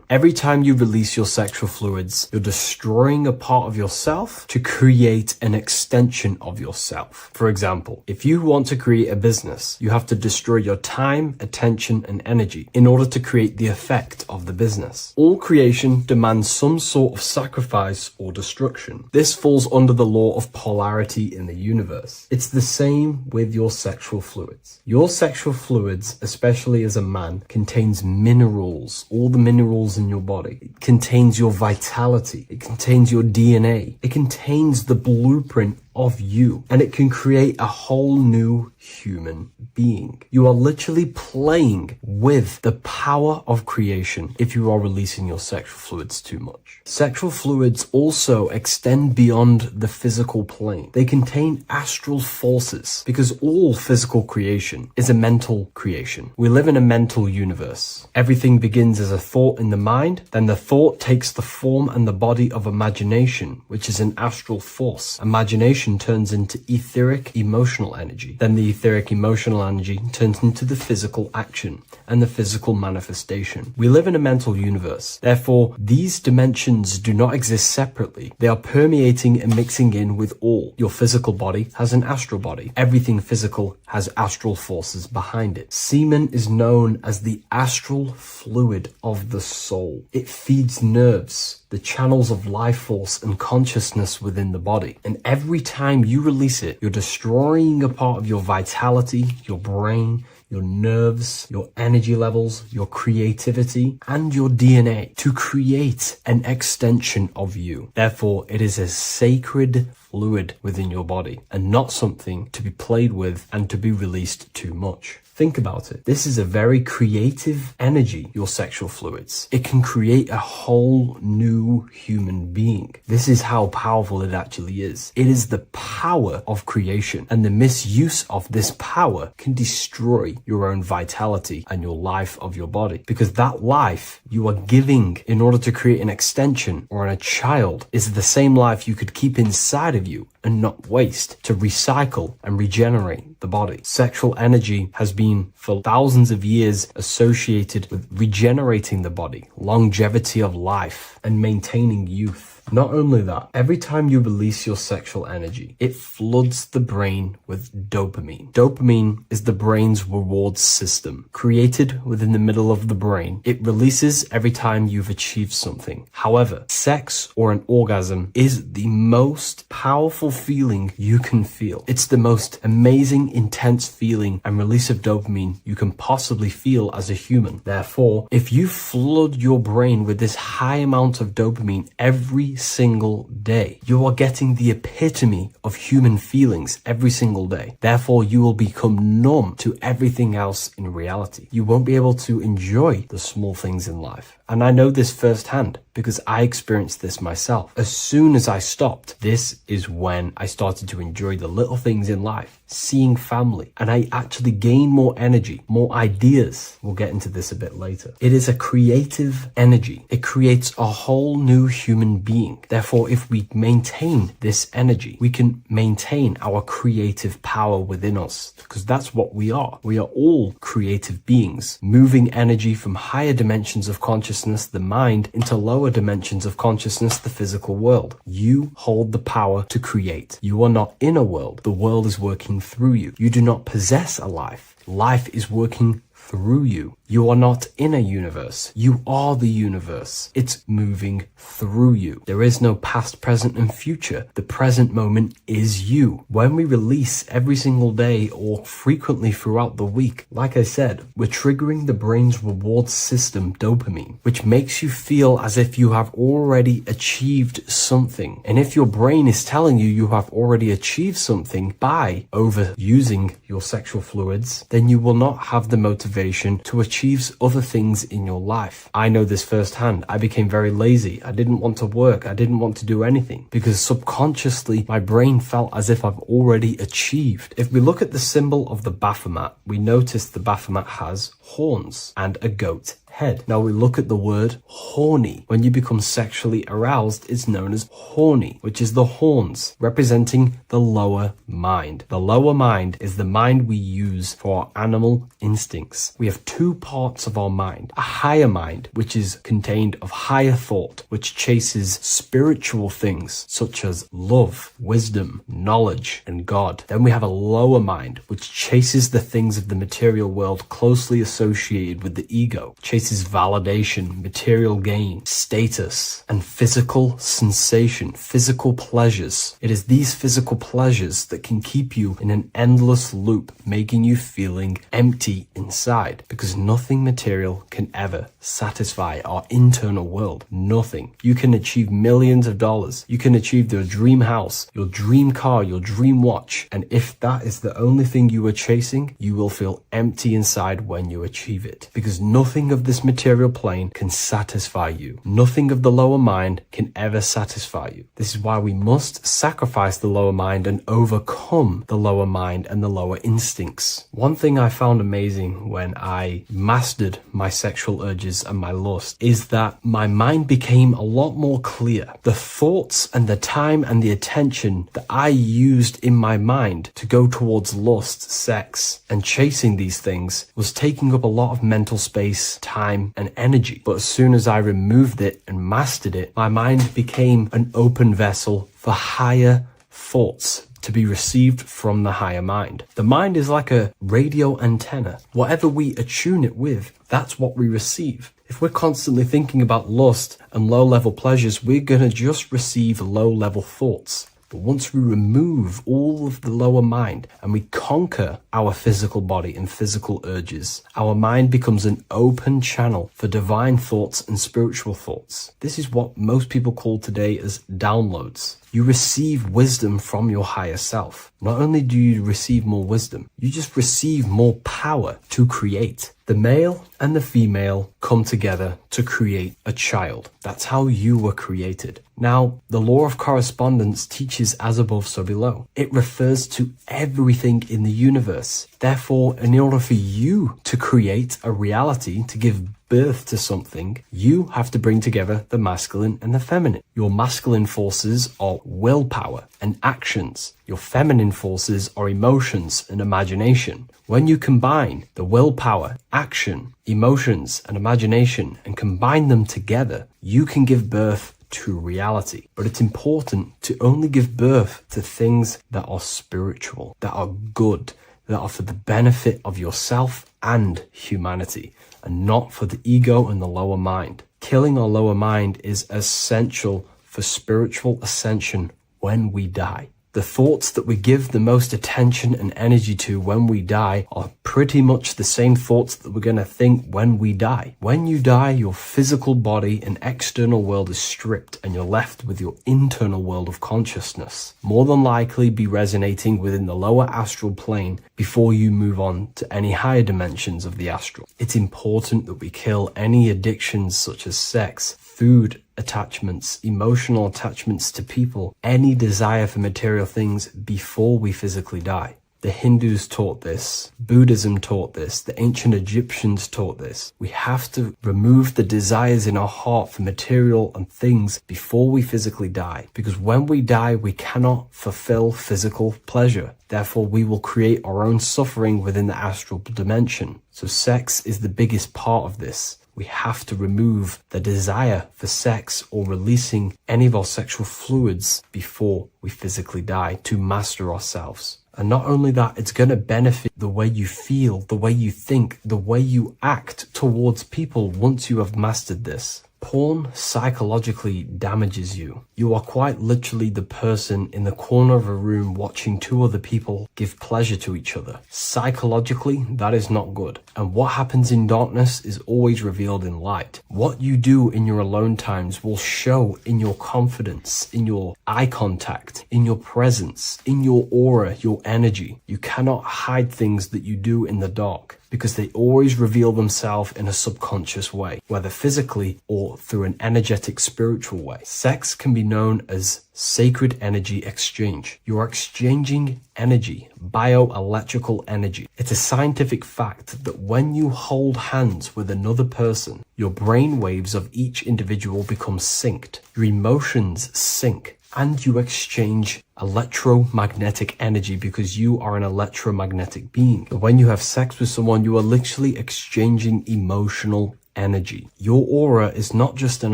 Every time you release your sexual fluids, you're destroying a part of yourself to create an extension of yourself. For example, if you want to create a business, you have to destroy your time, attention, and energy in order to create the effect of the business. All creation demands some sort of sacrifice or destruction. This falls under the law of polarity in the universe. It's the same with your sexual fluids. Your sexual fluids, especially as a man, contains minerals, all the minerals in your body. It contains your vitality. It contains your DNA. It contains the blueprint of you, and it can create a whole new human being. You are literally playing with the power of creation if you are releasing your sexual fluids too much. Sexual fluids also extend beyond the physical plane. They contain astral forces because all physical creation is a mental creation. We live in a mental universe. Everything begins as a thought in the mind, then the thought takes the form and the body of imagination, which is an astral force. Imagination turns into etheric emotional energy. Then the etheric emotional energy turns into the physical action and the physical manifestation. We live in a mental universe. Therefore, these dimensions do not exist separately. They are permeating and mixing in with all. Your physical body has an astral body. Everything physical has astral forces behind it. Semen is known as the astral fluid of the soul. It feeds nerves, the channels of life force and consciousness within the body. And every time you release it, you're destroying a part of your vitality, your brain, your nerves, your energy levels, your creativity, and your DNA to create an extension of you. Therefore, it is a sacred fluid within your body and not something to be played with and to be released too much. Think about it. This is a very creative energy, your sexual fluids. It can create a whole new human being. This is how powerful it actually is. It is the power of creation, and the misuse of this power can destroy your own vitality and your life of your body. Because that life you are giving in order to create an extension or a child is the same life you could keep inside of you and not waste to recycle and regenerate the body. Sexual energy has been for thousands of years associated with regenerating the body, longevity of life, and maintaining youth. Not only that, every time you release your sexual energy, it floods the brain with dopamine. Dopamine is the brain's reward system, created within the middle of the brain. It releases every time you've achieved something. However, sex or an orgasm is the most powerful feeling you can feel. It's the most amazing, intense feeling and release of dopamine you can possibly feel as a human. Therefore, if you flood your brain with this high amount of dopamine every single day, you are getting the epitome of human feelings every single day. Therefore, you will become numb to everything else in reality. You won't be able to enjoy the small things in life. And I know this firsthand because I experienced this myself. As soon as I stopped, this is when I started to enjoy the little things in life, seeing family, and I actually gained more energy, more ideas. We'll get into this a bit later. It is a creative energy. It creates a whole new human being. Therefore, if we maintain this energy, we can maintain our creative power within us, because that's what we are. We are all creative beings, moving energy from higher dimensions of consciousness, the mind, into lower dimensions of consciousness, the physical world. You hold the power to create. You are not in a world. The world is working through you. You do not possess a life. Life is working through you. You are not in a universe. You are the universe. It's moving through you. There is no past, present, and future. The present moment is you. When we release every single day or frequently throughout the week, like I said, we're triggering the brain's reward system, dopamine, which makes you feel as if you have already achieved something. And if your brain is telling you you have already achieved something by overusing your sexual fluids, then you will not have the motivation to achieve other things in your life. I know this firsthand. I became very lazy. I didn't want to work. I didn't want to do anything because subconsciously my brain felt as if I've already achieved. If we look at the symbol of the Baphomet, we notice the Baphomet has horns and a goat head. Now we look at the word horny. When you become sexually aroused, it's known as horny, which is the horns, representing the lower mind. The lower mind is the mind we use for our animal instincts. We have two parts of our mind. A higher mind, which is contained of higher thought, which chases spiritual things such as love, wisdom, knowledge, and God. Then we have a lower mind, which chases the things of the material world closely associated with the ego, chases validation, material gain, status, and physical sensation, physical pleasures. It is these physical pleasures that can keep you in an endless loop, making you feeling empty inside, because nothing material can ever satisfy our internal world. Nothing. You can achieve millions of dollars. You can achieve your dream house, your dream car, your dream watch. And if that is the only thing you are chasing, you will feel empty inside when you achieve it, because nothing of this material plane can satisfy you. Nothing of the lower mind can ever satisfy you. This is why we must sacrifice the lower mind and overcome the lower mind and the lower instincts. One thing I found amazing when I mastered my sexual urges and my lust is that my mind became a lot more clear. The thoughts and the time and the attention that I used in my mind to go towards lust, sex, and chasing these things was taking up a lot of mental space, time, and energy. But as soon as I removed it and mastered it, my mind became an open vessel for higher thoughts to be received from the higher mind. The mind is like a radio antenna. Whatever we attune it with, that's what we receive. If we're constantly thinking about lust and low-level pleasures, we're going to just receive low-level thoughts. But once we remove all of the lower mind and we conquer our physical body and physical urges, our mind becomes an open channel for divine thoughts and spiritual thoughts. This is what most people call today as downloads. You receive wisdom from your higher self. Not only do you receive more wisdom, you just receive more power to create. The male and the female come together to create a child. That's how you were created. Now, the law of correspondence teaches as above, so below. It refers to everything in the universe. Therefore, in order for you to create a reality, to give birth to something, you have to bring together the masculine and the feminine. Your masculine forces are willpower and actions. Your feminine forces are emotions and imagination. When you combine the willpower, action, emotions, and imagination and combine them together, you can give birth to reality. But it's important to only give birth to things that are spiritual, that are good, that are for the benefit of yourself and humanity, and not for the ego and the lower mind. Killing our lower mind is essential for spiritual ascension when we die. The thoughts that we give the most attention and energy to when we die are pretty much the same thoughts that we're going to think when we die. When you die, your physical body and external world is stripped and you're left with your internal world of consciousness, more than likely be resonating within the lower astral plane before you move on to any higher dimensions of the astral. It's important that we kill any addictions such as sex, food, attachments, emotional attachments to people, any desire for material things before we physically die. The Hindus taught this, Buddhism taught this, the ancient Egyptians taught this. We have to remove the desires in our heart for material and things before we physically die, because when we die, we cannot fulfill physical pleasure. Therefore, we will create our own suffering within the astral dimension. So sex is the biggest part of this. We have to remove the desire for sex or releasing any of our sexual fluids before we physically die to master ourselves. And not only that, it's going to benefit the way you feel, the way you think, the way you act towards people once you have mastered this. Porn psychologically damages you. You are quite literally the person in the corner of a room watching two other people give pleasure to each other. Psychologically, that is not good. And what happens in darkness is always revealed in light. What you do in your alone times will show in your confidence, in your eye contact, in your presence, in your aura, your energy. You cannot hide things that you do in the dark. because they always reveal themselves in a subconscious way, whether physically or through an energetic spiritual way. Sex can be known as sacred energy exchange. You are exchanging energy, bioelectrical energy. It's a scientific fact that when you hold hands with another person, your brain waves of each individual become synced. Your emotions sync. And you exchange electromagnetic energy because you are an electromagnetic being. When you have sex with someone, you are literally exchanging emotional energy. Your aura is not just an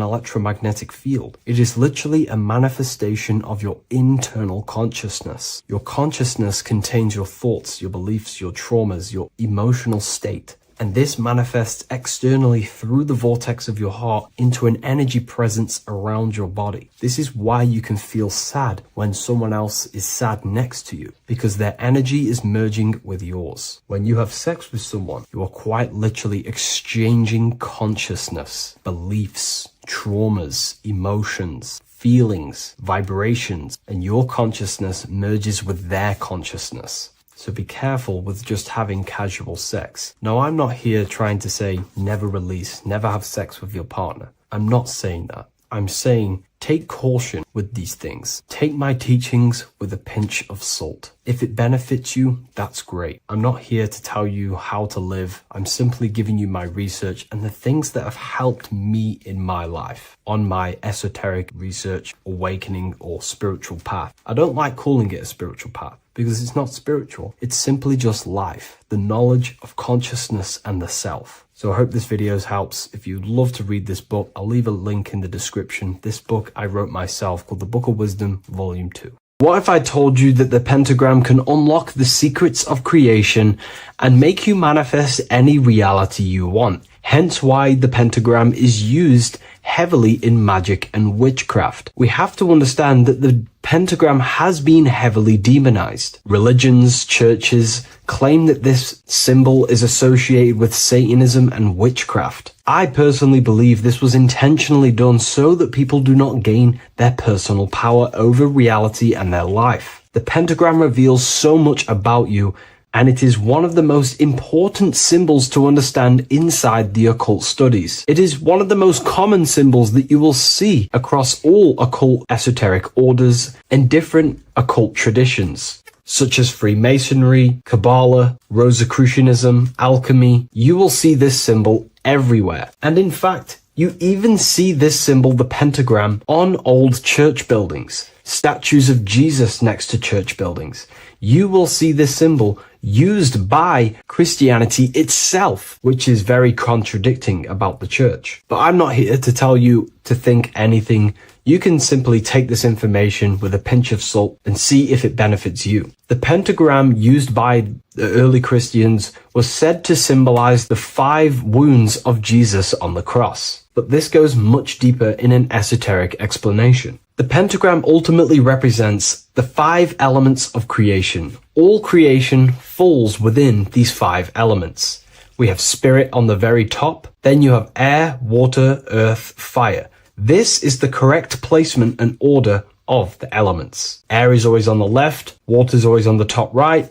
electromagnetic field. It is literally a manifestation of your internal consciousness. Your consciousness contains your thoughts, your beliefs, your traumas, your emotional state. And this manifests externally through the vortex of your heart into an energy presence around your body. This is why you can feel sad when someone else is sad next to you, because their energy is merging with yours. When you have sex with someone, you are quite literally exchanging consciousness, beliefs, traumas, emotions, feelings, vibrations, and your consciousness merges with their consciousness. So be careful with just having casual sex. Now, I'm not here trying to say never release, never have sex with your partner. I'm not saying that. I'm saying take caution with these things. Take my teachings with a pinch of salt. If it benefits you, that's great. I'm not here to tell you how to live. I'm simply giving you my research and the things that have helped me in my life on my esoteric research, awakening, or spiritual path. I don't like calling it a spiritual path, because it's not spiritual. It's simply just life, the knowledge of consciousness and the self. So I hope this video helps. If you'd love to read this book, I'll leave a link in the description. This book I wrote myself called The Book of Wisdom, Volume 2. What if I told you that the pentagram can unlock the secrets of creation and make you manifest any reality you want? Hence why the pentagram is used heavily in magic and witchcraft. We have to understand that the pentagram has been heavily demonized. Religions, churches claim that this symbol is associated with Satanism and witchcraft. I personally believe this was intentionally done so that people do not gain their personal power over reality and their life. The pentagram reveals so much about you, and it is one of the most important symbols to understand inside the occult studies. It is one of the most common symbols that you will see across all occult esoteric orders and different occult traditions, such as Freemasonry, Kabbalah, Rosicrucianism, alchemy. You will see this symbol everywhere. And in fact, you even see this symbol, the pentagram, on old church buildings, statues of Jesus next to church buildings. You will see this symbol used by Christianity itself, which is very contradicting about the church. But I'm not here to tell you to think anything. You can simply take this information with a pinch of salt and see if it benefits you. The pentagram used by the early Christians was said to symbolize the 5 wounds of Jesus on the cross. But this goes much deeper in an esoteric explanation. The pentagram ultimately represents the 5 elements of creation. All creation falls within these 5 elements. We have spirit on the very top, then you have air, water, earth, fire. This is the correct placement and order of the elements. Air is always on the left, water is always on the top right,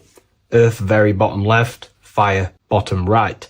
earth very bottom left, fire bottom right,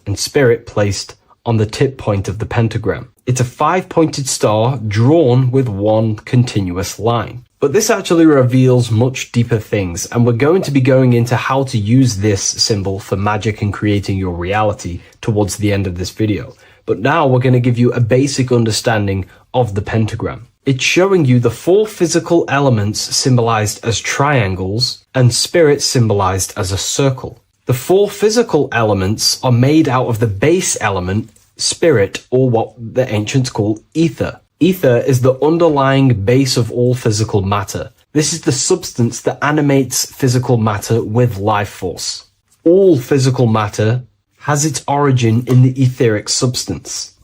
and spirit placed on the tip point of the pentagram. It's a 5-pointed star drawn with one continuous line. But this actually reveals much deeper things, and we're going to be going into how to use this symbol for magic and creating your reality towards the end of this video. But now we're going to give you a basic understanding of the pentagram. It's showing you the 4 physical elements symbolized as triangles and spirit symbolized as a circle. The 4 physical elements are made out of the base element, spirit, or what the ancients called ether. Ether is the underlying base of all physical matter. This is the substance that animates physical matter with life force. All physical matter has its origin in the etheric substance,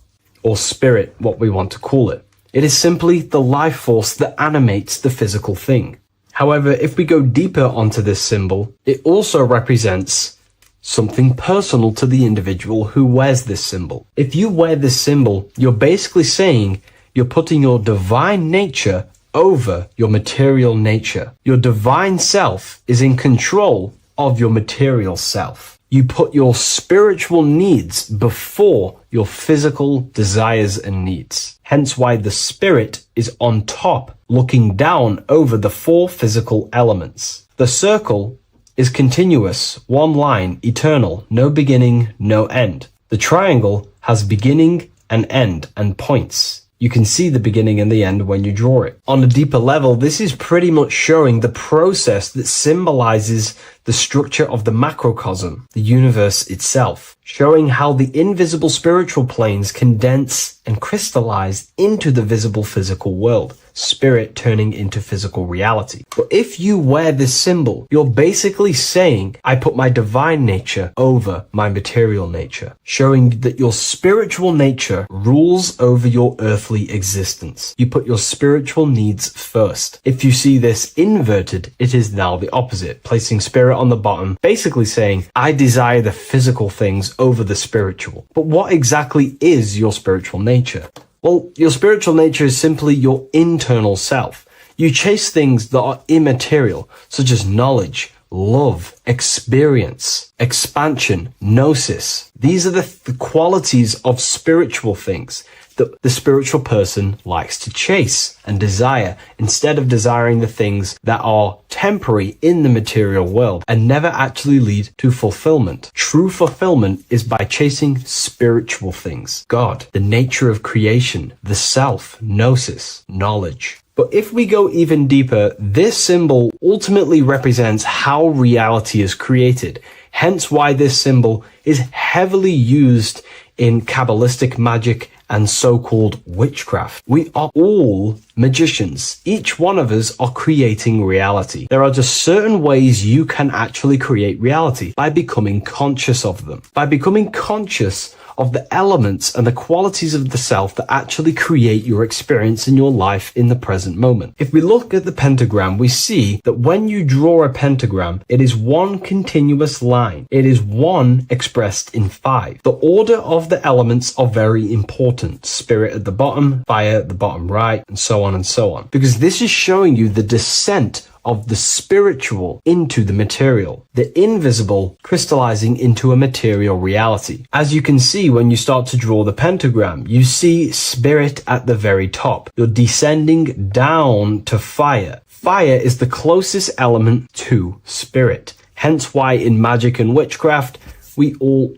or spirit, what we want to call it. It is simply the life force that animates the physical thing. However, if we go deeper onto this symbol, it also represents something personal to the individual who wears this symbol. If you wear this symbol, you're basically saying you're putting your divine nature over your material nature. Your divine self is in control of your material self. You put your spiritual needs before your physical desires and needs. Hence why the spirit is on top, looking down over the four physical elements. The circle is continuous, one line, eternal, no beginning, no end. The triangle has beginning and end and points. You can see the beginning and the end when you draw it. On a deeper level, this is pretty much showing the process that symbolizes the structure of the macrocosm, the universe itself, showing how the invisible spiritual planes condense and crystallize into the visible physical world, spirit turning into physical reality. But if you wear this symbol, you're basically saying, I put my divine nature over my material nature, showing that your spiritual nature rules over your earthly existence. You put your spiritual needs first. If you see this inverted, it is now the opposite, placing spirit on the bottom, basically saying, I desire the physical things over the spiritual. But what exactly is your spiritual nature? Well, your spiritual nature is simply your internal self. You chase things that are immaterial, such as knowledge, love, experience, expansion, gnosis. These are the qualities of spiritual things that the spiritual person likes to chase and desire, instead of desiring the things that are temporary in the material world and never actually lead to fulfillment. True fulfillment is by chasing spiritual things. God, the nature of creation, the self, gnosis, knowledge. But if we go even deeper, this symbol ultimately represents how reality is created. Hence why this symbol is heavily used in Kabbalistic magic and so-called witchcraft. We are all magicians. Each one of us are creating reality. There are just certain ways you can actually create reality by becoming conscious of them. By becoming conscious of the elements and the qualities of the self that actually create your experience in your life in the present moment. If we look at the pentagram, we see that when you draw a pentagram, it is one continuous line. It is one expressed in 5. The order of the elements are very important. Spirit at the bottom, fire at the bottom right, and so on and so on. Because this is showing you the descent of the spiritual into the material, the invisible crystallizing into a material reality. As you can see when you start to draw the pentagram, you see spirit at the very top. You're descending down to fire. Fire is the closest element to spirit. Hence why in magic and witchcraft,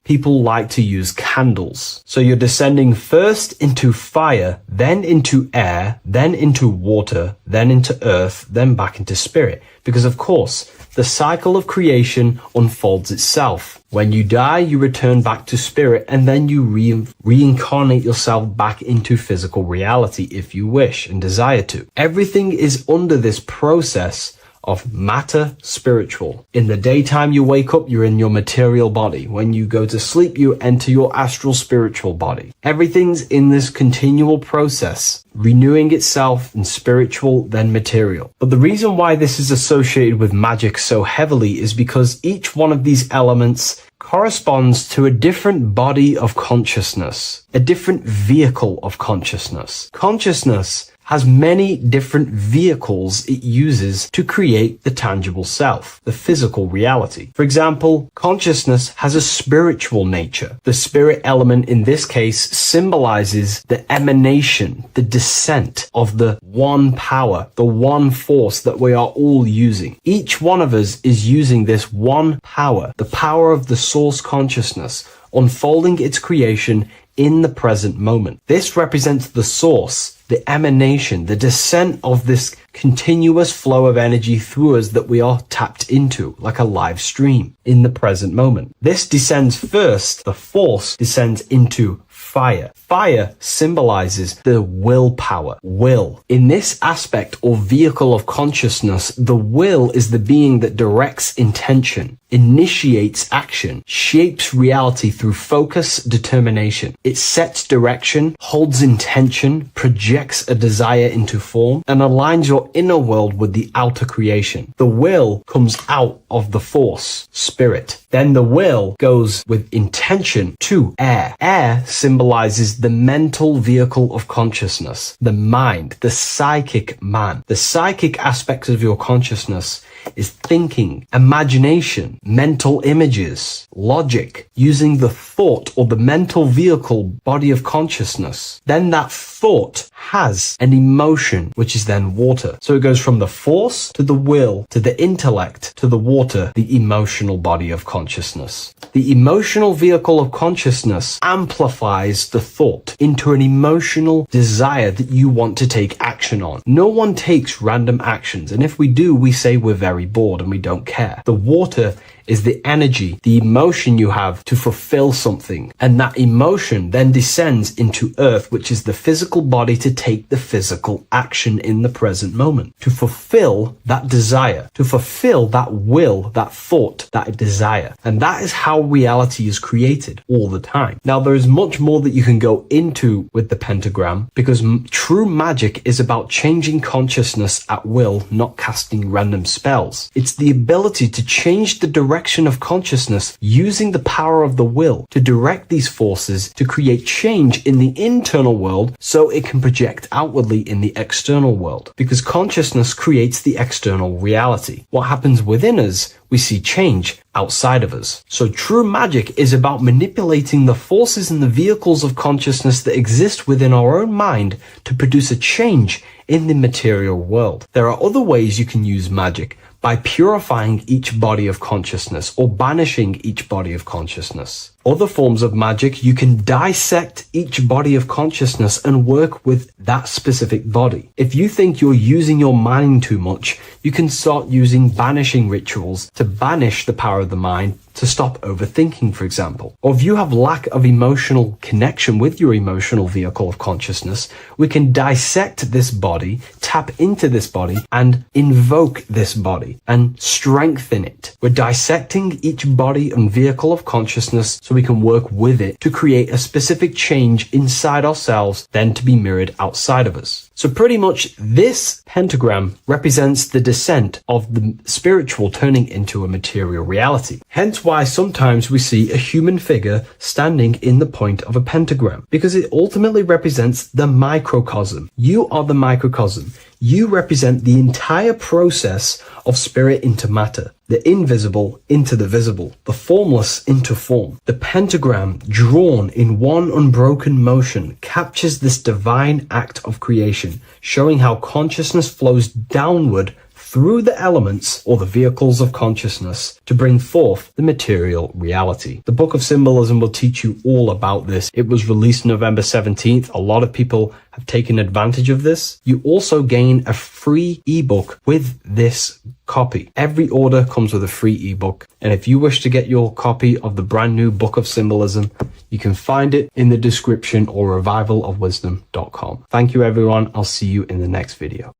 people like to use candles. So you're descending first into fire, then into air, then into water, then into earth, then back into spirit. Because of course, the cycle of creation unfolds itself. When you die, you return back to spirit, and then you reincarnate yourself back into physical reality if you wish and desire to. Everything is under this process of matter spiritual. In the daytime you wake up, you're in your material body. When you go to sleep, you enter your astral spiritual body. Everything's in this continual process, renewing itself in spiritual, then material. But the reason why this is associated with magic so heavily is because each one of these elements corresponds to a different body of consciousness, a different vehicle of consciousness. Consciousness has many different vehicles it uses to create the tangible self, the physical reality. For example, consciousness has a spiritual nature. The spirit element in this case symbolizes the emanation, the descent of the one power, the one force that we are all using. Each one of us is using this one power, the power of the source consciousness, unfolding its creation in the present moment. This represents the source, the emanation, the descent of this continuous flow of energy through us that we are tapped into, like a live stream in the present moment. This descends first, the force descends into fire. Fire symbolizes the willpower, will. In this aspect or vehicle of consciousness, the will is the being that directs intention, initiates action, shapes reality through focus, determination. It sets direction, holds intention, projects a desire into form, and aligns your inner world with the outer creation. The will comes out of the force, spirit. Then the will goes with intention to air. Air symbolizes the mental vehicle of consciousness, the mind, the psychic man. The psychic aspect of your consciousness is thinking, imagination, mental images, logic, using the thought or the mental vehicle body of consciousness. Then that thought has an emotion, which is then water. So it goes from the force to the will to the intellect to the water, the emotional body of consciousness. The emotional vehicle of consciousness amplifies the thought into an emotional desire that you want to take action on. No one takes random actions, and if we do, we say we're very bored and we don't care. The water is the energy, the emotion you have to fulfill something. And that emotion then descends into earth, which is the physical body to take the physical action in the present moment, to fulfill that desire, to fulfill that will, that thought, that desire. And that is how reality is created all the time. Now, there is much more that you can go into with the pentagram, because true magic is about changing consciousness at will, not casting random spells. It's the ability to change the direction of consciousness using the power of the will to direct these forces to create change in the internal world so it can project outwardly in the external world. Because consciousness creates the external reality. What happens within us, we see change outside of us. So true magic is about manipulating the forces and the vehicles of consciousness that exist within our own mind to produce a change in the material world. There are other ways you can use magic, by purifying each body of consciousness or banishing each body of consciousness. Other forms of magic, you can dissect each body of consciousness and work with that specific body. If you think you're using your mind too much, you can start using banishing rituals to banish the power of the mind, to stop overthinking, for example. Or if you have lack of emotional connection with your emotional vehicle of consciousness, we can dissect this body, tap into this body, and invoke this body and strengthen it. We're dissecting each body and vehicle of consciousness so we can work with it to create a specific change inside ourselves, then to be mirrored outside of us. So pretty much this pentagram represents the descent of the spiritual turning into a material reality. Hence why sometimes we see a human figure standing in the point of a pentagram, because it ultimately represents the microcosm. You are the microcosm. You represent the entire process of spirit into matter, the invisible into the visible, the formless into form. The pentagram, drawn in one unbroken motion, captures this divine act of creation, showing how consciousness flows downward through the elements or the vehicles of consciousness to bring forth the material reality. The Book of Symbolism will teach you all about this. It was released November 17th. A lot of people have taken advantage of this. You also gain a free ebook with this copy. Every order comes with a free ebook. And if you wish to get your copy of the brand new Book of Symbolism, you can find it in the description or revivalofwisdom.com. Thank you, everyone. I'll see you in the next video.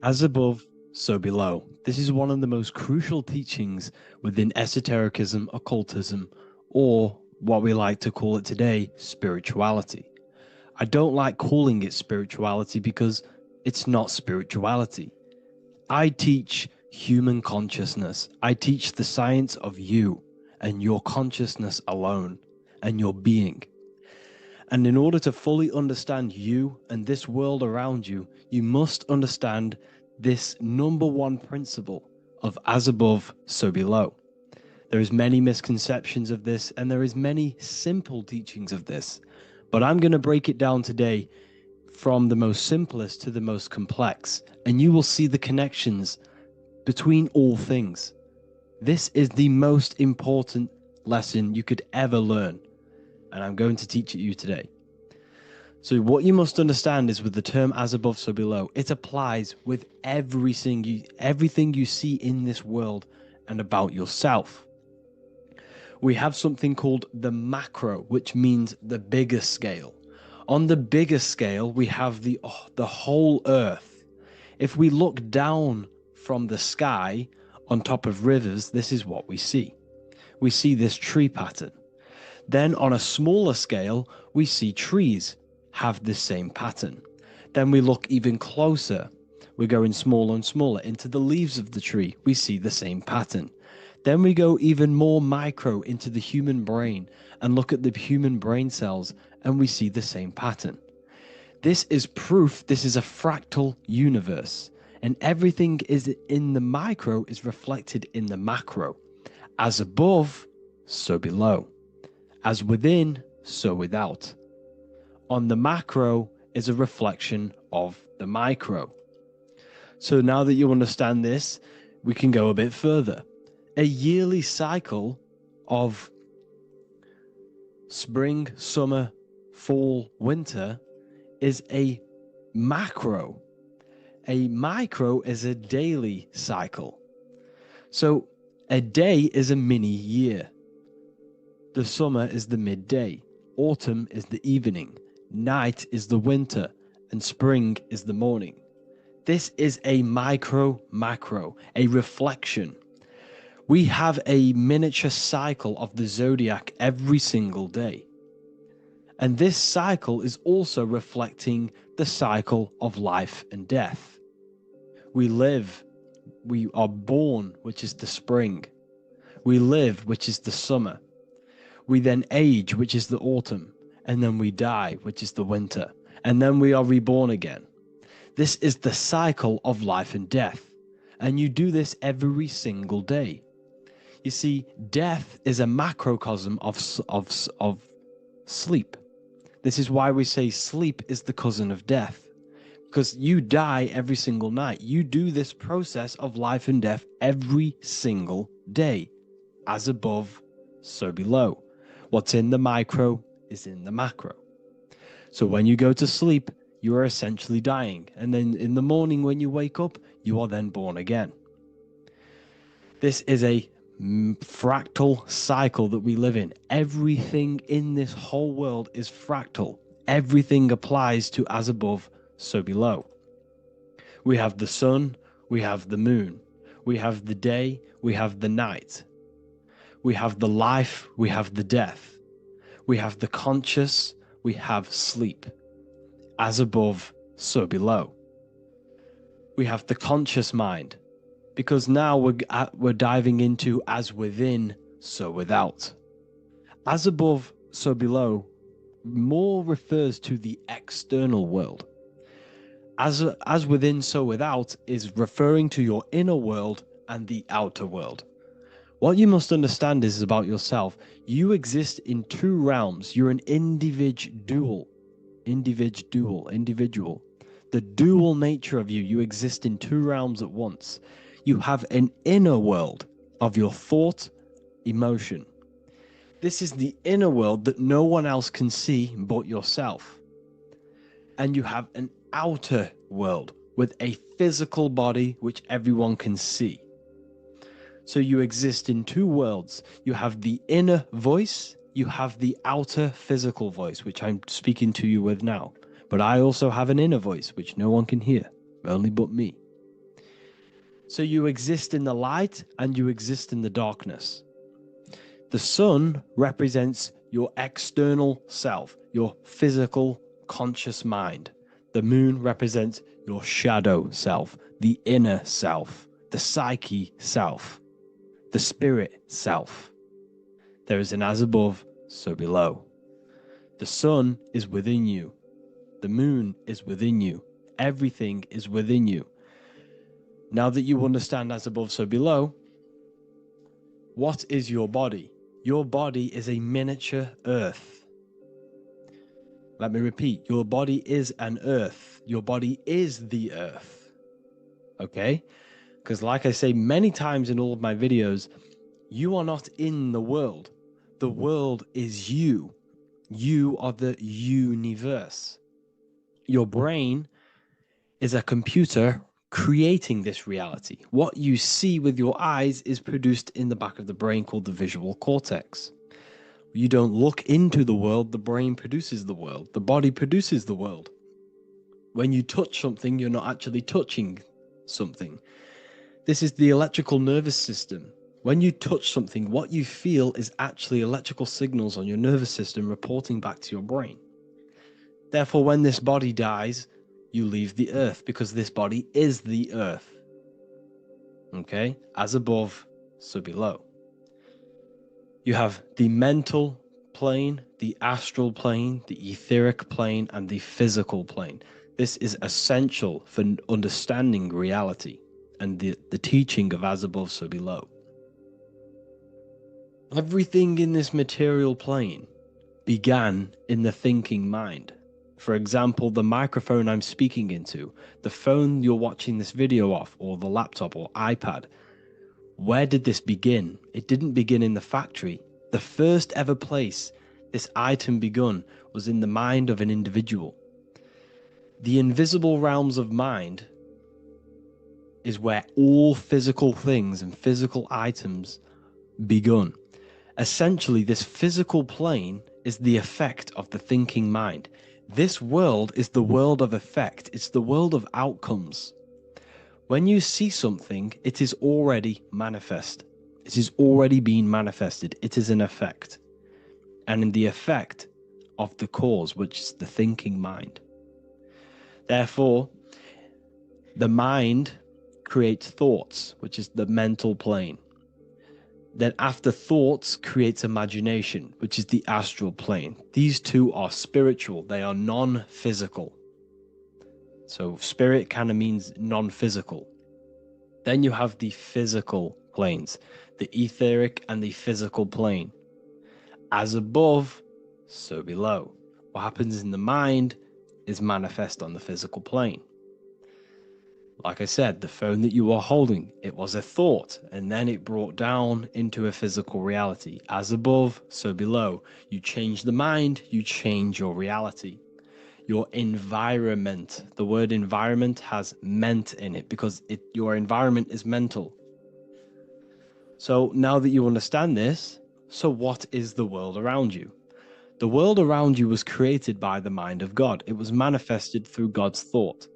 As above, so below. This is one of the most crucial teachings within esotericism, occultism, or what we like to call it today, spirituality. I don't like calling it spirituality because it's not spirituality. I teach human consciousness. I teach the science of you and your consciousness alone and your being. And in order to fully understand you and this world around you, you must understand this number one principle of as above, so below. There is many misconceptions of this, and there is many simple teachings of this. But I'm going to break it down today from the most simplest to the most complex, and you will see the connections between all things. This is the most important lesson you could ever learn, and I'm going to teach it you today. So what you must understand is with the term as above, so below, it applies with everything you see in this world and about yourself. We have something called the macro, which means the bigger scale. On the bigger scale, we have the whole earth. If we look down from the sky on top of rivers, this is what we see. We see this tree pattern. Then on a smaller scale, we see trees have the same pattern. Then we look even closer. We're going smaller and smaller into the leaves of the tree. We see the same pattern. Then we go even more micro into the human brain and look at the human brain cells, and we see the same pattern. This is proof this is a fractal universe. And everything is in the micro is reflected in the macro. As above, so below. As within, so without. On the macro is a reflection of the micro. So now that you understand this, we can go a bit further. A yearly cycle of spring, summer, fall, winter is a macro. A micro is a daily cycle. So a day is a mini year. The summer is the midday. Autumn is the evening. Night is the winter. And spring is the morning. This is a macro, a reflection. We have a miniature cycle of the zodiac every single day. And this cycle is also reflecting the cycle of life and death. We live, we are born, which is the spring. We live, which is the summer. We then age, which is the autumn. And then we die, which is the winter. And then we are reborn again. This is the cycle of life and death. And you do this every single day. You see, death is a macrocosm of sleep. This is why we say sleep is the cousin of death. Because you die every single night. You do this process of life and death every single day. As above, so below. What's in the micro is in the macro. So when you go to sleep, you are essentially dying. And then in the morning when you wake up, you are then born again. This is a fractal cycle that we live in. Everything in this whole world is fractal. Everything applies to as above, so below. We have the sun, we have the moon, we have the day, we have the night. We have the life, we have the death. We have the conscious, we have sleep. As above, so below. We have the conscious mind, because now we're diving into as within, so without. As above, so below more refers to the external world. As within, so without is referring to your inner world and the outer world. What you must understand is about yourself. You exist in two realms. You're an individual. The dual nature of you. You exist in two realms at once. You have an inner world of your thought, emotion. This is the inner world that no one else can see but yourself. And you have an outer world with a physical body which everyone can see. So you exist in two worlds. You have the inner voice, you have the outer physical voice, which I'm speaking to you with now. But I also have an inner voice, which no one can hear, only but me. So you exist in the light and you exist in the darkness. The sun represents your external self, your physical, conscious mind. The moon represents your shadow self, the inner self, the psyche self, the spirit self. There is an as above, so below. The sun is within you. The moon is within you. Everything is within you. Now that you understand as above, so below, what is your body? Your body is a miniature earth. Let me repeat, your body is an earth. Your body is the earth. Okay? Because like I say many times in all of my videos, you are not in the world. The world is you. You are the universe. Your brain is a computer creating this reality. What you see with your eyes is produced in the back of the brain called the visual cortex. You don't look into the world, the brain produces the world. The body produces the world. When you touch something, you're not actually touching something. This is the electrical nervous system. When you touch something, what you feel is actually electrical signals on your nervous system reporting back to your brain. Therefore, when this body dies, you leave the earth because this body is the earth. Okay? As above, so below. You have the mental plane, the astral plane, the etheric plane, and the physical plane. This is essential for understanding reality and the teaching of as above, so below. Everything in this material plane began in the thinking mind. For example, the microphone I'm speaking into, the phone you're watching this video off, or the laptop or iPad. Where did this begin? It didn't begin in the factory. The first ever place this item begun was in the mind of an individual. The invisible realms of mind is where all physical things and physical items begun. Essentially, this physical plane is the effect of the thinking mind. This world is the world of effect. It's the world of outcomes. When you see something, it is already manifest. It is already being manifested. It is an effect. And in the effect of the cause, which is the thinking mind. Therefore, the mind creates thoughts, which is the mental plane. Then after thoughts creates imagination, which is the astral plane. These two are spiritual. They are non-physical. So spirit kind of means non-physical. Then you have the physical planes, the etheric and the physical plane. As above, so below. What happens in the mind is manifest on the physical plane. Like I said, the phone that you are holding, it was a thought, and then it brought down into a physical reality. As above, so below. You change the mind, you change your reality. Your environment, the word environment has ment in it because your environment is mental. So now that you understand this, so what is the world around you? The world around you was created by the mind of God. It was manifested through God's thought.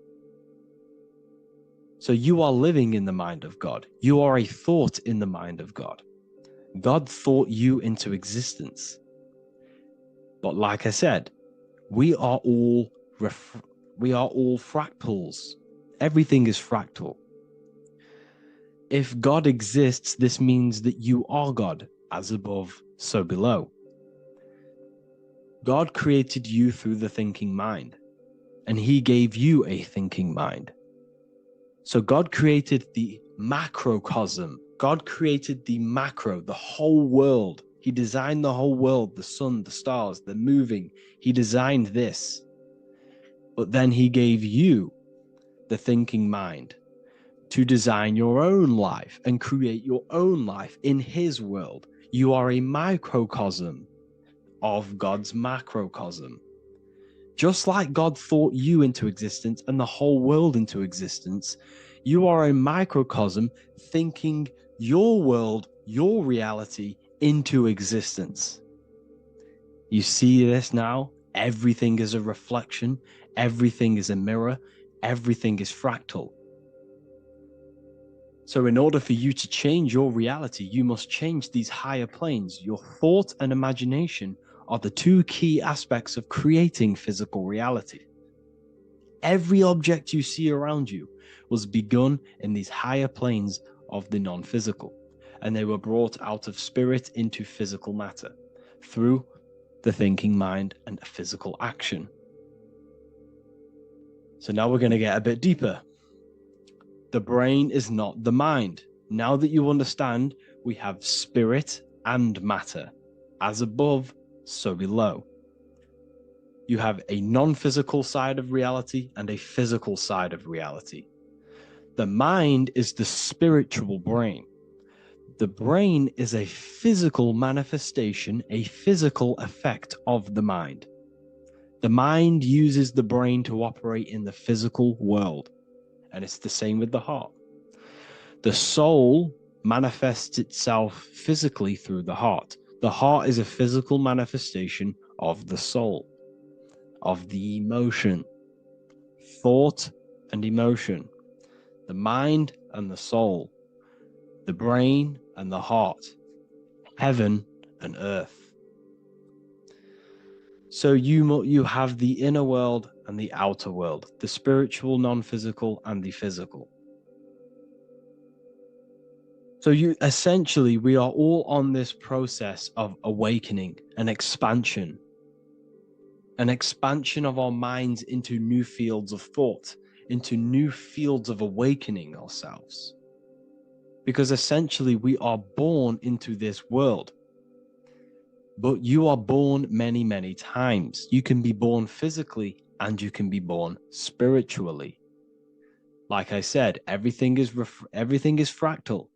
So you are living in the mind of God. You are a thought in the mind of God. God thought you into existence. But like I said, we are all fractals. Everything is fractal. If God exists, this means that you are God, as above, so below. God created you through the thinking mind, and he gave you a thinking mind. So God created the macrocosm. God created the macro, the whole world. He designed the whole world, the sun, the stars, the moving. He designed this. But then he gave you the thinking mind to design your own life and create your own life in his world. You are a microcosm of God's macrocosm. Just like God thought you into existence and the whole world into existence, you are a microcosm thinking your world, your reality into existence. You see this now? Everything is a reflection. Everything is a mirror. Everything is fractal. So in order for you to change your reality, you must change these higher planes. Your thought and imagination are the two key aspects of creating physical reality. Every object you see around you was begun in these higher planes of the non-physical, and they were brought out of spirit into physical matter through the thinking mind and physical action. So now we're going to get a bit deeper. The brain is not the mind. Now that you understand, we have spirit and matter. As above, so below. You have a non-physical side of reality and a physical side of reality. The mind is the spiritual brain. The brain is a physical manifestation, a physical effect of the mind. The mind uses the brain to operate in the physical world, and it's the same with the heart. The soul manifests itself physically through the heart. The heart is a physical manifestation of the soul, of the emotion, thought and emotion, the mind and the soul, the brain and the heart, heaven and earth. So you have the inner world and the outer world, the spiritual, non-physical, and the physical. So we are all on this process of awakening and expansion. an expansion of our minds into new fields of thought, into new fields of awakening ourselves. Because essentially we are born into this world, but you are born many, many times. You can be born physically and you can be born spiritually. Like I said, everything is fractal.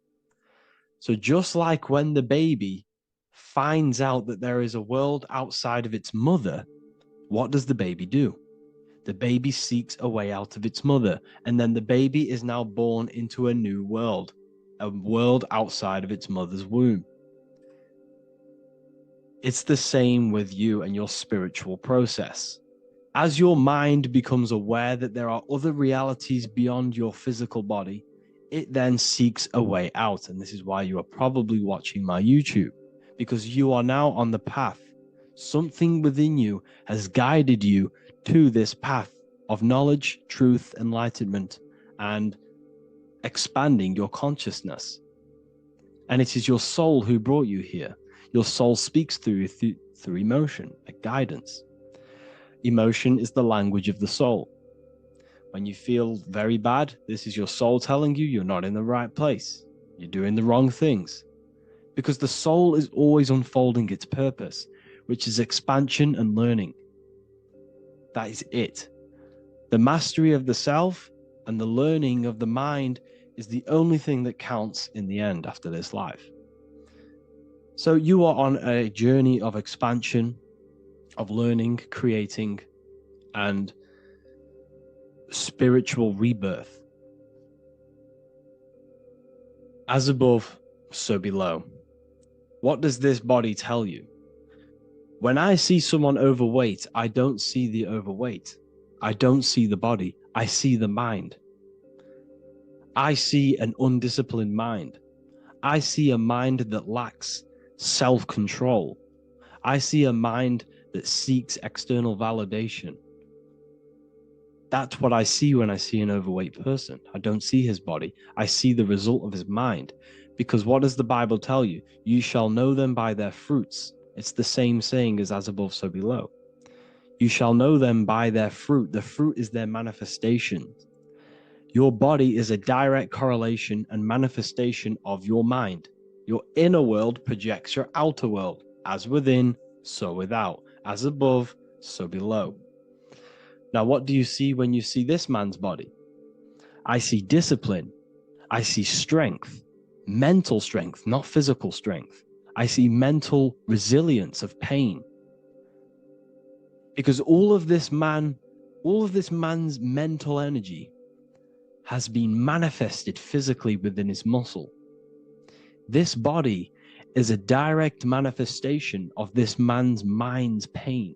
So just like when the baby finds out that there is a world outside of its mother, what does the baby do? The baby seeks a way out of its mother, and then the baby is now born into a new world, a world outside of its mother's womb. It's the same with you and your spiritual process. As your mind becomes aware that there are other realities beyond your physical body, it then seeks a way out. And this is why you are probably watching my YouTube, because you are now on the path. Something within you has guided you to this path of knowledge, truth, enlightenment, and expanding your consciousness. And it is your soul who brought you here. Your soul speaks through emotion, a guidance. Emotion is the language of the soul. When you feel very bad, this is your soul telling you you're not in the right place. You're doing the wrong things. Because the soul is always unfolding its purpose, which is expansion and learning. That is it. The mastery of the self and the learning of the mind is the only thing that counts in the end after this life. So you are on a journey of expansion, of learning, creating, and spiritual rebirth. As above, so below. What does this body tell you? When I see someone overweight, I don't see the overweight. I don't see the body. I see the mind. I see an undisciplined mind. I see a mind that lacks self-control. I see a mind that seeks external validation. That's what I see when I see an overweight person. I don't see his body. I see the result of his mind. Because what does the Bible tell you? You shall know them by their fruits. It's the same saying as above, so below. You shall know them by their fruit. The fruit is their manifestation. Your body is a direct correlation and manifestation of your mind. Your inner world projects your outer world. As within, so without. As above, so below. Now, what do you see when you see this man's body? I see discipline. I see strength, mental strength, not physical strength. I see mental resilience of pain. Because all of this man's mental energy has been manifested physically within his muscle. This body is a direct manifestation of this man's mind's pain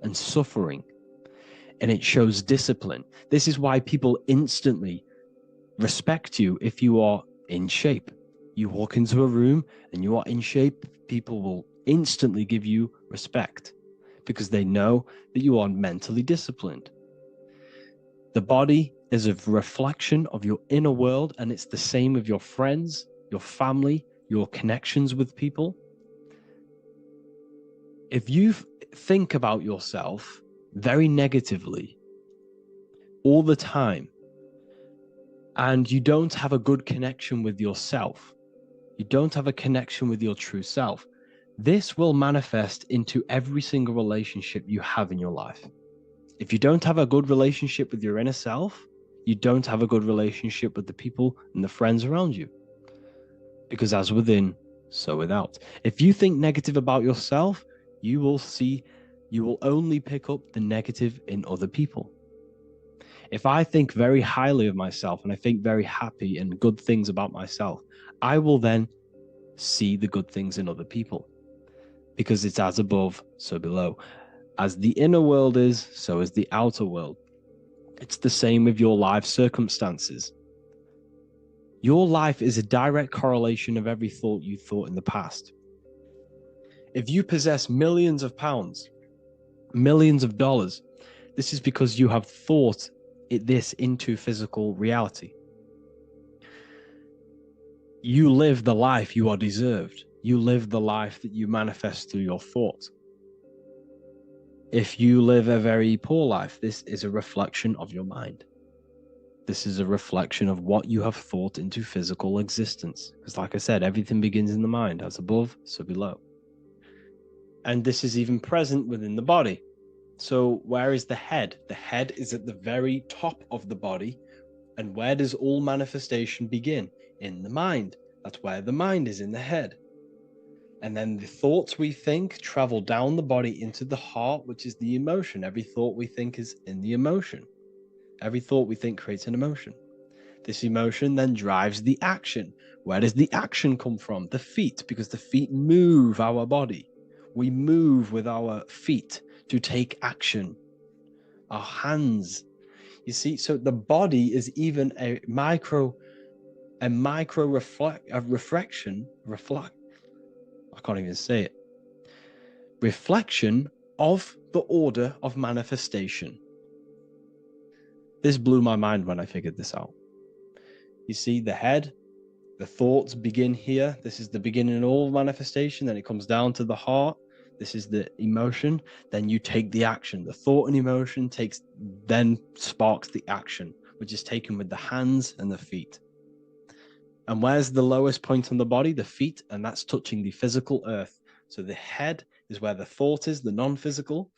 and suffering. And it shows discipline. This is why people instantly respect you if you are in shape. You walk into a room and you are in shape, people will instantly give you respect because they know that you are mentally disciplined. The body is a reflection of your inner world, and it's the same with your friends, your family, your connections with people. If you think about yourself very negatively all the time, and you don't have a good connection with yourself, you don't have a connection with your true self, this will manifest into every single relationship you have in your life. If you don't have a good relationship with your inner self, you don't have a good relationship with the people and the friends around you. Because as within, so without. If you think negative about yourself, you will only pick up the negative in other people. If I think very highly of myself and I think very happy and good things about myself, I will then see the good things in other people. Because it's as above, so below. As the inner world is, so is the outer world. It's the same with your life circumstances. Your life is a direct correlation of every thought you thought in the past. If you possess millions of pounds, millions of dollars, this is because you have thought this into physical reality. You live the life you are deserved. You live the life that you manifest through your thoughts. If you live a very poor life, this is a reflection of your mind. This is a reflection of what you have thought into physical existence. Because like I said, everything begins in the mind. As above, so below. And this is even present within the body. So where is the head? The head is at the very top of the body. And where does all manifestation begin? In the mind. That's where the mind is, in the head. And then the thoughts we think travel down the body into the heart, which is the emotion. Every thought we think is in the emotion. Every thought we think creates an emotion. This emotion then drives the action. Where does the action come from? The feet, because the feet move our body. We move with our feet to take action. Our hands. You see, so the body is even a micro reflection. I can't even say it. Reflection of the order of manifestation. This blew my mind when I figured this out. You see, the head, the thoughts begin here. This is the beginning of all manifestation. Then it comes down to the heart. This is the emotion. Then you take the action. The thought and emotion then sparks the action, which is taken with the hands and the feet. And where's the lowest point on the body? The feet, and that's touching the physical earth. So the head is where the thought is, the non-physical,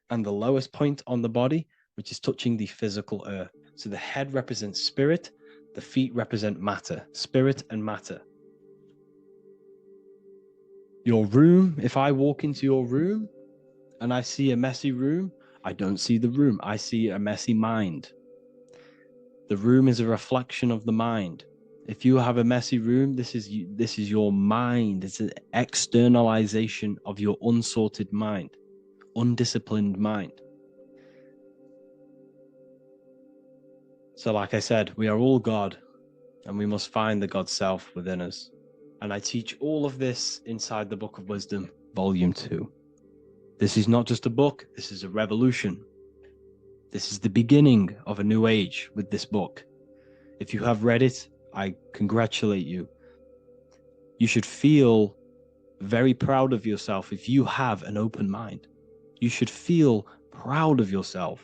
and the lowest point on the body, which is touching the physical earth. So the head represents spirit, the feet represent matter, spirit and matter. Your room, if I walk into your room and I see a messy room, I don't see the room, I see a messy mind. The room is a reflection of the mind. If you have a messy room, this is your mind. It's an externalization of your unsorted mind, undisciplined mind. So like I said, we are all God, and we must find the God self within us. And I teach all of this inside the Book of Wisdom, Volume 2. This is not just a book, this is a revolution. This is the beginning of a new age with this book. If you have read it, I congratulate you. You should feel very proud of yourself if you have an open mind. You should feel proud of yourself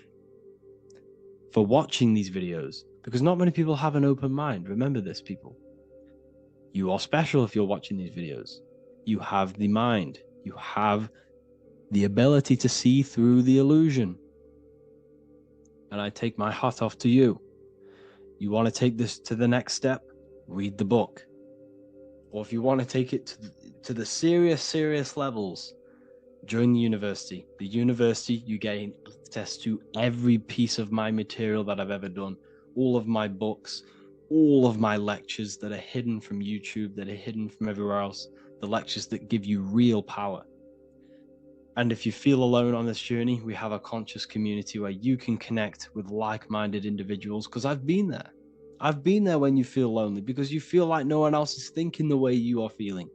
for watching these videos, because not many people have an open mind. Remember this, people. You are special if you're watching these videos. You have the mind. You have the ability to see through the illusion. And I take my hat off to you. You want to take this to the next step? Read the book. Or if you want to take it to the serious levels, join the university. The university, you gain access to every piece of my material that I've ever done, all of my books, all of my lectures that are hidden from YouTube, that are hidden from everywhere else, the lectures that give you real power. And if you feel alone on this journey, we have a conscious community where you can connect with like-minded individuals, because I've been there. I've been there when you feel lonely, because you feel like no one else is thinking the way you are feeling.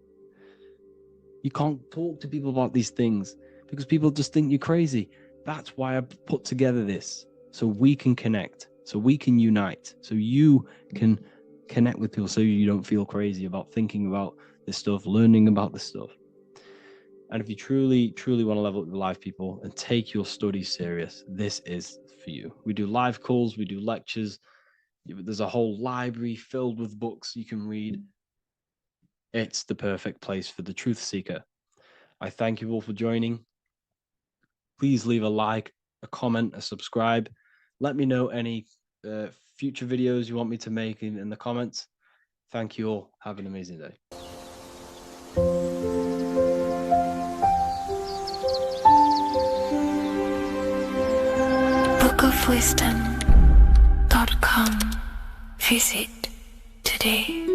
You can't talk to people about these things because people just think you're crazy. That's why I put together this, so we can connect, so we can unite, so you can connect with people, so you don't feel crazy about thinking about this stuff, learning about this stuff. And if you truly want to level up your life, people, and take your studies serious, this is for you. We do live calls, we do lectures. There's a whole library filled with books you can read. It's the perfect place for the truth seeker. I thank you all for joining. Please leave a like, a comment, a subscribe. Let me know any future videos you want me to make in the comments. Thank you all. Have an amazing day. bookofwisdom.com. Visit today.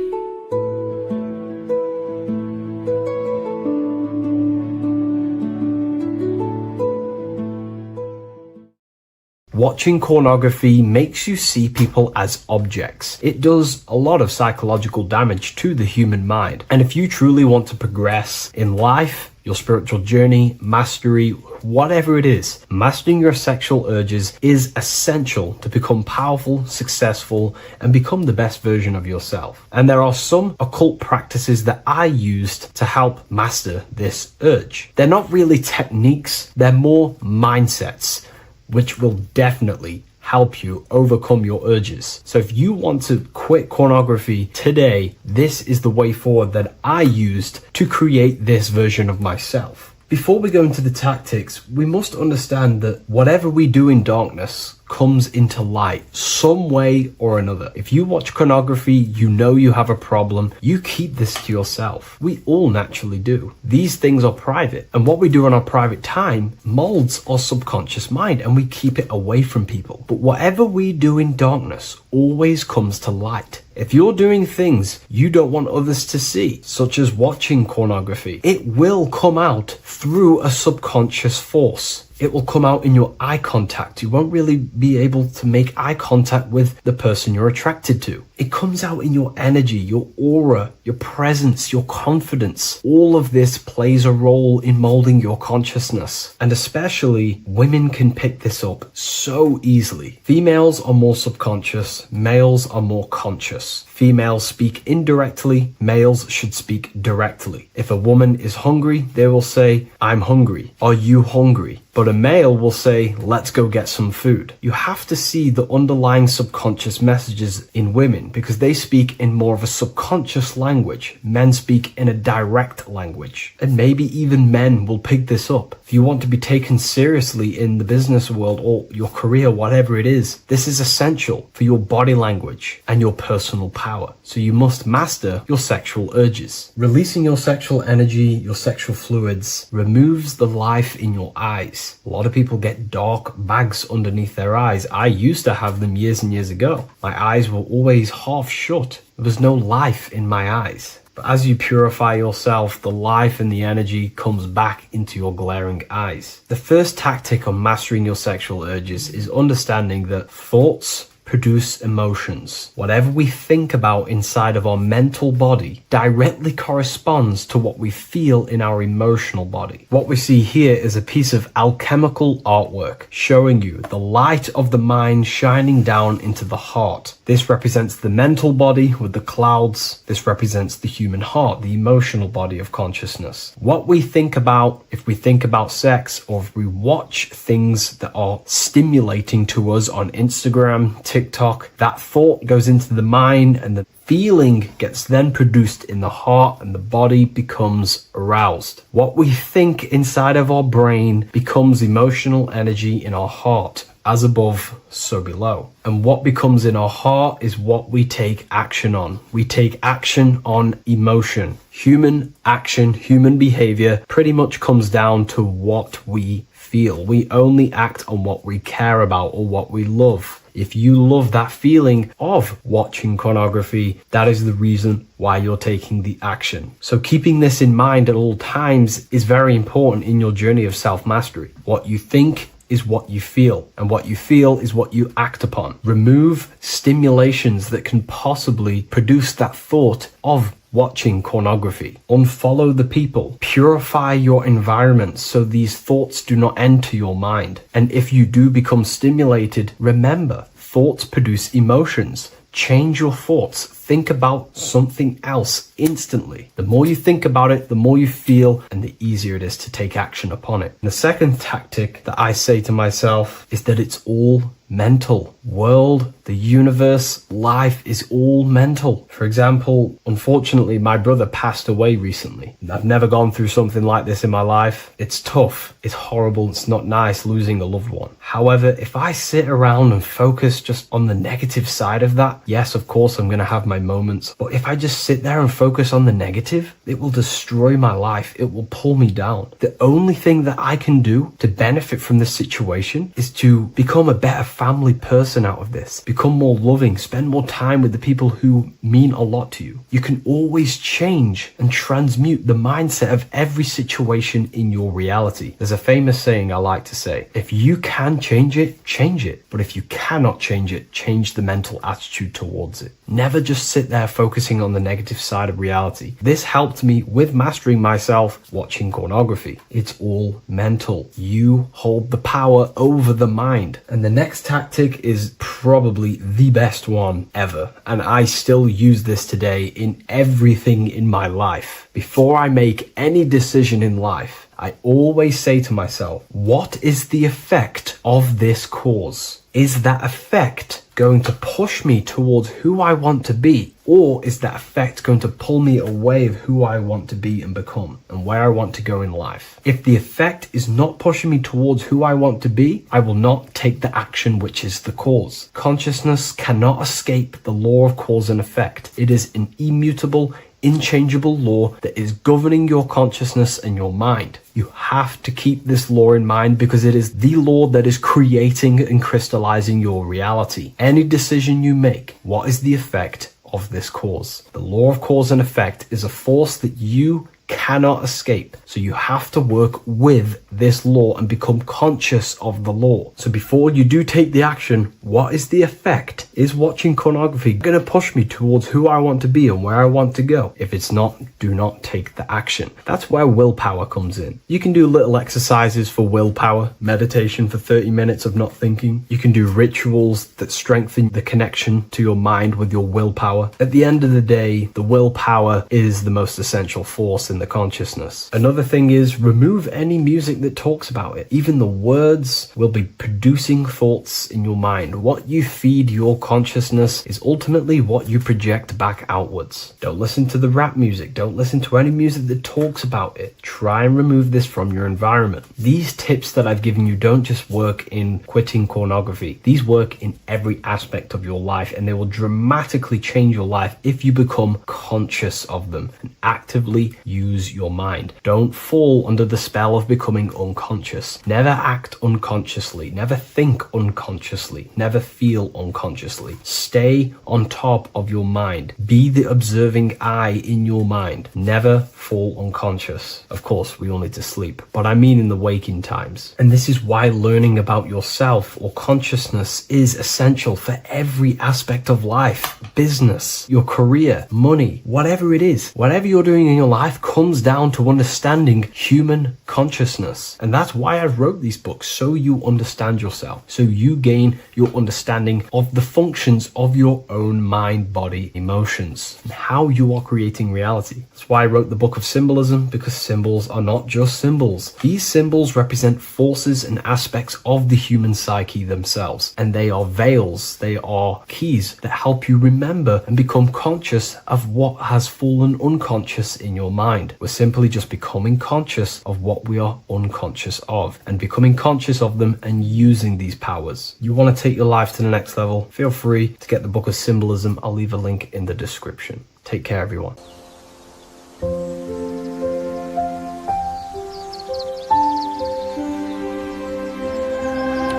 Watching pornography makes you see people as objects. It does a lot of psychological damage to the human mind. And if you truly want to progress in life, your spiritual journey, mastery, whatever it is. Mastering your sexual urges is essential to become powerful, successful, and become the best version of yourself. And there are some occult practices that I used to help master this urge. They're not really techniques, they're more mindsets, which will definitely help you overcome your urges. So if you want to quit pornography today, this is the way forward that I used to create this version of myself. Before we go into the tactics, we must understand that whatever we do in darkness comes into light some way or another. If you watch pornography, you know you have a problem, you keep this to yourself. We all naturally do. These things are private, and what we do in our private time molds our subconscious mind, and we keep it away from people. But whatever we do in darkness always comes to light. If you're doing things you don't want others to see, such as watching pornography, it will come out through a subconscious force. It will come out in your eye contact. You won't really be able to make eye contact with the person you're attracted to. It comes out in your energy, your aura, your presence, your confidence. All of this plays a role in molding your consciousness. And especially women can pick this up so easily. Females are more subconscious, males are more conscious. Females speak indirectly, males should speak directly. If a woman is hungry, they will say, "I'm hungry." "Are you hungry?" But a male will say, "Let's go get some food." You have to see the underlying subconscious messages in women because they speak in more of a subconscious language. Men speak in a direct language. And maybe even men will pick this up. If you want to be taken seriously in the business world or your career, whatever it is, this is essential for your body language and your personal power. So you must master your sexual urges. Releasing your sexual energy, your sexual fluids, removes the life in your eyes. A lot of people get dark bags underneath their eyes. I used to have them years and years ago. My eyes were always half shut. There was no life in my eyes. But as you purify yourself, the life and the energy comes back into your glaring eyes. The first tactic on mastering your sexual urges is understanding that thoughts produce emotions. Whatever we think about inside of our mental body directly corresponds to what we feel in our emotional body. What we see here is a piece of alchemical artwork showing you the light of the mind shining down into the heart. This represents the mental body with the clouds. This represents the human heart, the emotional body of consciousness. What we think about, if we think about sex, or if we watch things that are stimulating to us on Instagram, TikTok, that thought goes into the mind and the feeling gets then produced in the heart and the body becomes aroused. What we think inside of our brain becomes emotional energy in our heart. As above, so below. And what becomes in our heart is what we take action on. We take action on emotion. Human action, human behavior pretty much comes down to what we feel. We only act on what we care about or what we love. If you love that feeling of watching pornography, that is the reason why you're taking the action. So keeping this in mind at all times is very important in your journey of self-mastery. What you think is what you feel, and what you feel is what you act upon. Remove stimulations that can possibly produce that thought of watching pornography. Unfollow the people. Purify your environment so these thoughts do not enter your mind. And if you do become stimulated, remember, thoughts produce emotions. Change your thoughts. Think about something else instantly. The more you think about it, the more you feel, and the easier it is to take action upon it. And the second tactic that I say to myself is that it's all mental. World, the universe, life is all mental. For example, unfortunately, my brother passed away recently. I've never gone through something like this in my life. It's tough. It's horrible. It's not nice losing a loved one. However, if I sit around and focus just on the negative side of that, yes, of course, I'm going to have my moments. But if I just sit there and focus on the negative, it will destroy my life. It will pull me down. The only thing that I can do to benefit from this situation is to become a better family person out of this. Become more loving. Spend more time with the people who mean a lot to you. You can always change and transmute the mindset of every situation in your reality. There's a famous saying I like to say, if you can change it, change it. But if you cannot change it, change the mental attitude towards it. Never just sit there focusing on the negative side of reality. This helped me with mastering myself watching pornography. It's all mental. You hold the power over the mind. And the next tactic is probably the best one ever. And I still use this today in everything in my life. Before I make any decision in life, I always say to myself, what is the effect of this cause? Is that effect going to push me towards who I want to be? Or is that effect going to pull me away of who I want to be and become and where I want to go in life? If the effect is not pushing me towards who I want to be, I will not take the action which is the cause. Consciousness cannot escape the law of cause and effect. It is an immutable, inchangeable law that is governing your consciousness and your mind. You have to keep this law in mind because it is the law that is creating and crystallizing your reality. Any decision you make, what is the effect of this cause? The law of cause and effect is a force that you cannot escape. So you have to work with this law and become conscious of the law. So before you do take the action, what is the effect? Is watching pornography going to push me towards who I want to be and where I want to go? If it's not, do not take the action. That's where willpower comes in. You can do little exercises for willpower, meditation for 30 minutes of not thinking. You can do rituals that strengthen the connection to your mind with your willpower. At the end of the day, the willpower is the most essential force in the consciousness. Another thing is remove any music that talks about it. Even the words will be producing thoughts in your mind. What you feed your consciousness is ultimately what you project back outwards. Don't listen to the rap music. Don't listen to any music that talks about it. Try and remove this from your environment. These tips that I've given you don't just work in quitting pornography. These work in every aspect of your life, and they will dramatically change your life if you become conscious of them and actively use your mind. Don't fall under the spell of becoming unconscious. Never act unconsciously. Never think unconsciously. Never feel unconsciously. Stay on top of your mind. Be the observing eye in your mind. Never fall unconscious. Of course, we all need to sleep, but I mean in the waking times. And this is why learning about yourself or consciousness is essential for every aspect of life. Business, your career, money, whatever it is. Whatever you're doing in your life comes down to understanding human consciousness. And that's why I wrote these books, so you understand yourself, so you gain your understanding of the functions of your own mind, body, emotions, and how you are creating reality. That's why I wrote the book of symbolism, because symbols are not just symbols. These symbols represent forces and aspects of the human psyche themselves, and they are veils, they are keys that help you remember and become conscious of what has fallen unconscious in your mind. We're simply just becoming conscious of what we are unconscious of and becoming conscious of them and using these powers. You want to take your life to the next level? Feel free to get the book of symbolism. I'll leave a link in the description. Take care, everyone.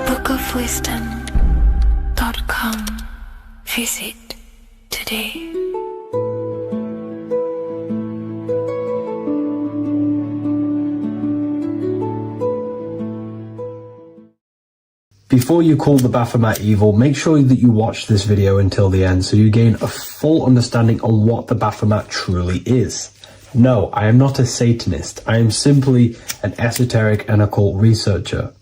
bookofwisdom.com. Visit today. Before you call the Baphomet evil, make sure that you watch this video until the end so you gain a full understanding on what the Baphomet truly is. No, I am not a Satanist. I am simply an esoteric and occult researcher.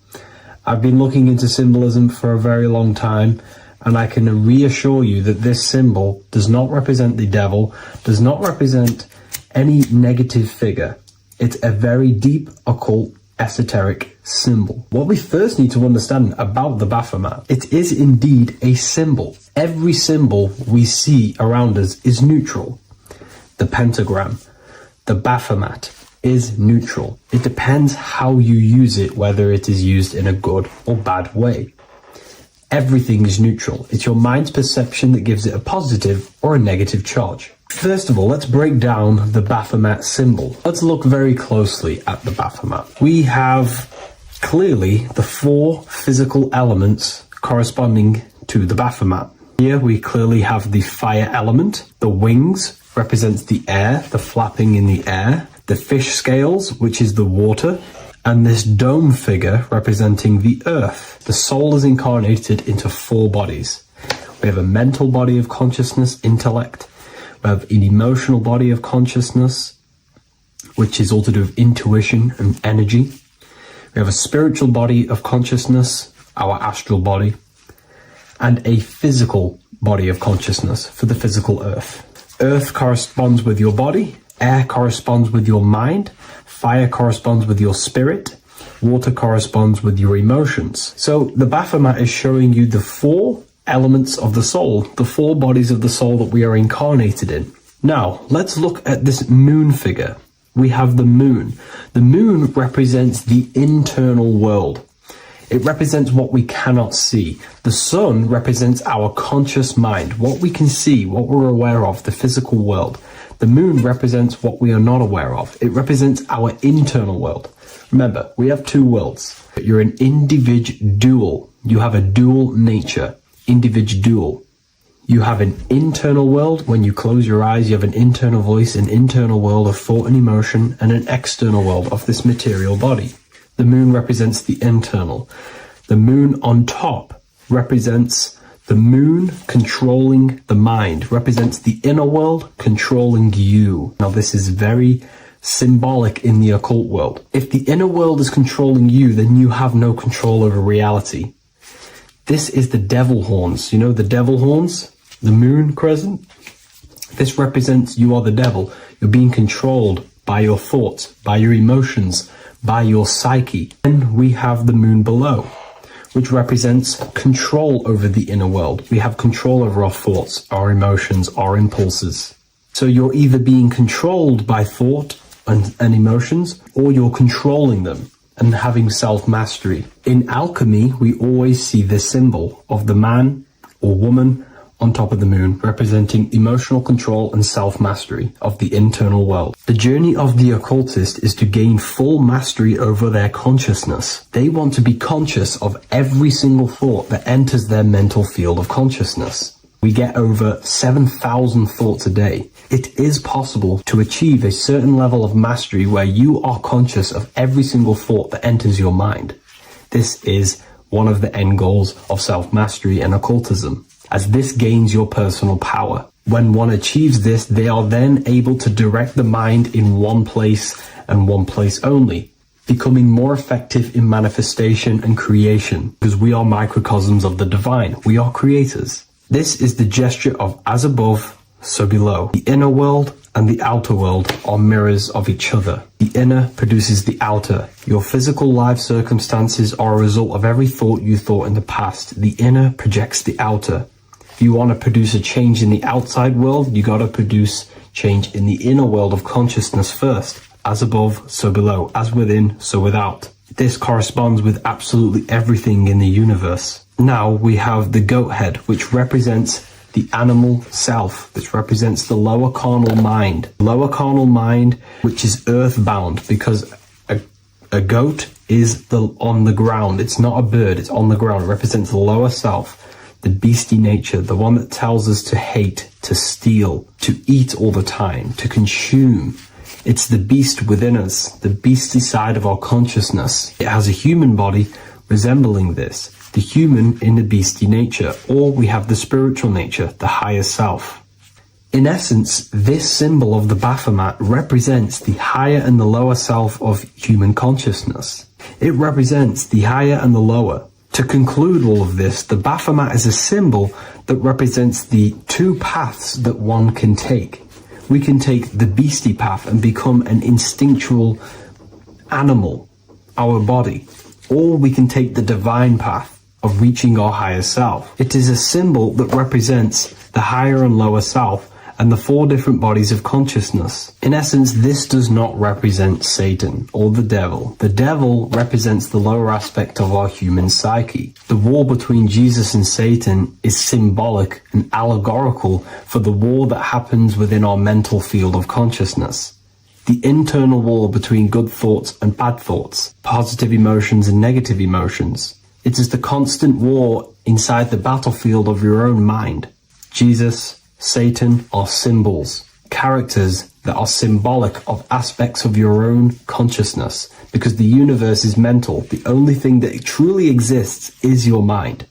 I've been looking into symbolism for a very long time, and I can reassure you that this symbol does not represent the devil, does not represent any negative figure. It's a very deep, occult, esoteric symbol. What we first need to understand about the Baphomet, it is indeed a symbol. Every symbol we see around us is neutral. The pentagram, the Baphomet, is neutral. It depends how you use it, whether it is used in a good or bad way. Everything is neutral. It's your mind's perception that gives it a positive or a negative charge. First of all, let's break down the Baphomet symbol. Let's look very closely at the Baphomet. We have clearly the four physical elements corresponding to the Baphomet. Here we clearly have the fire element. The wings represents the air, the flapping in the air. The fish scales, which is the water. And this dome figure representing the earth. The soul is incarnated into 4 bodies. We have a mental body of consciousness, intellect. We have an emotional body of consciousness, which is all to do with intuition and energy. We have a spiritual body of consciousness, our astral body, and a physical body of consciousness for the physical earth. Earth corresponds with your body, air corresponds with your mind, fire corresponds with your spirit, water corresponds with your emotions. So the Baphomet is showing you the 4 elements of the soul, the 4 bodies of the soul that we are incarnated in. Now, let's look at this moon figure. We have the moon. The moon represents the internal world. It represents what we cannot see. The sun represents our conscious mind, what we can see, what we're aware of, the physical world. The moon represents what we are not aware of. It represents our internal world. Remember, we have 2 worlds. You're an individual. You have a dual nature. Individual. You have an internal world. When you close your eyes, you have an internal voice, an internal world of thought and emotion, and an external world of this material body. The moon represents the internal. The moon on top represents the moon controlling the mind, represents the inner world controlling you. Now, this is very symbolic in the occult world. If the inner world is controlling you, then you have no control over reality. This is the devil horns. You know the devil horns? The moon crescent? This represents you are the devil. You're being controlled by your thoughts, by your emotions, by your psyche. Then we have the moon below, which represents control over the inner world. We have control over our thoughts, our emotions, our impulses. So you're either being controlled by thought and emotions, or you're controlling them and having self-mastery. In alchemy, we always see this symbol of the man or woman on top of the moon, representing emotional control and self-mastery of the internal world. The journey of the occultist is to gain full mastery over their consciousness. They want to be conscious of every single thought that enters their mental field of consciousness. We get over 7,000 thoughts a day. It is possible to achieve a certain level of mastery where you are conscious of every single thought that enters your mind. This is one of the end goals of self-mastery and occultism, as this gains your personal power. When one achieves this, they are then able to direct the mind in one place and one place only, becoming more effective in manifestation and creation, because we are microcosms of the divine. We are creators. This is the gesture of as above, so below. The inner world and the outer world are mirrors of each other. The inner produces the outer. Your physical life circumstances are a result of every thought you thought in the past. The inner projects the outer. If you want to produce a change in the outside world, you got to produce change in the inner world of consciousness first. As above, so below. As within, so without. This corresponds with absolutely everything in the universe. Now we have the goat head, which represents the animal self. This represents the lower carnal mind. Lower carnal mind, which is earthbound, because a goat is on the ground. It's not a bird, it's on the ground. It represents the lower self, the beastie nature, the one that tells us to hate, to steal, to eat all the time, to consume. It's the beast within us, the beastie side of our consciousness. It has a human body resembling this, the human in the beastie nature, or we have the spiritual nature, the higher self. In essence, this symbol of the Baphomet represents the higher and the lower self of human consciousness. It represents the higher and the lower. To conclude all of this, the Baphomet is a symbol that represents the 2 paths that one can take. We can take the beastie path and become an instinctual animal, our body, or we can take the divine path of reaching our higher self. It is a symbol that represents the higher and lower self and the 4 different bodies of consciousness. In essence, this does not represent Satan or the devil. The devil represents the lower aspect of our human psyche. The war between Jesus and Satan is symbolic and allegorical for the war that happens within our mental field of consciousness. The internal war between good thoughts and bad thoughts, positive emotions and negative emotions. It is the constant war inside the battlefield of your own mind. Jesus, Satan are symbols, characters that are symbolic of aspects of your own consciousness, because the universe is mental. The only thing that truly exists is your mind.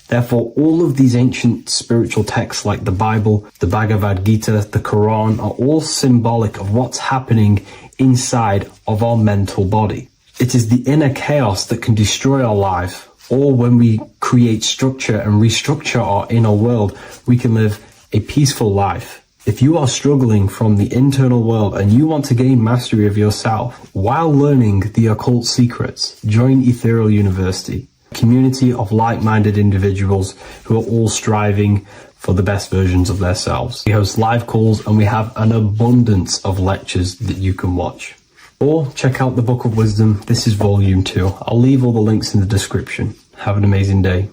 Therefore, all of these ancient spiritual texts like the Bible, the Bhagavad Gita, the Quran are all symbolic of what's happening inside of our mental body. It is the inner chaos that can destroy our life, or when we create structure and restructure our inner world, we can live a peaceful life. If you are struggling from the internal world and you want to gain mastery of yourself while learning the occult secrets, join Ethereal University, a community of like-minded individuals who are all striving for the best versions of themselves. We host live calls and we have an abundance of lectures that you can watch. Or check out the Book of Wisdom. This is volume 2. I'll leave all the links in the description. Have an amazing day.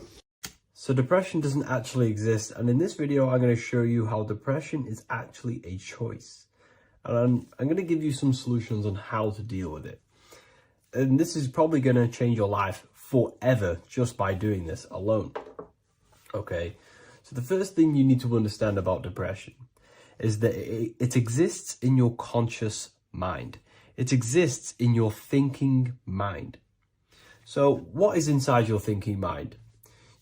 So depression doesn't actually exist, and in this video I'm going to show you how depression is actually a choice. And I'm going to give you some solutions on how to deal with it. And this is probably going to change your life forever just by doing this alone. Okay, so the first thing you need to understand about depression is that it exists in your conscious mind. It exists in your thinking mind. So what is inside your thinking mind?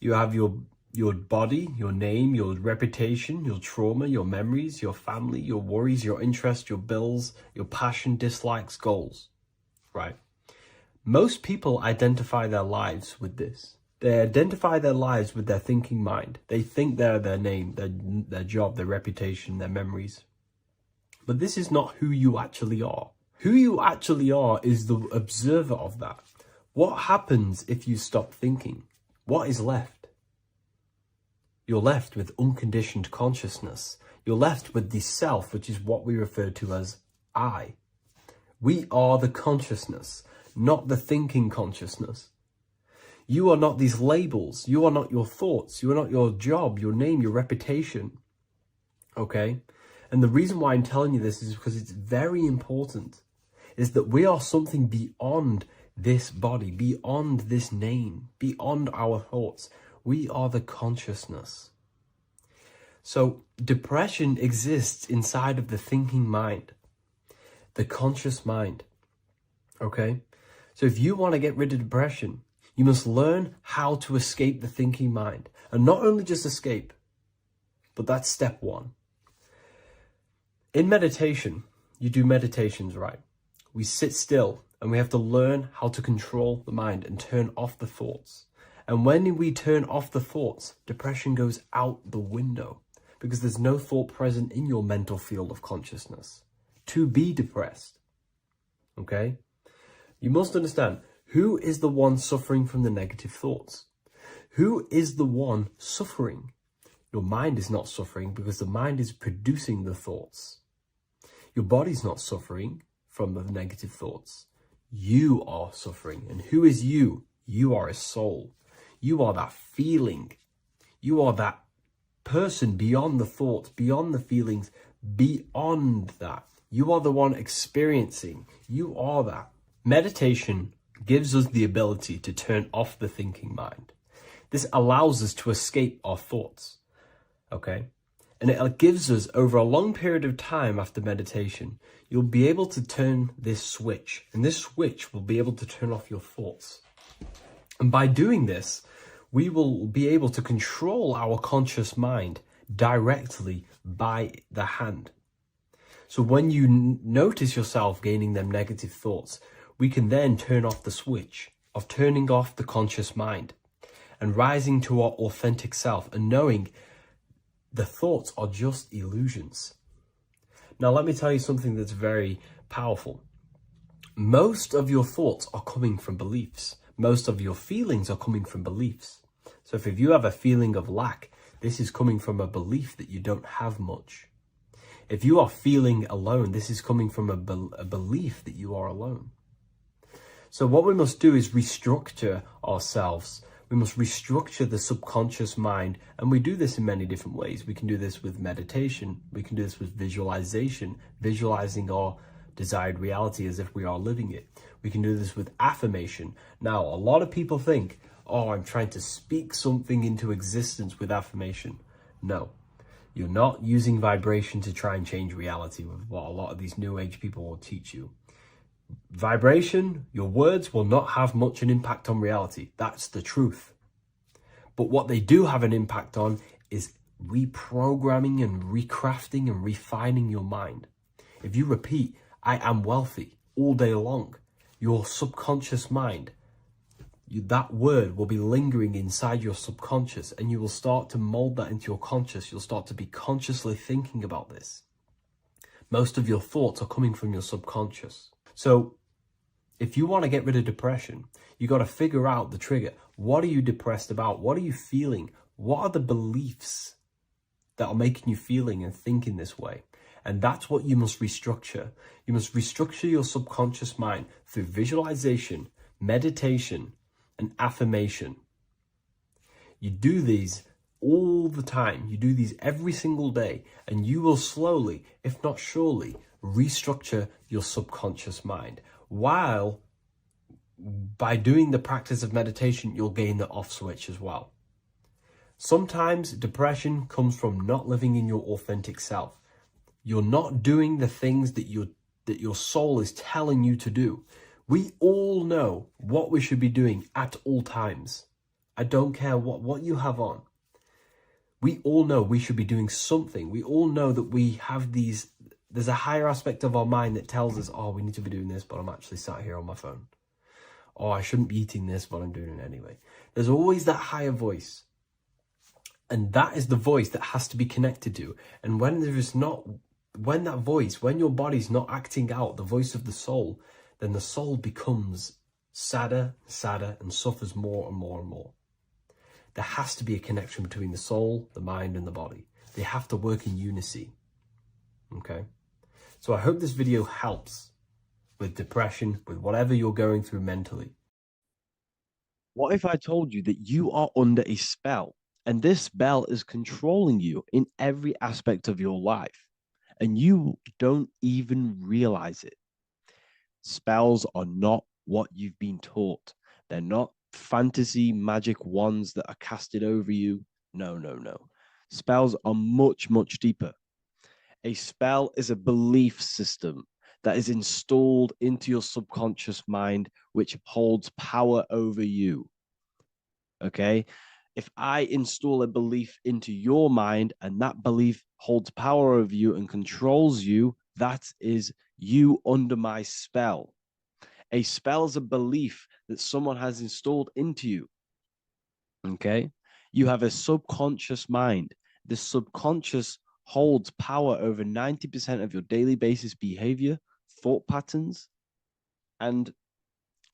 You have your body, your name, your reputation, your trauma, your memories, your family, your worries, your interests, your bills, your passion, dislikes, goals, right? Most people identify their lives with this. They identify their lives with their thinking mind. They think they're their name, their job, their reputation, their memories. But this is not who you actually are. Who you actually are is the observer of that. What happens if you stop thinking? What is left? You're left with unconditioned consciousness. You're left with the self, which is what we refer to as I. We are the consciousness, not the thinking consciousness. You are not these labels. You are not your thoughts. You are not your job, your name, your reputation. Okay? And the reason why I'm telling you this is because it's very important, is that we are something beyond this body, beyond this name, beyond our thoughts. We are the consciousness. So depression exists inside of the thinking mind, the conscious mind. Okay? So if you want to get rid of depression, you must learn how to escape the thinking mind. And not only just escape, but that's step 1. In meditation, you do meditations, right? We sit still and we have to learn how to control the mind and turn off the thoughts. And when we turn off the thoughts, depression goes out the window because there's no thought present in your mental field of consciousness to be depressed. Okay? You must understand, who is the one suffering from the negative thoughts? Who is the one suffering? Your mind is not suffering because the mind is producing the thoughts. Your body's not suffering from the negative thoughts. You are suffering. And who is you? You are a soul. You are that feeling. You are that person beyond the thoughts, beyond the feelings, beyond that. You are the one experiencing. You are that. Meditation gives us the ability to turn off the thinking mind. This allows us to escape our thoughts. Okay? And it gives us, over a long period of time after meditation, you'll be able to turn this switch. And this switch will be able to turn off your thoughts. And by doing this, we will be able to control our conscious mind directly by the hand. So when you notice yourself gaining them negative thoughts, we can then turn off the switch of turning off the conscious mind and rising to our authentic self and knowing the thoughts are just illusions. Now, let me tell you something that's very powerful. Most of your thoughts are coming from beliefs. Most of your feelings are coming from beliefs. So if you have a feeling of lack, this is coming from a belief that you don't have much. If you are feeling alone, this is coming from a belief that you are alone. So what we must do is restructure ourselves. We must restructure the subconscious mind, and we do this in many different ways. We can do this with meditation. We can do this with visualization, visualizing our desired reality as if we are living it. We can do this with affirmation. Now, a lot of people think, oh, I'm trying to speak something into existence with affirmation. No, you're not using vibration to try and change reality with what a lot of these new age people will teach you. Vibration, your words will not have much an impact on reality. That's the truth. But what they do have an impact on is reprogramming and recrafting and refining your mind. If you repeat, I am wealthy all day long, your subconscious mind, that word will be lingering inside your subconscious, and you will start to mold that into your conscious. You'll start to be consciously thinking about this. Most of your thoughts are coming from your subconscious. So if you want to get rid of depression, you got to figure out the trigger. What are you depressed about? What are you feeling? What are the beliefs that are making you feeling and thinking this way? And that's what you must restructure. You must restructure your subconscious mind through visualization, meditation, and affirmation. You do these all the time. You do these every single day, and you will slowly, if not surely, restructure your subconscious mind. While by doing the practice of meditation, you'll gain the off switch as well. Sometimes depression comes from not living in your authentic self. You're not doing the things that your soul is telling you to do. We all know what we should be doing at all times. I don't care what you have on. We all know we should be doing something. We all know that we have there's a higher aspect of our mind that tells us, oh, we need to be doing this, but I'm actually sat here on my phone. Oh, I shouldn't be eating this, but I'm doing it anyway. There's always that higher voice. And that is the voice that has to be connected to. And when your body's not acting out the voice of the soul, then the soul becomes sadder, and suffers more and more and more. There has to be a connection between the soul, the mind, and the body. They have to work in unity. Okay? So I hope this video helps with depression, with whatever you're going through mentally. What if I told you that you are under a spell, and this spell is controlling you in every aspect of your life, and you don't even realize it? Spells are not what you've been taught. They're not fantasy magic wands that are casted over you. No. Spells are much, much deeper. A spell is a belief system that is installed into your subconscious mind, which holds power over you. Okay? If I install a belief into your mind and that belief holds power over you and controls you, that is you under my spell. A spell is a belief that someone has installed into you. Okay? You have a subconscious mind. The subconscious holds power over 90% of your daily basis behavior, thought patterns, and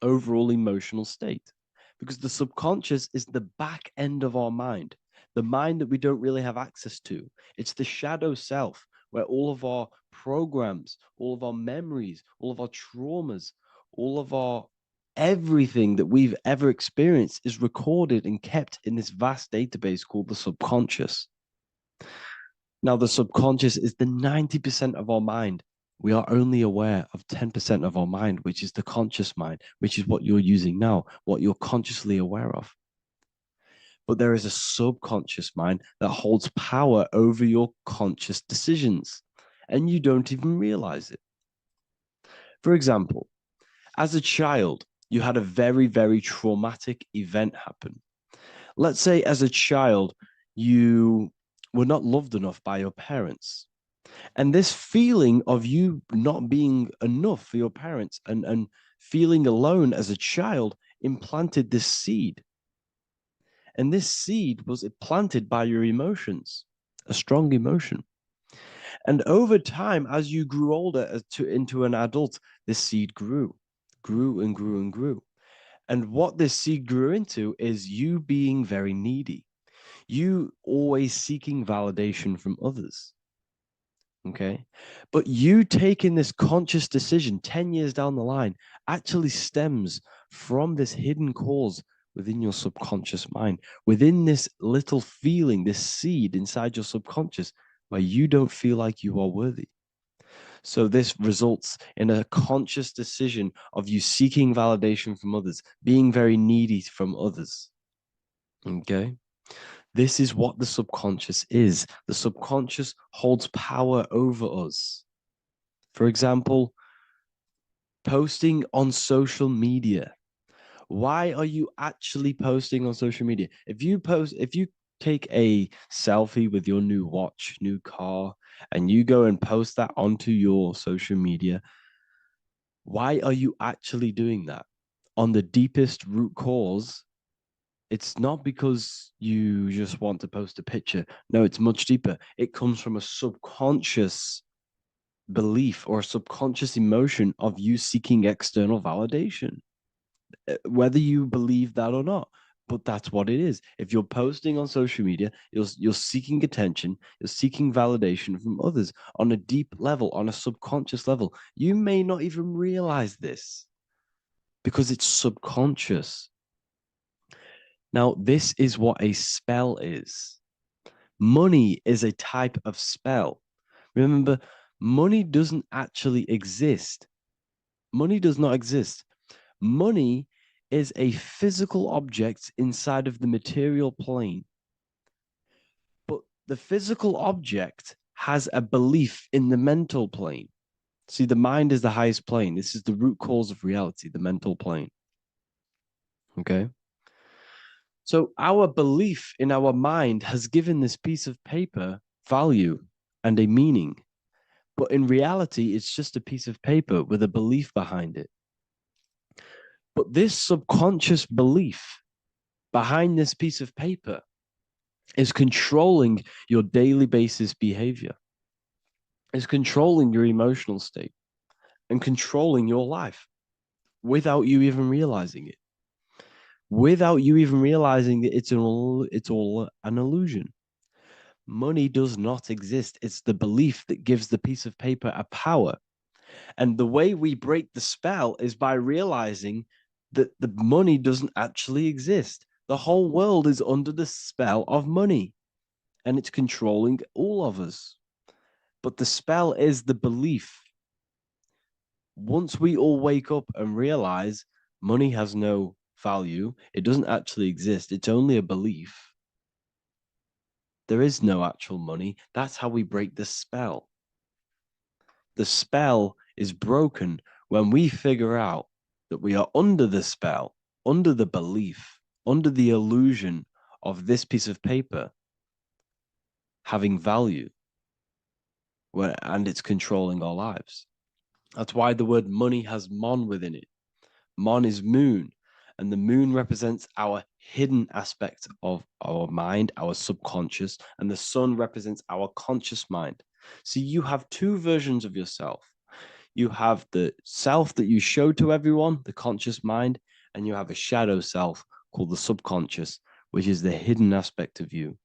overall emotional state. Because the subconscious is the back end of our mind, the mind that we don't really have access to. It's the shadow self, where all of our programs, all of our memories, all of our traumas, all of our everything that we've ever experienced is recorded and kept in this vast database called the subconscious. Now, the subconscious is the 90% of our mind. We are only aware of 10% of our mind, which is the conscious mind, which is what you're using now, what you're consciously aware of. But there is a subconscious mind that holds power over your conscious decisions, and you don't even realize it. For example, as a child, you had a very, very traumatic event happen. Let's say as a child, you were not loved enough by your parents. And this feeling of you not being enough for your parents and feeling alone as a child implanted this seed. And this seed was planted by your emotions, a strong emotion. And over time, as you grew older into an adult, this seed grew and grew and grew. And what this seed grew into is you being very needy, you always seeking validation from others. Okay. But you taking this conscious decision 10 years down the line actually stems from this hidden cause within your subconscious mind, within this little feeling, this seed inside your subconscious where you don't feel like you are worthy. So this results in a conscious decision of you seeking validation from others, being very needy from others. Okay. This is what the subconscious is. The subconscious holds power over us. For example, posting on social media. Why are you actually posting on social media? If you take a selfie with your new watch, new car, and you go and post that onto your social media, why are you actually doing that? On the deepest root cause, it's not because you just want to post a picture. No, it's much deeper. It comes from a subconscious belief or a subconscious emotion of you seeking external validation, whether you believe that or not. But that's what it is. If you're posting on social media, you're seeking attention, you're seeking validation from others on a deep level, on a subconscious level. You may not even realize this because it's subconscious. Now, this is what a spell is. Money is a type of spell. Remember, money doesn't actually exist. Money does not exist. Money is a physical object inside of the material plane. But the physical object has a belief in the mental plane. See, the mind is the highest plane. This is the root cause of reality, the mental plane. Okay. So our belief in our mind has given this piece of paper value and a meaning. But in reality, it's just a piece of paper with a belief behind it. But this subconscious belief behind this piece of paper is controlling your daily basis behavior, is controlling your emotional state and controlling your life without you even realizing it. Without you even realizing that it's all an illusion. Money does not exist. It's the belief that gives the piece of paper a power. And the way we break the spell is by realizing that the money doesn't actually exist. The whole world is under the spell of money and it's controlling all of us. But the spell is the belief. Once we all wake up and realize money has no value, it doesn't actually exist, it's only a belief. There is no actual money. That's how we break the spell. The spell is broken when we figure out that we are under the spell, under the belief, under the illusion of this piece of paper having value, and it's controlling our lives. That's why the word money has mon within it. Mon is moon, and the moon represents our hidden aspect of our mind, our subconscious, and the sun represents our conscious mind. So you have two versions of yourself. You have the self that you show to everyone, the conscious mind, and you have a shadow self called the subconscious, which is the hidden aspect of you.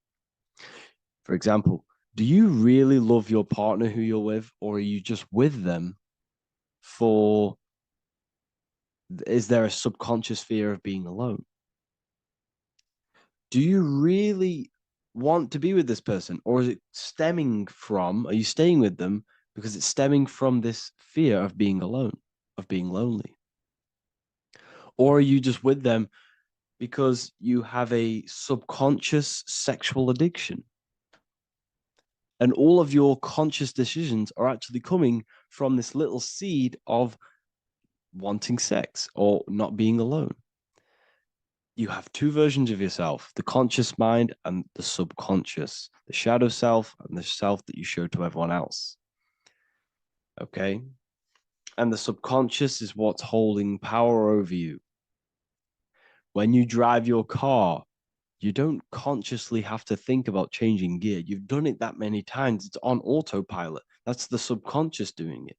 For example, do you really love your partner who you're with, or are you just with them for, is there a subconscious fear of being alone? Do you really want to be with this person, or is it stemming from, are you staying with them because it's stemming from this fear of being alone, of being lonely? Or are you just with them because you have a subconscious sexual addiction? And all of your conscious decisions are actually coming from this little seed of wanting sex or not being alone. You have two versions of yourself, the conscious mind and the subconscious, the shadow self and the self that you show to everyone else. Okay. And the subconscious is what's holding power over you. When you drive your car, you don't consciously have to think about changing gear. You've done it that many times. It's on autopilot. That's the subconscious doing it.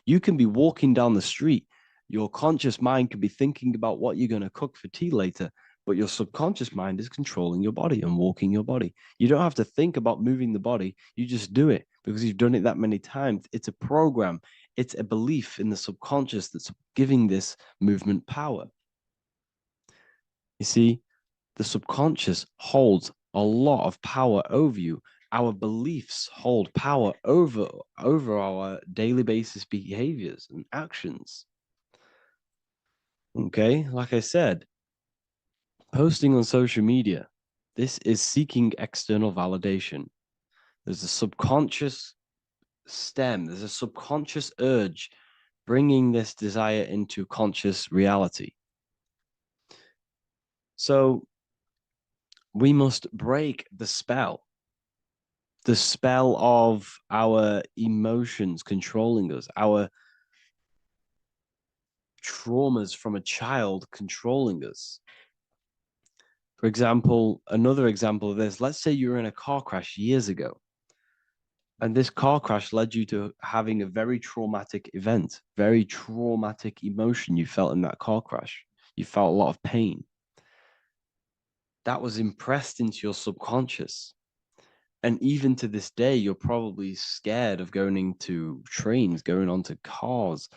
You can be walking down the street. Your conscious mind can be thinking about what you're going to cook for tea later, but your subconscious mind is controlling your body and walking your body. You don't have to think about moving the body. You just do it because you've done it that many times. It's a program. It's a belief in the subconscious that's giving this movement power. You see, the subconscious holds a lot of power over you. Our beliefs hold power over our daily basis behaviors and actions. Okay, like I said, posting on social media, This is seeking external validation. There's a subconscious stem, there's a subconscious urge bringing this desire into conscious reality. So we must break the spell of our emotions controlling us, our traumas from a child controlling us. For example, another example of this, let's say you were in a car crash years ago, and this car crash led you to having a very traumatic event, very traumatic emotion you felt in that car crash. You felt a lot of pain. That was impressed into your subconscious. And even to this day, you're probably scared of going into trains, going onto cars,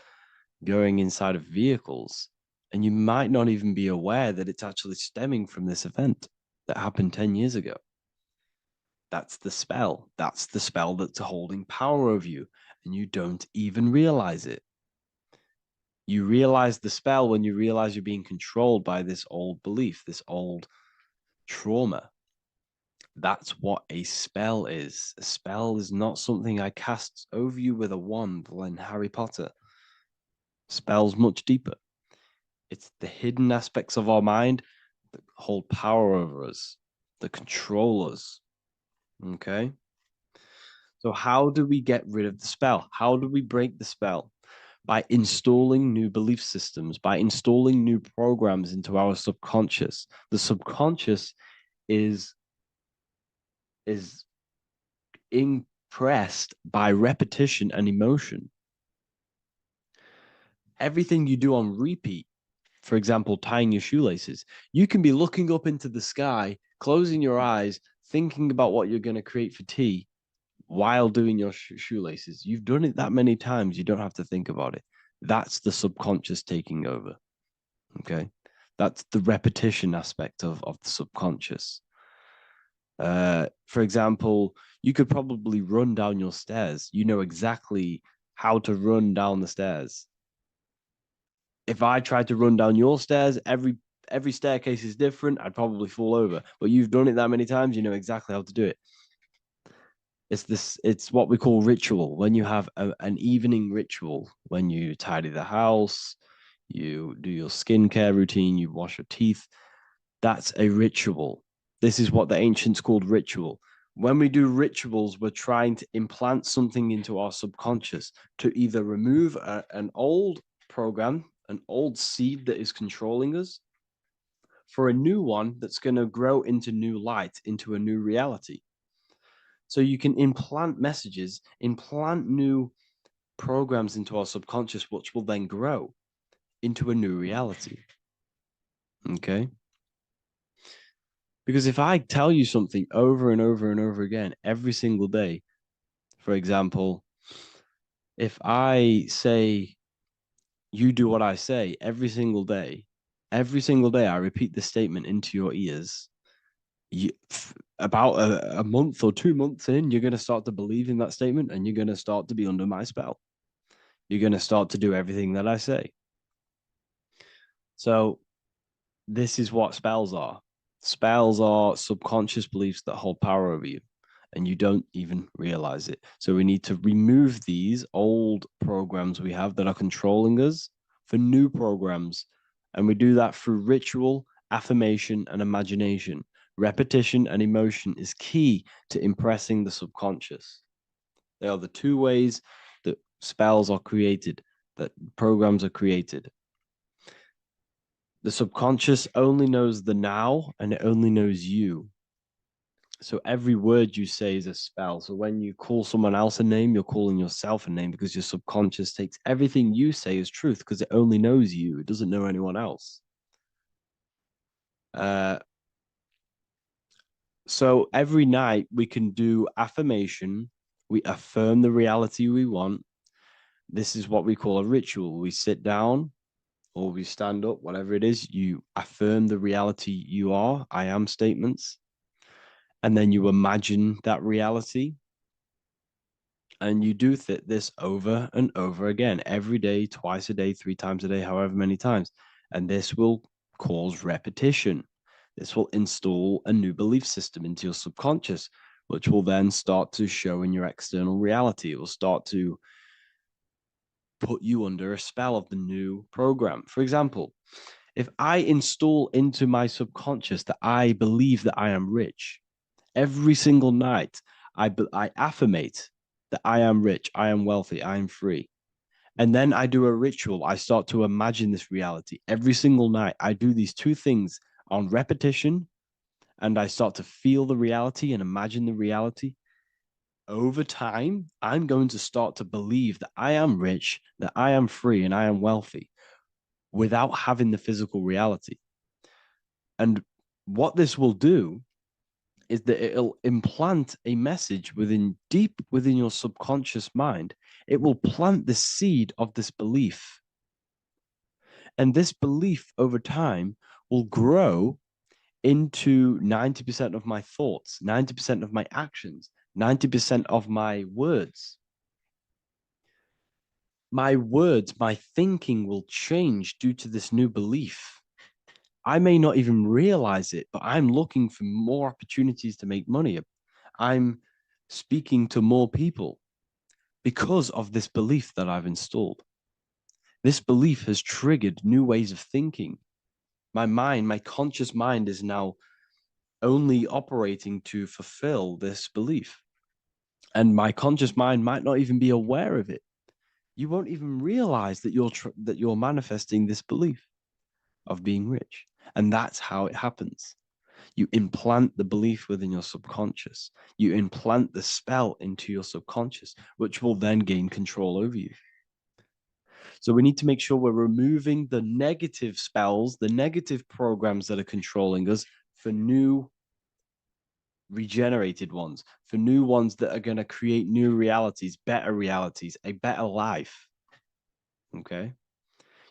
going inside of vehicles. And you might not even be aware that it's actually stemming from this event that happened 10 years ago. That's the spell. That's the spell that's holding power over you, and you don't even realize it. You realize the spell when you realize you're being controlled by this old belief, this old trauma. That's what a spell is. A spell is not something I cast over you with a wand like Harry Potter. Spell's much deeper. It's the hidden aspects of our mind that hold power over us, that control us. Okay? So how do we get rid of the spell? How do we break the spell? By installing new belief systems, by installing new programs into our subconscious. The subconscious is impressed by repetition and emotion. Everything you do on repeat, for example, tying your shoelaces, you can be looking up into the sky, closing your eyes, thinking about what you're going to create for tea while doing your shoelaces. You've done it that many times, you don't have to think about it. That's the subconscious taking over. Okay. That's the repetition aspect of the subconscious. For example, you could probably run down your stairs. You know exactly how to run down the stairs. If I tried to run down your stairs, every staircase is different. I'd probably fall over. But you've done it that many times, you know exactly how to do it. It's what we call ritual. When you have an evening ritual, when you tidy the house, you do your skincare routine, you wash your teeth, that's a ritual. This is what the ancients called ritual. When we do rituals, we're trying to implant something into our subconscious to either remove an old program, an old seed that is controlling us, for a new one that's going to grow into new light, into a new reality. So you can implant messages, implant new programs into our subconscious, which will then grow into a new reality. Okay? Because if I tell you something over and over and over again every single day, for example, if I say, you do what I say every single day I repeat this statement into your ears, about a month or 2 months in, you're going to start to believe in that statement and you're going to start to be under my spell. You're going to start to do everything that I say. So this is what spells are. Spells are subconscious beliefs that hold power over you, and you don't even realize it. So we need to remove these old programs we have that are controlling us for new programs. And we do that through ritual, affirmation, and imagination. Repetition and emotion is key to impressing the subconscious. They are the two ways that spells are created, that programs are created. The subconscious only knows the now, and it only knows you. So every word you say is a spell. So when you call someone else a name, you're calling yourself a name, because your subconscious takes everything you say as truth, because it only knows you. It doesn't know anyone else. So every night we can do affirmation. We affirm the reality we want. This is what we call a ritual. We sit down or we stand up, whatever it is, you affirm the reality you are, I am statements. And then you imagine that reality. And you do this over and over again, every day, twice a day, 3 times a day, however many times. And this will cause repetition. This will install a new belief system into your subconscious, which will then start to show in your external reality. It will start to put you under a spell of the new program. For example, if I install into my subconscious that I believe that I am rich, every single night I affirmate that I am rich, I am wealthy, I am free. And then I do a ritual. I start to imagine this reality. Every single night, I do these two things on repetition, and I start to feel the reality and imagine the reality. Over time, I'm going to start to believe that I am rich, that I am free, and I am wealthy without having the physical reality. And what this will do is that it'll implant a message deep within your subconscious mind. It will plant the seed of this belief. And this belief over time will grow into 90% of my thoughts, 90% of my actions, 90% of my words. My words, my thinking will change due to this new belief. I may not even realize it, but I'm looking for more opportunities to make money. I'm speaking to more people because of this belief that I've installed. This belief has triggered new ways of thinking. My mind, my conscious mind is now only operating to fulfill this belief. And my conscious mind might not even be aware of it. You won't even realize that you're manifesting this belief of being rich. And that's how it happens. You implant the belief within your subconscious. You implant the spell into your subconscious, which will then gain control over you. So we need to make sure we're removing the negative spells, the negative programs that are controlling us for new regenerated ones, for new ones that are going to create new realities, a better life. Okay?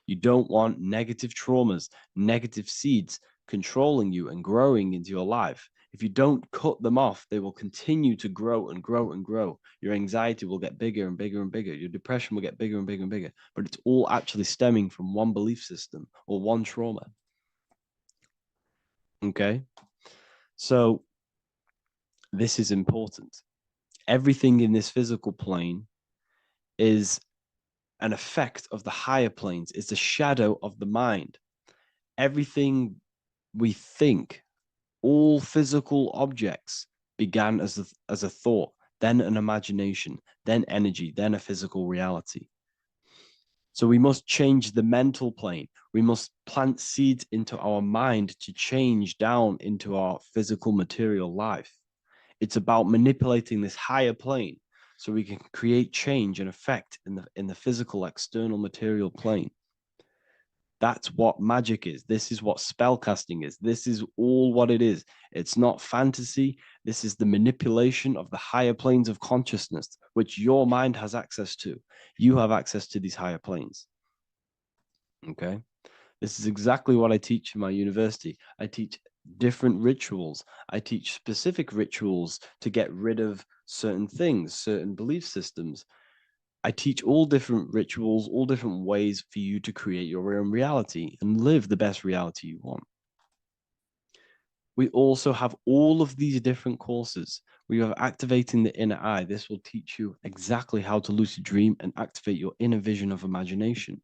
You don't want negative traumas, negative seeds controlling you and growing into your life. If you don't cut them off, they will continue to grow and grow and grow. Your anxiety will get bigger and bigger and bigger. Your depression will get bigger and bigger and bigger. But it's all actually stemming from one belief system or one trauma. Okay? So this is important. Everything in this physical plane is an effect of the higher planes. It's a shadow of the mind. Everything we think, all physical objects began as a thought, then an imagination, then energy, then a physical reality. So we must change the mental plane. We must plant seeds into our mind to change down into our physical material life. It's about manipulating this higher plane so we can create change and effect in the physical external material plane. That's what magic is. This is what spellcasting is. This is all what it is. It's not fantasy. This is the manipulation of the higher planes of consciousness, which your mind has access to. You have access to these higher planes. Okay? This is exactly what I teach in my university. I teach different rituals. I teach specific rituals to get rid of certain things, certain belief systems. I teach all different rituals, all different ways for you to create your own reality and live the best reality you want. We also have all of these different courses. We have activating the inner eye. This will teach you exactly how to lucid dream and activate your inner vision of imagination.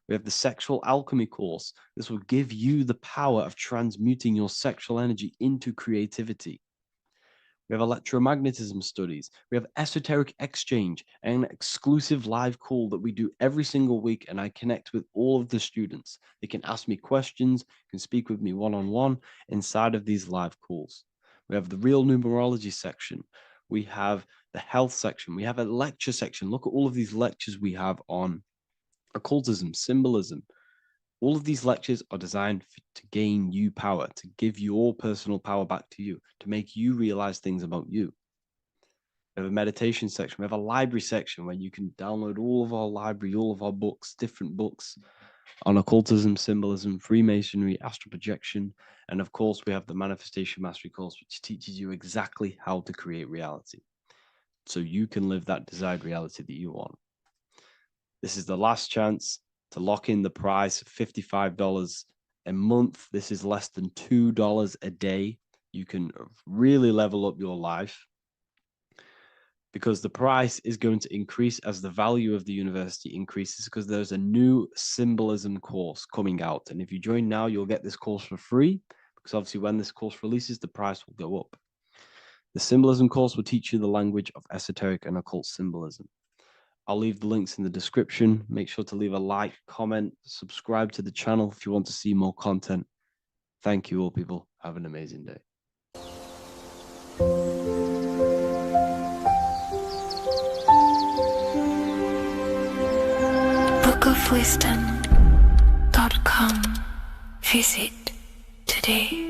We have the sexual alchemy course. This will give you the power of transmuting your sexual energy into creativity. We have electromagnetism studies. We have esoteric exchange, an exclusive live call that we do every single week. And I connect with all of the students. They can ask me questions, can speak with me one-on-one inside of these live calls. We have the real numerology section. We have the health section. We have a lecture section. Look at all of these lectures we have on occultism, symbolism. All of these lectures are designed to gain you power, to give your personal power back to you, to make you realize things about you. We have a meditation section. We have a library section where you can download all of our library, all of our books, different books on occultism, symbolism, Freemasonry, astral projection. And of course, we have the Manifestation Mastery course, which teaches you exactly how to create reality so you can live that desired reality that you want. This is the last chance to lock in the price of $55 a month. This is less than $2 a day. You can really level up your life, because the price is going to increase as the value of the university increases, because there's a new symbolism course coming out. And if you join now, you'll get this course for free, because obviously when this course releases, the price will go up. The symbolism course will teach you the language of esoteric and occult symbolism. I'll leave the links in the description. Make sure to leave a like, comment, subscribe to the channel if you want to see more content. Thank you all, people. Have an amazing day. bookofwisdom.com. Visit today.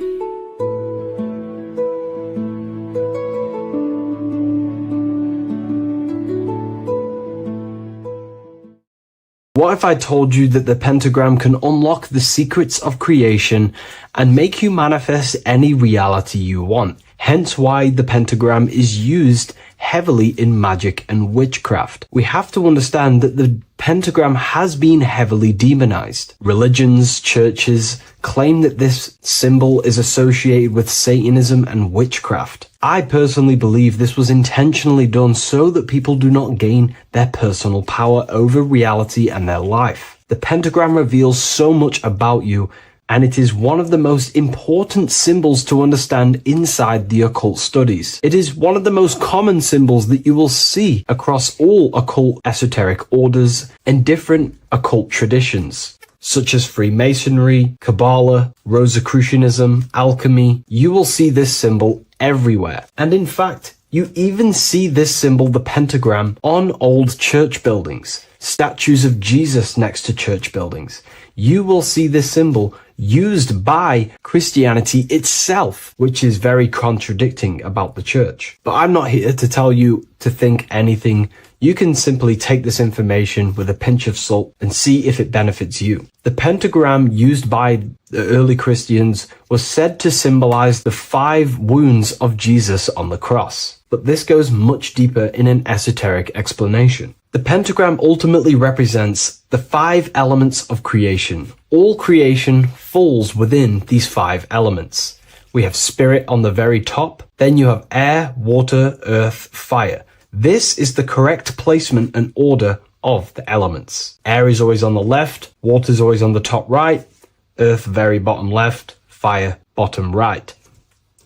What if I told you that the pentagram can unlock the secrets of creation and make you manifest any reality you want? Hence why the pentagram is used heavily in magic and witchcraft. We have to understand that the pentagram has been heavily demonized. Religions, churches claim that this symbol is associated with Satanism and witchcraft. I personally believe this was intentionally done so that people do not gain their personal power over reality and their life. The pentagram reveals so much about you, and it is one of the most important symbols to understand inside the occult studies. It is one of the most common symbols that you will see across all occult esoteric orders and different occult traditions, such as Freemasonry, Kabbalah, Rosicrucianism, alchemy. You will see this symbol everywhere. And in fact, you even see this symbol, the pentagram, on old church buildings, statues of Jesus next to church buildings. You will see this symbol used by Christianity itself, which is very contradicting about the church. But I'm not here to tell you to think anything. You can simply take this information with a pinch of salt and see if it benefits you. The pentagram used by the early Christians was said to symbolize the 5 wounds of Jesus on the cross. But this goes much deeper in an esoteric explanation. The pentagram ultimately represents the 5 elements of creation. All creation falls within these 5 elements. We have spirit on the very top, then you have air, water, earth, fire. This is the correct placement and order of the elements. Air is always on the left, water is always on the top right, earth very bottom left, fire bottom right,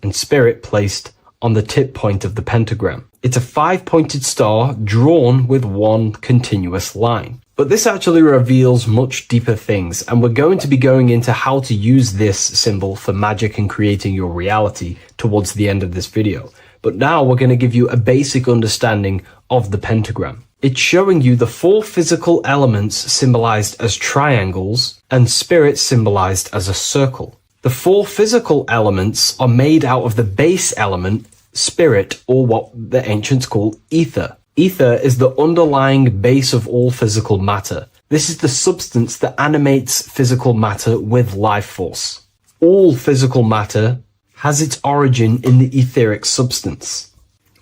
and spirit placed on the tip point of the pentagram. It's a 5-pointed star drawn with one continuous line. But this actually reveals much deeper things, and we're going to be going into how to use this symbol for magic and creating your reality towards the end of this video. But now we're going to give you a basic understanding of the pentagram. It's showing you the 4 physical elements symbolized as triangles and spirit symbolized as a circle. The 4 physical elements are made out of the base element, spirit, or what the ancients call ether. Ether is the underlying base of all physical matter. This is the substance that animates physical matter with life force. All physical matter has its origin in the etheric substance,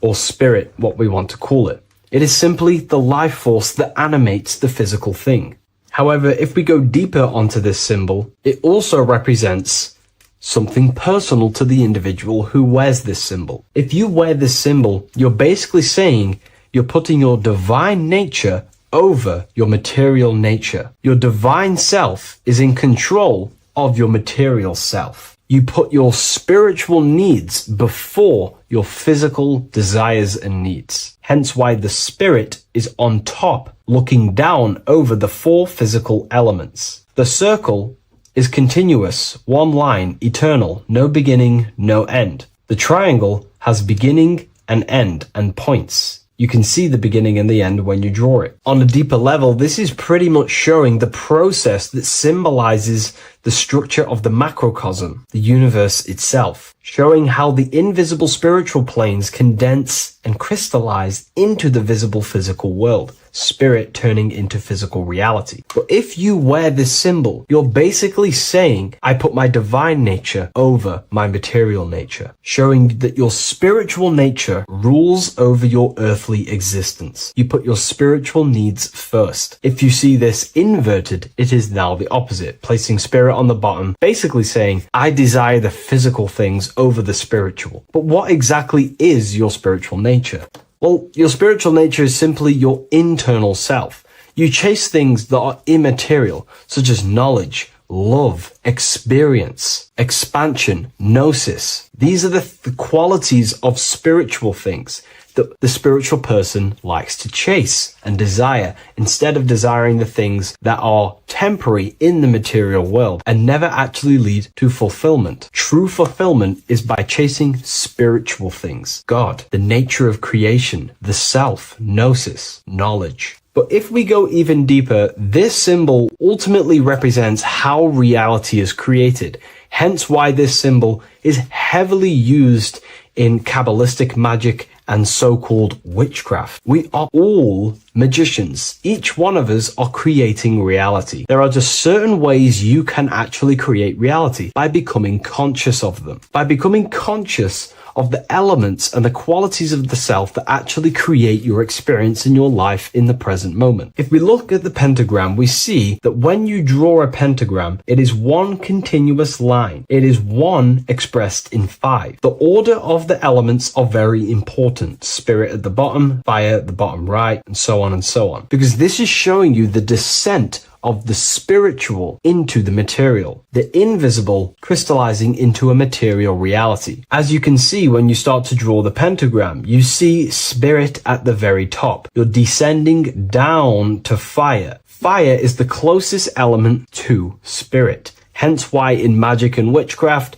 or spirit, what we want to call it. It is simply the life force that animates the physical thing. However, if we go deeper onto this symbol, it also represents something personal to the individual who wears this symbol. If you wear this symbol, you're basically saying you're putting your divine nature over your material nature. Your divine self is in control of your material self. You put your spiritual needs before your physical desires and needs. Hence why the spirit is on top, looking down over the 4 physical elements. The circle is continuous, one line, eternal, no beginning, no end. The triangle has beginning and end and points. You can see the beginning and the end when you draw it. On a deeper level, this is pretty much showing the process that symbolizes the structure of the macrocosm, the universe itself, showing how the invisible spiritual planes condense and crystallize into the visible physical world, spirit turning into physical reality. But if you wear this symbol, you're basically saying, I put my divine nature over my material nature, showing that your spiritual nature rules over your earthly existence. You put your spiritual needs first. If you see this inverted, it is now the opposite, placing spirit spirit on the bottom, basically saying, I desire the physical things over the spiritual. But what exactly is your spiritual nature? Well, your spiritual nature is simply your internal self. You chase things that are immaterial, such as knowledge, love, experience, expansion, gnosis. These are the qualities of spiritual things that the spiritual person likes to chase and desire, instead of desiring the things that are temporary in the material world and never actually lead to fulfillment. True fulfillment is by chasing spiritual things: God, the nature of creation, the self, gnosis, knowledge. But if we go even deeper, this symbol ultimately represents how reality is created. Hence why this symbol is heavily used in Kabbalistic magic and so-called witchcraft. We are all magicians. Each one of us are creating reality. There are just certain ways you can actually create reality: by becoming conscious of them, by becoming conscious of the elements and the qualities of the self that actually create your experience in your life in the present moment. If we look at the pentagram, we see that when you draw a pentagram, it is one continuous line. It is one expressed in 5. The order of the elements are very important. Spirit at the bottom, fire at the bottom right, and so on and so on. Because this is showing you the descent of the spiritual into the material, the invisible crystallizing into a material reality. As you can see, when you start to draw the pentagram, you see spirit at the very top. You're descending down to fire. Fire is the closest element to spirit. Hence why in magic and witchcraft,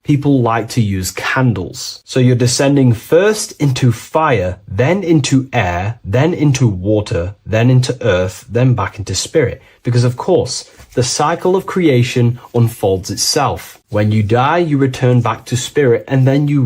people like to use candles. So you're descending first into fire, then into air, then into water, then into earth, then back into spirit. Because of course, the cycle of creation unfolds itself. When you die, you return back to spirit, and then you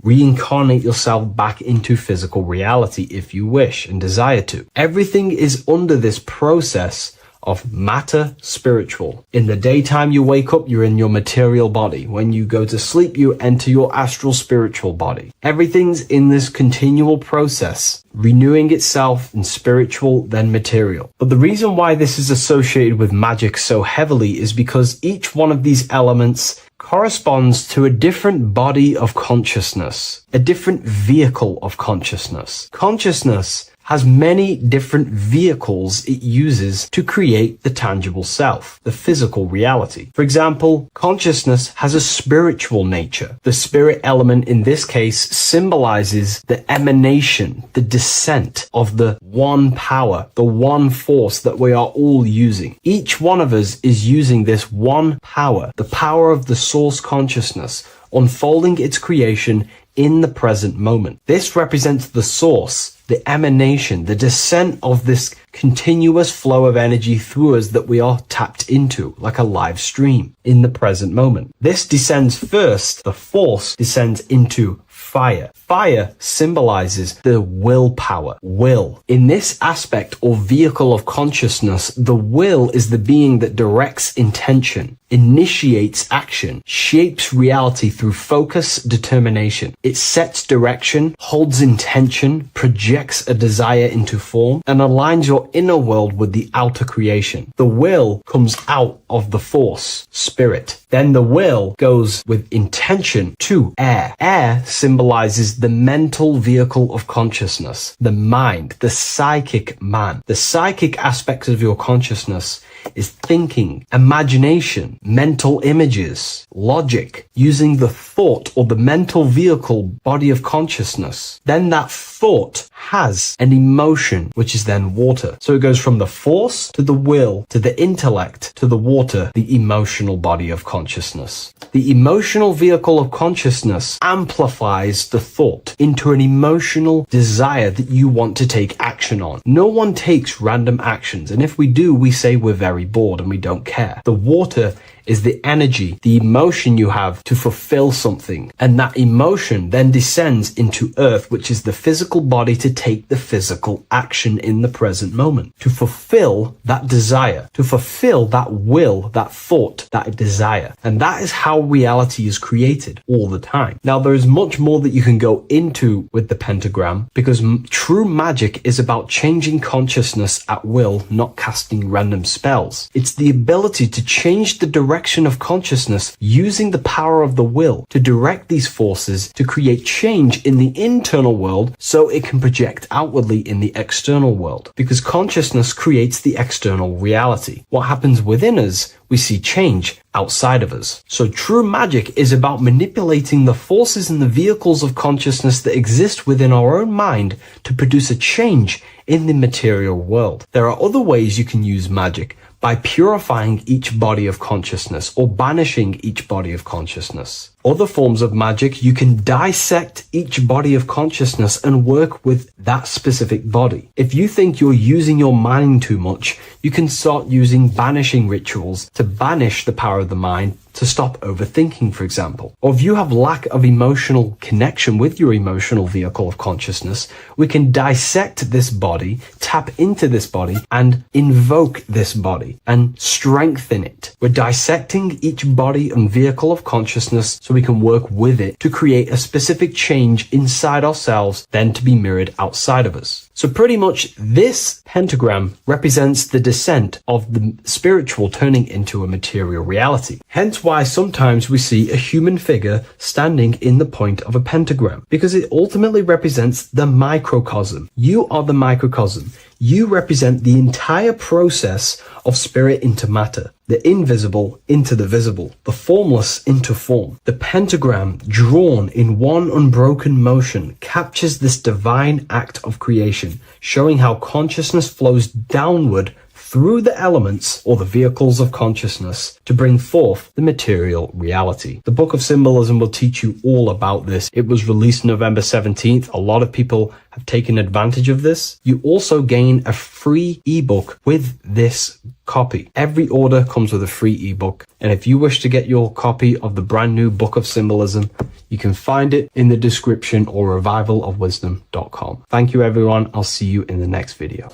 reincarnate yourself back into physical reality if you wish and desire to. Everything is under this process of matter spiritual. In the daytime you wake up, you're in your material body. When you go to sleep, you enter your astral spiritual body. Everything's in this continual process, renewing itself in spiritual, then material. But the reason why this is associated with magic so heavily is because each one of these elements corresponds to a different body of consciousness, a different vehicle of consciousness. Consciousness has many different vehicles it uses to create the tangible self, the physical reality. For example, consciousness has a spiritual nature. The spirit element in this case symbolizes the emanation, the descent of the one power, the one force that we are all using. Each one of us is using this one power, the power of the source consciousness, unfolding its creation in the present moment. This represents the source, the emanation, the descent of this continuous flow of energy through us that we are tapped into, like a live stream in the present moment. This descends first, the force descends into fire. Fire symbolizes the willpower, will. In this aspect or vehicle of consciousness, the will is the being that directs intention, initiates action, shapes reality through focus, determination. It sets direction, holds intention, projects a desire into form, and aligns your inner world with the outer creation. The will comes out of the force, spirit. Then the will goes with intention to air. Air symbolizes the mental vehicle of consciousness, the mind, the psychic man. The psychic aspects of your consciousness is thinking, imagination, mental images, logic, using the thought or the mental vehicle body of consciousness. Then that thought has an emotion, which is then water. So it goes from the force to the will to the intellect to the water, the emotional body of consciousness. The emotional vehicle of consciousness amplifies the thought into an emotional desire that you want to take action on. No one takes random actions, and if we do, we say we're very bored and we don't care. The water is the energy, the emotion you have to fulfill something. And that emotion then descends into earth, which is the physical body to take the physical action in the present moment, to fulfill that desire, to fulfill that will, that thought, that desire. And that is how reality is created all the time. Now, there is much more that you can go into with the pentagram, because true magic is about changing consciousness at will, not casting random spells. It's the ability to change the direction of consciousness using the power of the will to direct these forces to create change in the internal world so it can project outwardly in the external world. Because consciousness creates the external reality. What happens within us, we see change outside of us. So true magic is about manipulating the forces and the vehicles of consciousness that exist within our own mind to produce a change in the material world. There are other ways you can use magic, by purifying each body of consciousness or banishing each body of consciousness. Other forms of magic, you can dissect each body of consciousness and work with that specific body. If you think you're using your mind too much, you can start using banishing rituals to banish the power of the mind, to stop overthinking, for example. Or if you have lack of emotional connection with your emotional vehicle of consciousness, we can dissect this body, tap into this body, and invoke this body and strengthen it. We're dissecting each body and vehicle of consciousness so we can work with it to create a specific change inside ourselves, then to be mirrored outside of us. So pretty much this pentagram represents the descent of the spiritual turning into a material reality. Hence why sometimes we see a human figure standing in the point of a pentagram, because it ultimately represents the microcosm. You are the microcosm. You represent the entire process of spirit into matter, the invisible into the visible, the formless into form. The pentagram, drawn in one unbroken motion, captures this divine act of creation, showing how consciousness flows downward through the elements or the vehicles of consciousness to bring forth the material reality. The Book of Symbolism will teach you all about this. It was released November 17th. A lot of people have taken advantage of this. You also gain a free ebook with this copy. Every order comes with a free ebook. And if you wish to get your copy of the brand new Book of Symbolism, you can find it in the description or revivalofwisdom.com. Thank you, everyone. I'll see you in the next video.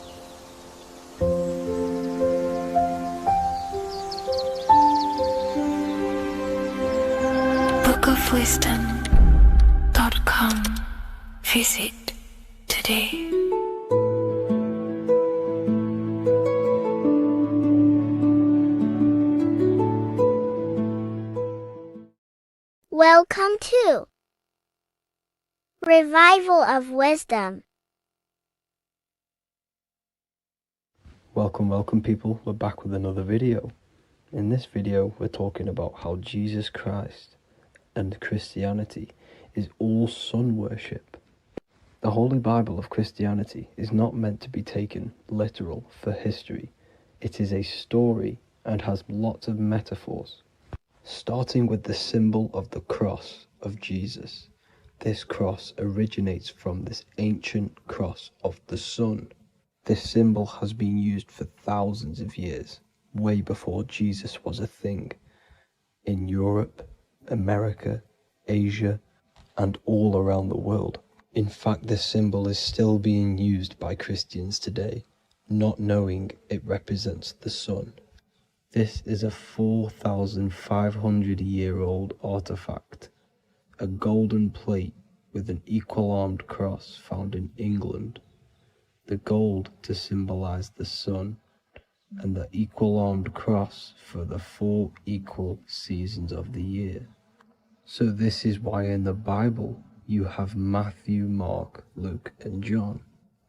bookofwisdom.com. Visit today. Welcome to Revival of Wisdom. Welcome people. We're back with another video. In this video, we're talking about how Jesus Christ and Christianity is all sun worship. The Holy Bible of Christianity is not meant to be taken literal for history. It is a story and has lots of metaphors. Starting with the symbol of the cross of Jesus. This cross originates from this ancient cross of the sun. This symbol has been used for thousands of years, way before Jesus was a thing, in Europe, America, Asia, and all around the world. In fact, this symbol is still being used by Christians today, not knowing it represents the sun. This is a 4,500-year-old artifact, a golden plate with an equal-armed cross found in England. The gold to symbolize the sun, and the equal-armed cross for the 4 equal seasons of the year. So this is why in the Bible you have Matthew, Mark, Luke, and John,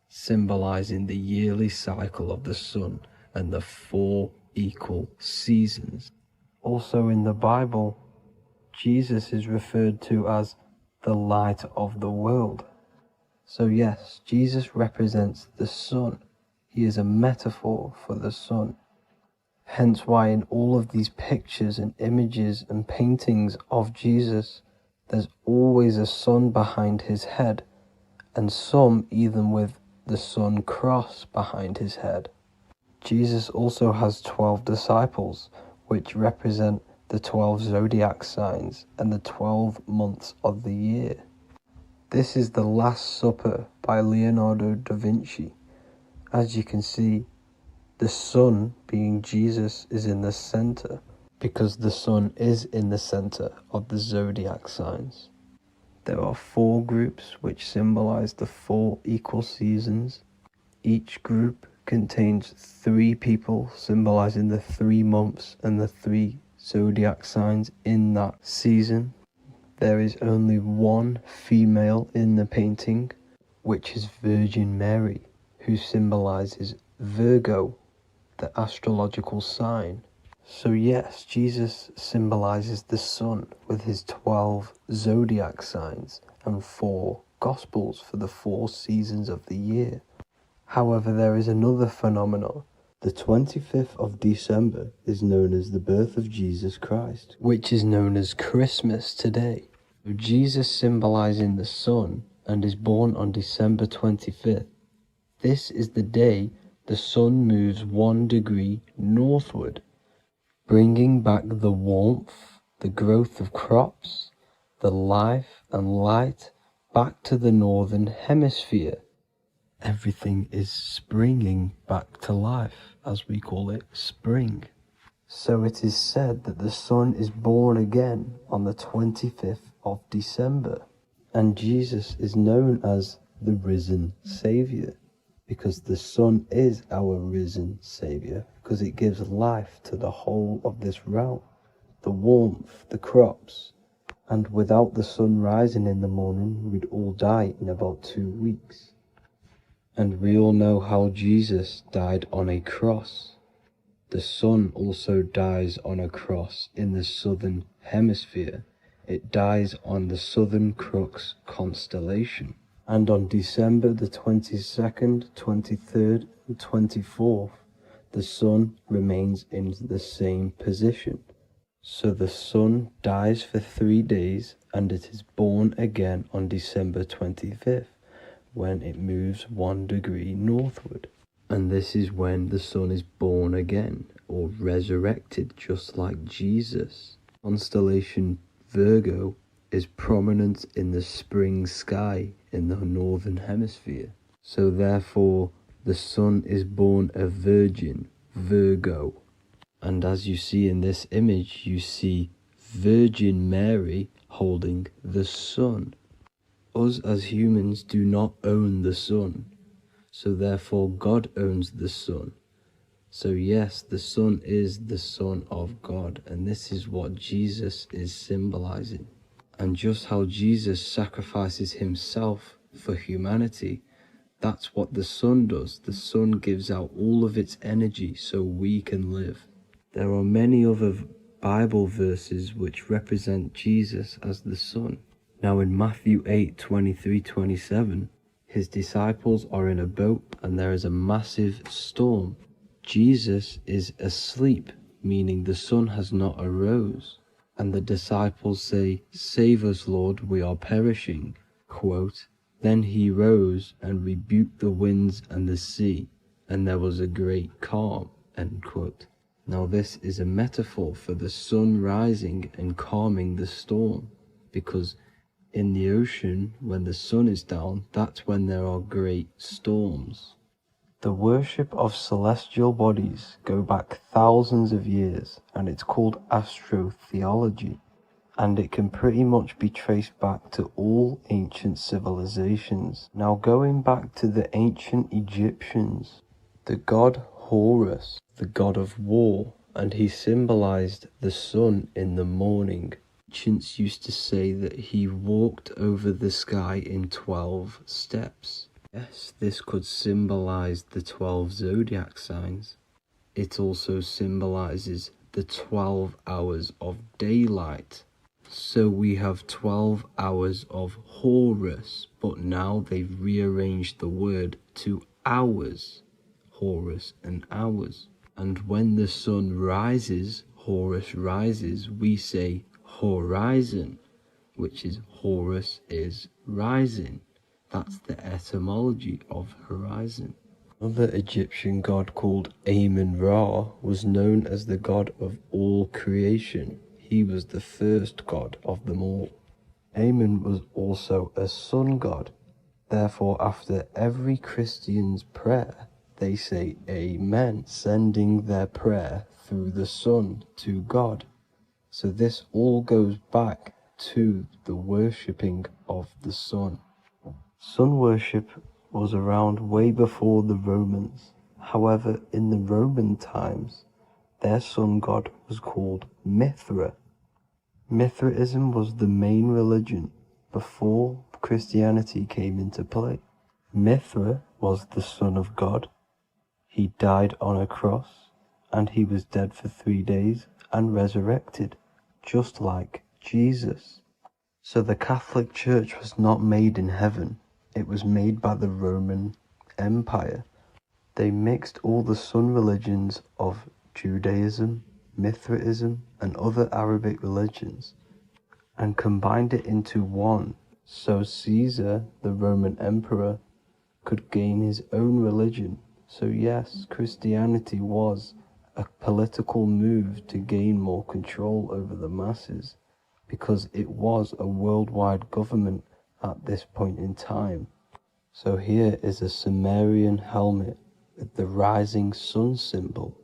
symbolizing the yearly cycle of the sun and the 4 equal seasons. Also in the Bible, Jesus is referred to as the light of the world. So yes, Jesus represents the sun. He is a metaphor for the sun. Hence why in all of these pictures and images and paintings of Jesus, there's always a sun behind his head, and some even with the sun cross behind his head. Jesus also has 12 disciples, which represent the 12 zodiac signs, and the 12 months of the year. This is the Last Supper by Leonardo da Vinci. As you can see, the sun, being Jesus, is in the center, because the sun is in the center of the zodiac signs. There are 4 groups which symbolize the 4 equal seasons. Each group contains 3 people symbolizing the 3 months and the 3 zodiac signs in that season. There is only one female in the painting, which is Virgin Mary, who symbolizes Virgo, the astrological sign. So yes, Jesus symbolizes the sun with his 12 zodiac signs and 4 gospels for the 4 seasons of the year. However, there is another phenomenon. The 25th of December is known as the birth of Jesus Christ, which is known as Christmas today. So Jesus symbolizing the sun and is born on December 25th. This is the day the sun moves 1 degree northward, bringing back the warmth, the growth of crops, the life and light back to the northern hemisphere. Everything is springing back to life, as we call it, spring. So it is said that the sun is born again on the 25th of December, and Jesus is known as the risen Saviour, because the sun is our risen Saviour, because it gives life to the whole of this realm, the warmth, the crops, and without the sun rising in the morning, we'd all die in about 2 weeks. And we all know how Jesus died on a cross. The sun also dies on a cross in the southern hemisphere. It dies on the Southern Crux constellation. And on December the 22nd, 23rd, and 24th, the sun remains in the same position. So the sun dies for 3 days, and it is born again on December 25th. When it moves 1 degree northward. And this is when the sun is born again, or resurrected, just like Jesus. Constellation Virgo is prominent in the spring sky in the northern hemisphere. So therefore, the sun is born a virgin, Virgo. And as you see in this image, you see Virgin Mary holding the sun. Us as humans do not own the sun, so therefore God owns the sun. So yes, the sun is the Son of God, and this is what Jesus is symbolizing. And just how Jesus sacrifices himself for humanity, that's what the sun does. The sun gives out all of its energy so we can live. There are many other Bible verses which represent Jesus as the sun. Now in Matthew 8:23-27, his disciples are in a boat and there is a massive storm. Jesus is asleep, meaning the sun has not arose. And the disciples say, "Save us, Lord, we are perishing." Quote, "Then he rose and rebuked the winds and the sea, and there was a great calm." End quote. Now this is a metaphor for the sun rising and calming the storm, because in the ocean, when the sun is down, that's when there are great storms. The worship of celestial bodies go back thousands of years, and it's called astrotheology, and it can pretty much be traced back to all ancient civilizations. Now going back to the ancient Egyptians, the god Horus, the god of war, and he symbolized the sun in the morning. Ancients used to say that he walked over the sky in 12 steps. Yes, this could symbolize the 12 zodiac signs. It also symbolizes the 12 hours of daylight. So we have 12 hours of Horus, but now they've rearranged the word to hours. Horus and hours. And when the sun rises, Horus rises, we say horizon, which is Horus is rising. That's the etymology of horizon. Another Egyptian god called Amun-Ra was known as the god of all creation. he was the first god of them all. Amen was also a sun god. Therefore, after every Christian's prayer, they say Amen, sending their prayer through the sun to God. So this all goes back to the worshipping of the sun. Sun worship was around way before the Romans. However, in the Roman times, their sun god was called Mithra. Mithraism was the main religion before Christianity came into play. Mithra was the son of God. He died on a cross, and he was dead for 3 days and resurrected, just like Jesus. So the Catholic Church was not made in heaven. It was made by the Roman Empire. They mixed all the sun religions of Judaism, Mithraism, and other Arabic religions and combined it into one, so Caesar, the Roman emperor, could gain his own religion. So yes, Christianity was a political move to gain more control over the masses, because it was a worldwide government at this point in time. So here is a Sumerian helmet with the rising sun symbol.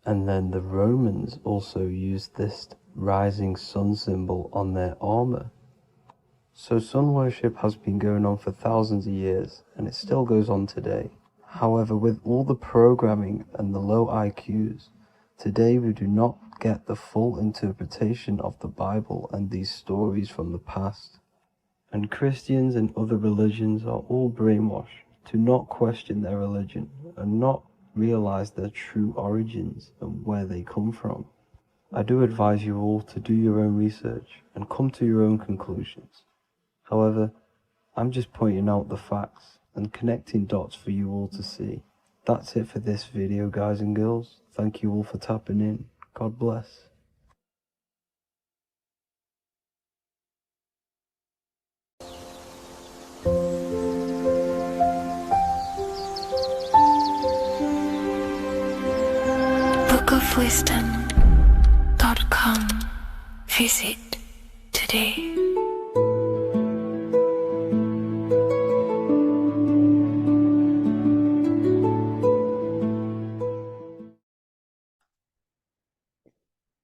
And then the Romans also used this rising sun symbol on their armor. So sun worship has been going on for thousands of years, and it still goes on today. However, with all the programming and the low IQs, today we do not get the full interpretation of the Bible and these stories from the past. And Christians and other religions are all brainwashed to not question their religion and not realize their true origins and where they come from. I do advise you all to do your own research and come to your own conclusions. However, I'm just pointing out the facts and connecting dots for you all to see. That's it for this video, guys and girls. Thank you all for tapping in. God bless. bookofwisdom.com. Visit today.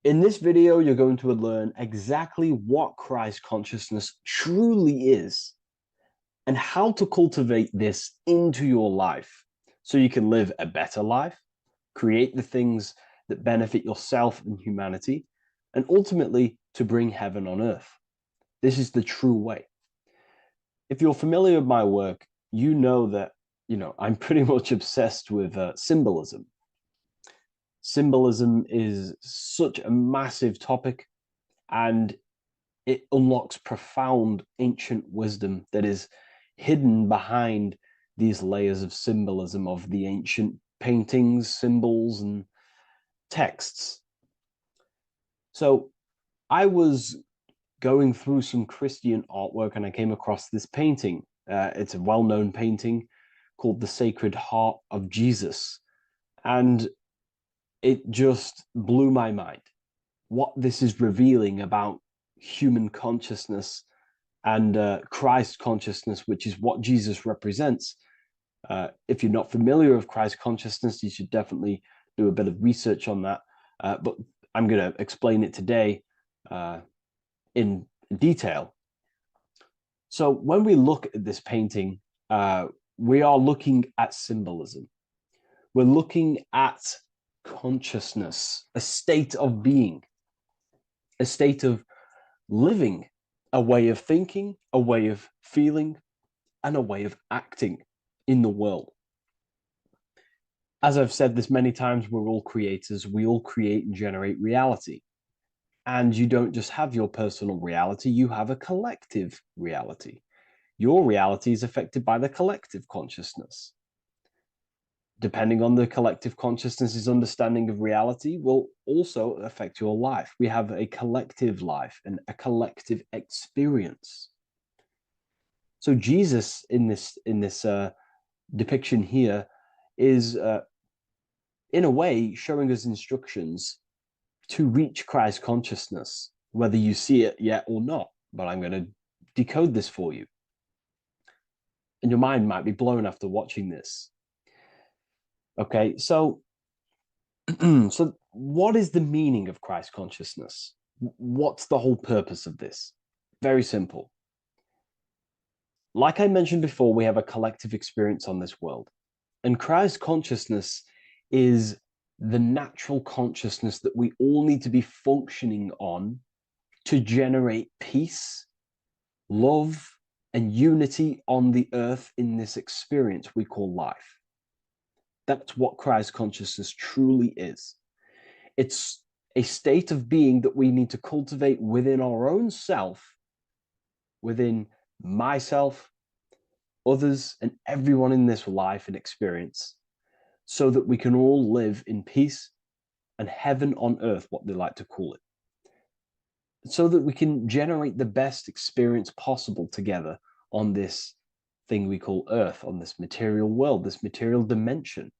In this video, you're going to learn exactly what Christ consciousness truly is and how to cultivate this into your life so you can live a better life, create the things that benefit yourself and humanity, and ultimately to bring heaven on earth. This is the true way. If you're familiar with my work, you know that, I'm pretty much obsessed with symbolism. Symbolism is such a massive topic, and it unlocks profound ancient wisdom that is hidden behind these layers of symbolism of the ancient paintings, symbols, and texts. So I was going through some Christian artwork and I came across this painting. It's a well-known painting called The Sacred Heart of Jesus. And it just blew my mind what this is revealing about human consciousness and Christ consciousness, which is what Jesus represents. If you're not familiar with Christ consciousness, you should definitely do a bit of research on that. But I'm going to explain it today in detail. So when we look at this painting, we are looking at symbolism. We're looking at consciousness, a state of being, a state of living, a way of thinking, a way of feeling, and a way of acting in the world. As I've said this many times, we're all creators. We all create and generate reality. And you don't just have your personal reality, you have a collective reality. Your reality is affected by the collective consciousness. Depending on the collective consciousness's understanding of reality will also affect your life. We have a collective life and a collective experience. So Jesus in this depiction here is in a way showing us instructions to reach Christ consciousness, whether you see it yet or not. But I'm going to decode this for you. And your mind might be blown after watching this. Okay, so, so what is the meaning of Christ consciousness? What's the whole purpose of this? Very simple. Like I mentioned before, we have a collective experience on this world. And Christ consciousness is the natural consciousness that we all need to be functioning on to generate peace, love, and unity on the earth in this experience we call life. That's what Christ consciousness truly is. It's a state of being that we need to cultivate within our own self, within myself, others, and everyone in this life and experience, so that we can all live in peace and heaven on earth, what they like to call it, so that we can generate the best experience possible together on this thing we call earth, on this material world, this material dimension.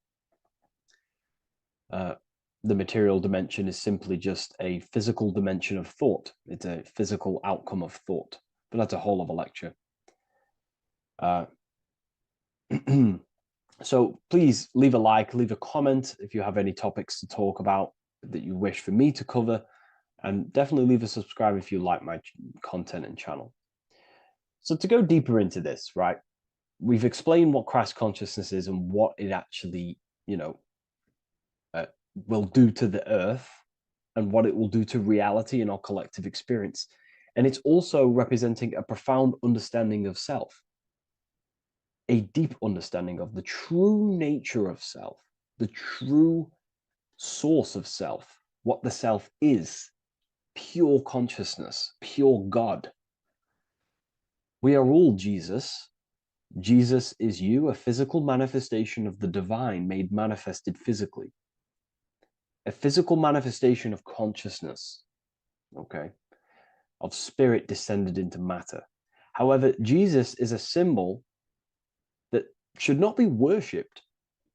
The material dimension is simply just a physical dimension of thought. It's a physical outcome of thought, but that's a whole of a lecture. So please leave a like, leave a comment if you have any topics to talk about that you wish for me to cover, and definitely leave a subscribe if you like my content and channel. So to go deeper into this, right, we've explained what Christ consciousness is and what it actually, will do to the earth and what it will do to reality in our collective experience. And it's also representing a profound understanding of self, a deep understanding of the true nature of self, the true source of self, what the self is, pure consciousness, pure God. We are all Jesus. Jesus is you, a physical manifestation of the divine made manifested physically. A physical manifestation of consciousness, okay, of spirit descended into matter. However, Jesus is a symbol that should not be worshipped,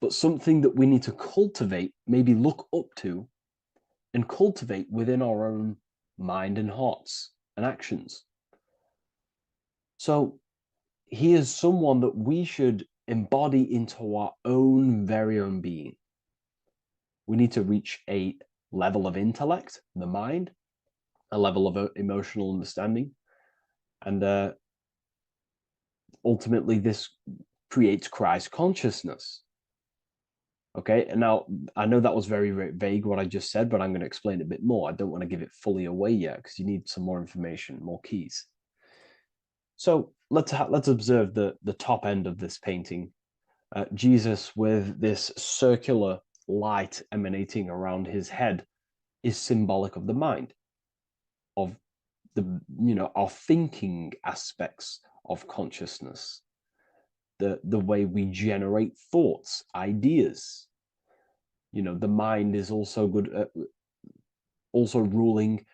but something that we need to cultivate, maybe look up to, and cultivate within our own mind and hearts and actions. So he is someone that we should embody into our own very own being. We need to reach a level of intellect, the mind, a level of emotional understanding, and ultimately this creates Christ consciousness. Okay, and now I know that was very, very vague what I just said, but I'm going to explain it a bit more. I don't want to give it fully away yet because you need some more information, more keys. So let's observe the top end of this painting. Jesus with this circular light emanating around his head is symbolic of the mind, of the our thinking aspects of consciousness, the way we generate thoughts, ideas. The mind is also good at also ruling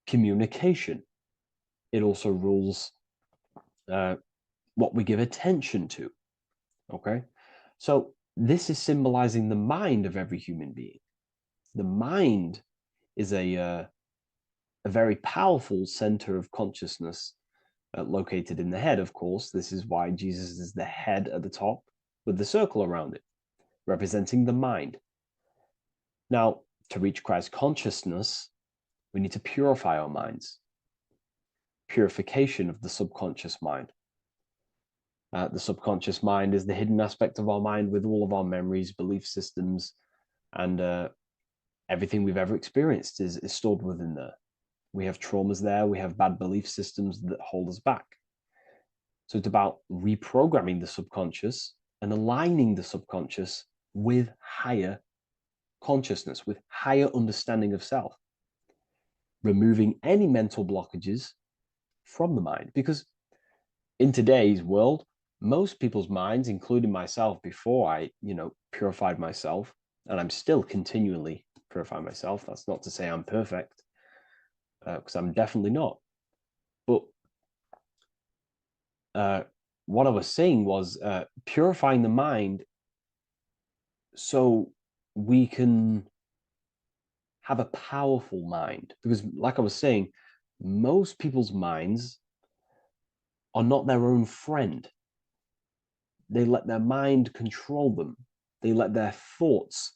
communication. It also rules what we give attention to. Okay, so this is symbolizing the mind of every human being. The mind is a very powerful center of consciousness located in the head, of course. This is why Jesus is the head at the top with the circle around it, representing the mind. Now, to reach Christ consciousness, we need to purify our minds. Purification of the subconscious mind. The subconscious mind is the hidden aspect of our mind with all of our memories, belief systems, and everything we've ever experienced is stored within there. We have traumas there. We have bad belief systems that hold us back. So it's about reprogramming the subconscious and aligning the subconscious with higher consciousness, with higher understanding of self, removing any mental blockages from the mind. Because in today's world, most people's minds, including myself, before I, purified myself, and I'm still continually purifying myself. That's not to say I'm perfect, because I'm definitely not. But what I was saying was purifying the mind so we can have a powerful mind. Because like I was saying, most people's minds are not their own friend. They let their mind control them. They let their thoughts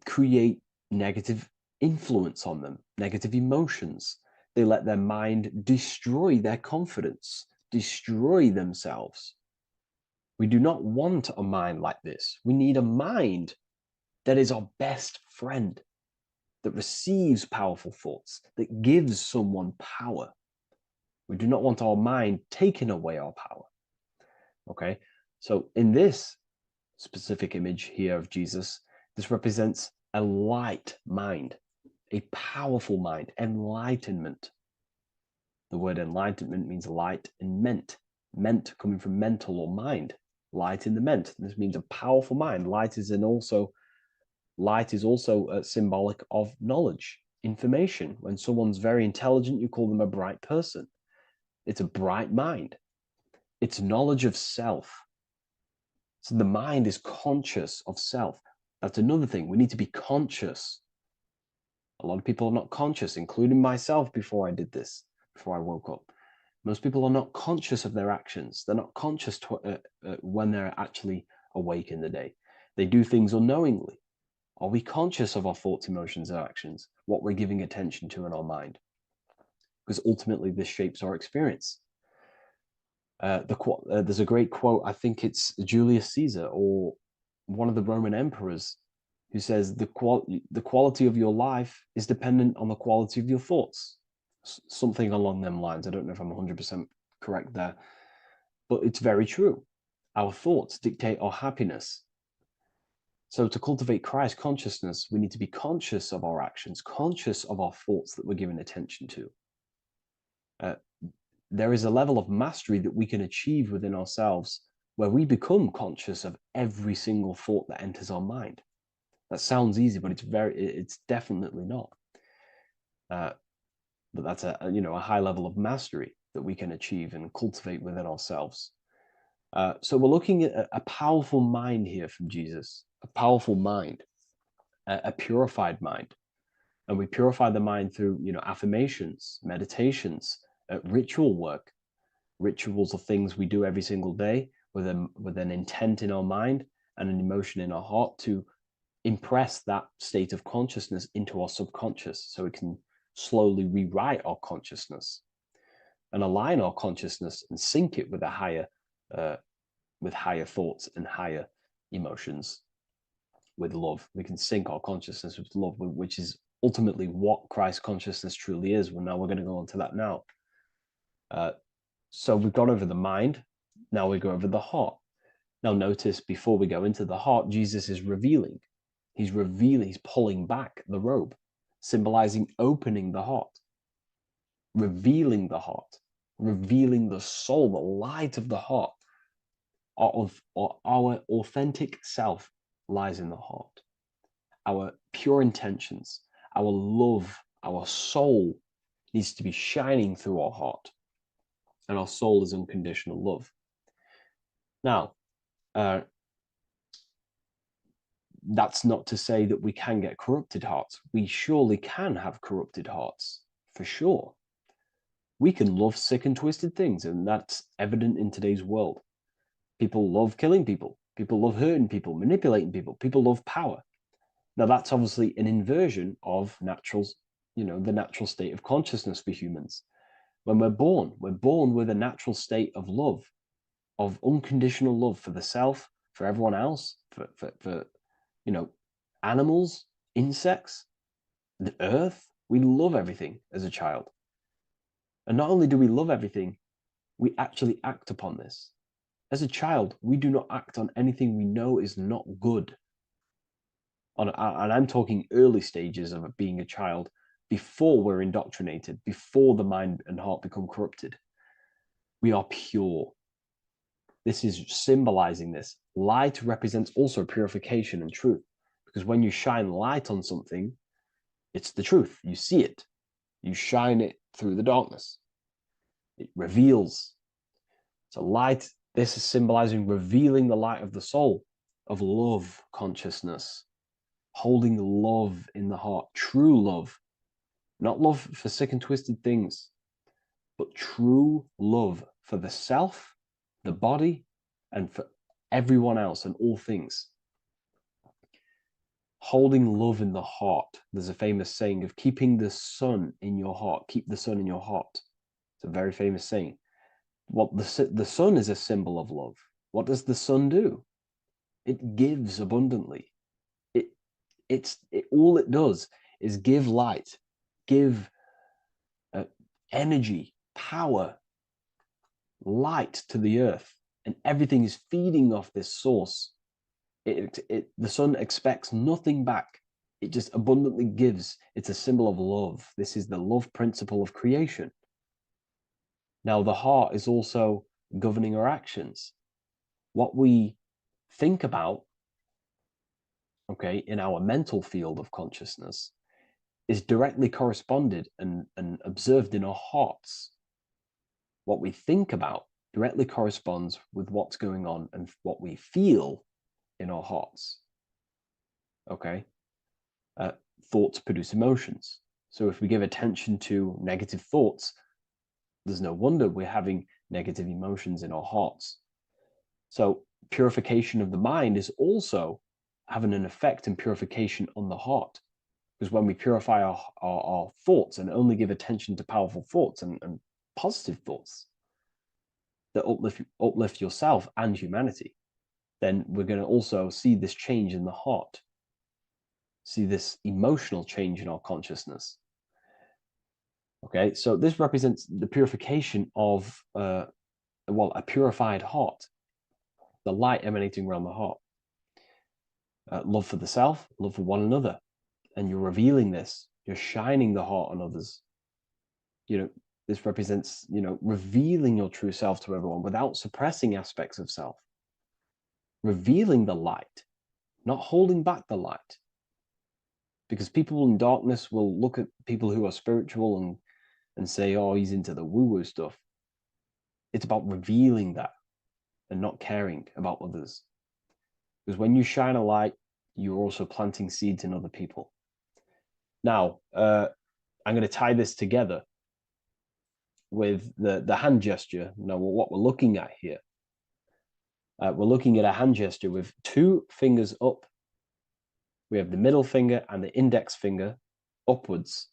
create negative influence on them, negative emotions. They let their mind destroy their confidence, destroy themselves. We do not want a mind like this. We need a mind that is our best friend, that receives powerful thoughts, that gives someone power. We do not want our mind taking away our power. Okay, so in this specific image here of Jesus, this represents a light mind, a powerful mind, enlightenment. The word enlightenment means light and ment coming from mental or mind, light in the ment. This means a powerful mind. Light is also symbolic of knowledge, information. When someone's very intelligent, you call them a bright person. It's a bright mind. It's knowledge of self. So the mind is conscious of self. That's another thing. We need to be conscious. A lot of people are not conscious, including myself before I did this, before I woke up. Most people are not conscious of their actions. They're not conscious when they're actually awake in the day. They do things unknowingly. Are we conscious of our thoughts, emotions, and actions, what we're giving attention to in our mind? Because ultimately this shapes our experience. There's a great quote, I think it's Julius Caesar or one of the Roman emperors, who says the quality of your life is dependent on the quality of your thoughts. Something along them lines. I don't know if I'm 100% correct there, but it's very true. Our thoughts dictate our happiness. So to cultivate Christ consciousness, we need to be conscious of our actions, conscious of our thoughts that we're giving attention to. There is a level of mastery that we can achieve within ourselves where we become conscious of every single thought that enters our mind. That sounds easy, but it's definitely not. But that's a high level of mastery that we can achieve and cultivate within ourselves. So we're looking at a powerful mind here from Jesus, a powerful mind, a purified mind. And we purify the mind through, affirmations, meditations, ritual work. Rituals are things we do every single day with an intent in our mind and an emotion in our heart to impress that state of consciousness into our subconscious, so we can slowly rewrite our consciousness and align our consciousness and sync it with higher thoughts and higher emotions with love. We can sync our consciousness with love, which is ultimately what Christ consciousness truly is. Well, now we're going to go on to that now. So we've gone over the mind. Now we go over the heart. Now notice, before we go into the heart, Jesus is revealing. He's pulling back the robe, symbolizing opening the heart, revealing the heart, revealing the soul, the light of the heart. Our authentic self lies in the heart. Our pure intentions, our love, our soul needs to be shining through our heart. And our soul is unconditional love. Now, that's not to say that we can get corrupted hearts. We surely can have corrupted hearts, for sure. We can love sick and twisted things, and that's evident in today's world. People love killing people. People love hurting people, manipulating people. People love power. Now, that's obviously an inversion of the natural state of consciousness for humans. When we're born with a natural state of love, of unconditional love for the self, for everyone else, for animals, insects, the earth. We love everything as a child. And not only do we love everything, we actually act upon this. As a child, we do not act on anything we know is not good. And I'm talking early stages of being a child, before we're indoctrinated, before the mind and heart become corrupted. We are pure. This is symbolizing this. Light represents also purification and truth, because when you shine light on something, it's the truth. You see it. You shine it through the darkness. It reveals. So light, this is symbolizing revealing the light of the soul, of love consciousness. holding love in the heart, true love, not love for sick and twisted things, but true love for the self, the body, and for everyone else and all things. Holding love in the heart. There's a famous saying of keeping the sun in your heart. Keep the sun in your heart. It's a very famous saying. What the sun is a symbol of love. What does the sun do? It gives abundantly. All it does is give light, give energy, power, light to the earth, and everything is feeding off this source. The sun expects nothing back. It just abundantly gives. It's a symbol of love. This is the love principle of creation. Now, the heart is also governing our actions. What we think about, okay, in our mental field of consciousness is directly corresponded and observed in our hearts. What we think about directly corresponds with what's going on and what we feel in our hearts. Okay? Thoughts produce emotions. So if we give attention to negative thoughts, there's no wonder we're having negative emotions in our hearts. So purification of the mind is also having an effect in purification on the heart. Because when we purify our thoughts and only give attention to powerful thoughts and positive thoughts that uplift yourself and humanity, then we're going to also see this change in the heart, see this emotional change in our consciousness. Okay, so this represents the purification of, a purified heart, the light emanating around the heart. Love for the self, love for one another. And you're revealing this, you're shining the heart on others. This represents, revealing your true self to everyone without suppressing aspects of self. Revealing the light, not holding back the light. Because people in darkness will look at people who are spiritual and say, oh, he's into the woo-woo stuff. It's about revealing that and not caring about others. Because when you shine a light, you're also planting seeds in other people. Now, I'm going to tie this together with the hand gesture. Now, what we're looking at here, we're looking at a hand gesture with two fingers up. We have the middle finger and the index finger upwards.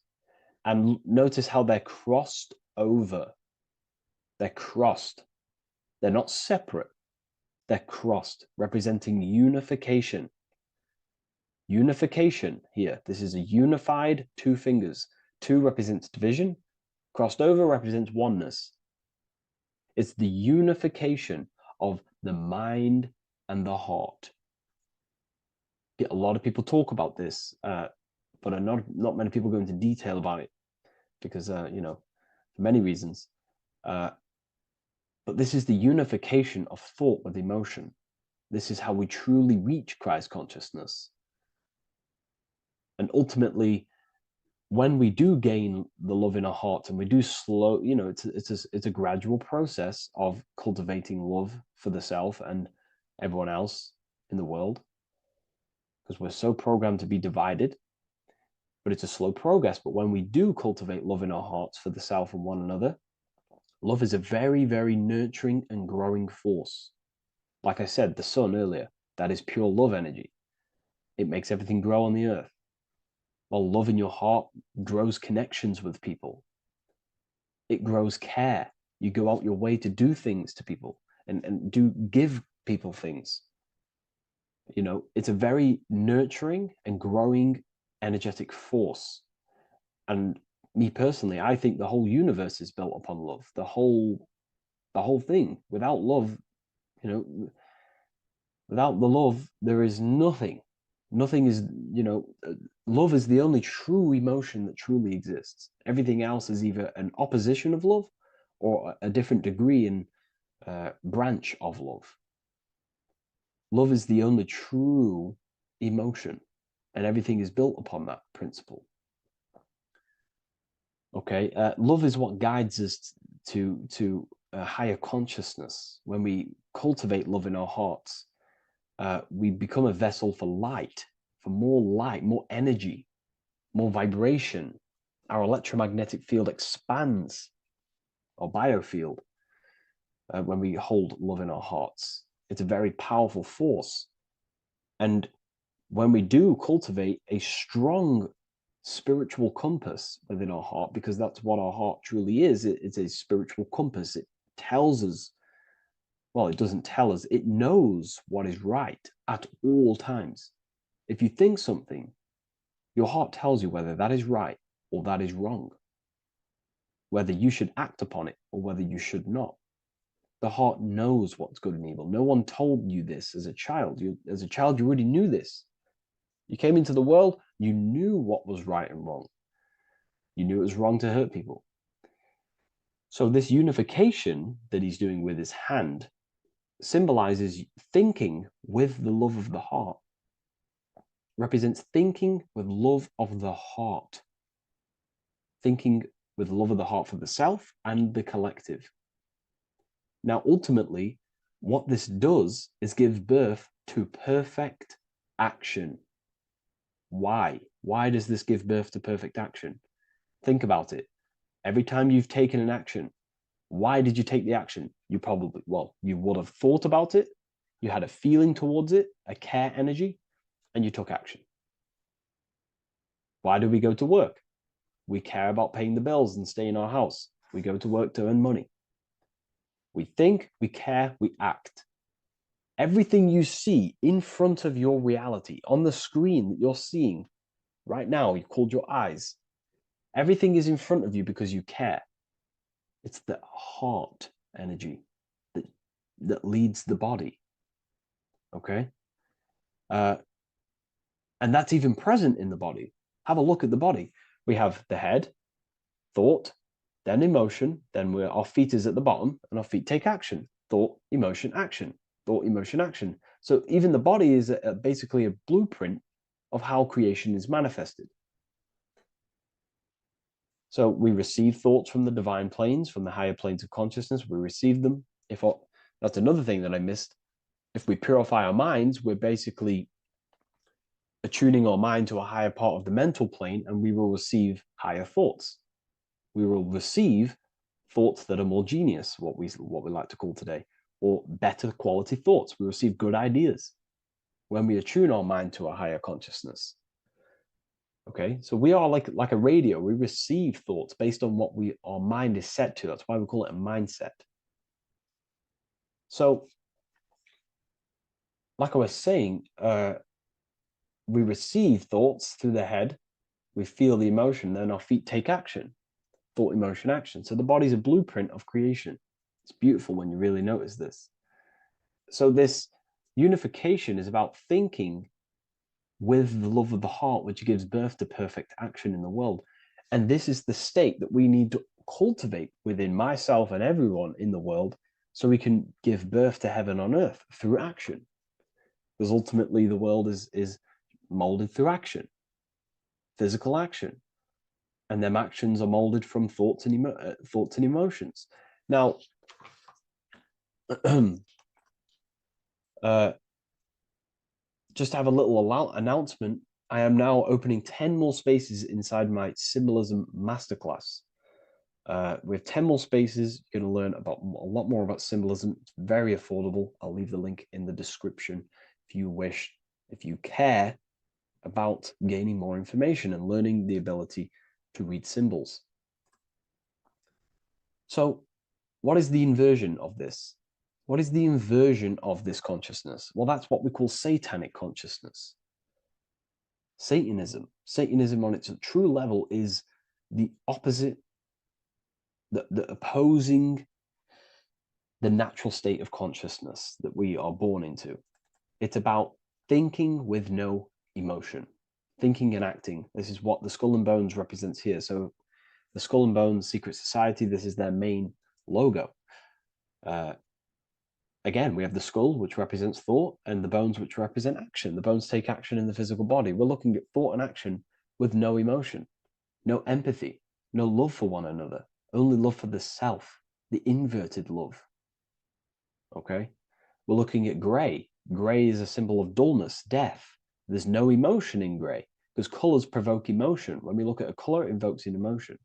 And notice how they're crossed over. They're crossed. They're not separate. They're crossed, representing unification. Unification here. This is a unified two fingers. Two represents division. Crossed over represents oneness. It's the unification of the mind and the heart. A lot of people talk about this, but not many people go into detail about it because, for many reasons. But this is the unification of thought with emotion. This is how we truly reach Christ consciousness. And ultimately, when we do gain the love in our hearts and we do slow, it's a gradual process of cultivating love for the self and everyone else in the world, because we're so programmed to be divided. But it's a slow progress. But when we do cultivate love in our hearts for the self and one another, love is a very, very nurturing and growing force. Like I said, the sun earlier, that is pure love energy. It makes everything grow on the earth. While love in your heart grows connections with people. It grows care. You go out your way to do things to people and give people things. It's a very nurturing and growing energetic force. And me personally, I think the whole universe is built upon love. The whole thing. Without love, without the love, there is nothing. Nothing is, love is the only true emotion that truly exists. Everything else is either an opposition of love or a different degree and branch of love. Love is the only true emotion, and everything is built upon that principle. Okay, love is what guides us to a higher consciousness. When we cultivate love in our hearts, we become a vessel for light, for more light, more energy, more vibration. Our electromagnetic field expands, our biofield, when we hold love in our hearts. It's a very powerful force. And when we do cultivate a strong spiritual compass within our heart, because that's what our heart truly is, it's a spiritual compass. It tells us, well, it doesn't tell us, it knows what is right at all times. If you think something, your heart tells you whether that is right or that is wrong, whether you should act upon it or whether you should not. The heart knows what's good and evil. No one told you this as a child. As a child, you already knew this. You came into the world, you knew what was right and wrong. You knew it was wrong to hurt people. So this unification that he's doing with his hand symbolizes thinking with the love of the heart, represents thinking with love of the heart, thinking with love of the heart for the self and the collective. Now, ultimately, what this does is gives birth to perfect action. Why? Why does this give birth to perfect action? Think about it. Every time you've taken an action, why did you take the action? You probably, well, you would have thought about it, you had a feeling towards it, a care energy, and you took action. Why do we go to work? We care about paying the bills and staying in our house. We go to work to earn money. We think, we care, we act. Everything you see in front of your reality, on the screen that you're seeing right now, you called your eyes. Everything is in front of you because you care. It's the heart energy that leads the body. Okay? And that's even present in the body. Have a look at the body. We have the head, thought, then emotion, then our feet is at the bottom, and our feet take action. Thought, emotion, action. Thought, emotion, action. So even the body is basically a blueprint of how creation is manifested. So we receive thoughts from the divine planes, from the higher planes of consciousness. We receive them. That's another thing that I missed. If we purify our minds, we're basically attuning our mind to a higher part of the mental plane, and we will receive higher thoughts. We will receive thoughts that are more genius, what we like to call today, or better quality thoughts. We receive good ideas when we attune our mind to a higher consciousness. Okay, so we are like a radio. We receive thoughts based on what our mind is set to. That's why we call it a mindset. So, like I was saying, we receive thoughts through the head. We feel the emotion, then our feet take action. Thought, emotion, action. So the body's a blueprint of creation. It's beautiful when you really notice this. So this unification is about thinking with the love of the heart, which gives birth to perfect action in the world. And this is the state that we need to cultivate within myself and everyone in the world so we can give birth to heaven on earth through action. Because ultimately the world is molded through action, physical action. And them actions are molded from thoughts and emotions. Now, just to have a little announcement, I am now opening 10 more spaces inside my symbolism masterclass. We have 10 more spaces. You're going to learn about a lot more about symbolism. It's very affordable. I'll leave the link in the description if you wish, if you care about gaining more information and learning the ability to read symbols. So what is the inversion of this? What is the inversion of this consciousness? Well, that's what we call satanic consciousness. Satanism. Satanism on its true level is the opposite, the opposing the natural state of consciousness that we are born into. It's about thinking with no emotion, thinking and acting. This is what the Skull and Bones represents here. So the Skull and Bones Secret Society, this is their main logo. Again, we have the skull, which represents thought, and the bones, which represent action. The bones take action in the physical body. We're looking at thought and action with no emotion, no empathy, no love for one another, only love for the self, the inverted love. Okay? We're looking at gray. Gray is a symbol of dullness, death. There's no emotion in gray because colors provoke emotion. When we look at a color, it invokes an emotion.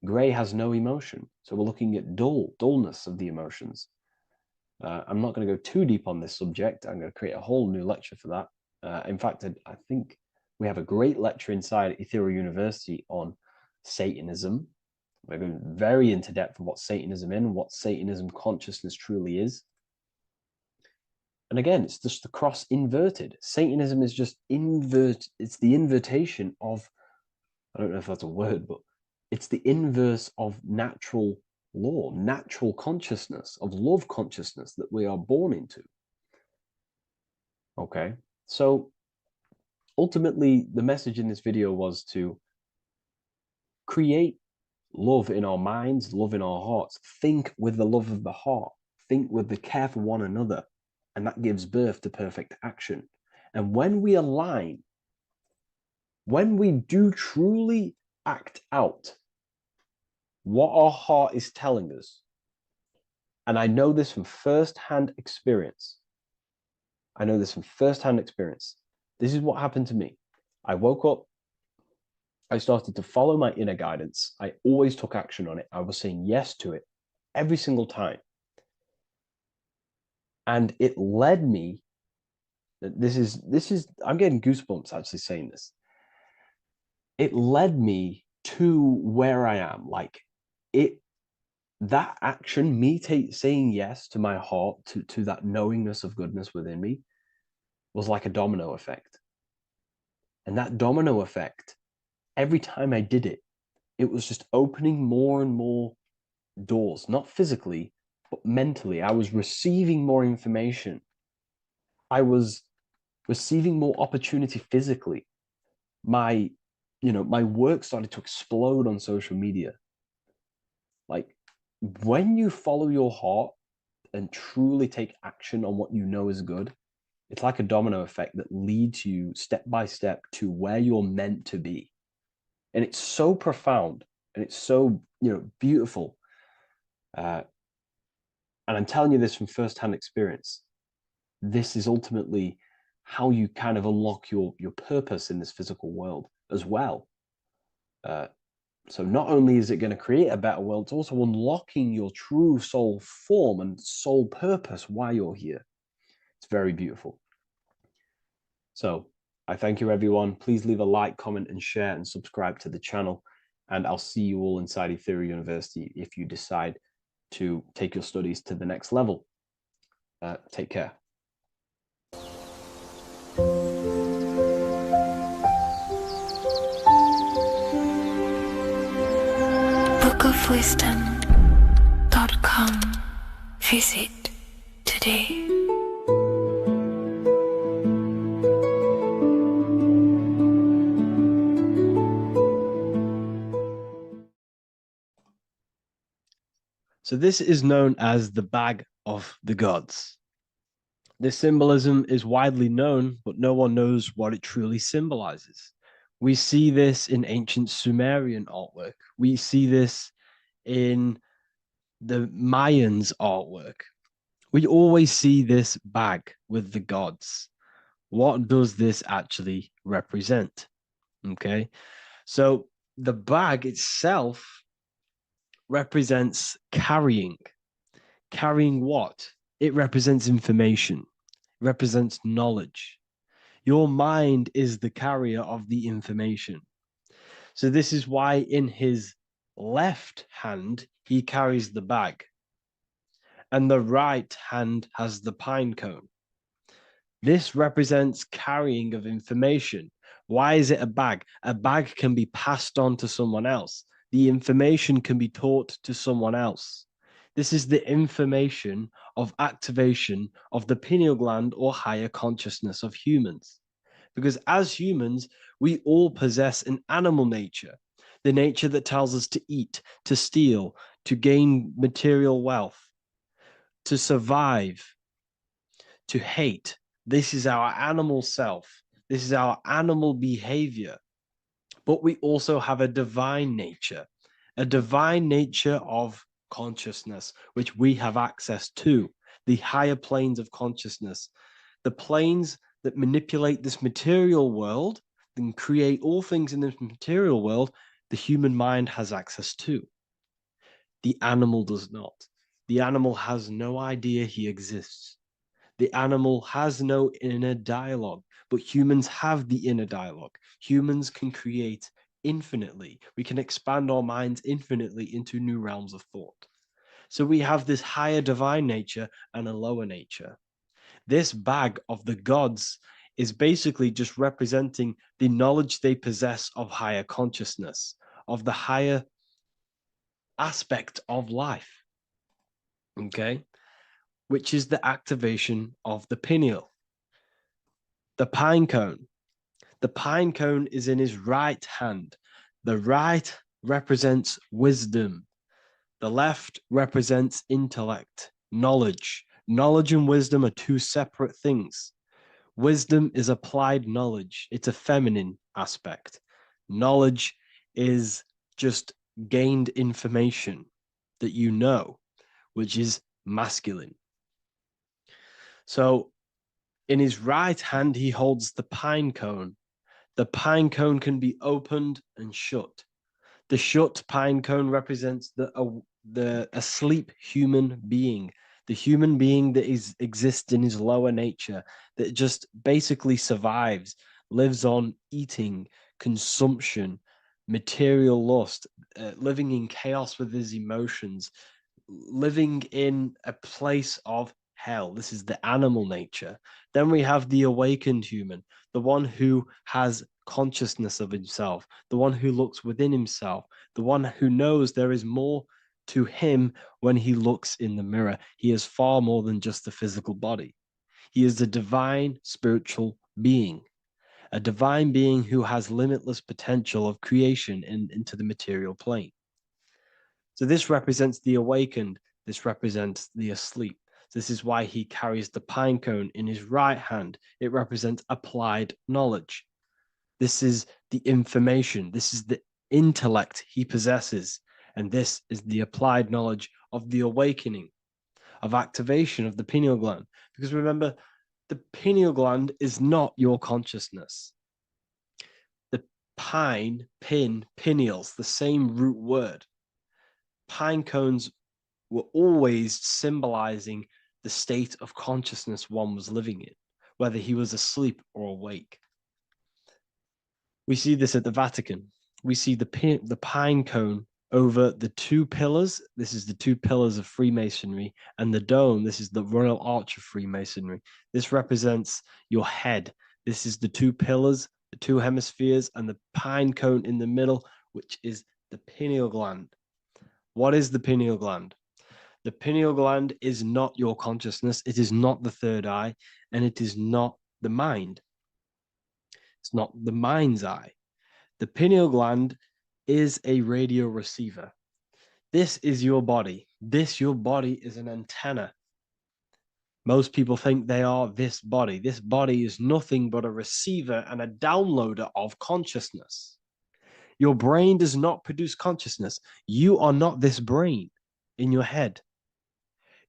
Gray has no emotion. So we're looking at dullness of the emotions. I'm not going to go too deep on this subject. I'm going to create a whole new lecture for that. In fact, I think we have a great lecture inside Ethereal University on Satanism. We're going very into depth of what Satanism is and what Satanism consciousness truly is. And again, it's just the cross inverted. Satanism is just it's the invertation of, I don't know if that's a word, but it's the inverse of natural law, natural consciousness, of love consciousness that we are born into. Okay, so ultimately the message in this video was to create love in our minds, love in our hearts, think with the love of the heart, think with the care for one another, and that gives birth to perfect action. And when we align, when we do truly act out what our heart is telling us, and I know this from first-hand experience. This is what happened to me. I woke up, I started to follow my inner guidance. I always took action on it. I was saying yes to it every single time. And it led me, this is, I'm getting goosebumps actually saying this. It led me to where I am. Like that action, me saying yes to my heart, to that knowingness of goodness within me, was like a domino effect. And that domino effect, every time I did it, it was just opening more and more doors, not physically, but mentally. I was receiving more information. I was receiving more opportunity physically. My work started to explode on social media. Like, when you follow your heart and truly take action on what you know is good, it's like a domino effect that leads you step by step to where you're meant to be. And it's so profound and it's so, beautiful. And I'm telling you this from firsthand experience. This is ultimately how you kind of unlock your purpose in this physical world as well. So not only is it going to create a better world, it's also unlocking your true soul form and soul purpose while you're here. It's very beautiful. So I thank you, everyone. Please leave a like, comment, and share, and subscribe to the channel. And I'll see you all inside Ethereal University if you decide to take your studies to the next level. Take care. bookofwisdom.com. Visit today. So this is known as the bag of the gods. This symbolism is widely known, but no one knows what it truly symbolizes. We see this in ancient Sumerian artwork. We see this in the Mayans' artwork. We always see this bag with the gods. What does this actually represent? Okay, so the bag itself represents carrying. Carrying what? It represents information. It represents knowledge. Your mind is the carrier of the information. So this is why in his left hand, he carries the bag. And the right hand has the pine cone. This represents carrying of information. Why is it a bag? A bag can be passed on to someone else. The information can be taught to someone else. This is the information of activation of the pineal gland or higher consciousness of humans. Because as humans, we all possess an animal nature, the nature that tells us to eat, to steal, to gain material wealth, to survive, to hate. This is our animal self. This is our animal behavior. But we also have a divine nature of consciousness, which we have access to, the higher planes of consciousness, the planes that manipulate this material world and create all things in this material world, the human mind has access to. The animal does not. The animal has no idea he exists. The animal has no inner dialogue, but humans have the inner dialogue. Humans can create infinitely. We can expand our minds infinitely into new realms of thought. So we have this higher divine nature and a lower nature. This bag of the gods is basically just representing the knowledge they possess of higher consciousness, of the higher aspect of life, okay, which is the activation of the pineal. The pine cone. The pine cone is in his right hand. The right represents wisdom. The left represents intellect, knowledge. Knowledge and wisdom are two separate things. Wisdom is applied knowledge. It's a feminine aspect. Knowledge is just gained information that you know, which is masculine. So in his right hand, he holds the pine cone. The pine cone can be opened and shut. The shut pine cone represents the asleep human being, the human being that exists in his lower nature, that just basically survives, lives on eating, consumption, material lust, living in chaos with his emotions, living in a place of hell. This is the animal nature. Then we have the awakened human, the one who has consciousness of himself, the one who looks within himself, the one who knows there is more to him when he looks in the mirror. He is far more than just the physical body. He is a divine spiritual being, a divine being who has limitless potential of creation into the material plane. So this represents the awakened. This represents the asleep. This is why he carries the pine cone in his right hand. It represents applied knowledge. This is the information. This is the intellect he possesses. And this is the applied knowledge of the awakening, of activation of the pineal gland. Because remember, the pineal gland is not your consciousness. The pine, pineals, the same root word. Pine cones were always symbolizing the state of consciousness one was living in, whether he was asleep or awake. We see this at the Vatican. We see the pine cone over the two pillars. This is the two pillars of Freemasonry, and the dome. This is the Royal Arch of Freemasonry. This represents your head. This is the two pillars, the two hemispheres, and the pine cone in the middle, which is the pineal gland. What is the pineal gland? The pineal gland is not your consciousness. It is not the third eye, and it is not the mind. It's not the mind's eye. The pineal gland is a radio receiver. This is your body. Your body is an antenna. Most people think they are this body. This body is nothing but a receiver and a downloader of consciousness. Your brain does not produce consciousness. You are not this brain in your head.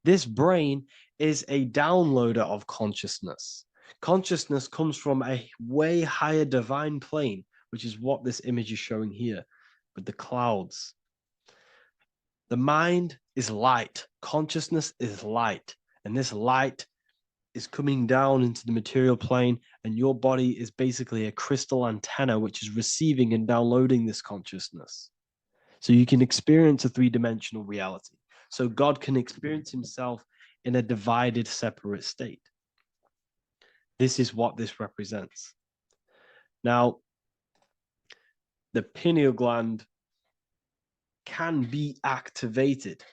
This brain is a downloader of consciousness. Consciousness comes from a way higher divine plane, which is what this image is showing here with the clouds. The mind is light. Consciousness is light. And this light is coming down into the material plane, and your body is basically a crystal antenna which is receiving and downloading this consciousness. So you can experience a three-dimensional reality. So God can experience himself in a divided, separate state. This is what this represents. Now, the pineal gland can be activated,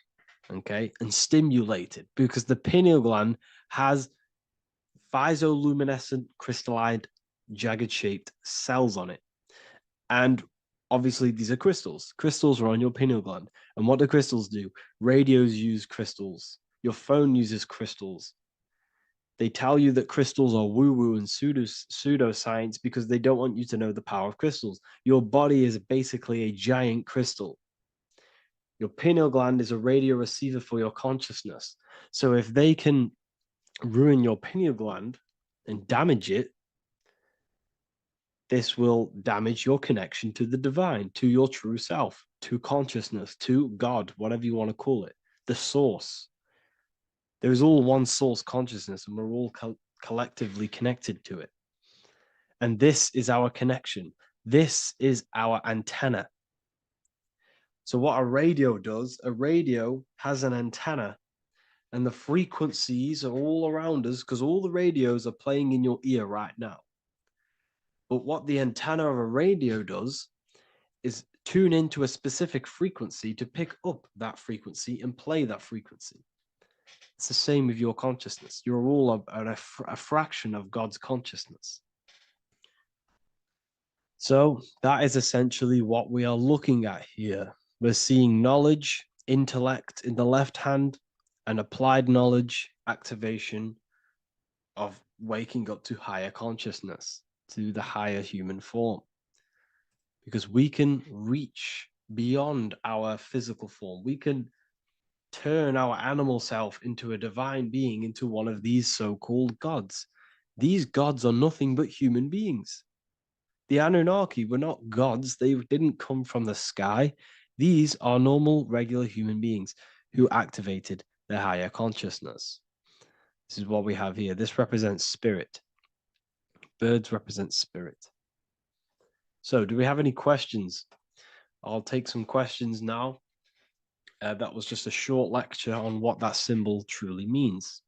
okay, and stimulated, because the pineal gland has phytoluminescent crystalline jagged-shaped cells on it. And obviously, these are crystals. Crystals are on your pineal gland. And what do crystals do? Radios use crystals. Your phone uses crystals. They tell you that crystals are woo-woo and pseudoscience because they don't want you to know the power of crystals. Your body is basically a giant crystal. Your pineal gland is a radio receiver for your consciousness. So if they can ruin your pineal gland, and damage it, this will damage your connection to the divine, to your true self, to consciousness, to God, whatever you want to call it, the source. There is all one source consciousness, and we're all collectively connected to it. And this is our connection. This is our antenna. So what a radio does, a radio has an antenna, and the frequencies are all around us because all the radios are playing in your ear right now. But what the antenna of a radio does is tune into a specific frequency to pick up that frequency and play that frequency. It's the same with your consciousness. You're all a fraction of God's consciousness. So that is essentially what we are looking at here. We're seeing knowledge, intellect in the left hand, and applied knowledge, activation of waking up to higher consciousness, to the higher human form. Because we can reach beyond our physical form. We can turn our animal self into a divine being, into one of these so-called gods. These gods are nothing but human beings. The Anunnaki were not gods. They didn't come from the sky. These are normal, regular human beings who activated their higher consciousness. This is what we have here. This represents spirit. Birds represent spirit. So do we have any questions? I'll take some questions now. That was just a short lecture on what that symbol truly means.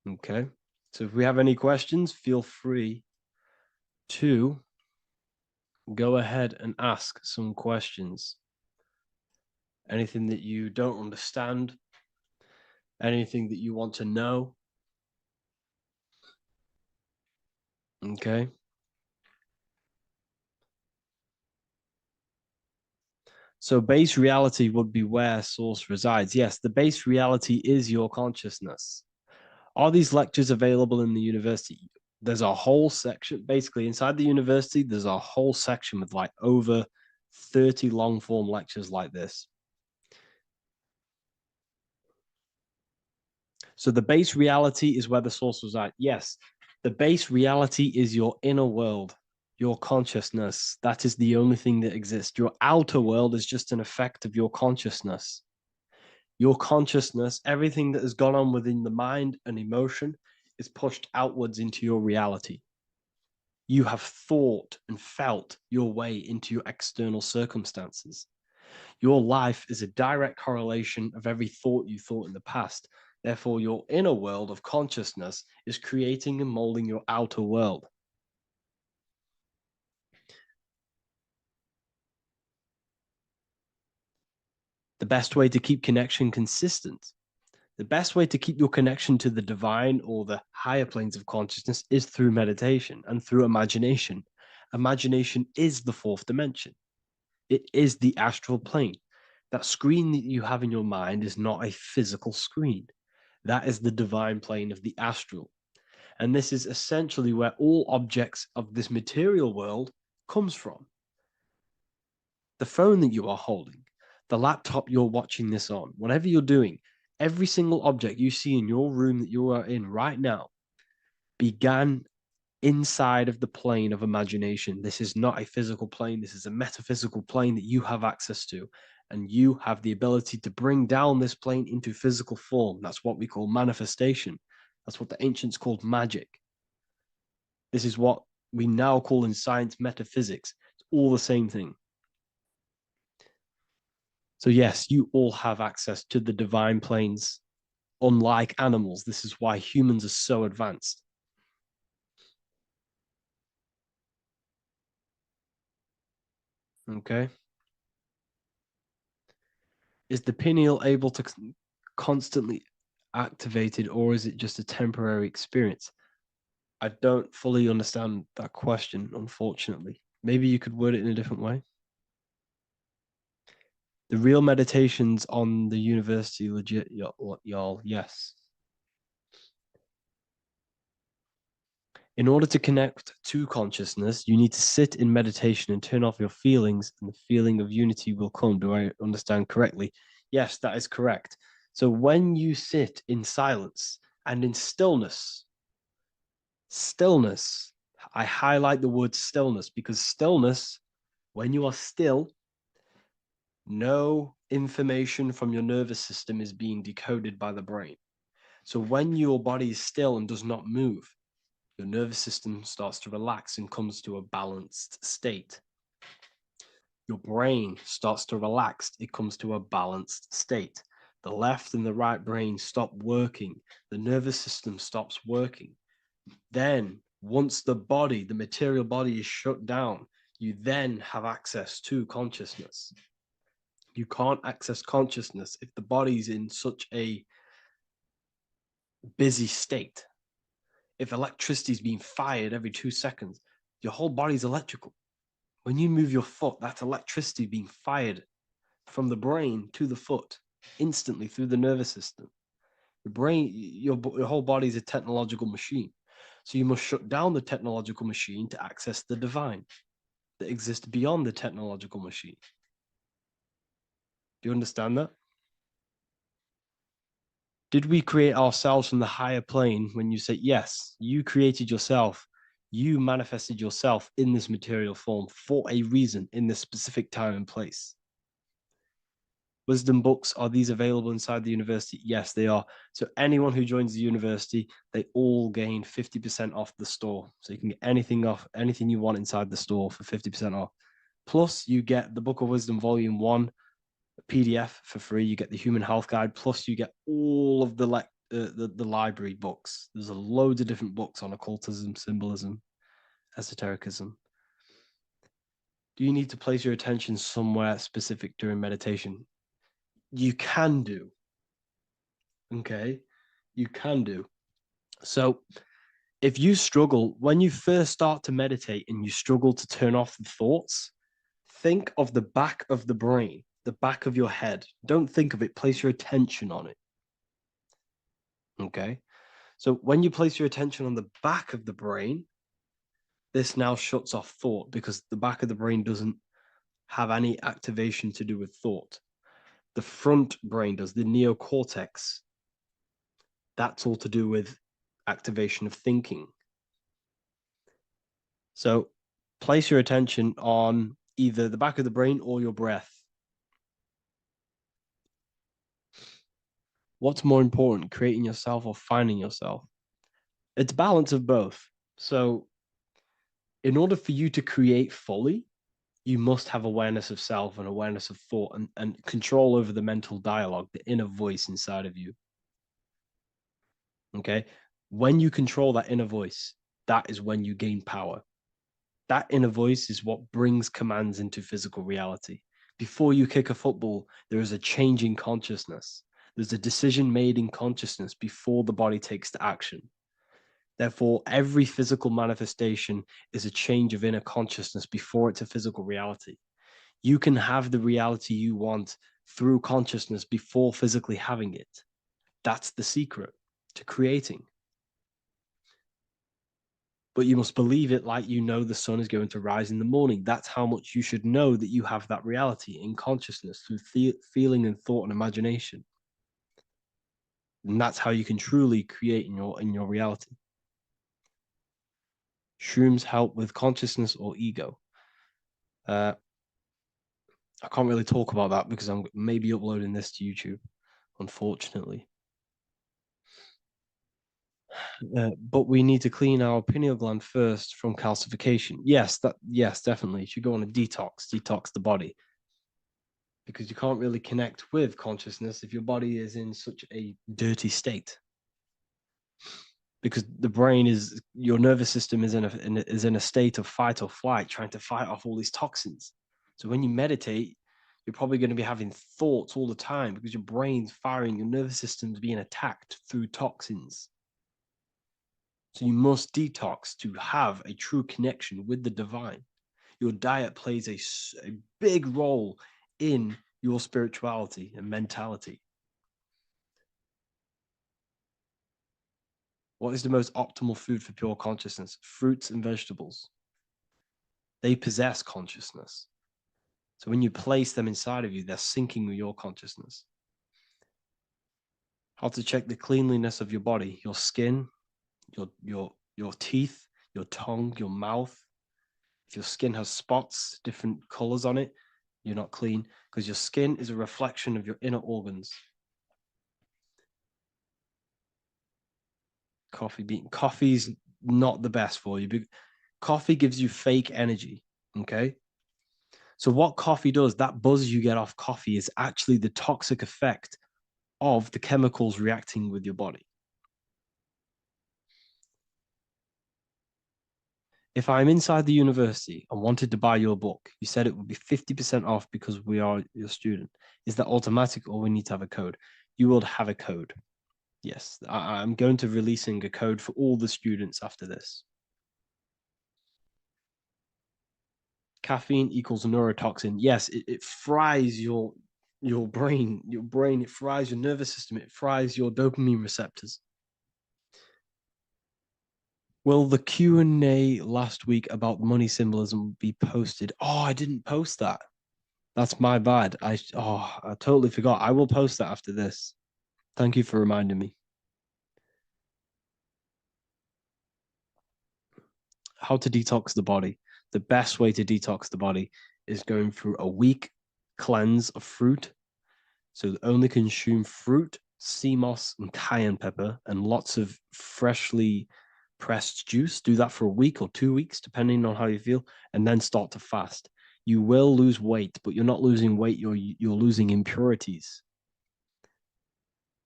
Okay, so if we have any questions, feel free to go ahead and ask some questions. Anything that you don't understand, anything that you want to know. Okay. So base reality would be where source resides. Yes, the base reality is your consciousness. Are these lectures available in the university? There's a whole section, basically inside the university, there's a whole section with like over 30 long form lectures like this. So the base reality is where the source resides. Yes, the base reality is your inner world, your consciousness. That is the only thing that exists. Your outer world is just an effect of your consciousness. Your consciousness, everything that has gone on within the mind and emotion is pushed outwards into your reality. You have thought and felt your way into your external circumstances. Your life is a direct correlation of every thought you thought in the past. Therefore, your inner world of consciousness is creating and molding your outer world. The best way to keep connection consistent, the best way to keep your connection to the divine or the higher planes of consciousness is through meditation and through imagination. Imagination is the fourth dimension. It is the astral plane. That screen that you have in your mind is not a physical screen. That is the divine plane of the astral. And this is essentially where all objects of this material world comes from. The phone that you are holding, the laptop you're watching this on, whatever you're doing, every single object you see in your room that you are in right now began inside of the plane of imagination. This is not a physical plane. This is a metaphysical plane that you have access to. And you have the ability to bring down this plane into physical form. That's what we call manifestation. That's what the ancients called magic. This is what we now call in science metaphysics. It's all the same thing. So yes, you all have access to the divine planes. Unlike animals, this is why humans are so advanced. Okay. Is the pineal able to constantly activated, or is it just a temporary experience? I don't fully understand that question, unfortunately. Maybe you could word it in a different way. The real meditations on the university, legit, y'all, yes. In order to connect to consciousness, you need to sit in meditation and turn off your feelings, and the feeling of unity will come. Do I understand correctly? Yes, that is correct. So when you sit in silence and in stillness, Stillness. I highlight the word stillness because stillness, when you are still, no information from your nervous system is being decoded by the brain. So when your body is still and does not move, your nervous system starts to relax and comes to a balanced state. Your brain starts to relax, it comes to a balanced state. The left and the right brain stop working, the nervous system stops working. Then, once the body, the material body is shut down, you then have access to consciousness. You can't access consciousness if the body's in such a busy state. If electricity is being fired every 2 seconds, your whole body's electrical. When you move your foot, that's electricity being fired from the brain to the foot instantly through the nervous system. The brain, your whole body is a technological machine. So you must shut down the technological machine to access the divine that exists beyond the technological machine. Do you understand that? Did we create ourselves from the higher plane? When you say, yes, you created yourself, you manifested yourself in this material form for a reason in this specific time and place. Wisdom books, are these available inside the university? Yes, they are. So anyone who joins the university, they all gain 50% off the store. So you can get anything off, anything you want inside the store for 50% off. Plus, you get the Book of Wisdom Volume 1 PDF for free. You get the Human Health Guide. Plus, you get all of the library books. There's a loads of different books on occultism, symbolism, esotericism. Do you need to place your attention somewhere specific during meditation? You can do. Okay, you can do. So if you struggle, when you first start to meditate and you struggle to turn off the thoughts, think of the back of the brain, the back of your head. Don't think of it, place your attention on it. Okay, so when you place your attention on the back of the brain, this now shuts off thought because the back of the brain doesn't have any activation to do with thought. The front brain does, the neocortex. That's all to do with activation of thinking. So place your attention on either the back of the brain or your breath. What's more important, creating yourself or finding yourself? It's balance of both. So in order for you to create fully, you must have awareness of self and awareness of thought and control over the mental dialogue, the inner voice inside of you. Okay. When you control that inner voice, that is when you gain power. That inner voice is what brings commands into physical reality. Before you kick a football, there is a change in consciousness. There's a decision made in consciousness before the body takes to action. Therefore, every physical manifestation is a change of inner consciousness before it's a physical reality. You can have the reality you want through consciousness before physically having it. That's the secret to creating. But you must believe it like you know the sun is going to rise in the morning. That's how much you should know that you have that reality in consciousness through feeling and thought and imagination. And that's how you can truly create in your reality. Shrooms help with consciousness or ego. I can't really talk about that because I'm maybe uploading this to YouTube, unfortunately. But we need to clean our pineal gland first from calcification. Yes, definitely. You should go on a detox the body. Because you can't really connect with consciousness if your body is in such a dirty state. Because the brain is, your nervous system is in a state of fight or flight, trying to fight off all these toxins. So when you meditate, you're probably going to be having thoughts all the time because your brain's firing, your nervous system's being attacked through toxins. So you must detox to have a true connection with the divine. Your diet plays a big role in your spirituality and mentality. What is the most optimal food for pure consciousness? Fruits and vegetables. They possess consciousnness. So when you place them inside of you, they're syncing with your consciousness. How to check the cleanliness of your body, your skin, your your teeth, your tongue, your mouth. If your skin has spots, different colors on it, you're not clean because your skin is a reflection of your inner organs. Coffee's not the best for you. Coffee gives you fake energy. Okay. So what coffee does, that buzz you get off coffee is actually the toxic effect of the chemicals reacting with your body. If I'm inside the university and wanted to buy your book, you said it would be 50% off because we are your student. Is that automatic or we need to have a code? You will have a code. Yes, I'm going to releasing a code for all the students after this. Caffeine equals neurotoxin. Yes, it fries your brain, it fries your nervous system, it fries your dopamine receptors. Will the Q&A last week about money symbolism be posted? Oh, I didn't post that. That's my bad. I totally forgot. I will post that after this. Thank you for reminding me. How to detox the body. The best way to detox the body is going through a week cleanse of fruit. So only consume fruit, sea moss, and cayenne pepper, and lots of freshly pressed juice. Do that for a week or 2 weeks, depending on how you feel, and then start to fast. You will lose weight, but you're not losing weight, you're losing impurities.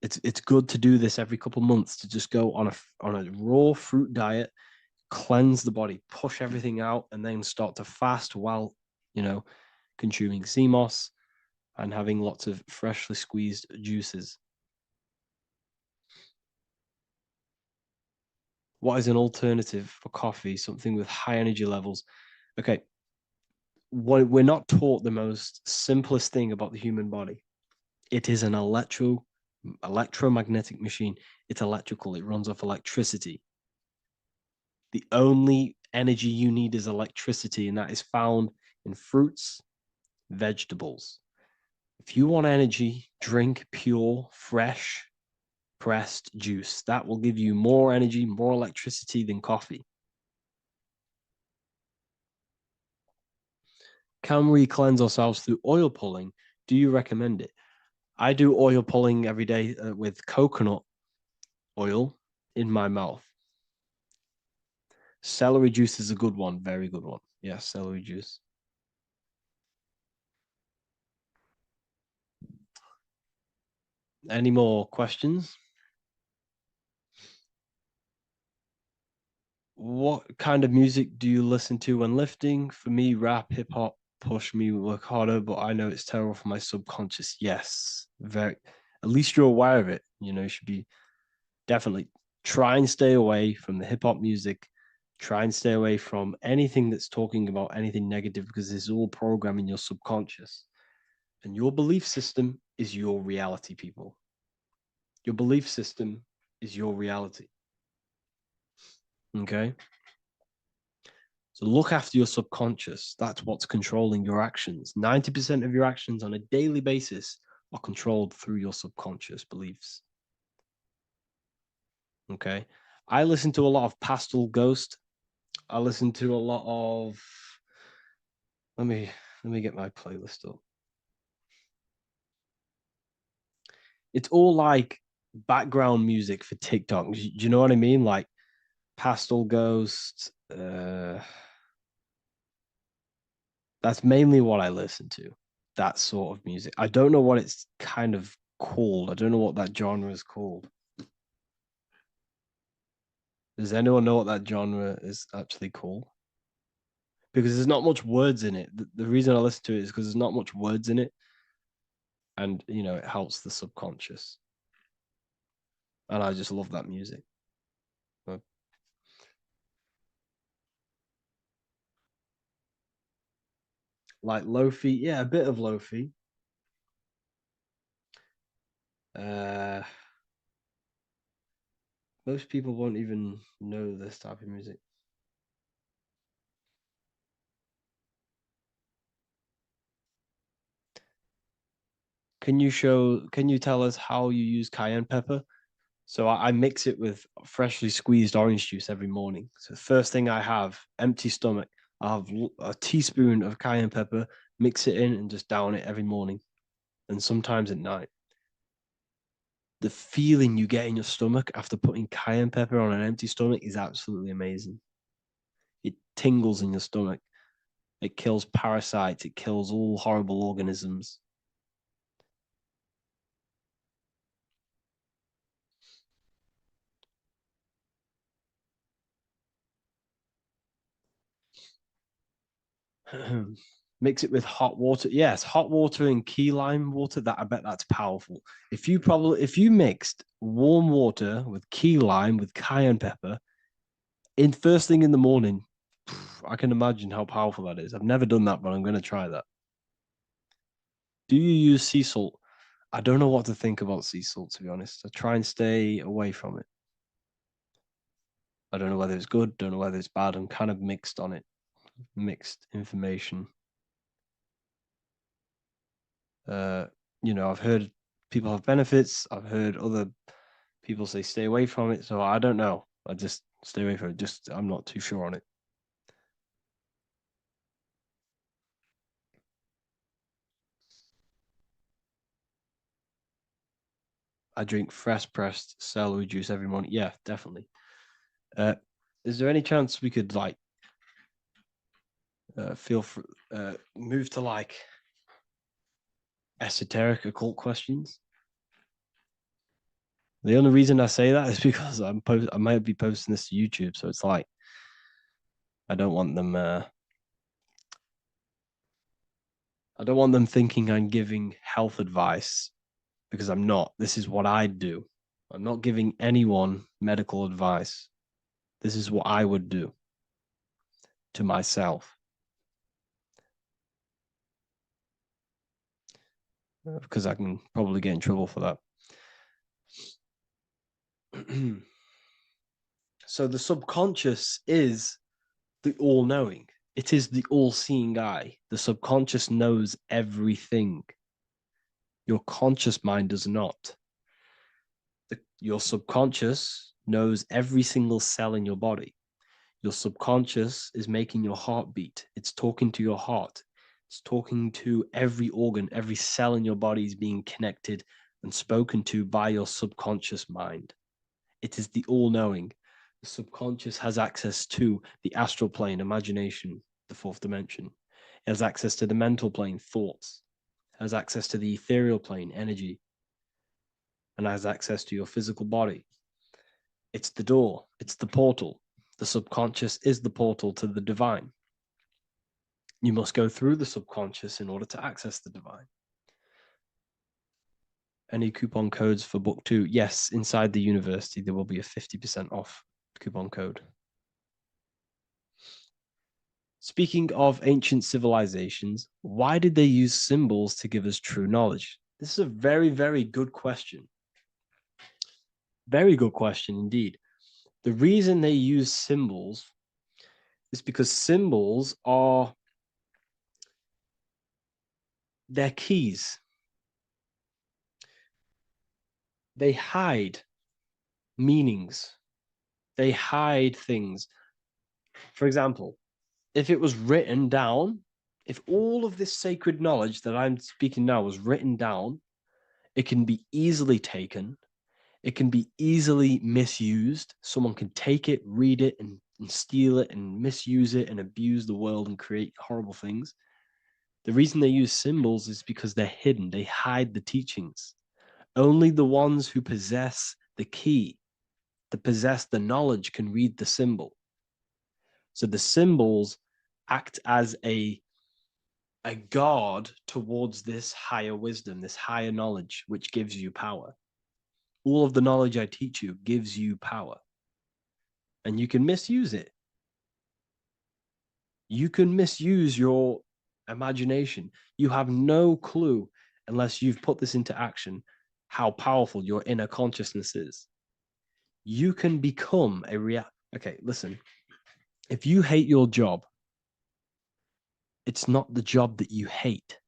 It's good to do this every couple months, to just go on a raw fruit diet, cleanse the body, push everything out, and then start to fast while, consuming sea moss and having lots of freshly squeezed juices. What is an alternative for coffee? Something with high energy levels. Okay. We're not taught the most simplest thing about the human body. It is an electromagnetic machine. It's electrical. It runs off electricity. The only energy you need is electricity, and that is found in fruits, vegetables. If you want energy, drink pure, fresh, pressed juice. That will give you more energy, more electricity than coffee. Can we cleanse ourselves through oil pulling? Do you recommend it? I do oil pulling every day with coconut oil in my mouth. Celery juice is a good one, very good one. Yeah, celery juice. Any more questions? What kind of music do you listen to when lifting? For me, rap, hip hop push me work harder, but I know it's terrible for my subconscious. Yes, very. At least you're aware of it. You should be definitely try and stay away from the hip hop music. Try and stay away from anything that's talking about anything negative because it's all programming your subconscious. And your belief system is your reality, people. Your belief system is your reality. Okay. So look after your subconscious. That's what's controlling your actions. 90% of your actions on a daily basis are controlled through your subconscious beliefs. Okay. I listen to a lot of Pastel Ghost. I listen to a lot of let me get my playlist up. It's all like background music for TikTok. Do you know what I mean? Like Pastel Ghost. That's mainly what I listen to. That sort of music. I don't know what it's kind of called. I don't know what that genre is called. Does anyone know what that genre is actually called? Because there's not much words in it. The reason I listen to it is because there's not much words in it. And, it helps the subconscious. And I just love that music. Like Lofi, yeah, a bit of Lofi. Most people won't even know this type of music. Can you tell us how you use cayenne pepper? So I mix it with freshly squeezed orange juice every morning. So the first thing I have, empty stomach, I have a teaspoon of cayenne pepper, mix it in and just down it every morning, and sometimes at night. The feeling you get in your stomach after putting cayenne pepper on an empty stomach is absolutely amazing. It tingles in your stomach. It kills parasites. It kills all horrible organisms. Mix it with hot water. Yes, hot water and key lime water. That I bet that's powerful. If you mixed warm water with key lime with cayenne pepper in first thing in the morning, I can imagine how powerful that is. I've never done that, but I'm going to try that. Do you use sea salt? I don't know what to think about sea salt, to be honest. I try and stay away from it. I don't know whether it's good, don't know whether it's bad. I'm kind of mixed on it. Mixed information. I've heard people have benefits. I've heard other people say stay away from it. So I don't know. I just stay away from it. I'm not too sure on it. I drink fresh pressed celery juice every morning. Yeah, definitely. Is there any chance we could move to esoteric occult questions? The only reason I say that is because I might be posting this to YouTube, so it's I don't want them. I don't want them thinking I'm giving health advice, because I'm not. This is what I do. I'm not giving anyone medical advice. This is what I would do to myself. Because I can probably get in trouble for that. So the subconscious is the all-knowing. It is the all-seeing eye. The subconscious knows everything. Your conscious mind does not. Your subconscious knows every single cell in your body. Your subconscious is making your heart beat. It's talking to your heart. It's talking to every organ, every cell in your body is being connected and spoken to by your subconscious mind. It is the all-knowing. The subconscious has access to the astral plane, imagination, the fourth dimension. It has access to the mental plane, thoughts. It has access to the ethereal plane, energy. And has access to your physical body. It's the door. It's the portal. The subconscious is the portal to the divine. You must go through the subconscious in order to access the divine. Any coupon codes for book 2? Yes, inside the university, there will be a 50% off coupon code. Speaking of ancient civilizations, why did they use symbols to give us true knowledge? This is a very, very good question. Very good question indeed. The reason they use symbols is because symbols are their keys. They hide meanings. They hide things. For example, if it was written down, if all of this sacred knowledge that I'm speaking now was written down, it can be easily taken. It can be easily misused. Someone can take it, read it, and steal it and misuse it and abuse the world and create horrible things. The reason they use symbols is because they're hidden. They hide the teachings. Only the ones who possess the key, that possess the knowledge, can read the symbol. So the symbols act as a guard towards this higher wisdom, this higher knowledge, which gives you power. All of the knowledge I teach you gives you power. And you can misuse it. You can misuse your imagination. You have no clue, unless you've put this into action, how powerful your inner consciousness is. You can become a Okay, listen. If you hate your job, it's not the job that you hate.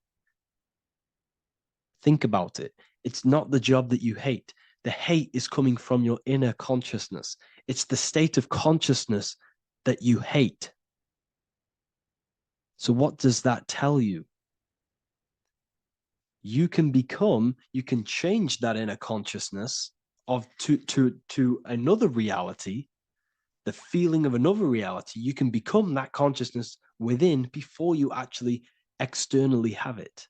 Think about it. It's not the job that you hate. The hate is coming from your inner consciousness. It's the state of consciousness that you hate. So what does that tell you? You can change that inner consciousness to another reality, the feeling of another reality. You can become that consciousness within before you actually externally have it.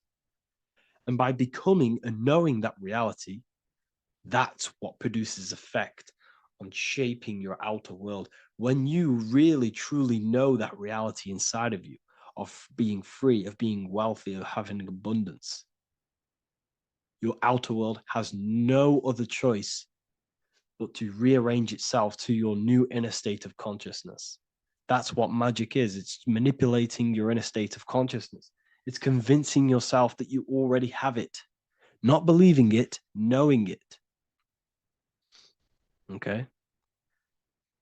And by becoming and knowing that reality, that's what produces effect on shaping your outer world. When you really, truly know that reality inside of you, of being free, of being wealthy, of having abundance, your outer world has no other choice but to rearrange itself to your new inner state of consciousness. That's what magic is. It's manipulating your inner state of consciousness. It's convincing yourself that you already have it, not believing it, knowing it. Okay?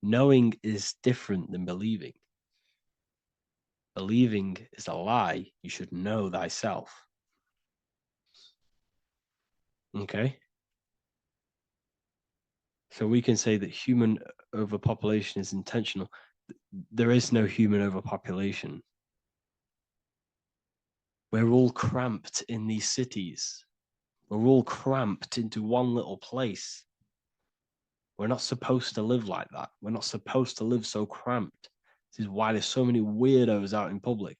Knowing is different than believing. Believing is a lie. You should know thyself. Okay? So we can say that human overpopulation is intentional. There is no human overpopulation. We're all cramped in these cities. We're all cramped into one little place. We're not supposed to live like that. We're not supposed to live so cramped. This is why there's so many weirdos out in public.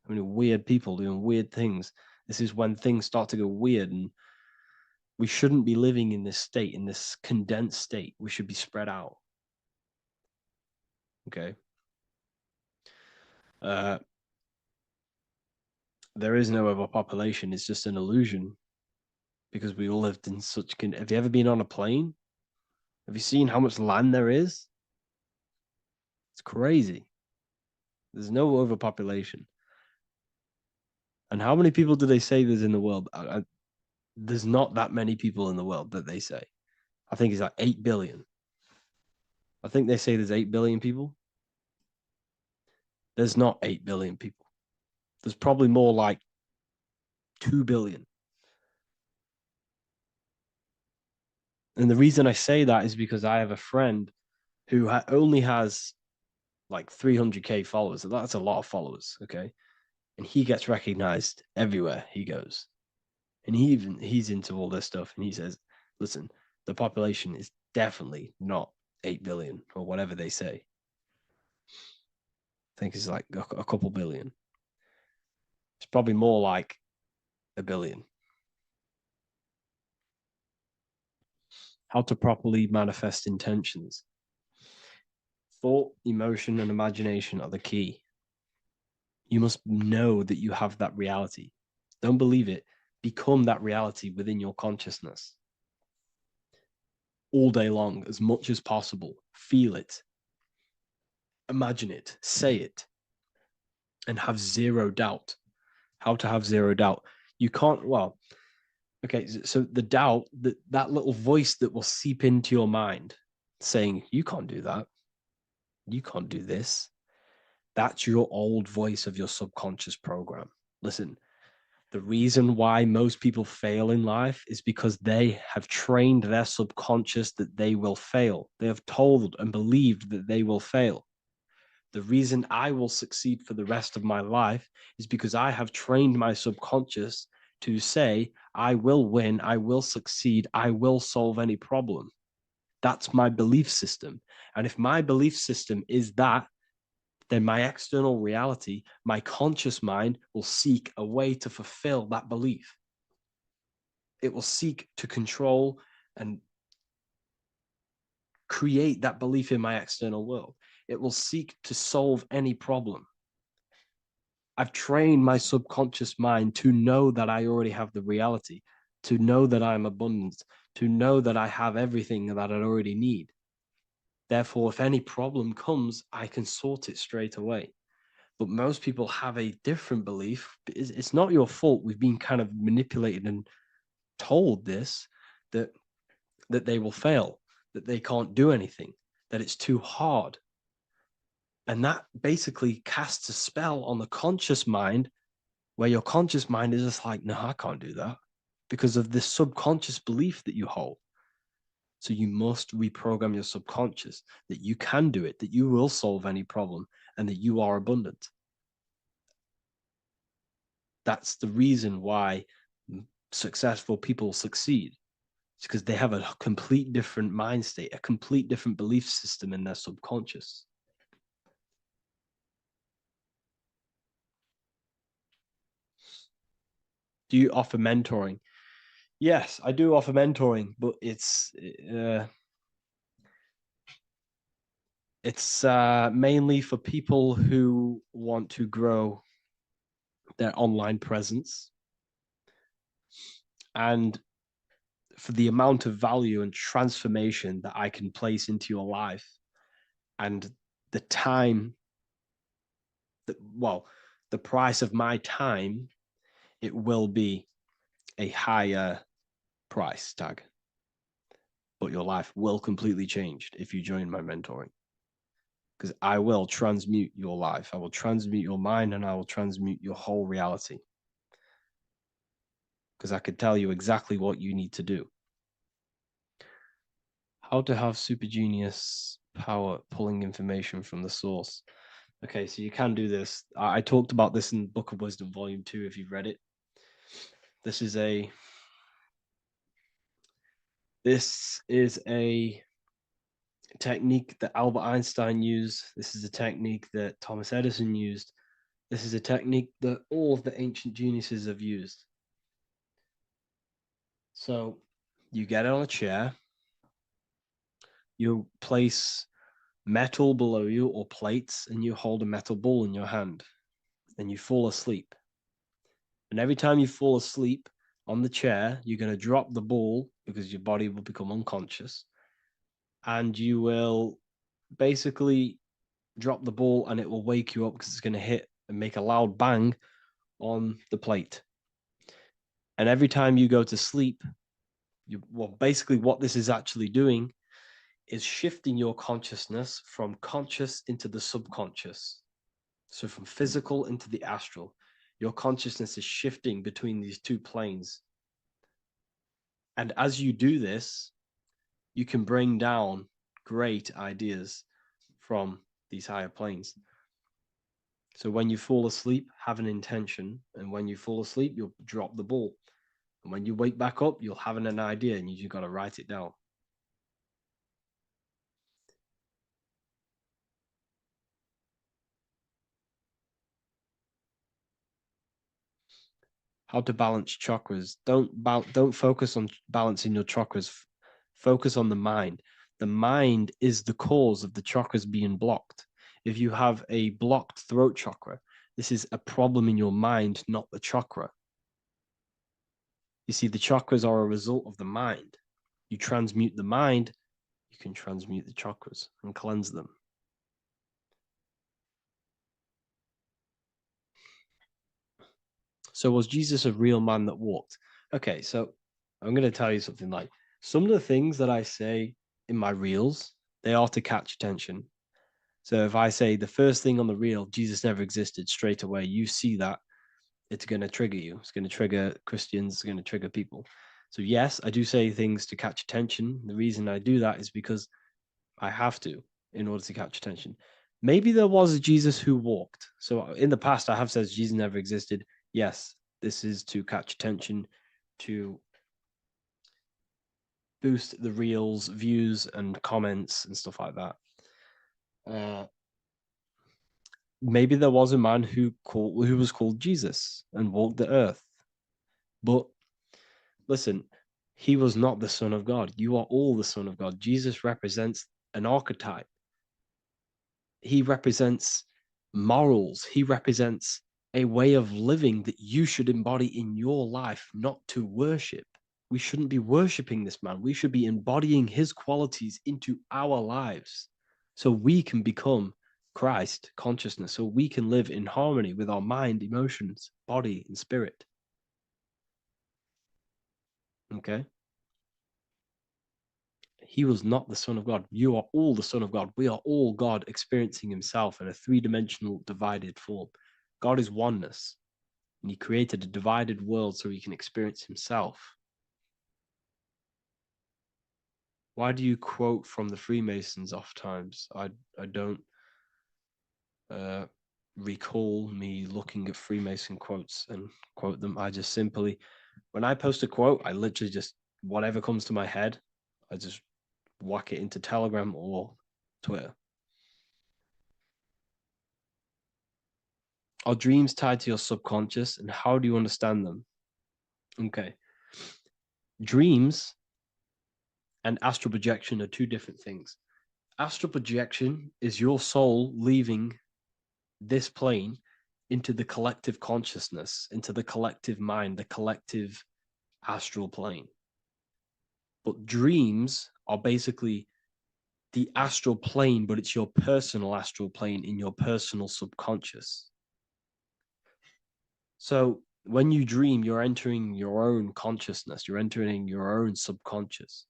So many weird people doing weird things. This is when things start to go weird, and we shouldn't be living in this state, in this condensed state. We should be spread out. Okay. There is no overpopulation. It's just an illusion because we all lived in such. Have you ever been on a plane? Have you seen how much land there is? It's crazy. There's no overpopulation. And how many people do they say there's in the world? There's not that many people in the world that they say. I think it's like 8 billion. I think they say there's 8 billion people. There's not 8 billion people. There's probably more like 2 billion. And the reason I say that is because I have a friend who only has like 300K followers. That's a lot of followers, okay? And he gets recognized everywhere he goes. And he's into all this stuff. And he says, listen, the population is definitely not 8 billion or whatever they say. I think it's like a couple billion. It's probably more like 1 billion. How to properly manifest intentions. Thought, emotion, and imagination are the key. You must know that you have that reality. Don't believe it. Become that reality within your consciousness. All day long, as much as possible. Feel it. Imagine it. Say it. And have zero doubt. How to have zero doubt. You can't, well, okay, so the doubt, that little voice that will seep into your mind saying, you can't do that. You can't do this. That's your old voice of your subconscious program. Listen, the reason why most people fail in life is because they have trained their subconscious that they will fail. They have told and believed that they will fail. The reason I will succeed for the rest of my life is because I have trained my subconscious to say, I will win, I will succeed, I will solve any problem. That's my belief system. And if my belief system is that, then my external reality, my conscious mind will seek a way to fulfill that belief. It will seek to control and create that belief in my external world. It will seek to solve any problem. I've trained my subconscious mind to know that I already have the reality, to know that I'm abundant, to know that I have everything that I already need. Therefore, if any problem comes, I can sort it straight away. But most people have a different belief. It's not your fault. We've been kind of manipulated and told this, that they will fail, that they can't do anything, that it's too hard. And that basically casts a spell on the conscious mind, where your conscious mind is just like, no, I can't do that, because of this subconscious belief that you hold. So you must reprogram your subconscious that you can do it, that you will solve any problem, and that you are abundant. That's the reason why successful people succeed. It's because they have a complete different mind state, a complete different belief system in their subconscious. Do you offer mentoring? Yes, I do offer mentoring, but it's mainly for people who want to grow their online presence, and for the amount of value and transformation that I can place into your life, and the time that, well, the price of my time, it will be a higher price tag, but your life will completely change if you join my mentoring, because I will transmute your life. I will transmute your mind, and I will transmute your whole reality, because I could tell you exactly what you need to do. How to have super genius power pulling information from the source. Okay, so you can do this. I talked about this in Book of Wisdom, Volume 2, if you've read it. This is a technique that Albert Einstein used. This is a technique that Thomas Edison used. This is a technique that all of the ancient geniuses have used. So you get on a chair, you place metal below you or plates, and you hold a metal ball in your hand, and you fall asleep. And every time you fall asleep on the chair, you're going to drop the ball because your body will become unconscious, and you will basically drop the ball and it will wake you up because it's going to hit and make a loud bang on the plate. And every time you go to sleep, basically what this is actually doing is shifting your consciousness from conscious into the subconscious. So from physical into the astral. Your consciousness is shifting between these two planes. And as you do this, you can bring down great ideas from these higher planes. So when you fall asleep, have an intention. And when you fall asleep, you'll drop the ball. And when you wake back up, you'll have an idea, and you just got to write it down. How to balance chakras. Don't focus on balancing your chakras. Focus on the mind. The mind is the cause of the chakras being blocked. If you have a blocked throat chakra, this is a problem in your mind, not the chakra. You see, the chakras are a result of the mind. You transmute the mind, you can transmute the chakras and cleanse them. So was Jesus a real man that walked? Okay, so I'm going to tell you something. Like, some of the things that I say in my reels, they are to catch attention. So if I say the first thing on the reel, Jesus never existed, straight away, you see that, it's going to trigger you. It's going to trigger Christians. It's going to trigger people. So yes, I do say things to catch attention. The reason I do that is because I have to, in order to catch attention. Maybe there was a Jesus who walked. So in the past, I have said Jesus never existed. Yes, this is to catch attention, to boost the reels, views, and comments and stuff like that. Maybe there was a man who was called Jesus and walked the earth. But listen, he was not the Son of God. You are all the Son of God. Jesus represents an archetype. He represents morals. He represents a way of living that you should embody in your life, not to worship. We shouldn't be worshiping this man. We should be embodying his qualities into our lives so we can become Christ consciousness, so we can live in harmony with our mind, emotions, body, and spirit. Okay? He was not the Son of God. You are all the Son of God. We are all God experiencing himself in a three-dimensional divided form. God is oneness, and he created a divided world so he can experience himself. Why do you quote from the Freemasons oft times? I don't recall me looking at Freemason quotes and quote them. I just simply, when I post a quote, I literally just, whatever comes to my head, I just whack it into Telegram or Twitter. Are dreams tied to your subconscious, and how do you understand them? Okay. Dreams and astral projection are two different things. Astral projection is your soul leaving this plane into the collective consciousness, into the collective mind, the collective astral plane. But dreams are basically the astral plane, but it's your personal astral plane in your personal subconscious. So when you dream, you're entering your own consciousness, you're entering your own subconscious.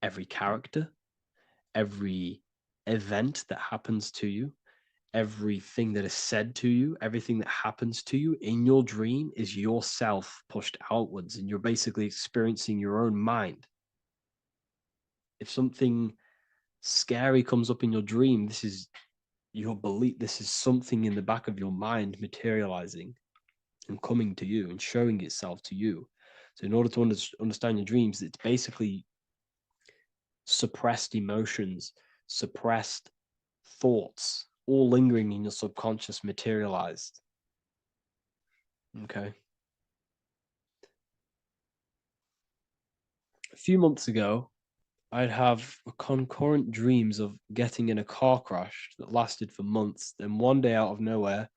Every character, every event that happens to you, everything that is said to you, everything that happens to you in your dream is yourself pushed outwards, and you're basically experiencing your own mind. If something scary comes up in your dream, this is your belief, this is something in the back of your mind materializing and coming to you and showing itself to you. So in order to understand your dreams, it's basically suppressed emotions, suppressed thoughts, all lingering in your subconscious materialized. Okay. A few months ago, I'd have concurrent dreams of getting in a car crash that lasted for months. Then one day out of nowhere,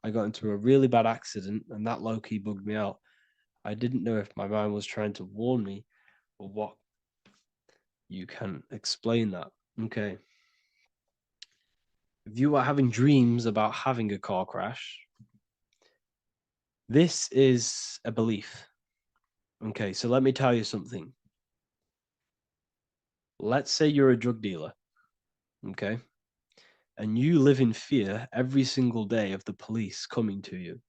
I got into a really bad accident, and that low-key bugged me out. I didn't know if my mind was trying to warn me or what. You can explain that. Okay. If you are having dreams about having a car crash, this is a belief. Okay, so let me tell you something. Let's say you're a drug dealer, okay? And you live in fear every single day of the police coming to you.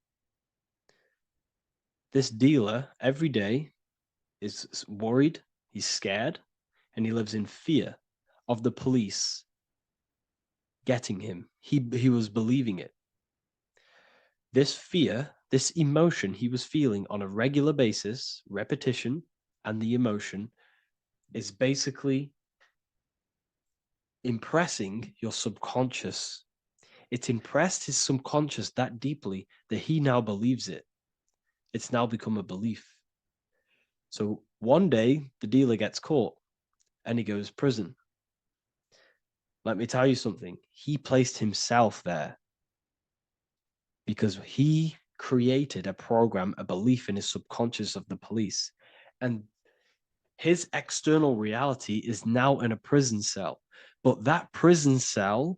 This dealer every day is worried, he's scared, and he lives in fear of the police getting him. He was believing it. This fear, this emotion he was feeling on a regular basis, repetition, and the emotion is basically impressing your subconscious. It's impressed his subconscious that deeply that he now believes it. It's now become a belief. So one day the dealer gets caught and he goes to prison. Let me tell you something. He placed himself there because he created a program, a belief in his subconscious of the police. And his external reality is now in a prison cell. But that prison cell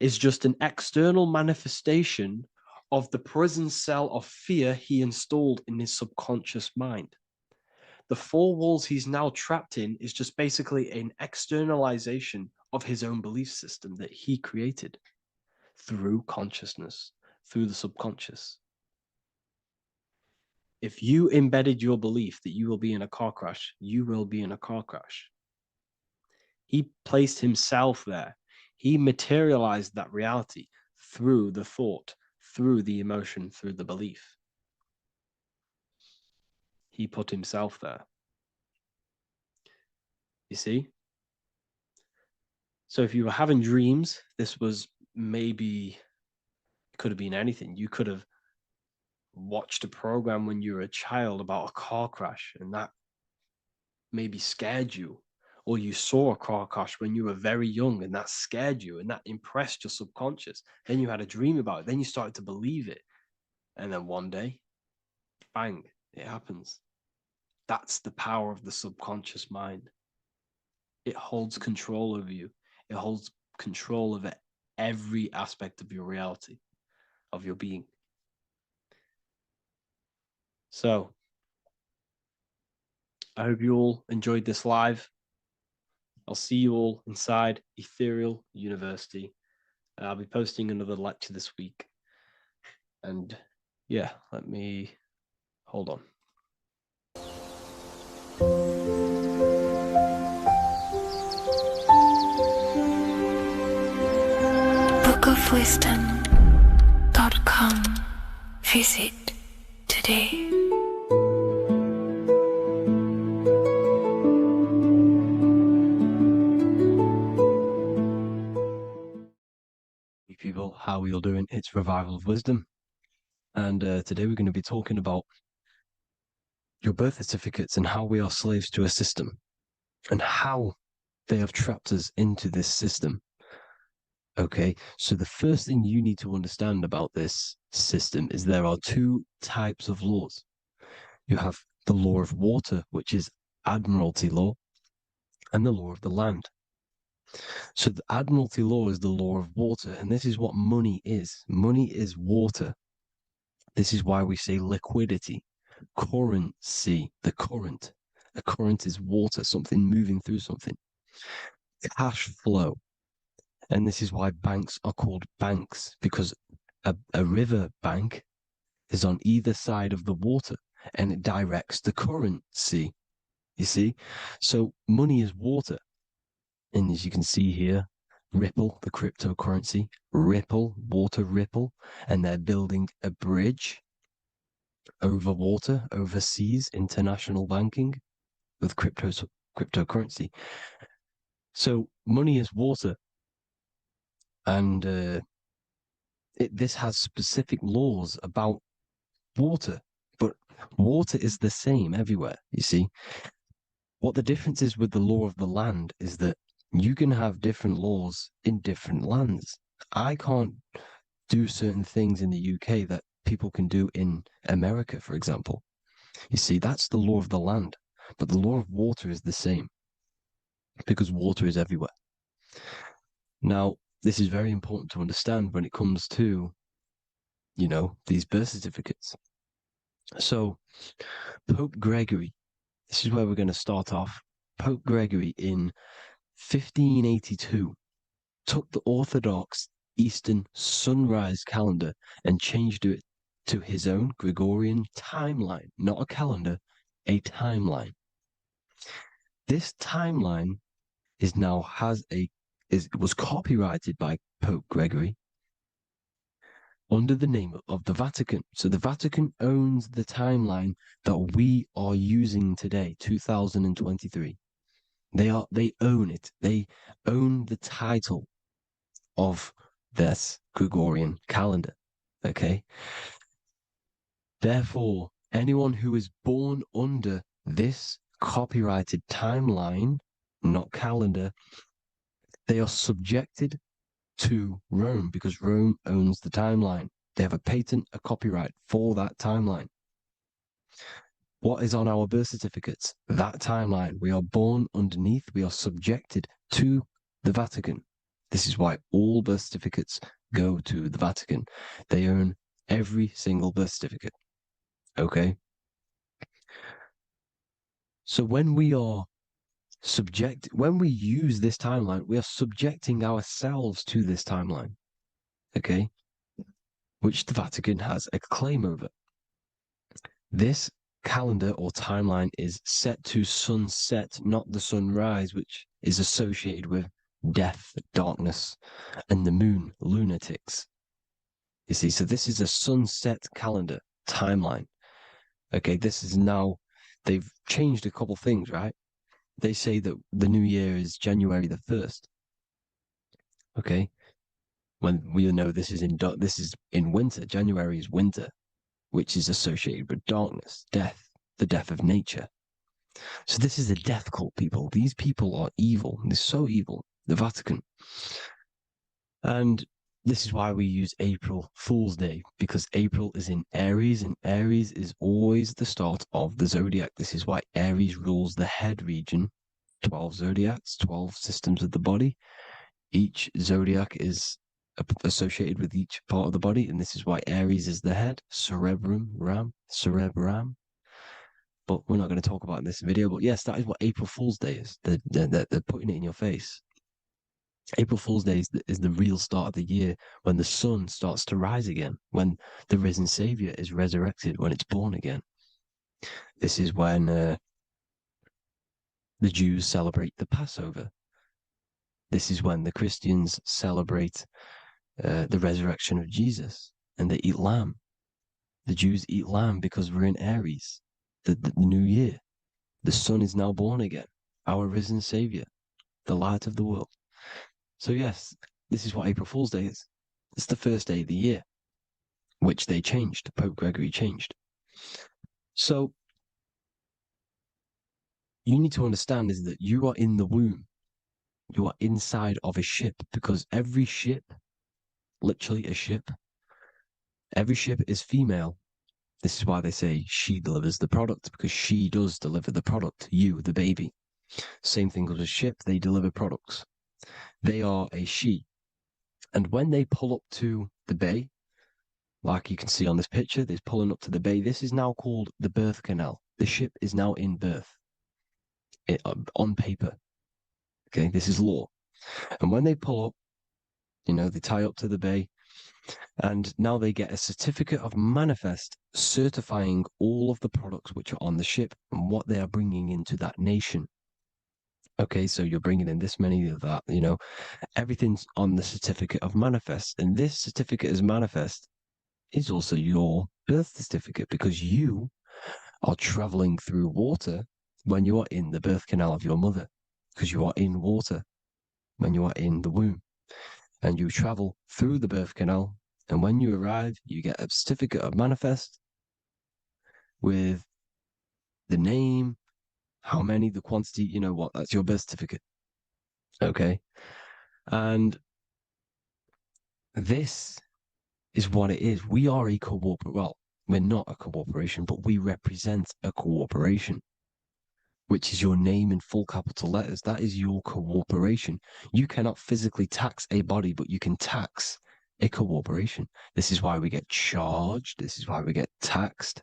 is just an external manifestation of the prison cell of fear he installed in his subconscious mind. The four walls he's now trapped in is just basically an externalization of his own belief system that he created through consciousness, through the subconscious. If you embedded your belief that you will be in a car crash, you will be in a car crash. He placed himself there. He materialized that reality through the thought, through the emotion, through the belief. He put himself there. You see? So if you were having dreams, this was maybe, it could have been anything. You could have watched a program when you were a child about a car crash, and that maybe scared you. Or you saw a car crash when you were very young, and that scared you, and that impressed your subconscious. Then you had a dream about it. Then you started to believe it. And then one day, bang, it happens. That's the power of the subconscious mind. It holds control over you. It holds control over every aspect of your reality, of your being. So, I hope you all enjoyed this live. I'll see you all inside Ethereal University. I'll be posting another lecture this week. And yeah, let me hold on. worldofwisdom.com. Visit today. Hey people, how are you all doing? It's Revival of Wisdom, and today we're going to be talking about your birth certificates and how we are slaves to a system and how they have trapped us into this system. Okay, so the first thing you need to understand about this system is there are two types of laws. You have the law of water, which is admiralty law, and the law of the land. So the admiralty law is the law of water, and this is what money is. Money is water. This is why we say liquidity, currency, the current. A current is water, something moving through something. Cash flow. And this is why banks are called banks, because a river bank is on either side of the water and it directs the currency. You see? So money is water. And as you can see here, Ripple, the cryptocurrency, Ripple, water Ripple, and they're building a bridge over water, overseas, international banking with cryptocurrency. So money is water. And this has specific laws about water, but water is the same everywhere, you see. What the difference is with the law of the land is that you can have different laws in different lands. I can't do certain things in the UK that people can do in America, for example. You see, that's the law of the land, but the law of water is the same because water is everywhere. Now, this is very important to understand when it comes to, you know, these birth certificates. So, Pope Gregory, this is where we're going to start off. Pope Gregory in 1582 took the Orthodox Eastern sunrise calendar and changed it to his own Gregorian timeline, not a calendar, a timeline. This timeline was copyrighted by Pope Gregory under the name of the Vatican. So the Vatican owns the timeline that we are using today, 2023. They own it. They own the title of this Gregorian calendar. Okay. Therefore, anyone who is born under this copyrighted timeline, not calendar, they are subjected to Rome because Rome owns the timeline. They have a patent, a copyright for that timeline. What is on our birth certificates? That timeline. We are born underneath, we are subjected to the Vatican. This is why all birth certificates go to the Vatican. They own every single birth certificate. Okay? So when we use this timeline, we are subjecting ourselves to this timeline. Okay? Which the Vatican has a claim over. This calendar or timeline is set to sunset, not the sunrise, which is associated with death, darkness, and the moon, lunatics. You see, so this is a sunset calendar timeline. Okay, this is now, they've changed a couple things, right? They say that the new year is January the 1st. Okay, when we know this is in winter. January is winter, which is associated with darkness, death, the death of nature. So this is a death cult, people. These people are evil. They're so evil. The Vatican. And this is why we use April Fool's Day, because April is in Aries, and Aries is always the start of the zodiac. This is why Aries rules the head region. 12 zodiacs, 12 systems of the body. Each zodiac is associated with each part of the body, and this is why Aries is the head, cerebrum. But we're not going to talk about it in this video. But yes, that is what April Fool's Day is. They're putting it in your face. April Fool's Day is the real start of the year, when the sun starts to rise again, when the risen Savior is resurrected, when it's born again. This is when the Jews celebrate the Passover. This is when the Christians celebrate the resurrection of Jesus, and they eat lamb. The Jews eat lamb because we're in Aries, the new year. The sun is now born again, our risen Savior, the light of the world. So yes, this is what April Fool's Day is. It's the first day of the year, which they changed. Pope Gregory changed. So you need to understand is that you are in the womb. You are inside of a ship, because every ship, literally a ship, every ship is female. This is why they say she delivers the product, because she does deliver the product, you, the baby. Same thing with a ship, they deliver products. They are a she. And when they pull up to the bay, like you can see on this picture, they're pulling up to the bay. This is now called the birth canal. The ship is now in birth on paper. Okay, this is law. And when they pull up, they tie up to the bay, and now they get a certificate of manifest certifying all of the products which are on the ship and what they are bringing into that nation. Okay, so you're bringing in this many of that, everything's on the certificate of manifest. And this certificate as manifest is also your birth certificate, because you are traveling through water when you are in the birth canal of your mother, because you are in water when you are in the womb, and you travel through the birth canal. And when you arrive, you get a certificate of manifest with the name, how many, the quantity, that's your birth certificate. Okay. And this is what it is. We are a we're not a corporation, but we represent a corporation, which is your name in full capital letters. That is your corporation. You cannot physically tax a body, but you can tax a corporation. This is why we get charged. This is why we get taxed,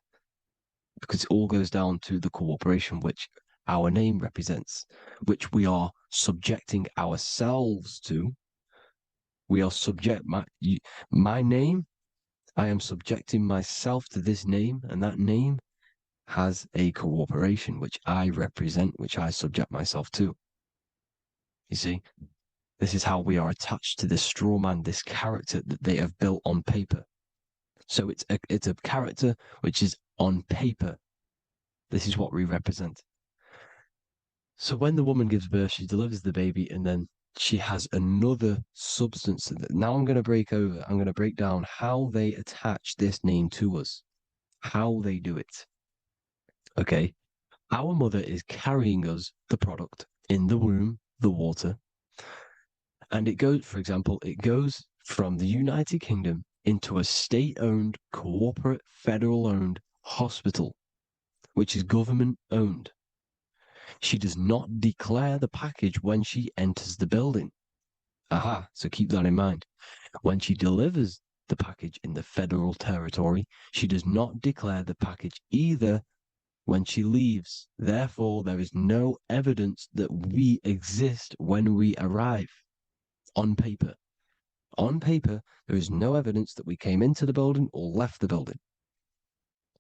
because it all goes down to the corporation which our name represents, which we are subjecting ourselves to. We are my name. I am subjecting myself to this name, and that name has a corporation which I represent, which I subject myself to. You see, this is how we are attached to this straw man, this character that they have built on paper. So it's a character which is on paper. This is what we represent. So when the woman gives birth, she delivers the baby, and then she has another substance. Now I'm going to break down how they attach this name to us, how they do it. Okay. Our mother is carrying us the product in the womb, the water. And it goes, for example, from the United Kingdom into a state-owned, corporate, federal-owned hospital, which is government-owned. She does not declare the package when she enters the building. Aha, so keep that in mind. When she delivers the package in the federal territory, she does not declare the package either when she leaves. Therefore, there is no evidence that we exist when we arrive. On paper. On paper, there is no evidence that we came into the building or left the building.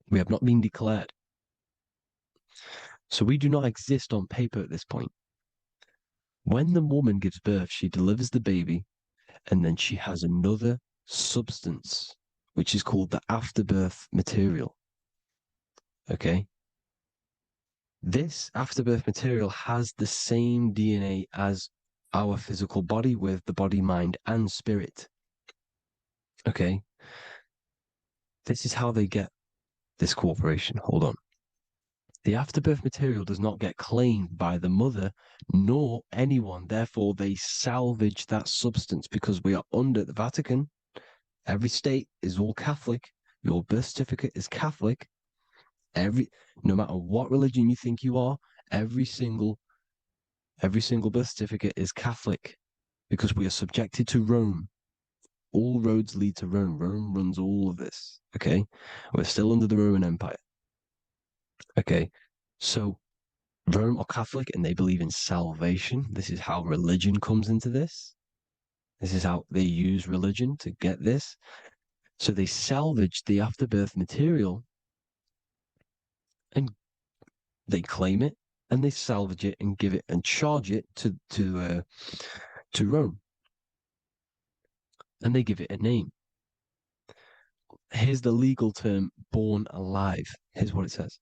We have not been declared. So we do not exist on paper at this point. When the woman gives birth, she delivers the baby, and then she has another substance, which is called the afterbirth material. Okay? This afterbirth material has the same DNA as our physical body, with the body, mind, and spirit. Okay? This is how they get this corporation. Hold on. The afterbirth material does not get claimed by the mother nor anyone. Therefore, they salvage that substance, because we are under the Vatican. Every state is all Catholic. Your birth certificate is Catholic. No matter what religion you think you are, every single birth certificate is Catholic, because we are subjected to Rome. All roads lead to Rome. Rome runs all of this. Okay? We're still under the Roman Empire. Okay, so Rome are Catholic and they believe in salvation. This is how religion comes into this. This is how they use religion to get this. So they salvage the afterbirth material and they claim it, and they salvage it and give it and charge it to Rome. and they give it a name. Here's the legal term, born alive. Here's what it says.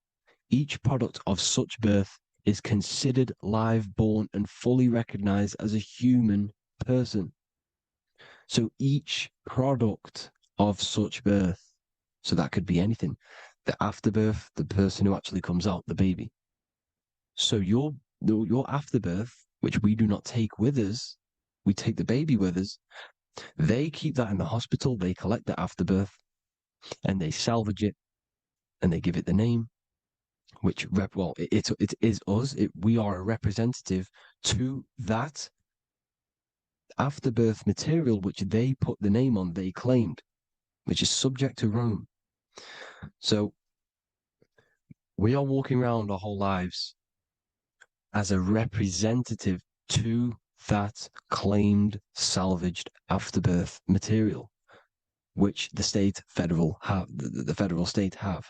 Each product of such birth is considered live, born, and fully recognized as a human person. So each product of such birth, so that could be anything, the afterbirth, the person who actually comes out, the baby. So your afterbirth, which we do not take with us, we take the baby with us. They keep that in the hospital. They collect the afterbirth, and they salvage it, and they give it the name, which it is us. We are a representative to that afterbirth material, which they put the name on. They claimed, which is subject to Rome. So we are walking around our whole lives as a representative to that claimed salvaged afterbirth material, which the federal state have.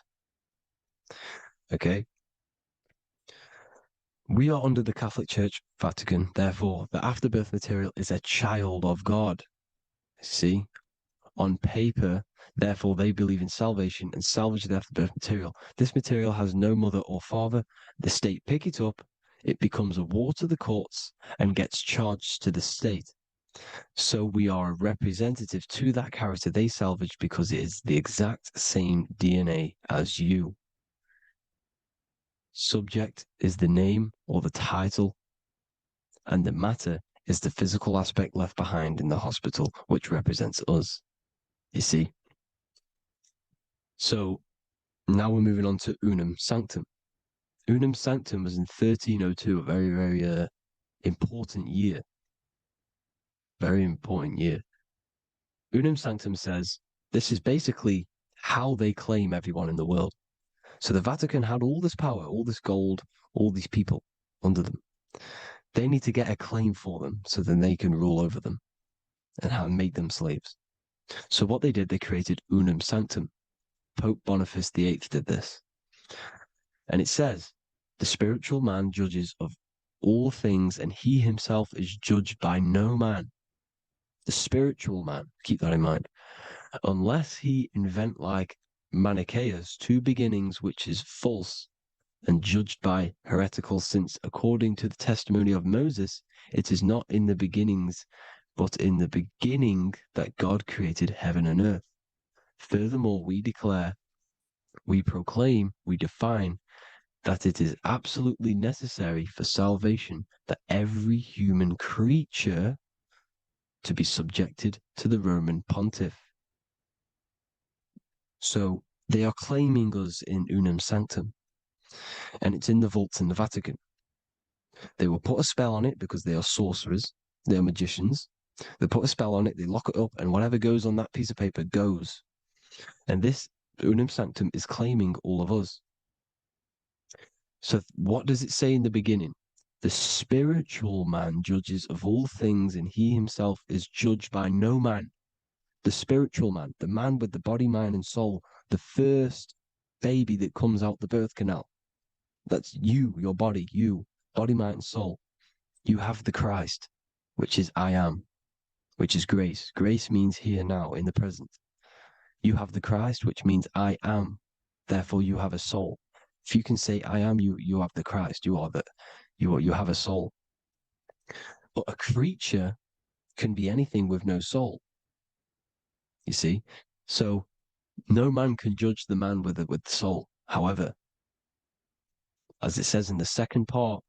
Okay. We are under the Catholic Church, Vatican. Therefore, the afterbirth material is a child of God. See, on paper, therefore, they believe in salvation and salvage the afterbirth material. This material has no mother or father. The state pick it up. It becomes a war to the courts and gets charged to the state. So we are a representative to that character they salvage because it is the exact same DNA as you. Subject is the name or the title, and the matter is the physical aspect left behind in the hospital, which represents us. You see? So now we're moving on to Unum Sanctum. Unum Sanctum was in 1302, a very, very important year. Very important year. Unum Sanctum says this is basically how they claim everyone in the world. So the Vatican had all this power, all this gold, all these people under them. They need to get a claim for them so then they can rule over them and make them slaves. So what they did, they created Unum Sanctum. Pope Boniface VIII did this. And it says, the spiritual man judges of all things, and he himself is judged by no man. The spiritual man, keep that in mind, unless he invent like Manichaeus, two beginnings, which is false and judged by heretical, since according to the testimony of Moses, it is not in the beginnings, but in the beginning that God created heaven and earth. Furthermore, we declare, we proclaim, we define that it is absolutely necessary for salvation that every human creature to be subjected to the Roman pontiff. So they are claiming us in Unum Sanctum, and it's in the vaults in the Vatican. They will put a spell on it because they are sorcerers, they are magicians. They put a spell on it, they lock it up, and whatever goes on that piece of paper goes. And this Unum Sanctum is claiming all of us. So what does it say in the beginning? The spiritual man judges of all things, and he himself is judged by no man. The spiritual man, the man with the body, mind, and soul, the first baby that comes out the birth canal. That's you, your body, body, mind, and soul. You have the Christ, which is I am, which is grace. Grace means here, now, in the present. You have the Christ, which means I am. Therefore, you have a soul. If you can say I am, you have the Christ. You have a soul. But a creature can be anything with no soul. You see? So no man can judge the man with the soul. However, as it says in the second part,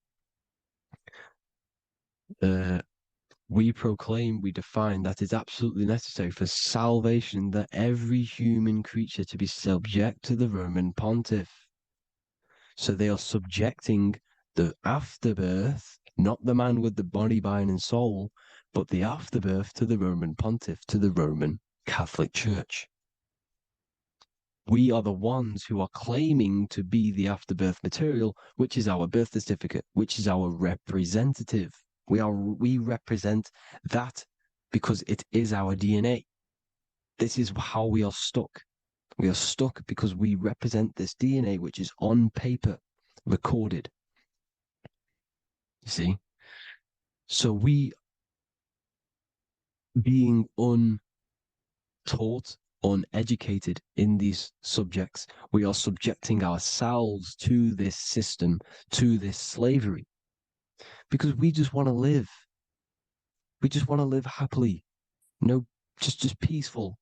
we proclaim, we define that it's absolutely necessary for salvation that every human creature to be subject to the Roman pontiff. So they are subjecting the afterbirth, not the man with the body, mind, and soul, but the afterbirth to the Roman pontiff, to the Roman Catholic Church. We are the ones who are claiming to be the afterbirth material, which is our birth certificate, which is our representative. We represent that because it is our DNA. This is how we are stuck. We are stuck because we represent this DNA, which is on paper, recorded. You see? So we, being taught, uneducated in these subjects. We are subjecting ourselves to this system, to this slavery, because we just want to live. We just want to live happily, just peaceful.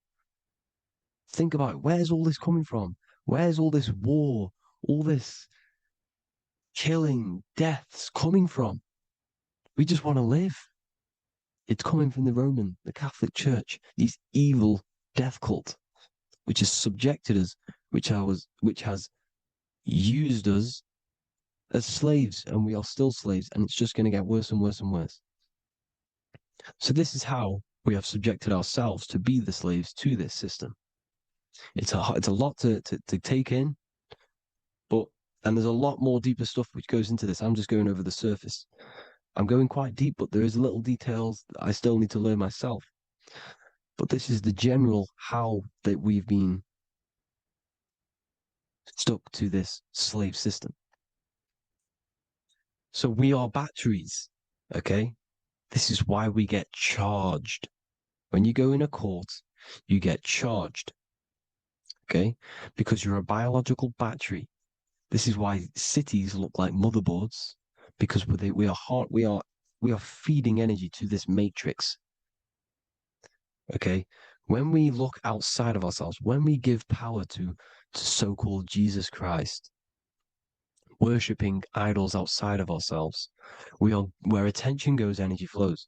Think about it. Where's all this coming from? Where's all this war, all this killing, deaths coming from? We just want to live. It's coming from the Catholic Church, these evil death cult, which has subjected us, which has used us as slaves, and we are still slaves, and it's just going to get worse and worse and worse. So this is how we have subjected ourselves to be the slaves to this system. It's a lot to take in, and there's a lot more deeper stuff which goes into this. I'm just going over the surface. I'm going quite deep, but there is little details that I still need to learn myself. But this is the general how that we've been stuck to this slave system. So we are batteries, okay? This is why we get charged. When you go in a court, you get charged, okay? Because you're a biological battery. This is why cities look like motherboards, because we are feeding energy to this matrix. Okay, when we look outside of ourselves, when we give power to so-called Jesus Christ, worshipping idols outside of ourselves, where attention goes, energy flows.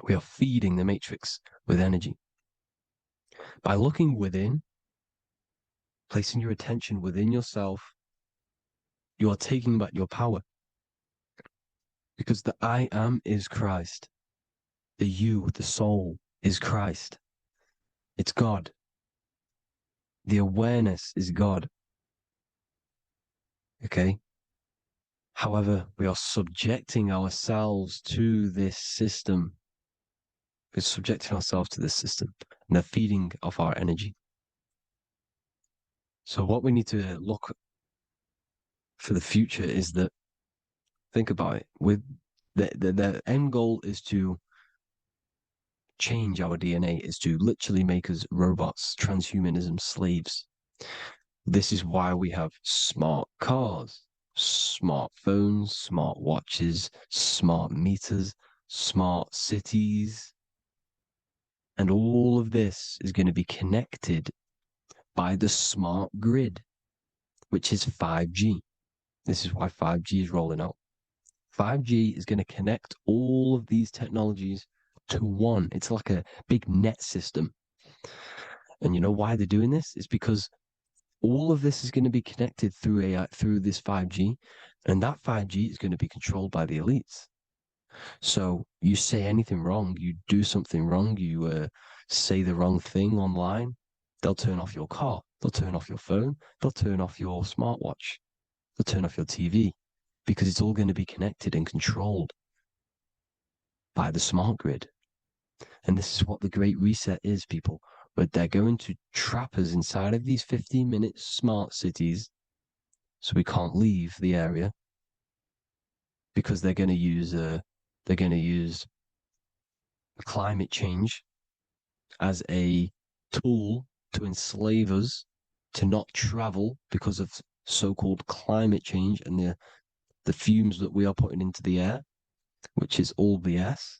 We are feeding the matrix with energy. By looking within, placing your attention within yourself, you are taking back your power. Because the I am is Christ. The you, the soul, is Christ. It's God. The awareness is God. Okay? However, we are subjecting ourselves to this system. We're subjecting ourselves to this system and the feeding of our energy. So what we need to look for the future is that, think about it, with the end goal is to change our DNA, is to literally make us robots, transhumanism, slaves. This is why we have smart cars, smartphones, smart watches, smart meters, smart cities. And all of this is going to be connected by the smart grid, which is 5G. This is why 5G is rolling out. 5G is going to connect all of these technologies to one. It's like a big net system. And you know why they're doing this? It's because all of this is going to be connected through this 5G, and that 5G is going to be controlled by the elites. So you say anything wrong, you do something wrong, you say the wrong thing online, they'll turn off your car, they'll turn off your phone, they'll turn off your smartwatch, they'll turn off your TV, because it's all going to be connected and controlled by the smart grid. And this is what the Great Reset is, people. But they're going to trap us inside of these 15-minute smart cities so we can't leave the area, because they're going to use climate change as a tool to enslave us to not travel because of so-called climate change and the fumes that we are putting into the air, which is all BS.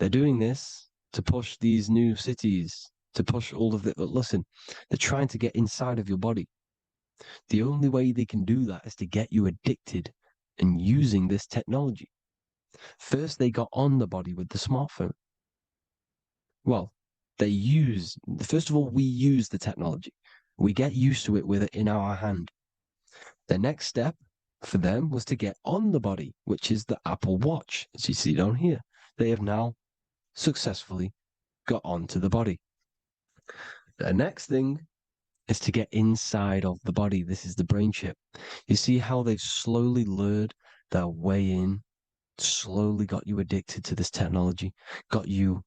They're doing this to push these new cities, to push all of it. But listen, they're trying to get inside of your body. The only way they can do that is to get you addicted and using this technology. First, they got on the body with the smartphone. Well, first of all, we use the technology. We get used to it with it in our hand. The next step for them was to get on the body, which is the Apple Watch, as you see down here. They have now successfully got onto the body. The next thing is to get inside of the body. This is the brain chip. You see how they've slowly lured their way in, slowly got you addicted to this technology, got you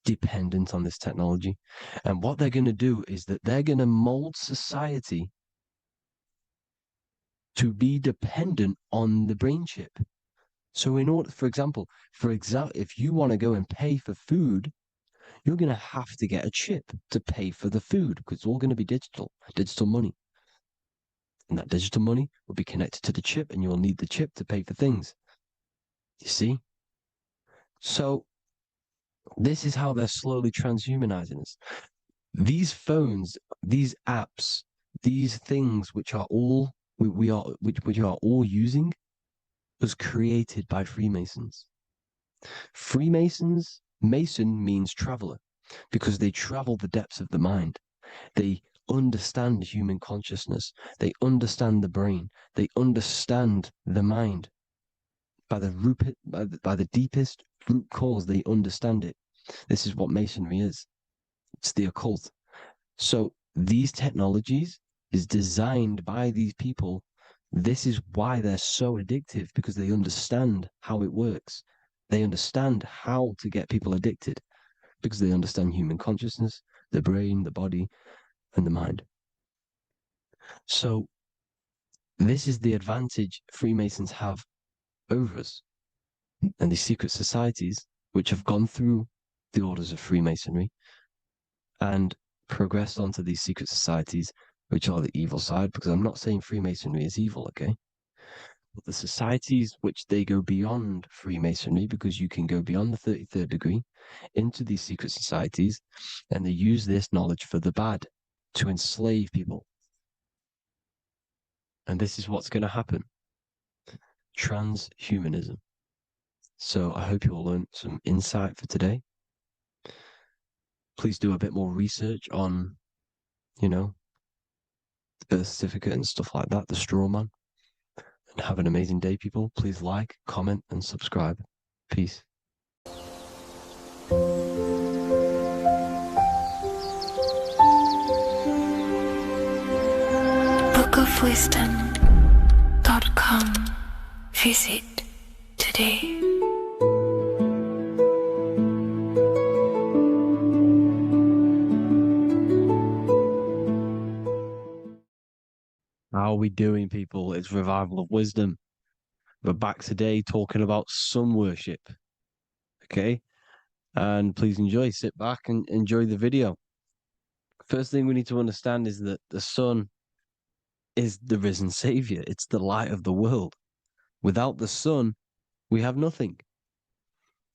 dependent on this technology. And what they're going to do is that they're going to mold society to be dependent on the brain chip. So in order, for example, if you want to go and pay for food, you're going to have to get a chip to pay for the food because it's all going to be digital money. And that digital money will be connected to the chip, and you'll need the chip to pay for things. You see? So this is how they're slowly transhumanizing us. These phones, these apps, these things which are all which are all using was created by Freemasons. Mason means traveler because they travel the depths of the mind. They understand human consciousness. They understand the brain. They understand the mind. By the deepest root cause, they understand it. This is what Masonry is. It's the occult. So these technologies is designed by these people. This is why they're so addictive, because they understand how it works. They understand how to get people addicted because they understand human consciousness, the brain, the body, and the mind. So this is the advantage Freemasons have over us. And these secret societies, which have gone through the orders of Freemasonry and progressed onto these secret societies, which are the evil side, because I'm not saying Freemasonry is evil, okay? But the societies which they go beyond Freemasonry, because you can go beyond the 33rd degree into these secret societies, and they use this knowledge for the bad, to enslave people. And this is what's going to happen. Transhumanism. So I hope you all learned some insight for today. Please do a bit more research on, the birth certificate and stuff like that, the straw man. And have an amazing day, people. Please like, comment, and subscribe. Peace. bookofwisdom.com. Visit today. How are we doing, people? It's Revival of Wisdom. We're back today talking about sun worship. Okay? And please enjoy. Sit back and enjoy the video. First thing we need to understand is that the sun is the risen savior. It's the light of the world. Without the sun, we have nothing.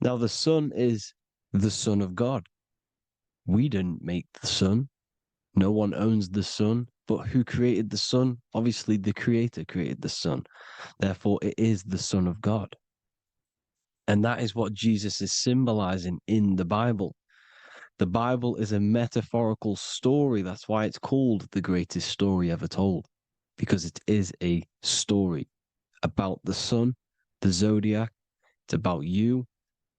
Now, the sun is the Son of God. We didn't make the sun. No one owns the sun. But who created the sun? Obviously, the Creator created the sun. Therefore, it is the Son of God. And that is what Jesus is symbolizing in the Bible. The Bible is a metaphorical story. That's why it's called the greatest story ever told, because it is a story about the sun, the zodiac. It's about you,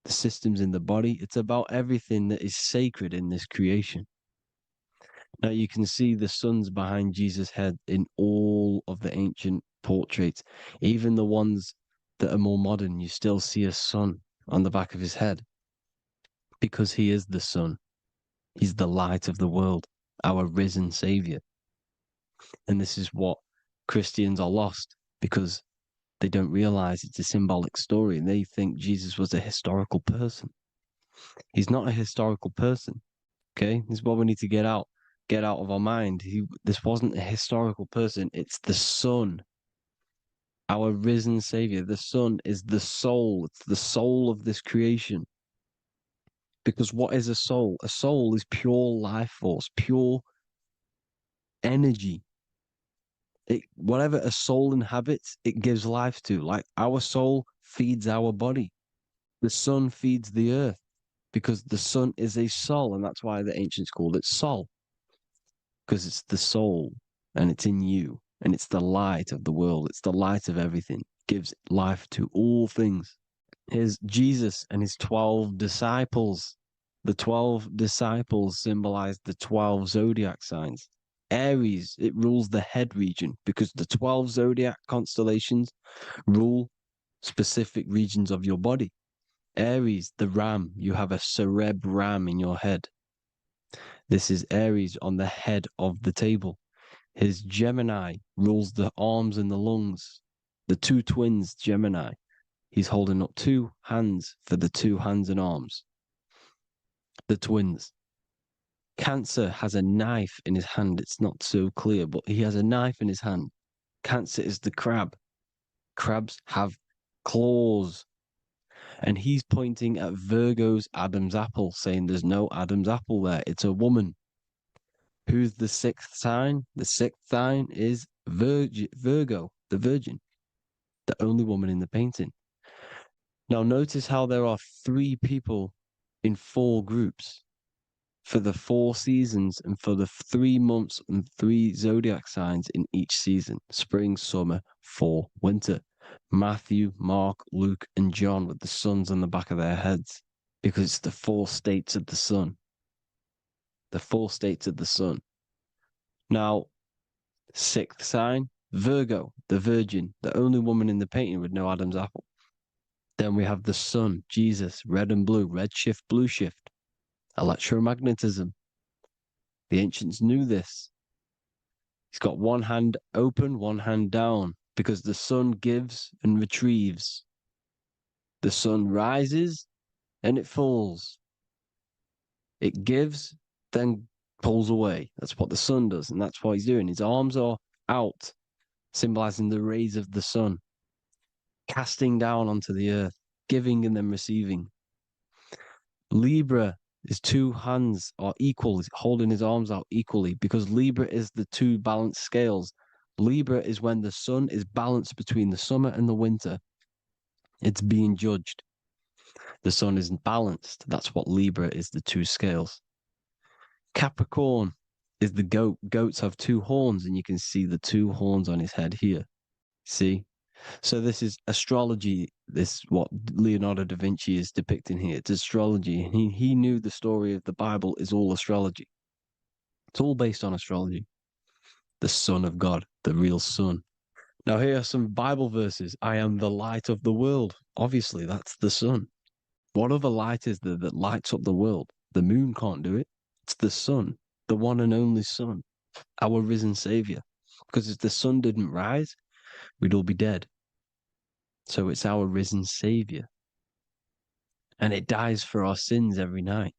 the systems in the body. It's about everything that is sacred in this creation. Now you can see the suns behind Jesus' head in all of the ancient portraits, even the ones that are more modern. You still see a sun on the back of his head because he is the sun. He's the light of the world, our risen savior. And this is what Christians are lost because they don't realize it's a symbolic story and they think Jesus was a historical person. He's not a historical person. Okay, this is what we need to get out of our mind. This wasn't a historical person. It's the Son, our risen Savior. The Son is the soul. It's the soul of this creation. Because what is a soul? A soul is pure life force, pure energy. Whatever a soul inhabits, it gives life to. Like our soul feeds our body. The sun feeds the earth because the sun is a soul, and that's why the ancients called it Sol. Because it's the soul and it's in you and it's the light of the world. It's the light of everything. It gives life to all things. Here's Jesus and his 12 disciples. The 12 disciples symbolize the 12 zodiac signs. Aries, it rules the head region because the 12 zodiac constellations rule specific regions of your body. Aries, the ram, you have a cerebrum in your head. This is Aries on the head of the table. His Gemini rules the arms and the lungs. The two twins, Gemini. He's holding up two hands for the two hands and arms. the twins. Cancer has a knife in his hand. It's not so clear, but he has a knife in his hand. Cancer is the crab. Crabs have claws. And he's pointing at Virgo's Adam's apple, saying there's no Adam's apple there. It's a woman. Who's the sixth sign? The sixth sign is Virgo, the Virgin, the only woman in the painting. Now, notice how there are 3 people in 4 groups for the 4 seasons and for the 3 months and 3 zodiac signs in each season: spring, summer, fall, winter. Matthew, Mark, Luke, and John with the suns on the back of their heads, because it's the 4 states of the sun. The 4 states of the sun. Now, 6th sign, Virgo, the Virgin, the only woman in the painting with no Adam's apple. Then we have the sun, Jesus, red and blue, red shift, blue shift, electromagnetism. The ancients knew this. He's got one hand open, one hand down, because the sun gives and retrieves. The sun rises and it falls. It gives, then pulls away. That's what the sun does, and that's what he's doing. His arms are out, symbolizing the rays of the sun, casting down onto the earth, giving and then receiving. Libra, his 2 hands are equal, he's holding his arms out equally, because Libra is the 2 balanced scales. Libra is when the sun is balanced between the summer and the winter. It's being judged. The sun isn't balanced. That's what Libra is, the 2 scales. Capricorn is the goat. Goats have 2 horns, and you can see the 2 horns on his head here. See? So this is astrology. This what Leonardo da Vinci is depicting here. It's astrology. And he knew the story of the Bible is all astrology. It's all based on astrology. The Son of God, the real sun. Now here are some Bible verses. I am the light of the world. Obviously, that's the sun. What other light is there that lights up the world? The moon can't do it. It's the sun, the one and only sun, our risen Savior. Because if the sun didn't rise, we'd all be dead. So it's our risen Savior. And it dies for our sins every night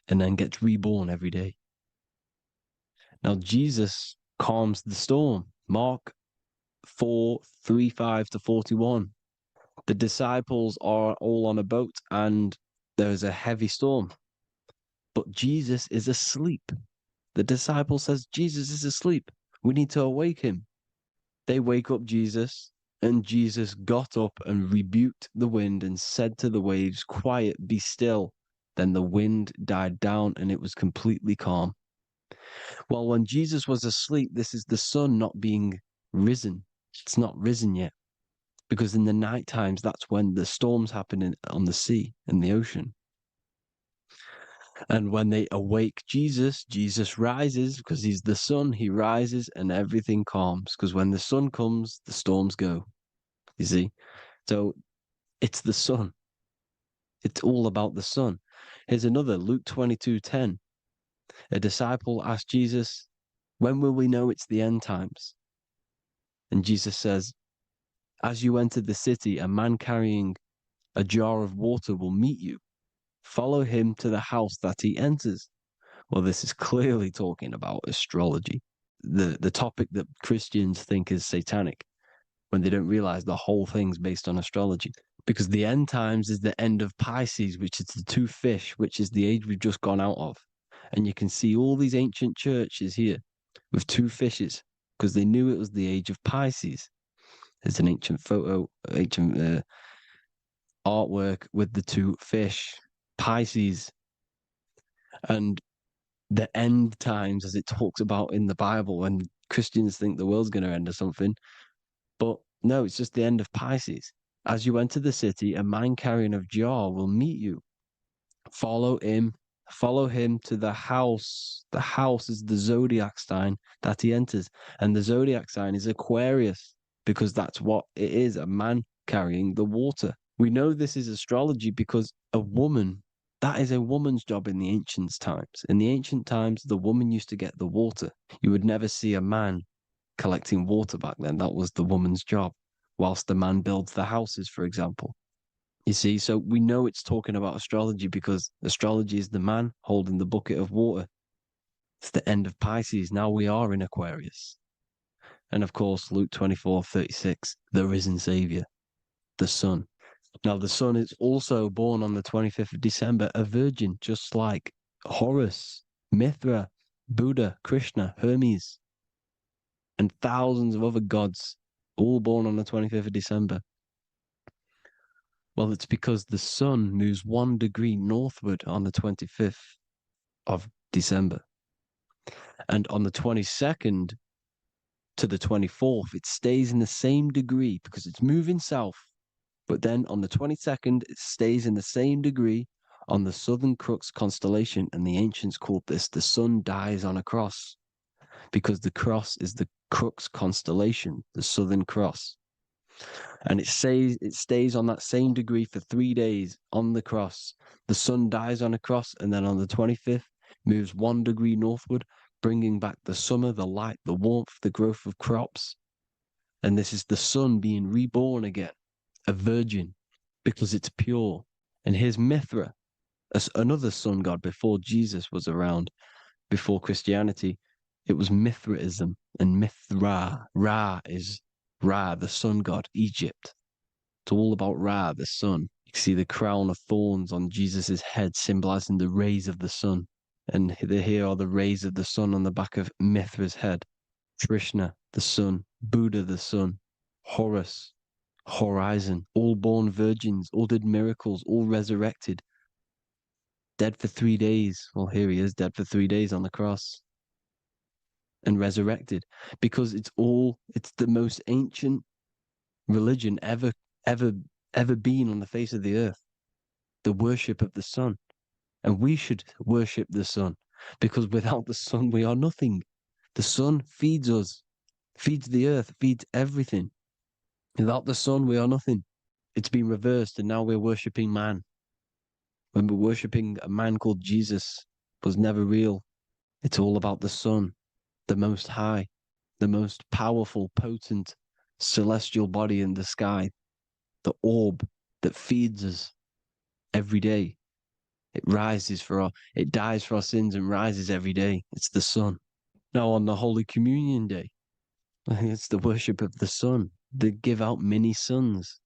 and then gets reborn every day. Now, Jesus calms the storm. Mark 4:35-41. The disciples are all on a boat and there's a heavy storm. But Jesus is asleep. The disciple says, Jesus is asleep. We need to awake him. They wake up Jesus, and Jesus got up and rebuked the wind and said to the waves, quiet, be still. Then the wind died down and it was completely calm. Well, when Jesus was asleep, this is the sun not being risen. It's not risen yet. Because in the night times, that's when the storms happen on the sea and the ocean. And when they awake Jesus, Jesus rises because he's the sun. He rises and everything calms. Because when the sun comes, the storms go. You see? So it's the sun. It's all about the sun. Here's another, Luke 22:10. A disciple asked Jesus, when will we know it's the end times? And Jesus says, as you enter the city, a man carrying a jar of water will meet you. Follow him to the house that he enters. Well, this is clearly talking about astrology, the topic that Christians think is satanic, when they don't realize the whole thing's based on astrology. Because the end times is the end of Pisces, which is the 2 fish, which is the age we've just gone out of. And you can see all these ancient churches here with 2 fishes, because they knew it was the age of Pisces. There's an ancient photo, ancient artwork with the 2 fish, Pisces. And the end times, as it talks about in the Bible, when Christians think the world's going to end or something. But no, it's just the end of Pisces. As you enter the city, a man carrying a jar will meet you. Follow him to the house. The house is the zodiac sign that he enters. And the zodiac sign is Aquarius, because that's what it is, a man carrying the water. We know this is astrology because a woman, that is a woman's job in the ancient times. In the ancient times, the woman used to get the water. You would never see a man collecting water back then. That was the woman's job, whilst the man builds the houses, for example. You see, so we know it's talking about astrology because astrology is the man holding the bucket of water. It's the end of Pisces. Now we are in Aquarius. And of course, Luke 24:36, the risen Savior, the Son. Now, the Son is also born on the 25th of December, a virgin, just like Horus, Mithra, Buddha, Krishna, Hermes, and thousands of other gods, all born on the 25th of December. Well, it's because the sun moves 1 degree northward on the 25th of December. And on the 22nd to the 24th, it stays in the same degree because it's moving south. But then on the 22nd, it stays in the same degree on the Southern Crux constellation. And the ancients called this the sun dies on a cross because the cross is the Crux constellation, the Southern Cross. And it stays on that same degree for 3 days on the cross. The sun dies on a cross, and then on the 25th, moves 1 degree northward, bringing back the summer, the light, the warmth, the growth of crops. And this is the sun being reborn again, a virgin, because it's pure. And here's Mithra, another sun god before Jesus was around, before Christianity. It was Mithraism, and Mithra, Ra is Ra, the sun god, Egypt. It's all about Ra, the sun. You can see the crown of thorns on Jesus' head, symbolizing the rays of the sun. And here are the rays of the sun on the back of Mithra's head. Krishna, the sun. Buddha, the sun. Horus, horizon. All born virgins, all did miracles, all resurrected. Dead for 3 days. Well, here he is, dead for 3 days on the cross. And resurrected. Because it's the most ancient religion ever been on the face of the earth. The worship of the sun. And we should worship the sun, because without the sun we are nothing. The sun feeds us, feeds the earth, feeds everything. Without the sun we are nothing. It's been reversed, and now we're worshipping man. When we're worshipping a man called Jesus, was never real. It's all about the sun, the most high, the most powerful, potent, celestial body in the sky, the orb that feeds us every day. It dies for our sins and rises every day. It's the sun. Now on the Holy Communion Day, it's the worship of the sun. They give out many suns.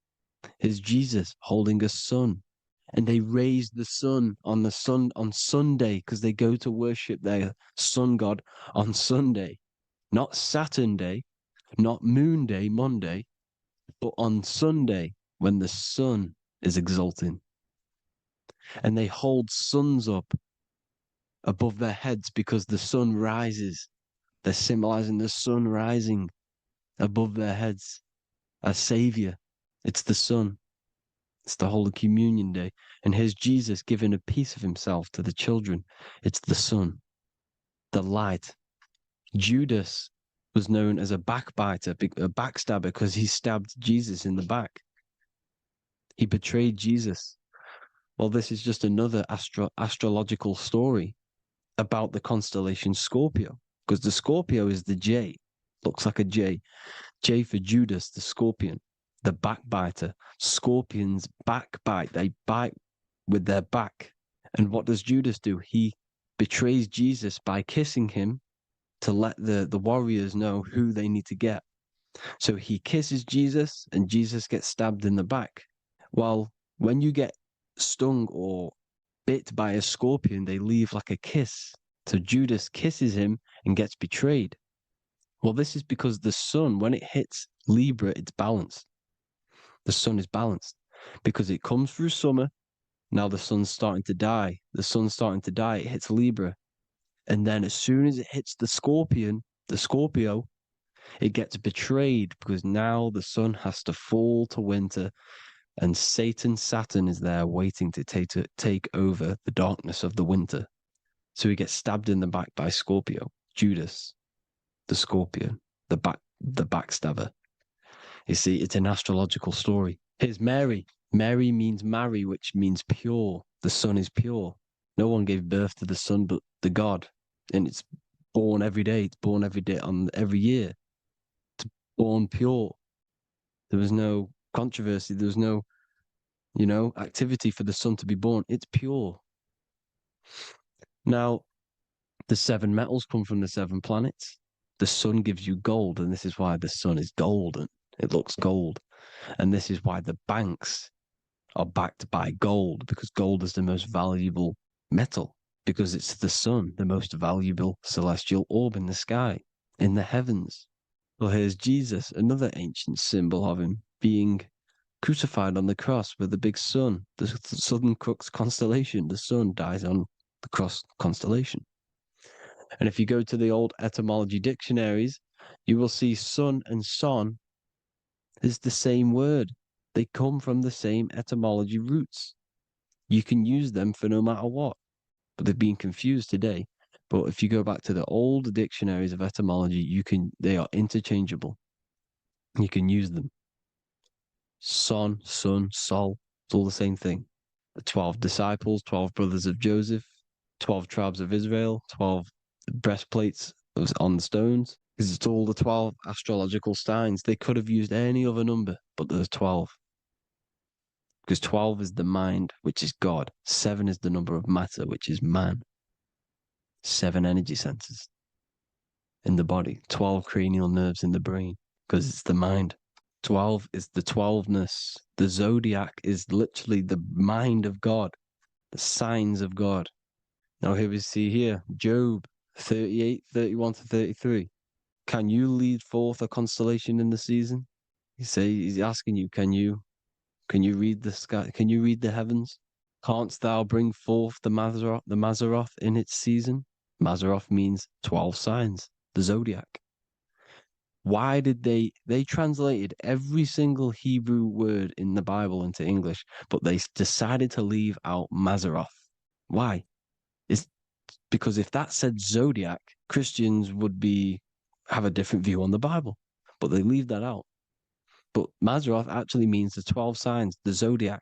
Here's Jesus holding a sun. And they raise the sun on Sunday because they go to worship their sun god on Sunday. Not Saturn Day, not Moon Day, Monday, but on Sunday when the sun is exalting. And they hold suns up above their heads because the sun rises. They're symbolizing the sun rising above their heads as Savior. It's the sun. It's the Holy Communion Day. And here's Jesus giving a piece of himself to the children. It's the sun, the light. Judas was known as a backbiter, a backstabber, because he stabbed Jesus in the back. He betrayed Jesus. Well, this is just another astrological story about the constellation Scorpio, because the Scorpio is the J, looks like a J. J for Judas, the scorpion, the backbiter. Scorpions backbite, they bite with their back. And what does Judas do? He betrays Jesus by kissing him to let the warriors know who they need to get. So he kisses Jesus, and Jesus gets stabbed in the back. Well, when you get stung or bit by a scorpion, they leave like a kiss. So Judas kisses him and gets betrayed. Well, this is because the sun, when it hits Libra, it's balanced. The sun is balanced because it comes through summer. Now the sun's starting to die. The sun's starting to die. It hits Libra. And then as soon as it hits the Scorpio, it gets betrayed because now the sun has to fall to winter. And Saturn is there waiting to take over the darkness of the winter. So he gets stabbed in the back by Scorpio, Judas, the scorpion, the backstabber. You see, it's an astrological story. Here's Mary. Mary means marry, which means pure. The sun is pure. No one gave birth to the sun but the God. And it's born every day. It's born every day on every year. It's born pure. There was no controversy. There was no activity for the sun to be born. It's pure. Now, the 7 metals come from the 7 planets. The sun gives you gold, and this is why the sun is golden. It looks gold. And this is why the banks are backed by gold, because gold is the most valuable metal, because it's the sun, the most valuable celestial orb in the sky, in the heavens. Well, here's Jesus, another ancient symbol of him being crucified on the cross with the big sun, the Southern Cross constellation. The sun dies on the cross constellation. And if you go to the old etymology dictionaries, you will see sun and son is the same word. They come from the same etymology roots. You can use them for no matter what, but they've been confused today. But if you go back to the old dictionaries of etymology, they are interchangeable. You can use them. Son, sun, sol, it's all the same thing. The 12 disciples, 12 brothers of Joseph, 12 tribes of Israel, 12 breastplates on the stones. Because it's all the 12 astrological signs. They could have used any other number, but there's 12. Because 12 is the mind, which is God. 7 is the number of matter, which is man. 7 energy centers in the body. 12 cranial nerves in the brain, because it's the mind. 12 is the 12ness. The zodiac is literally the mind of God, the signs of God. Now here we see here, Job 38, 31 to 33. Can you lead forth a constellation in the season? He's asking you, can you read the sky? Can you read the heavens? Canst thou bring forth the Mazzaroth in its season? Mazzaroth means 12 signs, the zodiac. Why did they translated every single Hebrew word in the Bible into English, but they decided to leave out Mazzaroth? Why? It's because if that said zodiac, Christians would have a different view on the Bible, but they leave that out. But Mazzaroth actually means the 12 signs, the zodiac,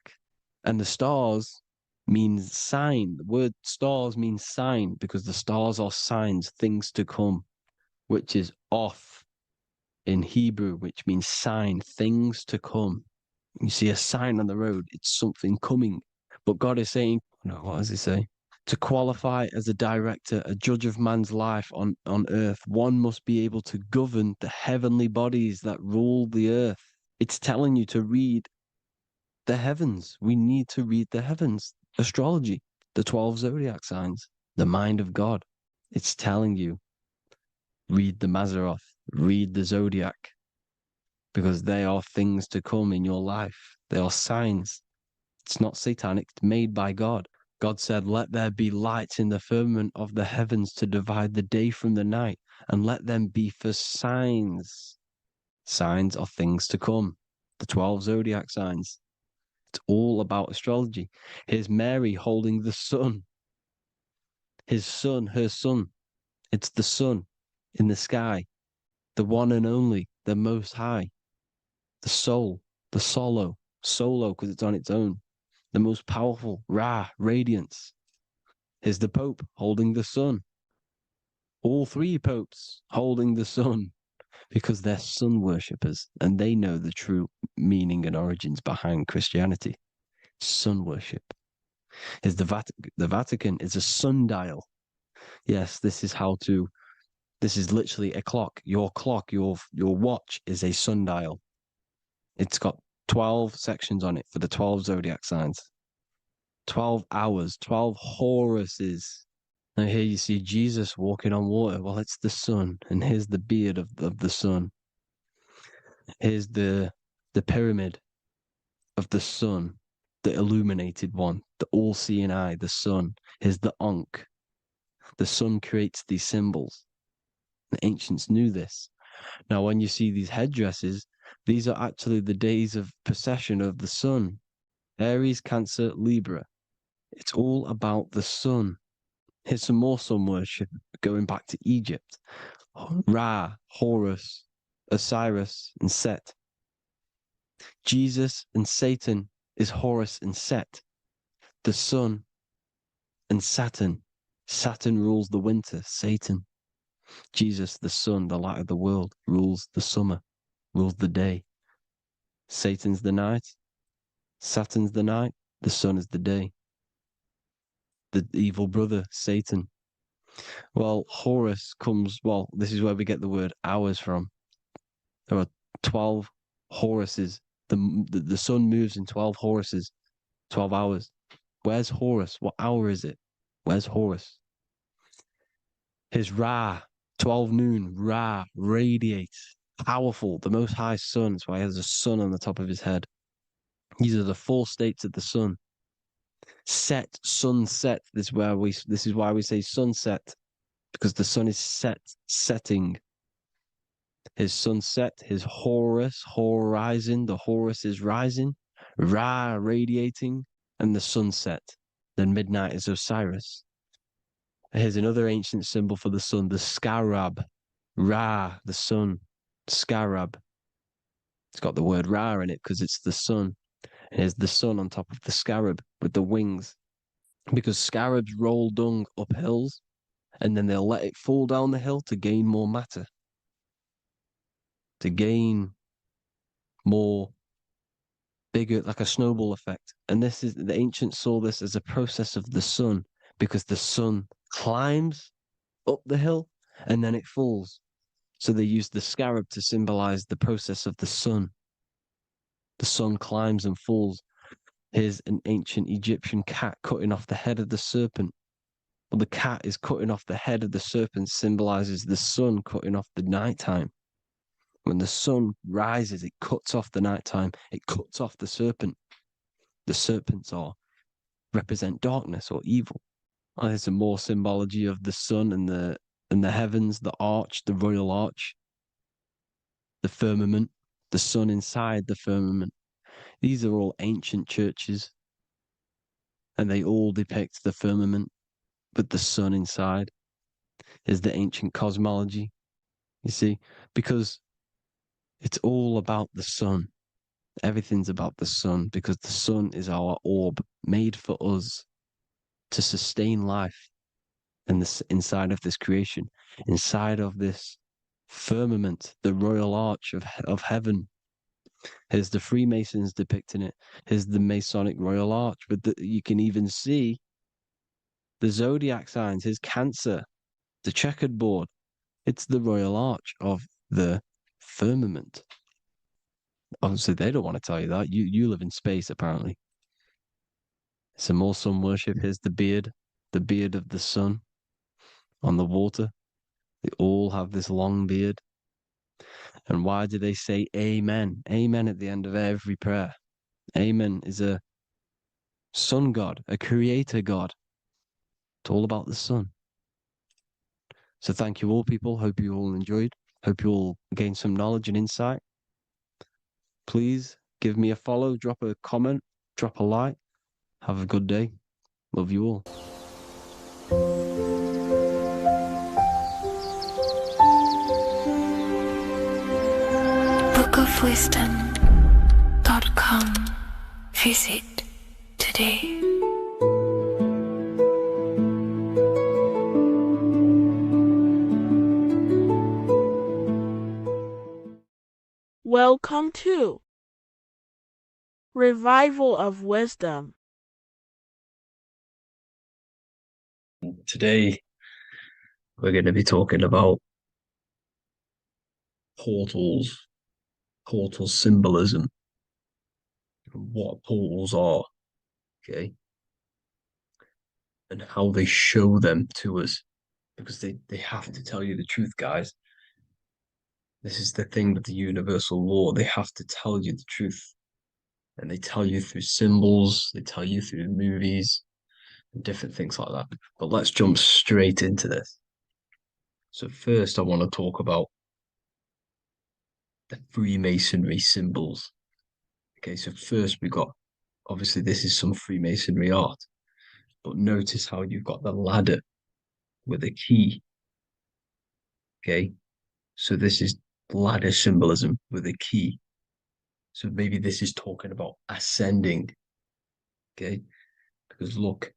and the stars means sign. The word stars means sign because the stars are signs, things to come, which is off in Hebrew, which means sign, things to come. You see a sign on the road, it's something coming. But God is saying, no, what does he say? To qualify as a director, a judge of man's life on earth, one must be able to govern the heavenly bodies that rule the earth. It's telling you to read the heavens. We need to read the heavens. Astrology, the 12 zodiac signs, the mind of God. It's telling you, read the Mazzaroth, read the zodiac, because they are things to come in your life. They are signs. It's not satanic, it's made by God. God said, let there be lights in the firmament of the heavens to divide the day from the night, and let them be for signs. Signs are things to come. The 12 zodiac signs. It's all about astrology. Here's Mary holding the sun. His son, her son. It's the sun in the sky. The one and only, the most high. The soul, the solo because it's on its own. The most powerful, Ra, radiance. Here's the Pope holding the sun. All 3 popes holding the sun because they're sun worshippers and they know the true meaning and origins behind Christianity. Sun worship. Here's the Vatican is a sundial. Yes, this is literally a clock. Your clock, your watch is a sundial. It's got 12 sections on it for the 12 zodiac signs. 12 hours, 12 Horuses. Now here you see Jesus walking on water. Well, it's the sun. And here's the beard of the sun. Here's the pyramid of the sun, the illuminated one, the all-seeing eye, the sun. Here's the Ankh. The sun creates these symbols. The ancients knew this. Now, when you see these headdresses, these are actually the days of precession of the sun. Aries, Cancer, Libra. It's all about the sun. Here's some more sun worship going back to Egypt. Ra, Horus, Osiris, and Set. Jesus and Satan is Horus and Set. The sun and Saturn. Saturn rules the winter, Satan. Jesus, the sun, the light of the world, rules the summer, rules the day. Satan's the night. Saturn's the night, the sun is the day. The evil brother, Satan. Well, Horus comes, well, this is where we get the word hours from. There are 12 Horuses. The sun moves in 12 Horuses, 12 hours. Where's Horus? What hour is it? Where's Horus? His Ra, 12 noon, Ra, radiates, powerful, the most high sun. That's why he has a sun on the top of his head. These are the four states of the sun. Set, sunset. This is why we say sunset, because the sun is setting. His sunset, his Horus, horizon, the Horus is rising, Ra radiating, and the sunset. Then midnight is Osiris. Here's another ancient symbol for the sun, the scarab. Ra, the sun, scarab. It's got the word Ra in it because it's the sun. And here's the sun on top of the scarab with the wings. Because scarabs roll dung up hills and then they'll let it fall down the hill to gain more matter, to gain more bigger, like a snowball effect. And this is, the ancients saw this as a process of the sun, because the sun climbs up the hill and then it falls. So they used the scarab to symbolize the process of the sun. The sun climbs and falls. Here's an ancient Egyptian cat cutting off the head of the serpent. Well, the cat is cutting off the head of the serpent, symbolizes the sun cutting off the nighttime. When the sun rises, it cuts off the nighttime. It cuts off the serpent. The serpents represent darkness or evil. Oh, there's some more symbology of the sun and the heavens, the arch, the royal arch, the firmament, the sun inside the firmament. These are all ancient churches, and they all depict the firmament, but the sun inside is the ancient cosmology. You see, because it's all about the sun. Everything's about the sun, because the sun is our orb made for us to sustain life in this, inside of this creation, inside of this firmament, the royal arch of heaven. Here's the Freemasons depicting it. Here's the Masonic royal arch, but you can even see the zodiac signs. Here's Cancer, the checkered board. It's the royal arch of the firmament. Obviously, they don't want to tell you that. You live in space, apparently. Some more sun worship. Here's the beard of the sun on the water. They all have this long beard. And why do they say amen? Amen at the end of every prayer. Amen is a sun god, a creator god. It's all about the sun. So thank you all, people. Hope you all enjoyed. Hope you all gained some knowledge and insight. Please give me a follow, drop a comment, drop a like. Have a good day. Love you all. bookofwisdom.com. Visit today. Welcome to Revival of Wisdom. Today, we're going to be talking about portals, portal symbolism, what portals are, okay, and how they show them to us, because they have to tell you the truth, guys. This is the thing with the universal law. They have to tell you the truth. And they tell you through symbols, they tell you through movies, and different things like that. But let's jump straight into this. So first, I want to talk about the Freemasonry symbols. Okay, so first we got, obviously this is some Freemasonry art, but notice how you've got the ladder with a key. Okay, so this is ladder symbolism with a key. So maybe this is talking about ascending. Okay, because look,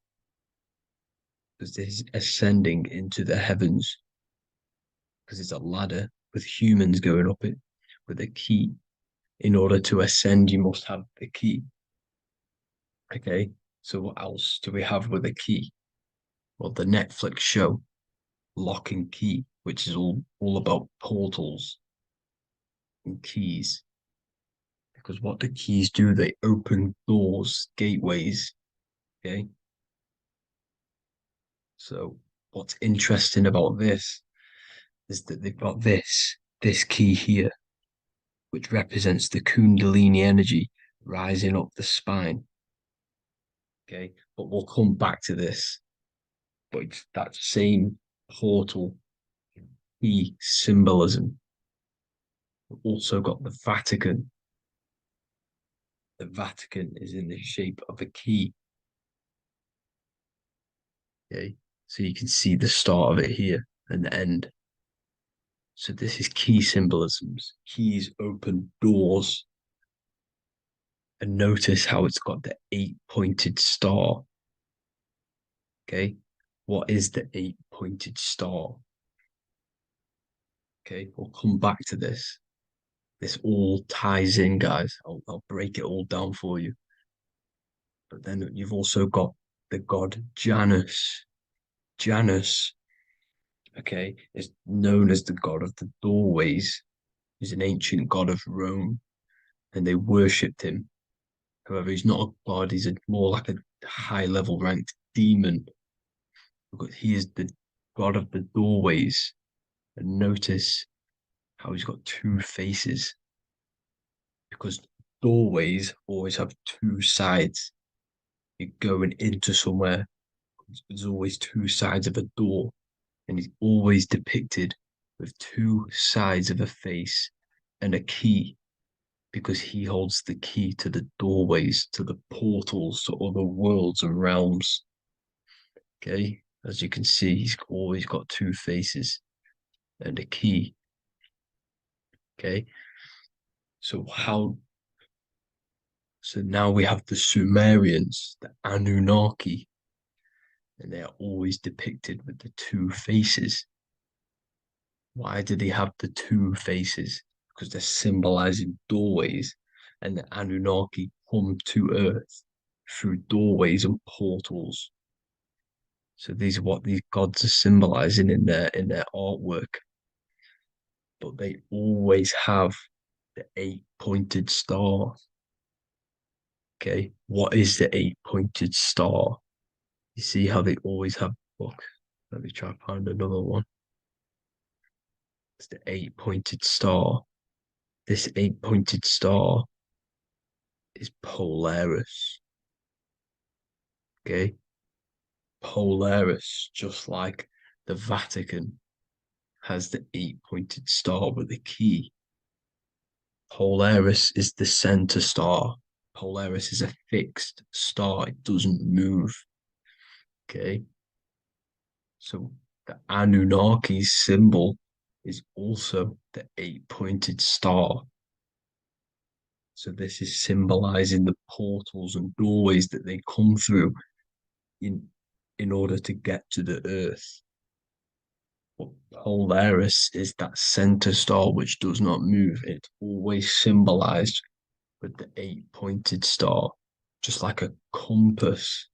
because this is ascending into the heavens, because it's a ladder with humans going up it with a key. In order to ascend, you must have the key. Okay, so what else do we have with a key? Well, the Netflix show Lock and Key, which is all about portals and keys. Because what do keys do? They open doors, gateways. Okay. So what's interesting about this is that they've got this key here, which represents the Kundalini energy rising up the spine. Okay, but we'll come back to this. But it's that same portal key symbolism. We've also got the Vatican. The Vatican is in the shape of a key. Okay, so you can see the start of it here and the end. So this is key symbolisms. Keys open doors. And notice how it's got the 8-pointed star. Okay, what is the 8-pointed star? Okay, we'll come back to this. This all ties in, guys. I'll break it all down for you. But then you've also got the god Janus. Janus, okay, is known as the god of the doorways. He's an ancient god of Rome, and they worshipped him. However, he's not a god, he's more like a high level ranked demon. Because he is the god of the doorways. And notice how he's got two faces. Because doorways always have two sides. You're going into somewhere, there's always two sides of a door. And he's always depicted with two sides of a face and a key, because he holds the key to the doorways, to the portals, to other worlds and realms. Okay, as you can see, he's always got two faces and a key. Okay, so now we have the Sumerians, the Anunnaki, and they are always depicted with the two faces. Why do they have the two faces? Because they're symbolizing doorways, and the Anunnaki come to Earth through doorways and portals. So these are what these gods are symbolizing in their artwork. But they always have the 8-pointed star. Okay, what is the 8-pointed star? You see how they always have. Look, let me try to find another one. It's the 8-pointed star. This 8-pointed star is Polaris. Okay, Polaris, just like the Vatican has the 8-pointed star with a key. Polaris is the center star. Polaris is a fixed star, it doesn't move. Okay, so the Anunnaki's symbol is also the 8-pointed star. So this is symbolizing the portals and doorways that they come through in order to get to the earth. But Polaris is that center star which does not move. It's always symbolized with the 8-pointed star, just like a compass.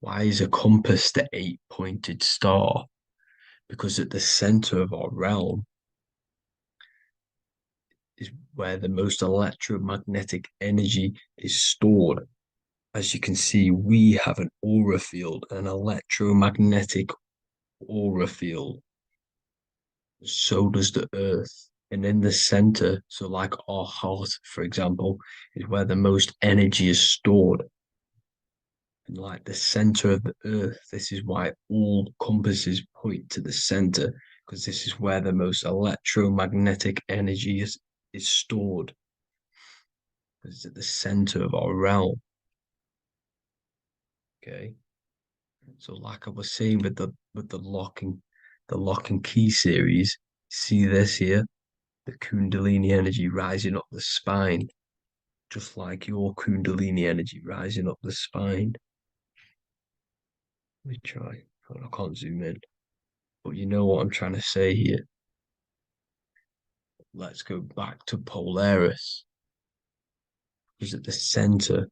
Why is a compass the 8-pointed star? Because at the center of our realm is where the most electromagnetic energy is stored. As you can see, we have an aura field, an electromagnetic aura field. So does the earth. And in the center, so like our heart, for example, is where the most energy is stored. And like the center of the earth, this is why all compasses point to the center, because this is where the most electromagnetic energy is stored. It's at the center of our realm. Okay. So like I was saying with the lock and key series, see this here? The Kundalini energy rising up the spine, just like your Kundalini energy rising up the spine. Let me try. I can't zoom in. But you know what I'm trying to say here. Let's go back to Polaris. because at the center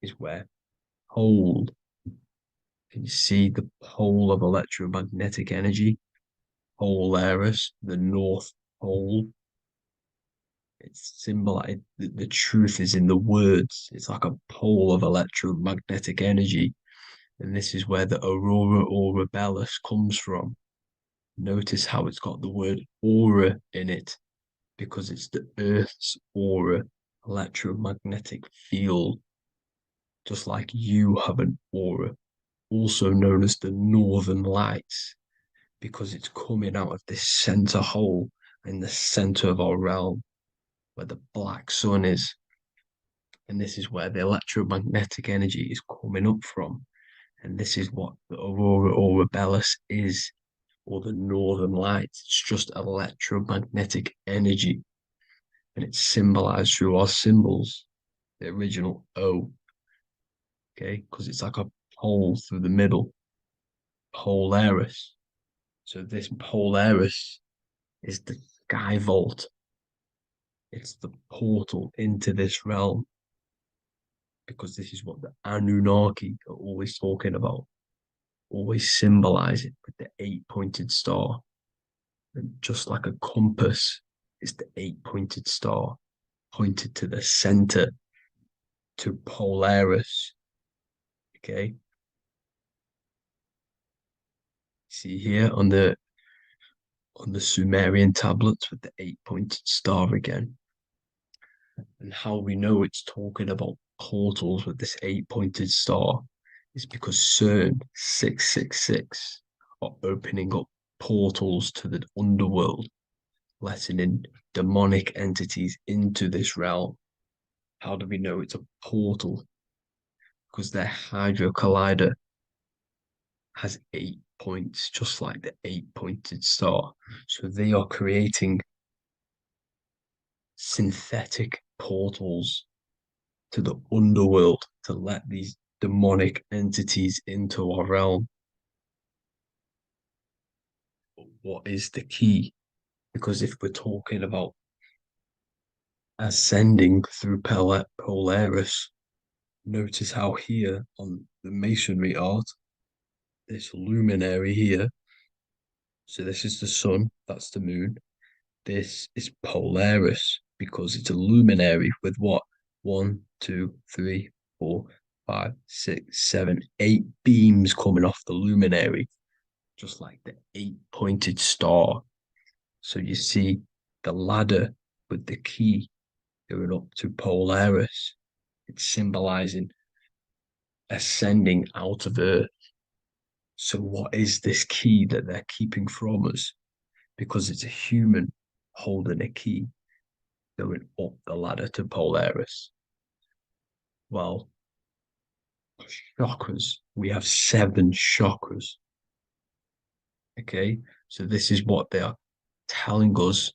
is where pole. Can you see the pole of electromagnetic energy? Polaris, the North Pole. It's symbolized. The truth is in the words. It's like a pole of electromagnetic energy. And this is where the aurora borealis comes from. Notice how it's got the word aura in it, because it's the Earth's aura, electromagnetic field. Just like you have an aura, also known as the northern lights, because it's coming out of this center hole in the center of our realm, where the black sun is. And this is where the electromagnetic energy is coming up from. And this is what the aurora borealis is, or the northern lights. It's just electromagnetic energy. And it's symbolized through our symbols, the original O, okay? Because it's like a pole through the middle, Polaris. So this Polaris is the sky vault. It's the portal into this realm, because this is what the Anunnaki are always talking about, always symbolize it with the 8-pointed star. And just like a compass is the 8-pointed star pointed to the center, to Polaris. Okay. See here on the Sumerian tablets with the 8-pointed star again. And how we know it's talking about portals with this 8-pointed star is because CERN 666 are opening up portals to the underworld, letting in demonic entities into this realm. How do we know it's a portal? Because their Hydra Collider has 8 points, just like the 8-pointed star. So they are creating synthetic portals to the underworld to let these demonic entities into our realm. But what is the key? Because if we're talking about ascending through Polaris, notice how here on the masonry art, this luminary here, so this is the sun, that's the moon. This is Polaris because it's a luminary with what? 1, 2, 3, 4, 5, 6, 7, 8 beams coming off the luminary, just like the 8-pointed star. So you see the ladder with the key going up to Polaris. It's symbolizing ascending out of Earth. So what is this key that they're keeping from us? Because it's a human holding a key going up the ladder to Polaris. Well, chakras. We have 7 chakras. Okay, so this is what they are telling us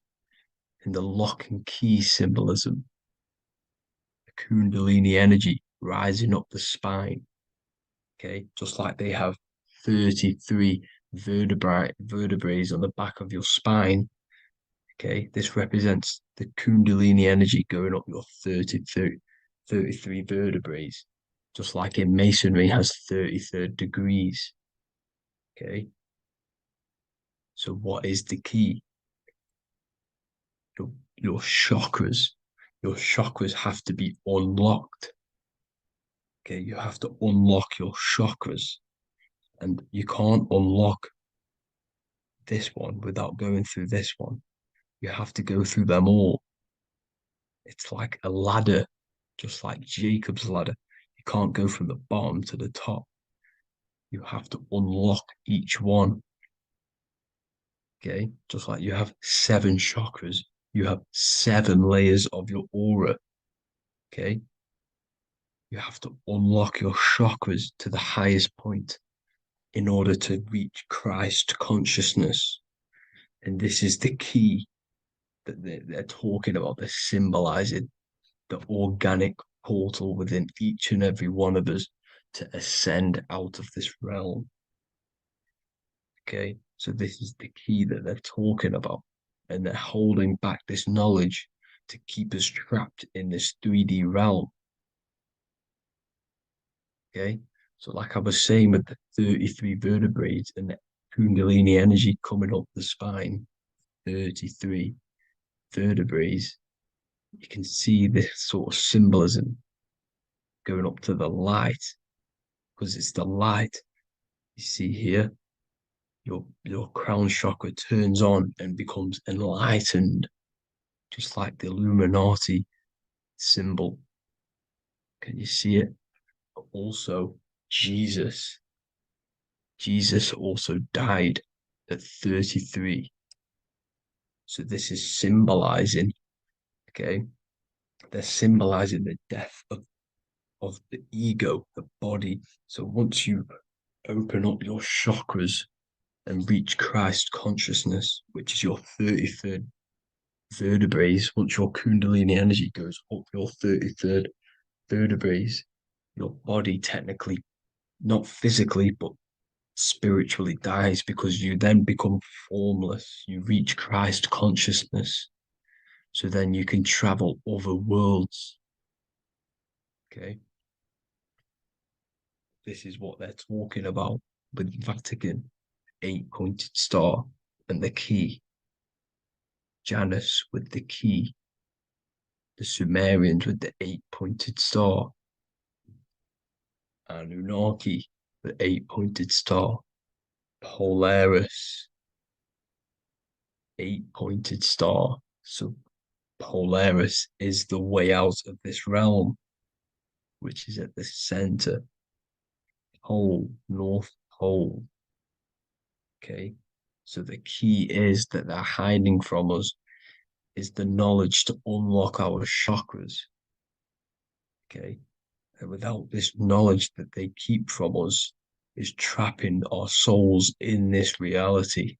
in the lock and key symbolism. The Kundalini energy rising up the spine. Okay, just like they have 33 vertebrae on the back of your spine. Okay, this represents the Kundalini energy going up your 33 vertebrae, just like in masonry has 33rd degrees. Okay, so what is the key? Your chakras. Your chakras have to be unlocked. Okay, you have to unlock your chakras, and you can't unlock this one without going through this one. You have to go through them all. It's like a ladder, just like Jacob's ladder. You can't go from the bottom to the top. You have to unlock each one. Okay, just like you have 7 chakras, you have 7 layers of your aura. Okay, you have to unlock your chakras to the highest point in order to reach Christ consciousness. And this is the key that they're talking about. They're symbolizing the organic portal within each and every one of us to ascend out of this realm. Okay, so this is the key that they're talking about, and they're holding back this knowledge to keep us trapped in this 3D realm. Okay, so like I was saying with the 33 vertebrae and the Kundalini energy coming up the spine, 33 vertebrae, you can see this sort of symbolism going up to the light, because it's the light. You see here, your crown chakra turns on and becomes enlightened, just like the Illuminati symbol. Can you see it? But also, Jesus also died at 33. So this is symbolizing, okay? They're symbolizing the death of the ego, the body. So once you open up your chakras and reach Christ consciousness, which is your 33rd vertebrae, once your Kundalini energy goes up your 33rd vertebrae, your body technically, not physically, but spiritually dies, because you then become formless. You reach Christ consciousness. So then you can travel other worlds. Okay. This is what they're talking about with Vatican, 8-pointed star, and the key. Janus with the key. The Sumerians with the 8-pointed star. Anunnaki, the 8-pointed star. Polaris, 8-pointed star. So Polaris is the way out of this realm, which is at the center. Pole, North Pole. Okay. So the key is that they're hiding from us is the knowledge to unlock our chakras. Okay. And without this knowledge that they keep from us, is trapping our souls in this reality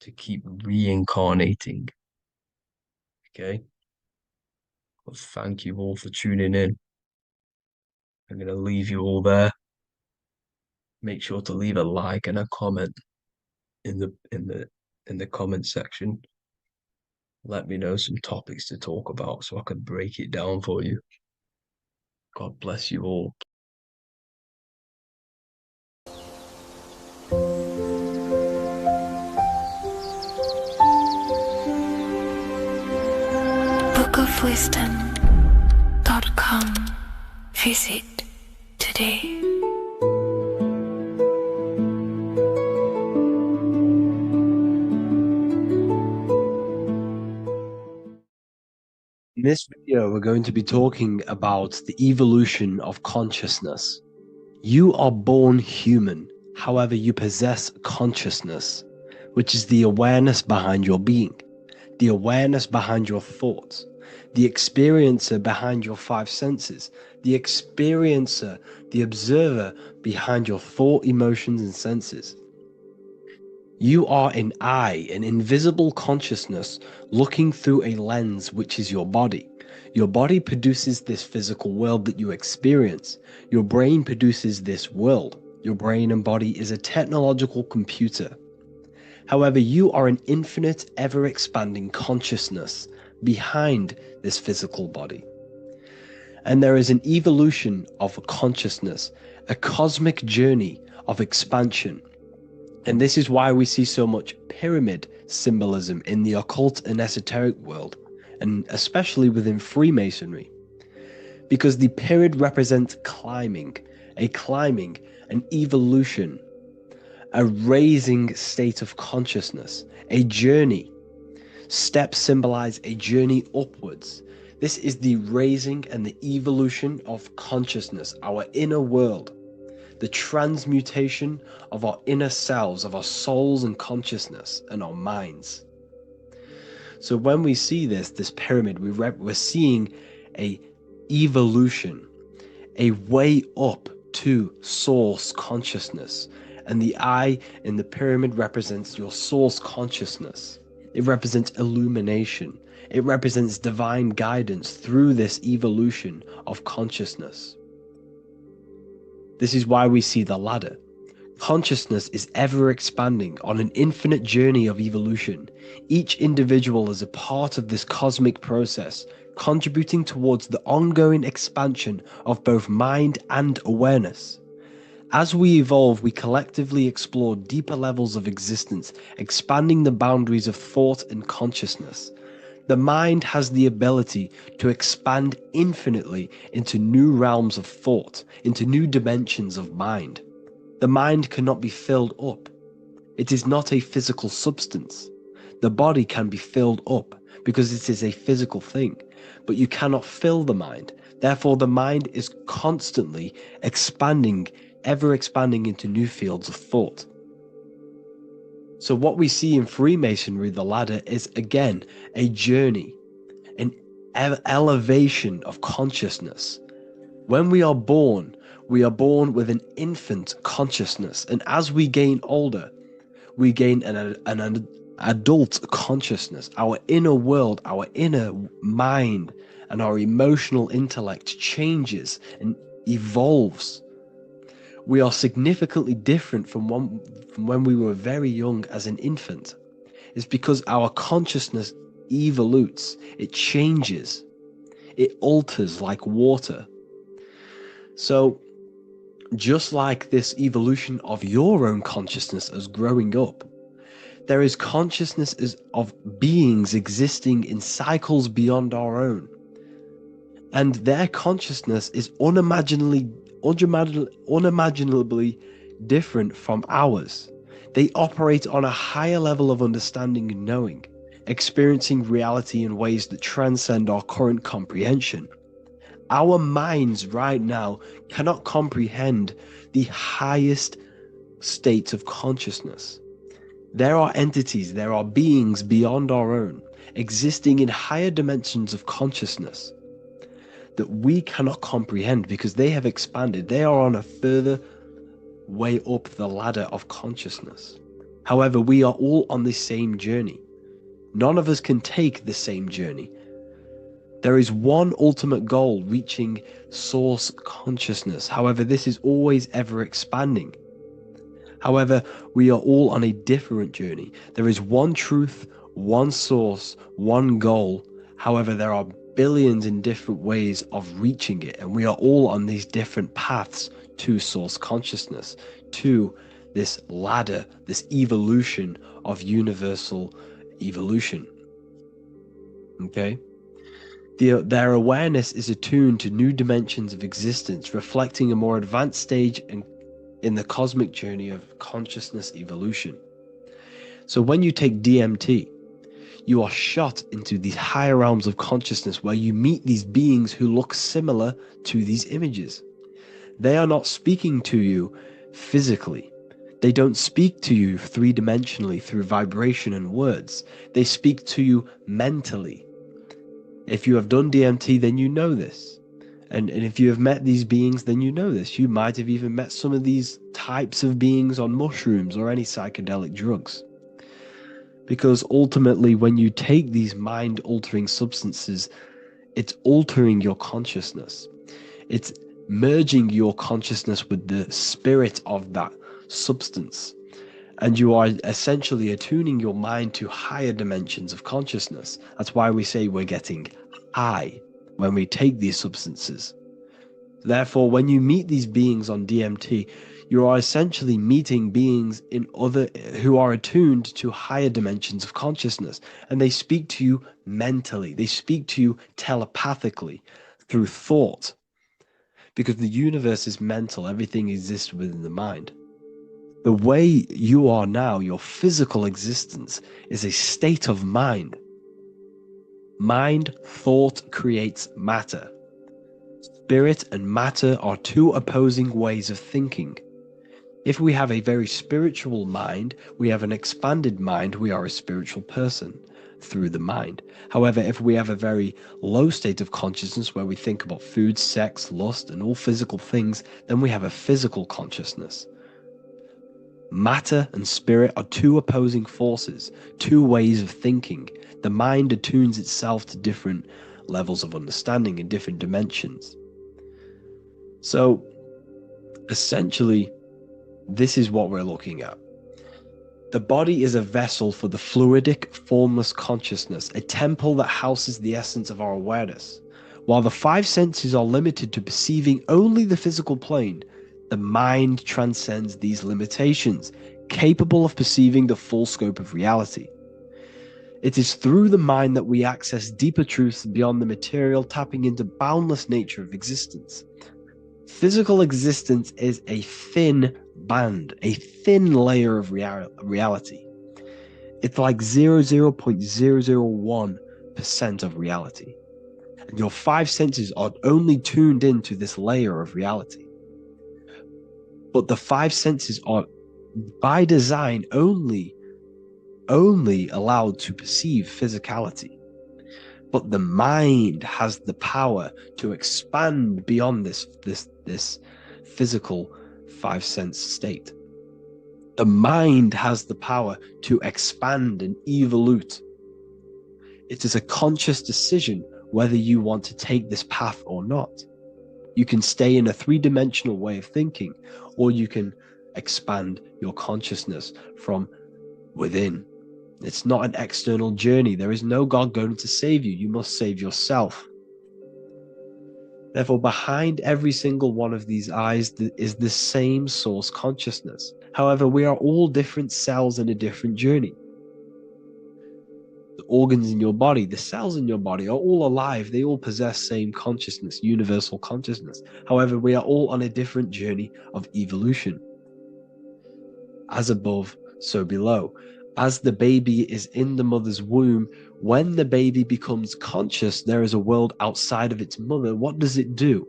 to keep reincarnating. Okay. Well, thank you all for tuning in. I'm going to leave you all there. Make sure to leave a like and a comment in the comment section. Let me know some topics to talk about so I can break it down for you. God bless you all. bookofwisdom.com. Visit today. In this video, we're going to be talking about the evolution of consciousness. You are born human, however, you possess consciousness, which is the awareness behind your being, the awareness behind your thoughts, the experiencer behind your 5 senses, the experiencer, the observer behind your thought, emotions, and senses. You are an eye, an invisible consciousness looking through a lens, which is your body. Your body produces this physical world that you experience. Your brain produces this world. Your brain and body is a technological computer. However, you are an infinite, ever-expanding consciousness behind this physical body. And there is an evolution of consciousness, a cosmic journey of expansion. And this is why we see so much pyramid symbolism in the occult and esoteric world, and especially within Freemasonry. Because the pyramid represents climbing, an evolution, a raising state of consciousness, a journey. Steps symbolize a journey upwards. This is the raising and the evolution of consciousness, our inner world. The transmutation of our inner selves, of our souls and consciousness and our minds. So when we see this pyramid, we're seeing a evolution, a way up to source consciousness. And the eye in the pyramid represents your source consciousness. It represents illumination. It represents divine guidance through this evolution of consciousness. This is why we see the ladder. Consciousness is ever expanding on an infinite journey of evolution. Each individual is a part of this cosmic process, contributing towards the ongoing expansion of both mind and awareness. As we evolve, we collectively explore deeper levels of existence, expanding the boundaries of thought and consciousness. The mind has the ability to expand infinitely into new realms of thought, into new dimensions of mind. The mind cannot be filled up. It is not a physical substance. The body can be filled up because it is a physical thing, but you cannot fill the mind. Therefore, the mind is constantly expanding, ever expanding into new fields of thought. So what we see in Freemasonry, the ladder, is again a journey, an elevation of consciousness. When we are born with an infant consciousness, and as we gain older, we gain an adult consciousness. Our inner world, our inner mind, and our emotional intellect changes and evolves. We are significantly different from when we were very young as an infant. It's because our consciousness evolutes, it changes, it alters like water. So, just like this evolution of your own consciousness as growing up, there is consciousness of beings existing in cycles beyond our own. And their consciousness is unimaginably different from ours. They operate on a higher level of understanding and knowing, experiencing reality in ways that transcend our current comprehension. Our minds right now cannot comprehend the highest states of consciousness. There are entities, there are beings beyond our own, existing in higher dimensions of consciousness that we cannot comprehend because they have expanded. They are on a further way up the ladder of consciousness. However, we are all on the same journey. None of us can take the same journey. There is one ultimate goal, reaching source consciousness. However, this is always ever expanding. However, we are all on a different journey. There is one truth, one source, one goal. However, there are billions in different ways of reaching it, and we are all on these different paths to source consciousness, to this ladder, this evolution of universal evolution. Okay? Their awareness is attuned to new dimensions of existence, reflecting a more advanced stage in the cosmic journey of consciousness evolution. So when you take DMT, you are shot into these higher realms of consciousness where you meet these beings who look similar to these images. They are not speaking to you physically. They don't speak to you three-dimensionally through vibration and words. They speak to you mentally. If you have done DMT, then you know this. And if you have met these beings, then you know this. You might have even met some of these types of beings on mushrooms or any psychedelic drugs. Because ultimately, when you take these mind-altering substances, it's altering your consciousness. It's merging your consciousness with the spirit of that substance. And you are essentially attuning your mind to higher dimensions of consciousness. That's why we say we're getting high when we take these substances. Therefore, when you meet these beings on DMT, you are essentially meeting beings who are attuned to higher dimensions of consciousness, and they speak to you mentally. They speak to you telepathically through thought, because the universe is mental. Everything exists within the mind. The way you are now, your physical existence, is a state of mind. Mind, thought creates matter. Spirit and matter are two opposing ways of thinking. If we have a very spiritual mind, we have an expanded mind, we are a spiritual person through the mind. However, if we have a very low state of consciousness where we think about food, sex, lust, and all physical things, then we have a physical consciousness. Matter and spirit are two opposing forces, two ways of thinking. The mind attunes itself to different levels of understanding in different dimensions. So, essentially, this is what we're looking at. The body is a vessel for the fluidic, formless consciousness, a temple that houses the essence of our awareness. While the five senses are limited to perceiving only the physical plane, the mind transcends these limitations, capable of perceiving the full scope of reality. It is through the mind that we access deeper truths beyond the material, tapping into boundless nature of existence. Physical existence is a thin band, a thin layer of reality. It's like 0.001% of reality. And your five senses are only tuned into this layer of reality. But the five senses are, by design, only allowed to perceive physicality. But the mind has the power to expand beyond this physical five sense state. The mind has the power to expand and evolute. It is a conscious decision whether you want to take this path or not. You can stay in a three-dimensional way of thinking, or you can expand your consciousness from within. It's not an external journey. There is no God going to save you. You must save yourself. Therefore, behind every single one of these eyes is the same source consciousness. However, we are all different cells in a different journey. The organs in your body, the cells in your body are all alive. They all possess same consciousness, universal consciousness. However, we are all on a different journey of evolution. As above, so below. As the baby is in the mother's womb, when the baby becomes conscious, there is a world outside of its mother. What does it do?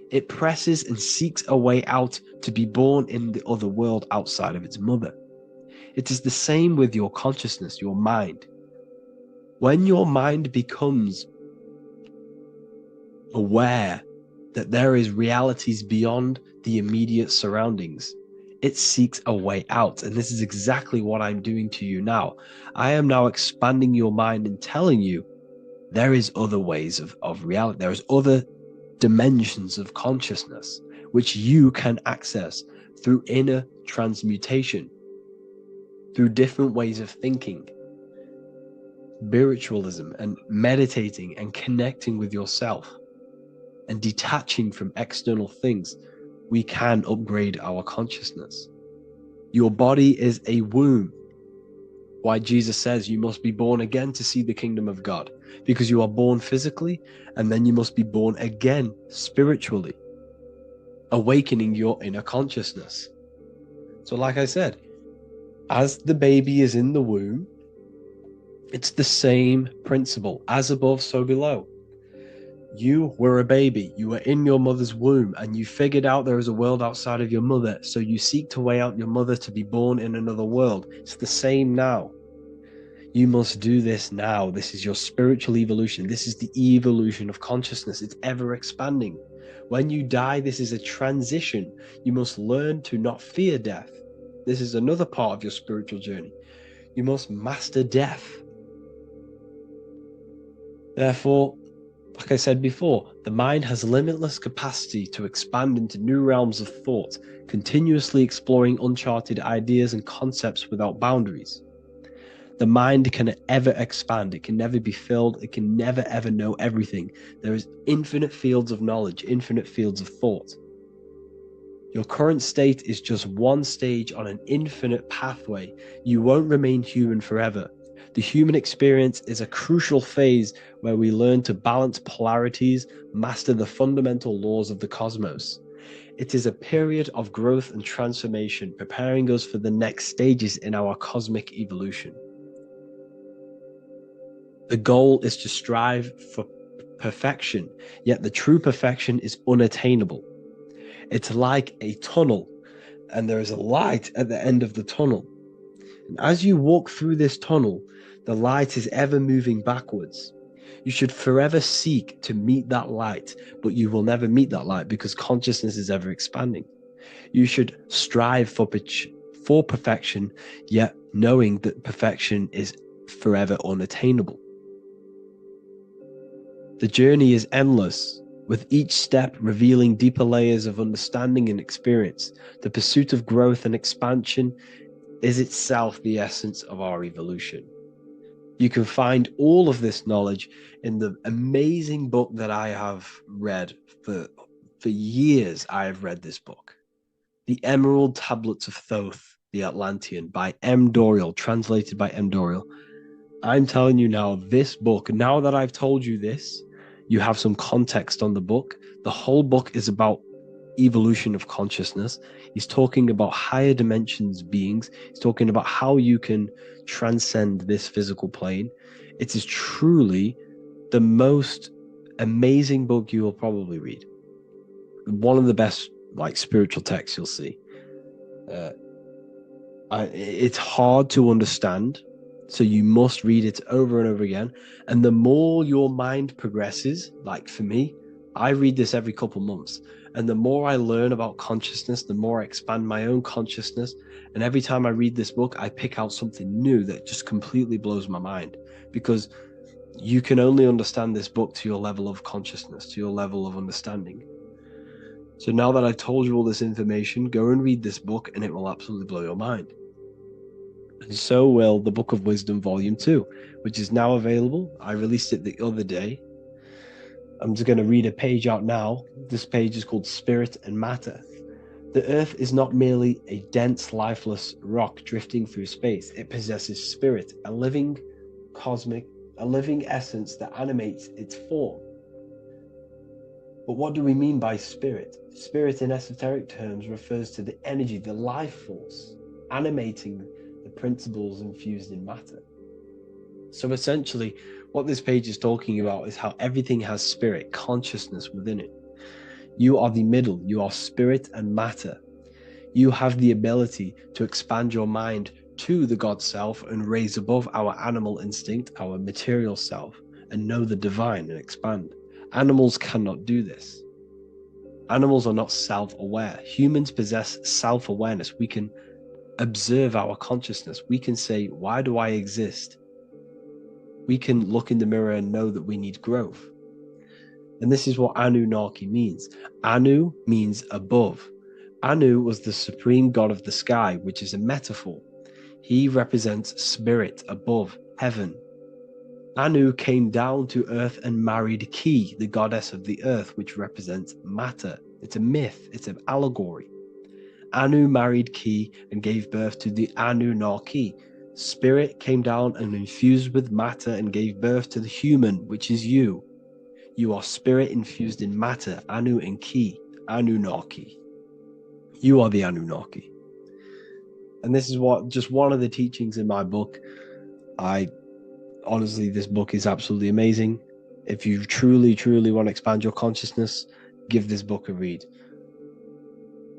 It presses and seeks a way out to be born in the other world outside of its mother. It is the same with your consciousness, your mind. When your mind becomes aware that there is realities beyond the immediate surroundings, it seeks a way out. And this is exactly what I'm doing to you now. I am now expanding your mind and telling you there is other ways of reality. There is other dimensions of consciousness which you can access through inner transmutation, through different ways of thinking, spiritualism, and meditating and connecting with yourself and detaching from external things. We can upgrade our consciousness. Your body is a womb. Why Jesus says you must be born again to see the kingdom of God, because you are born physically and then you must be born again spiritually, awakening your inner consciousness. So like I said, as the baby is in the womb, it's the same principle. As above, so below. You were a baby, you were in your mother's womb, and you figured out there is a world outside of your mother, so you seek to weigh out your mother to be born in another world. It's the same now. You must do this now. This is your spiritual evolution. This is the evolution of consciousness. It's ever expanding. When you die, this is a transition. You must learn to not fear death. This is another part of your spiritual journey. You must master death. Therefore, like I said before, the mind has limitless capacity to expand into new realms of thought, continuously exploring uncharted ideas and concepts without boundaries. The mind can ever expand. It can never be filled. It can never ever know everything. There is infinite fields of knowledge, infinite fields of thought. Your current state is just one stage on an infinite pathway. You won't remain human forever. The human experience is a crucial phase where we learn to balance polarities, master the fundamental laws of the cosmos. It is a period of growth and transformation, preparing us for the next stages in our cosmic evolution. The goal is to strive for perfection, yet the true perfection is unattainable. It's like a tunnel, and there is a light at the end of the tunnel. And as you walk through this tunnel, the light is ever moving backwards. You should forever seek to meet that light, but you will never meet that light because consciousness is ever expanding. You should strive for perfection, yet knowing that perfection is forever unattainable. The journey is endless. with each step revealing deeper layers of understanding and experience. The pursuit of growth and expansion is itself the essence of our evolution. You can find all of this knowledge in the amazing book that I have read for years. I have read this book, The Emerald Tablets of Thoth, the Atlantean, by M. Dorial, translated by M. Dorial. I'm telling you now, this book, now that I've told you this, you have some context on the book. The whole book is about evolution of consciousness. He's talking about higher dimensions beings. He's talking about how you can transcend this physical plane. It is truly the most amazing book you will probably read. One of the best spiritual texts you'll see. It's hard to understand, so you must read it over and over again. And the more your mind progresses, like for me, I read this every couple months. And the more I learn about consciousness, the more I expand my own consciousness. And every time I read this book, I pick out something new that just completely blows my mind. Because you can only understand this book to your level of consciousness, to your level of understanding. So now that I've told you all this information, go and read this book and it will absolutely blow your mind. And so will the Book of Wisdom Volume 2, which is now available. I released it the other day. I'm just going to read a page out now. This page is called Spirit and Matter. The Earth is not merely a dense, lifeless rock drifting through space. It possesses spirit, a living essence that animates its form. But what do we mean by spirit? Spirit in esoteric terms refers to the energy, the life force, animating the principles infused in matter. So essentially, what this page is talking about is how everything has spirit, consciousness within it. You are the middle, you are spirit and matter. You have the ability to expand your mind to the God self and raise above our animal instinct, our material self, and know the divine and expand. Animals cannot do this. Animals are not self-aware. Humans possess self-awareness. We can observe our consciousness. We can say, why do I exist? We can look in the mirror and know that we need growth. And this is what Anunnaki means. Anu means above. Anu was the supreme god of the sky, which is a metaphor. He represents spirit above, heaven. Anu came down to earth and married Ki, the goddess of the earth, which represents matter. It's a myth, it's an allegory. Anu married Ki and gave birth to the Anunnaki. Spirit came down and infused with matter and gave birth to the human, which is you. You are spirit infused in matter, Anu and Ki, Anunnaki. You are the Anunnaki. And this is just one of the teachings in my book. Honestly, this book is absolutely amazing. If you truly, truly want to expand your consciousness, give this book a read.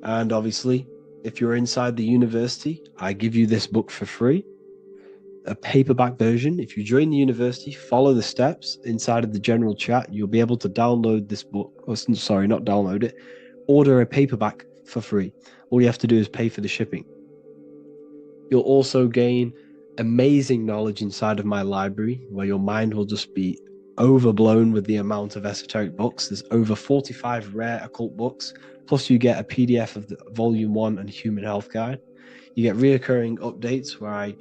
And obviously, if you're inside the university, I give you this book for free. A paperback version. If you join the university, follow the steps inside of the general chat. You'll be able to download this book. Not download it. Order a paperback for free. All you have to do is pay for the shipping. You'll also gain amazing knowledge inside of my library, where your mind will just be overblown with the amount of esoteric books. There's over 45 rare occult books. Plus you get a PDF of the Volume 1 and Human Health Guide. You get reoccurring updates where I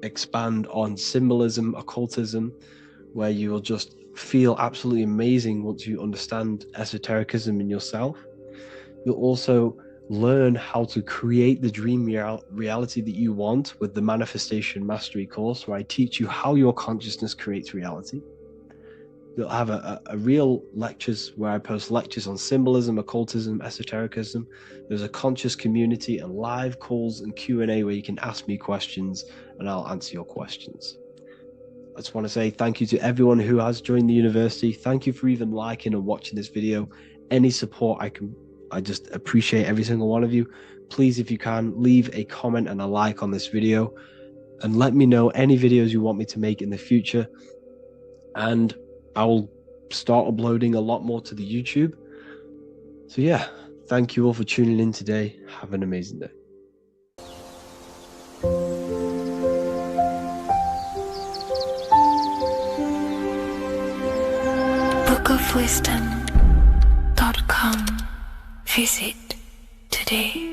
expand on symbolism, occultism, where you will just feel absolutely amazing once you understand esotericism in yourself. You'll also learn how to create the dream reality that you want with the Manifestation Mastery course, where I teach you how your consciousness creates reality. You'll have a real lectures where I post lectures on symbolism, occultism, esotericism. There's a conscious community and live calls and Q&A where you can ask me questions and I'll answer your questions. I just want to say thank you to everyone who has joined the university. Thank you for even liking and watching this video. Any support I just appreciate every single one of you. Please, if you can, leave a comment and a like on this video and let me know any videos you want me to make in the future. And I will start uploading a lot more to the YouTube. So yeah, thank you all for tuning in today. Have an amazing day. Book of Wisdom. Visit today.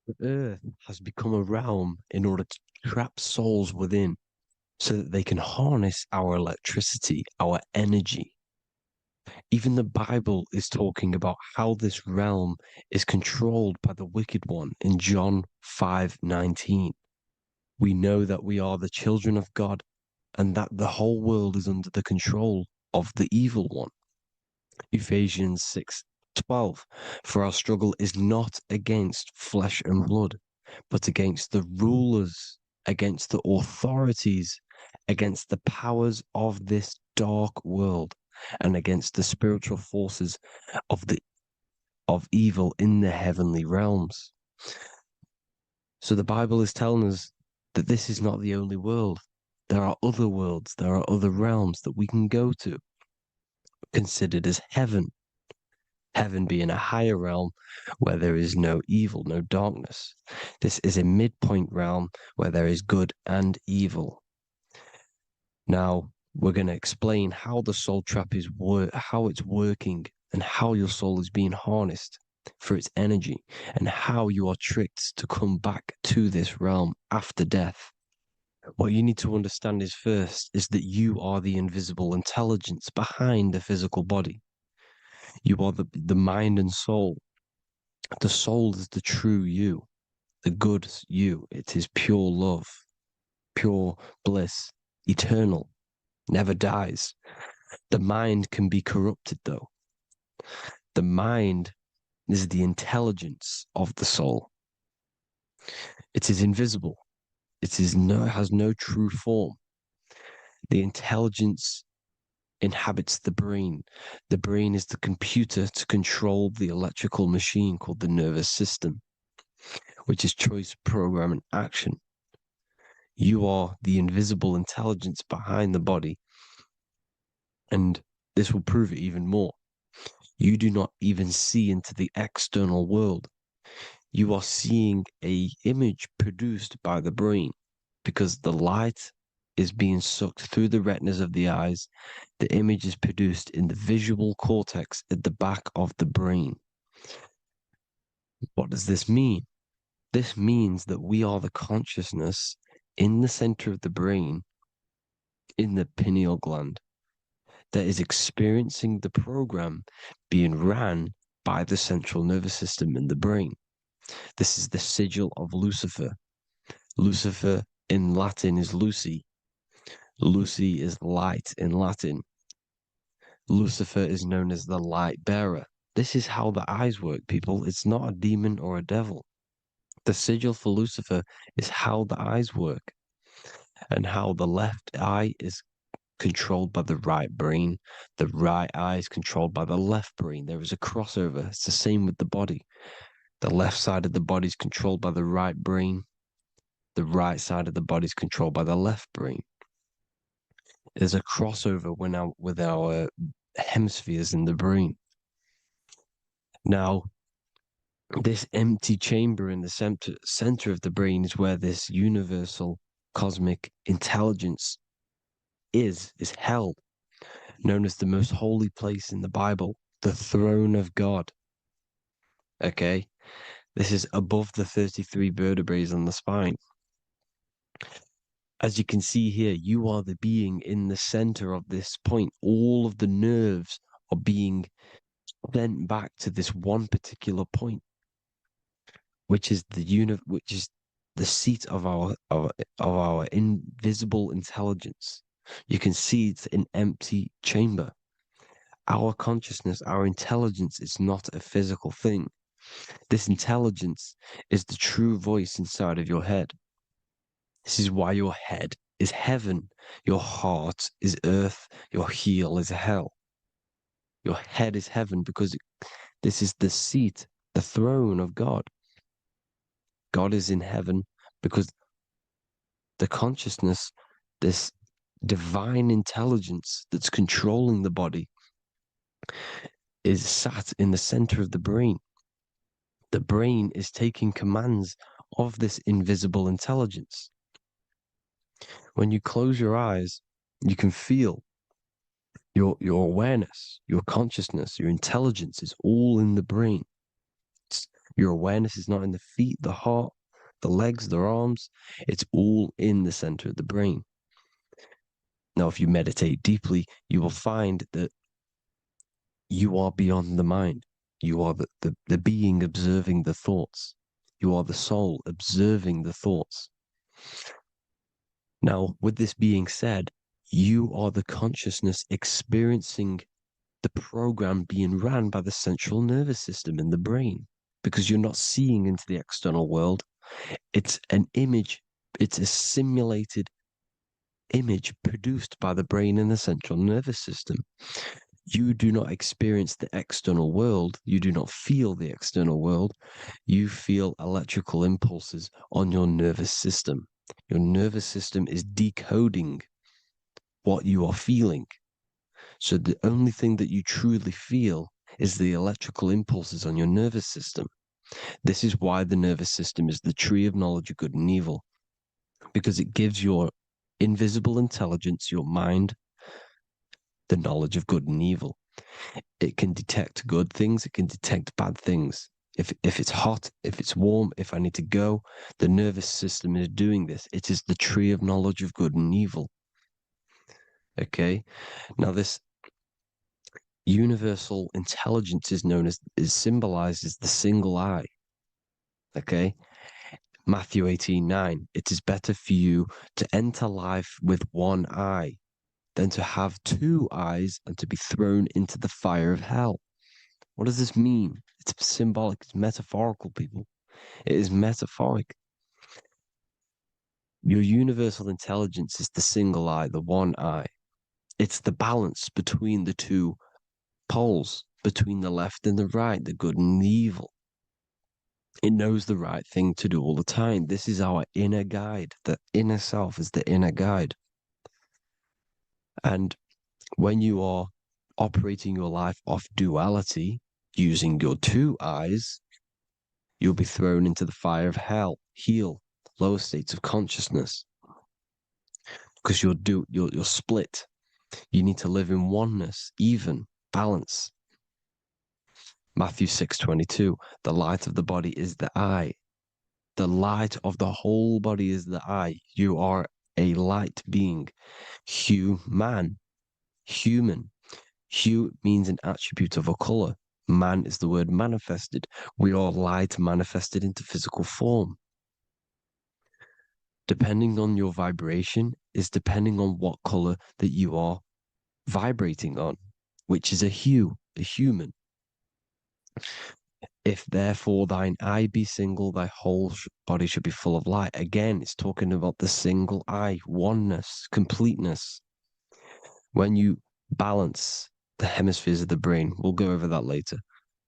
The earth has become a realm in order to trap souls within so that they can harness our electricity, our energy. Even the Bible is talking about how this realm is controlled by the wicked one in John 5:19. We know that we are the children of God and that the whole world is under the control of the evil one. Ephesians 6:12. For our struggle is not against flesh and blood, but against the rulers, against the authorities, against the powers of this dark world, and against the spiritual forces of evil in the heavenly realms. So the Bible is telling us that this is not the only world. There are other worlds, there are other realms that we can go to, considered as heaven. Heaven being a higher realm where there is no evil, no darkness. This is a midpoint realm where there is good and evil. Now, we're going to explain how the soul trap is how it's working and how your soul is being harnessed for its energy and how you are tricked to come back to this realm after death. What you need to understand is first is that you are the invisible intelligence behind the physical body. You are the mind and soul. The soul is the true you, the good you. It is pure love, pure bliss, eternal, never dies. The mind can be corrupted though. The mind is the intelligence of the soul. It is invisible. It has no true form. The intelligence inhabits the brain. The brain is the computer to control the electrical machine called the nervous system, which is choice, program, and action. You are the invisible intelligence behind the body, and this will prove it even more. You do not even see into the external world. You are seeing an image produced by the brain because the light is being sucked through the retinas of the eyes. The image is produced in the visual cortex at the back of the brain. What does this mean? This means that we are the consciousness in the center of the brain, in the pineal gland, that is experiencing the program being ran by the central nervous system in the brain. This is the sigil of Lucifer. Lucifer in Latin is Lucy. Lucy is light in Latin. Lucifer is known as the light bearer. This is how the eyes work, people. It's not a demon or a devil. The sigil for Lucifer is how the eyes work and how the left eye is controlled by the right brain. The right eye is controlled by the left brain. There is a crossover. It's the same with the body. The left side of the body is controlled by the right brain. The right side of the body is controlled by the left brain. There's a crossover with our hemispheres in the brain. Now, this empty chamber in the center of the brain is where this universal cosmic intelligence is held, known as the most holy place in the Bible, the throne of God. Okay? This is above the 33 vertebrae on the spine. As you can see here, you are the being in the center of this point. All of the nerves are being sent back to this one particular point, which is the seat of our invisible intelligence. You can see it's an empty chamber. Our consciousness, our intelligence is not a physical thing. This intelligence is the true voice inside of your head. This is why your head is heaven, your heart is earth, your heel is hell. Your head is heaven because this is the seat, the throne of God. God is in heaven because the consciousness, this divine intelligence that's controlling the body, is sat in the center of the brain. The brain is taking commands of this invisible intelligence. When you close your eyes, you can feel your awareness, your consciousness, your intelligence is all in the brain. Your awareness is not in the feet, the heart, the legs, the arms. It's all in the center of the brain. Now, if you meditate deeply, you will find that you are beyond the mind. You are the being observing the thoughts. You are the soul observing the thoughts. Now, with this being said, you are the consciousness experiencing the program being ran by the central nervous system in the brain, because you're not seeing into the external world. It's an image, it's a simulated image produced by the brain and the central nervous system. You do not experience the external world. You do not feel the external world. You feel electrical impulses on your nervous system. Your nervous system is decoding what you are feeling. So the only thing that you truly feel is the electrical impulses on your nervous system. This is why the nervous system is the tree of knowledge of good and evil, because it gives your invisible intelligence, your mind, the knowledge of good and evil. It can detect good things, it can detect bad things. If it's hot, if it's warm, if I need to go, the nervous system is doing this. It is the tree of knowledge of good and evil. Okay? Now this universal intelligence is symbolized as the single eye. Okay? Matthew 18:9. It is better for you to enter life with one eye than to have two eyes and to be thrown into the fire of hell. What does this mean? It's symbolic, it's metaphorical, people. It is metaphoric. Your universal intelligence is the single eye, the one eye. It's the balance between the two poles, between the left and the right, the good and the evil. It knows the right thing to do all the time. This is our inner guide. The inner self is the inner guide. And when you are operating your life off duality, using your two eyes, you'll be thrown into the fire of hell, lower states of consciousness, because you're split. You need to live in oneness, even, balance. Matthew 6:22, the light of the body is the eye. The light of the whole body is the eye. You are a light being. Human. Hue means an attribute of a color. Man is the word manifested. We are light manifested into physical form. Depending on your vibration is depending on what color that you are vibrating on, which is a hue, a human. If therefore thine eye be single, thy whole body should be full of light. Again, it's talking about the single eye, oneness, completeness. When you balance the hemispheres of the brain, we'll go over that later.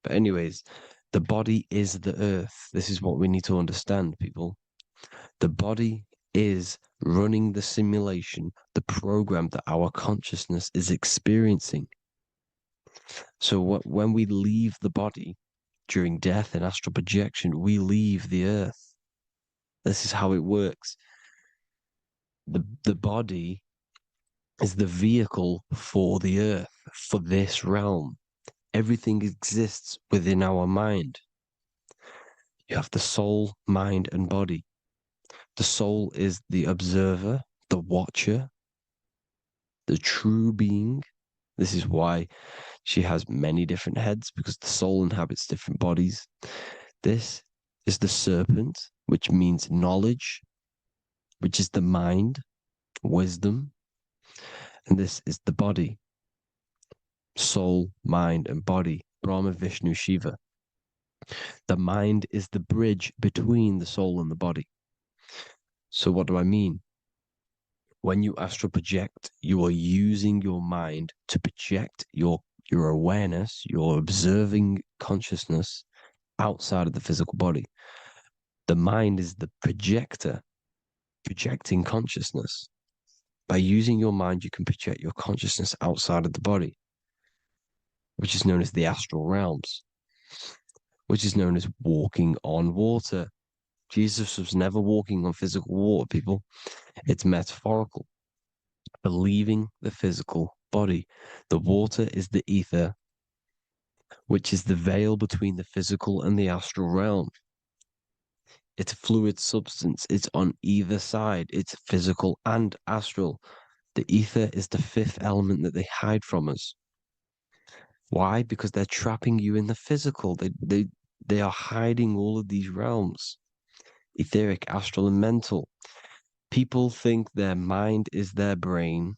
But anyways, the body is the earth. This is what we need to understand, people. The body is running the simulation, the program that our consciousness is experiencing. So when we leave the body during death and astral projection, we leave the earth. This is how it works. The body is the vehicle for the earth, for this realm. Everything exists within our mind. You have the soul, mind, and body. The soul is the observer, the watcher, the true being. This is why she has many different heads, because the soul inhabits different bodies. This is the serpent, which means knowledge, which is the mind, wisdom. And this is the body, soul, mind, and body, Brahma, Vishnu, Shiva. The mind is the bridge between the soul and the body. So what do I mean? When you astral project, you are using your mind to project your awareness, your observing consciousness outside of the physical body. The mind is the projector, projecting consciousness. By using your mind, you can project your consciousness outside of the body, which is known as the astral realms, which is known as walking on water. Jesus was never walking on physical water, people. It's metaphorical, believing the physical body. The water is the ether, which is the veil between the physical and the astral realm. It's a fluid substance. It's on either side. It's physical and astral. The ether is the fifth element that they hide from us. Why? Because they're trapping you in the physical. They are hiding all of these realms. Etheric, astral, and mental. People think their mind is their brain.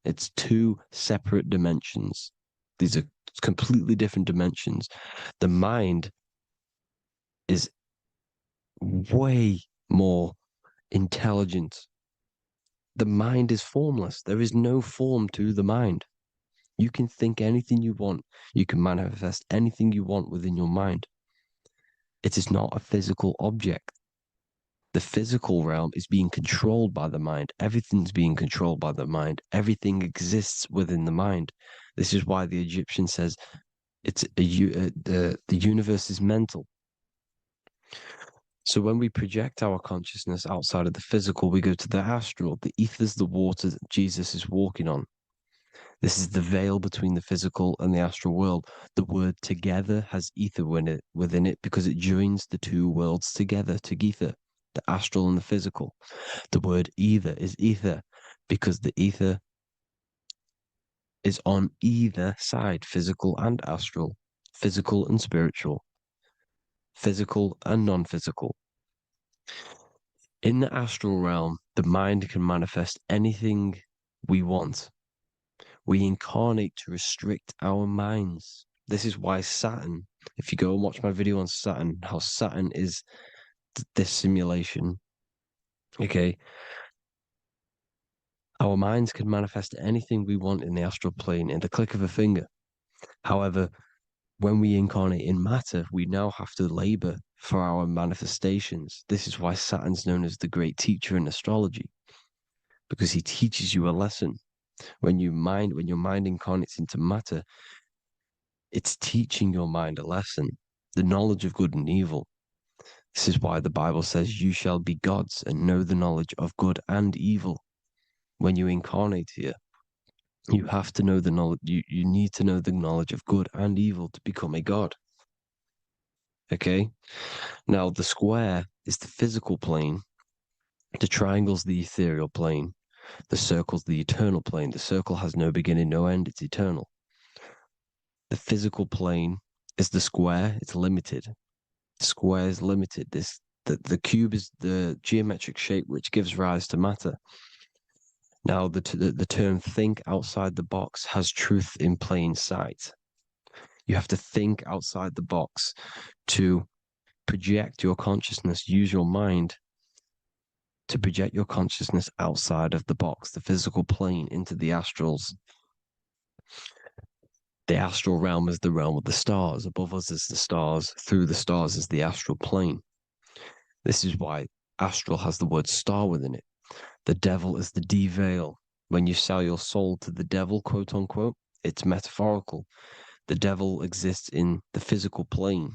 It's two separate dimensions. These are completely different dimensions. The mind is way more intelligent. The mind is formless. There is no form to the mind. You can think anything you want. You can manifest anything you want within your mind. It is not a physical object. The physical realm is being controlled by the mind. Everything's being controlled by the mind. Everything exists within the mind. This is why the Egyptian says the universe is mental. So when we project our consciousness outside of the physical, we go to the astral. The ether is the water that Jesus is walking on. This is the veil between the physical and the astral world. The word together has ether within it because it joins the two worlds together, together, the astral and the physical. The word either is ether because the ether is on either side, physical and astral, physical and spiritual, physical and non-physical. In the astral realm, the mind can manifest anything we want. We incarnate to restrict our minds. This is why Saturn, if you go and watch my video on Saturn, how Saturn is this simulation, okay? Our minds can manifest anything we want in the astral plane in the click of a finger. However, when we incarnate in matter, we now have to labor for our manifestations. This is why Saturn's known as the great teacher in astrology, because he teaches you a lesson. When your mind incarnates into matter, it's teaching your mind a lesson, the knowledge of good and evil. This is why the Bible says, you shall be gods and know the knowledge of good and evil. When you incarnate here, you have to know the knowledge, you need to know the knowledge of good and evil to become a god. Okay? Now, the square is the physical plane, the triangle's the ethereal plane, the circle's the eternal plane. The circle has no beginning, no end, it's eternal. The physical plane is the square, it's limited. The square is limited. The cube is the geometric shape which gives rise to matter. Now, the term think outside the box has truth in plain sight. You have to think outside the box to project your consciousness, use your mind to project your consciousness outside of the box, the physical plane, into the astrals. The astral realm is the realm of the stars. Above us is the stars. Through the stars is the astral plane. This is why astral has the word star within it. The devil is the de-veil. When you sell your soul to the devil, quote unquote, it's metaphorical. The devil exists in the physical plane.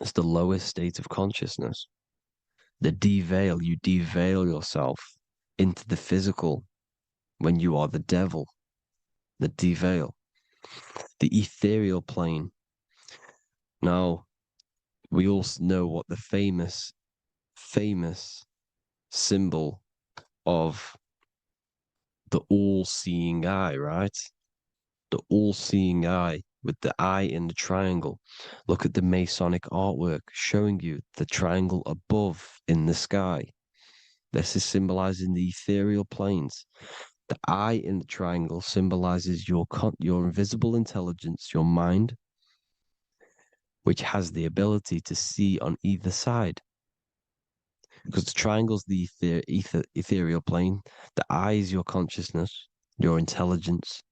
It's the lowest state of consciousness. The de-veil, you de-veil yourself into the physical when you are the devil. The de-veil. The ethereal plane. Now, we all know what the famous symbol of the all-seeing eye, right? The all-seeing eye with the eye in the triangle. Look at the Masonic artwork showing you the triangle above in the sky. This is symbolizing the ethereal planes. The eye in the triangle symbolizes your invisible intelligence, your mind, which has the ability to see on either side. Because the triangle's the ethereal plane. The eye is your consciousness, your intelligence.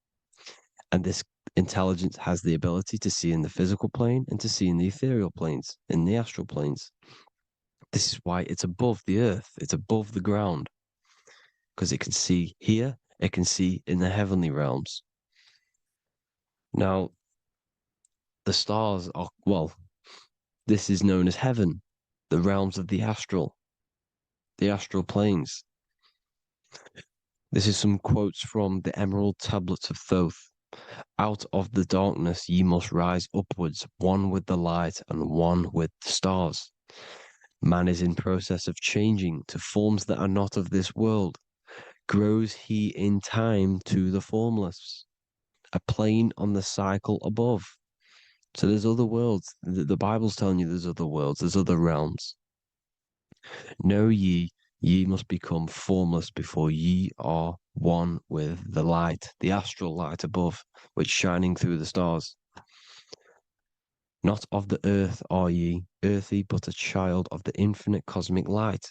And this intelligence has the ability to see in the physical plane and to see in the ethereal planes, in the astral planes. This is why it's above the earth. It's above the ground. Because it can see here, it can see in the heavenly realms. Now, the stars are, well, this is known as heaven. the realms of the astral planes. This is some quotes from the Emerald Tablets of Thoth. Out of the darkness ye must rise upwards, one with the light and one with the stars. Man is in process of changing to forms that are not of this world. Grows he in time to the formless, a plane on the cycle above. So there's other worlds. The Bible's telling you there's other worlds, there's other realms. Know ye must become formless before ye are one with the light, the astral light above, which shining through the stars. Not of the earth are ye, earthy, but a child of the infinite cosmic light.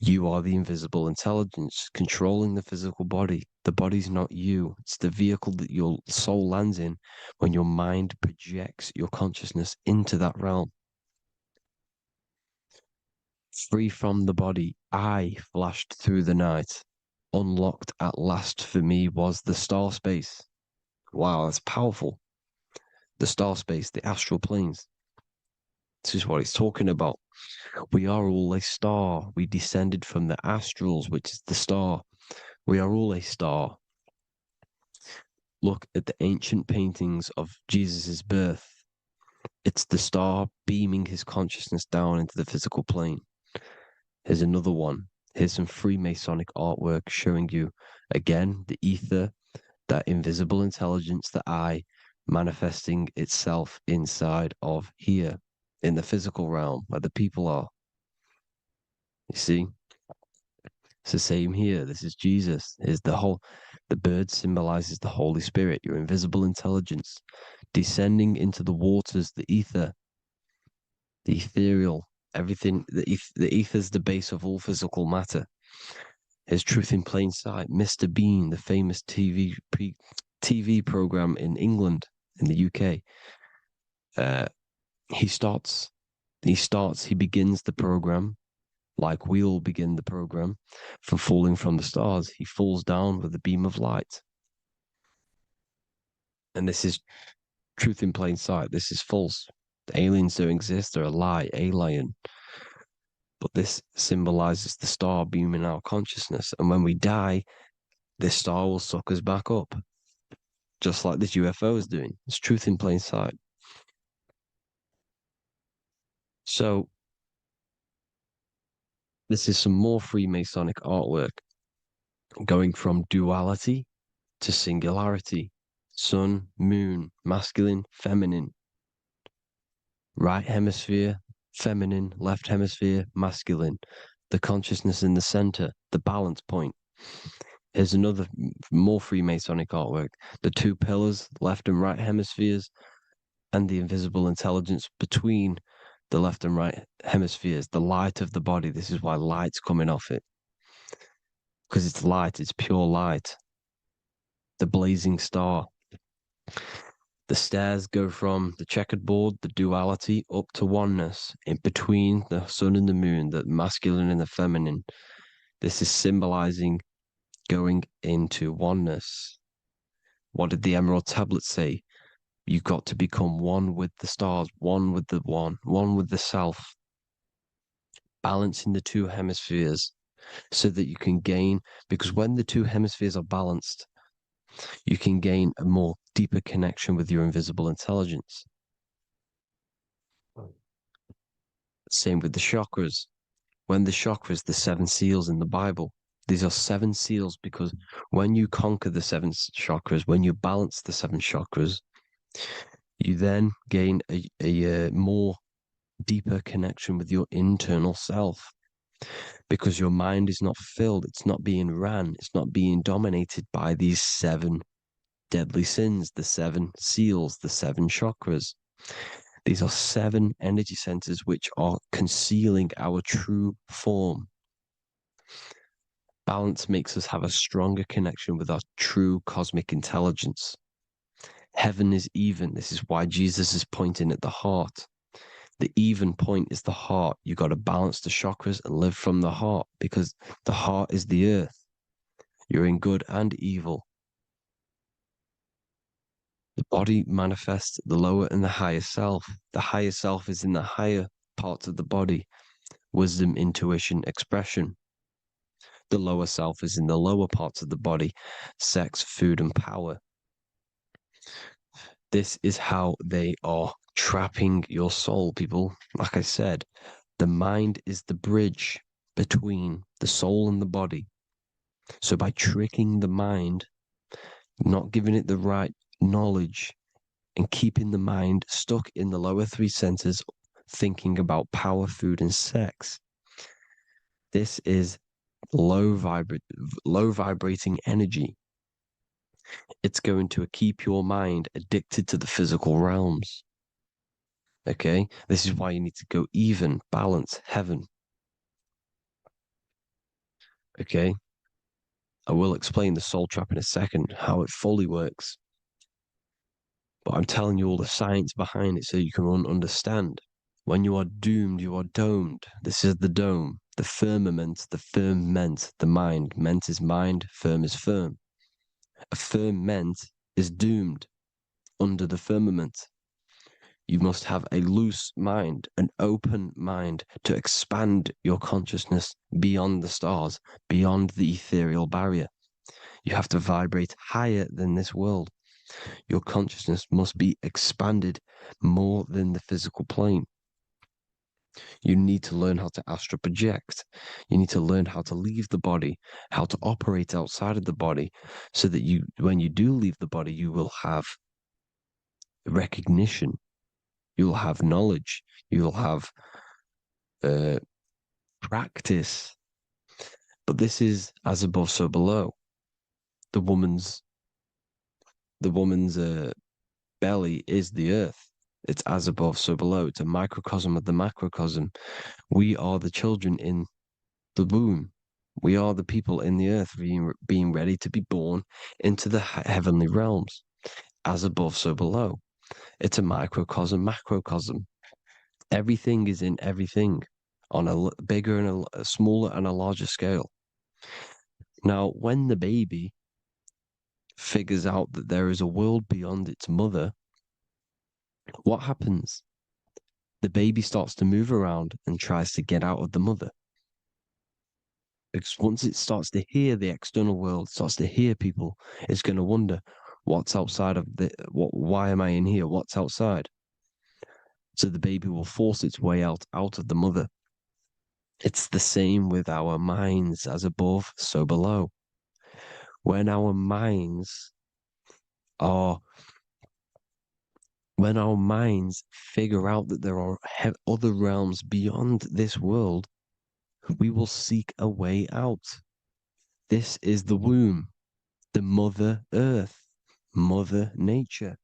You are the invisible intelligence controlling the physical body. The body's not you. It's the vehicle that your soul lands in when your mind projects your consciousness into that realm. Free from the body, I flashed through the night. Unlocked at last for me was the star space. Wow, that's powerful. The star space, the astral planes. This is what it's talking about. We are all a star. We descended from the astrals, which is the star. We are all a star. Look at the ancient paintings of Jesus' birth. It's the star beaming his consciousness down into the physical plane. Here's another one. Here's some Freemasonic artwork showing you, again, the ether, that invisible intelligence, the I, manifesting itself inside of here, in the physical realm, where the people are. You see? It's the same here. This is Jesus. Here's the bird symbolizes the Holy Spirit, your invisible intelligence, descending into the waters, the ether, the ethereal, everything. The ether's the base of all physical matter. Here's Truth in Plain Sight. Mr. Bean, the famous TV program in England, in the UK. He begins the program like we all begin the program from falling from the stars. He falls down with a beam of light. And this is Truth in Plain Sight. This is false. The aliens don't exist. They're a lie, alien. But this symbolizes the star beaming our consciousness. And when we die, this star will suck us back up. Just like this UFO is doing. It's Truth in Plain Sight. So, this is some more Freemasonic artwork. Going from duality to singularity. Sun, moon, masculine, feminine. Right hemisphere, feminine, left hemisphere, masculine. The consciousness in the center, the balance point. Here's another more Freemasonic artwork. The two pillars, left and right hemispheres, and the invisible intelligence between the left and right hemispheres, the light of the body. This is why light's coming off it. Because it's light, it's pure light. The blazing star. The stairs go from the checkered board, the duality, up to oneness, in between the sun and the moon, the masculine and the feminine. This is symbolizing going into oneness. What did the Emerald Tablet say? You've got to become one with the stars, one with the one with the self. Balancing the two hemispheres so that you can gain, because when the two hemispheres are balanced, you can gain a more deeper connection with your invisible intelligence. Same with the chakras. When the chakras, the seven seals in the Bible, these are seven seals because when you conquer the seven chakras, when you balance the seven chakras, you then gain a more deeper connection with your internal self because your mind is not filled, it's not being ran, it's not being dominated by these seven deadly sins, the seven seals, the seven chakras. These are seven energy centers which are concealing our true form. Balance makes us have a stronger connection with our true cosmic intelligence. Heaven is even. This is why Jesus is pointing at the heart. The even point is the heart. You got to balance the chakras and live from the heart because the heart is the earth. You're in good and evil. The body manifests the lower and the higher self. The higher self is in the higher parts of the body: wisdom, intuition, expression. The lower self is in the lower parts of the body: sex, food, and power. This is how they are trapping your soul, people. Like I said, the mind is the bridge between the soul and the body. So by tricking the mind, not giving it the right knowledge, and keeping the mind stuck in the lower three senses, thinking about power, food, and sex, this is low vibrating energy. It's going to keep your mind addicted to the physical realms. Okay? This is why you need to go even, balance, heaven. Okay? I will explain the soul trap in a second, how it fully works. But I'm telling you all the science behind it so you can understand. When you are doomed, you are domed. This is the dome, the firmament, the firmament, the mind. Ment is mind, firm is firm. A firm ment is doomed under the firmament. You must have a loose mind, an open mind to expand your consciousness beyond the stars, beyond the ethereal barrier. You have to vibrate higher than this world. Your consciousness must be expanded more than the physical plane. You need to learn how to astral project. You need to learn how to leave the body, how to operate outside of the body, so that you, when you do leave the body, you will have recognition. You'll have knowledge. You'll have practice. But this is as above, so below. The woman's belly is the earth. It's as above, so below. It's a microcosm of the macrocosm. We are the children in the womb. We are the people in the earth being ready to be born into the heavenly realms. As above, so below. It's a microcosm, macrocosm. Everything is in everything on a bigger and a smaller and a larger scale. Now, when the baby figures out that there is a world beyond its mother, what happens? The baby starts to move around and tries to get out of the mother. Because once it starts to hear the external world, starts to hear people, it's going to wonder, what's outside of why am I in here? What's outside? So the baby will force its way out of the mother. It's the same with our minds, as above, so below. When our minds figure out that there are other realms beyond this world, we will seek a way out. This is the womb, the mother earth, mother nature.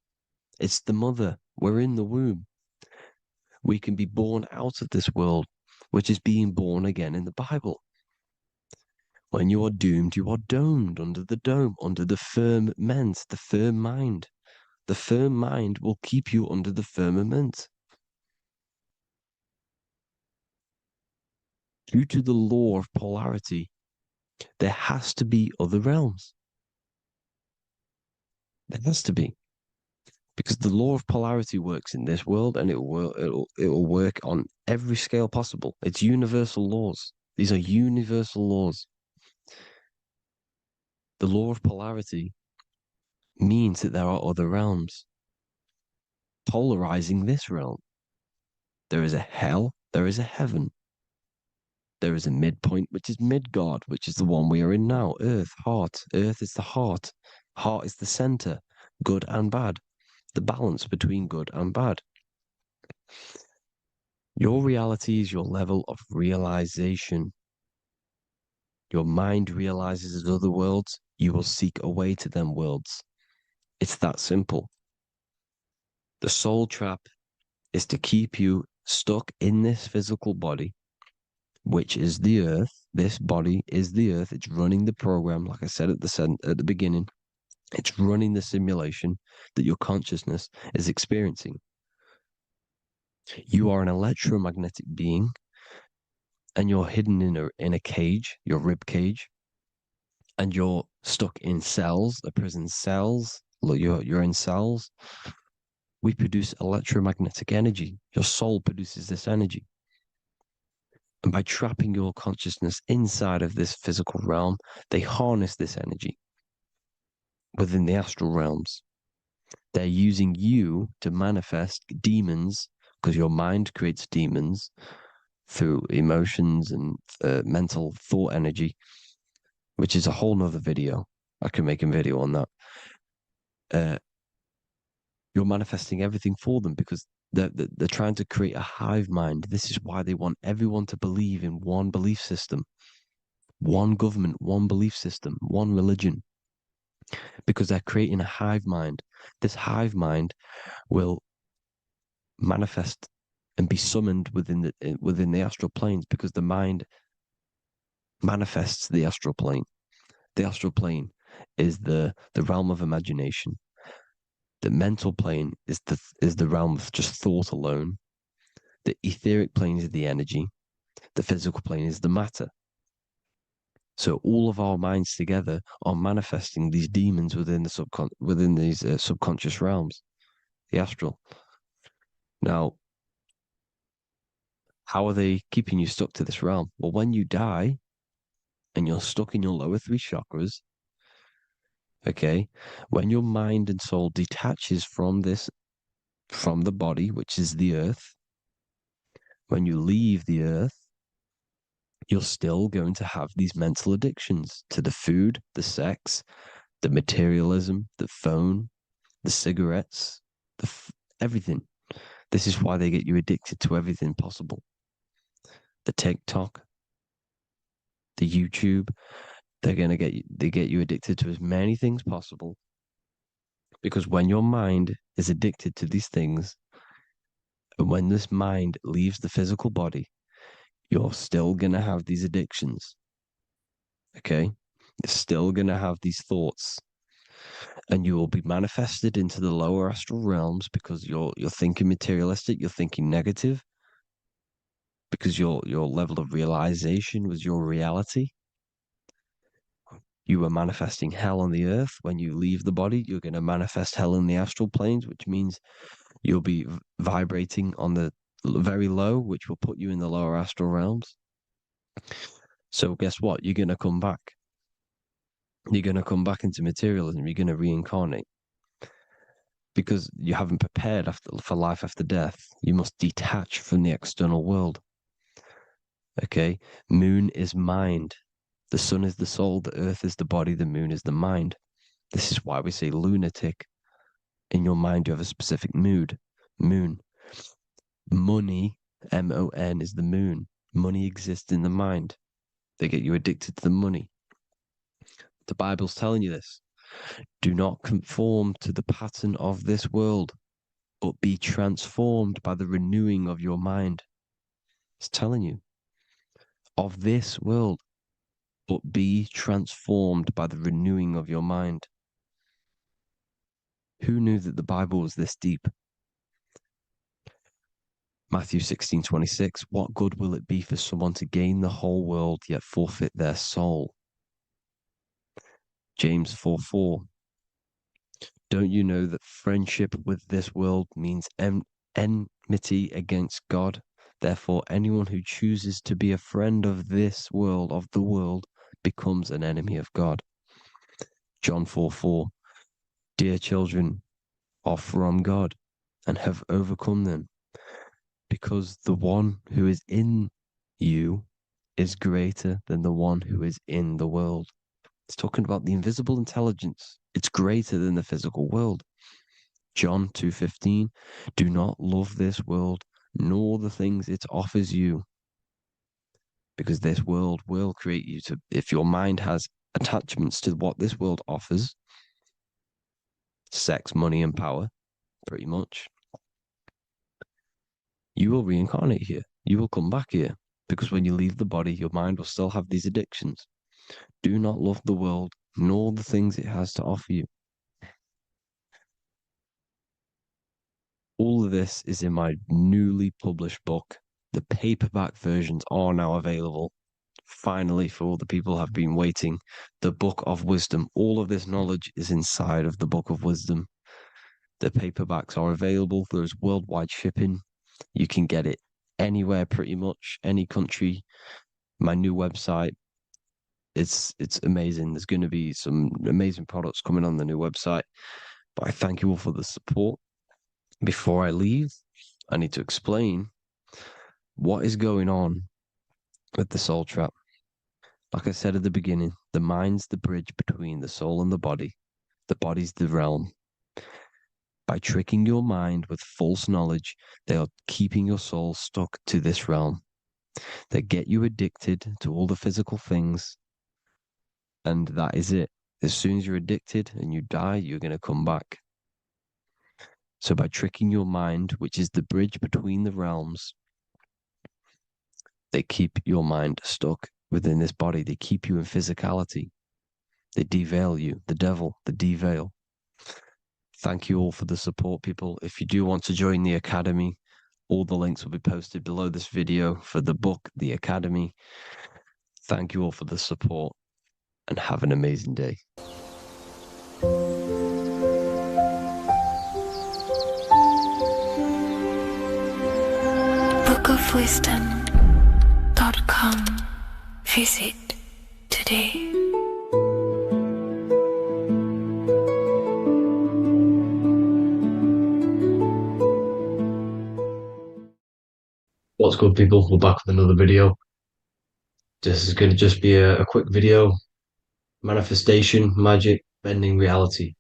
It's the mother. We're in the womb. We can be born out of this world, which is being born again in the Bible. When you are doomed, you are domed under the dome, under the firmament, the firm mind. The firm mind will keep you under the firmament. Due to the law of polarity, there has to be other realms. There has to be. Because the law of polarity works in this world, and it will work on every scale possible. It's universal laws. These are universal laws. The law of polarity means that there are other realms polarizing this realm. There is a hell, there is a heaven. There is a midpoint, which is Midgard, which is the one we are in now. Earth, heart. Earth is the heart. Heart is the center, good and bad. The balance between good and bad. Your reality is your level of realization. Your mind realizes other worlds, you will seek a way to them worlds. It's that simple. The soul trap is to keep you stuck in this physical body, which is the earth. This body is the earth. It's running the program, like I said at the beginning. It's running the simulation that your consciousness is experiencing. You are an electromagnetic being, and you're hidden in a cage, your rib cage, and you're stuck in cells, a prison cells. Look, you're in cells. We produce electromagnetic energy. Your soul produces this energy. And by trapping your consciousness inside of this physical realm, they harness this energy within the astral realms. They're using you to manifest demons, because your mind creates demons through emotions and mental thought energy, which is a whole nother video. I can make a video on that. You're manifesting everything for them because they're trying to create a hive mind. This is why they want everyone to believe in one belief system, one government, one belief system, one religion, because they're creating a hive mind. This hive mind will manifest and be summoned within the astral planes, because the mind manifests the astral plane. The astral plane is the realm of imagination. The mental plane is the realm of just thought alone. The etheric plane is the energy. The physical plane is the matter. So all of our minds together are manifesting these demons within these subconscious realms, the astral. Now, how are they keeping you stuck to this realm? Well, when you die and you're stuck in your lower three chakras, okay, when your mind and soul detaches from the body, which is the earth, when you leave the earth, you're still going to have these mental addictions to the food, the sex, the materialism, the phone, the cigarettes, everything. This is why they get you addicted to everything possible. The TikTok, the YouTube, they get you addicted to as many things possible. Because when your mind is addicted to these things, and when this mind leaves the physical body, you're still going to have these addictions. Okay? You're still going to have these thoughts. And you will be manifested into the lower astral realms because you're thinking materialistic, you're thinking negative, because your level of realization was your reality. You were manifesting hell on the earth. When you leave the body, you're going to manifest hell in the astral planes, which means you'll be vibrating on the very low, which will put you in the lower astral realms. So guess what? You're going to come back. You're going to come back into materialism. You're going to reincarnate. Because you haven't prepared for life after death. You must detach from the external world. Okay? Moon is mind. The sun is the soul. The earth is the body. The moon is the mind. This is why we say lunatic. In your mind, you have a specific mood. Moon. Money, M-O-N, is the moon. Money exists in the mind. They get you addicted to the money. The Bible's telling you this. Do not conform to the pattern of this world, but be transformed by the renewing of your mind. It's telling you. Of this world, but be transformed by the renewing of your mind. Who knew that the Bible was this deep? Matthew 16:26, what good will it be for someone to gain the whole world yet forfeit their soul? James 4:4, don't you know that friendship with this world means enmity against God? Therefore, anyone who chooses to be a friend of this world, of the world, becomes an enemy of God. John 4:4, dear children are from God and have overcome them, because the one who is in you is greater than the one who is in the world. It's talking about the invisible intelligence. It's greater than the physical world. John 2:15, do not love this world, nor the things it offers you. Because this world will create you to, if your mind has attachments to what this world offers, sex, money, and power, pretty much, you will reincarnate here. You will come back here. Because when you leave the body, your mind will still have these addictions. Do not love the world, nor the things it has to offer you. All of this is in my newly published book. The paperback versions are now available. Finally, for all the people who have been waiting, the Book of Wisdom. All of this knowledge is inside of the Book of Wisdom. The paperbacks are available. There's worldwide shipping. You can get it anywhere, pretty much any country. My new website, it's amazing. There's going to be some amazing products coming on the new website. But I thank you all for the support. Before I leave, I need to explain what is going on with the soul trap. Like I said at the beginning, the mind's the bridge between the soul and the body's the realm. By tricking your mind with false knowledge, they are keeping your soul stuck to this realm. They get you addicted to all the physical things, and that is it. As soon as you're addicted and you die, you're going to come back. So by tricking your mind, which is the bridge between the realms, they keep your mind stuck within this body. They keep you in physicality. They deveil you, the devil, the deveil. Thank you all for the support, people. If you do want to join the Academy, all the links will be posted below this video for the book, The Academy. Thank you all for the support and have an amazing day. bookofwisdom.com. Visit today. What's good, people? We're back with another video. This is going to just be a quick video. Manifestation, magic, bending reality.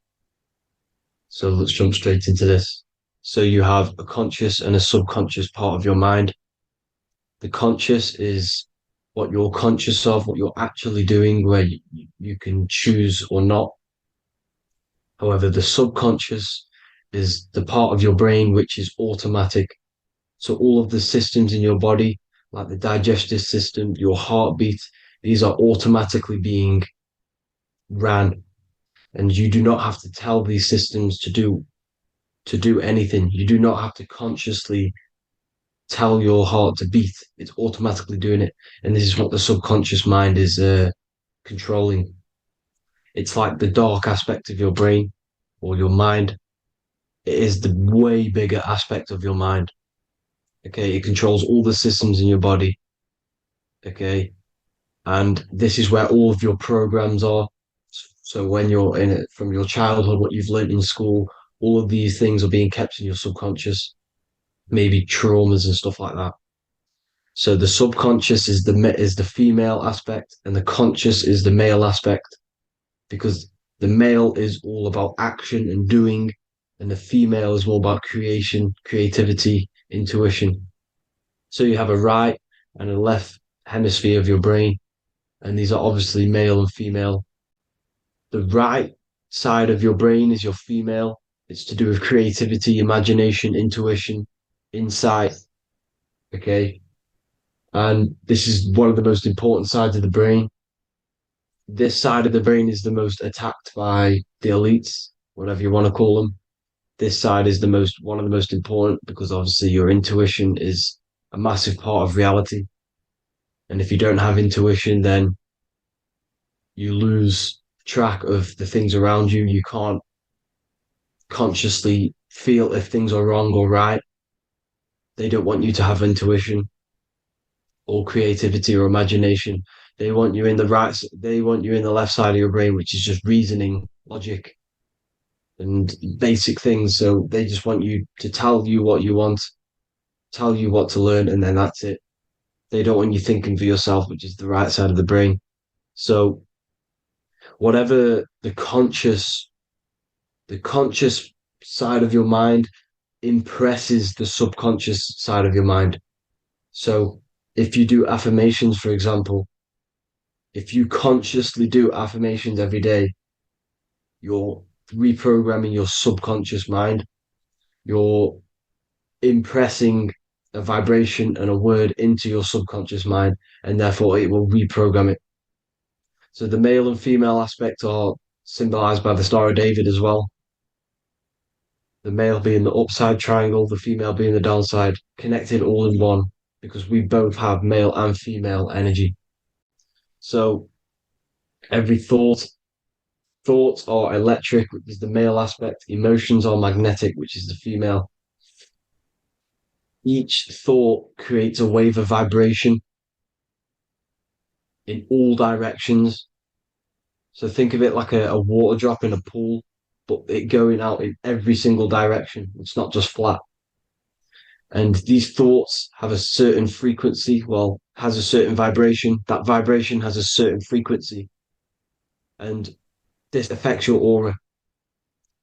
So let's jump straight into this. So you have a conscious and a subconscious part of your mind. The conscious is what you're conscious of, what you're actually doing, where you can choose or not. However, the subconscious is the part of your brain which is automatic. So all of the systems in your body, like the digestive system, your heartbeat, these are automatically being ran. And you do not have to tell these systems to do anything. You do not have to consciously tell your heart to beat. It's automatically doing it. And this is what the subconscious mind is controlling. It's like the dark aspect of your brain or your mind. It is the way bigger aspect of your mind. Okay, it controls all the systems in your body. Okay, and this is where all of your programs are. So when you're in it from your childhood, what you've learned in school, all of these things are being kept in your subconscious, maybe traumas and stuff like that. So the subconscious is the female aspect, and the conscious is the male aspect, because the male is all about action and doing, and the female is more about creation, creativity, intuition. So you have a right and a left hemisphere of your brain, and these are obviously male and female. The right side of your brain is your female. It's to do with creativity, imagination, intuition, insight. Okay. And this is one of the most important sides of the brain. This side of the brain is the most attacked by the elites, whatever you want to call them. This side is one of the most important, because obviously your intuition is a massive part of reality. And if you don't have intuition, then you lose track of the things around you. You can't consciously feel if things are wrong or right. They don't want you to have intuition or creativity or imagination. They want you in the left side of your brain, which is just reasoning, logic, and basic things. So they just want you to tell you what you want, tell you what to learn, and then that's it. They don't want you thinking for yourself, which is the right side of the brain. So whatever the conscious side of your mind impresses the subconscious side of your mind. So if you do affirmations, for example, if you consciously do affirmations every day, you're reprogramming your subconscious mind. You're impressing a vibration and a word into your subconscious mind, and therefore it will reprogram it. So the male and female aspect are symbolized by the Star of David as well. The male being the upside triangle, the female being the downside, connected all in one, because we both have male and female energy. So every thoughts are electric, which is the male aspect. Emotions are magnetic, which is the female. each thought creates a wave of vibration in all directions. So think of it like a water drop in a pool, but it going out in every single direction. It's not just flat. And these thoughts have a certain frequency, well, has a certain vibration. That vibration has a certain frequency. And this affects your aura.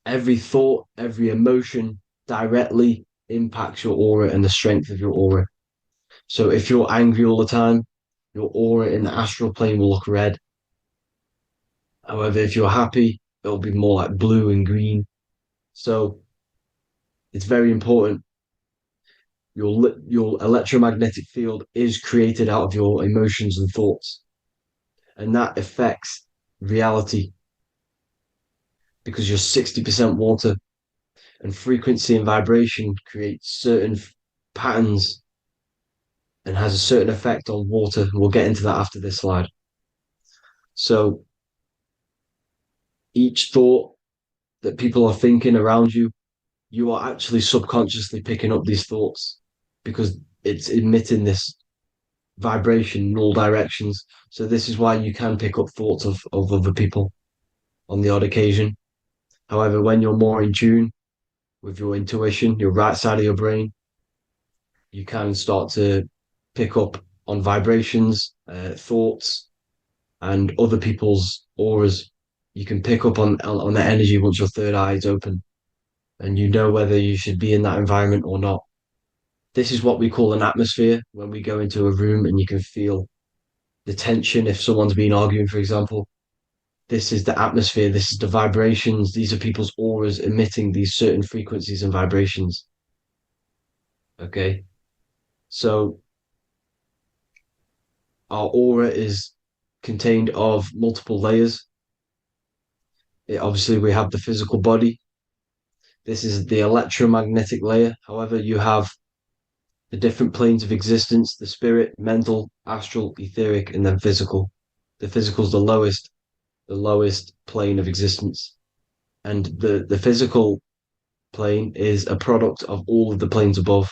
Every thought, every emotion directly impacts your aura and the strength of your aura. So if you're angry all the time, your aura in the astral plane will look red. However, if you're happy, it'll be more like blue and green. So it's very important. Your electromagnetic field is created out of your emotions and thoughts, and that affects reality because you're 60% water, and frequency and vibration create certain patterns and has a certain effect on water. We'll get into that after this slide. So each thought that people are thinking around you, you are actually subconsciously picking up these thoughts because it's emitting this vibration in all directions. So this is why you can pick up thoughts of other people on the odd occasion. However, when you're more in tune with your intuition, your right side of your brain, you can start to pick up on vibrations, thoughts, and other people's auras. You can pick up on the energy once your third eye is open, and you know whether you should be in that environment or not. This is what we call an atmosphere when we go into a room and you can feel the tension if someone's been arguing, for example. This is the atmosphere, this is the vibrations, these are people's auras emitting these certain frequencies and vibrations. Okay. So our aura is contained of multiple layers. Obviously, we have the physical body. This is the electromagnetic layer. However, you have the different planes of existence, the spirit, mental, astral, etheric, and then physical. The physical is the lowest plane of existence. And the physical plane is a product of all of the planes above.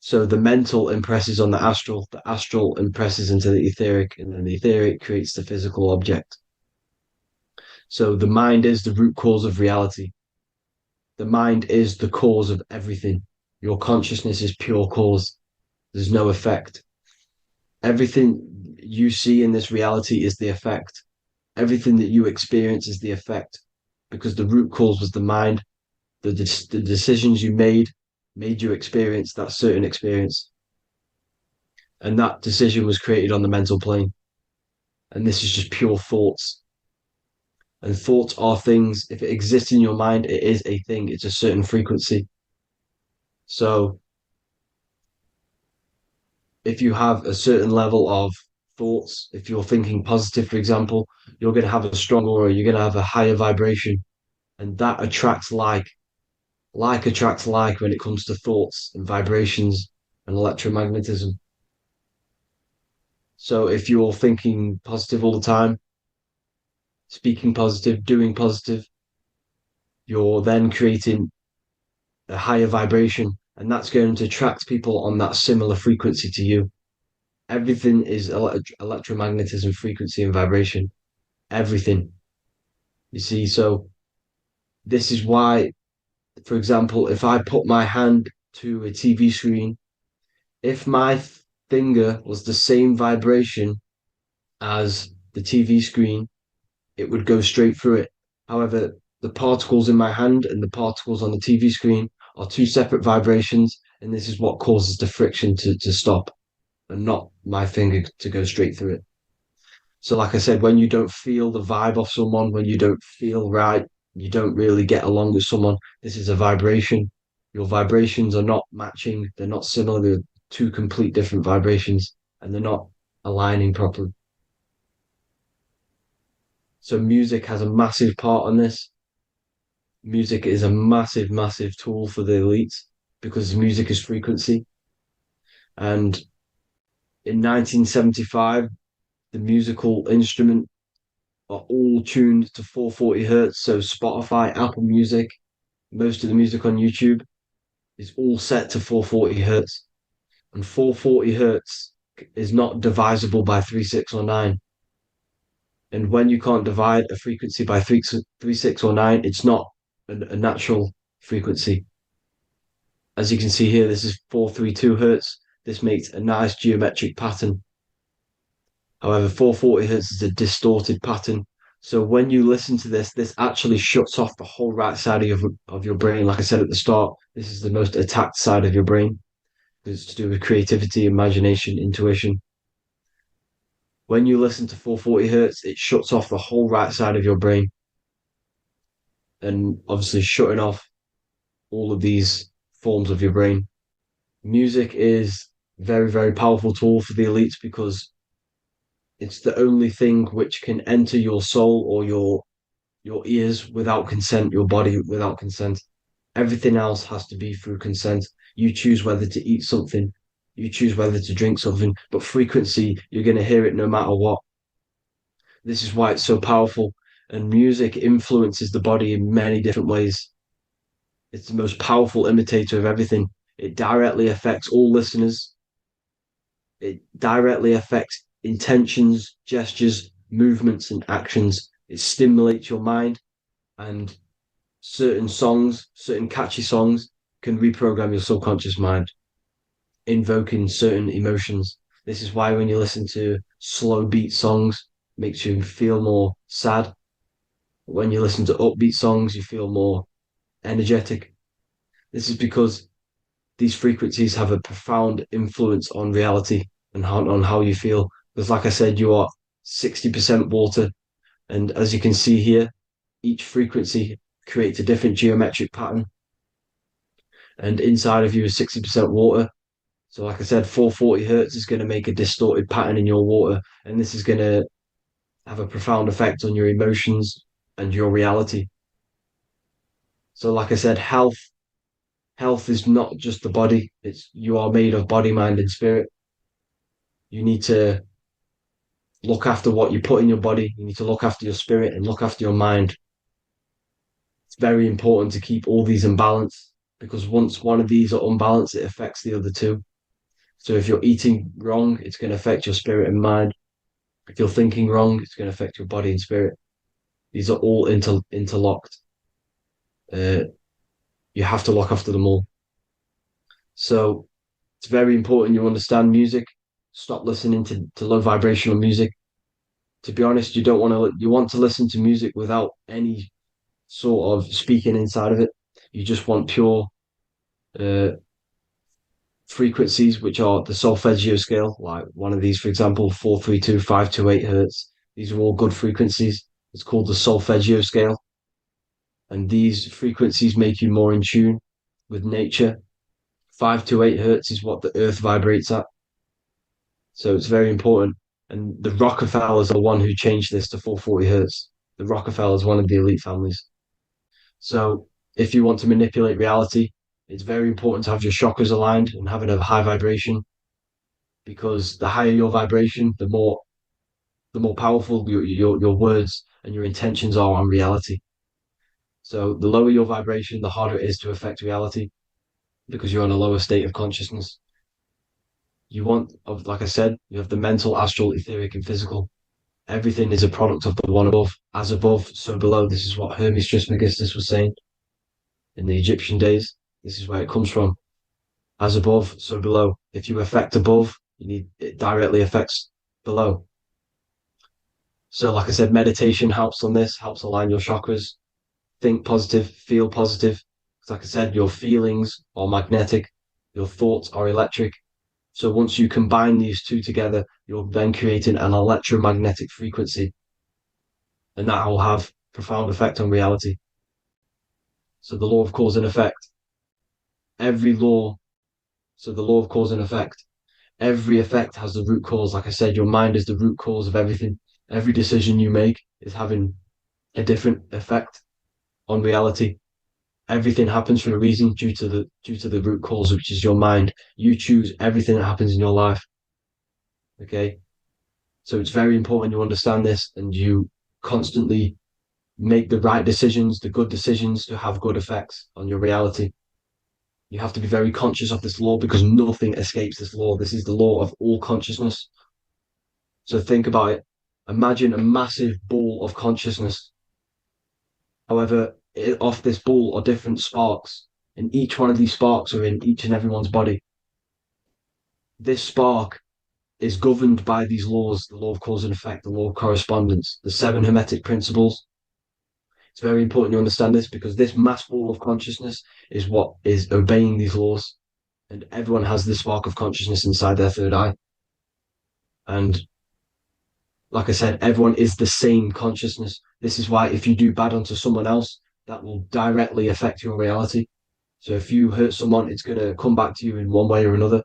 So the mental impresses on the astral impresses into the etheric, and then the etheric creates the physical object. So the mind is the root cause of reality. The mind is the cause of everything. Your consciousness is pure cause. There's no effect. Everything you see in this reality is the effect. Everything that you experience is the effect because the root cause was the mind. The decisions you made you experience that certain experience. And that decision was created on the mental plane. And this is just pure thoughts. And thoughts are things. If it exists in your mind, it is a thing. It's a certain frequency. So if you have a certain level of thoughts, if you're thinking positive, for example, you're going to have a strong aura, you're going to have a higher vibration. And that attracts like. Like attracts like when it comes to thoughts and vibrations and electromagnetism. So if you're thinking positive all the time, speaking positive, doing positive, you're then creating a higher vibration, and that's going to attract people on that similar frequency to you. Everything is electromagnetism, frequency, and vibration. Everything. You see, so this is why, for example, if I put my hand to a TV screen, if my finger was the same vibration as the TV screen, it would go straight through it. However, the particles in my hand and the particles on the TV screen are two separate vibrations, and this is what causes the friction to stop and not my finger to go straight through it. So, like I said, when you don't feel the vibe of someone, when you don't feel right, you don't really get along with someone, this is a vibration. Your vibrations are not matching, they're not similar, they're two complete different vibrations, and they're not aligning properly. So music has a massive part on this. Music is a massive, massive tool for the elites because music is frequency. And in 1975, the musical instrument are all tuned to 440 hertz. So Spotify, Apple Music, most of the music on YouTube is all set to 440 hertz. And 440 hertz is not divisible by 3, 6, or 9. And when you can't divide a frequency by 3, 6, or 9, it's not a natural frequency. As you can see here, this is 432 hertz. This makes a nice geometric pattern. However, 440 hertz is a distorted pattern. So when you listen to this actually shuts off the whole right side of your brain. Like I said at the start, this is the most attacked side of your brain. It's to do with creativity, imagination, intuition. When you listen to 440 hertz, it shuts off the whole right side of your brain. And obviously shutting off all of these forms of your brain. Music is very, very powerful tool for the elites because it's the only thing which can enter your soul or your ears without consent, your body without consent. Everything else has to be through consent. You choose whether to eat something, you choose whether to drink something, but frequency, you're going to hear it no matter what. This is why it's so powerful. And music influences the body in many different ways. It's the most powerful imitator of everything. It directly affects all listeners. It directly affects intentions, gestures, movements, and actions. It stimulates your mind, and certain songs, certain catchy songs, can reprogram your subconscious mind, invoking certain emotions. This is why when you listen to slow beat songs, it makes you feel more sad. When you listen to upbeat songs, you feel more energetic. This is because these frequencies have a profound influence on reality and on how you feel. Because, like I said, you are 60% water. And as you can see here, each frequency creates a different geometric pattern. And inside of you is 60% water. So, like I said, 440 hertz is going to make a distorted pattern in your water. And this is going to have a profound effect on your emotions and your reality. So, like I said, health is not just the body. It's you are made of body, mind, and spirit. You need to look after what you put in your body. You need to look after your spirit and look after your mind. It's very important to keep all these in balance because once one of these are unbalanced, it affects the other two. So if you're eating wrong, it's going to affect your spirit and mind. If you're thinking wrong, it's going to affect your body and spirit. These are all interlocked. Uh, you have to look after them all. So it's very important you understand music. Stop listening to low vibrational music. To be honest, you want to listen to music without any sort of speaking inside of it. You just want pure uh, frequencies, which are the solfeggio scale, like one of these, for example, 432, 528 hertz. These are all good frequencies. It's called the solfeggio scale. And these frequencies make you more in tune with nature. 528 hertz is what the earth vibrates at. So it's very important. And the Rockefellers are the one who changed this to 440 hertz. The Rockefellers, one of the elite families. So if you want to manipulate reality, it's very important to have your chakras aligned and having a high vibration because the higher your vibration, the more powerful your words and your intentions are on reality. So the lower your vibration, the harder it is to affect reality because you're on a lower state of consciousness. Like I said, you have the mental, astral, etheric, and physical. Everything is a product of the one above. As above, so below. This is what Hermes Trismegistus was saying in the Egyptian days. This is where it comes from. As above, so below. If you affect above, it directly affects below. So, like I said, meditation helps on this, helps align your chakras. Think positive, feel positive. Like I said, your feelings are magnetic, your thoughts are electric. So once you combine these two together, you're then creating an electromagnetic frequency, and that will have profound effect on reality. So the law of cause and effect. Every law, so the law of cause and effect. Every effect has the root cause. Like I said, your mind is the root cause of everything. Every decision you make is having a different effect on reality. Everything happens for a reason due to the root cause, which is your mind. You choose everything that happens in your life. Okay. So it's very important you understand this and you constantly make the right decisions, the good decisions to have good effects on your reality. You have to be very conscious of this law because nothing escapes this law. This is the law of all consciousness. So think about it. Imagine a massive ball of consciousness. However, off this ball are different sparks, and each one of these sparks are in each and everyone's body. This spark is governed by these laws, the law of cause and effect, the law of correspondence, the seven hermetic principles. It's very important you understand this because this mass ball of consciousness is what is obeying these laws. And everyone has this spark of consciousness inside their third eye. And like I said, everyone is the same consciousness. This is why if you do bad onto someone else, that will directly affect your reality. So if you hurt someone, it's going to come back to you in one way or another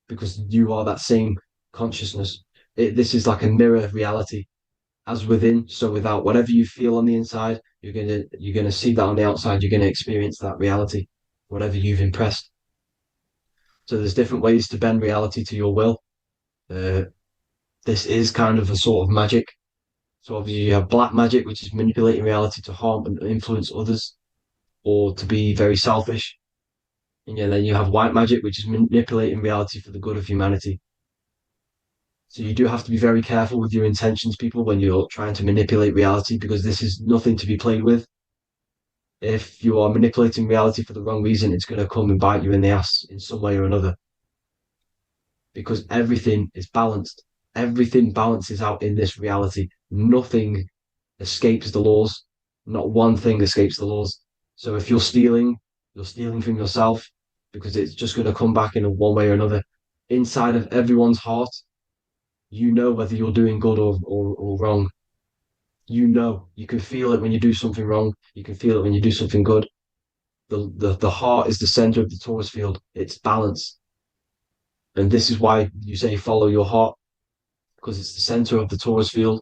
because you are that same consciousness. This is like a mirror reality. As within, so without. Whatever you feel on the inside, you're gonna see that on the outside. You're gonna experience that reality, whatever you've impressed. So there's different ways to bend reality to your will. This is kind of a sort of magic. So obviously you have black magic, which is manipulating reality to harm and influence others, or to be very selfish. And yeah, then you have white magic, which is manipulating reality for the good of humanity. So you do have to be very careful with your intentions, people, when you're trying to manipulate reality, because this is nothing to be played with. If you are manipulating reality for the wrong reason, it's going to come and bite you in the ass in some way or another. Because everything is balanced. Everything balances out in this reality. Nothing escapes the laws. Not one thing escapes the laws. So if you're stealing from yourself because it's just going to come back in one way or another. Inside of everyone's heart, you know whether you're doing good or wrong. You can feel it when you do something wrong. You can feel it when you do something good. The heart is the center of the torus field. It's balance. And this is why you say follow your heart, because it's the center of the torus field.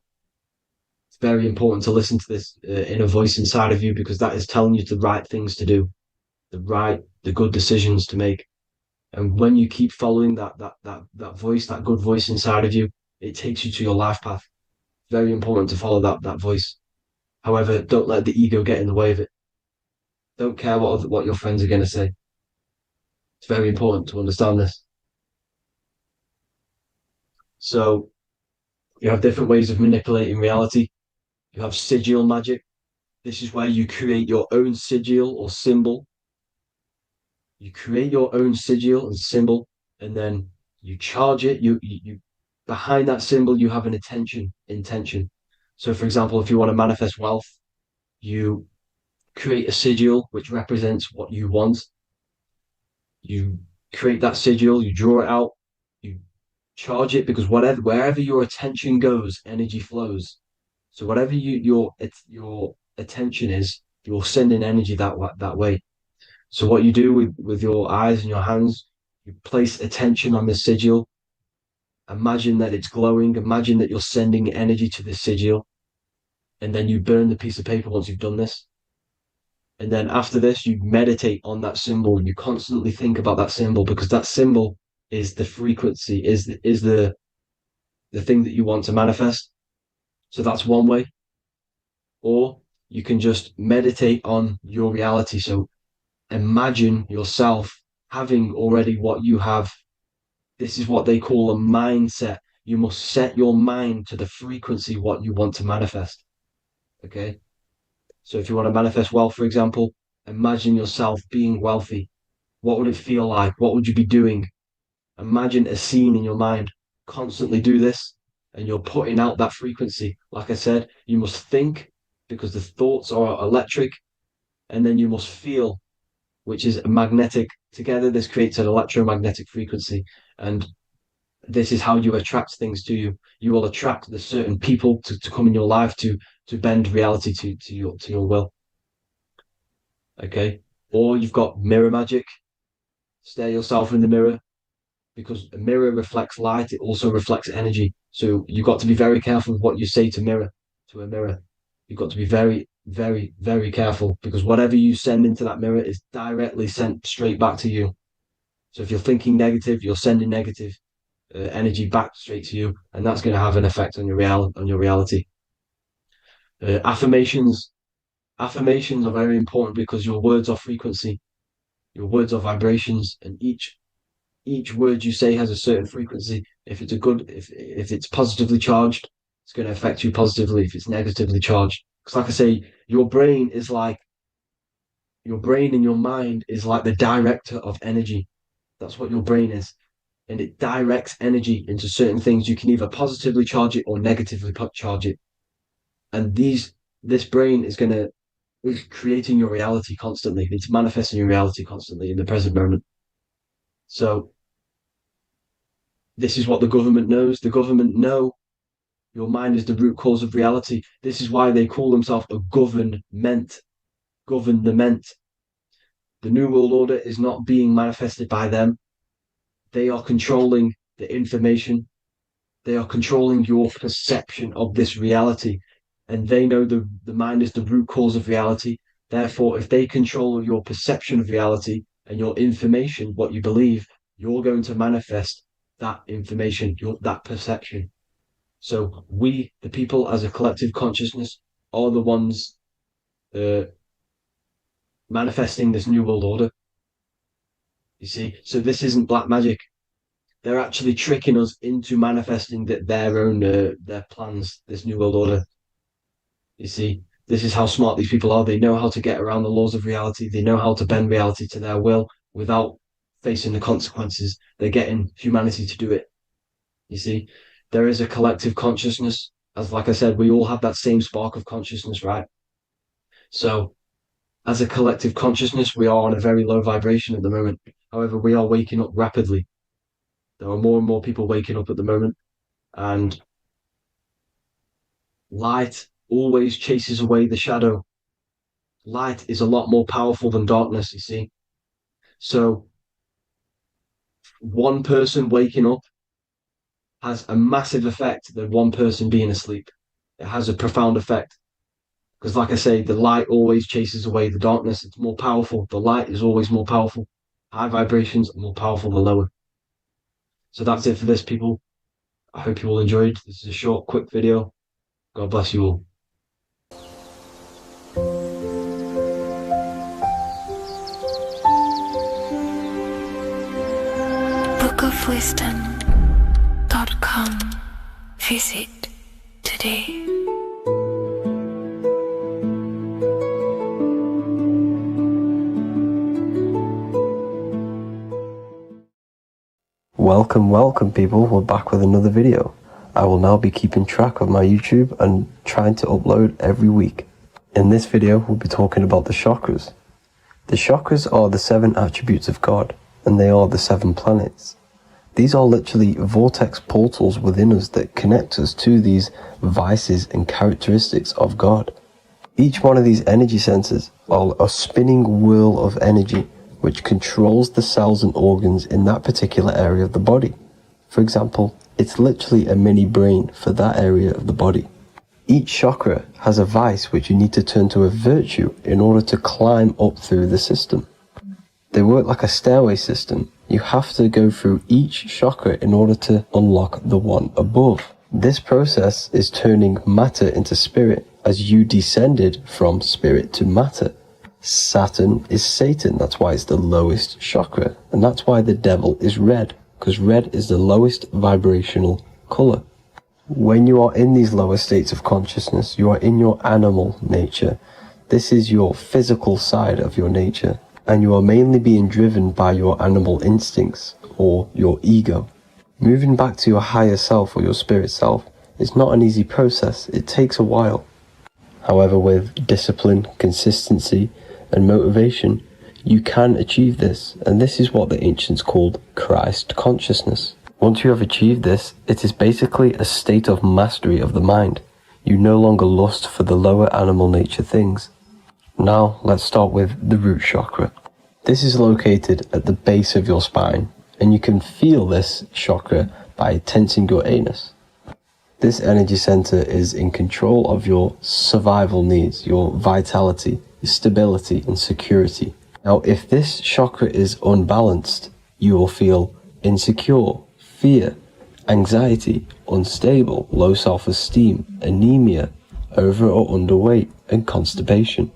It's very important to listen to this inner voice inside of you because that is telling you the right things to do, the good decisions to make. And when you keep following that voice, that good voice inside of you, it takes you to your life path. Very important to follow that voice. However, don't let the ego get in the way of it. Don't care what your friends are going to say. It's very important to understand this. So you have different ways of manipulating reality. You have sigil magic. This is where you create your own sigil or symbol. You create your own sigil and symbol, and then you charge it. You behind that symbol, you have an intention. So, for example, if you want to manifest wealth, you create a sigil which represents what you want. You create that sigil, you draw it out, you charge it because wherever your attention goes, energy flows. So whatever your attention is, you're sending energy that way. So what you do with your eyes and your hands, you place attention on the sigil. Imagine that it's glowing. Imagine that you're sending energy to the sigil, and then you burn the piece of paper once you've done this. And then after this, you meditate on that symbol. You constantly think about that symbol because that symbol is the frequency, is the thing that you want to manifest. So that's one way. Or you can just meditate on your reality. So imagine yourself having already what you have. This is what they call a mindset. You must set your mind to the frequency what you want to manifest. Okay. So if you want to manifest wealth, for example, imagine yourself being wealthy. What would it feel like? What would you be doing? Imagine a scene in your mind. Constantly do this, and you're putting out that frequency. Like I said, you must think because the thoughts are electric, and then you must feel, which is magnetic. Together, this creates an electromagnetic frequency, and this is how you attract things to you. You will attract the certain people to come in your life to bend reality to your will. Okay. Or you've got mirror magic. Stare yourself in the mirror because a mirror reflects light. It also reflects energy. So you've got to be very careful with what you say to a mirror. You've got to be very, very, very careful because whatever you send into that mirror is directly sent straight back to you. So if you're thinking negative, you're sending negative energy back straight to you, and that's going to have an effect on your reality. Affirmations are very important because your words are frequency. Your words are vibrations, and each word you say has a certain frequency. If it's positively charged, it's going to affect you positively. If it's negatively charged, because like I say, your brain and your mind is like the director of energy. That's what your brain is. And it directs energy into certain things. You can either positively charge it or negatively charge it. And this brain is creating your reality constantly. It's manifesting your reality constantly in the present moment. So this is what the government knows. The government know your mind is the root cause of reality. This is why they call themselves a government. Government. The New World Order is not being manifested by them. They are controlling the information. They are controlling your perception of this reality. And they know the mind is the root cause of reality. Therefore, if they control your perception of reality and your information, what you believe, you're going to manifest that information, that perception. So we, the people as a collective consciousness, are the ones manifesting this New World Order. You see, so this isn't black magic. They're actually tricking us into manifesting their own their plans, this New World Order. You see, this is how smart these people are. They know how to get around the laws of reality. They know how to bend reality to their will without facing the consequences. They're getting humanity to do it. You see, there is a collective consciousness. As like I said, we all have that same spark of consciousness, right? So as a collective consciousness, we are on a very low vibration at the moment. However, we are waking up rapidly. There are more and more people waking up at the moment, and light always chases away the shadow. Light is a lot more powerful than darkness, you see. So one person waking up has a massive effect than one person being asleep. It has a profound effect. Because like I say, the light always chases away the darkness. It's more powerful. The light is always more powerful. High vibrations are more powerful than lower. So that's it for this, people. I hope you all enjoyed. This is a short, quick video. God bless you all. bookofwisdom.com. Visit today. Welcome people, we're back with another video. I will now be keeping track of my YouTube and trying to upload every week. In this video, we'll be talking about the chakras. The chakras are the 7 attributes of God, and they are the 7 planets. These are literally vortex portals within us that connect us to these vices and characteristics of God. Each one of these energy centers are a spinning wheel of energy which controls the cells and organs in that particular area of the body. For example, it's literally a mini brain for that area of the body. Each chakra has a vice which you need to turn to a virtue in order to climb up through the system. They work like a stairway system. You have to go through each chakra in order to unlock the one above. This process is turning matter into spirit as you descended from spirit to matter. Saturn is Satan, that's why it's the lowest chakra, and that's why the devil is red, because red is the lowest vibrational color. When you are in these lower states of consciousness, you are in your animal nature. This is your physical side of your nature, and you are mainly being driven by your animal instincts, or your ego. Moving back to your higher self or your spirit self is not an easy process, it takes a while. However, with discipline, consistency, and motivation, you can achieve this, and this is what the ancients called Christ consciousness. Once you have achieved this, it is basically a state of mastery of the mind. You no longer lust for the lower animal nature things. Now, let's start with the root chakra. This is located at the base of your spine, and you can feel this chakra by tensing your anus. This energy center is in control of your survival needs, your vitality, stability, and security. Now, if this chakra is unbalanced, you will feel insecure, fear, anxiety, unstable, low self-esteem, anemia, over or underweight, and constipation.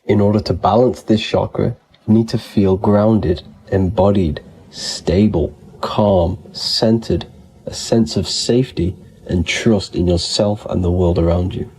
In order to balance this chakra, You need to feel grounded, embodied, stable, calm, centered, a sense of safety and trust in yourself and the world around you.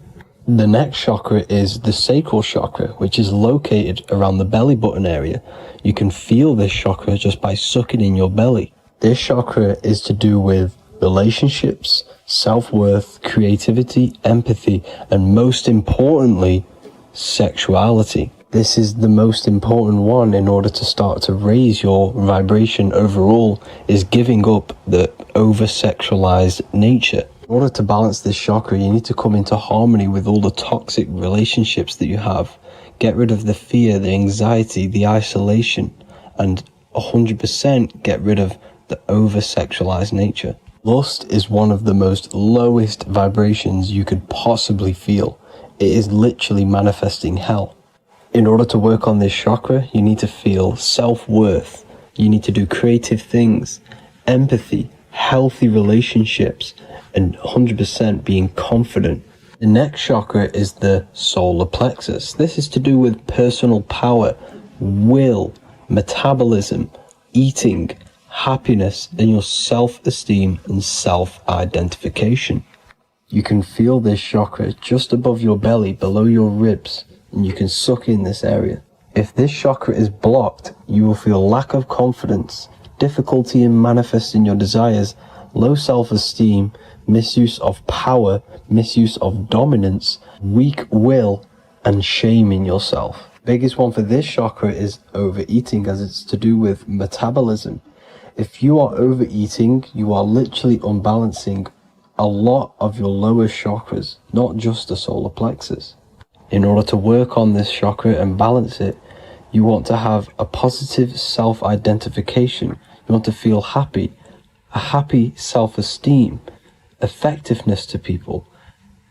The next chakra is the sacral chakra, which is located around the belly button area. You can feel this chakra just by sucking in your belly. This chakra is to do with relationships, self-worth, creativity, empathy, and most importantly, sexuality. This is the most important one in order to start to raise your vibration overall, is giving up the over-sexualized nature. In order to balance this chakra, you need to come into harmony with all the toxic relationships that you have. Get rid of the fear, the anxiety, the isolation, and 100% get rid of the over-sexualized nature. Lust is one of the most lowest vibrations you could possibly feel. It is literally manifesting hell. In order to work on this chakra, you need to feel self-worth. You need to do creative things, empathy, healthy relationships, and 100% being confident. The next chakra is the solar plexus. This is to do with personal power, will, metabolism, eating, happiness, and your self-esteem and self-identification. You can feel this chakra just above your belly, below your ribs, and you can suck in this area. If this chakra is blocked, you will feel lack of confidence, difficulty in manifesting your desires, low self-esteem, misuse of power, misuse of dominance, weak will, and shame in yourself. Biggest one for this chakra is overeating, as it's to do with metabolism. If you are overeating, you are literally unbalancing a lot of your lower chakras, not just the solar plexus. In order to work on this chakra and balance it, you want to have a positive self-identification. You want to feel happy, a happy self-esteem, effectiveness to people,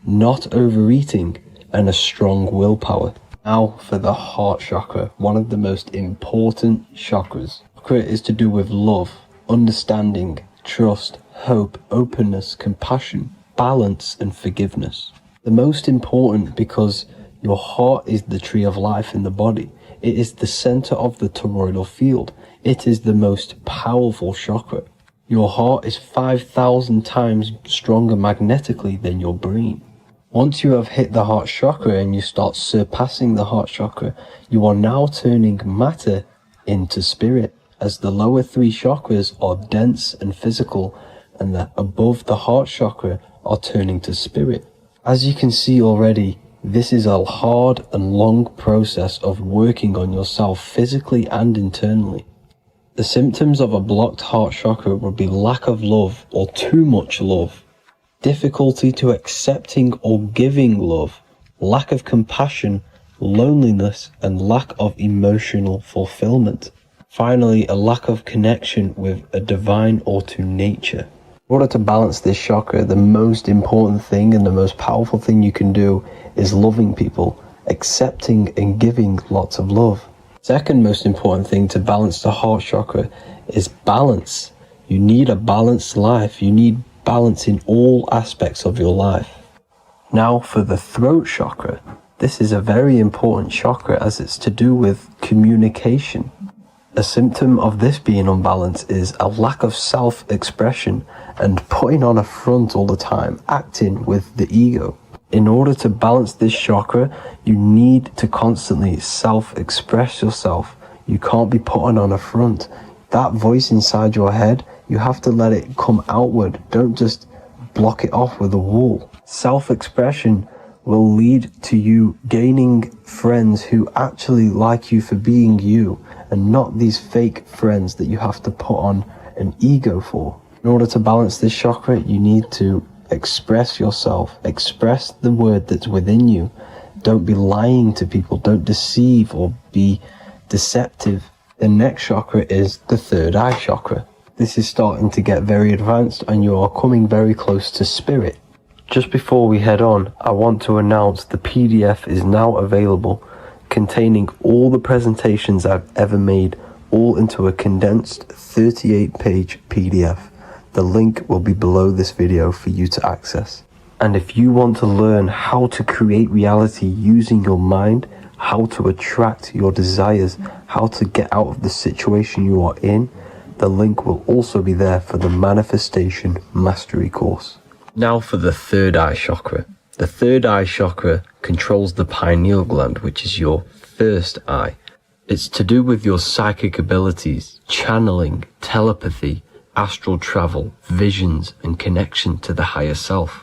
not overeating, and a strong willpower. Now for the heart chakra, one of the most important chakras. Chakra is to do with love, understanding, trust, hope, openness, compassion, balance, and forgiveness. The most important because your heart is the tree of life in the body. It is the center of the toroidal field. It is the most powerful chakra. Your heart is 5,000 times stronger magnetically than your brain. Once you have hit the heart chakra and you start surpassing the heart chakra, you are now turning matter into spirit, as the lower three chakras are dense and physical, and the above the heart chakra are turning to spirit. As you can see already, this is a hard and long process of working on yourself physically and internally. The symptoms of a blocked heart chakra would be lack of love or too much love, difficulty to accepting or giving love, lack of compassion, loneliness, and lack of emotional fulfillment. Finally, a lack of connection with a divine or to nature. In order to balance this chakra, the most important thing and the most powerful thing you can do is loving people, accepting and giving lots of love. Second most important thing to balance the heart chakra is balance. You need a balanced life. You need balance in all aspects of your life. Now for the throat chakra. This is a very important chakra as it's to do with communication. A symptom of this being unbalanced is a lack of self-expression and putting on a front all the time, acting with the ego. In order to balance this chakra, you need to constantly self-express yourself. You can't be putting on a front. That voice inside your head, you have to let it come outward. Don't just block it off with a wall. Self-expression will lead to you gaining friends who actually like you for being you, and not these fake friends that you have to put on an ego for. In order to balance this chakra, you need to express yourself, express the word that's within you. Don't be lying to people, don't deceive or be deceptive. The next chakra is the third eye chakra. This is starting to get very advanced and you are coming very close to spirit. Just before we head on, I want to announce the PDF is now available, containing all the presentations I've ever made, all into a condensed 38-page PDF. The link will be below this video for you to access. And if you want to learn how to create reality using your mind, how to attract your desires, how to get out of the situation you are in, the link will also be there for the Manifestation Mastery course. Now for the third eye chakra. The third eye chakra controls the pineal gland, which is your first eye. It's to do with your psychic abilities, channeling, telepathy, astral travel, visions, and connection to the higher self.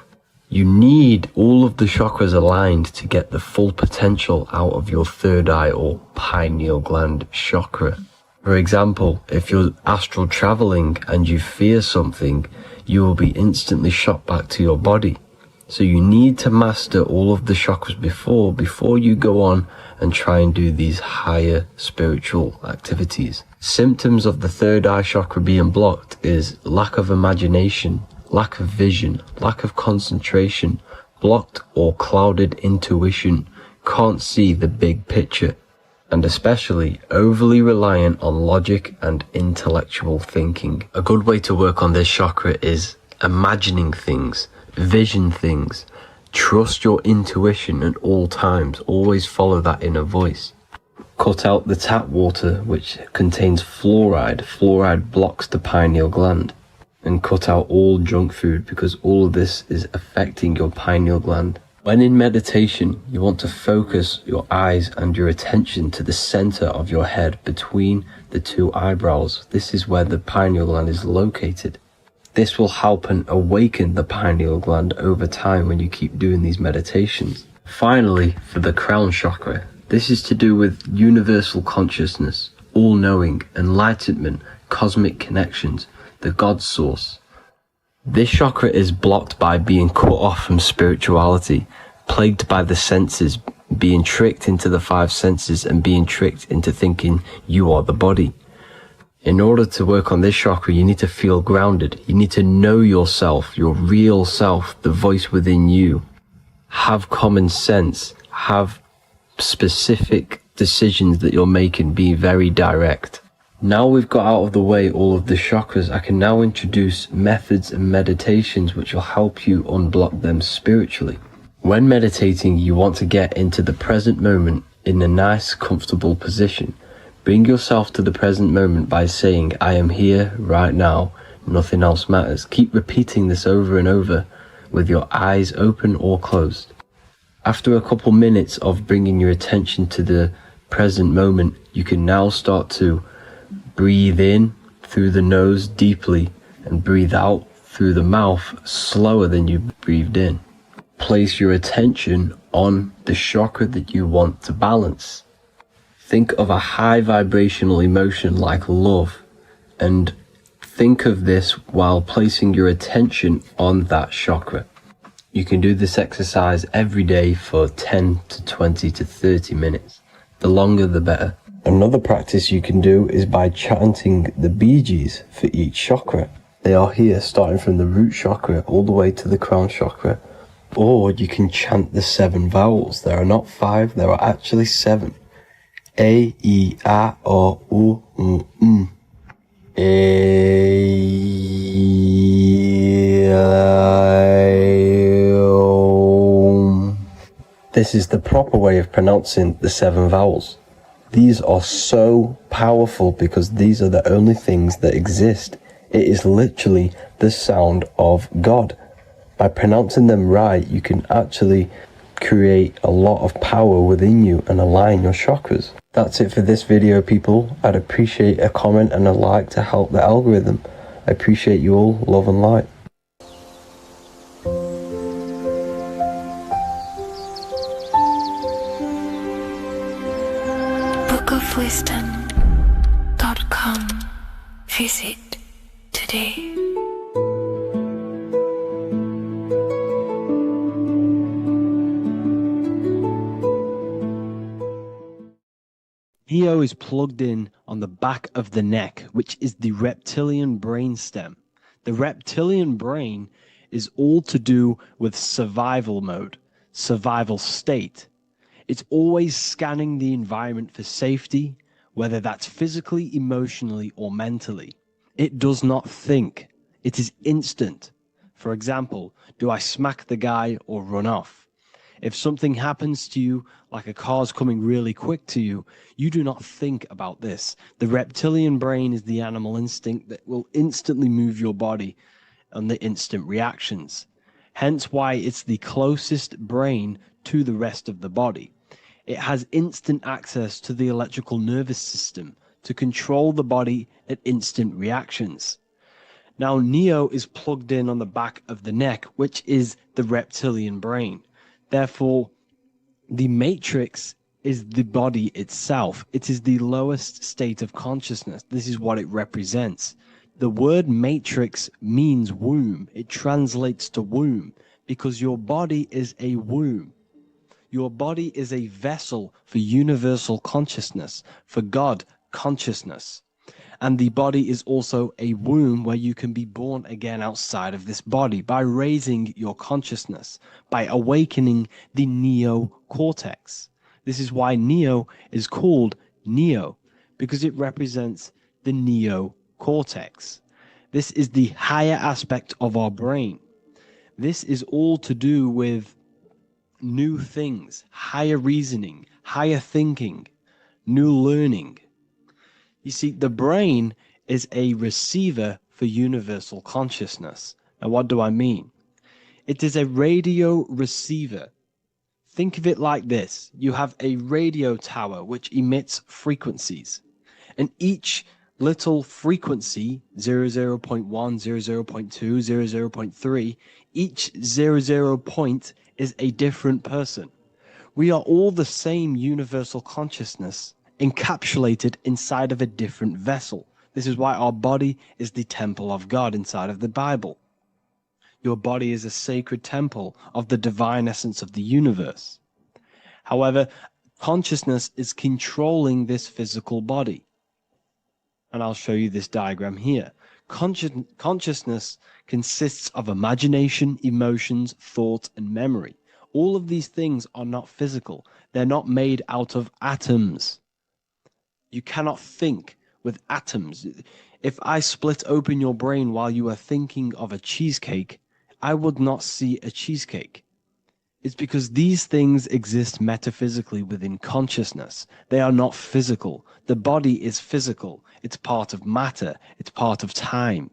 You need all of the chakras aligned to get the full potential out of your third eye or pineal gland chakra. For example, if you're astral traveling and you fear something, you will be instantly shot back to your body. So you need to master all of the chakras before you go on and try and do these higher spiritual activities. Symptoms of the third eye chakra being blocked is lack of imagination, lack of vision, lack of concentration, blocked or clouded intuition, can't see the big picture, and especially overly reliant on logic and intellectual thinking. A good way to work on this chakra is imagining things, vision things. Trust your intuition at all times. Always follow that inner voice. Cut out the tap water, which contains fluoride. Fluoride blocks the pineal gland. And cut out all junk food, because all of this is affecting your pineal gland. When in meditation, you want to focus your eyes and your attention to the center of your head between the two eyebrows. This is where the pineal gland is located. This will help and awaken the pineal gland over time when you keep doing these meditations. Finally, for the crown chakra, this is to do with universal consciousness, all-knowing, enlightenment, cosmic connections, the God source. This chakra is blocked by being cut off from spirituality, plagued by the senses, being tricked into the five senses and being tricked into thinking you are the body. In order to work on this chakra, you need to feel grounded. You need to know yourself, your real self, the voice within you. Have common sense, have specific decisions that you're making, be very direct. Now we've got out of the way all of the chakras, I can now introduce methods and meditations which will help you unblock them spiritually. When meditating, you want to get into the present moment in a nice, comfortable position. Bring yourself to the present moment by saying, I am here right now, nothing else matters. Keep repeating this over and over with your eyes open or closed. After a couple minutes of bringing your attention to the present moment, you can now start to breathe in through the nose deeply and breathe out through the mouth slower than you breathed in. Place your attention on the chakra that you want to balance. Think of a high vibrational emotion like love, and think of this while placing your attention on that chakra. You can do this exercise every day for 10 to 20 to 30 minutes. The longer the better. Another practice you can do is by chanting the Bijis for each chakra. They are here starting from the root chakra all the way to the crown chakra. Or you can chant the 7 vowels. There are not 5, there are actually 7. A, I, A, O, U, M. A, O. This is the proper way of pronouncing the 7 vowels. These are so powerful because these are the only things that exist. It is literally the sound of God. By pronouncing them right, you can actually create a lot of power within you and align your chakras. That's it for this video, people. I'd appreciate a comment and a like to help the algorithm. I appreciate you all. Love and light. bookofwisdom.com. Visit today. Neo is plugged in on the back of the neck, which is the reptilian brain stem. The reptilian brain is all to do with survival mode, survival state. It's always scanning the environment for safety, whether that's physically, emotionally, or mentally. It does not think. It is instant. For example, do I smack the guy or run off? If something happens to you, like a car's coming really quick to you, you do not think about this. The reptilian brain is the animal instinct that will instantly move your body on the instant reactions. Hence why it's the closest brain to the rest of the body. It has instant access to the electrical nervous system to control the body at instant reactions. Now, Neo is plugged in on the back of the neck, which is the reptilian brain. Therefore, the matrix is the body itself. It is the lowest state of consciousness. This is what it represents. The word matrix means womb. It translates to womb because your body is a womb. Your body is a vessel for universal consciousness, for God consciousness. And the body is also a womb where you can be born again outside of this body by raising your consciousness, by awakening the neocortex. This is why Neo is called Neo, because it represents the neocortex. This is the higher aspect of our brain. This is all to do with new things, higher reasoning, higher thinking, new learning. You see, the brain is a receiver for universal consciousness. Now, what do I mean? It is a radio receiver. Think of it like this. You have a radio tower which emits frequencies. And each little frequency, 00.1, 00.2, 00.3, each 00 point is a different person. We are all the same universal consciousness encapsulated inside of a different vessel. This is why our body is the temple of God inside of the Bible. Your body is a sacred temple of the divine essence of the universe. However, consciousness is controlling this physical body. And I'll show you this diagram here. Consciousness consists of imagination, emotions, thought, and memory. All of these things are not physical. They're not made out of atoms. You cannot think with atoms. If I split open your brain while you are thinking of a cheesecake, I would not see a cheesecake. It's because these things exist metaphysically within consciousness. They are not physical. The body is physical. It's part of matter. It's part of time.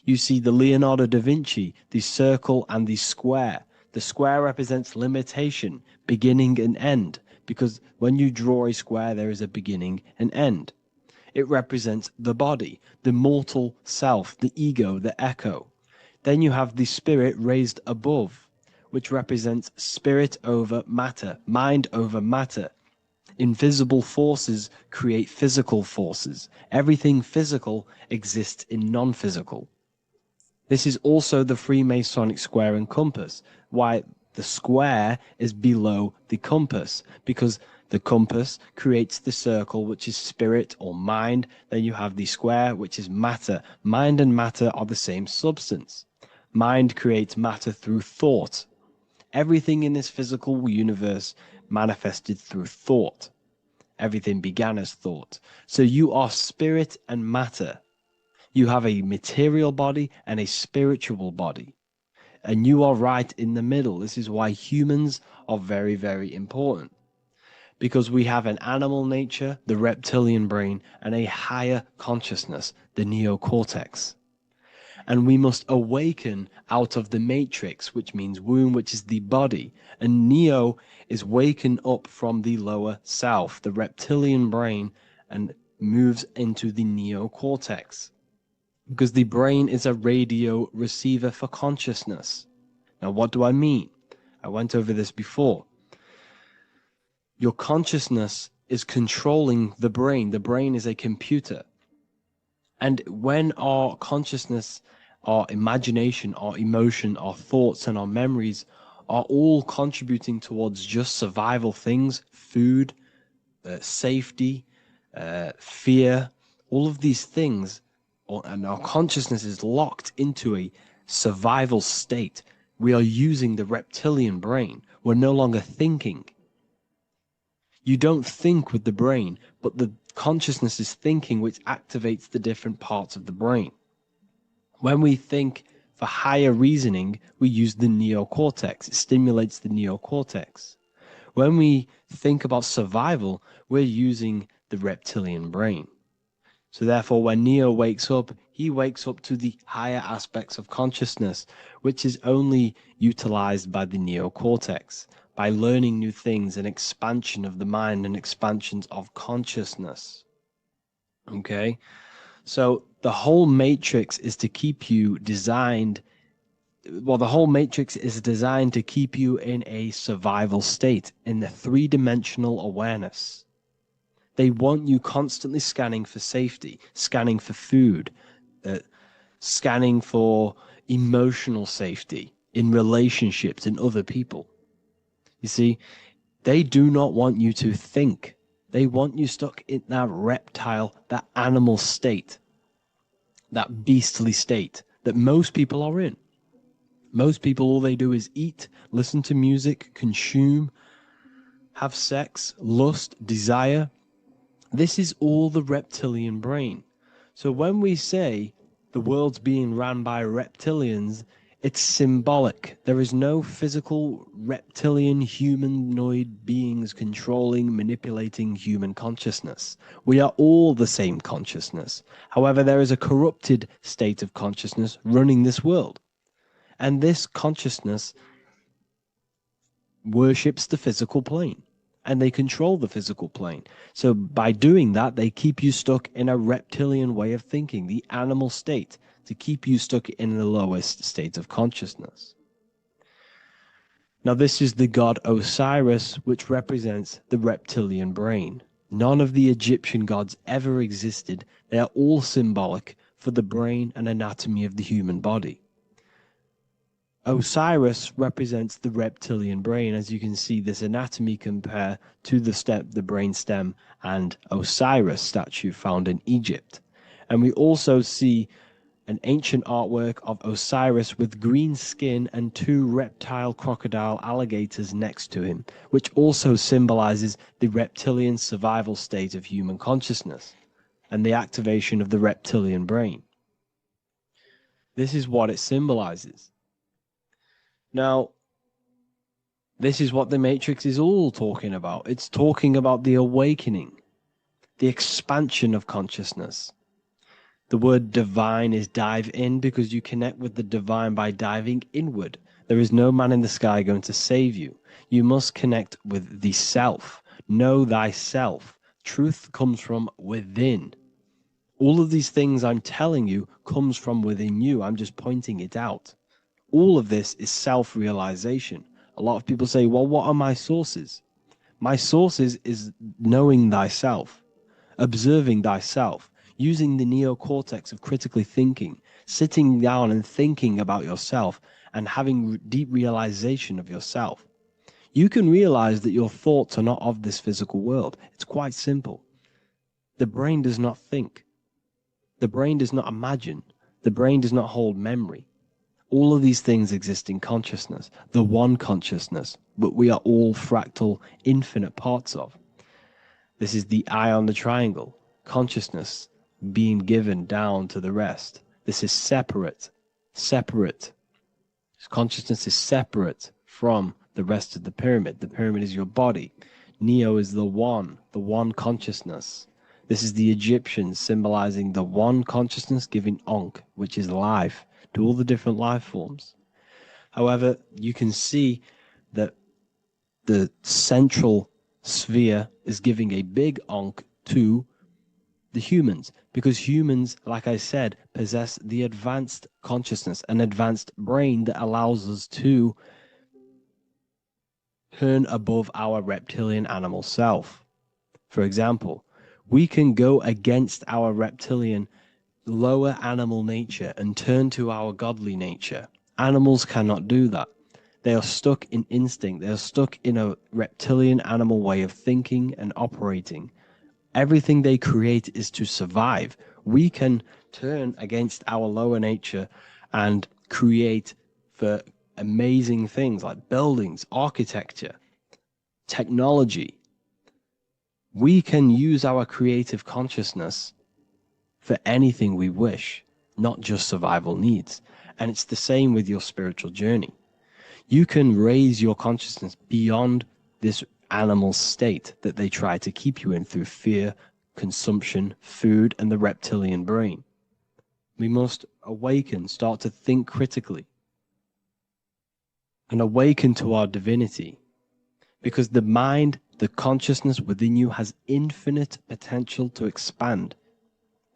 You see the Leonardo da Vinci, the circle and the square. The square represents limitation, beginning and end, because when you draw a square, there is a beginning and end. It represents the body, the mortal self, the ego, the echo. Then you have the spirit raised above, which represents spirit over matter, mind over matter. Invisible forces create physical forces. Everything physical exists in non-physical. This is also the Freemasonic square and compass, why the square is below the compass, because the compass creates the circle, which is spirit or mind. Then you have the square, which is matter. Mind and matter are the same substance. Mind creates matter through thought. Everything in this physical universe manifested through thought. Everything began as thought. So you are spirit and matter. You have a material body and a spiritual body. And you are right in the middle. This is why humans are very, very important. Because we have an animal nature, the reptilian brain, and a higher consciousness, the neocortex. And we must awaken out of the matrix, which means womb, which is the body. And Neo is waken up from the lower self, the reptilian brain, and moves into the neocortex. Because the brain is a radio receiver for consciousness. Now, what do I mean? I went over this before. Your consciousness is controlling the brain. The brain is a computer. And when our consciousness, our imagination, our emotion, our thoughts, and our memories are all contributing towards just survival things, food, safety, fear, all of these things, and our consciousness is locked into a survival state, we are using the reptilian brain. We're no longer thinking. You don't think with the brain, but the consciousness is thinking, which activates the different parts of the brain. When we think For higher reasoning, we use the neocortex. It stimulates the neocortex. When we think about survival, we're using the reptilian brain. So therefore, when Neo wakes up, he wakes up to the higher aspects of consciousness, which is only utilized by the neocortex, by learning new things, an expansion of the mind and expansions of consciousness. Okay? So the whole matrix is to keep you designed, well, the whole matrix is designed to keep you in a survival state, in the three-dimensional awareness. They want you constantly scanning for safety, scanning for food, scanning for emotional safety in relationships in other people. You see, they do not want you to think. They want you stuck in that reptile, that animal state, that beastly state that most people are in. Most people, all they do is eat, listen to music, consume, have sex, lust, desire. This is all the reptilian brain. So when we say the world's being ran by reptilians, it's symbolic. There is no physical reptilian humanoid beings controlling, manipulating human consciousness. We are all the same consciousness. However, there is a corrupted state of consciousness running this world. And this consciousness worships the physical plane, and they control the physical plane. So by doing that, they keep you stuck in a reptilian way of thinking, the animal state, to keep you stuck in the lowest state of consciousness. Now, this is the god Osiris, which represents the reptilian brain. None of the Egyptian gods ever existed. They are all symbolic for the brain and anatomy of the human body. Osiris represents the reptilian brain. As you can see, this anatomy compare to the brain stem and Osiris statue found in Egypt. And we also see an ancient artwork of Osiris with green skin and two reptile crocodile alligators next to him, which also symbolizes the reptilian survival state of human consciousness and the activation of the reptilian brain. This is what it symbolizes. Now, this is what the Matrix is all talking about. It's talking about the awakening, the expansion of consciousness. The word divine is dive in because you connect with the divine by diving inward. There is no man in the sky going to save you. You must connect with the self. Know thyself. Truth comes from within. All of these things I'm telling you comes from within you. I'm just pointing it out. All of this is self-realization. A lot of people say, well, what are my sources? My sources is knowing thyself, observing thyself, using the neocortex of critically thinking, sitting down and thinking about yourself and having deep realization of yourself. You can realize that your thoughts are not of this physical world. It's quite simple. The brain does not think. The brain does not imagine. The brain does not hold memory. All of these things exist in consciousness, the one consciousness, but we are all fractal, infinite parts of. This is the eye on the triangle, consciousness being given down to the rest. This is separate. Consciousness is separate from the rest of the pyramid. The pyramid is your body. Neo is the one consciousness. This is the Egyptians symbolizing the one consciousness giving Ankh, which is life, to all the different life forms. However, you can see that the central sphere is giving a big Ankh to the humans, because humans, like I said, possess the advanced consciousness, an advanced brain that allows us to turn above our reptilian animal self. For example, we can go against our reptilian lower animal nature and turn to our godly nature. Animals cannot do that. They are stuck in instinct. They are stuck in a reptilian animal way of thinking and operating. Everything they create is to survive. We can turn against our lower nature and create for amazing things like buildings, architecture, technology. We can use our creative consciousness for anything we wish, not just survival needs. And it's the same with your spiritual journey. You can raise your consciousness beyond this animal state that they try to keep you in through fear, consumption, food, and the reptilian brain. We must awaken, start to think critically, and awaken to our divinity, because the mind, the consciousness within you has infinite potential to expand.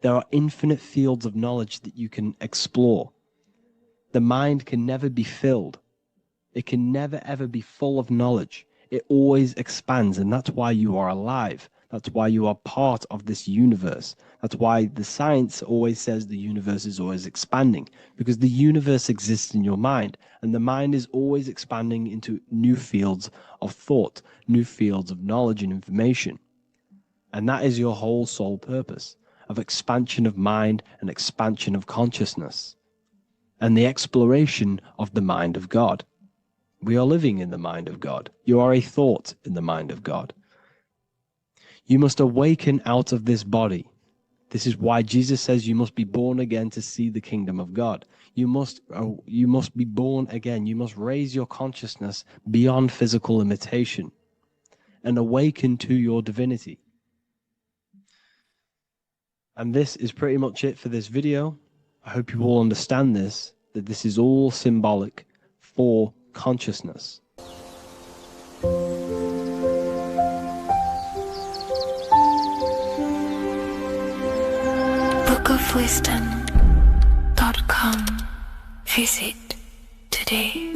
There are infinite fields of knowledge that you can explore. The mind can never be filled. It can never ever be full of knowledge. It always expands, and that's why you are alive. That's why you are part of this universe. That's why the science always says the universe is always expanding, because the universe exists in your mind, and the mind is always expanding into new fields of thought, new fields of knowledge and information. And that is your whole sole purpose, of expansion of mind and expansion of consciousness, and the exploration of the mind of God. We are living in the mind of God. You are a thought in the mind of God. You must awaken out of this body. This is why Jesus says you must be born again to see the kingdom of God. You must be born again. You must raise your consciousness beyond physical limitation and awaken to your divinity. And this is pretty much it for this video. I hope you all understand this, that this is all symbolic for consciousness. bookofwisdom.com. Visit today.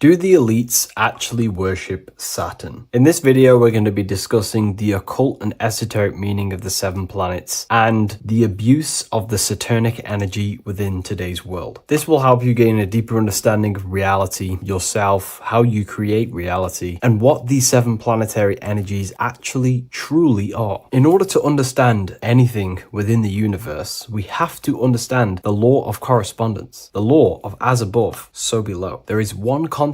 Do the elites actually worship Saturn? In this video, we're going to be discussing the occult and esoteric meaning of the 7 planets and the abuse of the Saturnic energy within today's world. This will help you gain a deeper understanding of reality, yourself, how you create reality, and what these 7 planetary energies actually truly are. In order to understand anything within the universe, we have to understand the law of correspondence, the law of as above, so below. There is one consciousness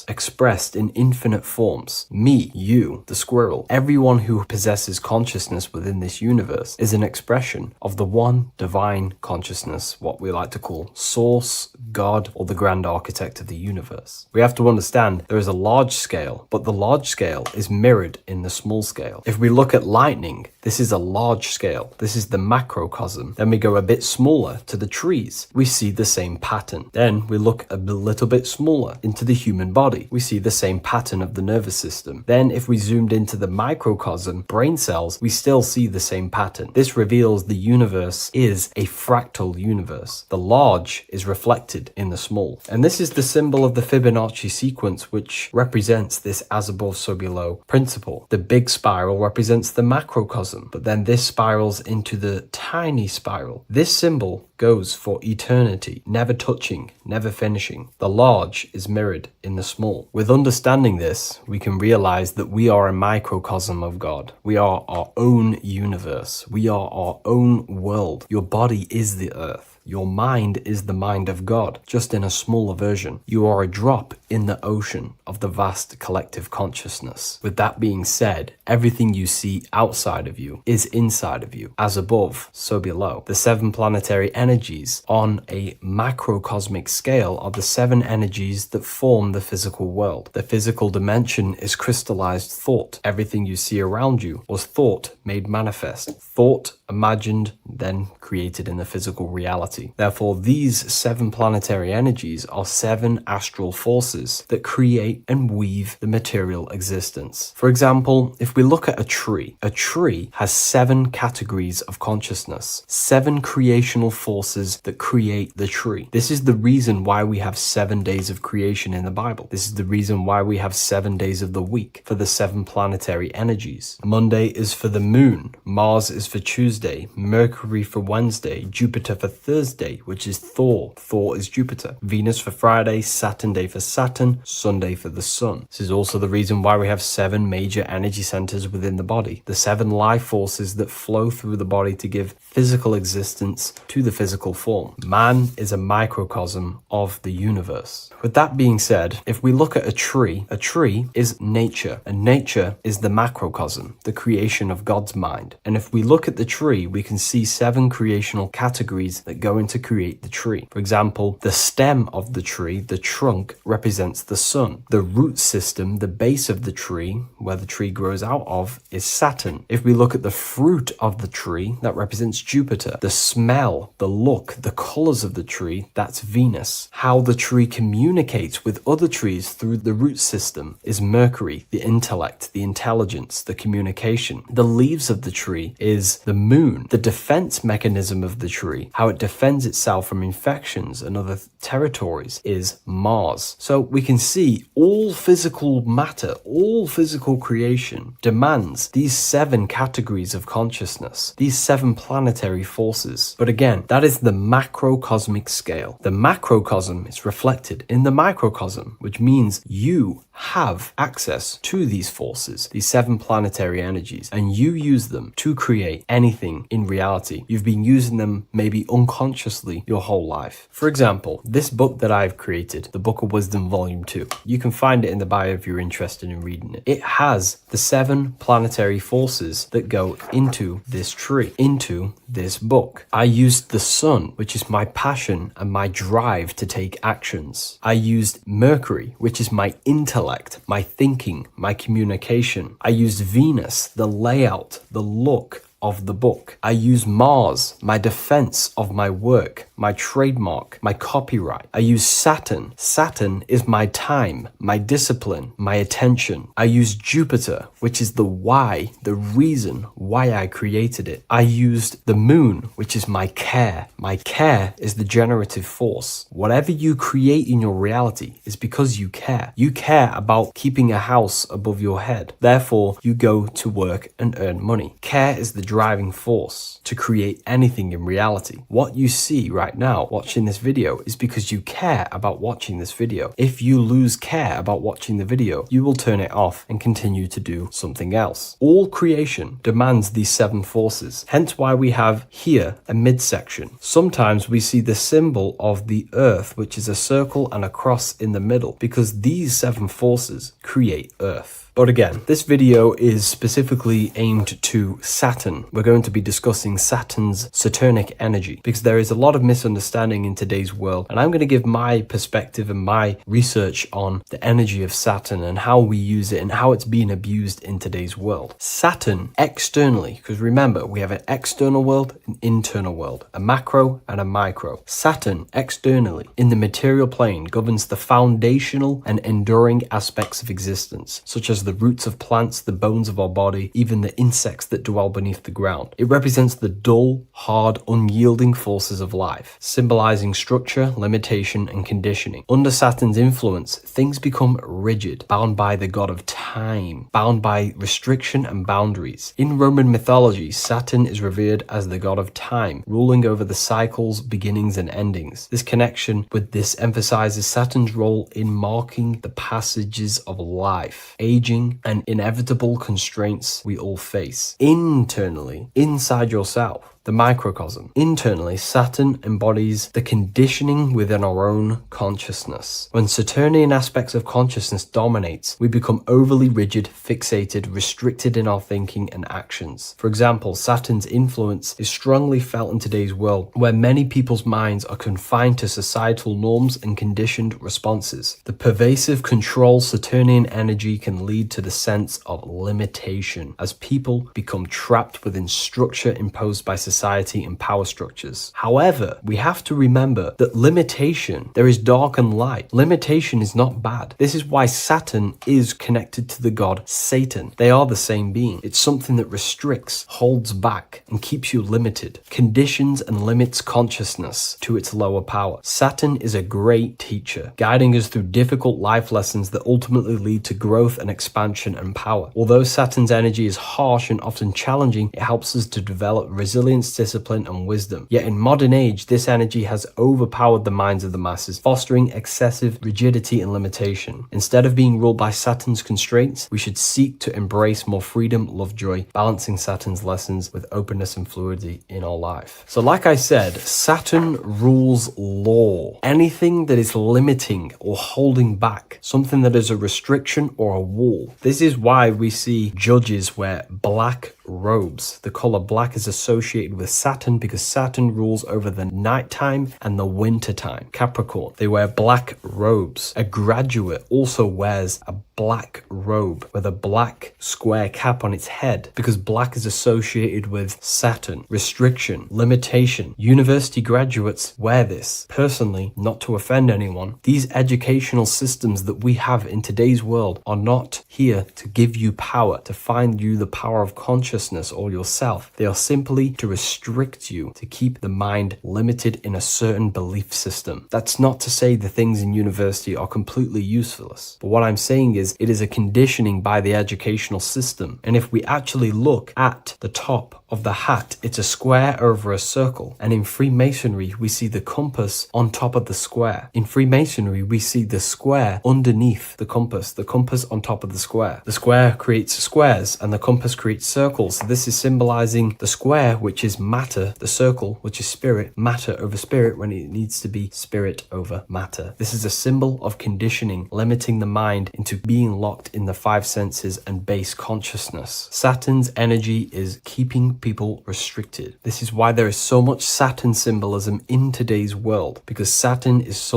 expressed in infinite forms. Me, you, the squirrel, everyone who possesses consciousness within this universe is an expression of the one divine consciousness, what we like to call Source, God, or the grand architect of the universe. We have to understand there is a large scale, but the large scale is mirrored in the small scale. If we look at lightning, this is a large scale. This is the macrocosm. Then we go a bit smaller to the trees. We see the same pattern. Then we look a little bit smaller into the human body. We see the same pattern of the nervous system. Then if we zoomed into the microcosm, brain cells, we still see the same pattern. This reveals the universe is a fractal universe. The large is reflected in the small. And this is the symbol of the Fibonacci sequence, which represents this as above, so below principle. The big spiral represents the macrocosm, but then this spirals into the tiny spiral. This symbol goes for eternity, never touching, never finishing. The large is mirrored in the small. With understanding this, we can realize that we are a microcosm of God. We are our own universe. We are our own world. Your body is the earth. Your mind is the mind of God, just in a smaller version. You are a drop in the ocean of the vast collective consciousness. With that being said, everything you see outside of you is inside of you. As above, so below. The 7 planetary energies on a macrocosmic scale are the 7 energies that form the physical world. The physical dimension is crystallized thought. Everything you see around you was thought made manifest. Thought imagined, then created in the physical reality. Therefore, these 7 planetary energies are 7 astral forces that create and weave the material existence. For example, if we look at a tree has 7 categories of consciousness, 7 creational forces that create the tree. This is the reason why we have 7 days of creation in the Bible. This is the reason why we have 7 days of the week for the 7 planetary energies. Monday is for the moon, Mars is for Tuesday, Mercury for Wednesday, Jupiter for Thursday, Thursday, which is Thor. Thor is Jupiter. Venus for Friday, Saturn day for Saturn, Sunday for the Sun. This is also the reason why we have 7 major energy centers within the body. The 7 life forces that flow through the body to give physical existence to the physical form. Man is a microcosm of the universe. With that being said, if we look at a tree is nature, and nature is the macrocosm, the creation of God's mind. And if we look at the tree, we can see 7 creational categories that go into create the tree. For example, the stem of the tree, the trunk, represents the sun. The root system, the base of the tree, where the tree grows out of, is Saturn. If we look at the fruit of the tree, that represents Jupiter. The smell, the look, the colors of the tree, that's Venus. How the tree communicates with other trees through the root system is Mercury, the intellect, the intelligence, the communication. The leaves of the tree is the moon. The defense mechanism of the tree, how it defends itself from infections and other territories, is Mars. So we can see all physical matter, all physical creation demands these 7 categories of consciousness, these 7 planetary forces. But again, that is the macrocosmic scale. The macrocosm is reflected in the microcosm, which means you have access to these forces, these 7 planetary energies, and you use them to create anything in reality. You've been using them maybe unconsciously your whole life. For example, this book that I've created, the Book of Wisdom Volume 2, you can find it in the bio if you're interested in reading it. It has the 7 planetary forces that go into this tree, into this book. I used the sun, which is my passion and my drive to take actions. I used Mercury, which is my intellect, my thinking, my communication. I used Venus, the layout, the look of the book. I use Mars, my defense of my work, my trademark, my copyright. I use Saturn. Saturn is my time, my discipline, my attention. I use Jupiter, which is the why, the reason why I created it. I used the moon, which is my care. My care is the generative force. Whatever you create in your reality is because you care. You care about keeping a house above your head. Therefore, you go to work and earn money. Care is the driving force to create anything in reality. What you see right now watching this video is because you care about watching this video. If you lose care about watching the video, you will turn it off and continue to do something else. All creation demands these 7 forces, hence why we have here a midsection. Sometimes we see the symbol of the earth, which is a circle and a cross in the middle, because these 7 forces create earth. But again, this video is specifically aimed to Saturn. We're going to be discussing Saturn's Saturnic energy because there is a lot of misunderstanding in today's world. And I'm going to give my perspective and my research on the energy of Saturn and how we use it and how it's being abused in today's world. Saturn externally, because remember, we have an external world, an internal world, a macro and a micro. Saturn externally in the material plane governs the foundational and enduring aspects of existence, such as the roots of plants, the bones of our body, even the insects that dwell beneath the ground. It represents the dull, hard, unyielding forces of life, symbolizing structure, limitation, and conditioning. Under Saturn's influence, things become rigid, bound by the god of time, bound by restriction and boundaries. In Roman mythology, Saturn is revered as the god of time, ruling over the cycles, beginnings, and endings. This connection with this emphasizes Saturn's role in marking the passages of life, aging, and inevitable constraints we all face. Internally, inside yourself, the microcosm. Internally, Saturn embodies the conditioning within our own consciousness. When Saturnian aspects of consciousness dominates, we become overly rigid, fixated, restricted in our thinking and actions. For example, Saturn's influence is strongly felt in today's world, where many people's minds are confined to societal norms and conditioned responses. The pervasive control Saturnian energy can lead to the sense of limitation, as people become trapped within structure imposed by society and power structures. However, we have to remember that limitation, there is dark and light. Limitation is not bad. This is why Saturn is connected to the god Satan. They are the same being. It's something that restricts, holds back, and keeps you limited, conditions and limits consciousness to its lower power. Saturn is a great teacher, guiding us through difficult life lessons that ultimately lead to growth and expansion and power. Although Saturn's energy is harsh and often challenging, it helps us to develop resilience patience, discipline, and wisdom. Yet in modern age, this energy has overpowered the minds of the masses, fostering excessive rigidity and limitation. Instead of being ruled by Saturn's constraints, we should seek to embrace more freedom, love, joy, balancing Saturn's lessons with openness and fluidity in our life. So like I said, Saturn rules law. Anything that is limiting or holding back, something that is a restriction or a wall. This is why we see judges wear black robes. The color black is associated with Saturn because Saturn rules over the nighttime and the winter time. Capricorn, they wear black robes. A graduate also wears a black robe with a black square cap on its head because black is associated with Saturn, restriction, limitation. University graduates wear this. Personally, not to offend anyone, these educational systems that we have in today's world are not here to give you power, to find you the power of consciousness or yourself. They are simply to restrict you, to keep the mind limited in a certain belief system. That's not to say the things in university are completely useless, but what I'm saying is it is a conditioning by the educational system. And if we actually look at the top of the hat, it's a square over a circle. And in Freemasonry, we see the compass on top of the square. In Freemasonry, we see the square underneath the compass on top of the square. The square creates squares and the compass creates circles. So this is symbolizing the square, which is matter, the circle, which is spirit, matter over spirit when it needs to be spirit over matter. This is a symbol of conditioning, limiting the mind into being locked in the five senses and base consciousness. Saturn's energy is keeping people restricted. This is why there is so much Saturn symbolism in today's world, because Saturn is